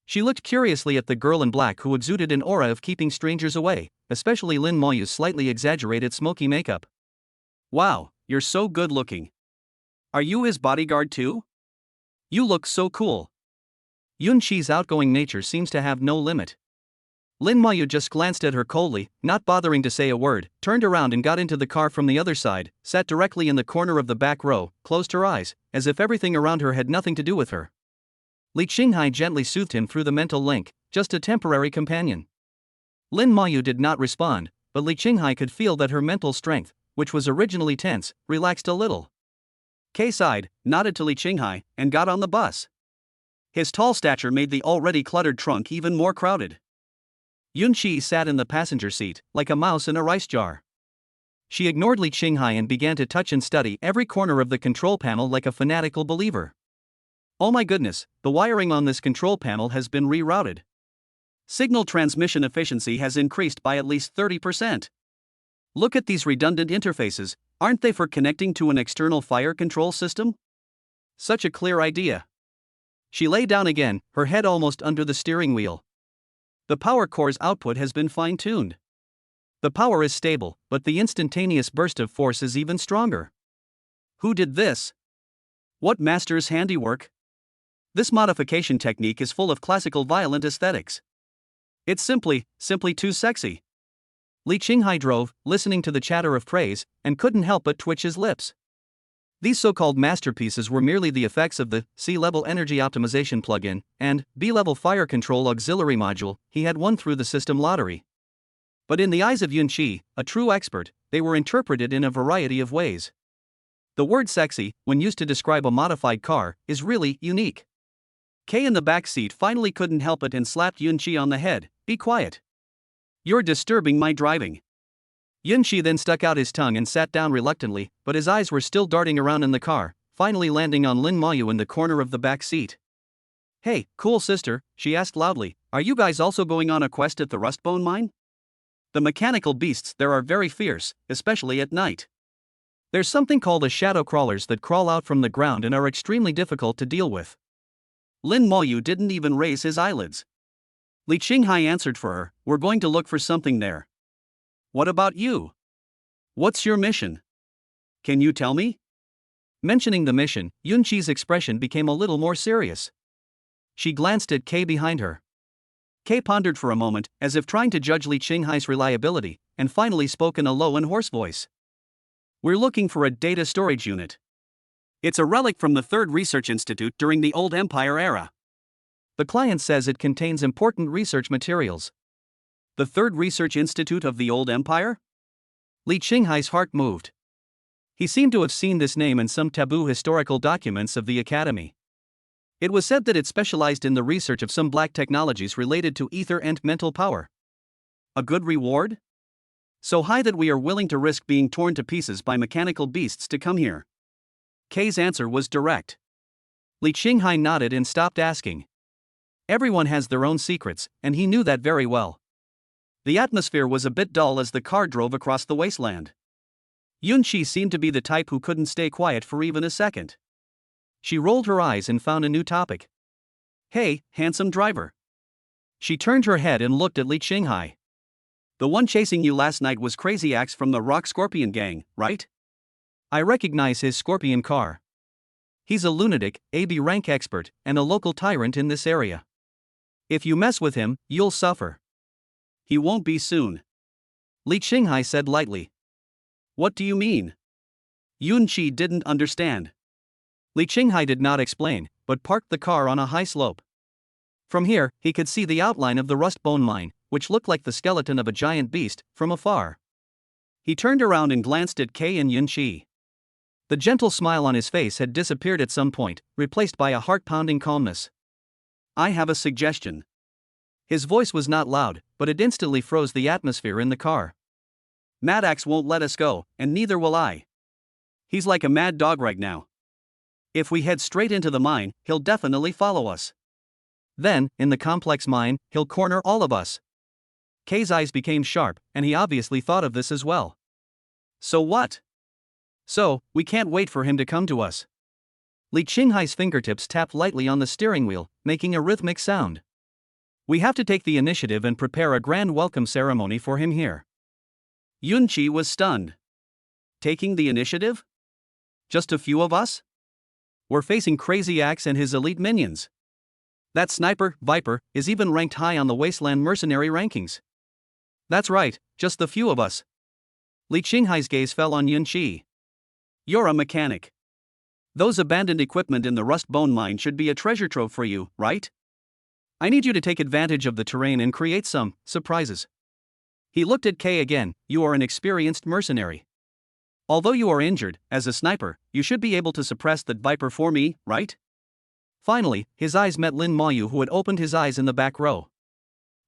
She looked curiously at the girl in black who exuded an aura of keeping strangers away, especially Lin Mayu's slightly exaggerated smoky makeup. Wow, you're so good looking. Are you his bodyguard too? You look so cool. Yun Qi's outgoing nature seems to have no limit. Lin Mayu just glanced at her coldly, not bothering to say a word, turned around and got into the car from the other side, sat directly in the corner of the back row, closed her eyes, as if everything around her had nothing to do with her. Li Qinghai gently soothed him through the mental link, just a temporary companion. Lin Mayu did not respond, but Li Qinghai could feel that her mental strength, which was originally tense, relaxed a little. K sighed, nodded to Li Qinghai, and got on the bus. His tall stature made the already cluttered trunk even more crowded. Yun Qi sat in the passenger seat, like a mouse in a rice jar. She ignored Li Qinghai and began to touch and study every corner of the control panel like a fanatical believer. Oh my goodness, the wiring on this control panel has been rerouted. Signal transmission efficiency has increased by at least 30%. Look at these redundant interfaces, aren't they for connecting to an external fire control system? Such a clear idea. She lay down again, her head almost under the steering wheel. The power core's output has been fine-tuned. The power is stable, but the instantaneous burst of force is even stronger. Who did this? What master's handiwork? This modification technique is full of classical violent aesthetics. It's simply too sexy. Li Qinghai drove, listening to the chatter of praise, and couldn't help but twitch his lips. These so-called masterpieces were merely the effects of the C-level energy optimization plugin and B-level fire control auxiliary module he had won through the system lottery. But in the eyes of Yun Qi, a true expert, they were interpreted in a variety of ways. The word sexy, when used to describe a modified car, is really unique. K in the back seat finally couldn't help it and slapped Yun Qi on the head. Be quiet. You're disturbing my driving. Yun Qi then stuck out his tongue and sat down reluctantly, but his eyes were still darting around in the car, finally landing on Lin Mayu in the corner of the back seat. Hey, cool sister, she asked loudly, are you guys also going on a quest at the Rustbone mine? The mechanical beasts there are very fierce, especially at night. There's something called the shadow crawlers that crawl out from the ground and are extremely difficult to deal with. Lin Mayu didn't even raise his eyelids. Li Qinghai answered for her, we're going to look for something there. What about you? What's your mission? Can you tell me? Mentioning the mission, Yun Qi's expression became a little more serious. She glanced at K behind her. K pondered for a moment, as if trying to judge Li Qinghai's reliability, and finally spoke in a low and hoarse voice. We're looking for a data storage unit. It's a relic from the Third Research Institute during the Old Empire era. The client says it contains important research materials. The Third Research Institute of the Old Empire? Li Qinghai's heart moved. He seemed to have seen this name in some taboo historical documents of the Academy. It was said that it specialized in the research of some black technologies related to ether and mental power. A good reward? So high that we are willing to risk being torn to pieces by mechanical beasts to come here. K's answer was direct. Li Qinghai nodded and stopped asking. Everyone has their own secrets, and he knew that very well. The atmosphere was a bit dull as the car drove across the wasteland. Yun Qi seemed to be the type who couldn't stay quiet for even a second. She rolled her eyes and found a new topic. Hey, handsome driver. She turned her head and looked at Li Qinghai. The one chasing you last night was Crazy Axe from the Rock Scorpion gang, right? I recognize his Scorpion car. He's a lunatic, AB rank expert, and a local tyrant in this area. If you mess with him, you'll suffer. He won't be soon. Li Qinghai said lightly. What do you mean? Yun Qi didn't understand. Li Qinghai did not explain, but parked the car on a high slope. From here, he could see the outline of the rust bone mine, which looked like the skeleton of a giant beast, from afar. He turned around and glanced at Kay and Yun Qi. The gentle smile on his face had disappeared at some point, replaced by a heart-pounding calmness. I have a suggestion. His voice was not loud, but it instantly froze the atmosphere in the car. Maddox won't let us go, and neither will I. He's like a mad dog right now. If we head straight into the mine, he'll definitely follow us. Then, in the complex mine, he'll corner all of us. Kay's eyes became sharp, and he obviously thought of this as well. So what? So, we can't wait for him to come to us. Li Qinghai's fingertips tapped lightly on the steering wheel, making a rhythmic sound. We have to take the initiative and prepare a grand welcome ceremony for him here. Yun Qi was stunned. Taking the initiative? Just a few of us? We're facing Crazy Axe and his elite minions. That sniper, Viper, is even ranked high on the Wasteland mercenary rankings. That's right, just the few of us. Li Qinghai's gaze fell on Yun Qi. You're a mechanic. Those abandoned equipment in the rust bone mine should be a treasure trove for you, right? I need you to take advantage of the terrain and create some surprises. He looked at Kay again. You are an experienced mercenary. Although you are injured, as a sniper, you should be able to suppress that Viper for me, right? Finally, his eyes met Lin Mayu, who had opened his eyes in the back row.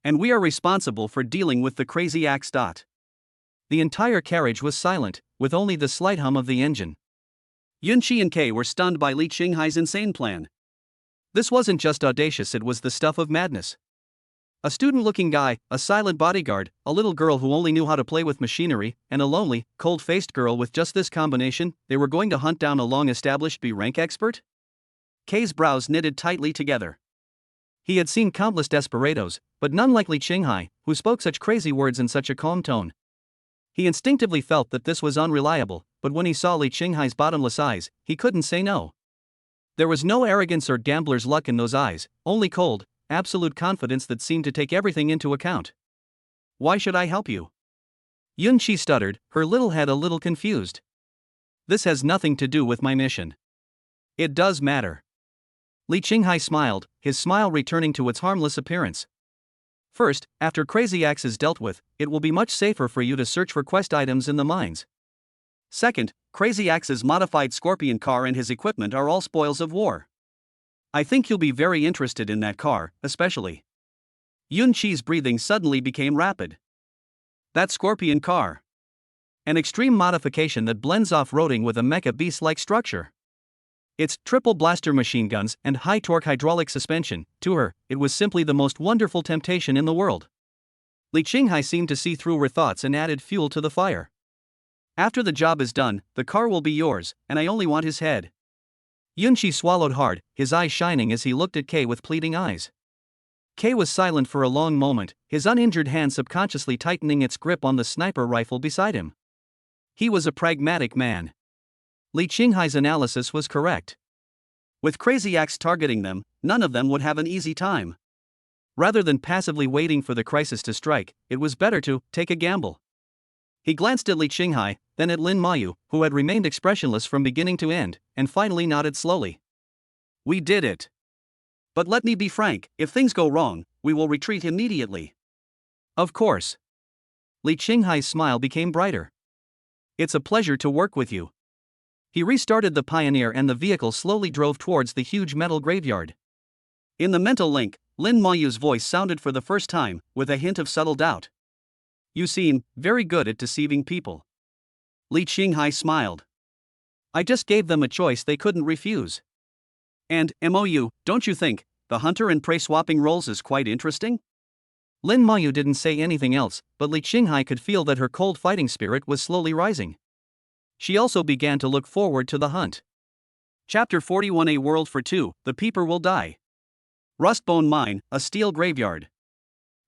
And we are responsible for dealing with the Crazy Axe. The entire carriage was silent, with only the slight hum of the engine. Yun Qi and Kay were stunned by Li Qinghai's insane plan. This wasn't just audacious, it was the stuff of madness. A student-looking guy, a silent bodyguard, a little girl who only knew how to play with machinery, and a lonely, cold-faced girl with just this combination, they were going to hunt down a long-established B-rank expert? Kay's brows knitted tightly together. He had seen countless desperados, but none like Li Qinghai, who spoke such crazy words in such a calm tone. He instinctively felt that this was unreliable, but when he saw Li Qinghai's bottomless eyes, he couldn't say no. There was no arrogance or gambler's luck in those eyes, only cold, absolute confidence that seemed to take everything into account. Why should I help you? Yun Qi stuttered, her little head a little confused. This has nothing to do with my mission. It does matter. Li Qinghai smiled, his smile returning to its harmless appearance. First, after Crazy Axe is dealt with, it will be much safer for you to search for quest items in the mines. Second, Crazy Axe's modified Scorpion car and his equipment are all spoils of war. I think you'll be very interested in that car, especially. Yun Qi's breathing suddenly became rapid. That Scorpion car. An extreme modification that blends off-roading with a mecha beast-like structure. Its triple blaster machine guns and high-torque hydraulic suspension, to her, it was simply the most wonderful temptation in the world. Li Qinghai seemed to see through her thoughts and added fuel to the fire. After the job is done, the car will be yours, and I only want his head. Yun Qi swallowed hard, his eyes shining as he looked at Kay with pleading eyes. Kay was silent for a long moment, his uninjured hand subconsciously tightening its grip on the sniper rifle beside him. He was a pragmatic man. Li Qinghai's analysis was correct. With Crazy Axe targeting them, none of them would have an easy time. Rather than passively waiting for the crisis to strike, it was better to take a gamble. He glanced at Li Qinghai, then at Lin Mayu, who had remained expressionless from beginning to end, and finally nodded slowly. We did it. But let me be frank, if things go wrong, we will retreat immediately. Of course. Li Qinghai's smile became brighter. It's a pleasure to work with you. He restarted the Pioneer and the vehicle slowly drove towards the huge metal graveyard. In the mental link, Lin Mayu's voice sounded for the first time, with a hint of subtle doubt. You seem very good at deceiving people. Li Qinghai smiled. I just gave them a choice they couldn't refuse. And, MOU, don't you think, the hunter and prey swapping roles is quite interesting? Lin Mayu didn't say anything else, but Li Qinghai could feel that her cold fighting spirit was slowly rising. She also began to look forward to the hunt. Chapter 41. A World for Two, The Peeper Will Die. Rustbone Mine, a steel graveyard.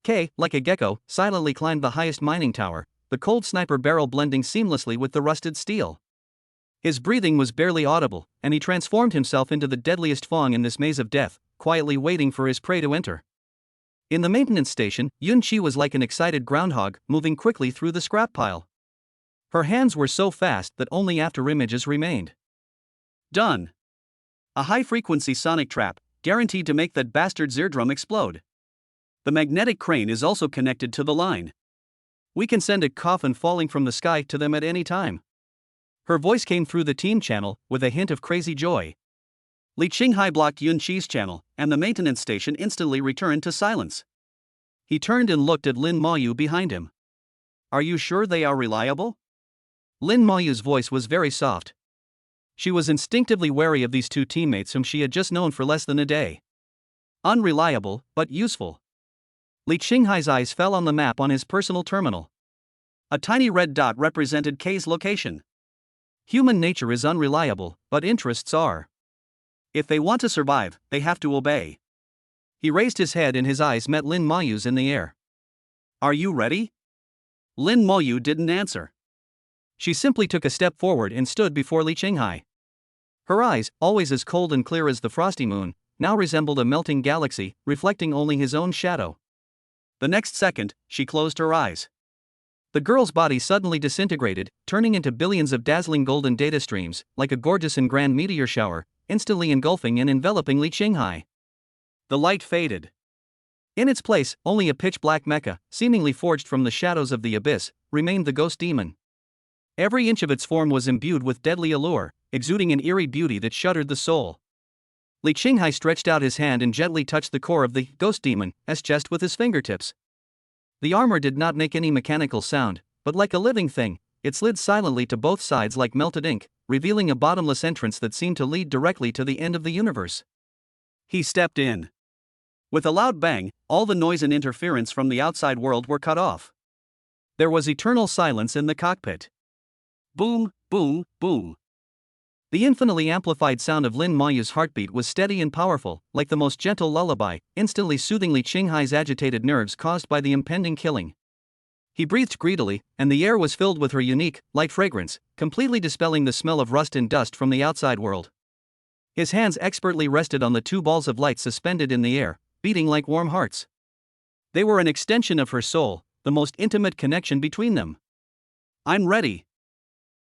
Kay, like a gecko, silently climbed the highest mining tower, the cold sniper barrel blending seamlessly with the rusted steel. His breathing was barely audible, and he transformed himself into the deadliest Fong in this maze of death, quietly waiting for his prey to enter. In the maintenance station, Yun-Chi was like an excited groundhog, moving quickly through the scrap pile. Her hands were so fast that only after images remained. Done. A high-frequency sonic trap, guaranteed to make that bastard's eardrum explode. The magnetic crane is also connected to the line. We can send a coffin falling from the sky to them at any time. Her voice came through the team channel, with a hint of crazy joy. Li Qinghai blocked Yun-Chi's channel, and the maintenance station instantly returned to silence. He turned and looked at Lin Maoyu behind him. Are you sure they are reliable? Lin Maoyu's voice was very soft. She was instinctively wary of these two teammates whom she had just known for less than a day. Unreliable, but useful. Li Qinghai's eyes fell on the map on his personal terminal. A tiny red dot represented K's location. Human nature is unreliable, but interests are. If they want to survive, they have to obey. He raised his head and his eyes met Lin Maoyu's in the air. Are you ready? Lin Maoyu didn't answer. She simply took a step forward and stood before Li Qinghai. Her eyes, always as cold and clear as the frosty moon, now resembled a melting galaxy, reflecting only his own shadow. The next second, she closed her eyes. The girl's body suddenly disintegrated, turning into billions of dazzling golden data streams, like a gorgeous and grand meteor shower, instantly engulfing and enveloping Li Qinghai. The light faded. In its place, only a pitch-black mecha, seemingly forged from the shadows of the abyss, remained the ghost demon. Every inch of its form was imbued with deadly allure, exuding an eerie beauty that shuddered the soul. Li Qinghai stretched out his hand and gently touched the core of the ghost demon's chest with his fingertips. The armor did not make any mechanical sound, but like a living thing, it slid silently to both sides like melted ink, revealing a bottomless entrance that seemed to lead directly to the end of the universe. He stepped in. With a loud bang, all the noise and interference from the outside world were cut off. There was eternal silence in the cockpit. Boom, boom, boom. The infinitely amplified sound of Lin Maoyu's heartbeat was steady and powerful, like the most gentle lullaby, instantly soothing Li Qinghai's agitated nerves caused by the impending killing. He breathed greedily, and the air was filled with her unique, light fragrance, completely dispelling the smell of rust and dust from the outside world. His hands expertly rested on the two balls of light suspended in the air, beating like warm hearts. They were an extension of her soul, the most intimate connection between them. I'm ready.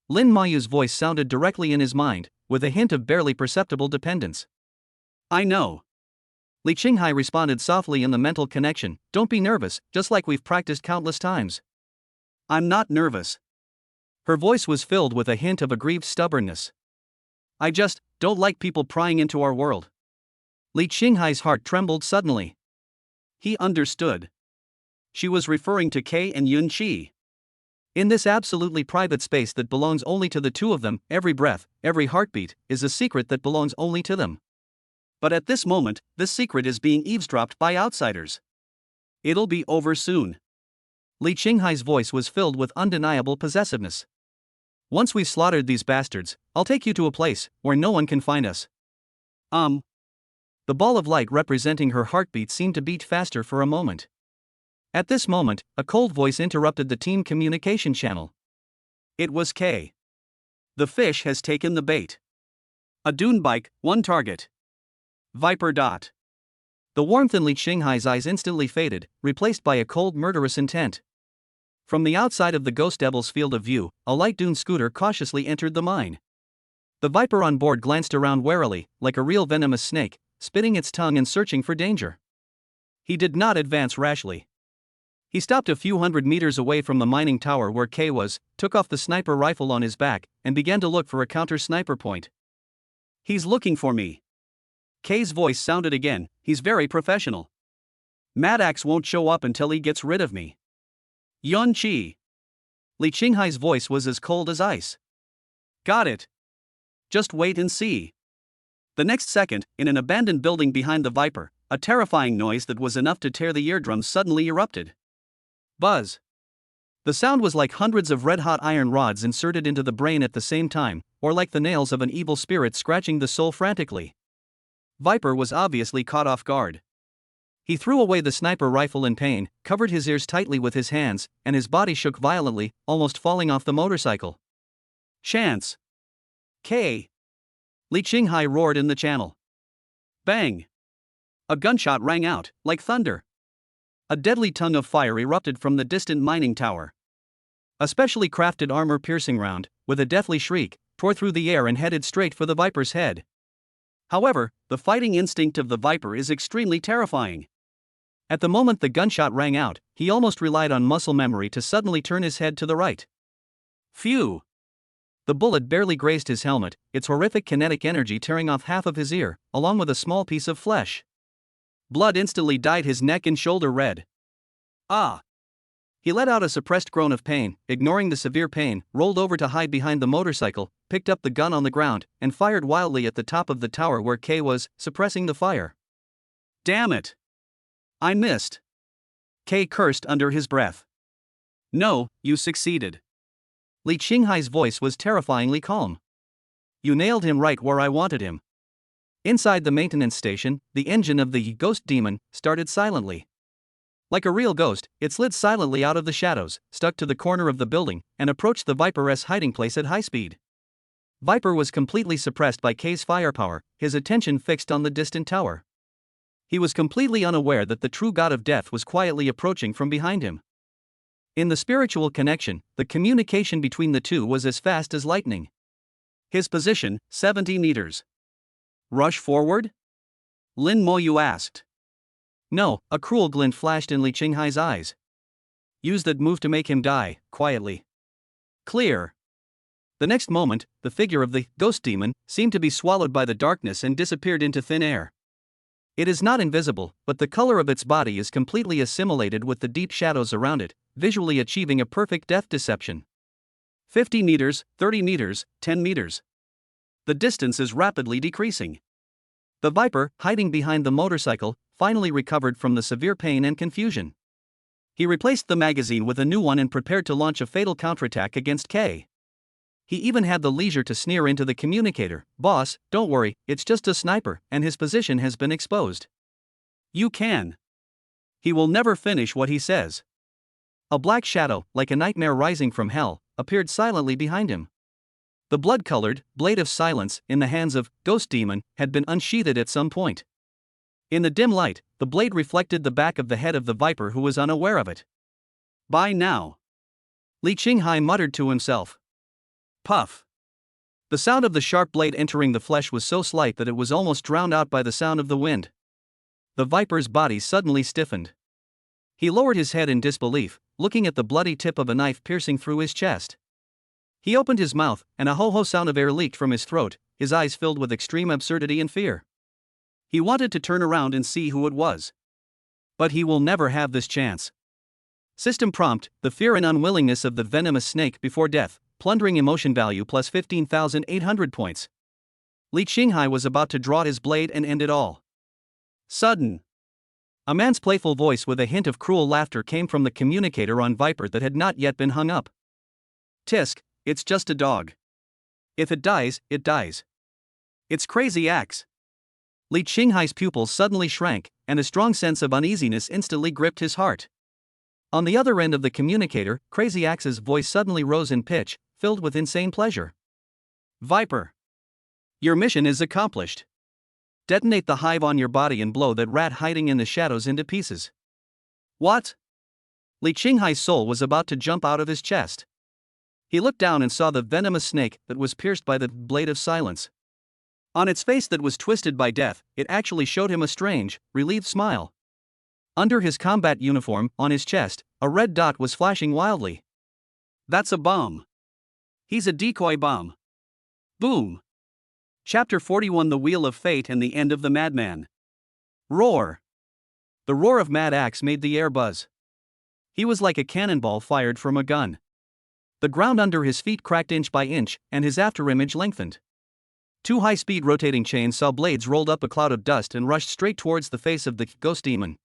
Lin Maoyu's voice sounded directly in his mind, with a hint of barely perceptible dependence. I know. Li Qinghai responded softly in the mental connection, don't be nervous, just like we've practiced countless times. I'm not nervous. Her voice was filled with a hint of aggrieved stubbornness. I just don't like people prying into our world. Li Qinghai's heart trembled suddenly. He understood. She was referring to Kei and Yun-Chi. In this absolutely private space that belongs only to the two of them, every breath, every heartbeat, is a secret that belongs only to them. But at this moment, this secret is being eavesdropped by outsiders. It'll be over soon. Li Qinghai's voice was filled with undeniable possessiveness. Once we've slaughtered these bastards, I'll take you to a place where no one can find us. The ball of light representing her heartbeat seemed to beat faster for a moment. At this moment, a cold voice interrupted the team communication channel. It was K. The fish has taken the bait. A dune bike, one target. Viper dot. The warmth in Li Qinghai's eyes instantly faded, replaced by a cold murderous intent. From the outside of the Ghost Devil's field of view, a light dune scooter cautiously entered the mine. The Viper on board glanced around warily, like a real venomous snake, spitting its tongue and searching for danger. He did not advance rashly. He stopped a few hundred meters away from the mining tower where K was, took off the sniper rifle on his back, and began to look for a counter-sniper point. He's looking for me. K's voice sounded again, he's very professional. Madax won't show up until he gets rid of me. Yun-Chi. Li Qinghai's voice was as cold as ice. Got it. Just wait and see. The next second, in an abandoned building behind the Viper, a terrifying noise that was enough to tear the eardrums suddenly erupted. Buzz. The sound was like hundreds of red-hot iron rods inserted into the brain at the same time, or like the nails of an evil spirit scratching the soul frantically. Viper was obviously caught off guard. He threw away the sniper rifle in pain, covered his ears tightly with his hands, and his body shook violently, almost falling off the motorcycle. Chance. K. Li Qinghai roared in the channel. Bang! A gunshot rang out, like thunder. A deadly tongue of fire erupted from the distant mining tower. A specially crafted armor-piercing round, with a deathly shriek, tore through the air and headed straight for the Viper's head. However, the fighting instinct of the Viper is extremely terrifying. At the moment the gunshot rang out, he almost relied on muscle memory to suddenly turn his head to the right. Phew! The bullet barely grazed his helmet, its horrific kinetic energy tearing off half of his ear, along with a small piece of flesh. Blood instantly dyed his neck and shoulder red. Ah! He let out a suppressed groan of pain, ignoring the severe pain, rolled over to hide behind the motorcycle, picked up the gun on the ground, and fired wildly at the top of the tower where Kay was, suppressing the fire. Damn it! I missed. Kay cursed under his breath. No, you succeeded. Li Qinghai's voice was terrifyingly calm. You nailed him right where I wanted him. Inside the maintenance station, the engine of the ghost demon started silently. Like a real ghost, it slid silently out of the shadows, stuck to the corner of the building, and approached the Viper's hiding place at high speed. Viper was completely suppressed by Kay's firepower, his attention fixed on the distant tower. He was completely unaware that the true god of death was quietly approaching from behind him. In the spiritual connection, the communication between the two was as fast as lightning. His position, 70 meters. Rush forward? Lin Moyu asked. No, a cruel glint flashed in Li Qinghai's eyes. Use that move to make him die, quietly. Clear. The next moment, the figure of the ghost demon seemed to be swallowed by the darkness and disappeared into thin air. It is not invisible, but the color of its body is completely assimilated with the deep shadows around it, visually achieving a perfect depth deception. 50 meters, 30 meters, 10 meters. The distance is rapidly decreasing. The Viper, hiding behind the motorcycle, finally recovered from the severe pain and confusion. He replaced the magazine with a new one and prepared to launch a fatal counterattack against K. He even had the leisure to sneer into the communicator, "Boss, don't worry, it's just a sniper, and his position has been exposed." You can. He will never finish what he says. A black shadow, like a nightmare rising from hell, appeared silently behind him. The blood-colored blade of silence in the hands of Ghost Demon had been unsheathed at some point. In the dim light, the blade reflected the back of the head of the Viper, who was unaware of it. By now. Li Qinghai muttered to himself. Puff. The sound of the sharp blade entering the flesh was so slight that it was almost drowned out by the sound of the wind. The Viper's body suddenly stiffened. He lowered his head in disbelief, looking at the bloody tip of a knife piercing through his chest. He opened his mouth, and a ho-ho sound of air leaked from his throat, his eyes filled with extreme absurdity and fear. He wanted to turn around and see who it was. But he will never have this chance. System prompt: the fear and unwillingness of the venomous snake before death, plundering emotion value plus 15,800 points. Li Qinghai was about to draw his blade and end it all. Sudden. A man's playful voice with a hint of cruel laughter came from the communicator on Viper that had not yet been hung up. Tisk, it's just a dog. If it dies, it dies. It's Crazy Axe. Li Qinghai's pupils suddenly shrank, and a strong sense of uneasiness instantly gripped his heart. On the other end of the communicator, Crazy Axe's voice suddenly rose in pitch, filled with insane pleasure. Viper. Your mission is accomplished. Detonate the hive on your body and blow that rat hiding in the shadows into pieces. What? Li Qinghai's soul was about to jump out of his chest. He looked down and saw the venomous snake that was pierced by the blade of silence. On its face that was twisted by death, it actually showed him a strange, relieved smile. Under his combat uniform, on his chest, a red dot was flashing wildly. That's a bomb. He's a decoy bomb. Boom. Chapter 41: The Wheel of Fate and the End of the Madman. Roar. The roar of Mad Axe made the air buzz. He was like a cannonball fired from a gun. The ground under his feet cracked inch by inch, and his afterimage lengthened. Two high-speed rotating chainsaw blades rolled up a cloud of dust and rushed straight towards the face of the ghost demon.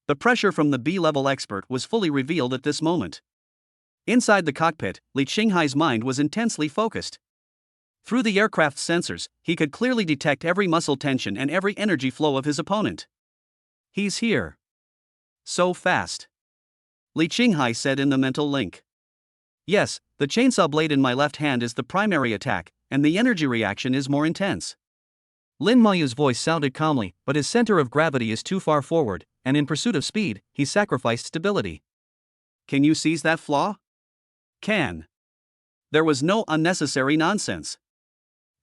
The pressure from the B-level expert was fully revealed at this moment. Inside the cockpit, Li Qinghai's mind was intensely focused. Through the aircraft's sensors, he could clearly detect every muscle tension and every energy flow of his opponent. He's here. So fast. Li Qinghai said in the mental link. Yes, the chainsaw blade in my left hand is the primary attack, and the energy reaction is more intense. Lin Mayu's voice sounded calmly, but his center of gravity is too far forward, and in pursuit of speed, he sacrificed stability. Can you seize that flaw? Can. There was no unnecessary nonsense.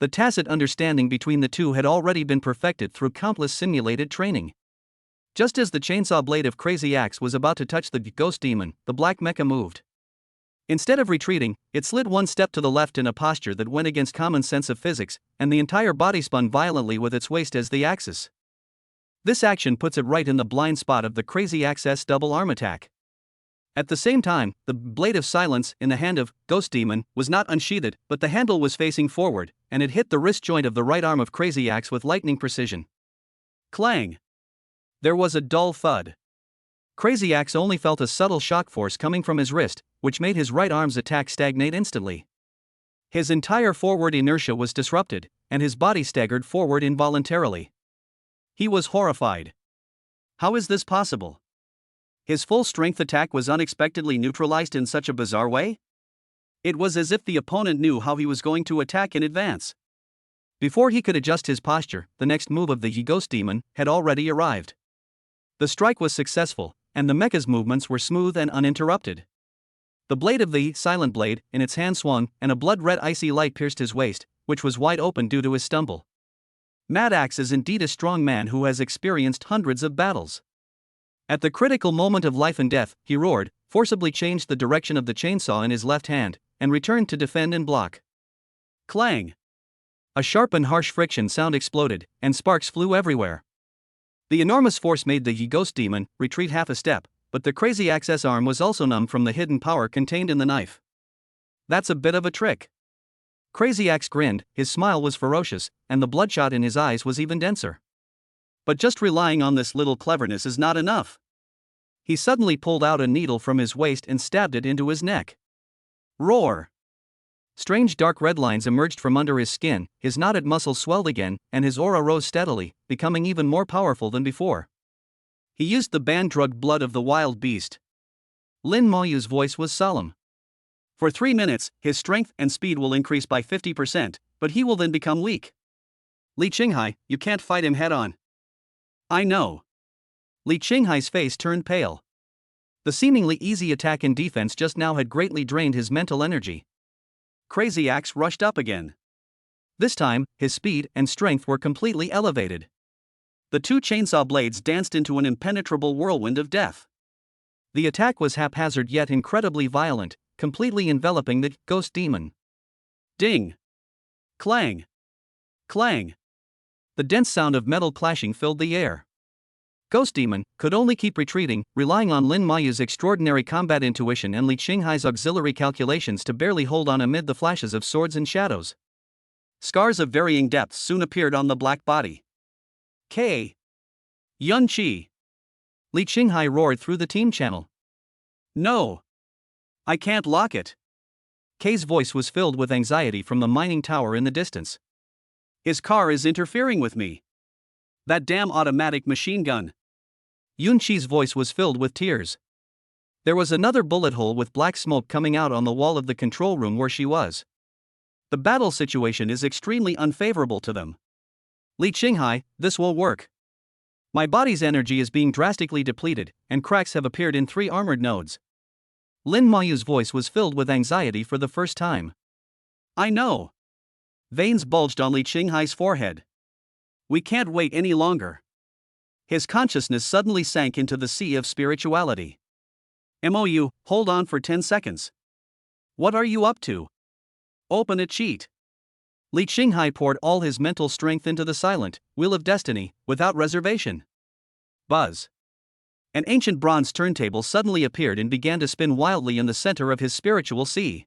The tacit understanding between the two had already been perfected through countless simulated training. Just as the chainsaw blade of Crazy Axe was about to touch the ghost demon, the black mecha moved. Instead of retreating, it slid one step to the left in a posture that went against common sense of physics, and the entire body spun violently with its waist as the axis. This action puts it right in the blind spot of the Crazy Axe's double arm attack. At the same time, the blade of silence in the hand of Ghost Demon was not unsheathed, but the handle was facing forward, and it hit the wrist joint of the right arm of Crazy Axe with lightning precision. Clang! There was a dull thud. Crazy Axe only felt a subtle shock force coming from his wrist, which made his right arm's attack stagnate instantly. His entire forward inertia was disrupted, and his body staggered forward involuntarily. He was horrified. How is this possible? His full-strength attack was unexpectedly neutralized in such a bizarre way? It was as if the opponent knew how he was going to attack in advance. Before he could adjust his posture, the next move of the Ghost Demon had already arrived. The strike was successful, and the mecha's movements were smooth and uninterrupted. The blade of the silent blade in its hand swung, and a blood-red icy light pierced his waist, which was wide open due to his stumble. Mad Axe is indeed a strong man who has experienced hundreds of battles. At the critical moment of life and death, he roared, forcibly changed the direction of the chainsaw in his left hand, and returned to defend and block. Clang! A sharp and harsh friction sound exploded, and sparks flew everywhere. The enormous force made the Ghost Demon retreat half a step, but the Crazy Axe's arm was also numb from the hidden power contained in the knife. That's a bit of a trick. Crazy Axe grinned, his smile was ferocious, and the bloodshot in his eyes was even denser. But just relying on this little cleverness is not enough. He suddenly pulled out a needle from his waist and stabbed it into his neck. Roar! Strange dark red lines emerged from under his skin, his knotted muscles swelled again, and his aura rose steadily, becoming even more powerful than before. He used the banned-drugged blood of the wild beast. Lin Mayu's voice was solemn. For 3 minutes, his strength and speed will increase by 50%, but he will then become weak. Li Qinghai, you can't fight him head-on. I know. Li Qinghai's face turned pale. The seemingly easy attack and defense just now had greatly drained his mental energy. Crazy Axe rushed up again. This time, his speed and strength were completely elevated. The two chainsaw blades danced into an impenetrable whirlwind of death. The attack was haphazard yet incredibly violent, completely enveloping the Ghost Demon. Ding! Clang! Clang! The dense sound of metal clashing filled the air. Ghost Demon could only keep retreating, relying on Lin Mayu's extraordinary combat intuition and Li Qinghai's auxiliary calculations to barely hold on amid the flashes of swords and shadows. Scars of varying depths soon appeared on the black body. K. Yun Chi. Li Qinghai roared through the team channel. No. I can't lock it. K's voice was filled with anxiety from the mining tower in the distance. His car is interfering with me. That damn automatic machine gun. Yun Chi's voice was filled with tears. There was another bullet hole with black smoke coming out on the wall of the control room where she was. The battle situation is extremely unfavorable to them. Li Qinghai, this will work. My body's energy is being drastically depleted, and cracks have appeared in 3 armored nodes. Lin Mayu's voice was filled with anxiety for the first time. I know. Veins bulged on Li Qinghai's forehead. We can't wait any longer. His consciousness suddenly sank into the sea of spirituality. MOU, hold on for 10 seconds. What are you up to? Open a cheat. Li Qinghai poured all his mental strength into the silent wheel of destiny, without reservation. Buzz. An ancient bronze turntable suddenly appeared and began to spin wildly in the center of his spiritual sea.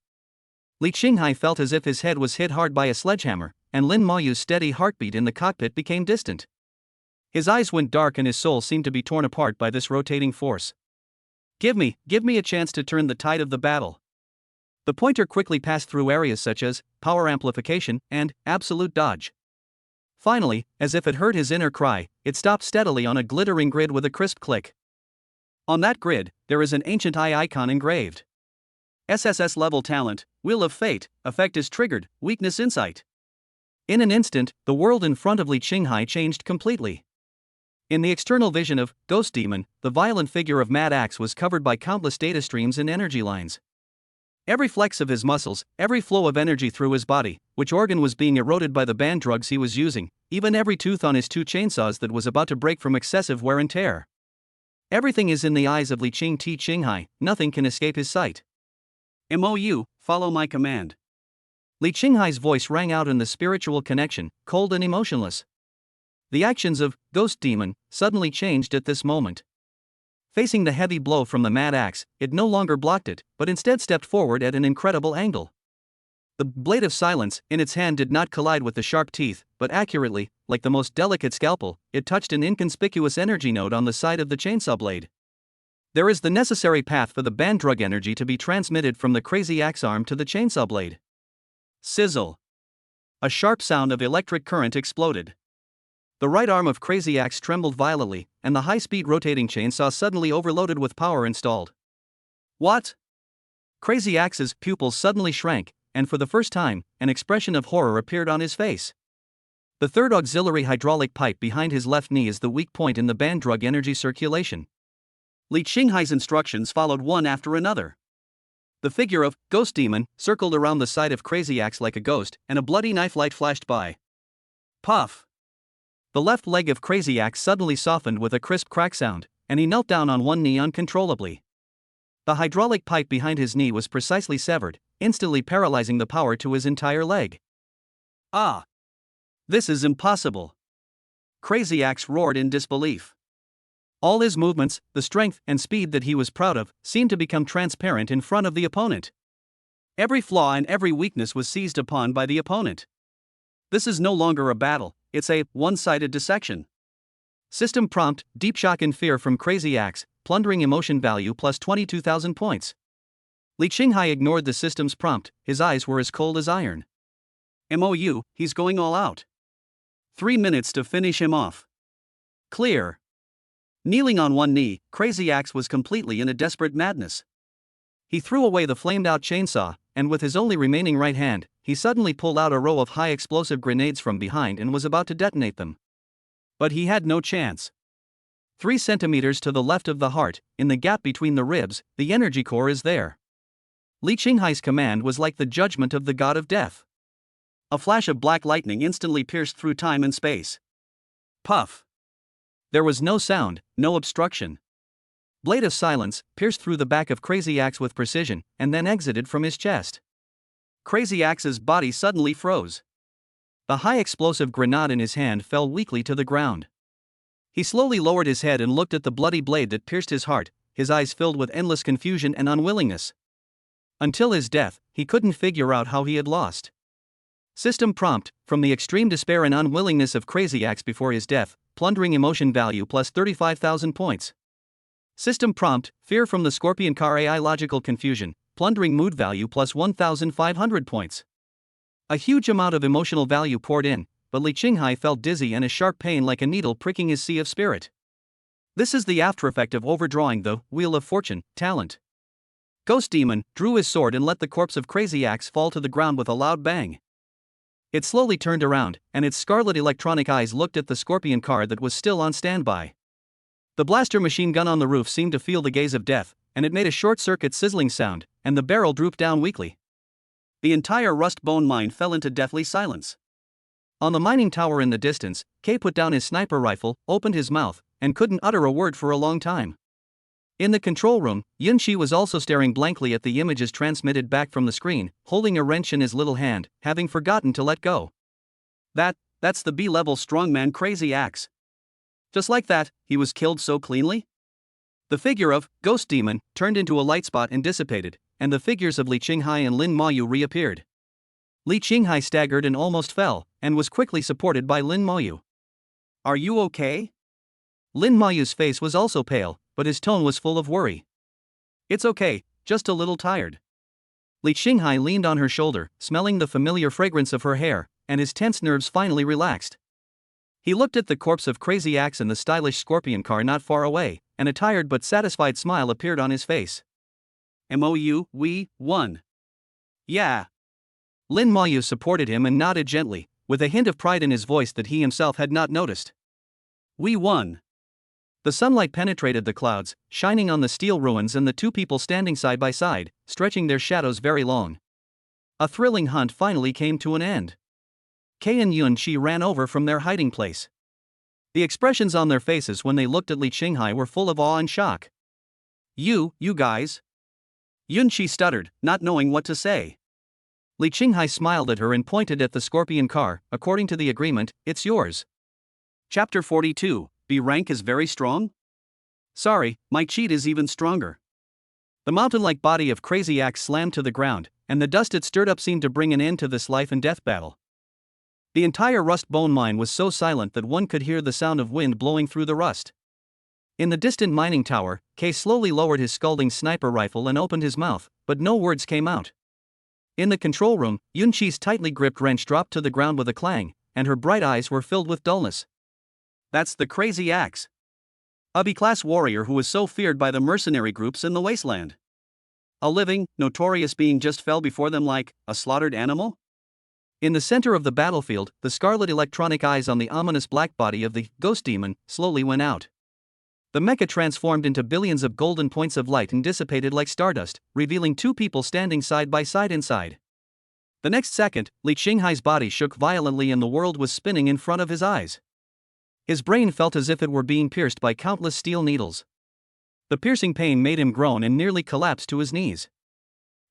Li Qinghai felt as if his head was hit hard by a sledgehammer, and Lin Mayu's steady heartbeat in the cockpit became distant. His eyes went dark and his soul seemed to be torn apart by this rotating force. Give me a chance to turn the tide of the battle. The pointer quickly passed through areas such as power amplification and absolute dodge. Finally, as if it heard his inner cry, it stopped steadily on a glittering grid with a crisp click. On that grid, there is an ancient eye icon engraved. SSS level talent, Wheel of Fate, effect is triggered, weakness insight. In an instant, the world in front of Li Qinghai changed completely. In the external vision of Ghost Demon, the violent figure of Mad Axe was covered by countless data streams and energy lines. Every flex of his muscles, every flow of energy through his body, which organ was being eroded by the banned drugs he was using, even every tooth on his 2 chainsaws that was about to break from excessive wear and tear. Everything is in the eyes of Li Qinghai, nothing can escape his sight. MOU, follow my command. Li Qinghai's voice rang out in the spiritual connection, cold and emotionless. The actions of Ghost Demon suddenly changed at this moment. Facing the heavy blow from the Mad Axe, it no longer blocked it, but instead stepped forward at an incredible angle. The blade of silence in its hand did not collide with the sharp teeth, but accurately, like the most delicate scalpel, it touched an inconspicuous energy node on the side of the chainsaw blade. There is the necessary path for the banned drug energy to be transmitted from the crazy axe arm to the chainsaw blade. Sizzle. A sharp sound of electric current exploded. The right arm of Crazy Axe trembled violently, and the high-speed rotating chainsaw suddenly overloaded with power installed. What? Crazy Axe's pupils suddenly shrank, and for the first time, an expression of horror appeared on his face. The third auxiliary hydraulic pipe behind his left knee is the weak point in the banned drug energy circulation. Li Qinghai's instructions followed one after another. The figure of Ghost Demon circled around the side of Crazy Axe like a ghost, and a bloody knife light flashed by. Puff! The left leg of Crazy Axe suddenly softened with a crisp crack sound, and he knelt down on one knee uncontrollably. The hydraulic pipe behind his knee was precisely severed, instantly paralyzing the power to his entire leg. Ah! This is impossible! Crazy Axe roared in disbelief. All his movements, the strength and speed that he was proud of, seemed to become transparent in front of the opponent. Every flaw and every weakness was seized upon by the opponent. This is no longer a battle, it's a one-sided dissection. System prompt, deep shock and fear from Crazy Axe, plundering emotion value plus 22,000 points. Li Qinghai ignored the system's prompt, his eyes were as cold as iron. MOU, he's going all out. 3 minutes to finish him off. Clear. Kneeling on one knee, Crazy Axe was completely in a desperate madness. He threw away the flamed-out chainsaw, and with his only remaining right hand, he suddenly pulled out a row of high-explosive grenades from behind and was about to detonate them. But he had no chance. 3 centimeters to the left of the heart, in the gap between the ribs, the energy core is there. Li Qinghai's command was like the judgment of the god of death. A flash of black lightning instantly pierced through time and space. Puff! There was no sound, no obstruction. Blade of silence pierced through the back of Crazy Axe with precision, and then exited from his chest. Crazy Axe's body suddenly froze. The high explosive grenade in his hand fell weakly to the ground. He slowly lowered his head and looked at the bloody blade that pierced his heart, his eyes filled with endless confusion and unwillingness. Until his death, he couldn't figure out how he had lost. System prompt, from the extreme despair and unwillingness of Crazy Axe before his death, plundering emotion value plus 35,000 points. System prompt, fear from the Scorpion Car AI logical confusion, plundering mood value plus 1,500 points. A huge amount of emotional value poured in, but Li Qinghai felt dizzy and a sharp pain like a needle pricking his sea of spirit. This is the aftereffect of overdrawing the Wheel of Fortune talent. Ghost Demon drew his sword and let the corpse of Crazy Axe fall to the ground with a loud bang. It slowly turned around, and its scarlet electronic eyes looked at the Scorpion car that was still on standby. The blaster machine gun on the roof seemed to feel the gaze of death, and it made a short-circuit sizzling sound, and the barrel drooped down weakly. The entire rust bone mine fell into deathly silence. On the mining tower in the distance, Kay put down his sniper rifle, opened his mouth, and couldn't utter a word for a long time. In the control room, Yunxi was also staring blankly at the images transmitted back from the screen, holding a wrench in his little hand, having forgotten to let go. That's the B-level strongman Crazy Axe. Just like that, he was killed so cleanly? The figure of Ghost Demon turned into a light spot and dissipated, and the figures of Li Qinghai and Lin Moyu reappeared. Li Qinghai staggered and almost fell, and was quickly supported by Lin Moyu. Are you okay? Lin Moyu's face was also pale, but his tone was full of worry. It's okay, just a little tired. Li Qinghai leaned on her shoulder, smelling the familiar fragrance of her hair, and his tense nerves finally relaxed. He looked at the corpse of Crazy Axe in the stylish Scorpion car not far away, and a tired but satisfied smile appeared on his face. MOU, we won. Yeah. Lin Mayu supported him and nodded gently, with a hint of pride in his voice that he himself had not noticed. We won. The sunlight penetrated the clouds, shining on the steel ruins and the two people standing side by side, stretching their shadows very long. A thrilling hunt finally came to an end. Kei and Yun-Chi ran over from their hiding place. The expressions on their faces when they looked at Li Qinghai were full of awe and shock. You guys? Yun-Chi stuttered, not knowing what to say. Li Qinghai smiled at her and pointed at the scorpion car. According to the agreement, it's yours. Chapter 42, B rank is very strong? Sorry, my cheat is even stronger. The mountain-like body of Crazy Axe slammed to the ground, and the dust it stirred up seemed to bring an end to this life and death battle. The entire rust bone mine was so silent that one could hear the sound of wind blowing through the rust. In the distant mining tower, Kei slowly lowered his scalding sniper rifle and opened his mouth, but no words came out. In the control room, Yun-Chi's tightly gripped wrench dropped to the ground with a clang, and her bright eyes were filled with dullness. That's the Crazy Axe. A B-class warrior who was so feared by the mercenary groups in the wasteland. A living, notorious being just fell before them like a slaughtered animal? In the center of the battlefield, the scarlet electronic eyes on the ominous black body of the ghost demon slowly went out. The mecha transformed into billions of golden points of light and dissipated like stardust, revealing two people standing side by side inside. The next second, Li Qinghai's body shook violently and the world was spinning in front of his eyes. His brain felt as if it were being pierced by countless steel needles. The piercing pain made him groan and nearly collapse to his knees.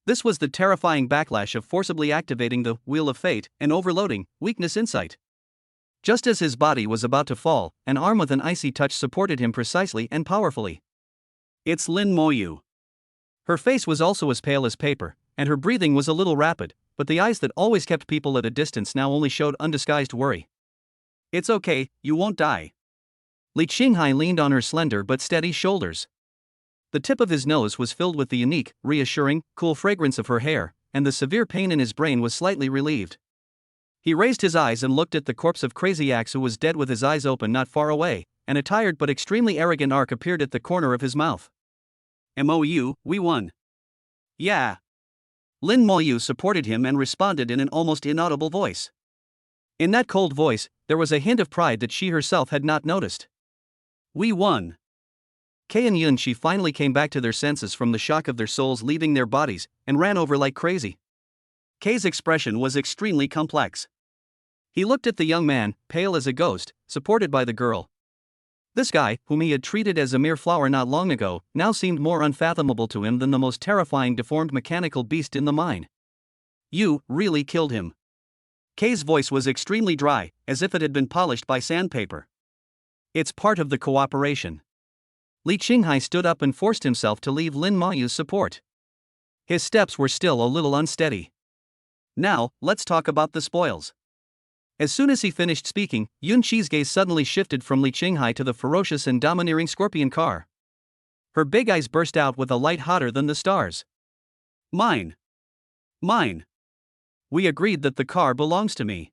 This was the terrifying backlash of forcibly activating the Wheel of Fate and overloading weakness insight. Just as his body was about to fall, an arm with an icy touch supported him precisely and powerfully. It's Lin Moyu. Her face was also as pale as paper, and her breathing was a little rapid, but the eyes that always kept people at a distance now only showed undisguised worry. It's okay, you won't die. Li Qinghai leaned on her slender but steady shoulders. The tip of his nose was filled with the unique, reassuring, cool fragrance of her hair, and the severe pain in his brain was slightly relieved. He raised his eyes and looked at the corpse of Crazy Axe, who was dead with his eyes open not far away, and a tired but extremely arrogant arc appeared at the corner of his mouth. MOU, we won. Yeah. Lin Moyu supported him and responded in an almost inaudible voice. In that cold voice, there was a hint of pride that she herself had not noticed. We won. Kei and Yun-Chi finally came back to their senses from the shock of their souls leaving their bodies, and ran over like crazy. Kei's expression was extremely complex. He looked at the young man, pale as a ghost, supported by the girl. This guy, whom he had treated as a mere flower not long ago, now seemed more unfathomable to him than the most terrifying deformed mechanical beast in the mine. You really killed him. Kei's voice was extremely dry, as if it had been polished by sandpaper. It's part of the cooperation. Li Qinghai stood up and forced himself to leave Lin Mayu's support. His steps were still a little unsteady. Now, let's talk about the spoils. As soon as he finished speaking, Yun-Chi's gaze suddenly shifted from Li Qinghai to the ferocious and domineering scorpion car. Her big eyes burst out with a light hotter than the stars. Mine. Mine. We agreed that the car belongs to me.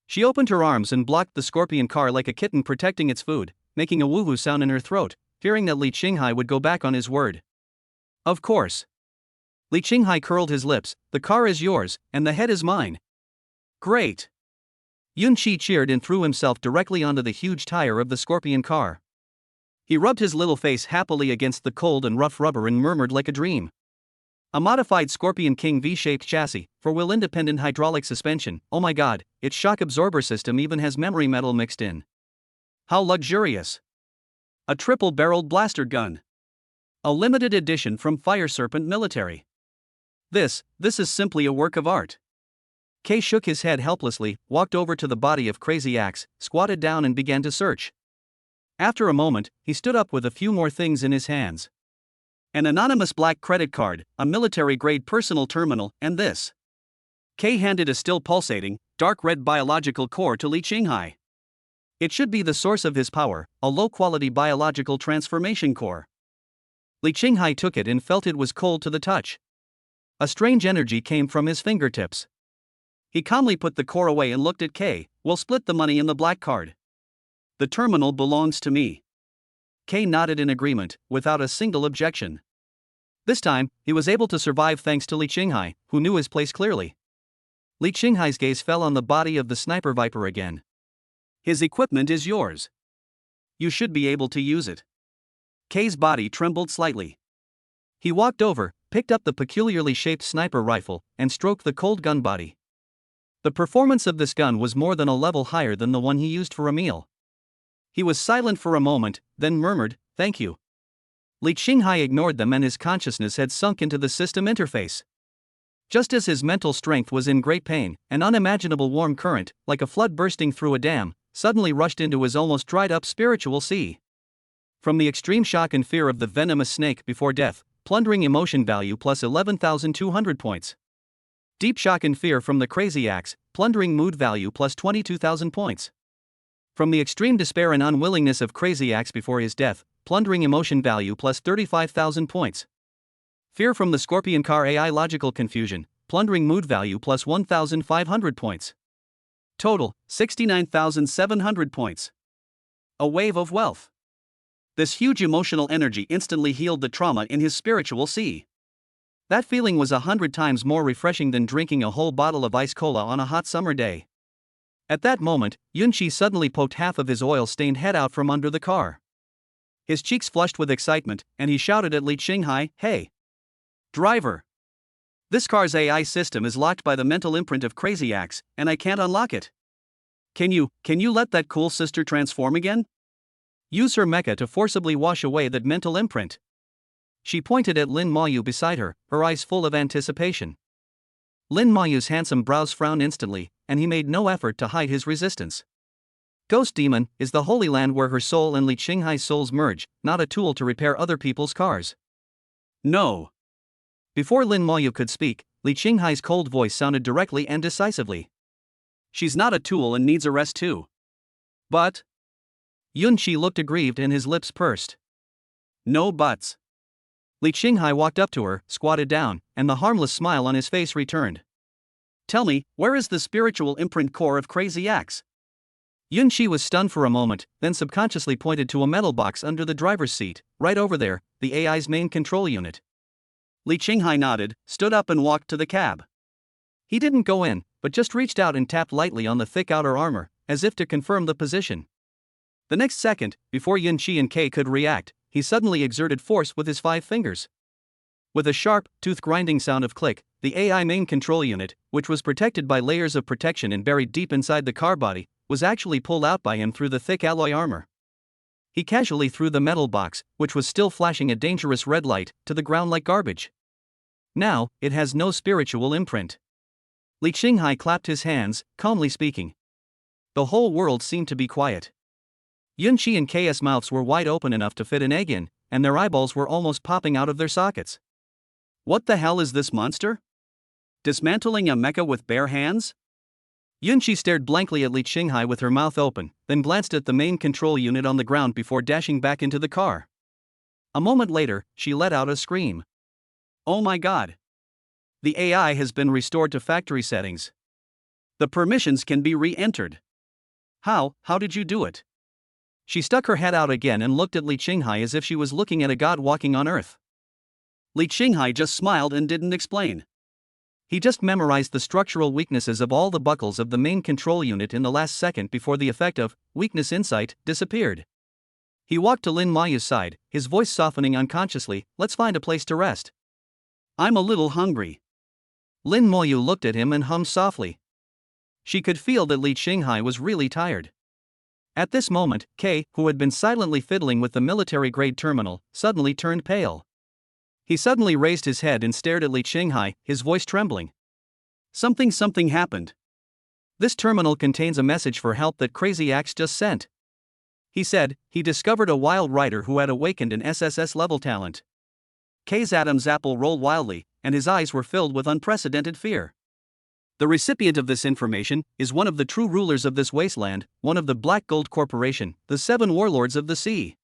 She opened her arms and blocked the scorpion car like a kitten protecting its food, making a woohoo sound in her throat, fearing that Li Qinghai would go back on his word. Of course. Li Qinghai curled his lips. The car is yours, and the head is mine. Great. Yun-Chi cheered and threw himself directly onto the huge tire of the scorpion car. He rubbed his little face happily against the cold and rough rubber and murmured like a dream. A modified Scorpion King V-shaped chassis, for wheel-independent hydraulic suspension. Oh my god, its shock absorber system even has memory metal mixed in. How luxurious. A triple-barreled blaster gun. A limited edition from Fire Serpent Military. This is simply a work of art. Kei shook his head helplessly, walked over to the body of Crazy Axe, squatted down and began to search. After a moment, he stood up with a few more things in his hands. An anonymous black credit card, a military-grade personal terminal, and this. Kei handed a still pulsating, dark red biological core to Li Qinghai. It should be the source of his power, a low-quality biological transformation core. Li Qinghai took it and felt it was cold to the touch. A strange energy came from his fingertips. He calmly put the core away and looked at Kei. We'll split the money in the black card. The terminal belongs to me. Kei nodded in agreement, without a single objection. This time, he was able to survive thanks to Li Qinghai, who knew his place clearly. Li Qinghai's gaze fell on the body of the sniper viper again. His equipment is yours. You should be able to use it. K's body trembled slightly. He walked over, picked up the peculiarly shaped sniper rifle, and stroked the cold gun body. The performance of this gun was more than a level higher than the one he used for Emil. He was silent for a moment, then murmured, "Thank you." Li Qinghai ignored them and his consciousness had sunk into the system interface. Just as his mental strength was in great pain, an unimaginable warm current, like a flood bursting through a dam, suddenly rushed into his almost dried-up spiritual sea. From the extreme shock and fear of the venomous snake before death, plundering emotion value plus 11,200 points. Deep shock and fear from the crazy axe, plundering mood value plus 22,000 points. From the extreme despair and unwillingness of crazy axe before his death, plundering emotion value plus 35,000 points. Fear from the scorpion car AI logical confusion, plundering mood value plus 1,500 points. Total, 69,700 points. A wave of wealth. This huge emotional energy instantly healed the trauma in his spiritual sea. That feeling was 100 times more refreshing than drinking a whole bottle of ice cola on a hot summer day. At that moment, Yunqi suddenly poked half of his oil-stained head out from under the car. His cheeks flushed with excitement, and he shouted at Li Qinghai, "Hey! Driver! This car's AI system is locked by the mental imprint of Crazy Axe, and I can't unlock it. Can you let that cool sister transform again? Use her mecha to forcibly wash away that mental imprint." She pointed at Lin Mayu beside her, her eyes full of anticipation. Lin Mayu's handsome brows frowned instantly, and he made no effort to hide his resistance. Ghost Demon is the holy land where her soul and Li Qinghai's souls merge, not a tool to repair other people's cars. No. Before Lin Mayu could speak, Li Qinghai's cold voice sounded directly and decisively. She's not a tool and needs a rest too. But? Yunqi looked aggrieved and his lips pursed. No buts. Li Qinghai walked up to her, squatted down, and the harmless smile on his face returned. Tell me, where is the spiritual imprint core of Crazy Axe? Yunqi was stunned for a moment, then subconsciously pointed to a metal box under the driver's seat, right over there, the AI's main control unit. Li Qinghai nodded, stood up and walked to the cab. He didn't go in, but just reached out and tapped lightly on the thick outer armor, as if to confirm the position. The next second, before Yunqi and Kei could react, he suddenly exerted force with his 5 fingers. With a sharp, tooth-grinding sound of click, the AI main control unit, which was protected by layers of protection and buried deep inside the car body, was actually pulled out by him through the thick alloy armor. He casually threw the metal box, which was still flashing a dangerous red light, to the ground like garbage. Now, it has no spiritual imprint. Li Qinghai clapped his hands, calmly speaking. The whole world seemed to be quiet. Yunqi and K's mouths were wide open enough to fit an egg in, and their eyeballs were almost popping out of their sockets. What the hell is this monster? Dismantling a mecha with bare hands? Yunqi stared blankly at Li Qinghai with her mouth open, then glanced at the main control unit on the ground before dashing back into the car. A moment later, she let out a scream. Oh my god! The AI has been restored to factory settings. The permissions can be re-entered. How did you do it? She stuck her head out again and looked at Li Qinghai as if she was looking at a god walking on earth. Li Qinghai just smiled and didn't explain. He just memorized the structural weaknesses of all the buckles of the main control unit in the last second before the effect of weakness insight disappeared. He walked to Lin Mayu's side, his voice softening unconsciously, "Let's find a place to rest. I'm a little hungry." Lin Mayu looked at him and hummed softly. She could feel that Li Qinghai was really tired. At this moment, Kei, who had been silently fiddling with the military-grade terminal, suddenly turned pale. He suddenly raised his head and stared at Li Qinghai, his voice trembling. Something happened. This terminal contains a message for help that Crazy Axe just sent. He said, he discovered a wild rider who had awakened an SSS-level talent. Kei's Adam's apple rolled wildly, and his eyes were filled with unprecedented fear. The recipient of this information is one of the true rulers of this wasteland, one of the Black Gold Corporation, the 7 warlords of the sea.